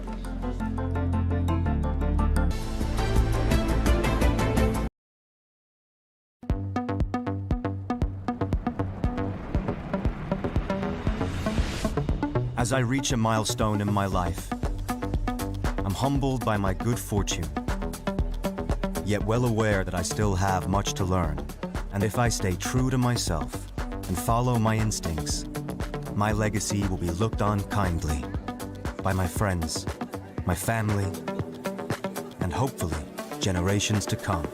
As I reach a milestone in my life, I'm humbled by my good fortune, yet well aware that I still have much to learn. And if I stay true to myself and follow my instincts, my legacy will be looked on kindly by my friends, my family, and hopefully generations to come.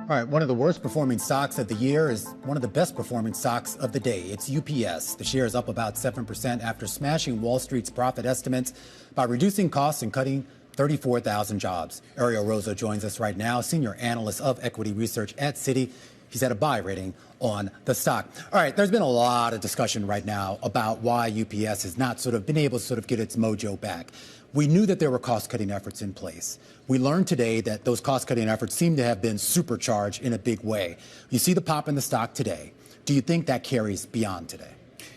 All right, one of the worst performing stocks of the year is one of the best performing stocks of the day. It's UPS. The share is up about 7% after smashing Wall Street's profit estimates by reducing costs and cutting 34,000 jobs. Ariel Rosa joins us right now, senior analyst of equity research at Citi. He's at a buy rating on the stock. All right, there's been a lot of discussion right now about why UPS has not been able to get its mojo back. We knew that there were cost-cutting efforts in place. We learned today that those cost-cutting efforts seem to have been supercharged in a big way. You see the pop in the stock today. Do you think that carries beyond today?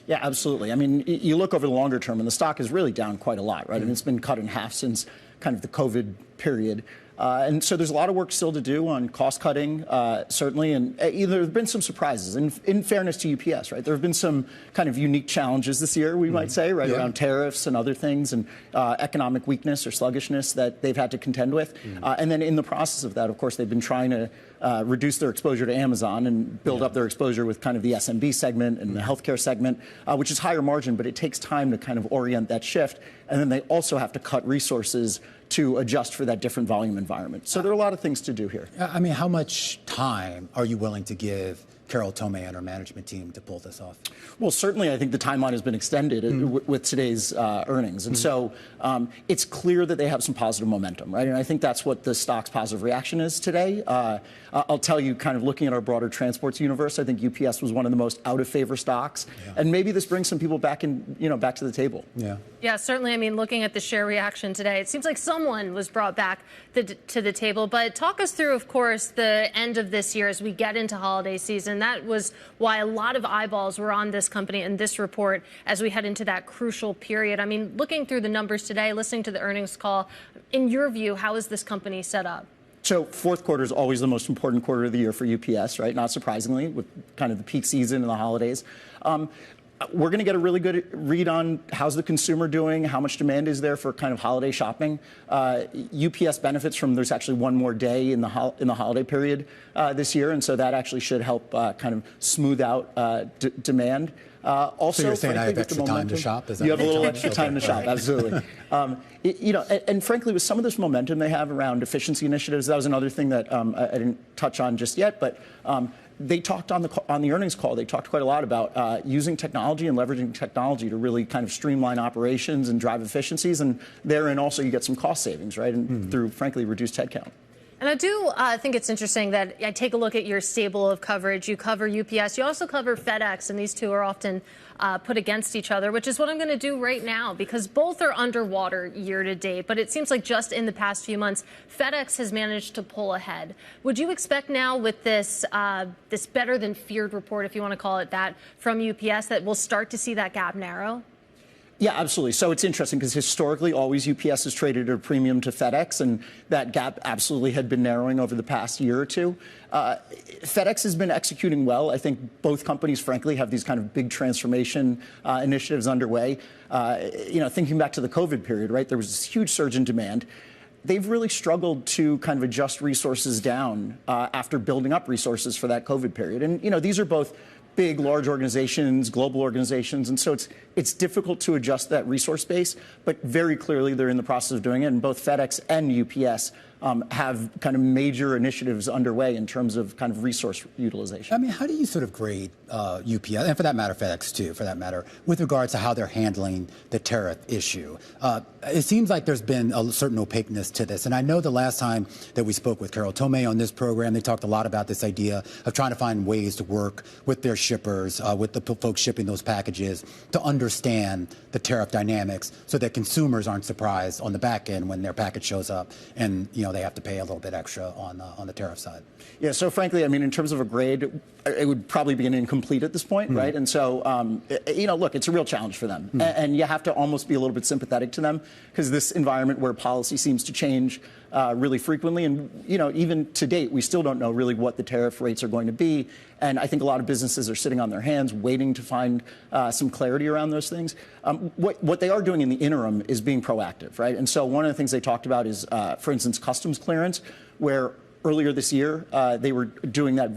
Yeah, absolutely. I mean, you look over the longer term, and the stock is really down quite a lot, right? And it's been cut in half since kind of the COVID period. And so there's a lot of work still to do on cost cutting, certainly. And there have been some surprises. And in fairness to UPS, right, there have been some kind of unique challenges this year, we might say, right, around tariffs and other things and economic weakness or sluggishness that they've had to contend with. And then in the process of that, of course, they've been trying to reduce their exposure to Amazon and build up their exposure with kind of the SMB segment and the healthcare segment, which is higher margin, but it takes time to kind of orient that shift. And then they also have to cut resources to adjust for that different volume environment. So there are a lot of things to do here. I mean, how much time are you willing to give Carol Tomé and her management team to pull this off? Well, certainly, I think the timeline has been extended with today's earnings. And so it's clear that they have some positive momentum, right? And I think that's what the stock's positive reaction is today. I'll tell you, kind of looking at our broader transports universe, I think UPS was one of the most out of favor stocks. And maybe this brings some people back back to the table. Yeah, certainly. I mean, looking at the share reaction today, it seems like someone was brought back to the table. But talk us through, of course, the end of this year as we get into holiday season. That was why a lot of eyeballs were on this company and this report as we head into that crucial period. I mean, looking through the numbers today, listening to the earnings call, in your view, how is this company set up? So fourth quarter is always the most important quarter of the year for UPS, right? Not surprisingly, with kind of the peak season and the holidays. We're going to get a really good read on how's the consumer doing, how much demand is there for kind of holiday shopping. UPS benefits from there's actually one more day in the holiday period this year, and so that actually should help kind of smooth out demand. Also, so you're saying frankly, I have extra time to shop? Is that you have a little extra time to shop, absolutely. And frankly, with some of this momentum they have around efficiency initiatives, that was another thing that I didn't touch on just yet, but they talked on the earnings call. They talked quite a lot about using technology and leveraging technology to really kind of streamline operations and drive efficiencies. And therein also you get some cost savings, right? And through, frankly, reduced headcount. And I do think it's interesting that I take a look at your stable of coverage. You cover UPS. You also cover FedEx, and these two are often put against each other, which is what I'm going to do right now because both are underwater year to date. But it seems like just in the past few months, FedEx has managed to pull ahead. Would you expect now with this this better than feared report, if you want to call it that, from UPS, that we'll start to see that gap narrow? Yeah, absolutely. So it's interesting because historically, always UPS has traded at a premium to FedEx, and that gap absolutely had been narrowing over the past year or two. FedEx has been executing well. I think both companies, frankly, have these kind of big transformation initiatives underway. Thinking back to the COVID period, right, there was this huge surge in demand. They've really struggled to kind of adjust resources down after building up resources for that COVID period. And, these are both big, large organizations, global organizations, and so it's difficult to adjust that resource base, but very clearly they're in the process of doing it, and both FedEx and UPS have kind of major initiatives underway in terms of kind of resource utilization. I mean, how do you sort of grade UPS, and for that matter, FedEx too, for that matter, with regards to how they're handling the tariff issue? It seems like there's been a certain opaqueness to this, and I know the last time that we spoke with Carol Tomé on this program, they talked a lot about this idea of trying to find ways to work with their shippers, with the folks shipping those packages, to understand the tariff dynamics so that consumers aren't surprised on the back end when their package shows up and, they have to pay a little bit extra on the tariff side. Yeah, so frankly, I mean, in terms of a grade, it would probably be an incomplete at this point, right? And so, look, it's a real challenge for them. And you have to almost be a little bit sympathetic to them because this environment where policy seems to change really frequently. And, even to date, we still don't know really what the tariff rates are going to be. And I think a lot of businesses are sitting on their hands waiting to find some clarity around those things. What they are doing in the interim is being proactive, right? And so one of the things they talked about is, for instance, customs clearance, where earlier this year, they were doing that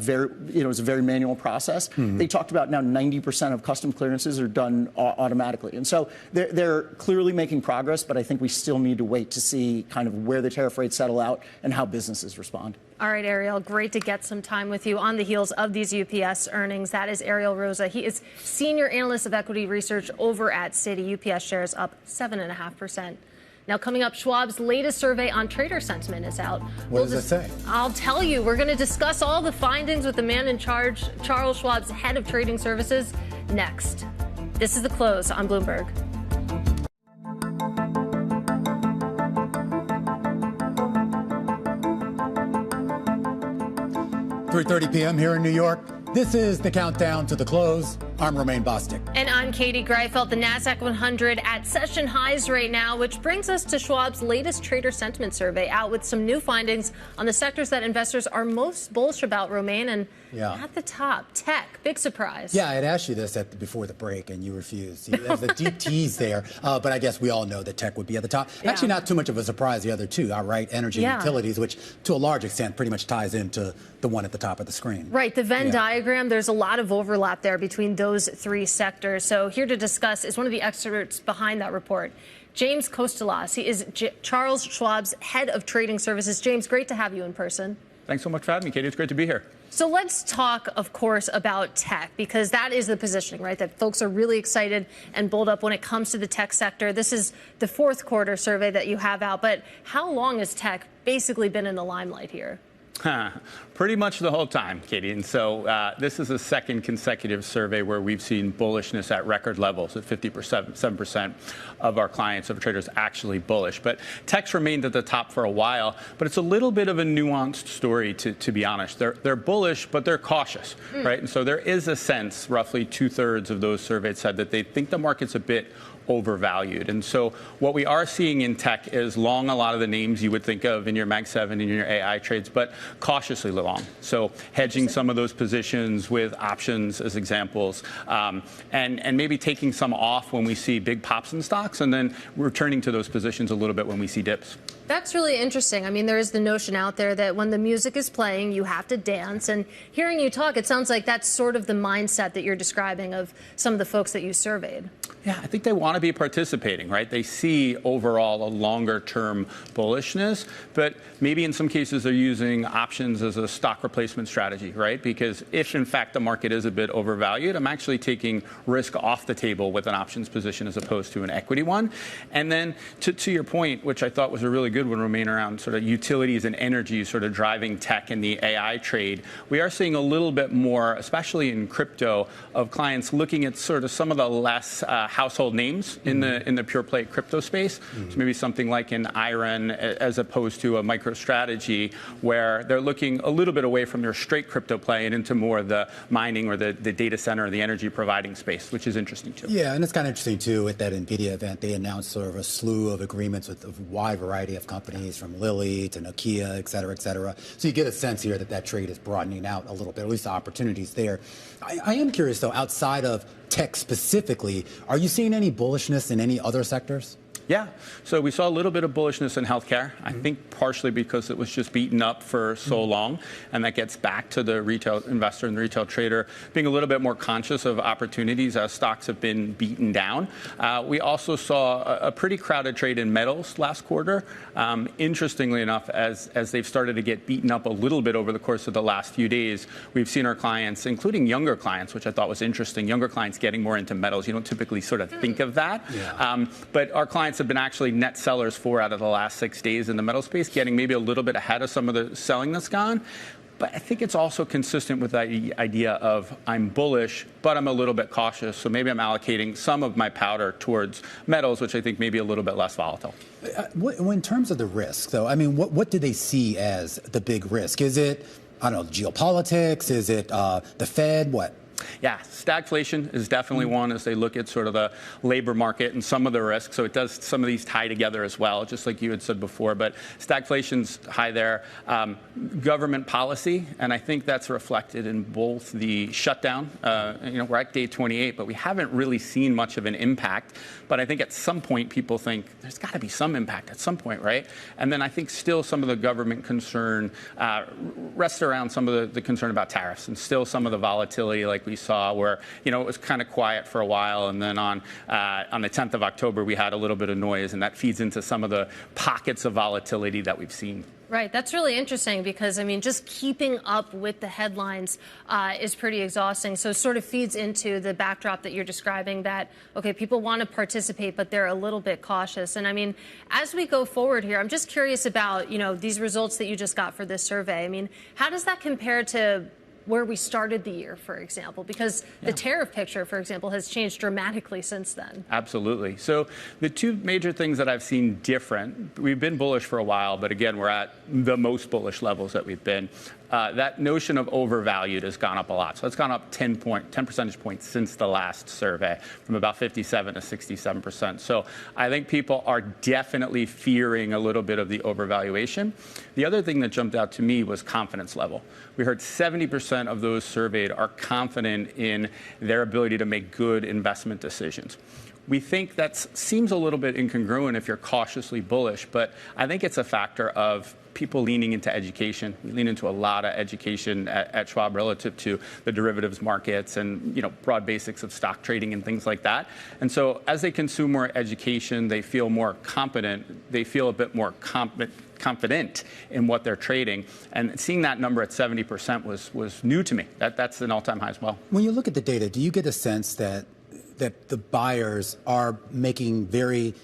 it was a very manual process. They talked about now 90% of custom clearances are done automatically. And so they're clearly making progress, but I think we still need to wait to see kind of where the tariff rates settle out and how businesses respond. All right, Ariel, great to get some time with you on the heels of these UPS earnings. That is Ariel Rosa. He is Senior Analyst of Equity Research over at Citi. UPS shares up 7.5%. Now, coming up, Schwab's latest survey on trader sentiment is out. What does it say? I'll tell you. We're going to discuss all the findings with the man in charge, Charles Schwab's head of trading services, next. This is The Close on Bloomberg. 3:30 p.m. here in New York. This is the countdown to the close. I'm Romain Bostic. And I'm Katie Greifeld. The NASDAQ 100 at session highs right now, which brings us to Schwab's latest trader sentiment survey, out with some new findings on the sectors that investors are most bullish about, Romain. And at the top, tech, big surprise. Yeah, I had asked you this before the break, and you refused. There's a deep tease there, but I guess we all know that tech would be at the top. Actually, not too much of a surprise, the other two, right? Energy and utilities, which to a large extent pretty much ties into the one at the top of the screen. Right, the Venn diagram, there's a lot of overlap there between those three sectors. So here to discuss is one of the experts behind that report, James Kostelas. He is Charles Schwab's head of trading services. James, great to have you in person. Thanks so much for having me, Katie. It's great to be here. So let's talk, of course, about tech, because that is the positioning, right, that folks are really excited and bulled up when it comes to the tech sector. This is the fourth quarter survey that you have out. But how long has tech basically been in the limelight here? Pretty much the whole time, Katie. And so this is the second consecutive survey where we've seen bullishness at record levels at 7% of our clients, of traders, actually bullish. But tech's remained at the top for a while, but it's a little bit of a nuanced story, to be honest. They're bullish, but they're cautious, right? And so there is a sense, roughly 2/3 of those surveyed said that they think the market's a bit overvalued. And so what we are seeing in tech is long a lot of the names you would think of in your Mag 7 and your AI trades, but cautiously long. So hedging some of those positions with options as examples, and maybe taking some off when we see big pops in stocks, and then returning to those positions a little bit when we see dips. That's really interesting. I mean, there is the notion out there that when the music is playing, you have to dance. And hearing you talk, it sounds like that's sort of the mindset that you're describing of some of the folks that you surveyed. Yeah, I think they want to be participating, right? They see overall a longer-term bullishness, but maybe in some cases they're using options as a stock replacement strategy, right? Because if, in fact, the market is a bit overvalued, I'm actually taking risk off the table with an options position as opposed to an equity one. And then to your point, which I thought was a really good one, Romain, around sort of utilities and energy sort of driving tech in the AI trade, we are seeing a little bit more, especially in crypto, of clients looking at sort of some of the less household names in the pure play crypto space. So maybe something like an IREN as opposed to a MicroStrategy, where they're looking a little bit away from their straight crypto play and into more of the mining or the data center or the energy providing space, which is interesting too. Yeah, and it's kind of interesting too. At that Nvidia event, they announced sort of a slew of agreements with a wide variety of companies, from Lilly to Nokia, et cetera, et cetera. So you get a sense here that that trade is broadening out a little bit, at least the opportunities there. I am curious though, outside of tech specifically, are you seeing any bullishness in any other sectors? Yeah. So we saw a little bit of bullishness in healthcare, I think partially because it was just beaten up for so long. And that gets back to the retail investor and the retail trader being a little bit more conscious of opportunities as stocks have been beaten down. We also saw a pretty crowded trade in metals last quarter. Interestingly enough, as they've started to get beaten up a little bit over the course of the last few days, we've seen our clients, including younger clients, which I thought was interesting, younger clients getting more into metals. You don't typically sort of think of that. But our clients have been actually net sellers 4 out of the last 6 days in the metal space, getting maybe a little bit ahead of some of the selling that's gone. But I think it's also consistent with that idea of I'm bullish, but I'm a little bit cautious. So maybe I'm allocating some of my powder towards metals, which I think may be a little bit less volatile. In terms of the risk, though, I mean, what do they see as the big risk? Is it, I don't know, geopolitics? Is it the Fed? What? Yeah, stagflation is definitely one as they look at sort of the labor market and some of the risks. So it does some of these tie together as well, just like you had said before. But stagflation's high there. Government policy, and I think that's reflected in both the shutdown. We're at day 28, but we haven't really seen much of an impact. But I think at some point people think there's got to be some impact at some point, right? And then I think still some of the government concern rests around some of the concern about tariffs and still some of the volatility like we saw where, it was kind of quiet for a while. And then on the 10th of October, we had a little bit of noise, and that feeds into some of the pockets of volatility that we've seen. Right. That's really interesting because, I mean, just keeping up with the headlines is pretty exhausting. So it sort of feeds into the backdrop that you're describing that, okay, people want to participate, but they're a little bit cautious. And I mean, as we go forward here, I'm just curious about, these results that you just got for this survey. I mean, how does that compare to where we started the year, for example, because the tariff picture, for example, has changed dramatically since then. Absolutely. So the two major things that I've seen different, we've been bullish for a while, but again, we're at the most bullish levels that we've been. that notion of overvalued has gone up a lot. So it's gone up 10 percentage points since the last survey, from about 57 to 67%. So I think people are definitely fearing a little bit of the overvaluation. The other thing that jumped out to me was confidence level. We heard 70% of those surveyed are confident in their ability to make good investment decisions. We think that seems a little bit incongruent if you're cautiously bullish, but I think it's a factor of people leaning into education. We lean into a lot of education at Schwab relative to the derivatives markets and broad basics of stock trading and things like that. And so as they consume more education, they feel more competent. They feel a bit more confident in what they're trading. And seeing that number at 70% was new to me. That's an all-time high as well. When you look at the data, do you get a sense that the buyers are making very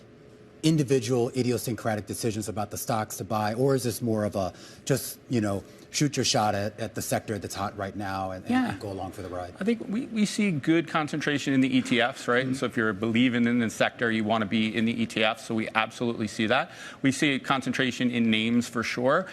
individual idiosyncratic decisions about the stocks to buy, or is this more of a just, shoot your shot at the sector that's hot right now and go along for the ride? I think we see good concentration in the ETFs, right? And so if you're believing in the sector, you want to be in the ETFs. So we absolutely see that. We see concentration in names for sure.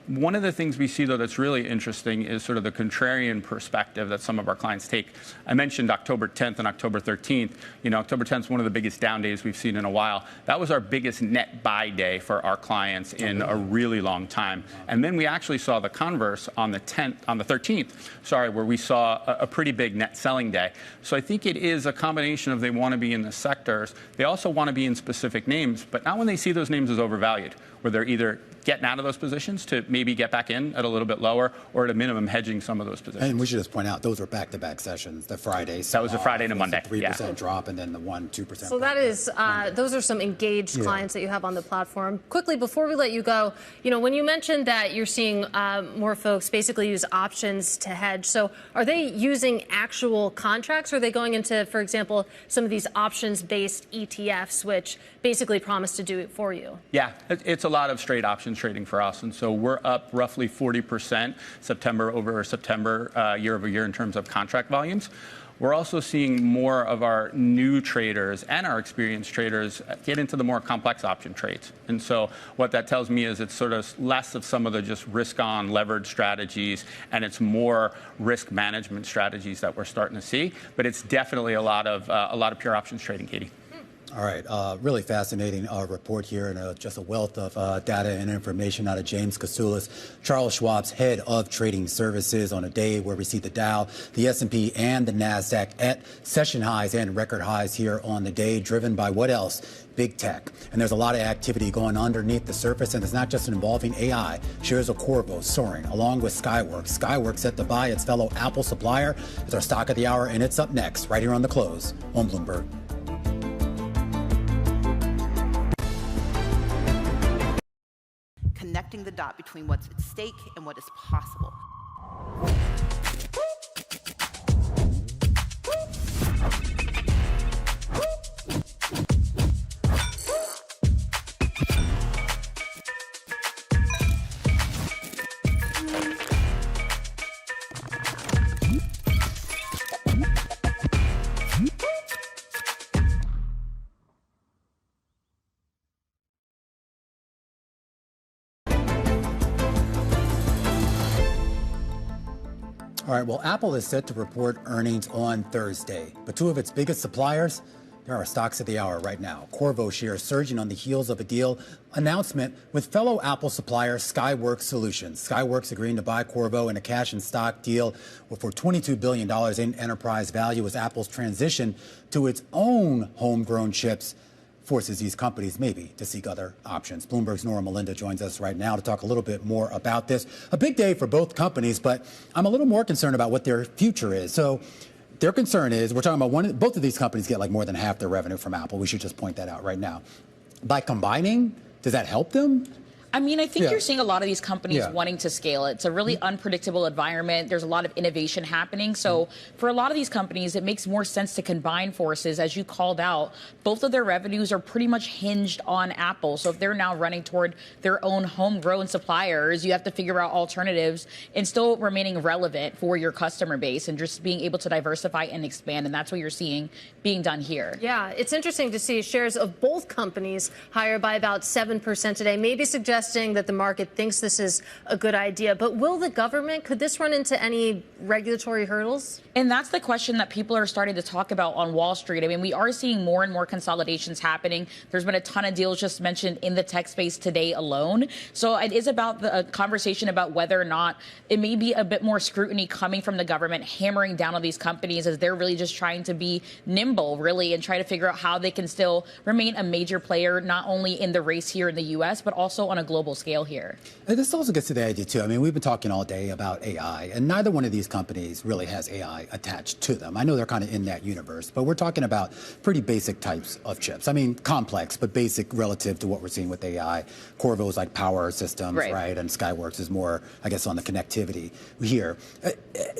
One of the things we see, though, that's really interesting is sort of the contrarian perspective that some of our clients take. I mentioned October 10th and October 13th. October 10th is one of the biggest down days we've seen in a while. That was our biggest net buy day for our clients in a really long time. And then we actually saw the converse on the 13th, where we saw a pretty big net selling day. So I think it is a combination of they want to be in the sectors. They also want to be in specific names, but not when they see those names as overvalued, where they're either getting out of those positions to maybe get back in at a little bit lower, or at a minimum hedging some of those positions. And we should just point out, those were back-to-back sessions. The Friday. That was a Friday and a Monday. 3% drop, and then the 1-2%. So that is, those are some engaged clients that you have on the platform. Quickly, before we let you go, when you mentioned that you're seeing more folks basically use options to hedge, so are they using actual contracts, or are they going into, for example, some of these options-based ETFs, which basically promise to do it for you? Yeah, it's a lot of straight options trading for us. And so we're up roughly 40% September over September year over year in terms of contract volumes. We're also seeing more of our new traders and our experienced traders get into the more complex option trades. And so what that tells me is it's sort of less of some of the just risk-on leverage strategies, and it's more risk management strategies that we're starting to see. But it's definitely a lot of pure options trading, Katie. All right, really fascinating report here, and just a wealth of data and information out of James Kasoulas, Charles Schwab's head of trading services, on a day where we see the Dow, the S&P, and the NASDAQ at session highs and record highs here on the day, driven by what else? Big tech. And there's a lot of activity going underneath the surface, and it's not just involving AI. Shares of Corvo soaring, along with Skyworks. Skyworks set to buy its fellow Apple supplier. It's our stock of the hour, and it's up next, right here on The Close on Bloomberg. Connecting the dot between what's at stake and what is possible. All right, well, Apple is set to report earnings on Thursday, but two of its biggest suppliers, there are stocks of the hour right now. Corvo shares surging on the heels of a deal announcement with fellow Apple supplier Skyworks Solutions. Skyworks agreeing to buy Corvo in a cash and stock deal for $22 billion in enterprise value as Apple's transition to its own homegrown chips forces these companies maybe to seek other options. Bloomberg's Nora Melinda joins us right now to talk a little bit more about this. A big day for both companies, but I'm a little more concerned about what their future is. So their concern is, we're talking about both of these companies get like more than half their revenue from Apple. We should just point that out right now. By combining, does that help them? I mean, I think you're seeing a lot of these companies wanting to scale. It's a really unpredictable environment. There's a lot of innovation happening. So for a lot of these companies, it makes more sense to combine forces. As you called out, both of their revenues are pretty much hinged on Apple. So if they're now running toward their own homegrown suppliers, you have to figure out alternatives and still remaining relevant for your customer base and just being able to diversify and expand. And that's what you're seeing being done here. Yeah, it's interesting to see shares of both companies higher by about 7% today, maybe suggesting suggesting that the market thinks this is a good idea. But will the government, could this run into any regulatory hurdles? And that's the question that people are starting to talk about on Wall Street. I mean, we are seeing more and more consolidations happening. There's been a ton of deals just mentioned in the tech space today alone. So it is about the conversation about whether or not it may be a bit more scrutiny coming from the government, hammering down on these companies as they're really just trying to be nimble, really, and try to figure out how they can still remain a major player, not only in the race here in the U.S., but also on a global scale here. And this also gets to the idea, too. I mean, we've been talking all day about AI, and neither one of these companies really has AI attached to them. I know they're kind of in that universe, but we're talking about pretty basic types of chips. I mean, complex, but basic relative to what we're seeing with AI. Qorvo is like power systems, right? And Skyworks is more, I guess, on the connectivity here.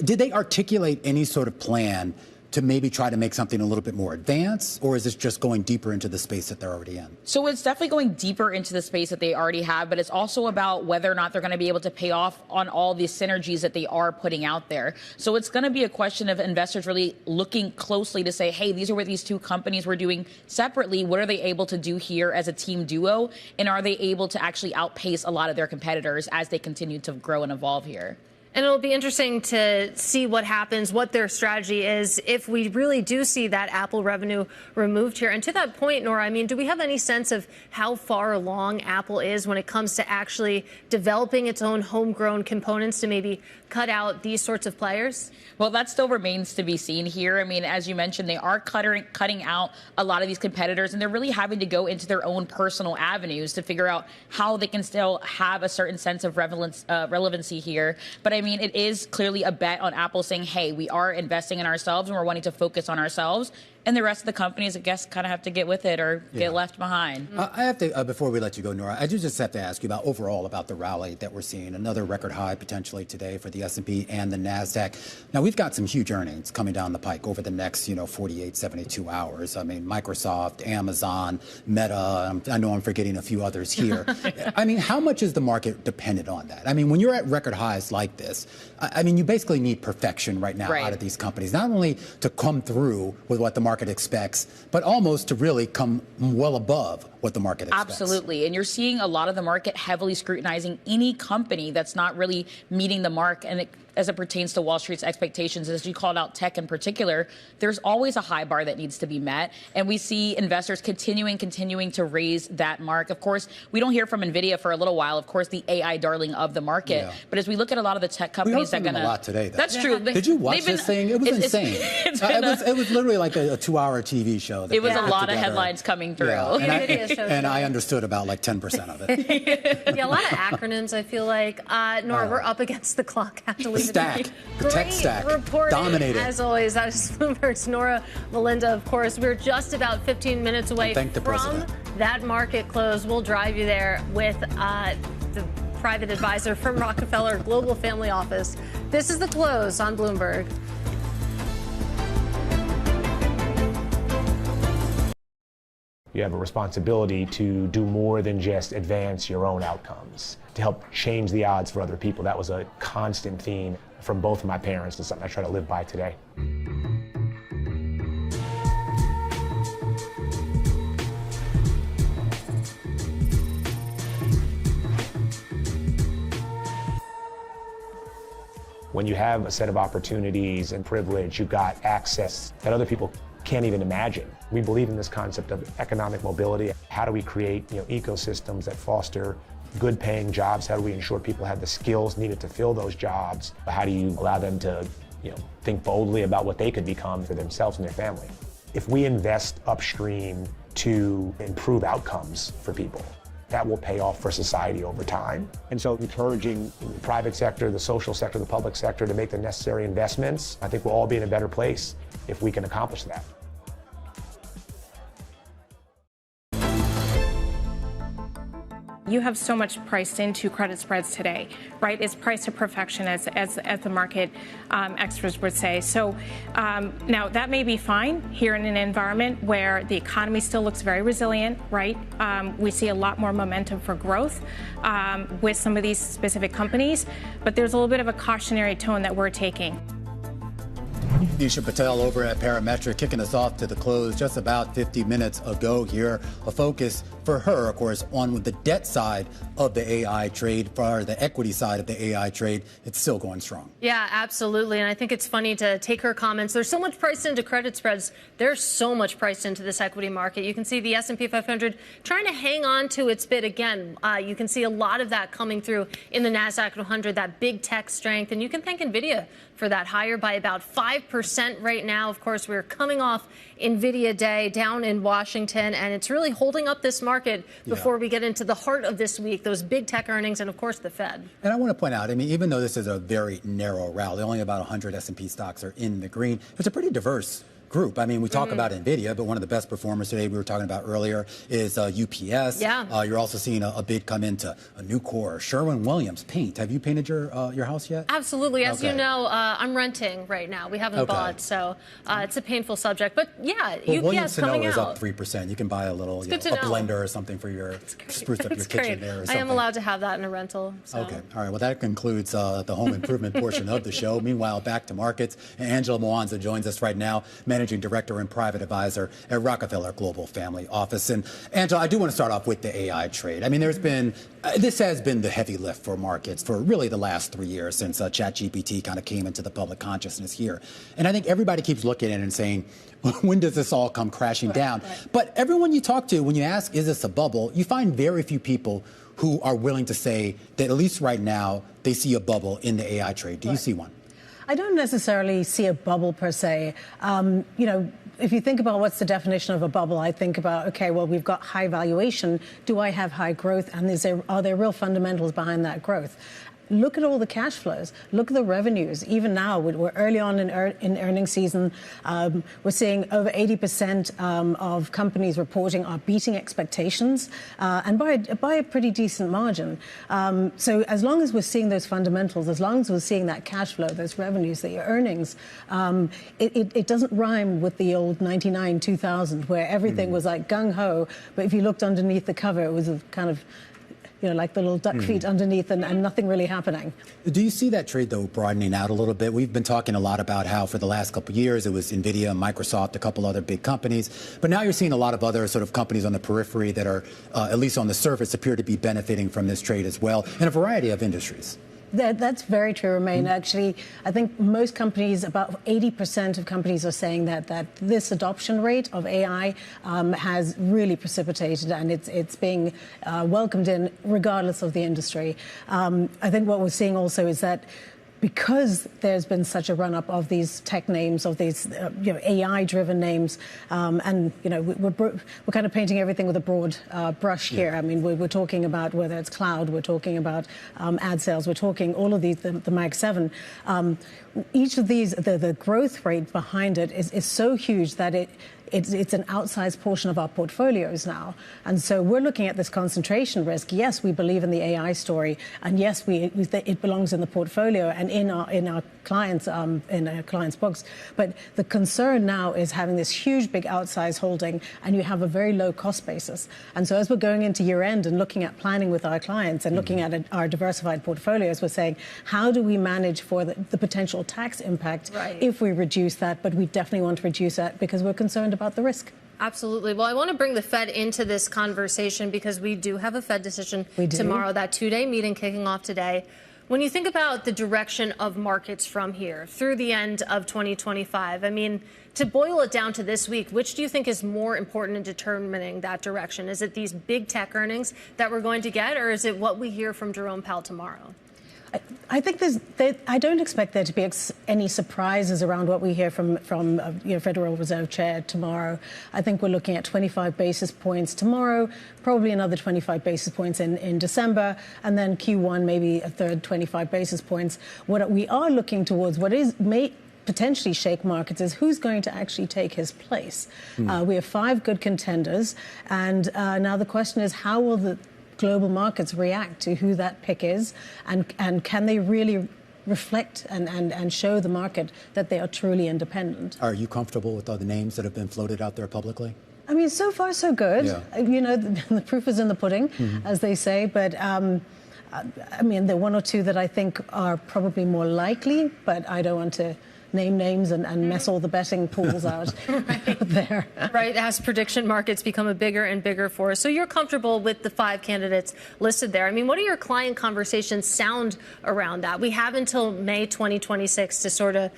Did they articulate any sort of plan to maybe try to make something a little bit more advanced, or is this just going deeper into the space that they're already in? So it's definitely going deeper into the space that they already have, but it's also about whether or not they're going to be able to pay off on all the synergies that they are putting out there. So it's going to be a question of investors really looking closely to say, hey, these are what these two companies were doing separately. What are they able to do here as a team duo? And are they able to actually outpace a lot of their competitors as they continue to grow and evolve here? And it'll be interesting to see what happens, what their strategy is, if we really do see that Apple revenue removed here. And to that point, Nora, I mean, do we have any sense of how far along Apple is when it comes to actually developing its own homegrown components to maybe cut out these sorts of players? Well, that still remains to be seen here. I mean, as you mentioned, they are cutting out a lot of these competitors, and they're really having to go into their own personal avenues to figure out how they can still have a certain sense of relevancy here. But I mean, it is clearly a bet on Apple saying, hey, we are investing in ourselves and we're wanting to focus on ourselves. And the rest of the companies, I guess, kind of have to get with it or get left behind. I have to, before we let you go, Nora, I do just have to ask you about overall about the rally that we're seeing. Another record high potentially today for the S&P and the NASDAQ. Now, we've got some huge earnings coming down the pike over the next, 48, 72 hours. I mean, Microsoft, Amazon, Meta, I know I'm forgetting a few others here. I mean, how much is the market dependent on that? I mean, when you're at record highs like this, I mean, you basically need perfection right now out of these companies, not only to come through with what the market expects, but almost to really come well above what the market expects. Absolutely. And you're seeing a lot of the market heavily scrutinizing any company that's not really meeting the mark. And as it pertains to Wall Street's expectations, as you called out tech in particular, there's always a high bar that needs to be met. And we see investors continuing to raise that mark. Of course, we don't hear from Nvidia for a little while, of course, the AI darling of the market. Yeah. But as we look at a lot of the tech companies that are going to... a lot today, though. That's true. Did you watch this thing? It was insane. It was literally like a 2-hour TV show. It was a lot of headlines coming through. Yeah. And I understood about like 10% of it. Yeah, a lot of acronyms, I feel like. Nora, we're up against the clock. Have to leave stack. The tech stack. Reporting, dominated. As always, that is Bloomberg's Nora Melinda. Of course, we're just about 15 minutes away from that market close. We'll drive you there with the private advisor from Rockefeller Global Family Office. This is The Close on Bloomberg. You have a responsibility to do more than just advance your own outcomes, to help change the odds for other people. That was a constant theme from both of my parents. It's something I try to live by today. When you have a set of opportunities and privilege, you've got access that other people can't even imagine. We believe in this concept of economic mobility. How do we create, ecosystems that foster good paying jobs? How do we ensure people have the skills needed to fill those jobs? How do you allow them to, think boldly about what they could become for themselves and their family? If we invest upstream to improve outcomes for people, that will pay off for society over time. And so encouraging the private sector, the social sector, the public sector to make the necessary investments, I think we'll all be in a better place if we can accomplish that. You have so much priced into credit spreads today, right? It's priced to perfection, as the market experts would say. So now that may be fine here in an environment where the economy still looks very resilient, right? We see a lot more momentum for growth with some of these specific companies, but there's a little bit of a cautionary tone that we're taking. Nisha Patel over at Parametric kicking us off to the close just about 50 minutes ago here. A focus for her, of course, on the debt side of the AI trade, for the equity side of the AI trade, it's still going strong. Yeah, absolutely. And I think it's funny to take her comments. There's so much priced into credit spreads. There's so much priced into this equity market. You can see the S&P 500 trying to hang on to its bid again. You can see a lot of that coming through in the NASDAQ 100, that big tech strength. And you can thank Nvidia for that, higher by about 5% right now. Of course, we're coming off Nvidia Day down in Washington, and it's really holding up this market before we get into the heart of this week, those big tech earnings and, of course, the Fed. And I want to point out, I mean, even though this is a very narrow rally, only about 100 S&P stocks are in the green, it's a pretty diverse group. I mean, we talk about Nvidia, but one of the best performers today we were talking about earlier is UPS. Yeah. You're also seeing a bid come into a Nucor, Sherwin-Williams, paint. Have you painted your house yet? Absolutely. As you know, I'm renting right now. We haven't bought, so it's a painful subject. But yeah, UPS coming out. is up 3%. You can buy a little, a blender or something for your spruce up your kitchen there or something. I am allowed to have that in a rental. So. Okay. All right. Well, that concludes the home improvement portion of the show. Meanwhile, back to markets. Angela Mwanza joins us right now, Managing Director and Private Advisor at Rockefeller Global Family Office. And Angela, I do want to start off with the AI trade. I mean, this has been the heavy lift for markets for really the last 3 years since ChatGPT kind of came into the public consciousness here. And I think everybody keeps looking at it and saying, when does this all come crashing down? Right. But everyone you talk to, when you ask, is this a bubble, you find very few people who are willing to say that at least right now they see a bubble in the AI trade. Do you see one? I don't necessarily see a bubble per se. If you think about what's the definition of a bubble, I think about, okay, well, we've got high valuation. Do I have high growth? And are there real fundamentals behind that growth? Look at all the cash flows. Look at the revenues. Even now, we're early on in earnings season. We're seeing over 80% of companies reporting are beating expectations, and by a pretty decent margin. So as long as we're seeing those fundamentals, as long as we're seeing that cash flow, those revenues, the earnings, it doesn't rhyme with the old 99, 2000, where everything was like gung-ho, but if you looked underneath the cover, it was a kind of like the little duck feet underneath and nothing really happening. Do you see that trade, though, broadening out a little bit? We've been talking a lot about how for the last couple of years it was Nvidia, Microsoft, a couple other big companies. But now you're seeing a lot of other sort of companies on the periphery that are, at least on the surface, appear to be benefiting from this trade as well in a variety of industries. That's very true, Romain. Actually, I think most companies, about 80% of companies are saying that this adoption rate of AI has really precipitated, and it's being welcomed in regardless of the industry. I think what we're seeing also is that because there's been such a run-up of these tech names, of these AI-driven names, and we're kind of painting everything with a broad brush here. I mean, we're talking about whether it's cloud, we're talking about ad sales, we're talking all of these, the Mag 7. Each of these, the growth rate behind it is so huge that it's an outsized portion of our portfolios now. And so we're looking at this concentration risk. Yes, we believe in the AI story, and yes, it belongs in the portfolio and in our clients' books. But the concern now is having this huge, big outsized holding, and you have a very low cost basis. And so as we're going into year end and looking at planning with our clients and looking at our diversified portfolios, we're saying, how do we manage for the potential tax impact if we reduce that? But we definitely want to reduce that because we're concerned about the risk. Absolutely. Well, I want to bring the Fed into this conversation because we do have a Fed decision tomorrow, that two-day meeting kicking off today. When you think about the direction of markets from here through the end of 2025, I mean, to boil it down to this week, which do you think is more important in determining that direction? Is it these big tech earnings that we're going to get, or is it what we hear from Jerome Powell tomorrow? I think I don't expect there to be any surprises around what we hear from Federal Reserve Chair tomorrow. I think we're looking at 25 basis points tomorrow, probably another 25 basis points in December, and then Q1 maybe a third 25 basis points. What we are looking towards, may potentially shake markets, is who's going to actually take his place. We have 5 good contenders, and now the question is, how will the global markets react to who that pick is, and can they really reflect and show the market that they are truly independent? Are you comfortable with all the names that have been floated out there publicly? I mean, so far so good. Yeah. The proof is in the pudding, as they say. But I mean, there are 1 or 2 that I think are probably more likely, but I don't want to name names and mess all the betting pools out there. Right, as prediction markets become a bigger and bigger force. So you're comfortable with the 5 candidates listed there. I mean, what do your client conversations sound around that? We have until May 2026 to sort of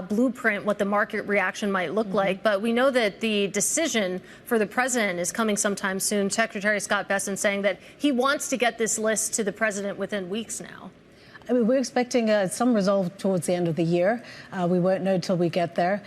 blueprint what the market reaction might look like. But we know that the decision for the president is coming sometime soon. Secretary Scott Bessent saying that he wants to get this list to the president within weeks now. I mean, we're expecting some resolve towards the end of the year. We won't know till we get there.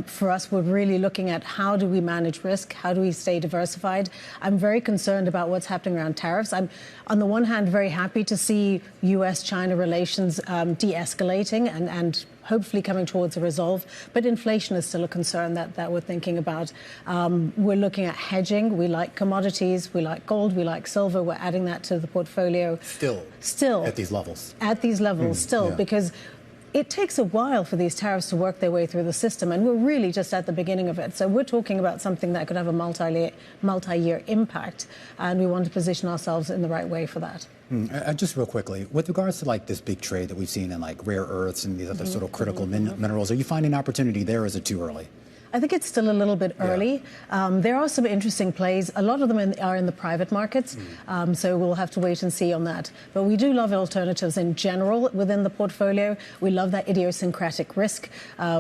For us, we're really looking at how do we manage risk? How do we stay diversified? I'm very concerned about what's happening around tariffs. I'm, on the one hand, very happy to see U.S.-China relations de-escalating and hopefully coming towards a resolve. But inflation is still a concern that we're thinking about. We're looking at hedging. We like commodities. We like gold. We like silver. We're adding that to the portfolio. Still. At these levels. At these levels, because it takes a while for these tariffs to work their way through the system, and we're really just at the beginning of it. So we're talking about something that could have a multi-year impact, and we want to position ourselves in the right way for that. Just real quickly, with regards to like this big trade that we've seen in like rare earths and these other sort of critical minerals, are you finding opportunity there, or is it too early? I think it's still a little bit early. There are some interesting plays. A lot of them are in the private markets, so we'll have to wait and see on that. But we do love alternatives in general within the portfolio. We love that idiosyncratic risk.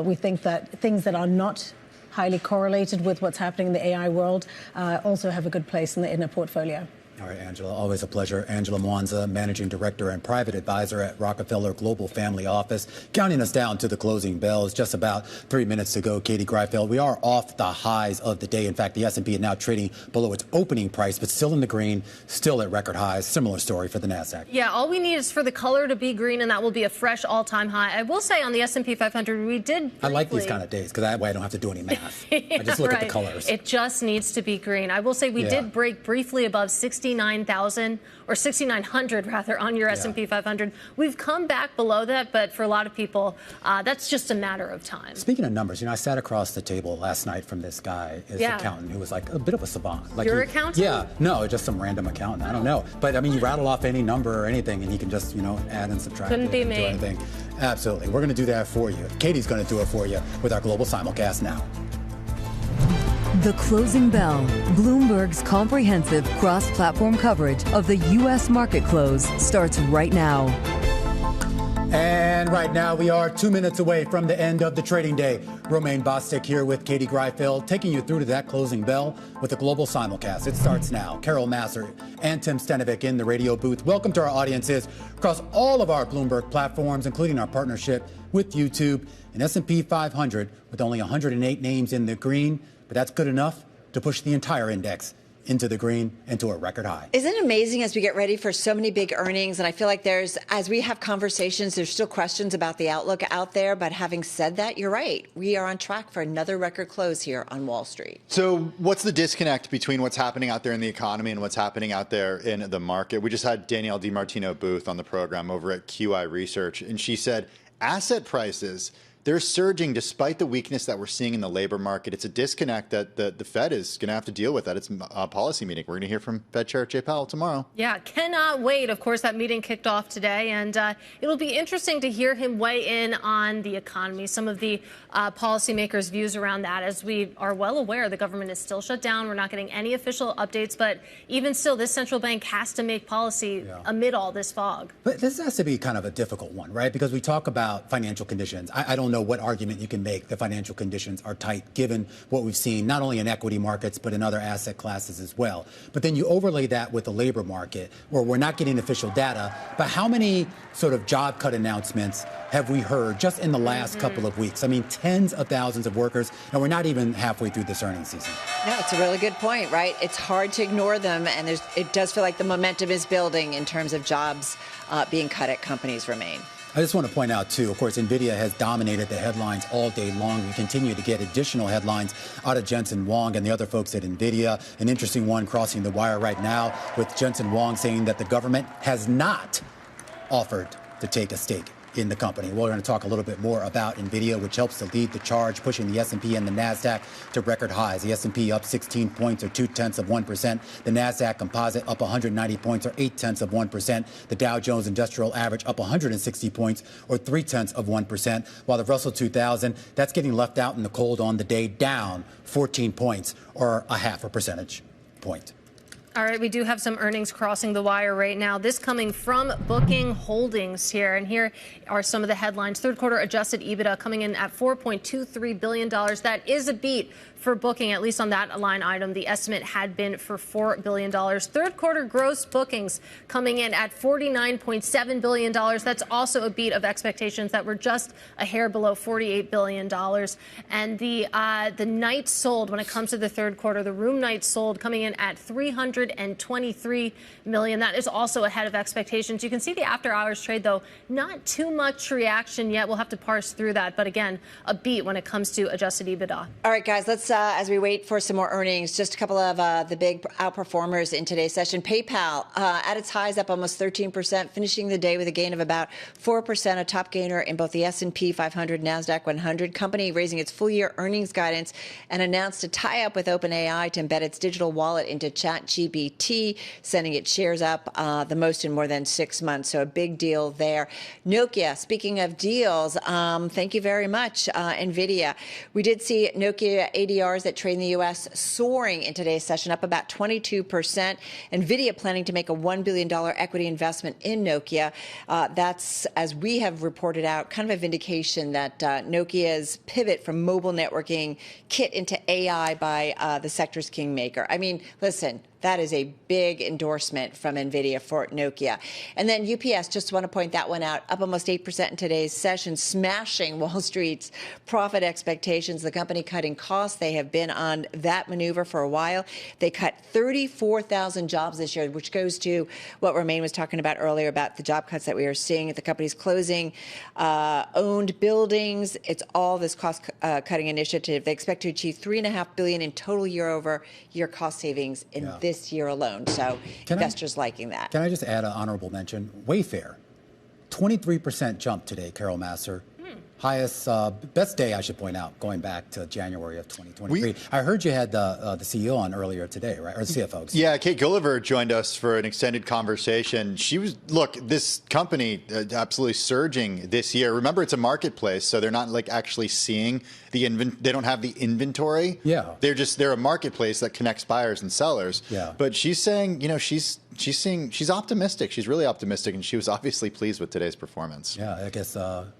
We think that things that are not highly correlated with what's happening in the AI world also have a good place in a portfolio. All right, Angela, always a pleasure. Angela Mwanza, Managing Director and Private Advisor at Rockefeller Global Family Office, counting us down to the closing bells. Just about 3 minutes to go, Katie Greifeld. We are off the highs of the day. In fact, the S&P is now trading below its opening price, but still in the green, still at record highs. Similar story for the NASDAQ. Yeah, all we need is for the color to be green, and that will be a fresh all-time high. I will say on the S&P 500, we did briefly... I like these kind of days, because that way I don't have to do any math. I just look at the colors. It just needs to be green. I will say we did break briefly above 69,000 or 6,900 rather on your S&P 500. We've come back below that, but for a lot of people, that's just a matter of time. Speaking of numbers, I sat across the table last night from this guy, his accountant, who was like a bit of a savant. Like your accountant? Yeah, no, just some random accountant. I don't know. But I mean, you rattle off any number or anything, and he can just, add and subtract. Couldn't be me. Do anything. Absolutely. We're going to do that for you. Katie's going to do it for you with our global simulcast now. The Closing Bell, Bloomberg's comprehensive cross-platform coverage of the U.S. market close, starts right now. And right now, we are 2 minutes away from the end of the trading day. Romaine Bostick here with Katie Greifeld, taking you through to that closing bell with the global simulcast. It starts now. Carol Masser and Tim Stenovic in the radio booth. Welcome to our audiences across all of our Bloomberg platforms, including our partnership with YouTube. An S&P 500 with only 108 names in the green, but that's good enough to push the entire index into the green and to a record high. Isn't it amazing as we get ready for so many big earnings? And I feel like as we have conversations, there's still questions about the outlook out there. But having said that, you're right. We are on track for another record close here on Wall Street. So what's the disconnect between what's happening out there in the economy and what's happening out there in the market? We just had Danielle DiMartino Booth on the program over at QI Research, and she said asset prices, they're surging despite the weakness that we're seeing in the labor market. It's a disconnect that the Fed is going to have to deal with at its policy meeting. We're going to hear from Fed Chair Jay Powell tomorrow. Yeah, cannot wait. Of course, that meeting kicked off today, and it'll be interesting to hear him weigh in on the economy, some of the policymakers' views around that. As we are well aware, the government is still shut down. We're not getting any official updates, but even still, this central bank has to make policy amid all this fog. But this has to be kind of a difficult one, right? Because we talk about financial conditions. I don't know what argument you can make. The financial conditions are tight, given what we've seen, not only in equity markets, but in other asset classes as well. But then you overlay that with the labor market, where we're not getting official data. But how many sort of job cut announcements have we heard just in the last couple of weeks? I mean, tens of thousands of workers, and we're not even halfway through this earnings season. No, it's a really good point, right? It's hard to ignore them, and it does feel like the momentum is building in terms of jobs being cut at companies remain. I just want to point out, too, of course, Nvidia has dominated the headlines all day long. We continue to get additional headlines out of Jensen Huang and the other folks at Nvidia. An interesting one crossing the wire right now with Jensen Huang saying that the government has not offered to take a stake in the company. We're going to talk a little bit more about Nvidia, which helps to lead the charge, pushing the S&P and the NASDAQ to record highs. The S&P up 16 points or 0.2%. The NASDAQ composite up 190 points or 0.8%. The Dow Jones Industrial Average up 160 points or 0.3%. While the Russell 2000, that's getting left out in the cold on the day, down 14 points or 0.5 percentage point. All right, we do have some earnings crossing the wire right now. This coming from Booking Holdings here. And here are some of the headlines. Third quarter adjusted EBITDA coming in at $4.23 billion. That is a beat for Booking, at least on that line item. The estimate had been for $4 billion. Third quarter gross bookings coming in at $49.7 billion. That's also a beat of expectations that were just a hair below $48 billion. And the nights sold, when it comes to the third quarter, the room nights sold coming in at 323 million. That is also ahead of expectations. You can see the after hours trade, though, not too much reaction yet. We'll have to parse through that. But again, a beat when it comes to adjusted EBITDA. All right, guys, let's as we wait for some more earnings, just a couple of the big outperformers in today's session. PayPal at its highs up almost 13%, finishing the day with a gain of about 4%, a top gainer in both the S&P 500, NASDAQ 100. Company raising its full-year earnings guidance and announced a tie-up with OpenAI to embed its digital wallet into ChatGPT, sending its shares up the most in more than 6 months. So a big deal there. Nokia, speaking of deals, thank you very much, Nvidia. We did see Nokia ADRs that trade in the U.S. soaring in today's session, up about 22%. Nvidia planning to make a $1 billion equity investment in Nokia. That's, as we have reported out, kind of a vindication that Nokia's pivot from mobile networking kit into AI by the sector's kingmaker. I mean, listen, that is a big endorsement from Nvidia for Nokia. And then UPS, just want to point that one out, up almost 8% in today's session, smashing Wall Street's profit expectations. The company cutting costs. They have been on that maneuver for a while. They cut 34,000 jobs this year, which goes to what Romain was talking about earlier about the job cuts that we are seeing at the company's closing owned buildings. It's all this cost cutting initiative. They expect to achieve $3.5 billion in total year-over-year cost savings in this year alone. So investors liking that. Can I just add an honorable mention? Wayfair, 23% jump today, Carol Massar. Highest, best day, I should point out, going back to January of 2023. I heard you had the CEO on earlier today, right? Or the CFO. Yeah, Kate Gulliver joined us for an extended conversation. She was, look, this company absolutely surging this year. Remember, it's a marketplace, so they're not like actually seeing the they don't have the inventory. Yeah. They're a marketplace that connects buyers and sellers. Yeah. But she's saying, you know, she's optimistic. She's really optimistic, and she was obviously pleased with today's performance. Yeah, I guess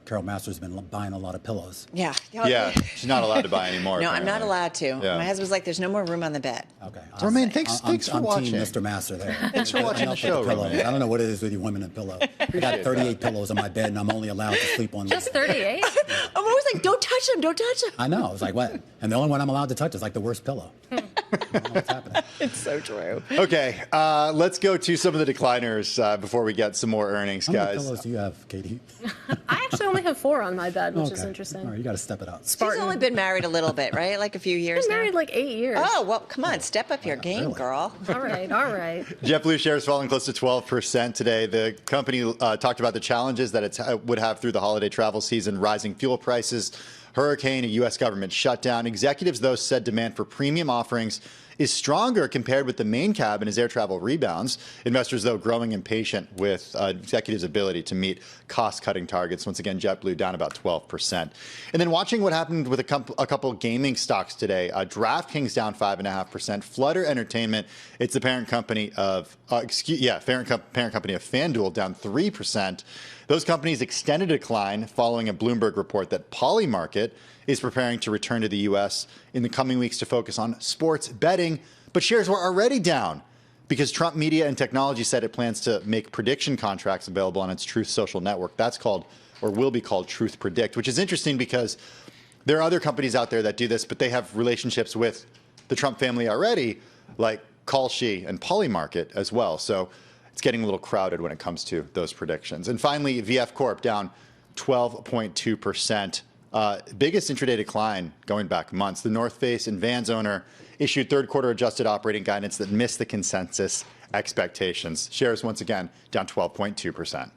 Carol Master's been buying a lot of pillows. Yeah. Yeah, she's not allowed to buy anymore. No, apparently. I'm not allowed to. Yeah. My husband's like, there's no more room on the bed. Okay. Romain, thanks for watching. Team Mr. Master there. Thanks for watching the show, Romain. I don't know what it is with you women and pillow. I got 38 pillows on my bed, and I'm only allowed to sleep on just 38? I'm always like, don't touch them, don't touch them. I know. I was like, what? And the only one I'm allowed to touch is like the worst pillow. I don't know what's happening. It's so true. Okay, let's go to some of the decliners before we get some more earnings, How many guys. pillows do you have, Katie? I actually only have 4 on my bed, which is interesting. All right, you got to step it up. She's only been married a little bit, right? Like a few years Been married like 8 years. Oh, well, come on, step up your game, girl. All right, all right. JetBlue shares falling close to 12% today. The company talked about the challenges that it would have through the holiday travel season, rising fuel prices, hurricane, a U.S. government shutdown. Executives, though, said demand for premium offerings is stronger compared with the main cabin as air travel rebounds. Investors, though, growing impatient with executives' ability to meet cost-cutting targets. Once again, JetBlue down about 12%. And then watching what happened with a couple gaming stocks today. DraftKings down 5.5%. Flutter Entertainment, it's the parent company of parent company of FanDuel, down 3%. Those companies extended a decline following a Bloomberg report that Polymarket is preparing to return to the U.S. in the coming weeks to focus on sports betting. But shares were already down because Trump Media and Technology said it plans to make prediction contracts available on its Truth Social network. That's called, or will be called, Truth Predict, which is interesting because there are other companies out there that do this, but they have relationships with the Trump family already, like Kalshi and Polymarket as well. So it's getting a little crowded when it comes to those predictions. And finally, VF Corp down 12.2%. Biggest intraday decline going back months. The North Face and Vans owner issued third quarter adjusted operating guidance that missed the consensus expectations. Shares once again down 12.2%.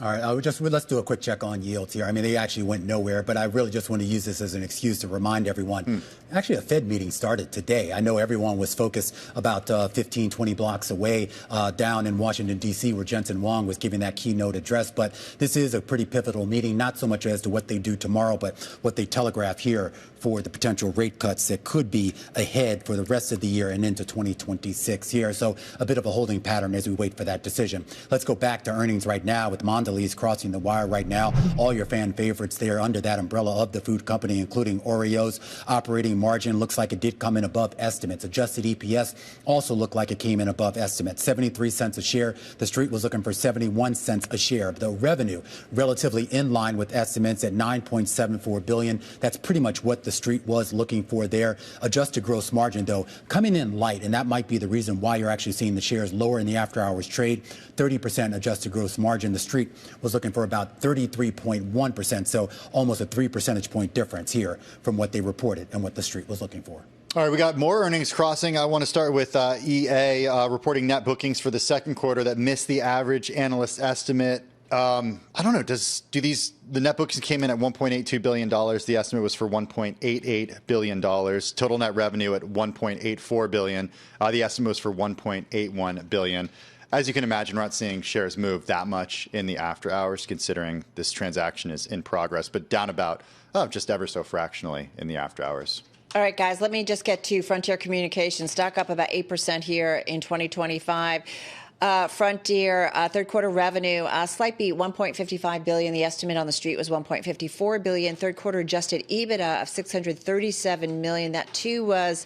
All right, let's do a quick check on yields here. I mean, they actually went nowhere, but I really just want to use this as an excuse to remind everyone. Actually, a Fed meeting started today. I know everyone was focused about 15, 20 blocks away down in Washington, D.C., where Jensen Huang was giving that keynote address. But this is a pretty pivotal meeting, not so much as to what they do tomorrow, but what they telegraph here for the potential rate cuts that could be ahead for the rest of the year and into 2026 here. So a bit of a holding pattern as we wait for that decision. Let's go back to earnings right now with Mondelez crossing the wire right now. All your fan favorites there under that umbrella of the food company, including Oreos. Operating margin looks like it did come in above estimates. Adjusted EPS also looked like it came in above estimates. 73 cents a share. The street was looking for 71 cents a share. The revenue relatively in line with estimates at $9.74 billion. That's pretty much what the street was looking for there. Adjusted gross margin, though, coming in light, and that might be the reason why you're actually seeing the shares lower in the after-hours trade. 30% adjusted gross margin. The street was looking for about 33.1%, so almost a 3 percentage point difference here from what they reported and what the street was looking for. All right, we got more earnings crossing. I want to start with EA reporting net bookings for the second quarter that missed the average analyst estimate. I don't know. The net bookings came in at $1.82 billion. The estimate was for $1.88 billion. Total net revenue at $1.84 billion. The estimate was for $1.81 billion. As you can imagine, we're not seeing shares move that much in the after hours, considering this transaction is in progress, but down about just ever so fractionally in the after hours. All right, guys, let me just get to Frontier Communications. Stock up about 8% here in 2025. Frontier, third quarter revenue, slight beat, $1.55 billion. The estimate on the street was $1.54 billion. Third quarter adjusted EBITDA of $637 million. That too was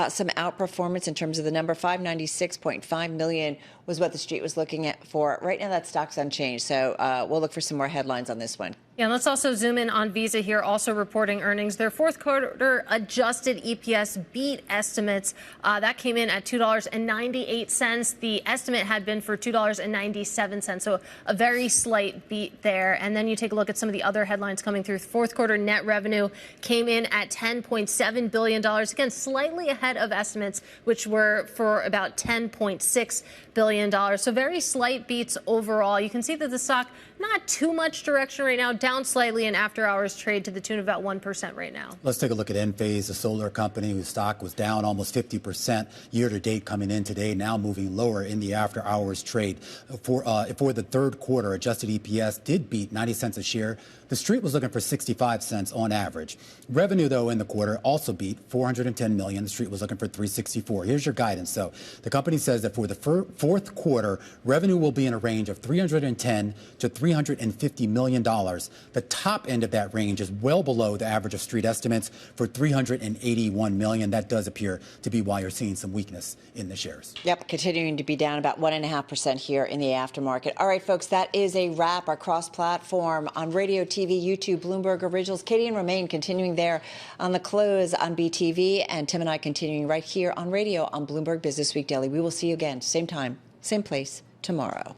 some outperformance in terms of the number. $596.5 million was what the street was looking at for. Right now, that stock's unchanged. So we'll look for some more headlines on this one. Yeah, and let's also zoom in on Visa here, also reporting earnings. Their fourth quarter adjusted EPS beat estimates. That came in at $2.98. The estimate had been for $2.97, so a very slight beat there. And then you take a look at some of the other headlines coming through. Fourth quarter net revenue came in at $10.7 billion. Again, slightly ahead of estimates, which were for about $10.6 billion. So very slight beats overall. You can see that the stock, not too much direction right now, down slightly in after hours trade to the tune of about 1% right now. Let's take a look at Enphase, the solar company whose stock was down almost 50% year to date coming in today, now moving lower in the after hours trade. For the third quarter, adjusted EPS did beat 90 cents a share. The street was looking for 65 cents on average. Revenue, though, in the quarter also beat $410 million. The street was looking for 364. Here's your guidance, though. The company says that for the fourth quarter, revenue will be in a range of $310 to $350 million. The top end of that range is well below the average of street estimates for $381 million. That does appear to be why you're seeing some weakness in the shares. Yep, continuing to be down about 1.5% here in the aftermarket. All right, folks, that is a wrap. Our cross-platform on radio, TV, YouTube, Bloomberg Originals. Katie and Romaine continuing there on the close on BTV, and Tim and I continuing right here on radio on Bloomberg Business Week Daily. We will see you again, same time, same place, tomorrow.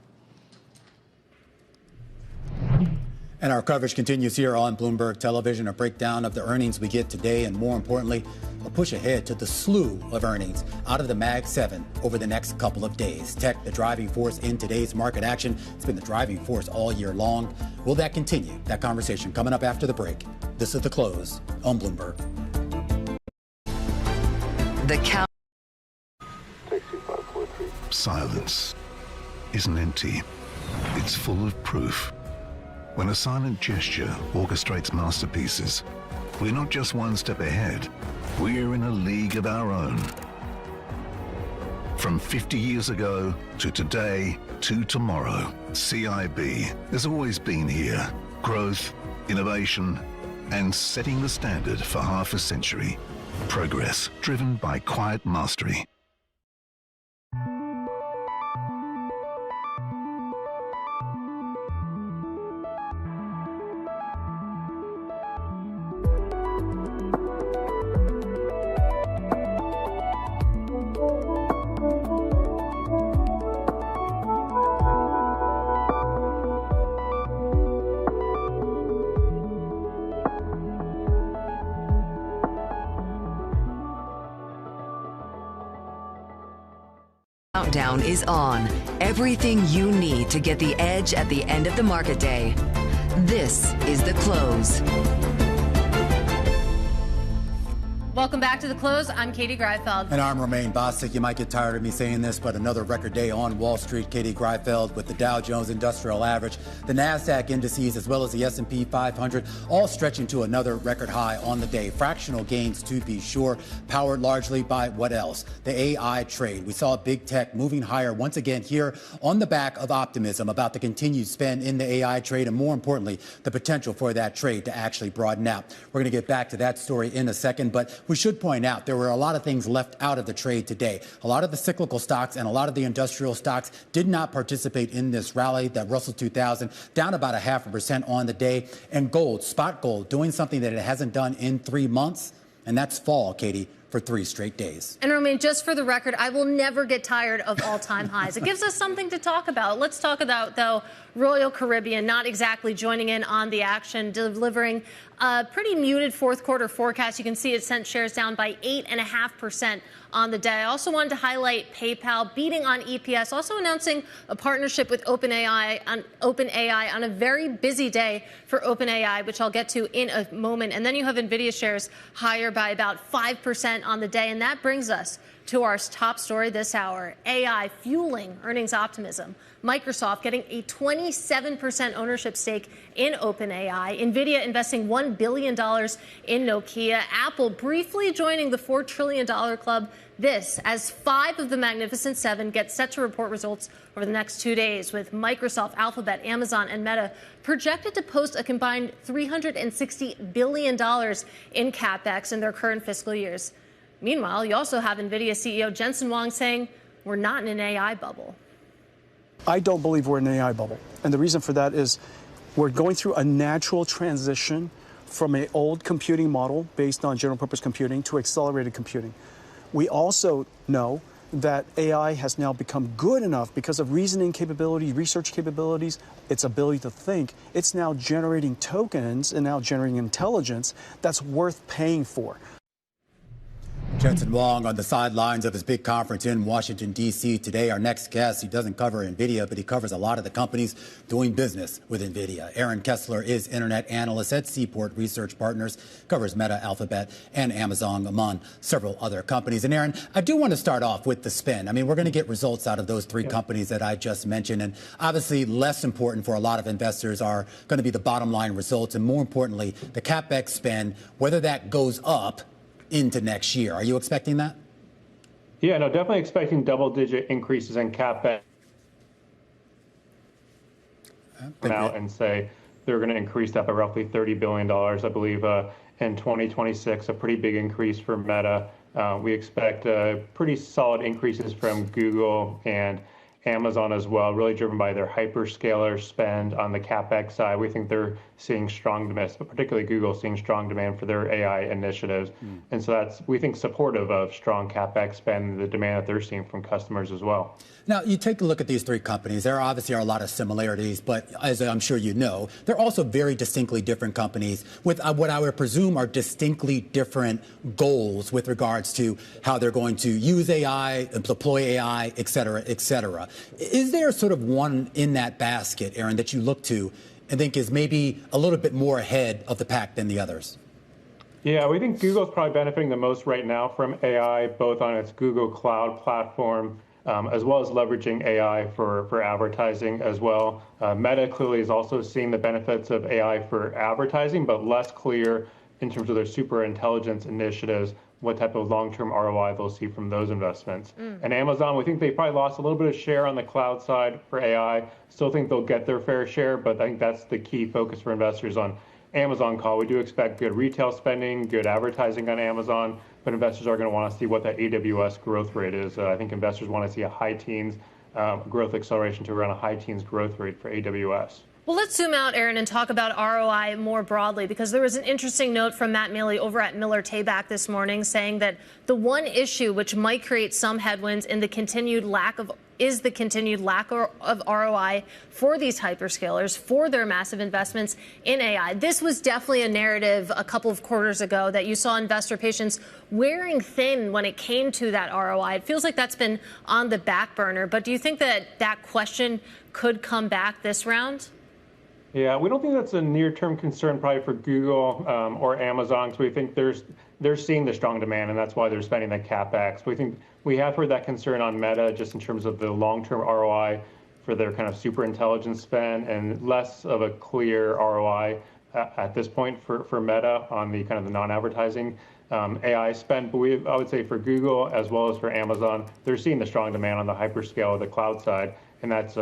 And our coverage continues here on Bloomberg Television, a breakdown of the earnings we get today, and more importantly, a push ahead to the slew of earnings out of the Mag 7 over the next couple of days. Tech, the driving force in today's market action. It's been the driving force all year long. Will that continue? That conversation coming up after the break. This is The Close on Bloomberg. Silence isn't empty. It's full of proof. When a silent gesture orchestrates masterpieces, we're not just one step ahead, we're in a league of our own. From 50 years ago to today to tomorrow, CIB has always been here. Growth, innovation, and setting the standard for half a century. Progress driven by quiet mastery. Countdown is on. Everything you need to get the edge at the end of the market day. This is The Close. Welcome back to The Close. I'm Katie Greifeld. And I'm Romaine Bostic. You might get tired of me saying this, but another record day on Wall Street. Katie Greifeld with the Dow Jones Industrial Average, the NASDAQ indices, as well as the S&P 500, all stretching to another record high on the day. Fractional gains, to be sure, powered largely by what else? The AI trade. We saw big tech moving higher once again here on the back of optimism about the continued spend in the AI trade, and more importantly, the potential for that trade to actually broaden out. We're going to get back to that story in a second, but we should point out there were a lot of things left out of the trade today. A lot of the cyclical stocks and a lot of the industrial stocks did not participate in this rally. That Russell 2000 down about 0.5% on the day. And gold, spot gold, doing something that it hasn't done in 3 months, and that's fall, Katie, for 3 straight days. And Romaine, just for the record, I will never get tired of all-time highs. It gives us something to talk about. Let's talk about, though, Royal Caribbean not exactly joining in on the action, delivering a pretty muted fourth quarter forecast. You can see it sent shares down by 8.5% on the day. I also wanted to highlight PayPal beating on EPS, also announcing a partnership with OpenAI on a very busy day for OpenAI, which I'll get to in a moment. And then you have Nvidia shares higher by about 5% on the day. And that brings us to our top story this hour, AI fueling earnings optimism. Microsoft getting a 27% ownership stake in OpenAI, Nvidia investing $1 billion in Nokia, Apple briefly joining the $4 trillion club. This as 5 of the Magnificent Seven get set to report results over the next 2 days, with Microsoft, Alphabet, Amazon, and Meta projected to post a combined $360 billion in CapEx in their current fiscal years. Meanwhile, you also have NVIDIA CEO Jensen Huang saying we're not in an AI bubble. I don't believe we're in an AI bubble. And the reason for that is we're going through a natural transition from an old computing model based on general purpose computing to accelerated computing. We also know that AI has now become good enough because of reasoning capability, research capabilities, its ability to think. It's now generating tokens and now generating intelligence that's worth paying for. Jensen Huang on the sidelines of his big conference in Washington, D.C. today. Our next guest, he doesn't cover NVIDIA, but he covers a lot of the companies doing business with NVIDIA. Aaron Kessler is internet analyst at Seaport Research Partners, covers Meta, Alphabet, and Amazon, among several other companies. And Aaron, I do want to start off with the spin. I mean, we're going to get results out of those 3 companies that I just mentioned. And obviously, less important for a lot of investors are going to be the bottom line results. And more importantly, the CapEx spend, whether that goes up into next year. Are you expecting that? Yeah, no, definitely expecting double-digit increases in CapEx. Come out and say they're going to increase that by roughly $30 billion, I believe, in 2026, a pretty big increase for Meta. We expect pretty solid increases from Google and Amazon as well, really driven by their hyperscaler spend on the CapEx side. We think they're seeing strong demand, but particularly Google seeing strong demand for their AI initiatives. And so that's, we think, supportive of strong CapEx spend and the demand that they're seeing from customers as well. Now, you take a look at these 3 companies. There obviously are a lot of similarities, but as I'm sure you know, they're also very distinctly different companies with what I would presume are distinctly different goals with regards to how they're going to use AI, deploy AI, et cetera, et cetera. Is there sort of one in that basket, Aaron, that you look to and think is maybe a little bit more ahead of the pack than the others? Yeah, we think Google's probably benefiting the most right now from AI, both on its Google Cloud platform, as well as leveraging AI for advertising as well. Meta clearly is also seeing the benefits of AI for advertising, but less clear in terms of their super intelligence initiatives, what type of long-term ROI they'll see from those investments. And Amazon, we think they probably lost a little bit of share on the cloud side for AI. Still think they'll get their fair share, but I think that's the key focus for investors on Amazon call. We do expect good retail spending, good advertising on Amazon, but investors are going to want to see what that AWS growth rate is. I think investors want to see a high teens growth acceleration to around a high teens growth rate for AWS. Well, let's zoom out, Aaron, and talk about ROI more broadly, because there was an interesting note from Matt Mealy over at Miller Tabak this morning saying that the one issue which might create some headwinds in the continued lack of ROI for these hyperscalers for their massive investments in AI. This was definitely a narrative a couple of quarters ago that you saw investor patience wearing thin when it came to that ROI. It feels like that's been on the back burner. But do you think that that question could come back this round? Yeah, we don't think that's a near-term concern probably for Google or Amazon, because we think they're seeing the strong demand, and that's why they're spending the CapEx. We think we have heard that concern on Meta just in terms of the long-term ROI for their kind of super intelligence spend, and less of a clear ROI at this point for Meta on the kind of the non-advertising AI spend. But I would say for Google as well as for Amazon, they're seeing the strong demand on the hyperscale, the cloud side. And that's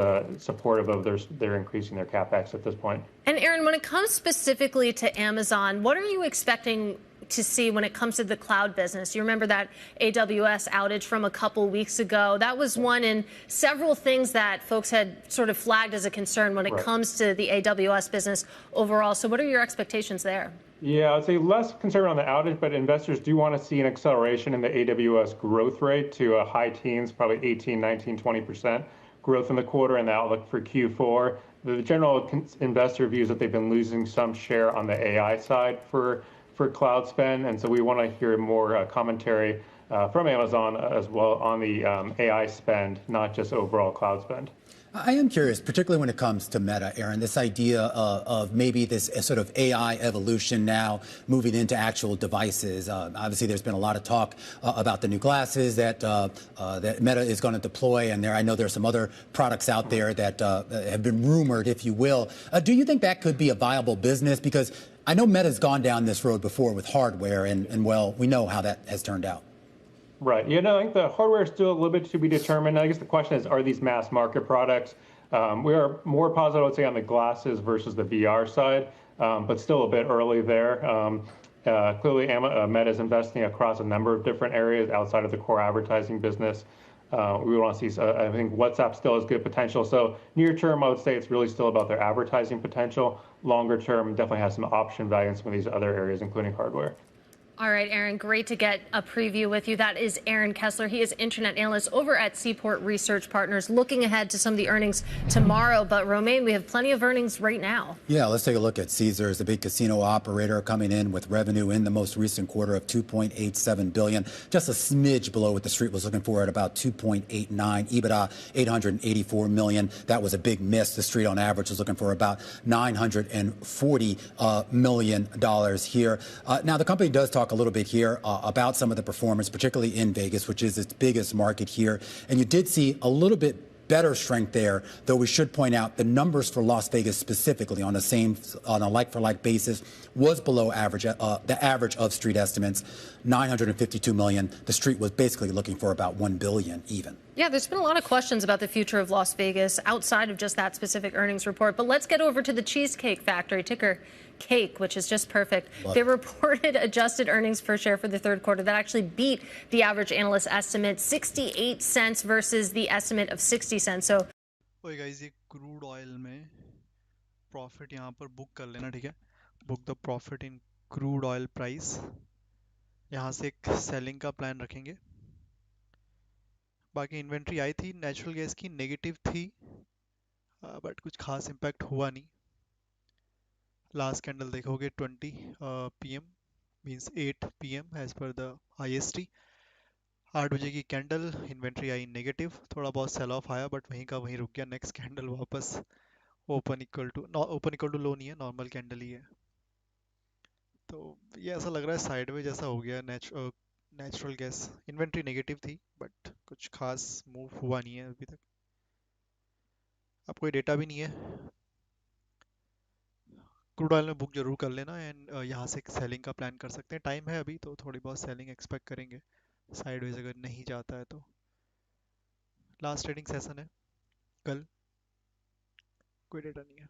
supportive of their increasing their CapEx at this point. And Aaron, when it comes specifically to Amazon, what are you expecting to see when it comes to the cloud business? You remember that AWS outage from a couple weeks ago. That was one in several things that folks had sort of flagged as a concern when it comes to the AWS business overall. So what are your expectations there? Yeah, I'd say less concern on the outage, but investors do want to see an acceleration in the AWS growth rate to a high teens, probably 18, 19, 20% growth in the quarter, and the outlook for Q4. The general investor views that they've been losing some share on the AI side for cloud spend, and so we want to hear more commentary from Amazon as well on the AI spend, not just overall cloud spend. I am curious, particularly when it comes to Meta, Aaron, this idea of maybe this sort of AI evolution now moving into actual devices. Obviously, there's been a lot of talk about the new glasses that Meta is going to deploy, and I know there's some other products out there that have been rumored, if you will. Do you think that could be a viable business? Because I know Meta's gone down this road before with hardware, and well, we know how that has turned out. Right. You know, I think the hardware is still a little bit to be determined. I guess the question is, are these mass market products? We are more positive, I would say, on the glasses versus the VR side, but still a bit early there. Clearly, Meta is investing across a number of different areas outside of the core advertising business. We want to see, I think WhatsApp still has good potential. So near term, I would say it's really still about their advertising potential. Longer term, definitely has some option value in some of these other areas, including hardware. All right, Aaron, great to get a preview with you. That is Aaron Kessler. He is internet analyst over at Seaport Research Partners, looking ahead to some of the earnings tomorrow. But Romain, we have plenty of earnings right now. Yeah, let's take a look at Caesars, the big casino operator, coming in with revenue in the most recent quarter of $2.87 billion, just a smidge below what the street was looking for at about $2.89. EBITDA, $884 million. That was a big miss. The street on average was looking for about $940 million here. Now, the company does talk a little bit here about some of the performance, particularly in Vegas, which is its biggest market here. And you did see a little bit better strength there, though we should point out the numbers for Las Vegas specifically on a like-for-like basis was below average, the average of street estimates, $952 million. The street was basically looking for about $1 billion even. Yeah, there's been a lot of questions about the future of Las Vegas outside of just that specific earnings report. But let's get over to the Cheesecake Factory, ticker Cake, which is just perfect. They reported adjusted earnings per share for the third quarter that actually beat the average analyst estimate, 68 cents versus the estimate of 60 cents. So, ओए guys, ये crude oil में profit यहाँ पर book कर लेना, ठीक है? Book the profit in crude oil price. यहाँ से एक सेलिंग का प्लान रखेंगे. बाकी इन्वेंट्री आई थी नेचुरल गैस की, नेगेटिव थी, बट कुछ खास इम्पैक्ट हुआ नहीं. लास्ट कैंडल देखोगे 20 PM means 8 PM as per the IST. 8 बजे की कैंडल, इन्वेंट्री आई नेगेटिव, थोड़ा बहुत सेल ऑफ आया बट वहीं का वहीं रुक गया. नेक्स्ट कैंडल वापस ओपन इक्वल टू लो नहीं है, नॉर्मल कैंडल ही है. तो ये ऐसा लग रहा है साइडवेज जैसा हो गया. नेचुरल गैस इन्वेंट्री नेगेटिव थी बट कुछ खास मूव हुआ नहीं है अभी तक. अब कोई डेटा भी नहीं है. क्रूड ऑयल में बुक जरूर कर लेना, एंड यहाँ से सेलिंग का प्लान कर सकते हैं. टाइम है अभी तो थोड़ी बहुत सेलिंग एक्सपेक्ट करेंगे साइडवेज अगर नहीं जाता है तो. लास्ट ट्रेडिंग सेशन है कल, कोई डेटा नहीं है.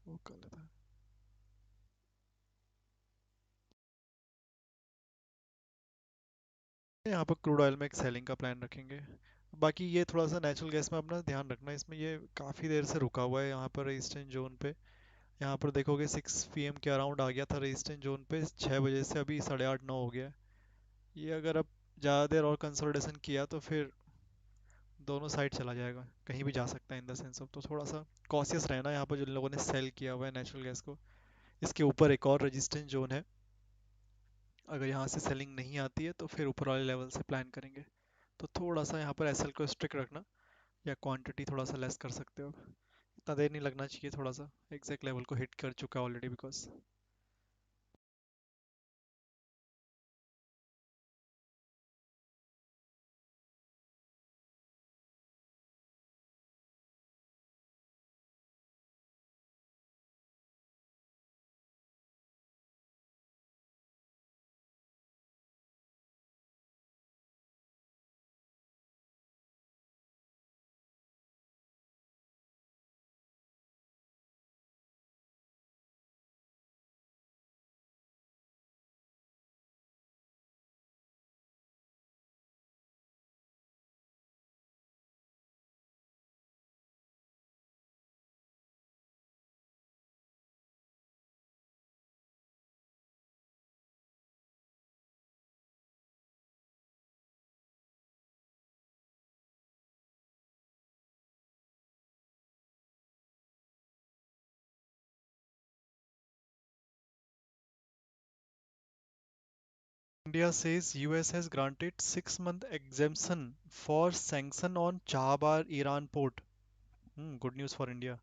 वो कर लेता है. यहाँ पर क्रूड ऑयल में एक सेलिंग का प्लान रखेंगे. बाकी ये थोड़ा सा नेचुरल गैस में अपना ध्यान रखना, इसमें ये काफ़ी देर से रुका हुआ है यहाँ पर रेजिस्टेंस जोन पे। यहाँ पर देखोगे 6 PM के अराउंड आ गया था रेजिस्टेंस जोन पे, 6 बजे से अभी 8:30-9 हो गया है। ये अगर अब ज़्यादा देर और कंसोलिडेशन किया तो फिर दोनों साइड चला जाएगा, कहीं भी जा सकता है इन द सेंस ऑफ। तो थोड़ा सा कॉशियस रहना यहाँ पर जिन लोगों ने सेल किया हुआ है नेचुरल गैस को। इसके ऊपर एक और रेजिस्टेंस जोन है, अगर यहाँ से सेलिंग नहीं आती है तो फिर ऊपर वाले लेवल से प्लान करेंगे। तो थोड़ा सा यहाँ पर एसएल को स्ट्रिक्ट रखना, या क्वांटिटी थोड़ा सा लेस कर सकते हो। इतना देर नहीं लगना चाहिए, थोड़ा सा एग्जैक्ट लेवल को हिट कर चुका है already because. India says US has granted 6-month exemption for sanction on Chabahar Iran port. Good news for India.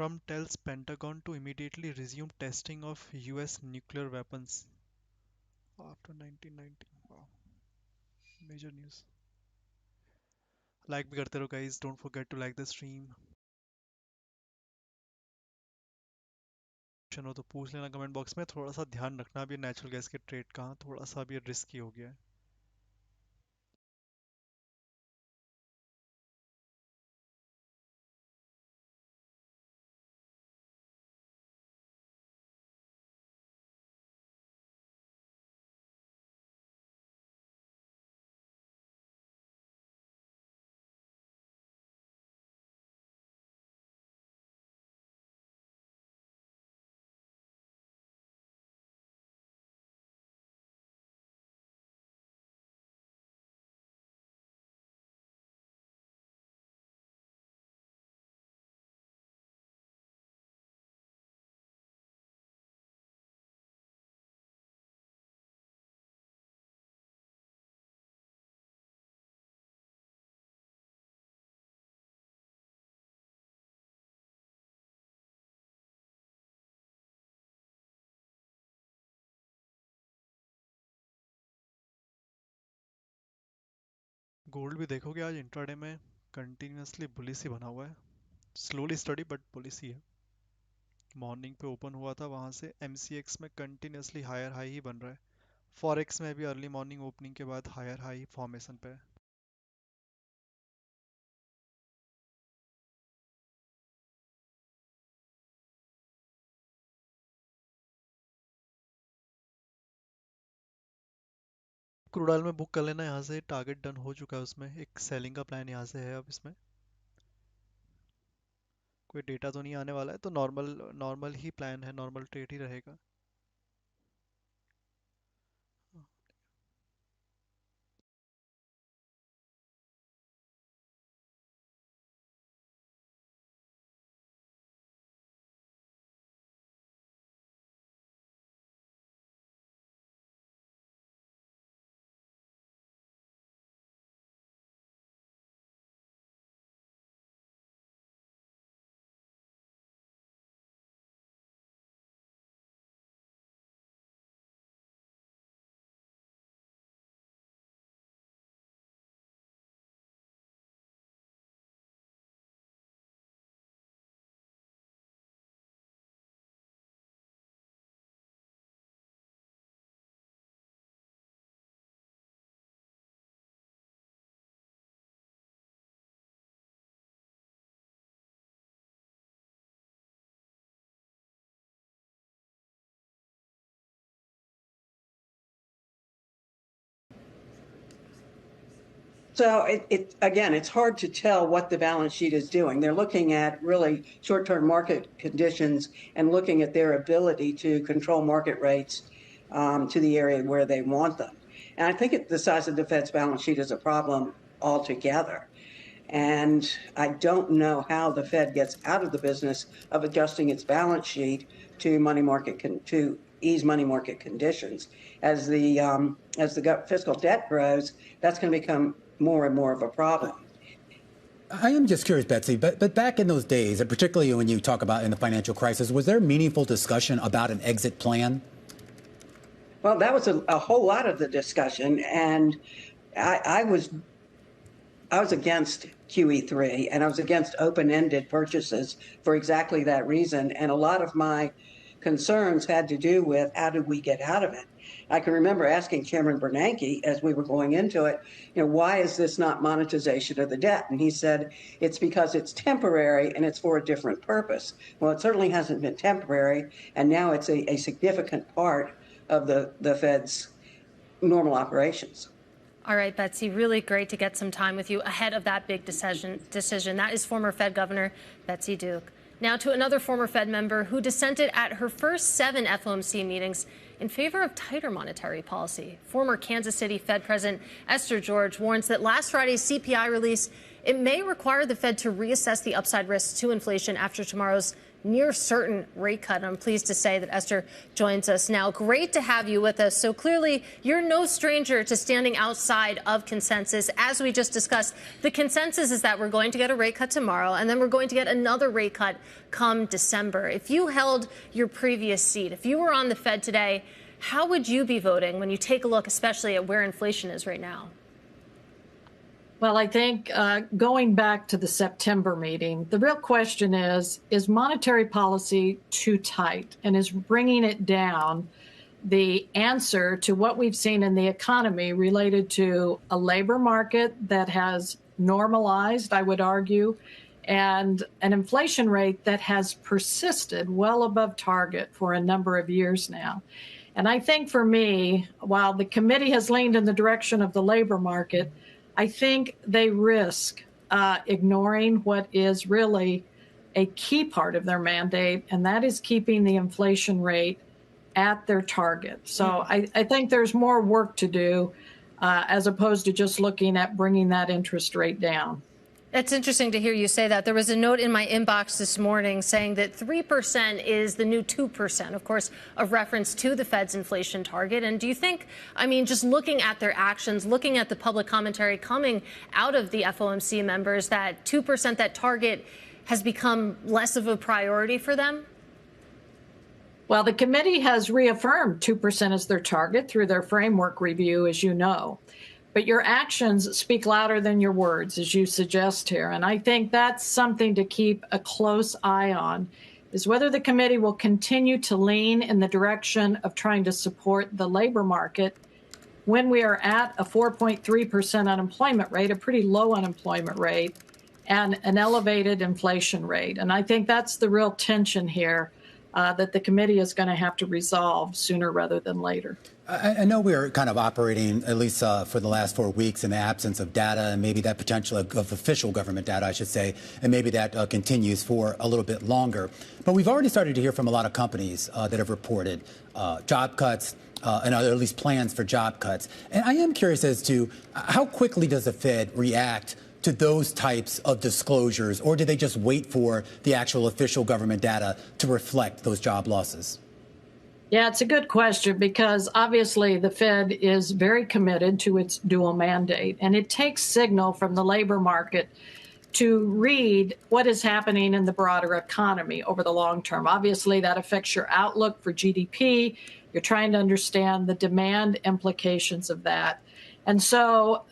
Trump tells Pentagon to immediately resume testing of US nuclear weapons after 1990. Wow. Major news. Like भी करते रहो guys. Don't forget to like the stream. हो तो पूछ लेना comment box में. थोड़ा सा ध्यान रखना भी नेचुरल गैस के ट्रेड का थोड़ा सा भी रिस्की हो गया है. गोल्ड भी देखोगे आज इंट्राडे में कंटिन्यूसली बुलिश ही बना हुआ है. स्लोली स्टडी बट बुलिश ही है. मॉर्निंग पे ओपन हुआ था वहां से MCX में कंटिन्यूसली हायर हाई ही बन रहा है. फॉरेक्स में भी अर्ली मॉर्निंग ओपनिंग के बाद हायर हाई फॉर्मेशन पे है. क्रूड ऑयल में बुक कर लेना. यहाँ से टारगेट डन हो चुका है. उसमें एक सेलिंग का प्लान यहाँ से है. अब इसमें कोई डेटा तो नहीं आने वाला है तो नॉर्मल ही प्लान है. नॉर्मल ट्रेड ही रहेगा. So again, it's hard to tell what the balance sheet is doing. They're looking at really short-term market conditions and looking at their ability to control market rates to the area where they want them. And I think the size of the Fed's balance sheet is a problem altogether. And I don't know how the Fed gets out of the business of adjusting its balance sheet to to ease money market conditions. As the fiscal debt grows, that's going to become more and more of a problem. I am just curious, Betsy, but back in those days, and particularly when you talk about in the financial crisis, was there meaningful discussion about an exit plan? Well, that was a whole lot of the discussion, and I was against QE3, and I was against open-ended purchases for exactly that reason. And a lot of my concerns had to do with how did we get out of it. I can remember asking Chairman Bernanke as we were going into it, why is this not monetization of the debt? And he said, it's because it's temporary and it's for a different purpose. Well, it certainly hasn't been temporary, and now it's a significant part of the Fed's normal operations. All right, Betsy, really great to get some time with you ahead of that big decision. That is former Fed Governor Betsy Duke. Now to another former Fed member who dissented at her first 7 FOMC meetings in favor of tighter monetary policy. Former Kansas City Fed President Esther George warns that last Friday's CPI release, it may require the Fed to reassess the upside risks to inflation after tomorrow's near certain rate cut. And I'm pleased to say that Esther joins us now. Great to have you with us. So clearly, you're no stranger to standing outside of consensus. As we just discussed, the consensus is that we're going to get a rate cut tomorrow, and then we're going to get another rate cut come December. If you held your previous seat, if you were on the Fed today, how would you be voting when you take a look, especially at where inflation is right now? Well, I think going back to the September meeting, the real question is monetary policy too tight, and is bringing it down the answer to what we've seen in the economy related to a labor market that has normalized, I would argue, and an inflation rate that has persisted well above target for a number of years now. And I think for me, while the committee has leaned in the direction of the labor market, I think they risk ignoring what is really a key part of their mandate, and that is keeping the inflation rate at their target. So I think there's more work to do as opposed to just looking at bringing that interest rate down. It's interesting to hear you say that. There was a note in my inbox this morning saying that 3% is the new 2%, of course, a reference to the Fed's inflation target. And do you think, I mean, just looking at their actions, looking at the public commentary coming out of the FOMC members, that 2%, that target has become less of a priority for them? Well, the committee has reaffirmed 2% as their target through their framework review, as you know. But your actions speak louder than your words, as you suggest here. And I think that's something to keep a close eye on, is whether the committee will continue to lean in the direction of trying to support the labor market when we are at a 4.3% unemployment rate, a pretty low unemployment rate, and an elevated inflation rate. And I think that's the real tension here that the committee is going to have to resolve sooner rather than later. I know we're kind of operating, at least for the last 4 weeks, in the absence of data, and maybe that potential of official government data, I should say, and maybe that continues for a little bit longer. But we've already started to hear from a lot of companies that have reported job cuts, and at least plans for job cuts. And I am curious as to how quickly does the Fed react to those types of disclosures, or do they just wait for the actual official government data to reflect those job losses? Yeah, it's a good question, because obviously the Fed is very committed to its dual mandate, and it takes signal from the labor market to read what is happening in the broader economy over the long term. Obviously, that affects your outlook for GDP. You're trying to understand the demand implications of that. And so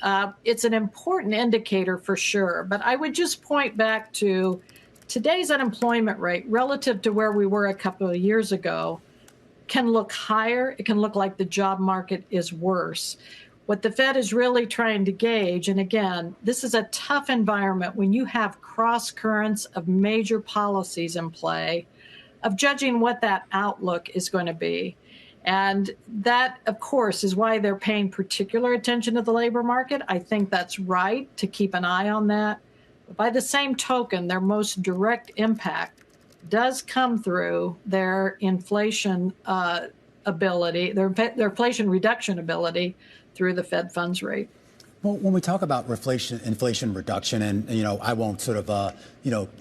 it's an important indicator for sure. But I would just point back to today's unemployment rate relative to where we were a couple of years ago can look higher. It can look like the job market is worse. What the Fed is really trying to gauge, and again, this is a tough environment when you have cross currents of major policies in play, of judging what that outlook is going to be. And that, of course, is why they're paying particular attention to the labor market. I think that's right to keep an eye on that. But by the same token, their most direct impact does come through their inflation ability, their inflation reduction ability through the Fed funds rate. Well, when we talk about inflation reduction, and I won't sort of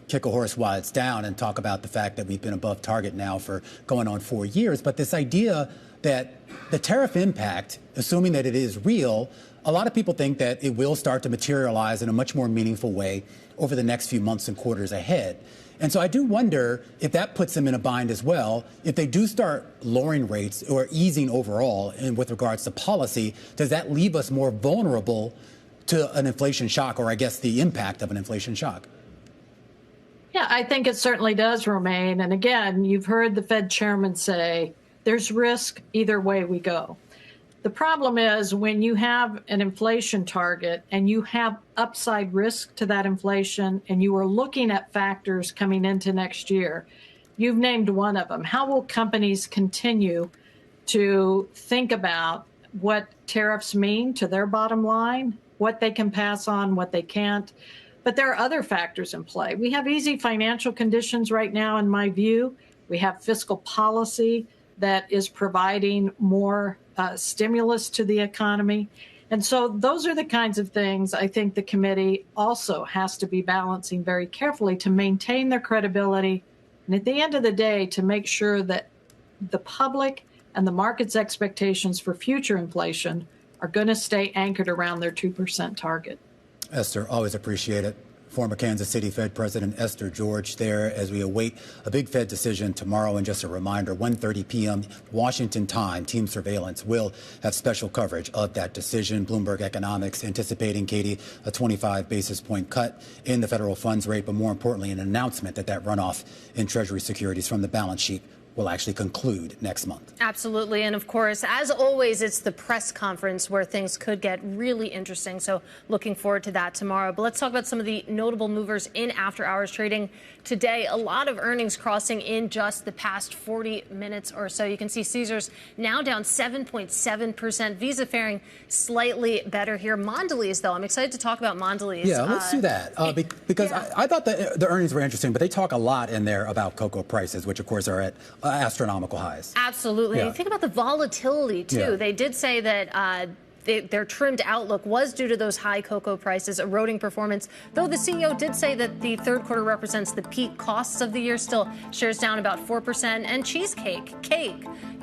kick a horse while it's down and talk about the fact that we've been above target now for going on 4 years, but this idea that the tariff impact, assuming that it is real, a lot of people think that it will start to materialize in a much more meaningful way over the next few months and quarters ahead. And so I do wonder if that puts them in a bind as well. If they do start lowering rates or easing overall and with regards to policy, does that leave us more vulnerable to an inflation shock, or I guess the impact of an inflation shock? Yeah, I think it certainly does, Romaine. And again, you've heard the Fed chairman say there's risk either way we go. The problem is when you have an inflation target and you have upside risk to that inflation, and you are looking at factors coming into next year, you've named one of them. How will companies continue to think about what tariffs mean to their bottom line, what they can pass on, what they can't? But there are other factors in play. We have easy financial conditions right now, in my view. We have fiscal policy that is providing more stimulus to the economy. And so those are the kinds of things I think the committee also has to be balancing very carefully to maintain their credibility And at the end of the day, to make sure that the public and the market's expectations for future inflation are going to stay anchored around their 2% target. Esther, always appreciate it. Former Kansas City Fed President Esther George there as we await a big Fed decision tomorrow. And just a reminder, 1:30 p.m. Washington time, team surveillance will have special coverage of that decision. Bloomberg Economics anticipating, Katie, a 25 basis point cut in the federal funds rate, but more importantly, an announcement that runoff in Treasury securities from the balance sheet will actually conclude next month. Absolutely. And of course, as always, it's the press conference where things could get really interesting. So looking forward to that tomorrow. But let's talk about some of the notable movers in after hours trading today. A lot of earnings crossing in just the past 40 minutes or so. You can see Caesars now down 7.7%. Visa faring slightly better here. Mondelez, though, I'm excited to talk about Mondelez. Yeah, let's do that. Because I thought the earnings were interesting, but they talk a lot in there about cocoa prices, which, of course, are at astronomical highs. Absolutely. Yeah. Think about the volatility, too. Yeah. They did say that their trimmed outlook was due to those high cocoa prices eroding performance, though the CEO did say that the third quarter represents the peak costs of the year. Still, shares down about 4%. And Cheesecake,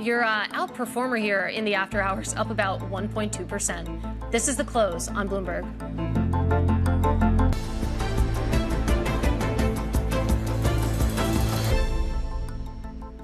your outperformer here in the after hours, up about 1.2%. This is the close on Bloomberg.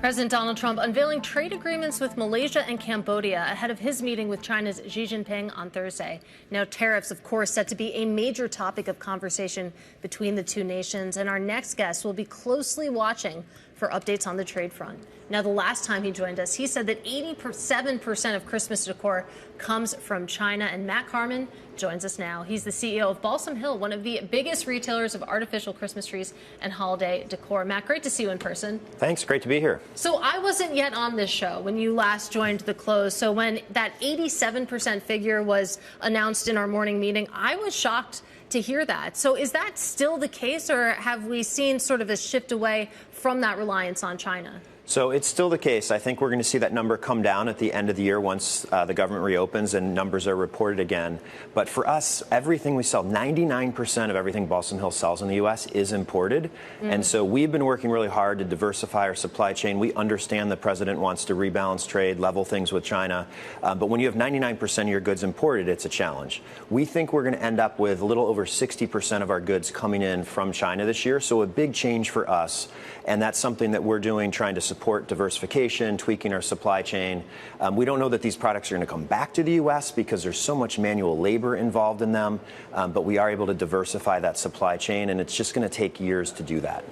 President Donald Trump unveiling trade agreements with Malaysia and Cambodia ahead of his meeting with China's Xi Jinping on Thursday. Now, tariffs, of course, set to be a major topic of conversation between the two nations. And our next guest will be closely watching for updates on the trade front. Now, the last time he joined us, he said that 87% of Christmas decor comes from China. And Matt Carman joins us now. He's the CEO of Balsam Hill, one of the biggest retailers of artificial Christmas trees and holiday decor. Matt, great to see you in person. Thanks. Great to be here. So I wasn't yet on this show when you last joined the close. So when that 87% figure was announced in our morning meeting, I was shocked to hear that. So is that still the case, or have we seen sort of a shift away from that reliance on China? So it's still the case. I think we're going to see that number come down at the end of the year once the government reopens and numbers are reported again. But for us, everything we sell, 99% of everything Balsam Hill sells in the U.S. is imported. And so we've been working really hard to diversify our supply chain. We understand the president wants to rebalance trade, level things with China. But when you have 99% of your goods imported, it's a challenge. We think we're going to end up with a little over 60% of our goods coming in from China this year. So a big change for us. And that's something that we're doing, trying to support diversification, tweaking our supply chain. We don't know that these products are going to come back to the U.S. because there's so much manual labor involved in them. But we are able to diversify that supply chain, and it's just going to take years to do that.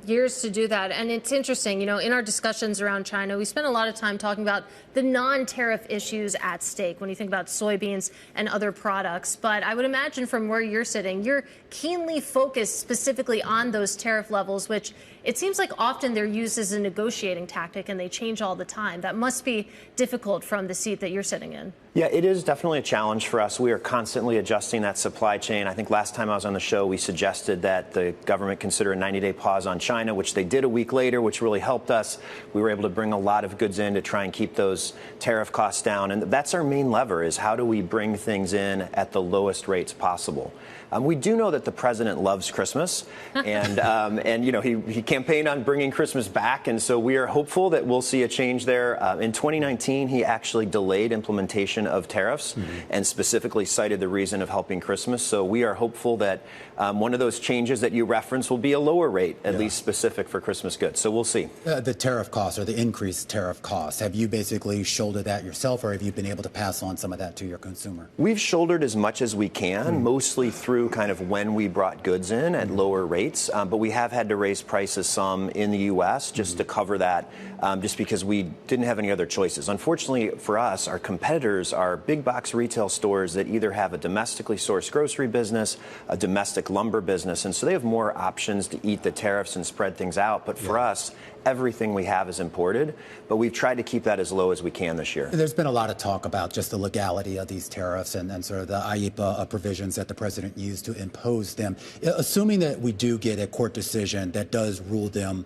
Years to do that. And it's interesting, you know, in our discussions around China, we spent a lot of time talking about the non-tariff issues at stake when you think about soybeans and other products. But I would imagine from where you're sitting, you're keenly focused specifically on those tariff levels, which it seems like often they're used as a negotiating tactic and they change all the time. That must be difficult from the seat that you're sitting in. Yeah, it is definitely a challenge for us. We are constantly adjusting that supply chain. I think last time I was on the show, we suggested that the government consider a 90-day pause on China, which they did a week later, which really helped us. We were able to bring a lot of goods in to try and keep those tariff costs down. And that's our main lever, is how do we bring things in at the lowest rates possible. We do know that the president loves Christmas, and you know, he campaigned on bringing Christmas back, and so we are hopeful that we'll see a change there. In 2019, he actually delayed implementation of tariffs and specifically cited the reason of helping Christmas. So we are hopeful that one of those changes that you referenced will be a lower rate, at least specific for Christmas goods. So we'll see. The tariff costs, or the increased tariff costs, have you basically shouldered that yourself, or have you been able to pass on some of that to your consumer? We've shouldered as much as we can, mostly through kind of when we brought goods in at lower rates. But we have had to raise prices some in the U.S. just to cover that, just because we didn't have any other choices. Unfortunately for us, our competitors are big box retail stores that either have a domestically sourced grocery business, a domestic lumber business, and so they have more options to eat the tariffs and spread things out. But for us, everything we have is imported, but we've tried to keep that as low as we can this year. There's been a lot of talk about just the legality of these tariffs and sort of the IEEPA provisions that the president used to impose them. Assuming that we do get a court decision that does rule them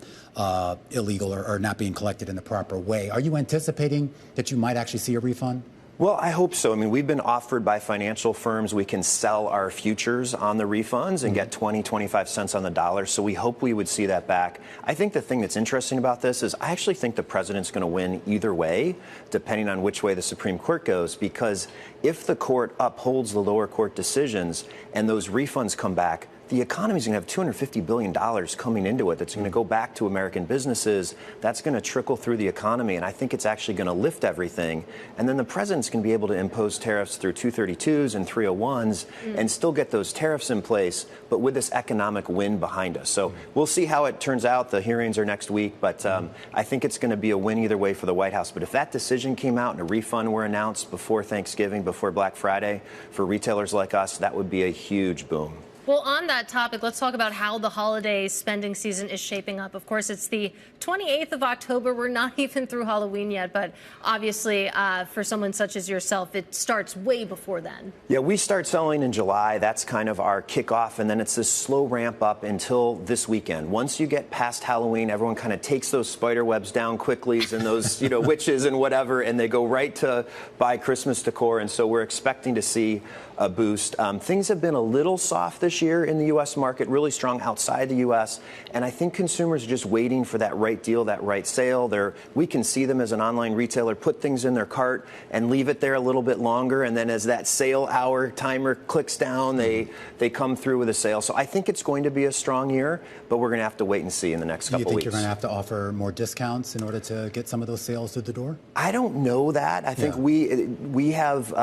illegal or not being collected in the proper way, are you anticipating that you might actually see a refund? Well, I hope so. I mean, we've been offered by financial firms we can sell our futures on the refunds and get 20, 25 cents on the dollar. So we hope we would see that back. I think the thing that's interesting about this is I actually think the president's going to win either way, depending on which way the Supreme Court goes, because if the court upholds the lower court decisions and those refunds come back, the economy is going to have $250 billion coming into it that's going to go back to American businesses. That's going to trickle through the economy, and I think it's actually going to lift everything. And then the president's going to be able to impose tariffs through 232s and 301s and still get those tariffs in place, but with this economic win behind us. So we'll see how it turns out. The hearings are next week, but I think it's going to be a win either way for the White House. But if that decision came out and a refund were announced before Thanksgiving, before Black Friday, for retailers like us, that would be a huge boom. Well, on that topic, let's talk about how the holiday spending season is shaping up. Of course, it's the 28th of October. We're not even through Halloween yet, but obviously for someone such as yourself, it starts way before then. Yeah, we start selling in July. That's kind of our kickoff, and then it's this slow ramp up until this weekend. Once you get past Halloween, everyone kind of takes those spider webs down quickly and those witches and whatever, and they go right to buy Christmas decor. And so we're expecting to see a boost. Things have been a little soft this year in the U.S. market, really strong outside the U.S. And I think consumers are just waiting for that right deal, that right sale. We can see them as an online retailer put things in their cart and leave it there a little bit longer. And then as that sale hour timer clicks down, they come through with a sale. So I think it's going to be a strong year, but we're going to have to wait and see in the next couple weeks. Do you think you're going to have to offer more discounts in order to get some of those sales through the door? I don't know that. I think we have,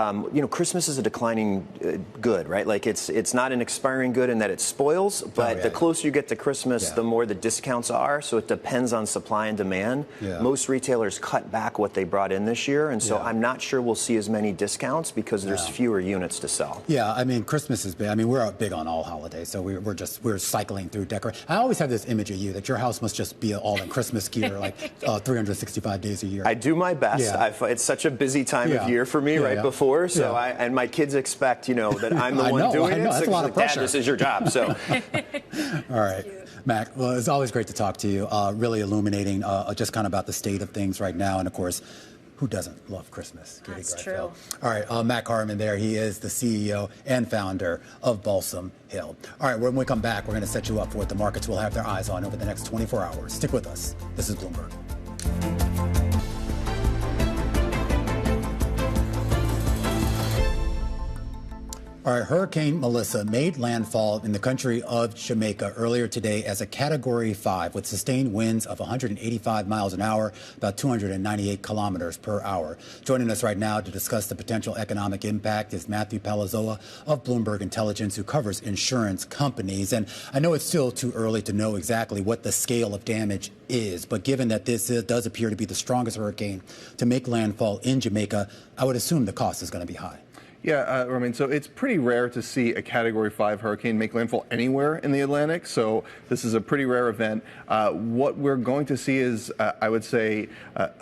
Christmas is a declining good, right? Like it's not an expiring good in that it spoils, but the closer you get to Christmas, the more the discounts are. So it depends on supply and demand. Most retailers cut back what they brought in this year, and so I'm not sure we'll see as many discounts because there's fewer units to sell. Yeah, I mean, Christmas is big. I mean, we're big on all holidays, so we're cycling through decoration. I always have this image of you that your house must just be all in Christmas gear, like 365 days a year. I do my best. It's such a busy time of year for me right before, so and my kids expect, that I'm the one doing it. That's a lot of pressure. Dad, this is your job. So, all right, Mac. Well, it's always great to talk to you. Really illuminating, just kind of about the state of things right now, and of course, who doesn't love Christmas? That's true. All right, Mac Harmon there. He is the CEO and founder of Balsam Hill. All right, when we come back, we're going to set you up for what the markets will have their eyes on over the next 24 hours. Stick with us. This is Bloomberg. All right, Hurricane Melissa made landfall in the country of Jamaica earlier today as a Category 5 with sustained winds of 185 miles an hour, about 298 kilometers per hour. Joining us right now to discuss the potential economic impact is Matthew Palazzola of Bloomberg Intelligence, who covers insurance companies. And I know it's still too early to know exactly what the scale of damage is, but given that this does appear to be the strongest hurricane to make landfall in Jamaica, I would assume the cost is going to be high. Yeah, Romain, so it's pretty rare to see a Category 5 hurricane make landfall anywhere in the Atlantic, so this is a pretty rare event. What we're going to see is, I would say,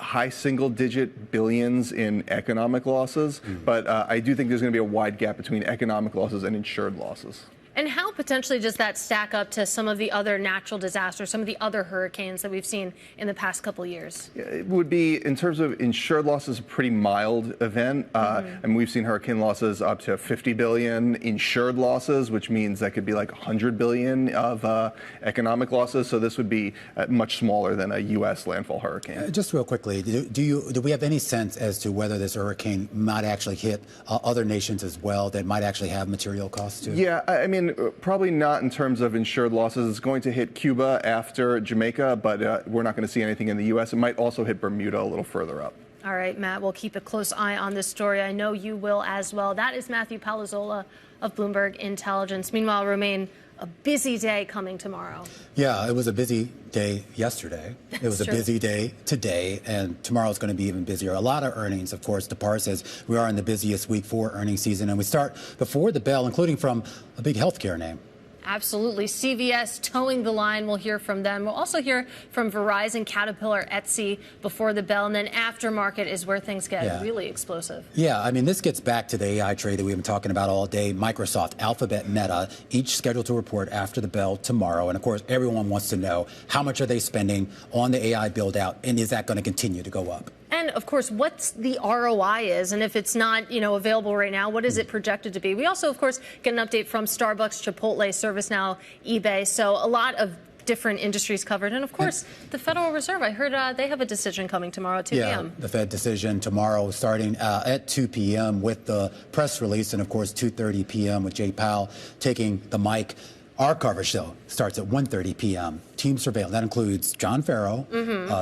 high single-digit billions in economic losses, but I do think there's going to be a wide gap between economic losses and insured losses. And how potentially does that stack up to some of the other natural disasters, some of the other hurricanes that we've seen in the past couple years? It would be, in terms of insured losses, a pretty mild event. And we've seen hurricane losses up to 50 billion insured losses, which means that could be like 100 billion of economic losses. So this would be much smaller than a U.S. landfall hurricane. Just real quickly, do we have any sense as to whether this hurricane might actually hit other nations as well that might actually have material costs too? Yeah, I mean, probably not in terms of insured losses. It's going to hit Cuba after Jamaica, but we're not going to see anything in the U.S. It might also hit Bermuda a little further up. All right, Matt, we'll keep a close eye on this story. I know you will as well. That is Matthew Palazzola of Bloomberg Intelligence. Meanwhile, Romain, a busy day coming tomorrow. Yeah, it was a busy day yesterday. It was a busy day today, and tomorrow is going to be even busier. A lot of earnings, of course, to parse as we are in the busiest week for earnings season. And we start before the bell, including from a big healthcare name. Absolutely. CVS towing the line. We'll hear from them. We'll also hear from Verizon, Caterpillar, Etsy before the bell. And then aftermarket is where things get really explosive. Yeah, I mean, this gets back to the AI trade that we've been talking about all day. Microsoft, Alphabet, Meta, each scheduled to report after the bell tomorrow. And of course, everyone wants to know how much are they spending on the AI build out, and is that going to continue to go up? And of course, what's the ROI is, and if it's not, available right now, what is it projected to be? We also, of course, get an update from Starbucks, Chipotle, ServiceNow, eBay. So a lot of different industries covered. And of course, the Federal Reserve, I heard they have a decision coming tomorrow at 2 p.m. Yeah, the Fed decision tomorrow starting at 2 p.m. with the press release, and of course 2:30 p.m. with Jay Powell taking the mic. Our coverage, though, starts at 1:30 p.m. Team Surveillance. That includes John Farrow,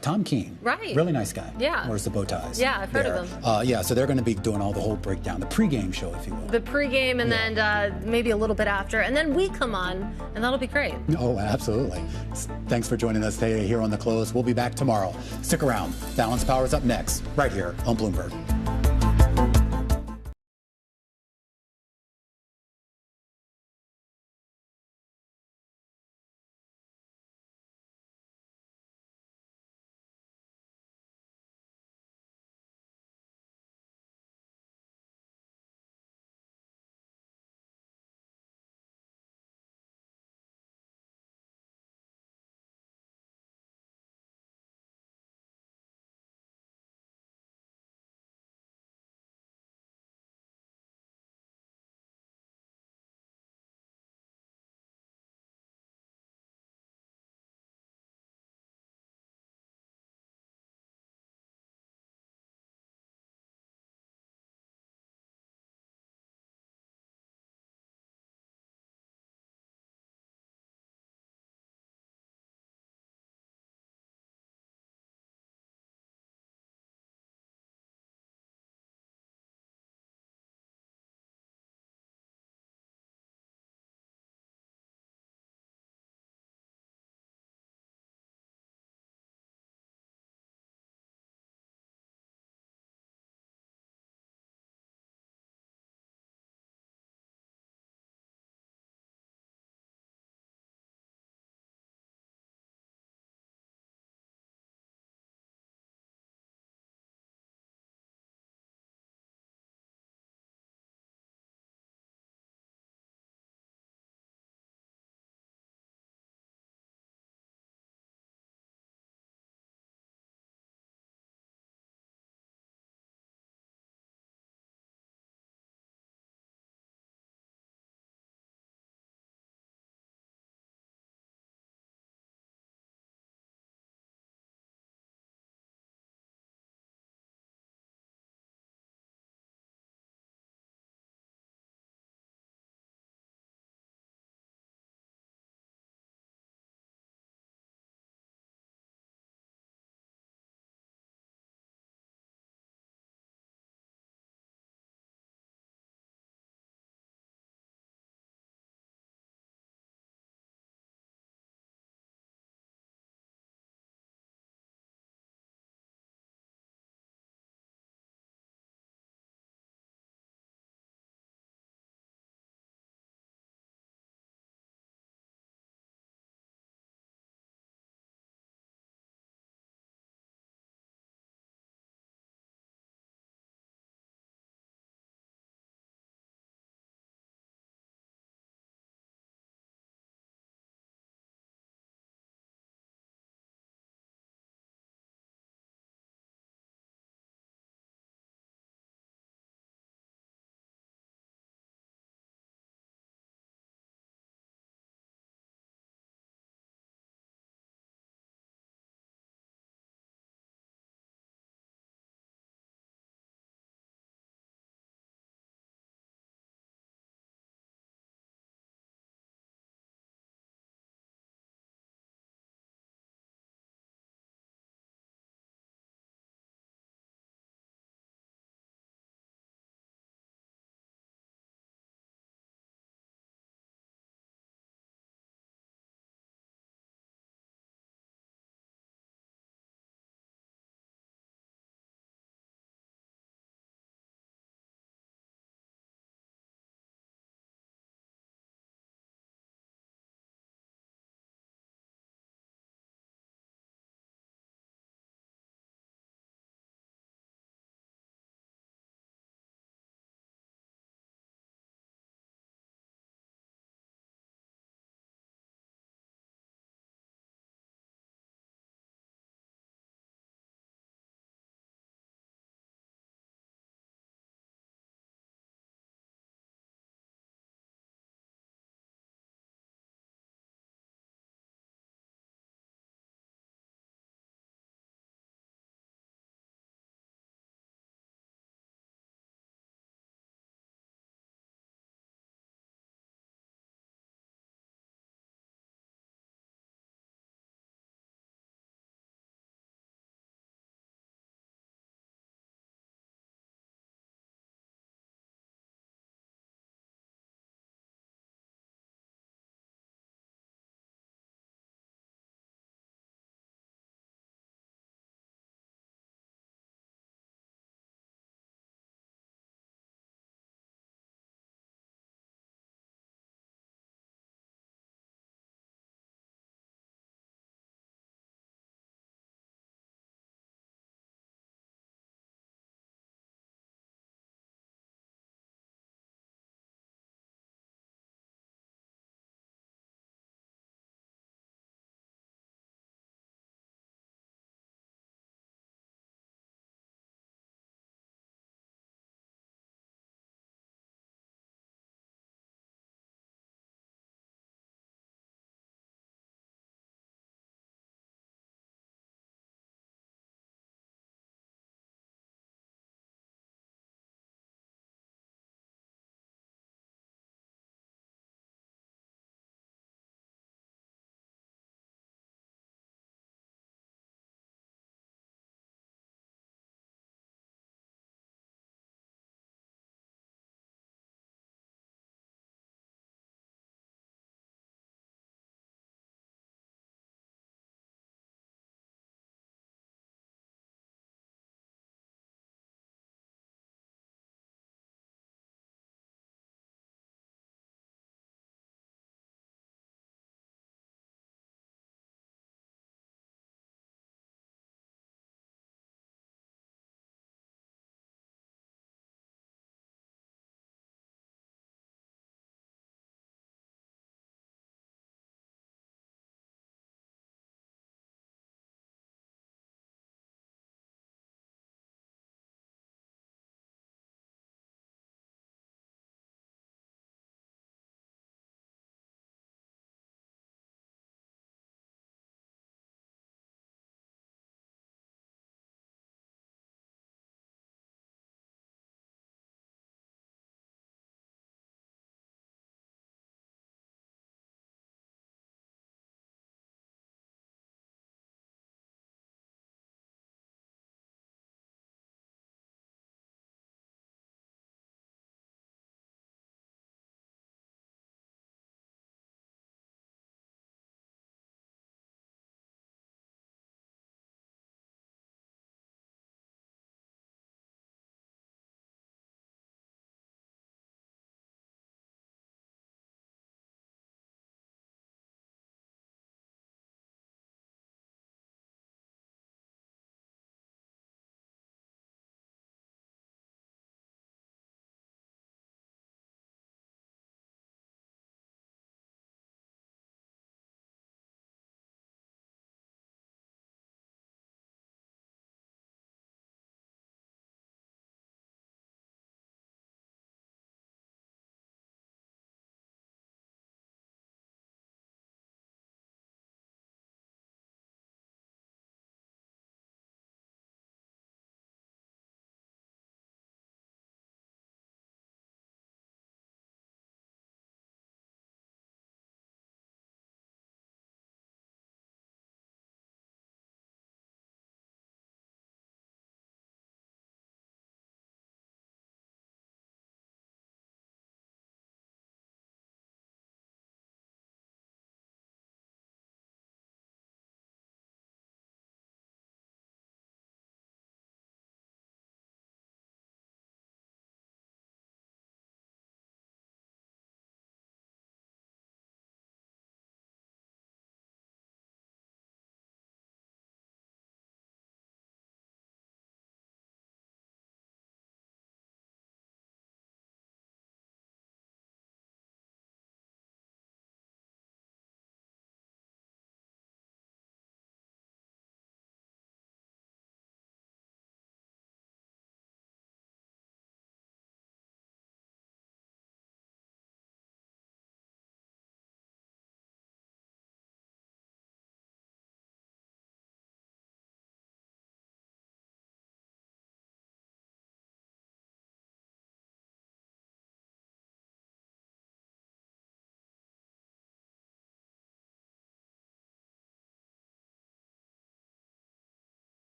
Tom Keene. Right. Really nice guy. Yeah. Wears the bow ties. Yeah, I've heard of him. Yeah, so they're going to be doing all the whole breakdown, the pregame show, if you will. The pregame and then maybe a little bit after. And then we come on, and that'll be great. Oh, absolutely. Thanks for joining us today here on The Close. We'll be back tomorrow. Stick around. Balance Power is up next, right here on Bloomberg.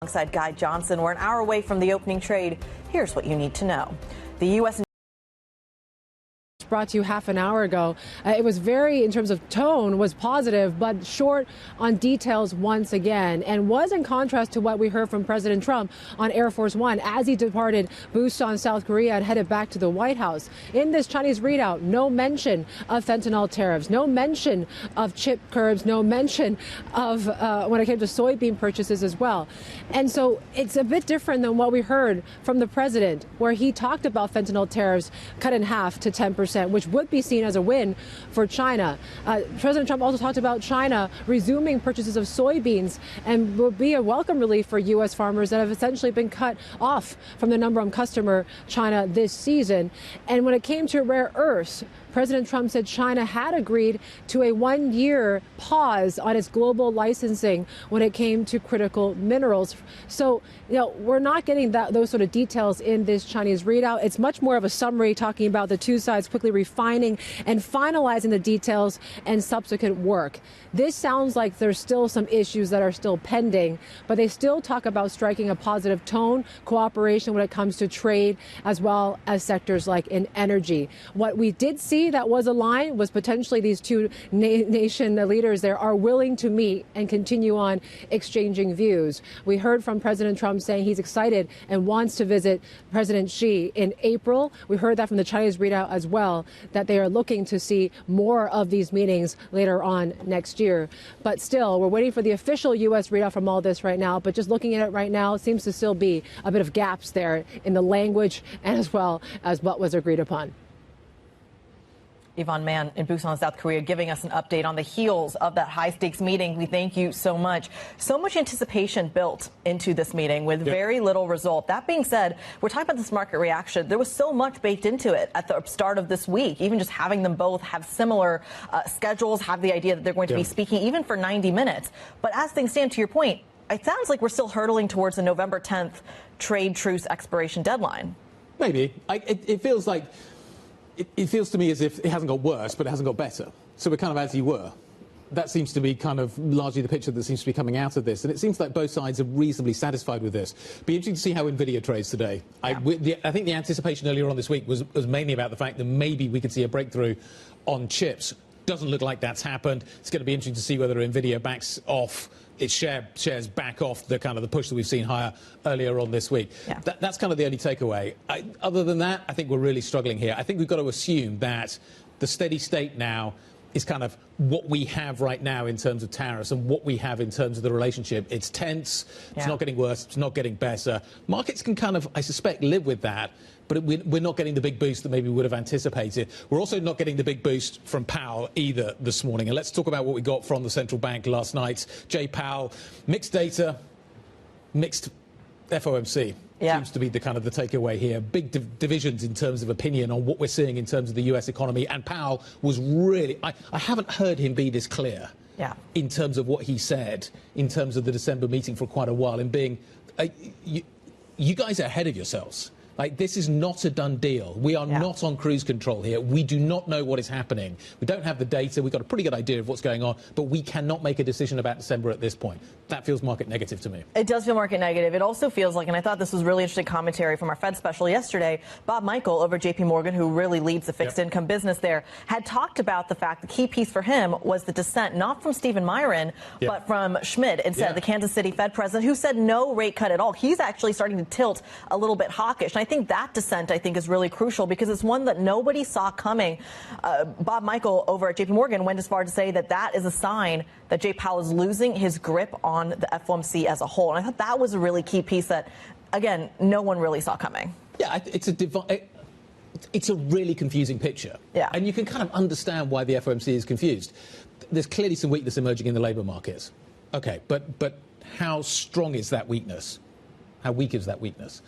Alongside Guy Johnson, we're an hour away from the opening trade. Here's what you need to know. The U.S. brought to you half an hour ago. It was very, in terms of tone, was positive, but short on details once again, and was in contrast to what we heard from President Trump on Air Force One as he departed boost on South Korea and headed back to the White House. In this Chinese readout, no mention of fentanyl tariffs, no mention of chip curbs, no mention of when it came to soybean purchases as well. And so it's a bit different than what we heard from the president, where he talked about fentanyl tariffs cut in half to 10%. Which would be seen as a win for China. President Trump also talked about China resuming purchases of soybeans and will be a welcome relief for U.S. farmers that have essentially been cut off from the number one customer, China, this season. And when it came to rare earths, President Trump said China had agreed to a one-year pause on its global licensing when it came to critical minerals. So, we're not getting those sort of details in this Chinese readout. It's much more of a summary talking about the two sides quickly refining and finalizing the details and subsequent work. This sounds like there's still some issues that are still pending, but they still talk about striking a positive tone, cooperation when it comes to trade, as well as sectors like in energy. What we did see that was aligned was potentially these two nation leaders there are willing to meet and continue on exchanging views. We heard from President Trump saying he's excited and wants to visit President Xi in April. We heard that from the Chinese readout as well, that they are looking to see more of these meetings later on next year. But still, we're waiting for the official U.S. readout from all this right now. But just looking at it right now, it seems to still be a bit of gaps there in the language and as well as what was agreed upon. Yvonne Mann in Busan, South Korea, giving us an update on the heels of that high-stakes meeting. We thank you so much. So much anticipation built into this meeting with very little result. That being said, we're talking about this market reaction. There was so much baked into it at the start of this week, even just having them both have similar schedules, have the idea that they're going to be speaking even for 90 minutes. But as things stand, to your point, it sounds like we're still hurtling towards the November 10th trade truce expiration deadline. Maybe. It feels like... It feels to me as if it hasn't got worse, but it hasn't got better. So we're kind of as you were. That seems to be kind of largely the picture that seems to be coming out of this. And it seems like both sides are reasonably satisfied with this. Be interesting to see how Nvidia trades today. I think the anticipation earlier on this week was mainly about the fact that maybe we could see a breakthrough on chips. Doesn't look like that's happened. It's going to be interesting to see whether Nvidia backs off its shares back off the kind of the push that we've seen higher earlier on this week. That's kind of the only takeaway. Other than that, I think we're really struggling here. I think we've got to assume that the steady state now is kind of what we have right now in terms of tariffs and what we have in terms of the relationship. It's tense. It's not getting worse. It's not getting better. Markets can kind of, I suspect, live with that. But we're not getting the big boost that maybe we would have anticipated. We're also not getting the big boost from Powell either this morning. And let's talk about what we got from the central bank last night. Jay Powell, mixed data, mixed FOMC. Seems to be the kind of the takeaway here. Big divisions in terms of opinion on what we're seeing in terms of the US economy. And Powell was really, I haven't heard him be this clear in terms of what he said in terms of the December meeting for quite a while, and being, you guys are ahead of yourselves. Like, this is not a done deal. We are not on cruise control here. We do not know what is happening. We don't have the data. We've got a pretty good idea of what's going on, but we cannot make a decision about December at this point. That feels market negative to me. It does feel market negative. It also feels like, and I thought this was really interesting commentary from our Fed special yesterday, Bob Michael over at JP Morgan, who really leads the fixed income business there, had talked about the fact the key piece for him was the dissent, not from Stephen Myron, but from Schmidt, instead, the Kansas City Fed president, who said no rate cut at all. He's actually starting to tilt a little bit hawkish. And I think that dissent, is really crucial because it's one that nobody saw coming. Bob Michael over at JP Morgan went as far to say that that is a sign that Jay Powell is losing his grip on the FOMC as a whole. And I thought that was a really key piece that, again, no one really saw coming. Yeah, it's a really confusing picture. Yeah. And you can kind of understand why the FOMC is confused. There's clearly some weakness emerging in the labour markets. Okay, but how strong is that weakness? How weak is that weakness?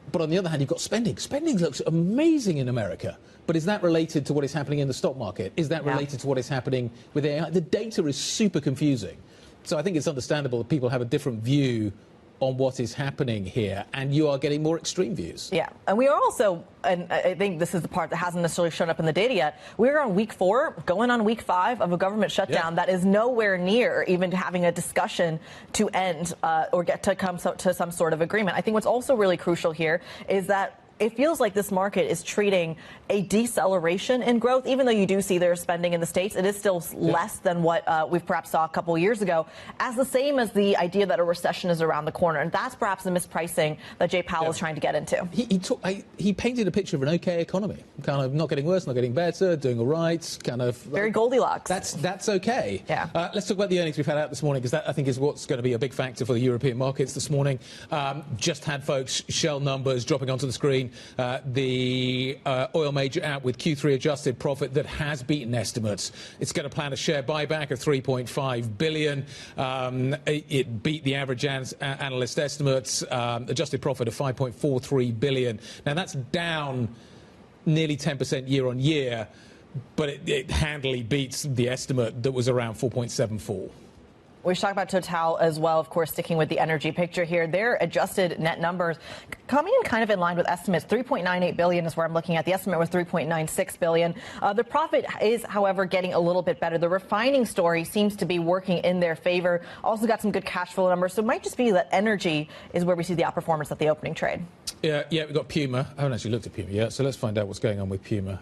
But on the other hand, you've got spending. Spending looks amazing in America. But is that related to what is happening in the stock market? Is that related to what is happening with AI? The data is super confusing. So I think it's understandable that people have a different view on what is happening here, and you are getting more extreme views. Yeah, and we are also, and I think this is the part that hasn't necessarily shown up in the data yet, we're on week 4, going on week 5 of a government shutdown that is nowhere near even having a discussion to end or get to come to some sort of agreement. I think what's also really crucial here is that it feels like this market is treating a deceleration in growth, even though you do see their spending in the States. It is still less than what we perhaps saw a couple of years ago, as the same as the idea that a recession is around the corner. And that's perhaps the mispricing that Jay Powell is trying to get into. He painted a picture of an okay economy, kind of not getting worse, not getting better, doing all right, kind of... Very Goldilocks. That's okay. Yeah. Let's talk about the earnings we've had out this morning, because that, I think, is what's going to be a big factor for the European markets this morning. Just had, folks, Shell numbers dropping onto the screen. The oil major out with Q3 adjusted profit that has beaten estimates. It's going to plan a share buyback of $3.5 billion. It beat the average analyst estimates. Adjusted profit of $5.43 billion. Now, that's down nearly 10% year on year, but it handily beats the estimate that was around 4.74. We should talk about Total as well, of course, sticking with the energy picture here. Their adjusted net numbers coming in kind of in line with estimates. $3.98 billion is where I'm looking at. The estimate was $3.96 billion. The profit is, however, getting a little bit better. The refining story seems to be working in their favor. Also got some good cash flow numbers. So it might just be that energy is where we see the outperformance at the opening trade. Yeah, we've got Puma. I haven't actually looked at Puma yet, so let's find out what's going on with Puma.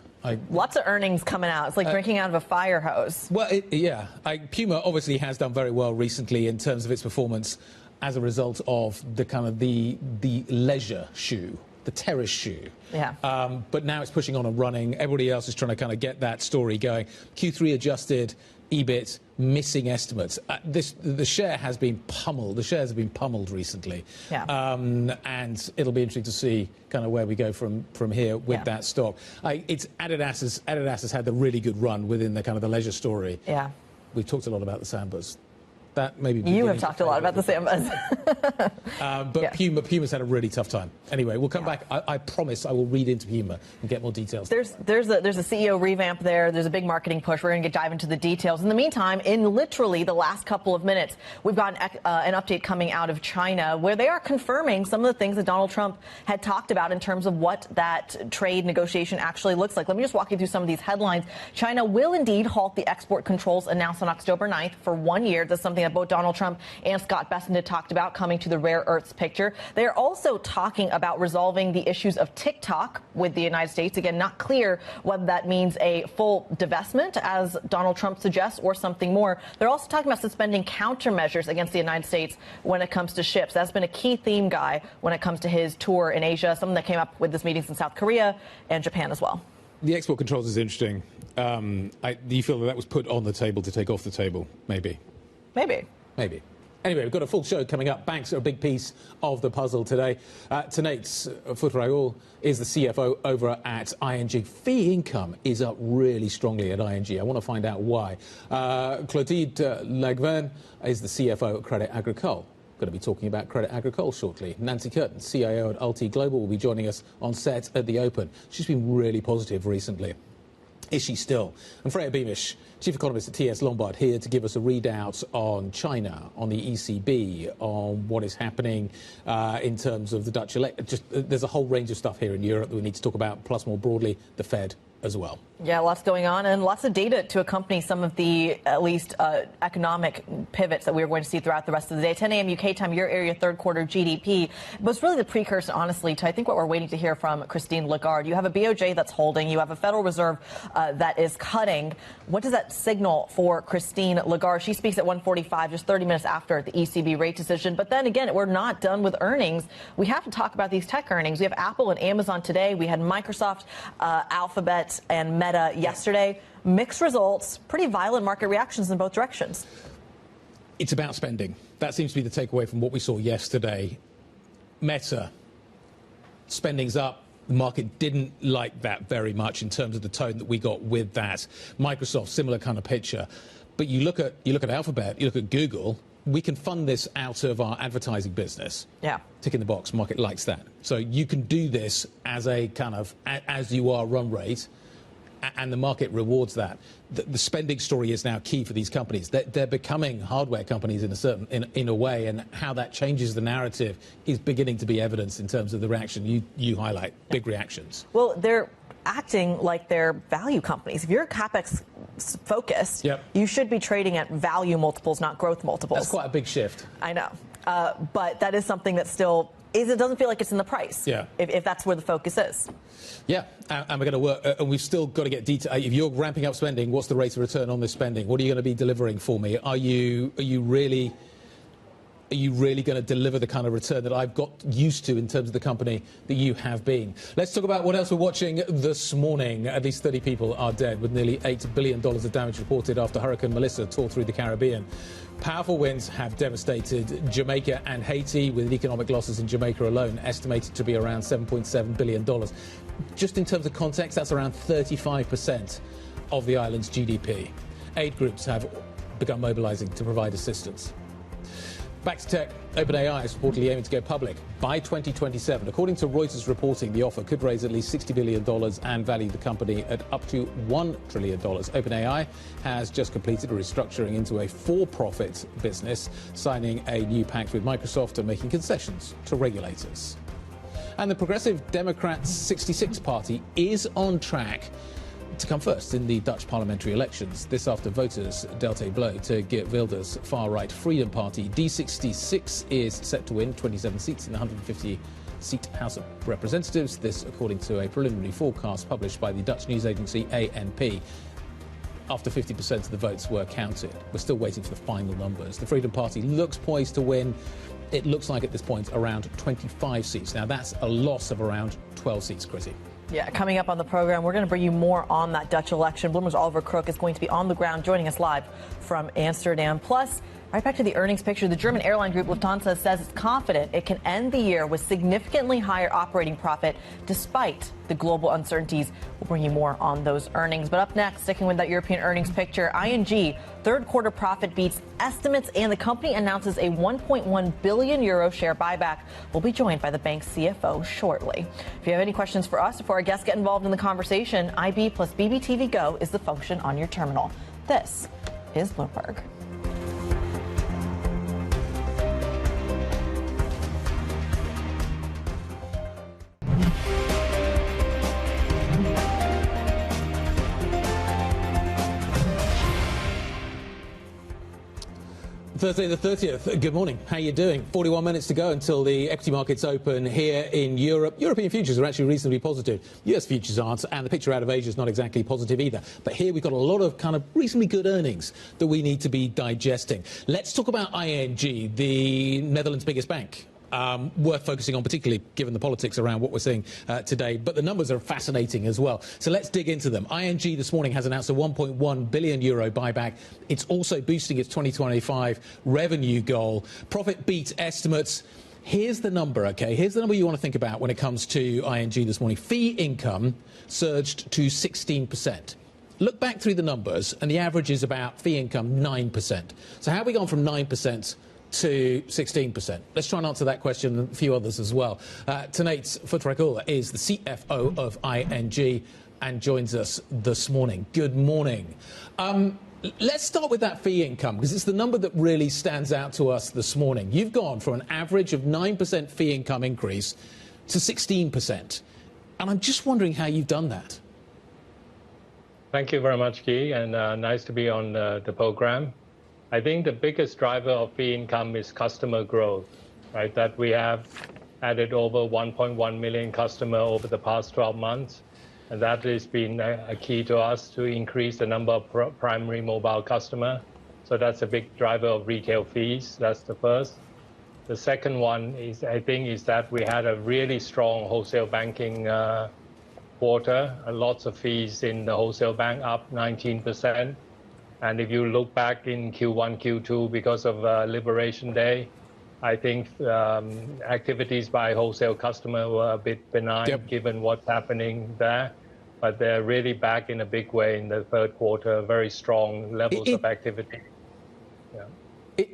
Lots of earnings coming out. It's like drinking out of a fire hose. Well, Puma obviously has done very well recently in terms of its performance as a result of the kind of the leisure shoe, the terrace shoe. Yeah. But now it's pushing on and running. Everybody else is trying to kind of get that story going. Q3 adjusted EBIT missing estimates. The share has been pummeled. The shares have been pummeled recently. Yeah. And it'll be interesting to see kind of where we go from here with that stock. It's Adidas has had the really good run within the kind of the leisure story. Yeah. We've talked a lot about the Sambas. That maybe you have talked a lot about the Sambas. But Puma's had a really tough time. Anyway, we'll come back. I promise I will read into Puma and get more details. There's a CEO revamp there. There's a big marketing push. We're going to dive into the details. In the meantime, in literally the last couple of minutes, we've got an update coming out of China where they are confirming some of the things that Donald Trump had talked about in terms of what that trade negotiation actually looks like. Let me just walk you through some of these headlines. China will indeed halt the export controls announced on October 9th for 1 year. That's something that both Donald Trump and Scott Bessent talked about, coming to the rare earths picture. They're also talking about resolving the issues of TikTok with the United States. Again, not clear whether that means a full divestment, as Donald Trump suggests, or something more. They're also talking about suspending countermeasures against the United States when it comes to ships. That's been a key theme, Guy, when it comes to his tour in Asia, something that came up with this meetings in South Korea and Japan as well. The export controls is interesting. Do you feel that was put on the table to take off the table? Maybe. Anyway, we've got a full show coming up. Banks are a big piece of the puzzle today. Tanate's Raoul is the CFO over at ING. Fee income is up really strongly at ING. I want to find out why. Clotilde Lagverne is the CFO at Crédit Agricole. Going to be talking about Crédit Agricole shortly. Nancy Curtin, CIO at Alti Global, will be joining us on set at the Open. She's been really positive recently. Is she still? And Freya Beamish, Chief Economist at TS Lombard, here to give us a readout on China, on the ECB, on what is happening in terms of the Dutch election. There's a whole range of stuff here in Europe that we need to talk about, plus more broadly, the Fed as well. Yeah, lots going on and lots of data to accompany some of the, at least, economic pivots that we're going to see throughout the rest of the day. 10 a.m. UK time, your area third quarter GDP. But it's really the precursor, honestly, to I think what we're waiting to hear from Christine Lagarde. You have a BOJ that's holding. You have a Federal Reserve that is cutting. What does that signal for Christine Lagarde? She speaks at 1:45, just 30 minutes after the ECB rate decision. But then again, we're not done with earnings. We have to talk about these tech earnings. We have Apple and Amazon today. We had Microsoft, Alphabet, and Meta yesterday. Mixed results, pretty violent market reactions in both directions. It's about spending. That seems to be the takeaway from what we saw yesterday. Meta, spending's up. The market didn't like that very much in terms of the tone that we got with that. Microsoft, similar kind of picture. But you look at Alphabet, you look at Google. We can fund this out of our advertising business. Yeah. Tick in the box. Market likes that. So you can do this as a kind of as you are run rate. and the market rewards that. The spending story is now key for these companies. They're becoming hardware companies in a way, and how that changes the narrative is beginning to be evidenced in terms of the reaction you highlight. Big reactions. Well, they're acting like they're value companies. If you're CapEx focused, you should be trading at value multiples, not growth multiples. That's quite a big shift. I know. But that is something that still it doesn't feel like it's in the price. Yeah. If that's where the focus is. Yeah, and we're going to work, and we've still got to get detail. If you're ramping up spending, what's the rate of return on this spending? What are you going to be delivering for me? Are you really going to deliver the kind of return that I've got used to in terms of the company that you have been? Let's talk about what else we're watching this morning. At least 30 people are dead, with nearly $8 billion of damage reported after Hurricane Melissa tore through the Caribbean. Powerful winds have devastated Jamaica and Haiti, with economic losses in Jamaica alone estimated to be around $7.7 billion. Just in terms of context, that's around 35% of the island's GDP. Aid groups have begun mobilizing to provide assistance. Back to tech. OpenAI is reportedly aiming to go public by 2027. According to Reuters reporting, the offer could raise at least $60 billion and value the company at up to $1 trillion. OpenAI has just completed a restructuring into a for-profit business, signing a new pact with Microsoft and making concessions to regulators. And the Progressive Democrats 66 party is on track to come first in the Dutch parliamentary elections. This after voters dealt a blow to Geert Wilders' far-right Freedom Party. D66 is set to win 27 seats in the 150-seat House of Representatives. This according to a preliminary forecast published by the Dutch news agency ANP. After 50% of the votes were counted. We're still waiting for the final numbers. The Freedom Party looks poised to win. It looks like at this point around 25 seats. Now that's a loss of around 12 seats, Chrissy. Yeah, coming up on the program, we're going to bring you more on that Dutch election. Bloomberg's Oliver Crook is going to be on the ground joining us live from Amsterdam. Plus, right back to the earnings picture, the German airline group Lufthansa says it's confident it can end the year with significantly higher operating profit despite the global uncertainties. We'll bring you more on those earnings. But up next, sticking with that European earnings picture, ING third quarter profit beats estimates and the company announces a 1.1 billion euro share buyback. We'll be joined by the bank's CFO shortly. If you have any questions for us or for our guests get involved in the conversation, IB plus BBTV Go is the function on your terminal. This is Bloomberg. Thursday the 30th. Good morning. How are you doing? 41 minutes to go until the equity markets open here in Europe. European futures are actually reasonably positive. US futures aren't, and the picture out of Asia is not exactly positive either. But here we've got a lot of kind of reasonably good earnings that we need to be digesting. Let's talk about ING, the Netherlands' biggest bank. Worth focusing on, particularly given the politics around what we're seeing today. But the numbers are fascinating as well. So let's dig into them. ING this morning has announced a 1.1 billion euro buyback. It's also boosting its 2025 revenue goal. Profit beats estimates. Here's the number, okay? Here's the number you want to think about when it comes to ING this morning. Fee income surged to 16%. Look back through the numbers, and the average is about fee income 9%. So how have we gone from 9% to 16%? Let's try and answer that question and a few others as well. Tanate Futrakul is the CFO of ING and joins us this morning. Good morning. Let's start with that fee income, because it's the number that really stands out to us this morning. You've gone from an average of 9% fee income increase to 16%. And I'm just wondering how you've done that. Thank you very much, Guy, and nice to be on the program. I think the biggest driver of fee income is customer growth, right? That we have added over 1.1 million customers over the past 12 months. And that has been a key to us to increase the number of primary mobile customers. So that's a big driver of retail fees. That's the first. The second one is, I think, is that we had a really strong wholesale banking quarter. Lots of fees in the wholesale bank, up 19%. And if you look back in Q1, Q2, because of Liberation Day, I think activities by wholesale customers were a bit benign, given what's happening there. But they're really back in a big way in the third quarter, very strong levels of activity.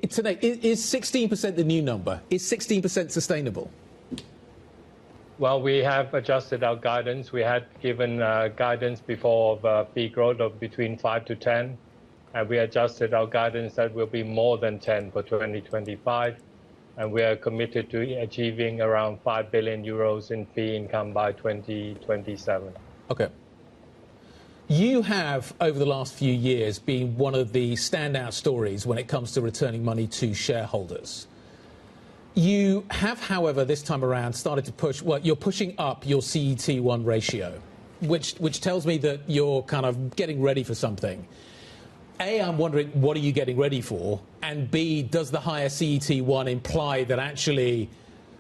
Today, is 16% the new number? Is 16% sustainable? Well, we have adjusted our guidance. We had given guidance before of fee growth of between 5 to 10, and we adjusted our guidance that will be more than 10 for 2025, and we are committed to achieving around 5 billion euros in fee income by 2027. Okay. You have, over the last few years, been one of the standout stories when it comes to returning money to shareholders. You have, however, this time around started to push, well, you're pushing up your CET1 ratio, which tells me that you're kind of getting ready for something. A, I'm wondering, what are you getting ready for? And B, does the higher CET1 imply that actually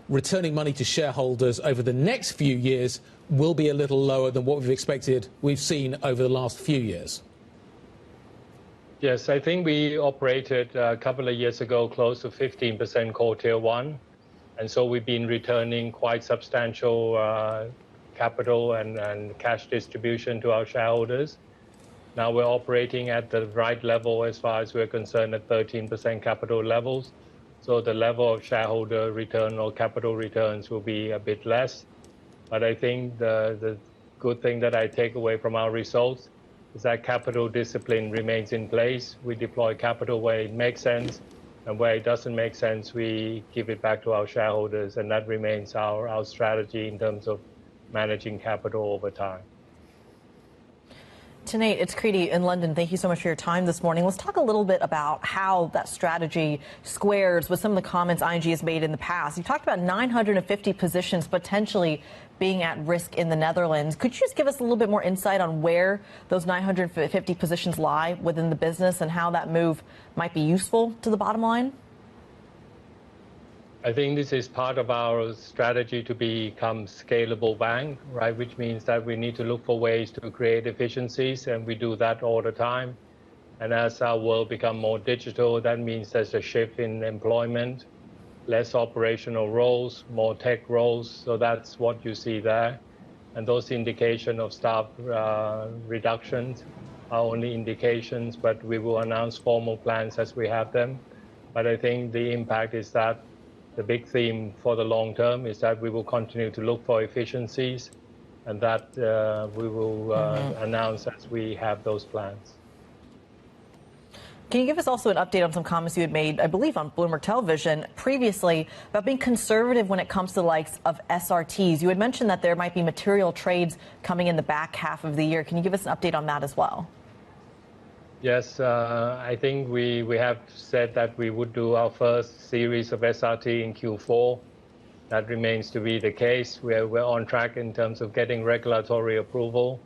returning money to shareholders over the next few years will be a little lower than what we've seen over the last few years? Yes, I think we operated a couple of years ago close to 15% core tier 1. And so we've been returning quite substantial capital and cash distribution to our shareholders. Now we're operating at the right level as far as we're concerned at 13% capital levels. So the level of shareholder return or capital returns will be a bit less. But I think the good thing that I take away from our results is that capital discipline remains in place. We deploy capital where it makes sense, and where it doesn't make sense, we give it back to our shareholders, and that remains our strategy in terms of managing capital over time. Tanate, it's Kriti in London. Thank you so much for your time this morning. Let's talk a little bit about how that strategy squares with some of the comments ING has made in the past. You talked about 950 positions potentially being at risk in the Netherlands. Could you just give us a little bit more insight on where those 950 positions lie within the business and how that move might be useful to the bottom line? I think this is part of our strategy to become scalable bank, right? Which means that we need to look for ways to create efficiencies, and we do that all the time. And as our world becomes more digital, that means there's a shift in employment, less operational roles, more tech roles. So that's what you see there. And those indications of staff reductions are only indications, but we will announce formal plans as we have them. But I think the impact is that the big theme for the long term is that we will continue to look for efficiencies, and that we will announce as we have those plans. Can you give us also an update on some comments you had made, I believe, on Bloomberg Television previously about being conservative when it comes to the likes of SRTs? You had mentioned that there might be material trades coming in the back half of the year. Can you give us an update on that as well? Yes, I think we have said that we would do our first series of SRT in Q4. That remains to be the case. We're on track in terms of getting regulatory approval,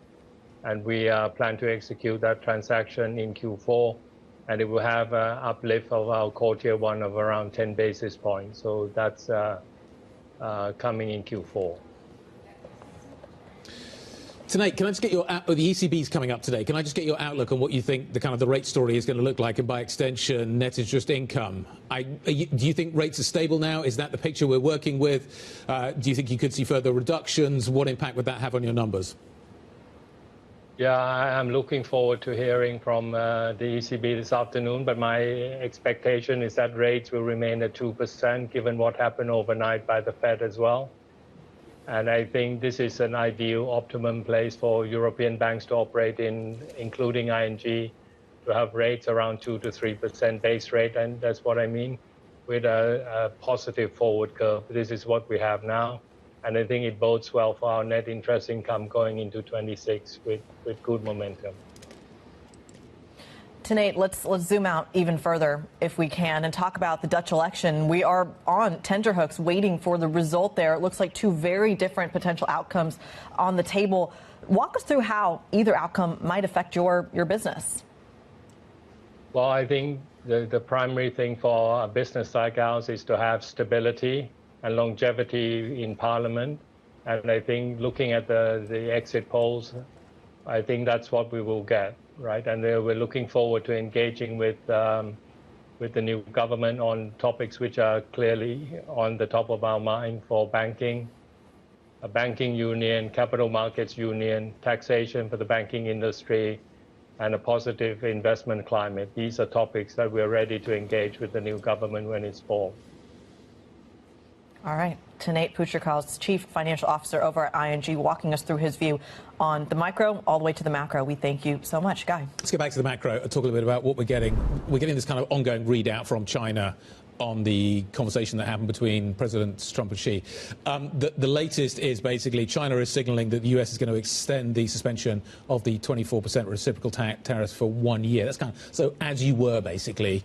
and we plan to execute that transaction in Q4. And it will have an uplift of our core tier 1 of around 10 basis points. So that's coming in Q4. Tanate, can I just get your the ECB's coming up today? Can I just get your outlook on what you think the rate story is going to look like, and by extension, net interest income? Do you think rates are stable now? Is that the picture we're working with? Do you think you could see further reductions? What impact would that have on your numbers? Yeah, I'm looking forward to hearing from the ECB this afternoon, but my expectation is that rates will remain at 2%, given what happened overnight by the Fed as well. And I think this is an ideal, optimum place for European banks to operate in, including ING, to have rates around 2 to 3% base rate. And that's what I mean with a positive forward curve. This is what we have now. And I think it bodes well for our net interest income going into 26 with good momentum. Tanate, let's zoom out even further, if we can, and talk about the Dutch election. We are on tenterhooks waiting for the result there. It looks like two very different potential outcomes on the table. Walk us through how either outcome might affect your business. Well, I think the primary thing for a business like ours is to have stability and longevity in Parliament. And I think looking at the exit polls, I think that's what we will get. Right, and we're looking forward to engaging with the new government on topics which are clearly on the top of our mind for banking, a banking union, capital markets union, taxation for the banking industry, and a positive investment climate. These are topics that we're ready to engage with the new government when it's formed. All right. Tanate Pucherkal, Chief Financial Officer over at ING, walking us through his view on the micro all the way to the macro. We thank you so much, Guy. Let's get back to the macro and talk a little bit about what we're getting. We're getting this kind of ongoing readout from China on the conversation that happened between Presidents Trump and Xi. The latest is basically China is signaling that the US is going to extend the suspension of the 24% reciprocal tariffs for 1 year. That's kind of, so as you were, basically,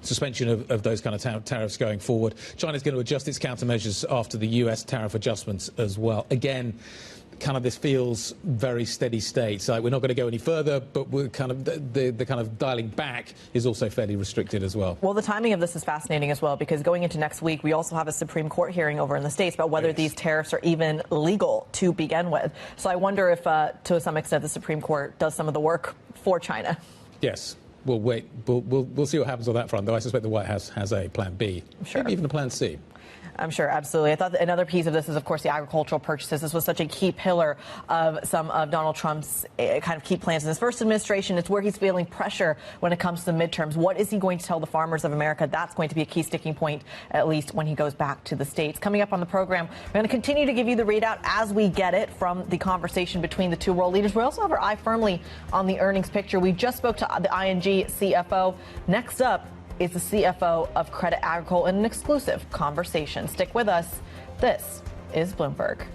suspension of those kind of tariffs going forward. China's going to adjust its countermeasures after the US tariff adjustments as well. Again, kind of this feels very steady state. So we're not going to go any further, but we're kind of the kind of dialing back is also fairly restricted as well. Well, the timing of this is fascinating as well, because going into next week, we also have a Supreme Court hearing over in the States about whether these tariffs are even legal to begin with. So I wonder if, to some extent, the Supreme Court does some of the work for China. Yes. We'll wait. We'll see what happens on that front, though I suspect the White House has a plan B, maybe even a plan C. I'm sure, absolutely. I thought that another piece of this is, of course, the agricultural purchases. This was such a key pillar of some of Donald Trump's kind of key plans in his first administration. It's where he's feeling pressure when it comes to the midterms. What is he going to tell the farmers of America? That's going to be a key sticking point, at least when he goes back to the States. Coming up on the program, we're going to continue to give you the readout as we get it from the conversation between the two world leaders. We also have our eye firmly on the earnings picture. We just spoke to the ING CFO. Next up is the CFO of Credit Agricole in an exclusive conversation. Stick with us. This is Bloomberg.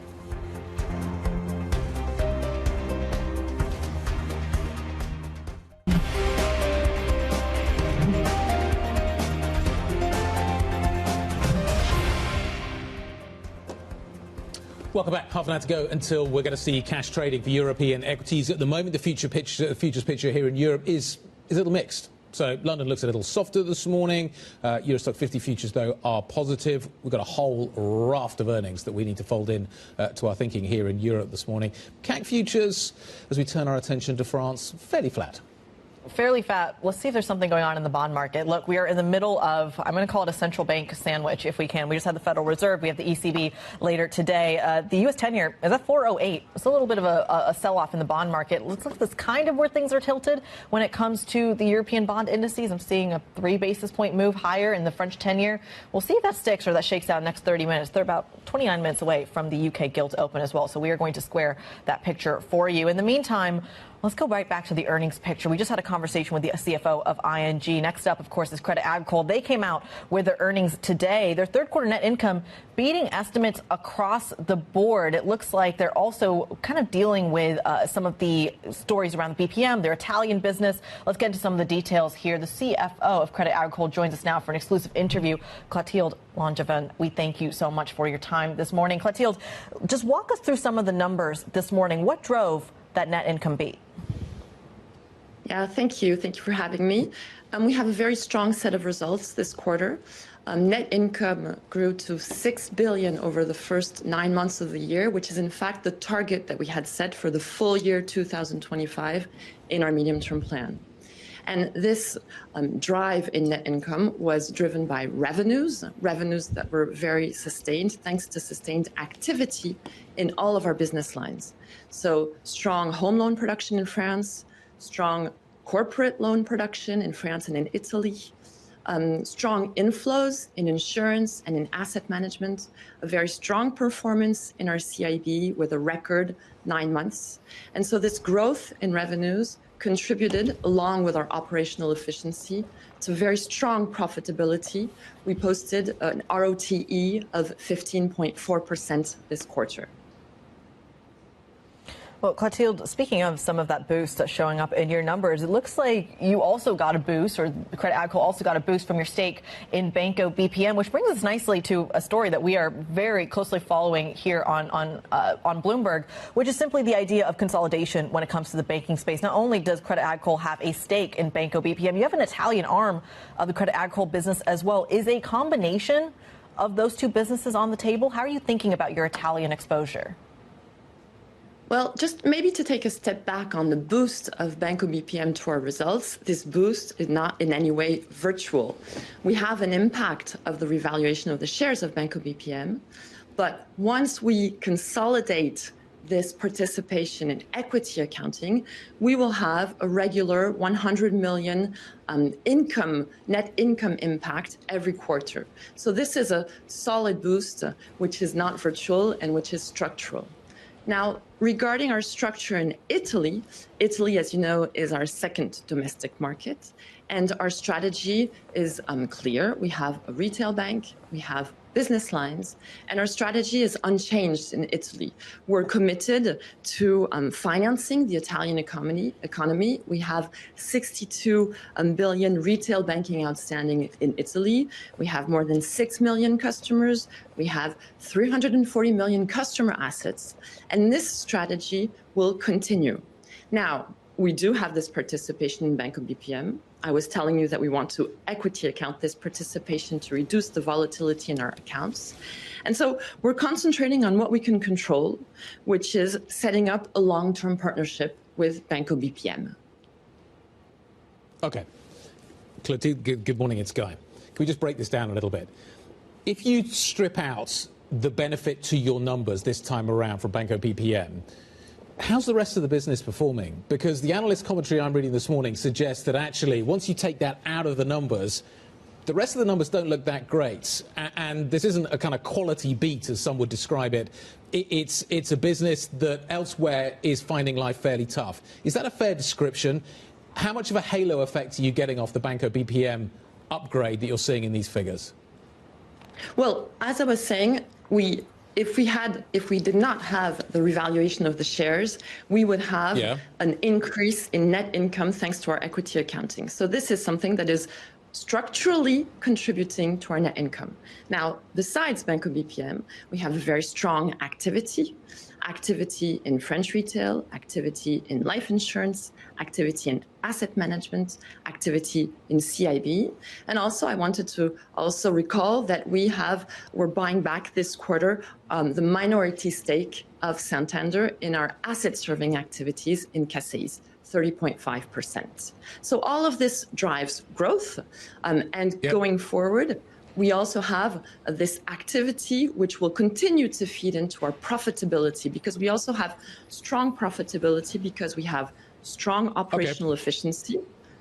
Welcome back. Half an hour to go until we're going to see cash trading for European equities. At the moment, the futures picture here in Europe is a little mixed. So London looks a little softer this morning. Eurostock 50 futures, though, are positive. We've got a whole raft of earnings that we need to fold in to our thinking here in Europe this morning. CAC futures, as we turn our attention to France, fairly flat. Fairly fat. Let's see if there's something going on in the bond market. Look, we are in the middle of, I'm going to call it a central bank sandwich if we can. We just had the Federal Reserve. We have the ECB later today. The U.S. 10-year is at 4.08. It's a little bit of a sell-off in the bond market. Looks like that's kind of where things are tilted when it comes to the European bond indices. I'm seeing a 3 basis point move higher in the French 10-year. We'll see if that sticks or that shakes out in the next 30 minutes. They're about 29 minutes away from the UK Gilt Open as well. So we are going to square that picture for you. In the meantime, let's go right back to the earnings picture. We just had a conversation with the CFO of ING. Next up, of course, is Credit Agricole. They came out with their earnings today. Their third quarter net income beating estimates across the board. It looks like they're also kind of dealing with some of the stories around the BPM, their Italian business. Let's get into some of the details here. The CFO of Credit Agricole joins us now for an exclusive interview. Clotilde Langevin, we thank you so much for your time this morning. Clotilde, just walk us through some of the numbers this morning. What drove that net income beat? Yeah, thank you. Thank you for having me. We have a very strong set of results this quarter. Net income grew to $6 billion over the first 9 months of the year, which is in fact the target that we had set for the full year 2025 in our medium-term plan. And this drive in net income was driven by revenues that were very sustained, thanks to sustained activity in all of our business lines. So strong home loan production in France, strong corporate loan production in France and in Italy, strong inflows in insurance and in asset management, a very strong performance in our CIB with a record 9 months. And so this growth in revenues contributed, along with our operational efficiency, to very strong profitability. We posted an ROTE of 15.4% this quarter. Well, Clotilde, speaking of some of that boost that's showing up in your numbers, it looks like you also got a boost, or Credit Agricole also got a boost from your stake in Banco BPM, which brings us nicely to a story that we are very closely following here on Bloomberg, which is simply the idea of consolidation when it comes to the banking space. Not only does Credit Agricole have a stake in Banco BPM, you have an Italian arm of the Credit Agricole business as well. Is a combination of those two businesses on the table? How are you thinking about your Italian exposure? Well, just maybe to take a step back on the boost of Banco BPM to our results, this boost is not in any way virtual. We have an impact of the revaluation of the shares of Banco BPM, but once we consolidate this participation in equity accounting, we will have a regular 100 million net income impact every quarter. So this is a solid boost, which is not virtual and which is structural. Now, regarding our structure in Italy, Italy, as you know, is our second domestic market, and our strategy is clear. We have a retail bank, we have business lines, and our strategy is unchanged in Italy. We're committed to financing the Italian economy. We have 62 billion retail banking outstanding in Italy. We have more than 6 million customers. We have 340 million customer assets, and this strategy will continue. Now, we do have this participation in Banco BPM. I was telling you that we want to equity account this participation to reduce the volatility in our accounts. And so we're concentrating on what we can control, which is setting up a long-term partnership with Banco BPM. Okay. Clotilde, good morning, it's Guy. Can we just break this down a little bit? If you strip out the benefit to your numbers this time around from Banco BPM, how's the rest of the business performing? Because the analyst commentary I'm reading this morning suggests that actually, once you take that out of the numbers, the rest of the numbers don't look that great. And this isn't a kind of quality beat, as some would describe it. It's a business that elsewhere is finding life fairly tough. Is that a fair description? How much of a halo effect are you getting off the Banco BPM upgrade that you're seeing in these figures? Well, as I was saying, if we did not have the revaluation of the shares, we would have an increase in net income thanks to our equity accounting. So this is something that is structurally contributing to our net income. Now, besides Banco BPM, we have a very strong activity in French retail, activity in life insurance, activity in asset management, activity in CIB. And also, I wanted to also recall that we're buying back this quarter the minority stake of Santander in our asset serving activities in CACEIS, 30.5%. So all of this drives growth. Going forward, we also have this activity which will continue to feed into our profitability, because we also have strong profitability because we have strong operational efficiency.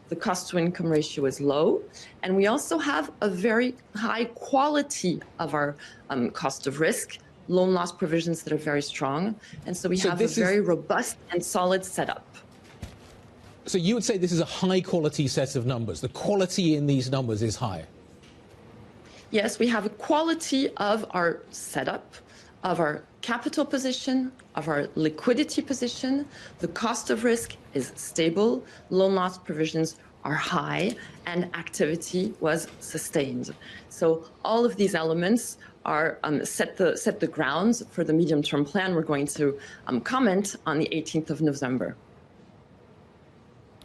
The cost to income ratio is low. And we also have a very high quality of our cost of risk, loan loss provisions that are very strong. And so we have a very robust and solid setup. So you would say this is a high quality set of numbers. The quality in these numbers is high. Yes, we have a quality of our setup, of our capital position, of our liquidity position. The cost of risk is stable, loan loss provisions are high, and activity was sustained. So all of these elements are set the grounds for the medium-term plan we're going to comment on the 18th of November.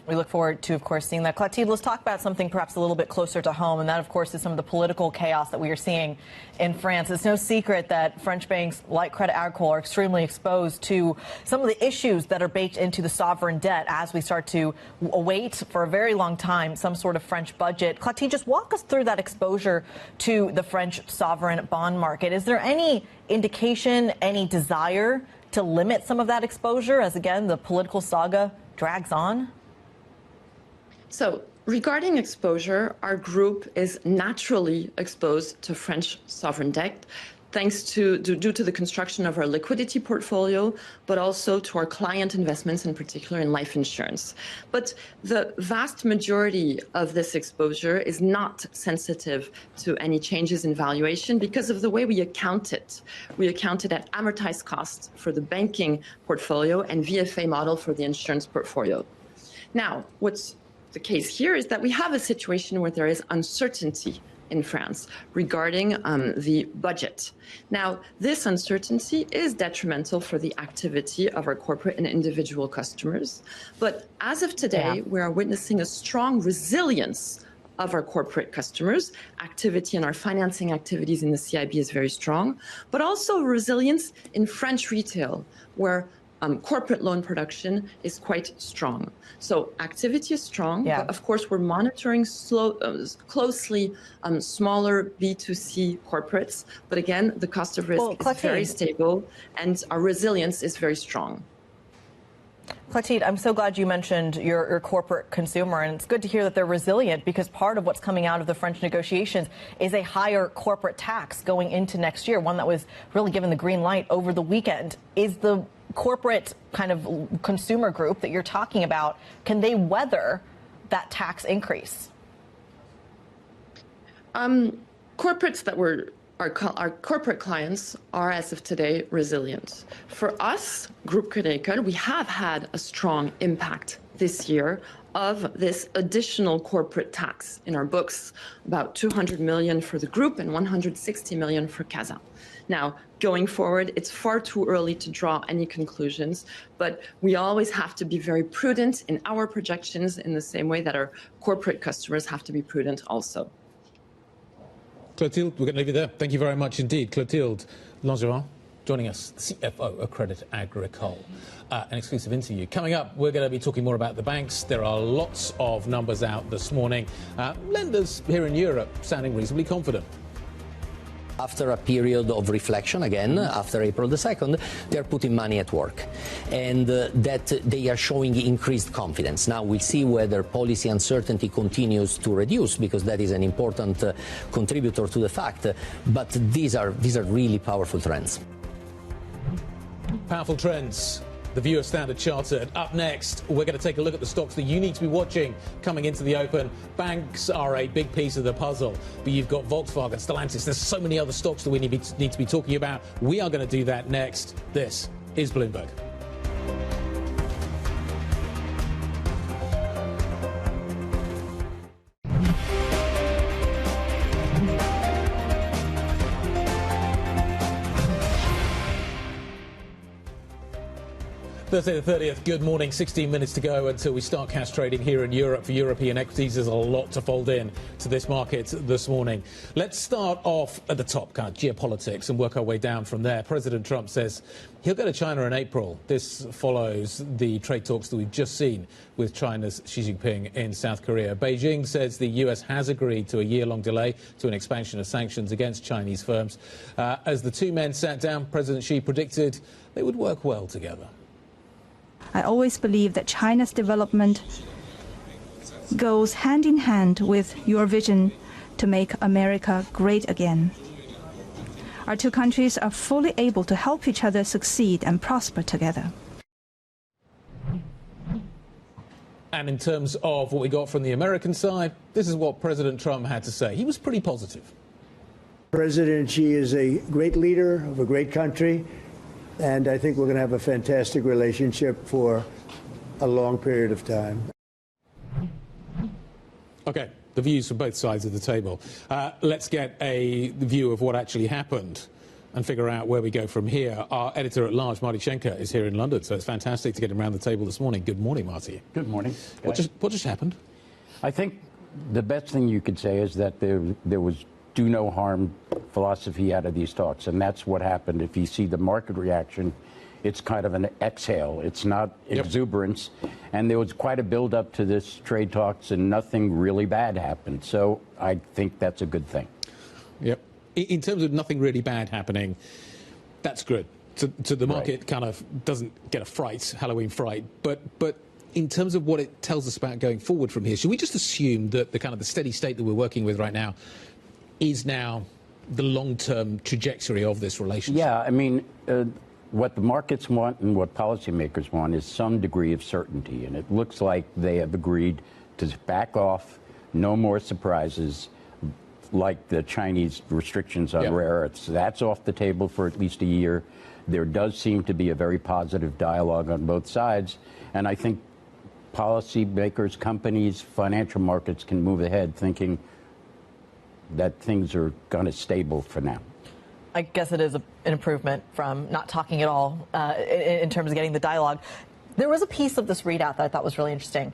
We look forward to, of course, seeing that. Clotilde, let's talk about something perhaps a little bit closer to home, and that, of course, is some of the political chaos that we are seeing in France. It's no secret that French banks like Crédit Agricole are extremely exposed to some of the issues that are baked into the sovereign debt as we start to await for a very long time some sort of French budget. Clotilde, just walk us through that exposure to the French sovereign bond market. Is there any indication, any desire to limit some of that exposure as, again, the political saga drags on? So regarding exposure, our group is naturally exposed to French sovereign debt due to the construction of our liquidity portfolio, but also to our client investments, in particular in life insurance. But the vast majority of this exposure is not sensitive to any changes in valuation because of the way we account it. We account it at amortized cost for the banking portfolio and VFA model for the insurance portfolio. Now, what's the case here is that we have a situation where there is uncertainty in France regarding the budget. Now, this uncertainty is detrimental for the activity of our corporate and individual customers. But as of today, we are witnessing a strong resilience of our corporate customers. Activity in our financing activities in the CIB is very strong, but also resilience in French retail, where corporate loan production is quite strong. So activity is strong, but of course we're monitoring closely smaller B2C corporates. But again, the cost of risk is very stable and our resilience is very strong. Clotilde, I'm so glad you mentioned your corporate consumer, and it's good to hear that they're resilient, because part of what's coming out of the French negotiations is a higher corporate tax going into next year, one that was really given the green light over the weekend. Is the corporate kind of consumer group that you're talking about, can they weather that tax increase? Corporates that were our corporate clients are, as of today, resilient. For us, Group Crédit Agricole, we have had a strong impact this year of this additional corporate tax in our books, about 200 million for the group and 160 million for Casa. Now, going forward, it's far too early to draw any conclusions, but we always have to be very prudent in our projections in the same way that our corporate customers have to be prudent also. Clotilde, we're going to leave you there. Thank you very much indeed. Clotilde Langeron joining us, CFO of Crédit Agricole. An exclusive interview. Coming up, we're going to be talking more about the banks. There are lots of numbers out this morning. Lenders here in Europe sounding reasonably confident. After a period of reflection, again, after April the 2nd, they're putting money at work, and that they are showing increased confidence. Now we'll see whether policy uncertainty continues to reduce, because that is an important contributor to the fact, but these are really powerful trends. Powerful trends. The Viewer Standard Chartered. Up next, we're going to take a look at the stocks that you need to be watching coming into the open. Banks are a big piece of the puzzle, but you've got Volkswagen, Stellantis. There's so many other stocks that we need to be talking about. We are going to do that next. This is Bloomberg. Thursday the 30th, good morning. 16 minutes to go until we start cash trading here in Europe for European equities. There's a lot to fold in to this market this morning. Let's start off at the top, kind of geopolitics, and work our way down from there. President Trump says he'll go to China in April. This follows the trade talks that we've just seen with China's Xi Jinping in South Korea. Beijing says the US has agreed to a year-long delay to an expansion of sanctions against Chinese firms. As the two men sat down, President Xi predicted they would work well together. I always believe that China's development goes hand in hand with your vision to make America great again. Our two countries are fully able to help each other succeed and prosper together. And in terms of what we got from the American side, this is what President Trump had to say. He was pretty positive. President Xi is a great leader of a great country, and I think we're going to have a fantastic relationship for a long period of time. Okay, the views from both sides of the table. Let's get a view of what actually happened and figure out where we go from here. Our editor-at-large, Marty Schenker, is here in London, so it's fantastic to get him around the table this morning. Good morning, Marty. Good morning. What just happened? I think the best thing you could say is that there was do no harm philosophy out of these talks, and that's what happened. If you see the market reaction, it's kind of an exhale. It's not exuberance, and there was quite a build-up to this trade talks, and nothing really bad happened. So I think that's a good thing. Yep. In terms of nothing really bad happening, that's good. So the market kind of doesn't get a fright, Halloween fright, but in terms of what it tells us about going forward from here, should we just assume that the kind of the steady state that we're working with right now is now the long-term trajectory of this relationship? Yeah, I mean, what the markets want and what policymakers want is some degree of certainty, and it looks like they have agreed to back off, no more surprises, like the Chinese restrictions on rare earths. That's off the table for at least a year. There does seem to be a very positive dialogue on both sides, and I think policymakers, companies, financial markets can move ahead thinking that things are kind of stable for now. I guess it is an improvement from not talking at all in terms of getting the dialogue. There was a piece of this readout that I thought was really interesting.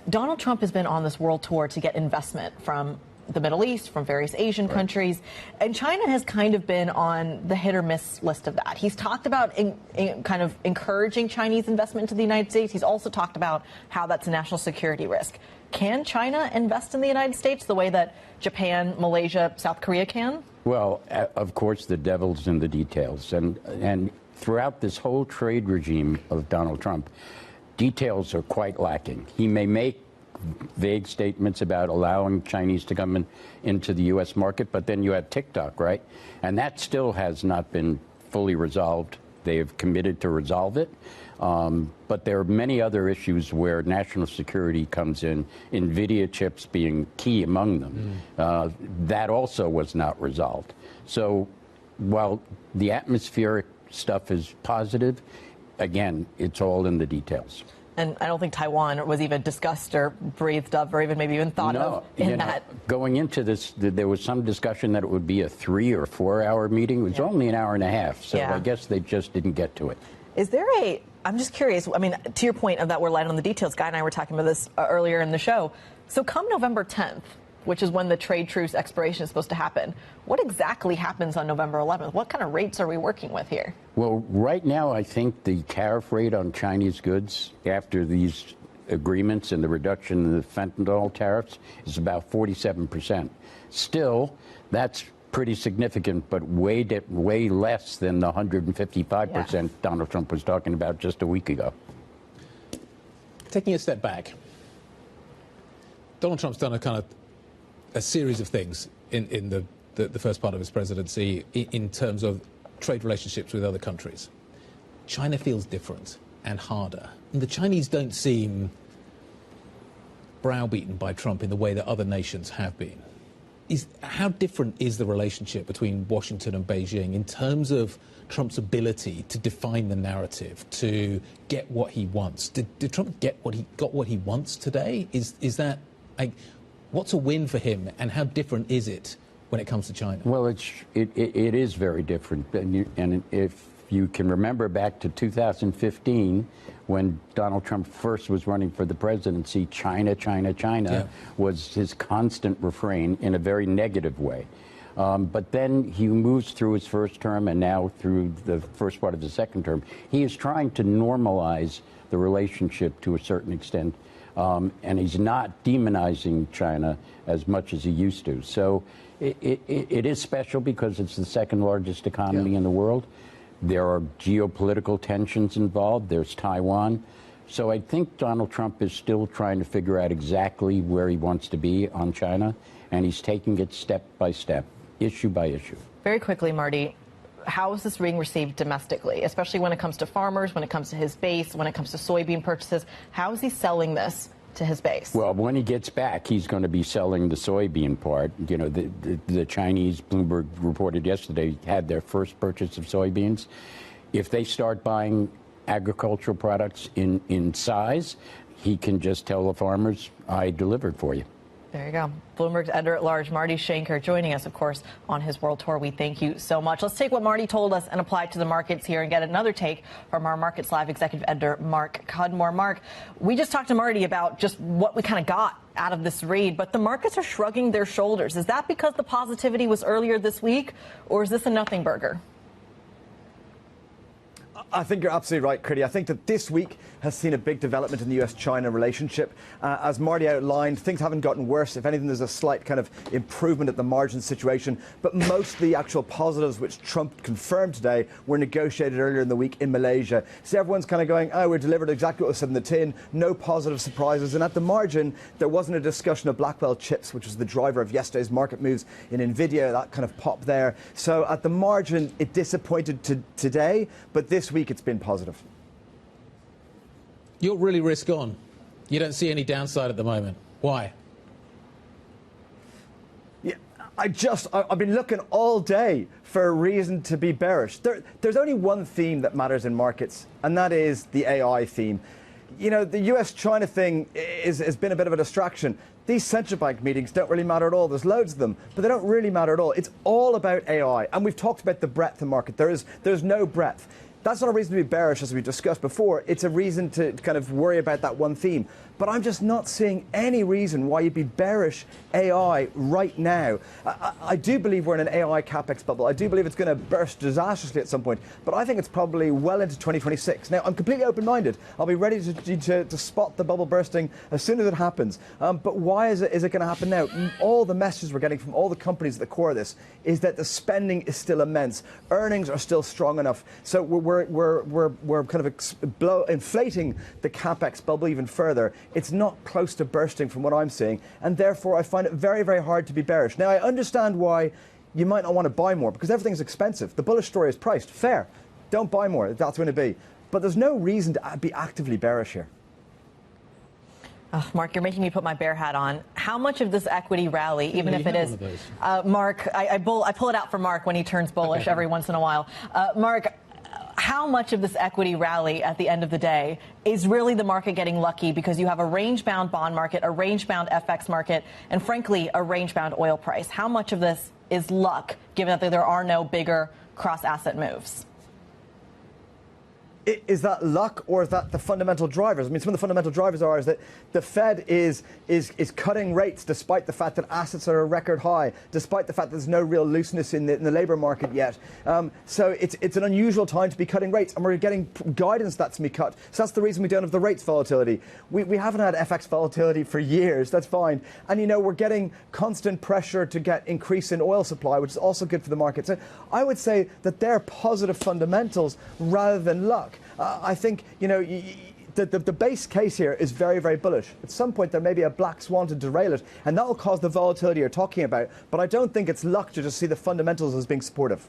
Donald Trump has been on this world tour to get investment from the Middle East, from various Asian countries. And China has kind of been on the hit or miss list of that. He's talked about kind of encouraging Chinese investment into the United States. He's also talked about how that's a national security risk. Can China invest in the United States the way that Japan, Malaysia, South Korea can? Well, of course, the devil's in the details. And throughout this whole trade regime of Donald Trump, details are quite lacking. He may make vague statements about allowing Chinese to come into the U.S. market, but then you have TikTok, right? And that still has not been fully resolved. They have committed to resolve it. But there are many other issues where national security comes in, Nvidia chips being key among them. That also was not resolved. So while the atmospheric stuff is positive, again, it's all in the details. And I don't think Taiwan was even discussed or breathed of or even maybe even thought of in that. Going into this, there was some discussion that it would be a 3 or 4 hour meeting. It was only an hour and a half, so I guess they just didn't get to it. Is there I'm just curious, I mean, to your point of that we're light on the details, Guy and I were talking about this earlier in the show. So come November 10th, which is when the trade truce expiration is supposed to happen, what exactly happens on November 11th? What kind of rates are we working with here? Well, right now, I think the tariff rate on Chinese goods after these agreements and the reduction in the fentanyl tariffs is about 47%. Still, that's pretty significant, but way less than the 155% Donald Trump was talking about just a week ago. Taking a step back, Donald Trump's done a series of things in the first part of his presidency in terms of trade relationships with other countries. China feels different and harder. And the Chinese don't seem browbeaten by Trump in the way that other nations have been. How different is the relationship between Washington and Beijing in terms of Trump's ability to define the narrative, to get what he wants? Did Trump get what he wants today? Is that what's a win for him, and how different is it when it comes to China? Well, it is very different, and if you can remember back to 2015, when Donald Trump first was running for the presidency, China, China, China was his constant refrain in a very negative way. But then he moves through his first term and now through the first part of his second term. He is trying to normalize the relationship to a certain extent, and he's not demonizing China as much as he used to. So it is special because it's the second largest economy in the world. There are geopolitical tensions involved. There's Taiwan. So I think Donald Trump is still trying to figure out exactly where he wants to be on China, and he's taking it step by step, issue by issue. Very quickly, Marty, how is this being received domestically, especially when it comes to farmers, when it comes to his base, when it comes to soybean purchases? How is he selling this to his base? Well, when he gets back, he's going to be selling the soybean part. You know, the Chinese, Bloomberg reported yesterday, had their first purchase of soybeans. If they start buying agricultural products in size, he can just tell the farmers, I delivered for you. There you go. Bloomberg's editor-at-large, Marty Schenker, joining us, of course, on his world tour. We thank you so much. Let's take what Marty told us and apply it to the markets here and get another take from our Markets Live executive editor, Mark Cudmore. Mark, we just talked to Marty about just what we kind of got out of this read, but the markets are shrugging their shoulders. Is that because the positivity was earlier this week, or is this a nothing burger? I think you're absolutely right, Critty. I think that this week has seen a big development in the US-China relationship. As Marty outlined, things haven't gotten worse. If anything, there's a slight kind of improvement at the margin situation. But most of the actual positives which Trump confirmed today were negotiated earlier in the week in Malaysia. So everyone's kind of going, oh, we delivered exactly what was said in the tin. No positive surprises. And at the margin, there wasn't a discussion of Blackwell chips, which was the driver of yesterday's market moves in Nvidia. That kind of popped there. So at the margin, it disappointed today. But this week, it's been positive. You're really risk on. You don't see any downside at the moment. Why? Yeah, I've been looking all day for a reason to be bearish. There's only one theme that matters in markets, and that is the AI theme. You know, the US-China thing has been a bit of a distraction. These central bank meetings don't really matter at all. There's loads of them, but they don't really matter at all. It's all about AI, and we've talked about the breadth of the market. There's no breadth. That's not a reason to be bearish, as we discussed before. It's a reason to kind of worry about that one theme. but I'm just not seeing any reason why you'd be bearish AI right now. I do believe we're in an AI capex bubble. I do believe it's going to burst disastrously at some point, but I think it's probably well into 2026. Now, I'm completely open-minded. I'll be ready to spot the bubble bursting as soon as it happens. But why is it going to happen now? All the messages we're getting from all the companies at the core of this is that the spending is still immense. Earnings are still strong enough. So we're kind of inflating the capex bubble even further. It's not close to bursting from what I'm seeing, and therefore I find it very, very hard to be bearish. Now, I understand why you might not want to buy more, because everything's expensive. The bullish story is priced. Fair. Don't buy more if that's going to be. But there's no reason to be actively bearish here. Oh, Mark, you're making me put my bear hat on. How much of this equity rally, even if it is, Mark, I pull it out for Mark when he turns bullish every once in a while. Mark, how much of this equity rally at the end of the day is really the market getting lucky because you have a range-bound bond market, a range-bound FX market, and frankly, a range-bound oil price? How much of this is luck, given that there are no bigger cross-asset moves? Is that luck, or is that the fundamental drivers? I mean, some of the fundamental drivers is that the Fed is cutting rates despite the fact that assets are a record high, despite the fact that there's no real looseness in the labour market yet. So it's an unusual time to be cutting rates, and we're getting guidance that's to be cut. So that's the reason we don't have the rates volatility. We haven't had FX volatility for years. That's fine. And, you know, we're getting constant pressure to get increase in oil supply, which is also good for the market. So I would say that they're positive fundamentals rather than luck. I think, you know, the base case here is very, very bullish. At some point, there may be a black swan to derail it, and that will cause the volatility you're talking about. But I don't think it's luck to just see the fundamentals as being supportive.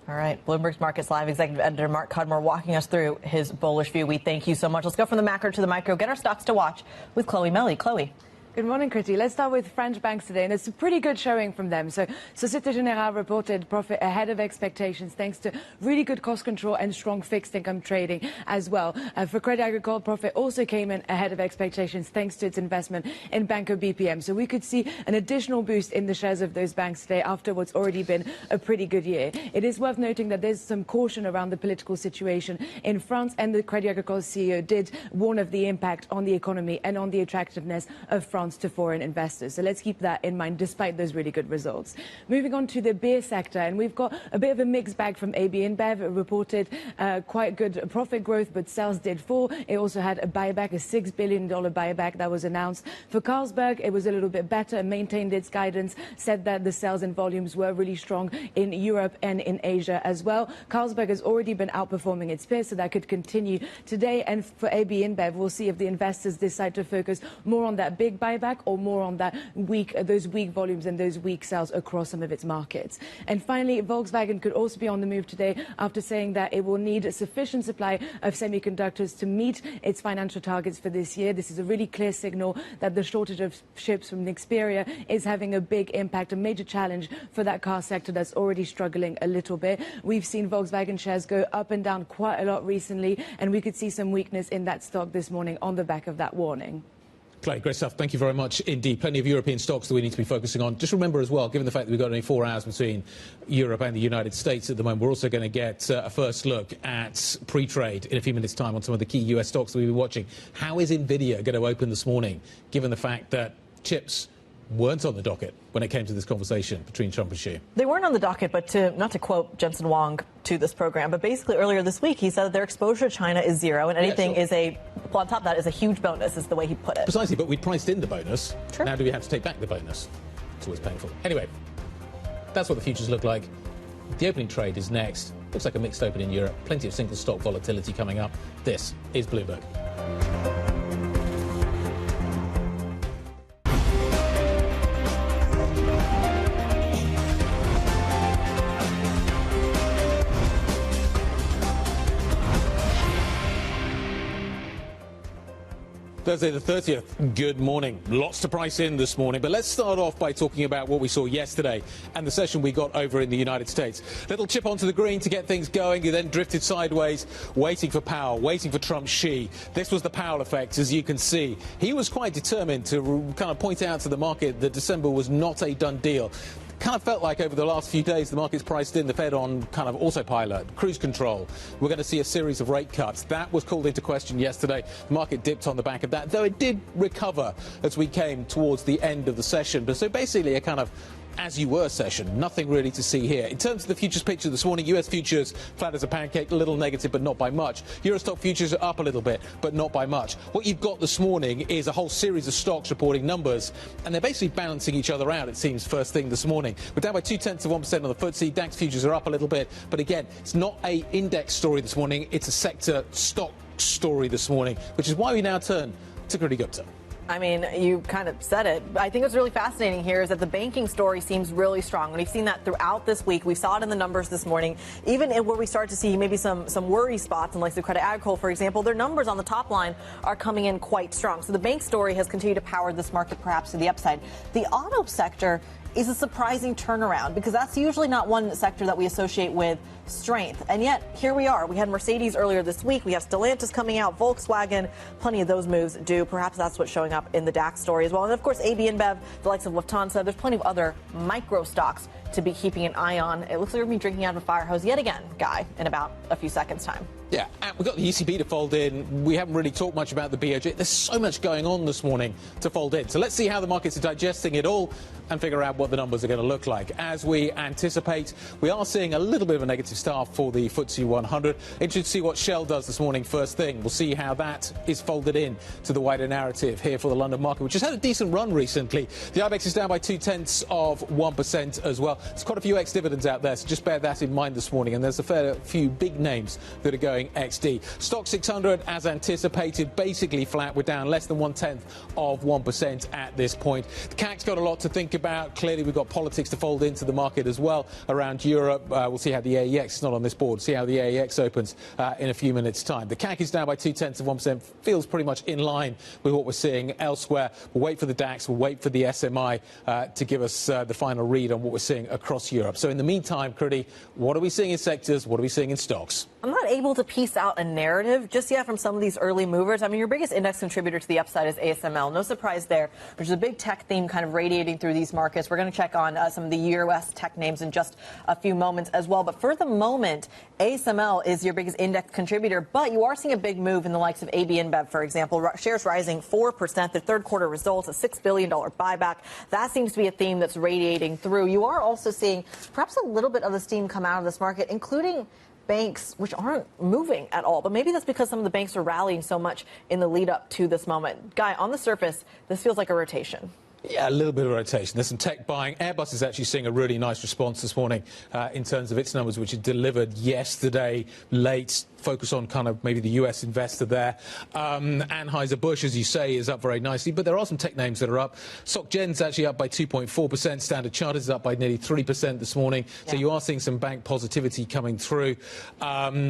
All right. Bloomberg's Markets Live executive editor Mark Cudmore walking us through his bullish view. We thank you so much. Let's go from the macro to the micro. Get our stocks to watch with Chloe Melly. Chloe. Good morning, Kriti. Let's start with French banks today, and it's a pretty good showing from them. So Société Générale reported profit ahead of expectations thanks to really good cost control and strong fixed income trading as well. For Crédit Agricole, profit also came in ahead of expectations thanks to its investment in Banco BPM. So we could see an additional boost in the shares of those banks today after what's already been a pretty good year. It is worth noting that there's some caution around the political situation in France, and the Crédit Agricole CEO did warn of the impact on the economy and on the attractiveness of France to foreign investors. So let's keep that in mind despite those really good results. Moving on to the beer sector, and we've got a bit of a mixed bag from AB InBev. It reported quite good profit growth, but sales did fall. It also had a buyback, a $6 billion buyback that was announced. For Carlsberg, it was a little bit better, maintained its guidance, said that the sales and volumes were really strong in Europe and in Asia as well. Carlsberg has already been outperforming its peers, so that could continue today. And for AB InBev, we'll see if the investors decide to focus more on that big buyback or more on that those weak volumes and those weak sales across some of its markets. And finally, Volkswagen could also be on the move today after saying that it will need a sufficient supply of semiconductors to meet its financial targets for this year. This is a really clear signal that the shortage of chips from Nexperia is having a big impact, a major challenge for that car sector that's already struggling a little bit. We've seen Volkswagen shares go up and down quite a lot recently, and we could see some weakness in that stock this morning on the back of that warning. Clay, great stuff. Thank you very much indeed. Plenty of European stocks that we need to be focusing on. Just remember as well, given the fact that we've got only 4 hours between Europe and the United States at the moment, we're also going to get a first look at pre-trade in a few minutes' time on some of the key US stocks that we've been watching. How is Nvidia going to open this morning, given the fact that chips weren't on the docket when it came to this conversation between Trump and Xi? They weren't on the docket, but not to quote Jensen Huang to this program, but basically earlier this week he said that their exposure to China is zero, and anything is on top of that is a huge bonus, is the way he put it. Precisely, but we priced in the bonus. Sure. Now do we have to take back the bonus? It's always painful. Anyway, that's what the futures look like. The opening trade is next. Looks like a mixed open in Europe. Plenty of single stock volatility coming up. This is Bloomberg. Thursday the 30th. Good morning. Lots to price in this morning, but let's start off by talking about what we saw yesterday and the session we got over in the United States. Little chip onto the green to get things going. You then drifted sideways, waiting for Powell, waiting for Trump's Xi. This was the Powell effect, as you can see. He was quite determined to kind of point out to the market that December was not a done deal. kind of felt like over the last few days the market's priced in the Fed on kind of autopilot, cruise control. We're going to see a series of rate cuts. That was called into question yesterday. The market dipped on the back of that, though it did recover as we came towards the end of the session. But so basically a kind of as-you-were session. Nothing really to see here. In terms of the futures picture this morning, US futures flat as a pancake, a little negative, but not by much. Eurostock futures are up a little bit, but not by much. What you've got this morning is a whole series of stocks reporting numbers, and they're basically balancing each other out, it seems, first thing this morning. We're down by 0.2% on the FTSE. DAX futures are up a little bit, but again, it's not a index story this morning. It's a sector stock story this morning, which is why we now turn to Kruti Gupta. I mean, you kind of said it. I think what's really fascinating here is that the banking story seems really strong. We've seen that throughout this week. We saw it in the numbers this morning. Even where we start to see maybe some worry spots, and like the Credit Agricole, for example, their numbers on the top line are coming in quite strong. So the bank story has continued to power this market perhaps to the upside. The auto sector is a surprising turnaround because that's usually not one sector that we associate with strength. And yet, here we are. We had Mercedes earlier this week. We have Stellantis coming out, Volkswagen, plenty of those moves do. Perhaps that's what's showing up in the DAX story as well. And of course, AB InBev, the likes of Lufthansa, there's plenty of other micro stocks to be keeping an eye on. It looks like we're going to be drinking out of a fire hose yet again, Guy, in about a few seconds' time. Yeah, and we've got the ECB to fold in. We haven't really talked much about the BOJ. There's so much going on this morning to fold in. So let's see how the markets are digesting it all and figure out what the numbers are going to look like. As we anticipate, we are seeing a little bit of a negative start for the FTSE 100. Interested to see what Shell does this morning first thing. We'll see how that is folded in to the wider narrative here for the London market, which has had a decent run recently. The IBEX is down by 0.2% as well. There's quite a few ex-dividends out there, so just bear that in mind this morning. And there's a fair few big names that are going XD. Stock 600, as anticipated, basically flat. We're down less than 0.1% at this point. The CAC's got a lot to think about. Clearly, we've got politics to fold into the market as well around Europe. We'll see how the AEX, it's not on this board, see how the AEX opens in a few minutes' time. The CAC is down by 0.2%, feels pretty much in line with what we're seeing elsewhere. We'll wait for the DAX, we'll wait for the SMI to give us the final read on what we're seeing across Europe. So in the meantime, Kruti, what are we seeing in sectors? What are we seeing in stocks? I'm not able to piece out a narrative just yet from some of these early movers. I mean, your biggest index contributor to the upside is ASML. No surprise there. There's a big tech theme kind of radiating through these markets. We're going to check on some of the US tech names in just a few moments as well. But for the moment, ASML is your biggest index contributor. But you are seeing a big move in the likes of AB InBev, for example. Shares rising 4%. Their third quarter results, a $6 billion buyback. That seems to be a theme that's radiating through. You are also seeing perhaps a little bit of the steam come out of this market, including banks, which aren't moving at all. But maybe that's because some of the banks are rallying so much in the lead up to this moment. Guy, on the surface, this feels like a rotation. Yeah, a little bit of rotation. There's some tech buying. Airbus is actually seeing a really nice response this morning in terms of its numbers, which it delivered yesterday late. Focus on kind of maybe the US investor there. Anheuser-Busch, as you say, is up very nicely, but there are some tech names that are up. SocGen's actually up by 2.4%. Standard Chartered is up by nearly 3% this morning. Yeah. So you are seeing some bank positivity coming through.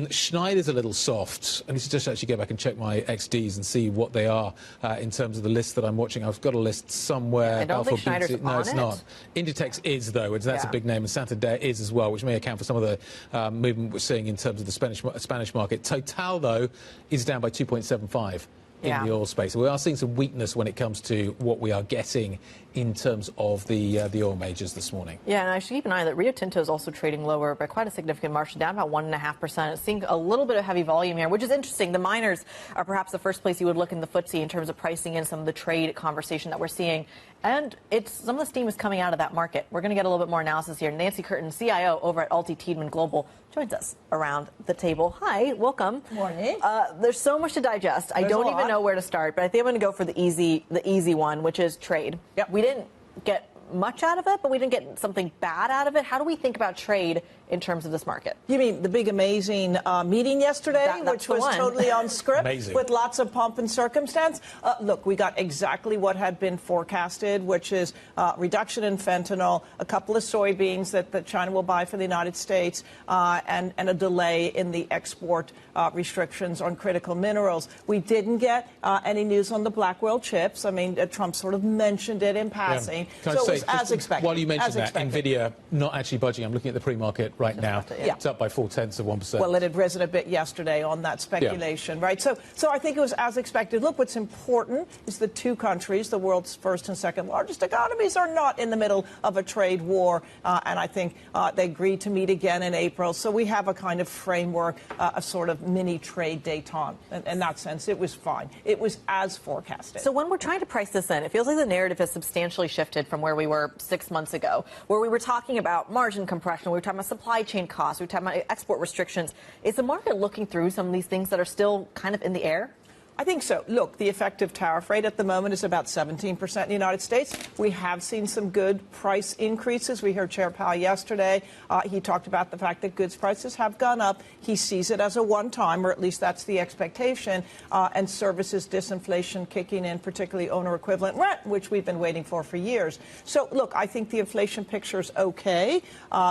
Schneider's a little soft. I need to just actually go back and check my XDs and see what they are in terms of the list that I'm watching. I've got a list somewhere. I don't think Schneider's on No, it's not. Inditex is, though, and that's a big name, and Santander is as well, which may account for some of the movement we're seeing in terms of the Spanish market. Total, though, is down by 2.75 in the oil space. We are seeing some weakness when it comes to what we are getting in terms of the oil majors this morning. Yeah, and I should keep an eye that Rio Tinto is also trading lower by quite a significant margin, down about 1.5%. It's seeing a little bit of heavy volume here, which is interesting. The miners are perhaps the first place you would look in the FTSE in terms of pricing in some of the trade conversation that we're seeing. And some of the steam is coming out of that market. We're going to get a little bit more analysis here. Nancy Curtin, CIO over at Alti Tiedemann Global, joins us around the table. Hi, welcome. Morning. There's so much to digest. I don't even know where to start, but I think I'm going to go for the easy one, which is trade. Yep. We didn't get much out of it, but we didn't get something bad out of it. How do we think about trade in terms of this market? You mean the big, amazing meeting yesterday, which was totally on script with lots of pomp and circumstance? Look, we got exactly what had been forecasted, which is reduction in fentanyl, a couple of soybeans that China will buy for the United States, and a delay in the export restrictions on critical minerals. We didn't get any news on the Blackwell chips. I mean, Trump sort of mentioned it in passing. Can I say was as expected. While you mentioned that, Nvidia not actually budging, I'm looking at the pre-market right now. Yeah. It's up by 0.4%. Well, it had risen a bit yesterday on that speculation, right? So I think it was as expected. Look, what's important is the two countries, the world's first and second largest economies, are not in the middle of a trade war, and I think they agreed to meet again in April. So we have a kind of framework, a sort of mini trade détente. In that sense, it was fine. It was as forecasted. So when we're trying to price this in, it feels like the narrative has substantially shifted from where we were 6 months ago, where we were talking about margin compression, we were talking about supply chain costs, we were talking about export restrictions. Is the market looking through some of these things that are still kind of in the air? I think so. Look, the effective tariff rate at the moment is about 17% in the United States. We have seen some good price increases. We heard Chair Powell yesterday. He talked about the fact that goods prices have gone up. He sees it as a one-time, or at least that's the expectation, and services disinflation kicking in, particularly owner equivalent rent, which we've been waiting for years. So, look, I think the inflation picture is okay.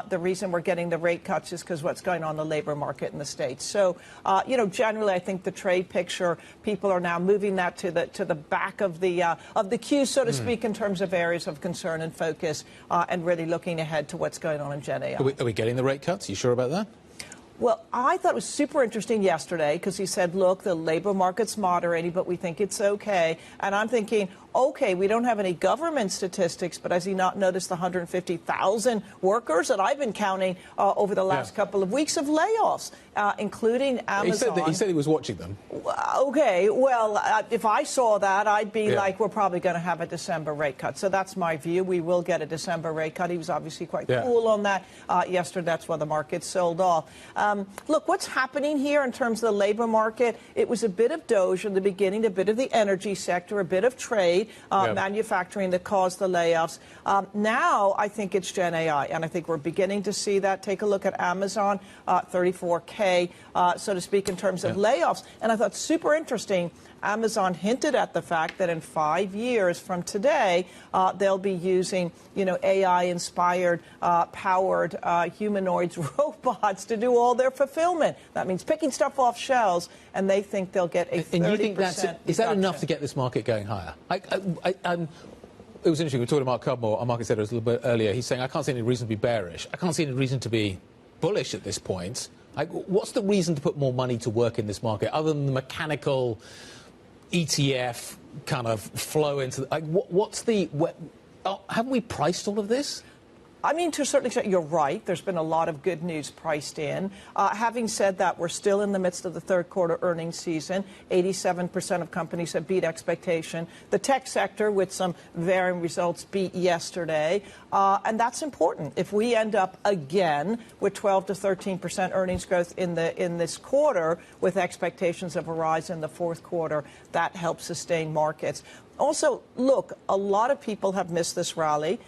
The reason we're getting the rate cuts is because what's going on in the labor market in the States. So, generally, I think the trade picture, people are now moving that to the back of the queue, so to speak, in terms of areas of concern and focus, and really looking ahead to what's going on in Gen AI. Are we getting the rate cuts? Are you sure about that? Well, I thought it was super interesting yesterday because he said, look, the labor market's moderating, but we think it's okay. And I'm thinking, okay, we don't have any government statistics, but has he not noticed the 150,000 workers that I've been counting over the last couple of weeks of layoffs, including Amazon? He said he was watching them. Okay, well, if I saw that, I'd be like, we're probably going to have a December rate cut. So that's my view. We will get a December rate cut. He was obviously quite cool on that yesterday. That's why the market sold off. Look, what's happening here in terms of the labor market, it was a bit of Doge in the beginning, a bit of the energy sector, a bit of trade, manufacturing that caused the layoffs. Now I think it's Gen AI, and I think we're beginning to see that. Take a look at Amazon, 34K, so to speak, in terms of layoffs. And I thought super interesting, Amazon hinted at the fact that in 5 years from today, they'll be using, AI-inspired, powered humanoids, robots to do all their fulfillment. That means picking stuff off shelves, and they think they'll get a 30% And you think is that enough to get this market going higher? It was interesting. We were talking to Mark Cudmore, our market editor, a little bit earlier. He's saying, I can't see any reason to be bearish. I can't see any reason to be bullish at this point. What's the reason to put more money to work in this market, other than the mechanical ETF kind of flow into haven't we priced all of this? I mean, to a certain extent, you're right. There's been a lot of good news priced in. Having said that, we're still in the midst of the third quarter earnings season. 87% of companies have beat expectation. The tech sector, with some varying results, beat yesterday. And that's important. If we end up again with 12 to 13% earnings growth in this quarter, with expectations of a rise in the fourth quarter, that helps sustain markets. Also, look, a lot of people have missed this rally.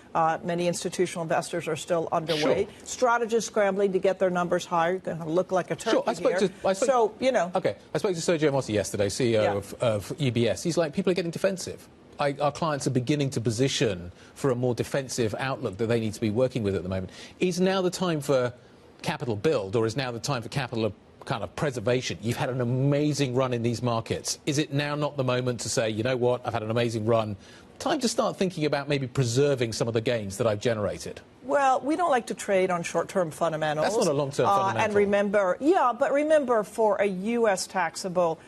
Many institutional investors are still underweight. Sure. Strategists scrambling to get their numbers higher. You're going to look like a turkey I spoke to Sergio Mossi yesterday, CEO of UBS. He's like, people are getting defensive. Our clients are beginning to position for a more defensive outlook that they need to be working with at the moment. Is now the time for capital build, or is now the time for capital kind of preservation? You've had an amazing run in these markets. Is it now not the moment to say, you know what, I've had an amazing run, time to start thinking about maybe preserving some of the gains that I've generated? Well, we don't like to trade on short-term fundamentals. That's not a long-term fundamental. And remember, for a U.S. taxable,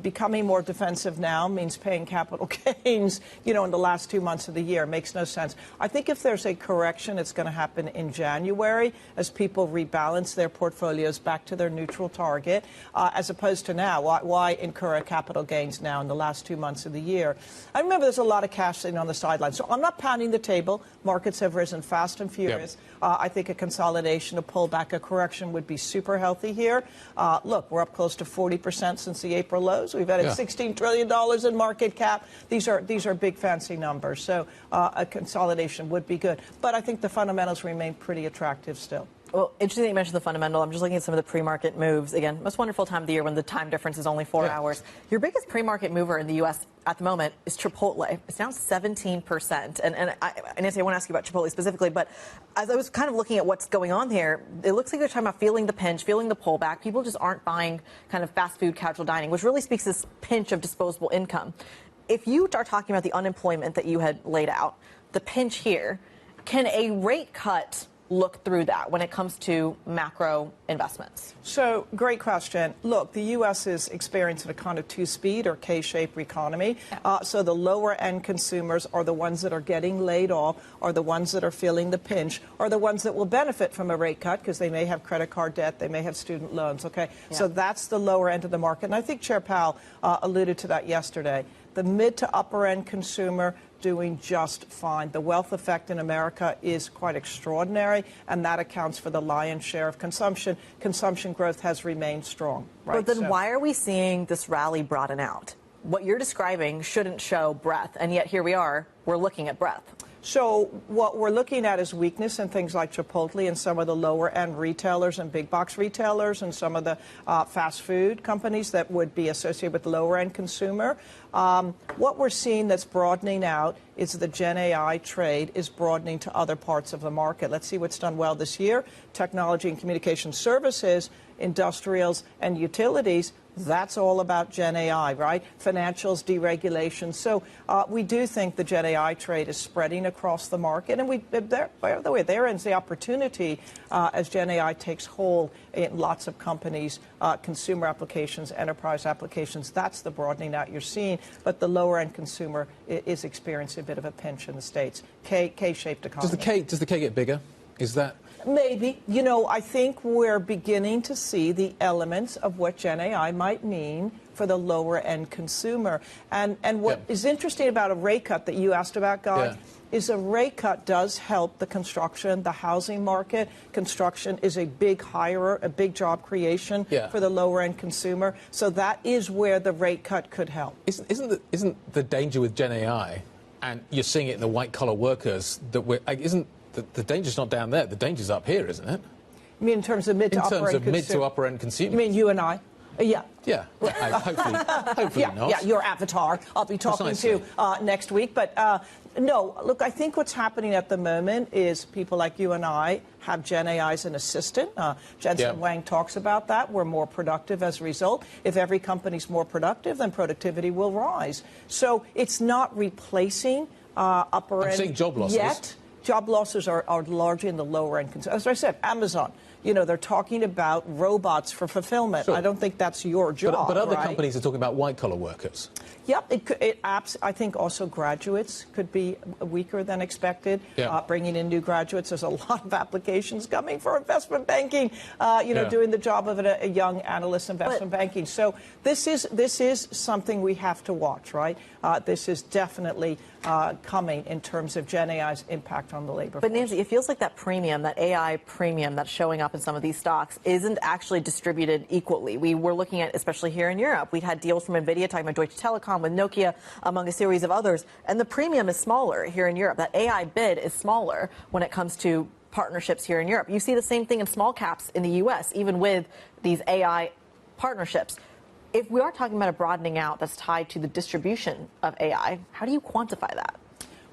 becoming more defensive now means paying capital gains, in the last 2 months of the year. It makes no sense. I think if there's a correction, it's going to happen in January as people rebalance their portfolios back to their neutral target, as opposed to now. Why incur capital gains now in the last 2 months of the year? I remember there's a lot of cash sitting on the sidelines. So I'm not pounding the table. Markets have risen fast and furious. I think a consolidation, a pullback, a correction would be super healthy here. Look, we're up close to 40% since the April lows. We've added $16 trillion in market cap. These are big, fancy numbers. So a consolidation would be good. But I think the fundamentals remain pretty attractive still. Well, interesting that you mentioned the fundamental. I'm just looking at some of the pre-market moves. Again, most wonderful time of the year when the time difference is only 4 hours. Your biggest pre-market mover in the U.S. at the moment is Chipotle. It's down 17%. And Nancy, I want to ask you about Chipotle specifically, but as I was kind of looking at what's going on here, it looks like they're talking about feeling the pinch, feeling the pullback. People just aren't buying kind of fast food casual dining, which really speaks to this pinch of disposable income. if you are talking about the unemployment that you had laid out, the pinch here, can a rate cut look through that when it comes to macro investments? So, great question. Look, the U.S. is experiencing a kind of two-speed or K-shaped economy. So the lower-end consumers are the ones that are getting laid off, are the ones that are feeling the pinch, are the ones that will benefit from a rate cut because they may have credit card debt, they may have student loans, okay? Yeah. So that's the lower end of the market. And I think Chair Powell alluded to that yesterday. The mid to upper-end consumer doing just fine. The wealth effect in America is quite extraordinary, and that accounts for the lion's share of consumption. Consumption growth has remained strong. Right? But then why are we seeing this rally broaden out? What you're describing shouldn't show breadth, and yet here we are, we're looking at breadth. So what we're looking at is weakness in things like Chipotle and some of the lower-end retailers and big box retailers and some of the fast food companies that would be associated with the lower-end consumer. What we're seeing that's broadening out is the Gen AI trade is broadening to other parts of the market. Let's see what's done well this year. Technology and communication services, industrials, and utilities. That's all about Gen AI, right? Financials, deregulation. So we do think the Gen AI trade is spreading across the market. And by the way, therein the opportunity as Gen AI takes hold in lots of companies, consumer applications, enterprise applications. That's the broadening out you're seeing. But the lower-end consumer is experiencing a bit of a pinch in the States. K-shaped economy. Does the K get bigger? Is that... Maybe. You know, I think we're beginning to see the elements of what Gen AI might mean for the lower-end consumer. And what is interesting about a rate cut that you asked about, Guy, is a rate cut does help the construction, the housing market. Construction is a big hirer, a big job creation for the lower-end consumer. So that is where the rate cut could help. Isn't the danger with Gen AI, and you're seeing it in the white-collar workers, that the danger's not down there. The danger's up here, isn't it? You mean in terms of mid to upper-end consumers? In terms of mid to upper-end consumers. You mean you and I? Yeah. Yeah. Hopefully not. Yeah, your avatar. I'll be talking to next week. But no, look, I think what's happening at the moment is people like you and I have Gen AI as an assistant. Jensen Huang talks about that. We're more productive as a result. If every company's more productive, then productivity will rise. So it's not replacing upper-end I'm seeing job losses. Yet. Job losses are largely in the lower end. As I said, Amazon, you know, they're talking about robots for fulfillment. Sure. I don't think that's your job. But other companies are talking about white-collar workers. Yep, I think also graduates could be weaker than expected. Bringing in new graduates, there's a lot of applications coming for investment banking. Doing the job of a young analyst investment banking. So this is something we have to watch, right? This is definitely coming in terms of Gen AI's impact on the labor force. But Nancy, it feels like that premium, that AI premium that's showing up in some of these stocks isn't actually distributed equally. We were looking at, especially here in Europe, we had deals from Nvidia talking about Deutsche Telekom with Nokia, among a series of others, and the premium is smaller here in Europe. That AI bid is smaller when it comes to partnerships here in Europe. You see the same thing in small caps in the U.S., even with these AI partnerships. If we are talking about a broadening out that's tied to the distribution of AI, how do you quantify that?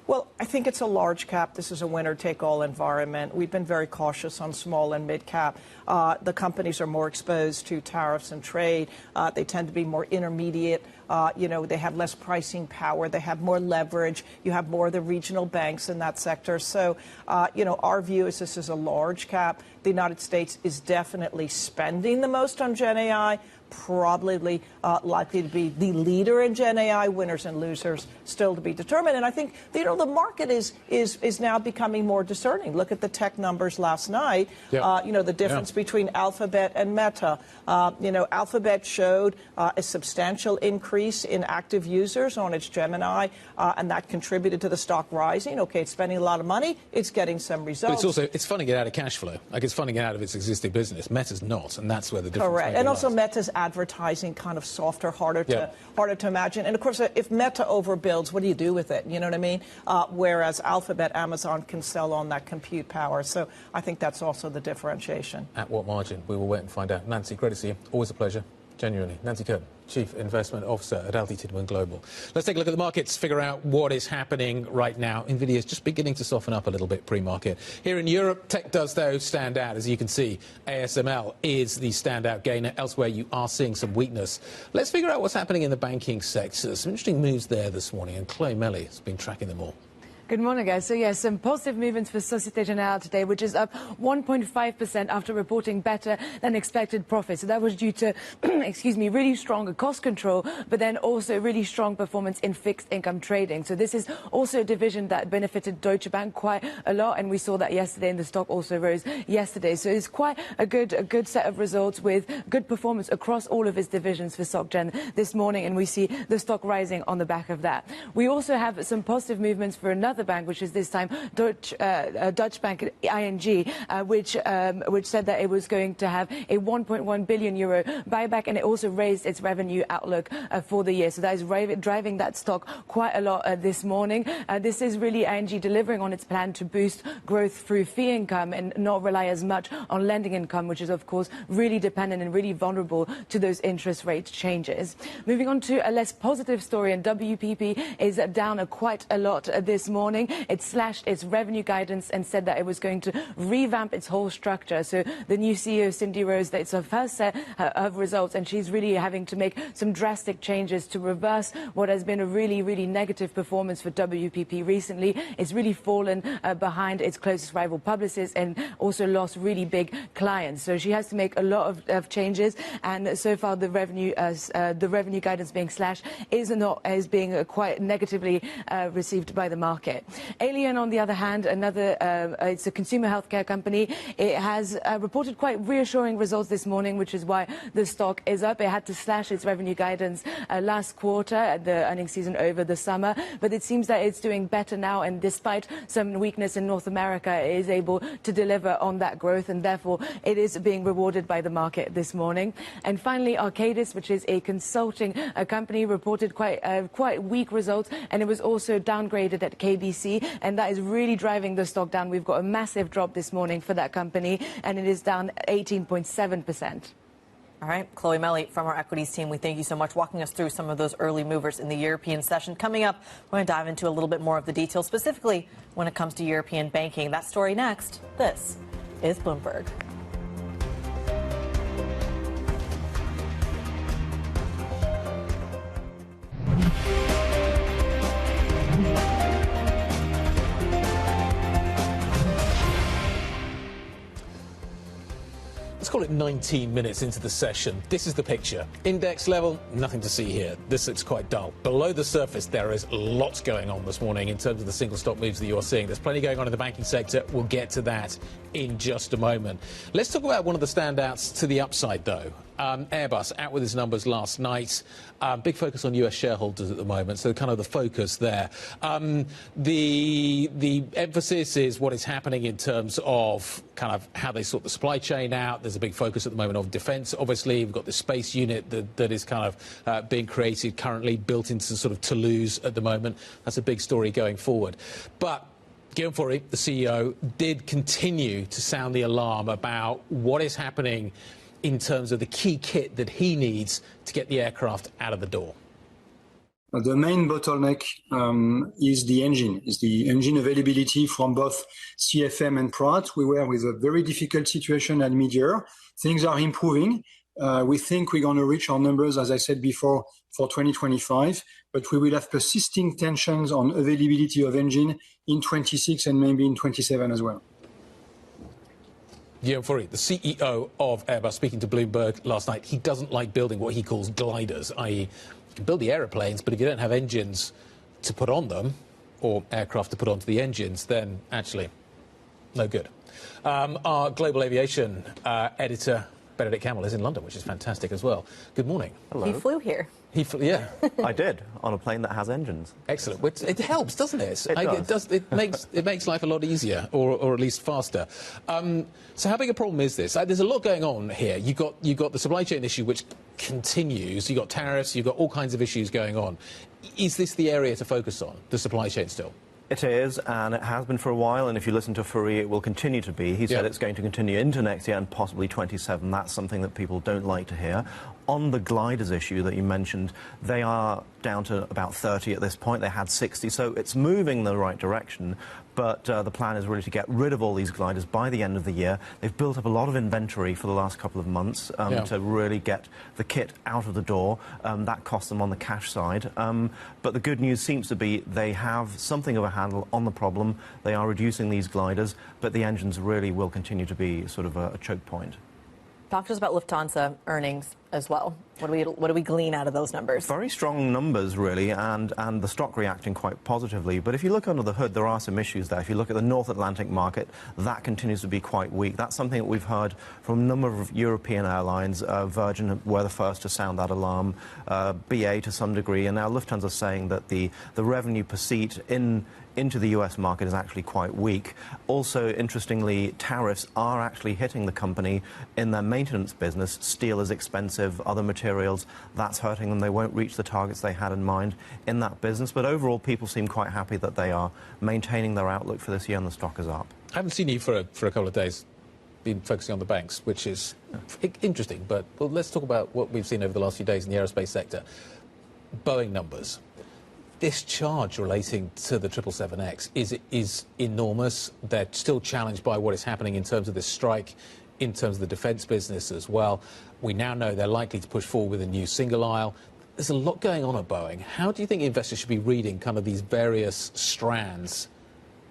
Well, I think it's a large cap. This is a winner-take-all environment. We've been very cautious on small and mid-cap. The companies are more exposed to tariffs and trade. They tend to be more intermediate. They have less pricing power. They have more leverage. You have more of the regional banks in that sector. So, our view is this is a large cap. The United States is definitely spending the most on Gen AI, probably likely to be the leader in Gen AI, winners and losers still to be determined. And I think, the market is now becoming more discerning. Look at the tech numbers last night. The difference between Alphabet and Meta. Alphabet showed a substantial increase in active users on its Gemini, and that contributed to the stock rising. Okay, it's spending a lot of money. It's getting some results. But it's funding it out of cash flow. Like, it's funding it out of its existing business. Meta's not, and that's where the difference Correct. And also Meta's advertising kind of softer, harder to imagine. And of course, if Meta overbuilds, what do you do with it? You know what I mean? Whereas Alphabet, Amazon can sell on that compute power. So I think that's also the differentiation. At what margin? We will wait and find out. Nancy, great to see you. Always a pleasure. Genuinely. Nancy Curtin. Chief Investment Officer at LT Tidwin Global. Let's take a look at the markets, figure out what is happening right now. Nvidia is just beginning to soften up a little bit pre-market. Here in Europe, tech does, though, stand out. As you can see, ASML is the standout gainer. Elsewhere, you are seeing some weakness. Let's figure out what's happening in the banking sector. Some interesting moves there this morning, and Chloe Melly has been tracking them all. Good morning, guys. So, yes, some positive movements for Société Générale today, which is up 1.5% after reporting better than expected profits. So that was due to, really strong cost control, but then also really strong performance in fixed income trading. So this is also a division that benefited Deutsche Bank quite a lot, and we saw that yesterday, and the stock also rose yesterday. So it's quite a good set of results with good performance across all of its divisions for SocGen this morning, and we see the stock rising on the back of that. We also have some positive movements for another bank, which is this time Dutch bank ING, which said that it was going to have a 1.1 billion euro buyback, and it also raised its revenue outlook for the year. So that is driving that stock quite a lot this morning. This is really ING delivering on its plan to boost growth through fee income and not rely as much on lending income, which is of course really dependent and really vulnerable to those interest rate changes. Moving on to a less positive story, and WPP is down quite a lot this morning. It slashed its revenue guidance and said that it was going to revamp its whole structure. So the new CEO, Cindy Rose, it's her first set of results, and she's really having to make some drastic changes to reverse what has been a really, really negative performance for WPP recently. It's really fallen behind its closest rival Publicis and also lost really big clients. So she has to make a lot of changes, and so far the revenue guidance being slashed is being quite negatively received by the market. Alien, on the other hand, it's a consumer healthcare company. It has reported quite reassuring results this morning, which is why the stock is up. It had to slash its revenue guidance last quarter at the earnings season over the summer, but it seems that it's doing better now, and despite some weakness in North America, it is able to deliver on that growth, and therefore it is being rewarded by the market this morning. And finally, Arcadis, which is a consulting company, reported quite weak results, and it was also downgraded at KBC, and that is really driving the stock down. We've got a massive drop this morning for that company, and it is down 18.7%. All right, Chloe Melly from our equities team, we thank you so much walking us through some of those early movers in the European session. Coming up, we're going to dive into a little bit more of the details, specifically when it comes to European banking. That story next. This is Bloomberg. Let's call it 19 minutes into the session. This is the picture. Index level, nothing to see here. This looks quite dull. Below the surface, there is lots going on this morning in terms of the single stock moves that you're seeing. There's plenty going on in the banking sector. We'll get to that in just a moment. Let's talk about one of the standouts to the upside, though. Airbus out with its numbers last night. Big focus on US shareholders at the moment, so kind of the focus there. The emphasis is what is happening in terms of kind of how they sort the supply chain out. There's a big focus at the moment on defence. Obviously, we've got the space unit that is kind of being created currently, built into sort of Toulouse at the moment. That's a big story going forward. But Guillaume Faury, the CEO, did continue to sound the alarm about what is happening in terms of the key kit that he needs to get the aircraft out of the door. The main bottleneck is the engine availability from both CFM and Pratt. We were with a very difficult situation at mid-year. Things are improving. We think we're going to reach our numbers, as I said before, for 2025, but we will have persisting tensions on availability of engine in 26 and maybe in 27 as well. Guillaume Faury, the CEO of Airbus, speaking to Bloomberg last night, he doesn't like building what he calls gliders, i.e. you can build the aeroplanes, but if you don't have engines to put on them, or aircraft to put onto the engines, then actually no good. Our global aviation editor, Benedict Campbell, is in London, which is fantastic as well. Good morning. Hello. He flew here. Yeah. I did, on a plane that has engines. Excellent. It helps, doesn't it? It does. It makes life a lot easier, or at least faster. So how big a problem is this? There's a lot going on here. You've got the supply chain issue, which continues. You've got tariffs. You've got all kinds of issues going on. Is this the area to focus on, the supply chain still? It is, and it has been for a while, and if you listen to Faury, it will continue to be. He said it's going to continue into next year and possibly 27. That's something that people don't like to hear. on the gliders issue that you mentioned, they are down to about 30 at this point. They had 60, so it's moving in the right direction. But the plan is really to get rid of all these gliders by the end of the year. They've built up a lot of inventory for the last couple of months to really get the kit out of the door. That cost them on the cash side. But the good news seems to be they have something of a handle on the problem. They are reducing these gliders, but the engines really will continue to be sort of a choke point. Talk to us about Lufthansa earnings as well. What do we glean out of those numbers? Very strong numbers, really, and the stock reacting quite positively. But if you look under the hood, there are some issues there. If you look at the North Atlantic market, that continues to be quite weak. That's something that we've heard from a number of European airlines. Virgin were the first to sound that alarm, BA to some degree, and now Lufthansa saying that the revenue per seat into the US market is actually quite weak. Also, interestingly, tariffs are actually hitting the company in their maintenance business. Steel is expensive, other materials, that's hurting them. They won't reach the targets they had in mind in that business. But overall, people seem quite happy that they are maintaining their outlook for this year and the stock is up. I haven't seen you for a couple of days, been focusing on the banks, which is interesting. But let's talk about what we've seen over the last few days in the aerospace sector. Boeing numbers. This charge relating to the 777X is enormous. They're still challenged by what is happening in terms of this strike, in terms of the defence business as well. We now know they're likely to push forward with a new single aisle. There's a lot going on at Boeing. How do you think investors should be reading kind of these various strands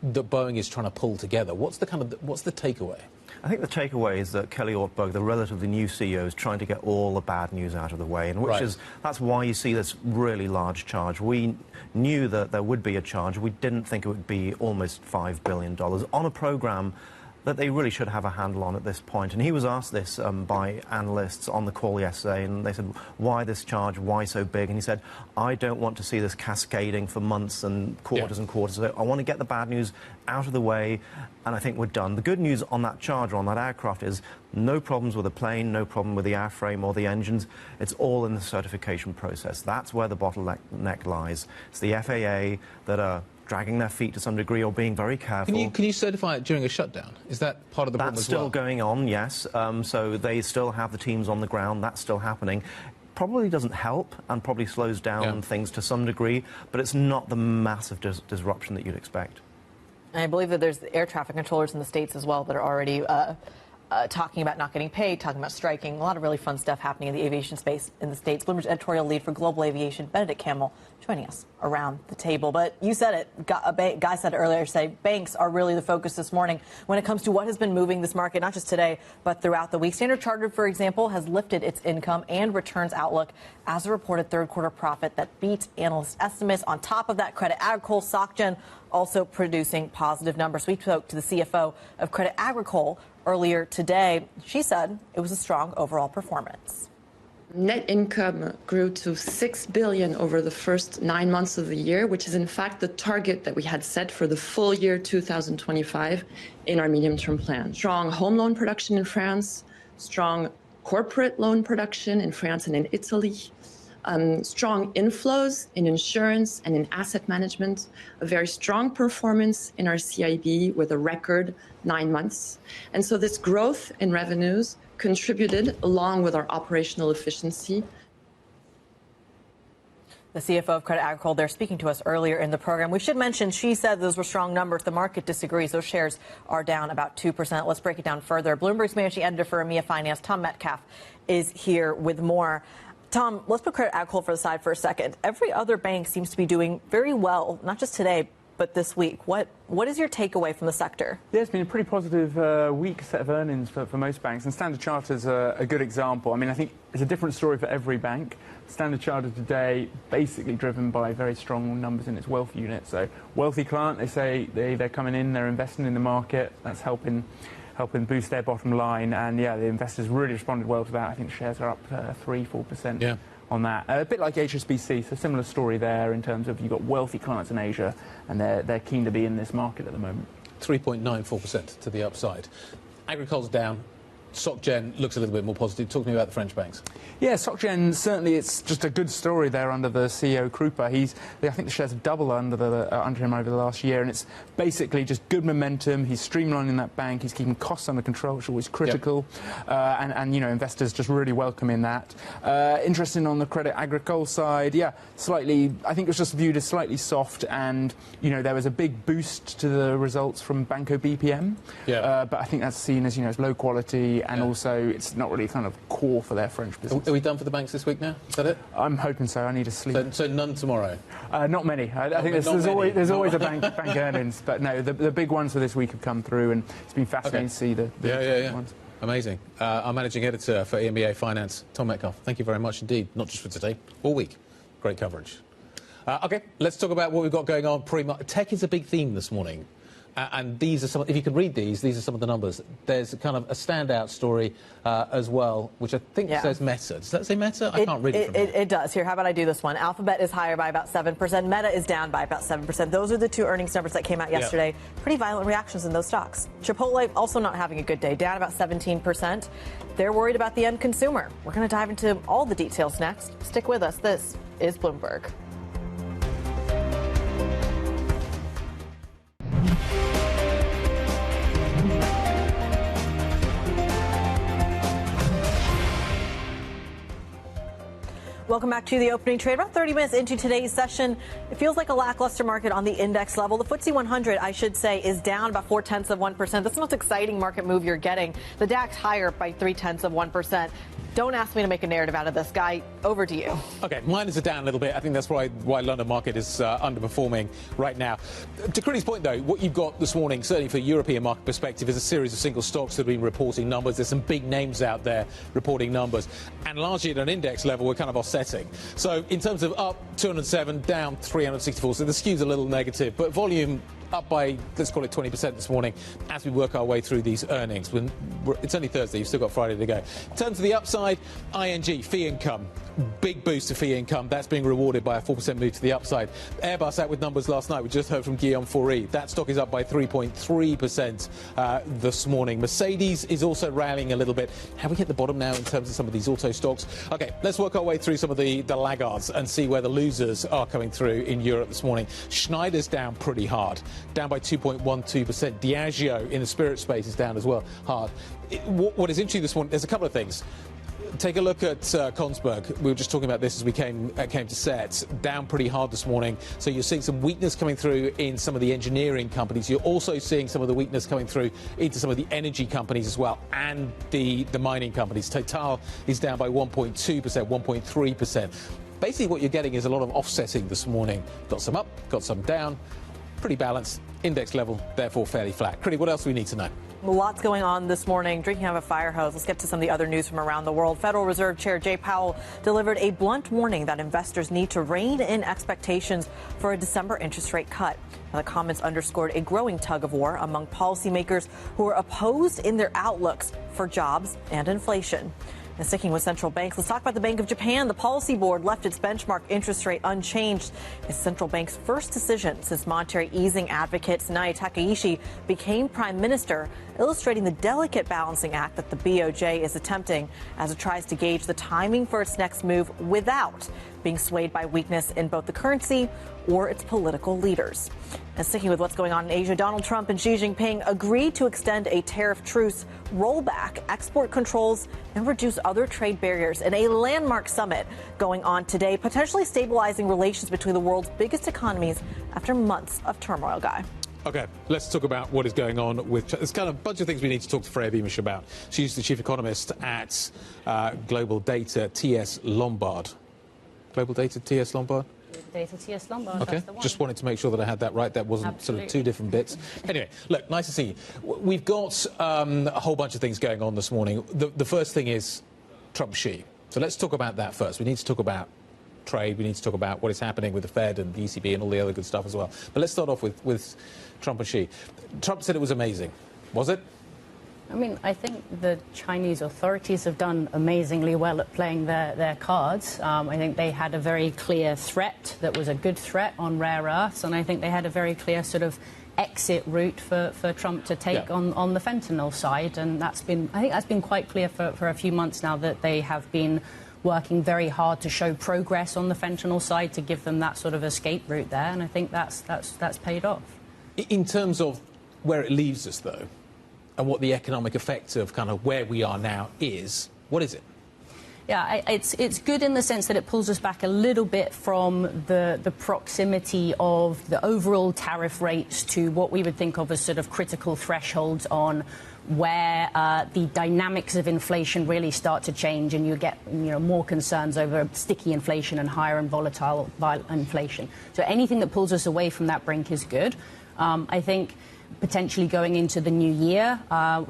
that Boeing is trying to pull together? What's the takeaway? I think the takeaway is that Kelly Ortberg, the relatively new CEO, is trying to get all the bad news out of the way, and that's why you see this really large charge. We knew that there would be a charge. We didn't think it would be almost $5 billion on a program that they really should have a handle on at this point. And he was asked this by analysts on the call yesterday, and they said, why this charge, why so big? And he said, I don't want to see this cascading for months and quarters and quarters. I want to get the bad news out of the way, and I think we're done. The good news on that charge, on that aircraft, is no problems with the plane, no problem with the airframe or the engines. It's all in the certification process. That's where the bottleneck lies. It's the FAA that are dragging their feet to some degree or being very careful. Can you certify it during a shutdown? Is that part of the problem as well? That's still going on, yes. So they still have the teams on the ground. That's still happening. Probably doesn't help and probably slows down things to some degree, but it's not the massive disruption that you'd expect. And I believe that there's air traffic controllers in the States as well that are already talking about not getting paid, talking about striking. A lot of really fun stuff happening in the aviation space in the States. Bloomberg's editorial lead for global aviation, Benedict Campbell, joining us around the table. But you said it, a guy said it earlier today, banks are really the focus this morning when it comes to what has been moving this market, not just today, but throughout the week. Standard Chartered, for example, has lifted its income and returns outlook as a reported third quarter profit that beat analyst estimates. On top of that, Credit Agricole, SocGen, also producing positive numbers. We spoke to the CFO of Credit Agricole earlier today. She said it was a strong overall performance. Net income grew to $6 billion over the first 9 months of the year, which is in fact the target that we had set for the full year 2025 in our medium-term plan. Strong home loan production in France, strong corporate loan production in France and in Italy, strong inflows in insurance and in asset management, a very strong performance in our CIB with a record 9 months. And so this growth in revenues contributed, along with our operational efficiency. The CFO of Credit Agricole, they're speaking to us earlier in the program. We should mention she said those were strong numbers. The market disagrees. Those shares are down about 2%. Let's break it down further. Bloomberg's managing editor for EMEA Finance, Tom Metcalf, is here with more. Tom, let's put Credit Agricole for the side for a second. Every other bank seems to be doing very well, not just today, but this week. What is your takeaway from the sector? Yeah, it's been a pretty positive week set of earnings for most banks, and Standard Chartered is a good example. I mean, I think it's a different story for every bank. Standard Chartered today basically driven by very strong numbers in its wealth unit. So wealthy client, they say they're coming in, they're investing in the market. That's helping boost their bottom line. And yeah, the investors really responded well to that. I think shares are up 3-4% on that. A bit like HSBC, so similar story there in terms of you've got wealthy clients in Asia and they're keen to be in this market at the moment. 3.94% to the upside. Agricole's down SocGen looks a little bit more positive. Talk to me about the French banks. Yeah, SocGen, certainly it's just a good story there under the CEO Krupa. I think the shares have doubled under him over the last year, and it's basically just good momentum. He's streamlining that bank. He's keeping costs under control, which is always critical. Yep. And investors just really welcoming that. Interesting on the Credit Agricole side, yeah, slightly, I think it was just viewed as slightly soft, and, there was a big boost to the results from Banco BPM. Yeah. But I think that's seen as, as low quality, and also it's not really kind of core for their French business. Are we done for the banks this week now? Is that it? I'm hoping so. I need to sleep. So none tomorrow? Not many. I think there's always a bank earnings, but no, the big ones for this week have come through, and it's been fascinating to see the ones. Amazing. Our managing editor for EMEA Finance, Tom Metcalf. Thank you very much indeed, not just for today, all week. Great coverage. OK, let's talk about what we've got going on. Tech is a big theme this morning. And these are some, if you can read these are some of the numbers. There's kind of a standout story as well, which I think says Meta. Does that say Meta? I can't read it from here. It does. Here, how about I do this one? Alphabet is higher by about 7%. Meta is down by about 7%. Those are the two earnings numbers that came out yesterday. Pretty violent reactions in those stocks. Chipotle also not having a good day, down about 17%. They're worried about the end consumer. We're going to dive into all the details next. Stick with us. This is Bloomberg. Welcome back to the opening trade. About 30 minutes into today's session, it feels like a lackluster market on the index level. The FTSE 100, I should say, is down about 0.4%. That's the most exciting market move you're getting. The DAX higher by 0.3%. Don't ask me to make a narrative out of this, Guy. Over to you. OK, miners are down a little bit. I think that's why London market is underperforming right now. To Chris' point, though, what you've got this morning, certainly for European market perspective, is a series of single stocks that have been reporting numbers. There's some big names out there reporting numbers. And largely at an index level, we're kind of offsetting. So in terms of up 207, down 364, so the skew's a little negative. But volume up by, let's call it 20% this morning as we work our way through these earnings. It's only Thursday, you've still got Friday to go. In terms of the upside, ING, fee income, big boost to fee income. That's being rewarded by a 4% move to the upside. Airbus out with numbers last night. We just heard from Guillaume Faury. That stock is up by 3.3% this morning. Mercedes is also rallying a little bit. Have we hit the bottom now in terms of some of these auto stocks? OK, let's work our way through some of the laggards and see where the losers are coming through in Europe this morning. Schneider's down pretty hard, down by 2.12%. Diageo in the spirit space is down as well, hard. What is interesting this morning, there's a couple of things. Take a look at Kongsberg. We were just talking about this as we came to set. Down pretty hard this morning. So you're seeing some weakness coming through in some of the engineering companies. You're also seeing some of the weakness coming through into some of the energy companies as well, and the mining companies. Total is down by 1.2%, 1.3%. Basically what you're getting is a lot of offsetting this morning. Got some up, got some down. Pretty balanced. Index level, therefore fairly flat. Critty, what else do we need to know? Lots going on this morning. Drinking out of a fire hose. Let's get to some of the other news from around the world. Federal Reserve Chair Jay Powell delivered a blunt warning that investors need to rein in expectations for a December interest rate cut. Now, the comments underscored a growing tug of war among policymakers who are opposed in their outlooks for jobs and inflation. And sticking with central banks, let's talk about the Bank of Japan. The policy board left its benchmark interest rate unchanged. It's central bank's first decision since monetary easing advocate Sanae Takaishi became prime minister, illustrating the delicate balancing act that the BOJ is attempting as it tries to gauge the timing for its next move without being swayed by weakness in both the currency or its political leaders. And sticking with what's going on in Asia, Donald Trump and Xi Jinping agreed to extend a tariff truce, roll back export controls, and reduce other trade barriers in a landmark summit going on today, potentially stabilizing relations between the world's biggest economies after months of turmoil, Guy. OK, let's talk about what is going on with... There's kind of a bunch of things we need to talk to Freya Beamish about. She's the chief economist at Global Data TS Lombard. Global Data TS Lombard? Data TS Lombard, OK, that's the one. Just wanted to make sure that I had that right. That wasn't sort of two different bits. Anyway, look, nice to see you. We've got a whole bunch of things going on this morning. The first thing is Trump-Xi. So let's talk about that first. We need to talk about trade. We need to talk about what is happening with the Fed and the ECB and all the other good stuff as well. But let's start off with Trump and Xi. Trump said it was amazing. Was it? I mean, I think the Chinese authorities have done amazingly well at playing their cards. I think they had a very clear threat that was a good threat on rare earths, and I think they had a very clear sort of exit route for Trump to take on the fentanyl side, and I think that's been quite clear for a few months now, that they have been working very hard to show progress on the fentanyl side to give them that sort of escape route there, and I think that's paid off. In terms of where it leaves us, though, and what the economic effect of kind of where we are now is, what is it? Yeah, it's good in the sense that it pulls us back a little bit from the proximity of the overall tariff rates to what we would think of as sort of critical thresholds on where the dynamics of inflation really start to change, and you get more concerns over sticky inflation and higher and volatile inflation. So anything that pulls us away from that brink is good. I think potentially going into the new year,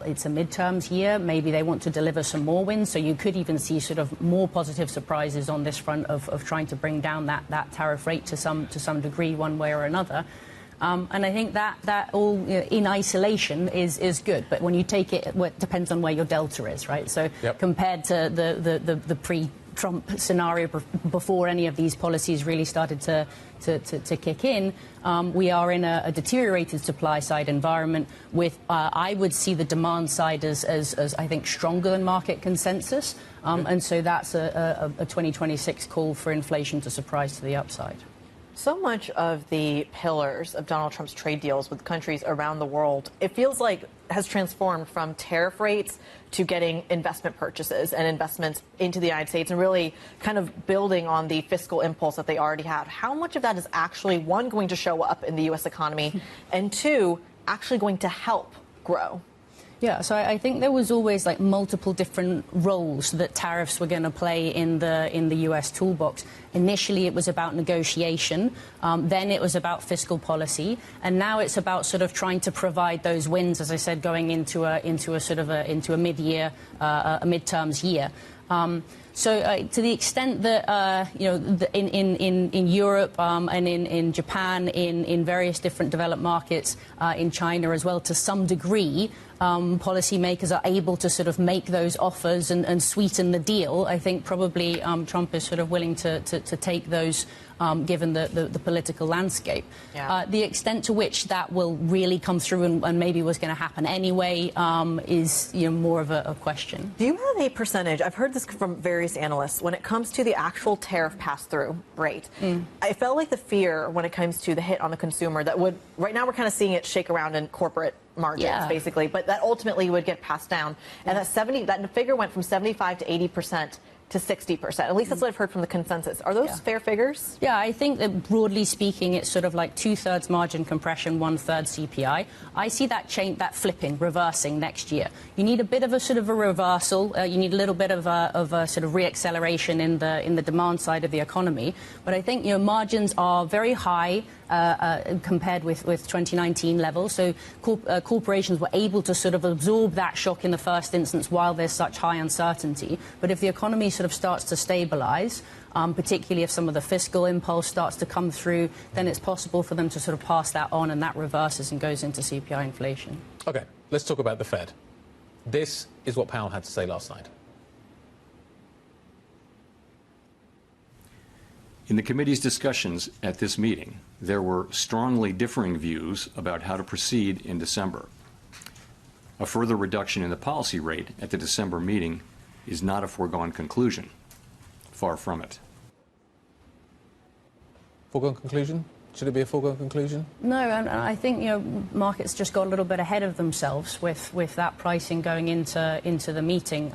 it's a midterms year, maybe they want to deliver some more wins, so you could even see sort of more positive surprises on this front of trying to bring down that tariff rate to some degree, one way or another. And I think that all in isolation is good, but when you take it, it depends on where your delta is, right? So compared to the pre-Trump scenario before any of these policies really started to kick in, we are in a deteriorated supply side environment with, I would see the demand side as I think stronger than market consensus, and so that's a 2026 call for inflation to surprise to the upside. So much of the pillars of Donald Trump's trade deals with countries around the world, it feels like has transformed from tariff rates to getting investment purchases and investments into the United States and really kind of building on the fiscal impulse that they already had. How much of that is actually, one, going to show up in the U.S. economy, and two, actually going to help grow? Yeah, so I think there was always like multiple different roles that tariffs were going to play in the U.S. toolbox. Initially, it was about negotiation, then it was about fiscal policy, and now it's about sort of trying to provide those wins, as I said, going into a mid-year, a midterms year. So to the extent that in Europe and in Japan, in various different developed markets, in China as well, to some degree, policymakers are able to sort of make those offers and sweeten the deal. I think probably Trump is sort of willing to take those, given the political landscape. Yeah. The extent to which that will really come through and maybe was going to happen anyway is more of a question. Do you have a percentage? I've heard this from various analysts. When it comes to the actual tariff pass-through rate, I felt like the fear when it comes to the hit on the consumer that would, right now we're kind of seeing it shake around in corporate margins, basically, but that ultimately would get passed down. And that figure went from 75 to 80% to 60%. At least that's what I've heard from the consensus. Are those fair figures? Yeah, I think that broadly speaking, it's sort of like 2/3 margin compression, 1/3 CPI. I see that flipping, reversing next year. You need a bit of a sort of a reversal. You need a little bit of a sort of reacceleration in the demand side of the economy. But I think margins are very high compared with 2019 levels. So corporations were able to sort of absorb that shock in the first instance while there's such high uncertainty. But if the economy sort of starts to stabilize, particularly if some of the fiscal impulse starts to come through, then it's possible for them to sort of pass that on, and that reverses and goes into CPI inflation. OK, let's talk about the Fed. This is what Powell had to say last night. In the committee's discussions at this meeting, there were strongly differing views about how to proceed in December. A further reduction in the policy rate at the December meeting is not a foregone conclusion. Far from it. Foregone conclusion? Should it be a foregone conclusion? No, and I think markets just got a little bit ahead of themselves with that pricing going into the meeting.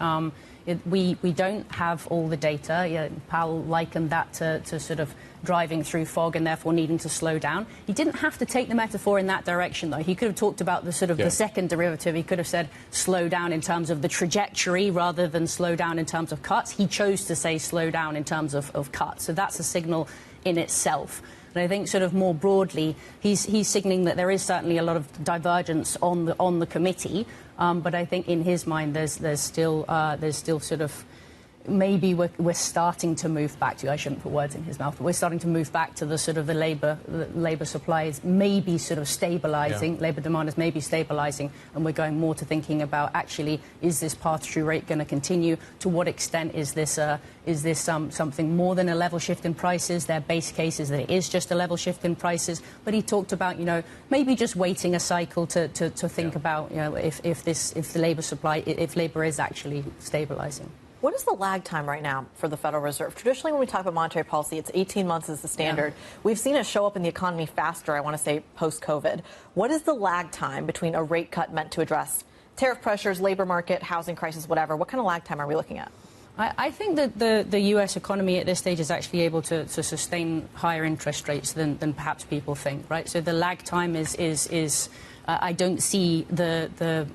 We don't have all the data. Powell likened that to sort of driving through fog and therefore needing to slow down. He didn't have to take the metaphor in that direction, though. He could have talked about the sort of the second derivative. He could have said slow down in terms of the trajectory rather than slow down in terms of cuts. He chose to say slow down in terms of cuts. So that's a signal in itself. And I think sort of more broadly, he's signaling that there is certainly a lot of divergence on the committee. But I think in his mind, there's still sort of maybe we're starting to move back to, I shouldn't put words in his mouth, but we're starting to move back to the sort of the labour supply is maybe sort of stabilising, labour demand is maybe stabilising, and we're going more to thinking about actually, is this pass-through rate going to continue? To what extent is this something more than a level shift in prices? Their base case is that it is just a level shift in prices, but he talked about, you know, maybe just waiting a cycle to think about, you know, if the labour supply, if labour is actually stabilising. What is the lag time right now for the Federal Reserve? Traditionally, when we talk about monetary policy, it's 18 months is the standard. Yeah. We've seen it show up in the economy faster, I want to say, post-COVID. What is the lag time between a rate cut meant to address tariff pressures, labor market, housing crisis, whatever? What kind of lag time are we looking at? I think that the U.S. economy at this stage is actually able to sustain higher interest rates than perhaps people think, right? So the lag time is I don't see the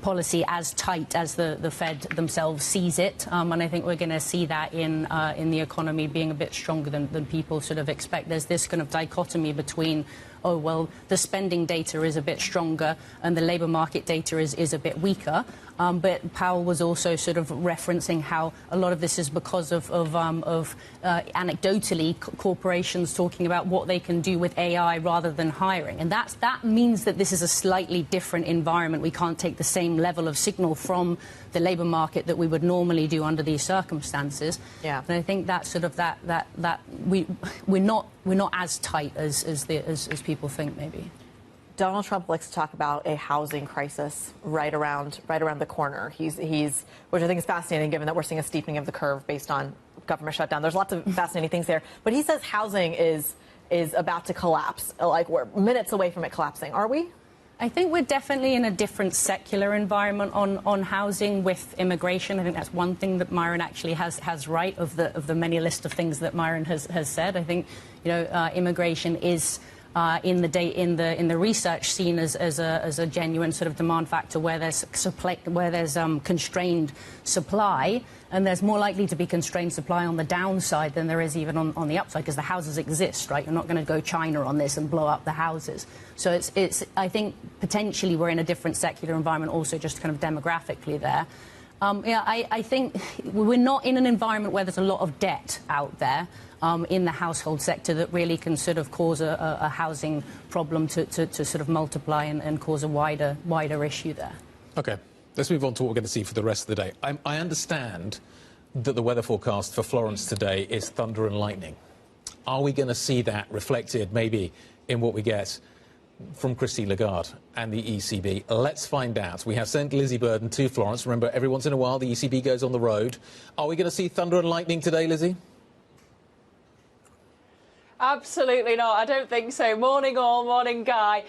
policy as tight as the Fed themselves sees it, and I think we're going to see that in the economy being a bit stronger than people sort of expect. There's this kind of dichotomy between, oh, well, the spending data is a bit stronger and the labour market data is a bit weaker. But Powell was also sort of referencing how a lot of this is because of anecdotally corporations talking about what they can do with AI rather than hiring. And that means that this is a slightly different environment. We can't take the same level of signal from the labour market that we would normally do under these circumstances. Yeah. And I think that sort of that we're not as tight as people think maybe. Donald Trump likes to talk about a housing crisis right around the corner. He's which I think is fascinating, given that we're seeing a steepening of the curve based on government shutdown. There's lots of fascinating things there, but he says housing is about to collapse. Like, we're minutes away from it collapsing. Are we? I think we're definitely in a different secular environment on housing with immigration. I think that's one thing that Myron actually has right of the many list of things that Myron has said. I think, you know, immigration is in the research seen as a genuine sort of demand factor where there's constrained supply, and there's more likely to be constrained supply on the downside than there is even on the upside, because the houses exist, right? You're not going to go China on this and blow up the houses. So it's I think potentially we're in a different secular environment also, just kind of demographically there. I think we're not in an environment where there's a lot of debt out there in the household sector that really can sort of cause a housing problem to sort of multiply and cause a wider issue there. OK, let's move on to what we're going to see for the rest of the day. I understand that the weather forecast for Florence today is thunder and lightning. Are we going to see that reflected maybe in what we get from Christine Lagarde and the ECB? Let's find out. We have sent Lizzie Burden to Florence. Remember, every once in a while the ECB goes on the road. Are we going to see thunder and lightning today, Lizzie? Absolutely not. I don't think so. Morning all, morning Guy.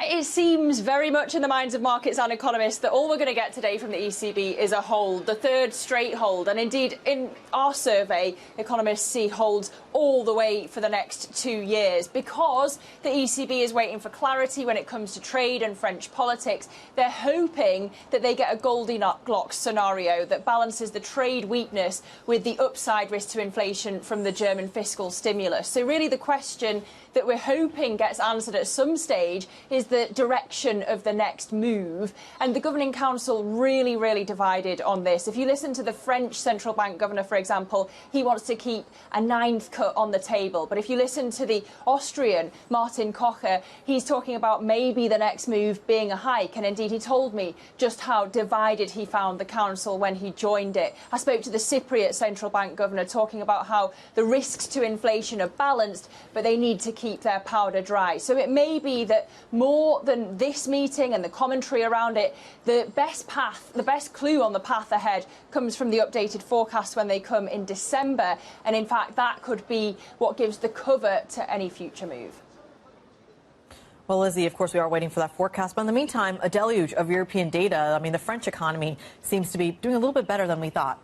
It seems very much in the minds of markets and economists that all we're going to get today from the ECB is a hold, the third straight hold. And indeed, in our survey, economists see holds all the way for the next 2 years because the ECB is waiting for clarity when it comes to trade and French politics. They're hoping that they get a Goldilocks scenario that balances the trade weakness with the upside risk to inflation from the German fiscal stimulus. So really the question that we're hoping gets answered at some stage is the direction of the next move. And the Governing Council really divided on this. If you listen to the French central bank governor, for example, he wants to keep a 9th cut on the table. But if you listen to the Austrian Martin Kocher, he's talking about maybe the next move being a hike. And indeed, he told me just how divided he found the council when he joined it. I spoke to the Cypriot central bank governor talking about how the risks to inflation are balanced, but they need to keep their powder dry. So it may be that more than this meeting and the commentary around it, the best clue on the path ahead comes from the updated forecast when they come in December. And in fact, that could be what gives the cover to any future move. Well, Lizzie, of course, we are waiting for that forecast. But in the meantime, a deluge of European data. I mean, the French economy seems to be doing a little bit better than we thought,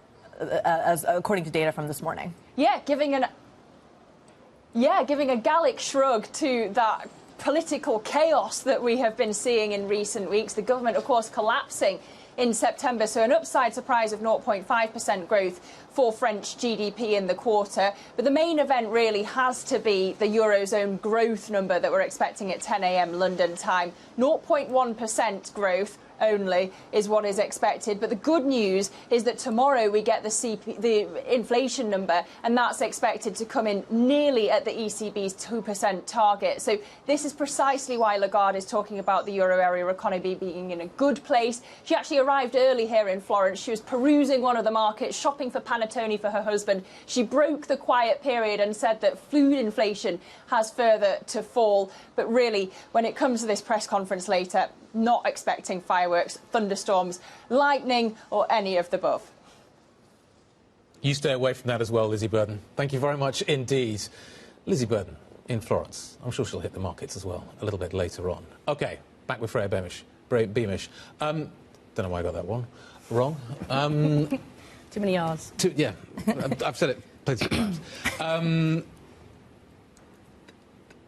according to data from this morning. Yeah, giving a Gallic shrug to that political chaos that we have been seeing in recent weeks. The government, of course, collapsing in September, so an upside surprise of 0.5% growth for French GDP in the quarter. But the main event really has to be the Eurozone growth number that we're expecting at 10 a.m. London time. 0.1% growth, only is what is expected. But the good news is that tomorrow we get the inflation number, and that's expected to come in nearly at the ECB's 2% target. So this is precisely why Lagarde is talking about the euro area economy being in a good place. She actually arrived early here in Florence. She was perusing one of the markets, shopping for panettone for her husband. She broke the quiet period and said that food inflation has further to fall. But really, when it comes to this press conference later, not expecting fireworks, thunderstorms, lightning, or any of the above. You stay away from that as well, Lizzie Burden. Thank you very much indeed. Lizzie Burden in Florence. I'm sure she'll hit the markets as well a little bit later on. OK, back with Freya Beamish. Don't know why I got that one wrong. Too many R's. Yeah, I've said it plenty of times.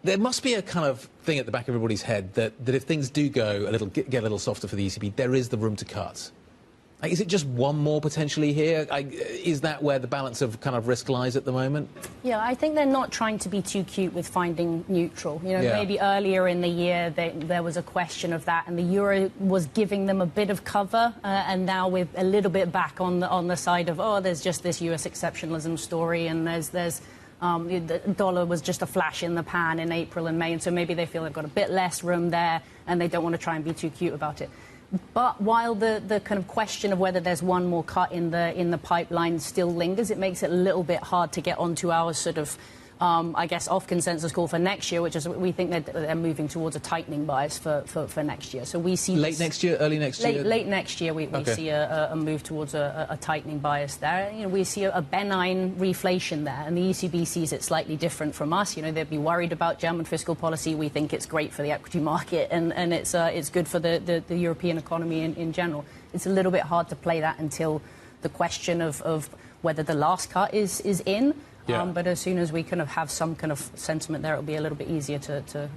There must be a kind of thing at the back of everybody's head that if things do go get a little softer for the ECB, there is the room to cut. Like, is it just one more potentially here? Is that where the balance of kind of risk lies at the moment? Yeah, I think they're not trying to be too cute with finding neutral. You know, maybe earlier in the year there was a question of that, and the euro was giving them a bit of cover, and now we're a little bit back on the side of, oh, there's just this US exceptionalism story, and there's the dollar was just a flash in the pan in April and May, and so maybe they feel they've got a bit less room there, and they don't want to try and be too cute about it. But while the kind of question of whether there's one more cut in the pipeline still lingers, it makes it a little bit hard to get onto our sort of, I guess, off consensus call for next year, which is we think that they're moving towards a tightening bias for next year. So we see late next year, early next year. Late next year, we see a move towards a tightening bias there. You know, we see a benign reflation there, and the ECB sees it slightly different from us. You know, they'd be worried about German fiscal policy. We think it's great for the equity market, and it's good for the European economy in general. It's a little bit hard to play that until the question of whether the last cut is in. Yeah. But as soon as we kind of have some kind of sentiment there, it'll be a little bit easier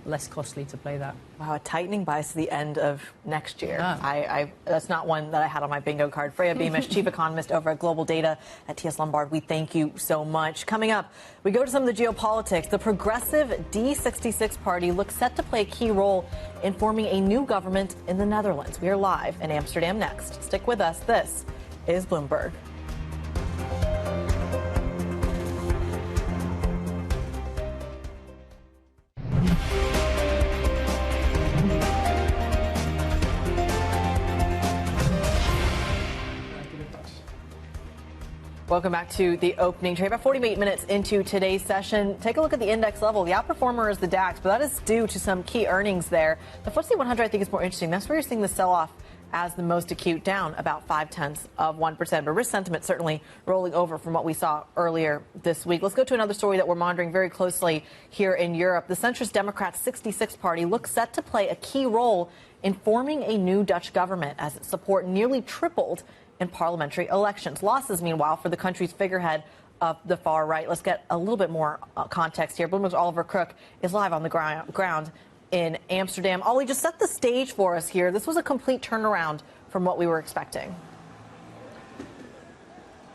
less costly to play that. Wow, a tightening bias to the end of next year. Yeah. That's not one that I had on my bingo card. Freya Beamish, Chief Economist over at Global Data at TS Lombard. We thank you so much. Coming up, we go to some of the geopolitics. The progressive D66 party looks set to play a key role in forming a new government in the Netherlands. We are live in Amsterdam next. Stick with us. This is Bloomberg. Welcome back to the opening trade. About 48 minutes into today's session, take a look at the index level. The outperformer is the DAX, but that is due to some key earnings there. The FTSE 100, I think, is more interesting. That's where you're seeing the sell-off as the most acute, down about 0.5%. But risk sentiment certainly rolling over from what we saw earlier this week. Let's go to another story that we're monitoring very closely here in Europe. The centrist Democrat 66 party looks set to play a key role in forming a new Dutch government as its support nearly tripled in parliamentary elections. Losses, meanwhile, for the country's figurehead of the far right. Let's get a little bit more context here. Bloomberg's Oliver Crook is live on the ground in Amsterdam. Ollie, just set the stage for us here. This was a complete turnaround from what we were expecting.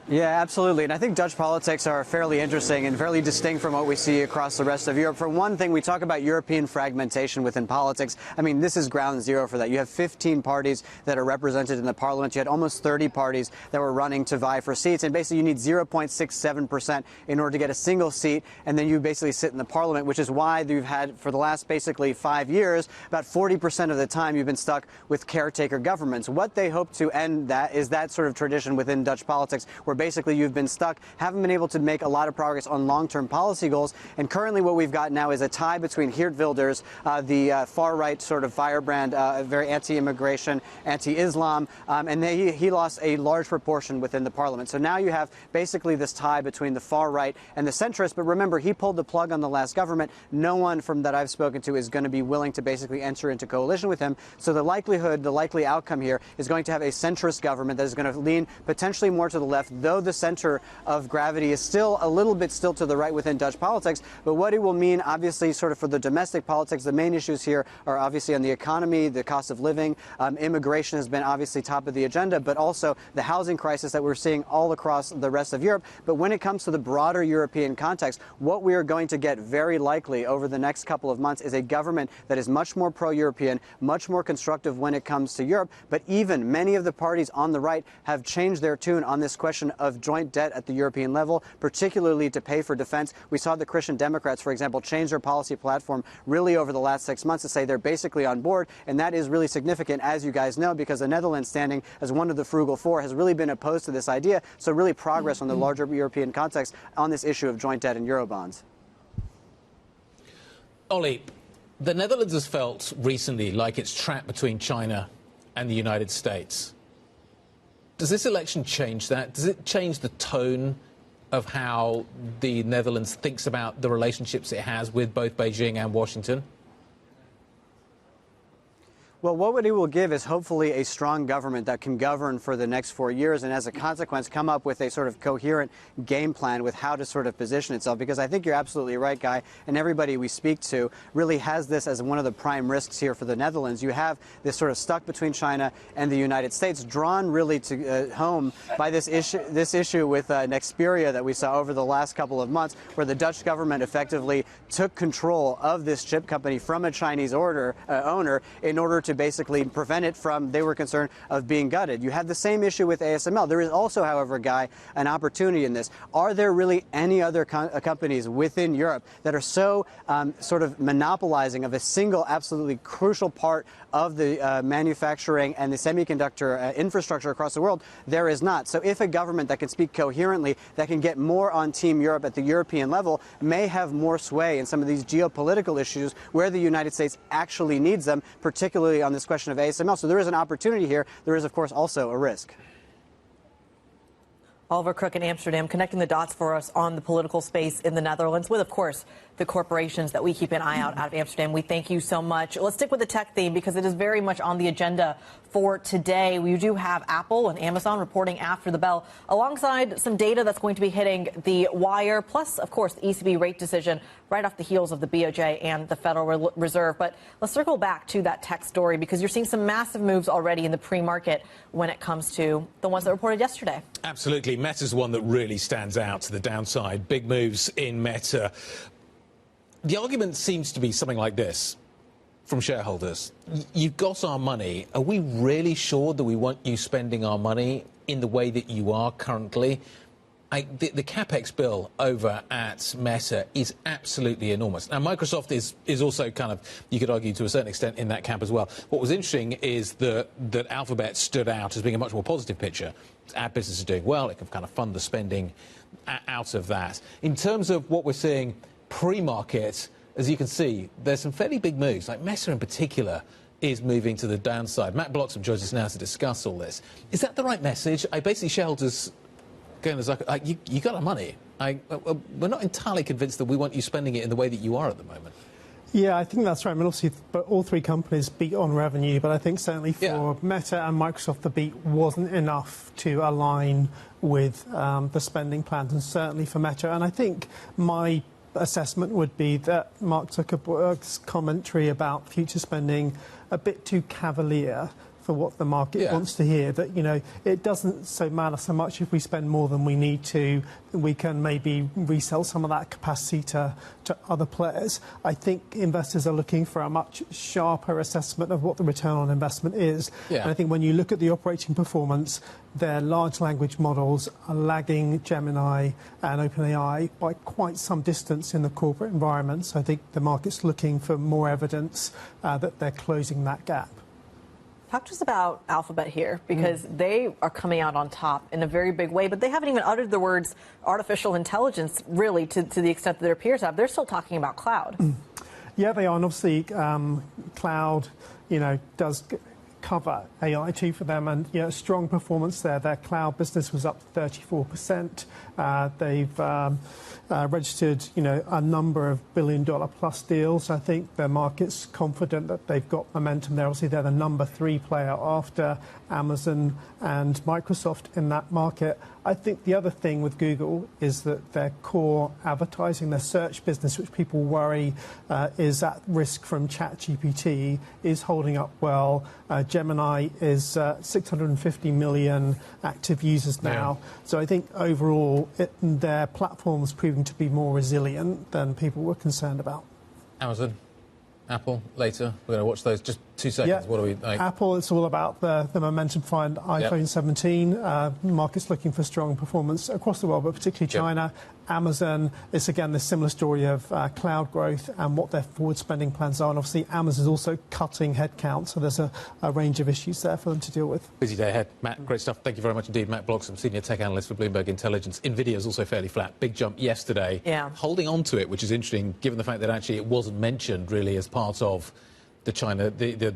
Yeah, absolutely. And I think Dutch politics are fairly interesting and fairly distinct from what we see across the rest of Europe. For one thing, we talk about European fragmentation within politics. I mean, this is ground zero for that. You have 15 parties that are represented in the parliament. You had almost 30 parties that were running to vie for seats. And basically, you need 0.67% in order to get a single seat. And then you basically sit in the parliament, which is why you've had, for the last basically 5 years, about 40% of the time you've been stuck with caretaker governments. What they hope to end that is that sort of tradition within Dutch politics, where basically you've been stuck, haven't been able to make a lot of progress on long-term policy goals. And currently what we've got now is a tie between Geert Wilders, the far-right sort of firebrand, very anti-immigration, anti-Islam, and he lost a large proportion within the parliament. So now you have basically this tie between the far-right and the centrists. But remember, he pulled the plug on the last government. No one from that I've spoken to is going to be willing to basically enter into coalition with him. So the likely outcome here is going to have a centrist government that is going to lean potentially more to the left, though the center of gravity is still a little bit still to the right within Dutch politics. But what it will mean, obviously, sort of for the domestic politics, the main issues here are obviously on the economy, the cost of living. Immigration has been obviously top of the agenda, but also the housing crisis that we're seeing all across the rest of Europe. But when it comes to the broader European context, what we are going to get very likely over the next couple of months is a government that is much more pro-European, much more constructive when it comes to Europe. But even many of the parties on the right have changed their tune on this question of joint debt at the European level, particularly to pay for defense. We saw the Christian Democrats, for example, change their policy platform really over the last 6 months to say they're basically on board. And that is really significant, as you guys know, because the Netherlands, standing as one of the frugal four, has really been opposed to this idea. So really progress on the larger European context on this issue of joint debt and Eurobonds. Ollie, the Netherlands has felt recently like it's trapped between China and the United States. Does this election change that? Does it change the tone of how the Netherlands thinks about the relationships it has with both Beijing and Washington? Well, what it will give is hopefully a strong government that can govern for the next 4 years and as a consequence come up with a sort of coherent game plan with how to sort of position itself. Because I think you're absolutely right, Guy, and everybody we speak to really has this as one of the prime risks here for the Netherlands. You have this sort of stuck between China and the United States, drawn really to home by this issue with Nexperia that we saw over the last couple of months, where the Dutch government effectively took control of this chip company from a Chinese owner in order to basically prevent it from, they were concerned, of being gutted. You have the same issue with ASML. There is also, however, Guy, an opportunity in this. Are there really any other companies within Europe that are so sort of monopolizing of a single, absolutely crucial part of the manufacturing and the semiconductor infrastructure across the world? There is not. So if a government that can speak coherently, that can get more on Team Europe at the European level, may have more sway in some of these geopolitical issues where the United States actually needs them, particularly on this question of ASML. So there is an opportunity here. There is, of course, also a risk. Oliver Crook in Amsterdam, connecting the dots for us on the political space in the Netherlands with, of course, the corporations that we keep an eye out of Amsterdam. We thank you so much. Let's stick with the tech theme because it is very much on the agenda for today. We do have Apple and Amazon reporting after the bell, alongside some data that's going to be hitting the wire, plus, of course, the ECB rate decision right off the heels of the BOJ and the Federal Reserve. But let's circle back to that tech story because you're seeing some massive moves already in the pre-market when it comes to the ones that reported yesterday. Absolutely. Meta's one that really stands out to the downside. Big moves in Meta. The argument seems to be something like this from shareholders. You've got our money. Are we really sure that we want you spending our money in the way that you are currently? The CapEx bill over at Meta is absolutely enormous. Now, Microsoft is also kind of, you could argue to a certain extent, in that camp as well. What was interesting is that Alphabet stood out as being a much more positive picture. Our business is doing well. It can kind of fund the spending out of that. In terms of what we're seeing pre-market, as you can see, there's some fairly big moves. Like Meta in particular is moving to the downside. Matt Bloxham joins us now to discuss all this. Is that the right message? Basically, shareholders going as like, you got our money. We're not entirely convinced that we want you spending it in the way that you are at the moment. Yeah, I think that's right. I mean, obviously, but all three companies beat on revenue, but I think certainly for Meta and Microsoft, the beat wasn't enough to align with the spending plans, and certainly for Meta. And I think my assessment would be that Mark Zuckerberg's commentary about future spending a bit too cavalier for what the market wants to hear, that, you know, it doesn't so matter so much if we spend more than we need to, we can maybe resell some of that capacity to other players. I think investors are looking for a much sharper assessment of what the return on investment is. And I think when you look at the operating performance, their large language models are lagging Gemini and OpenAI by quite some distance in the corporate environment. So I think the market's looking for more evidence that they're closing that gap. Talk to us about Alphabet here, because they are coming out on top in a very big way, but they haven't even uttered the words artificial intelligence, really, to the extent that their peers have. They're still talking about cloud. Yeah, they are. And obviously, cloud, you know, does cover AI too for them, and strong performance there. Their cloud business was up 34%. They've registered a number of billion-dollar plus deals. I think the market's confident that they've got momentum there. Obviously, they're the number 3 player after Amazon and Microsoft in that market. I think the other thing with Google is that their core advertising, their search business, which people worry is at risk from ChatGPT, is holding up well. Gemini is 650 million active users now. Yeah. So I think overall their platform's proving to be more resilient than people were concerned about. Amazon, Apple, later. We're going to watch those. Just 2 seconds. Yeah. What do we like? Apple, it's all about the momentum behind iPhone 17. Market's looking for strong performance across the world, but particularly China. Amazon, it's again the similar story of cloud growth and what their forward spending plans are. And obviously, Amazon's also cutting headcount, so there's a range of issues there for them to deal with. Busy day ahead. Matt, great stuff. Thank you very much indeed. Matt Bloxham, Senior Tech Analyst for Bloomberg Intelligence. Nvidia is also fairly flat. Big jump yesterday. Yeah. Holding on to it, which is interesting, given the fact that actually it wasn't mentioned really as part of the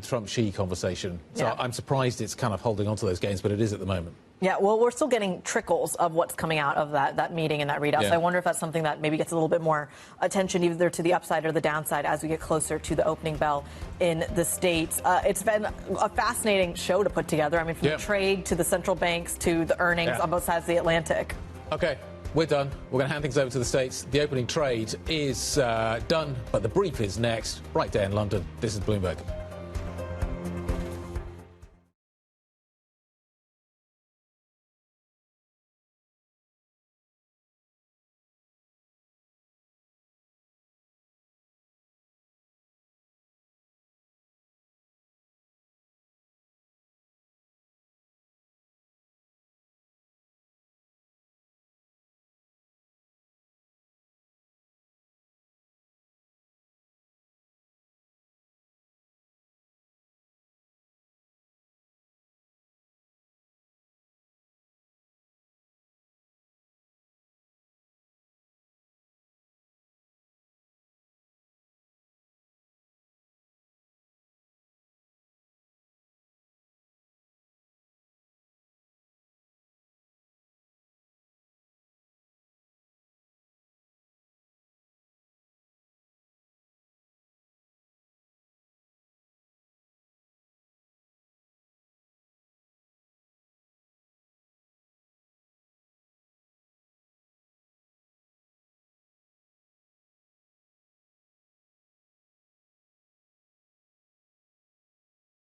Trump-Xi conversation. So I'm surprised it's kind of holding on to those gains, but it is at the moment. Yeah, well, we're still getting trickles of what's coming out of that meeting and that readout. So I wonder if that's something that maybe gets a little bit more attention either to the upside or the downside as we get closer to the opening bell in the States. It's been a fascinating show to put together. I mean, from the trade to the central banks to the earnings on both sides of the Atlantic. Okay, we're done. We're going to hand things over to the States. The opening trade is done, but the brief is next, right there in London. This is Bloomberg.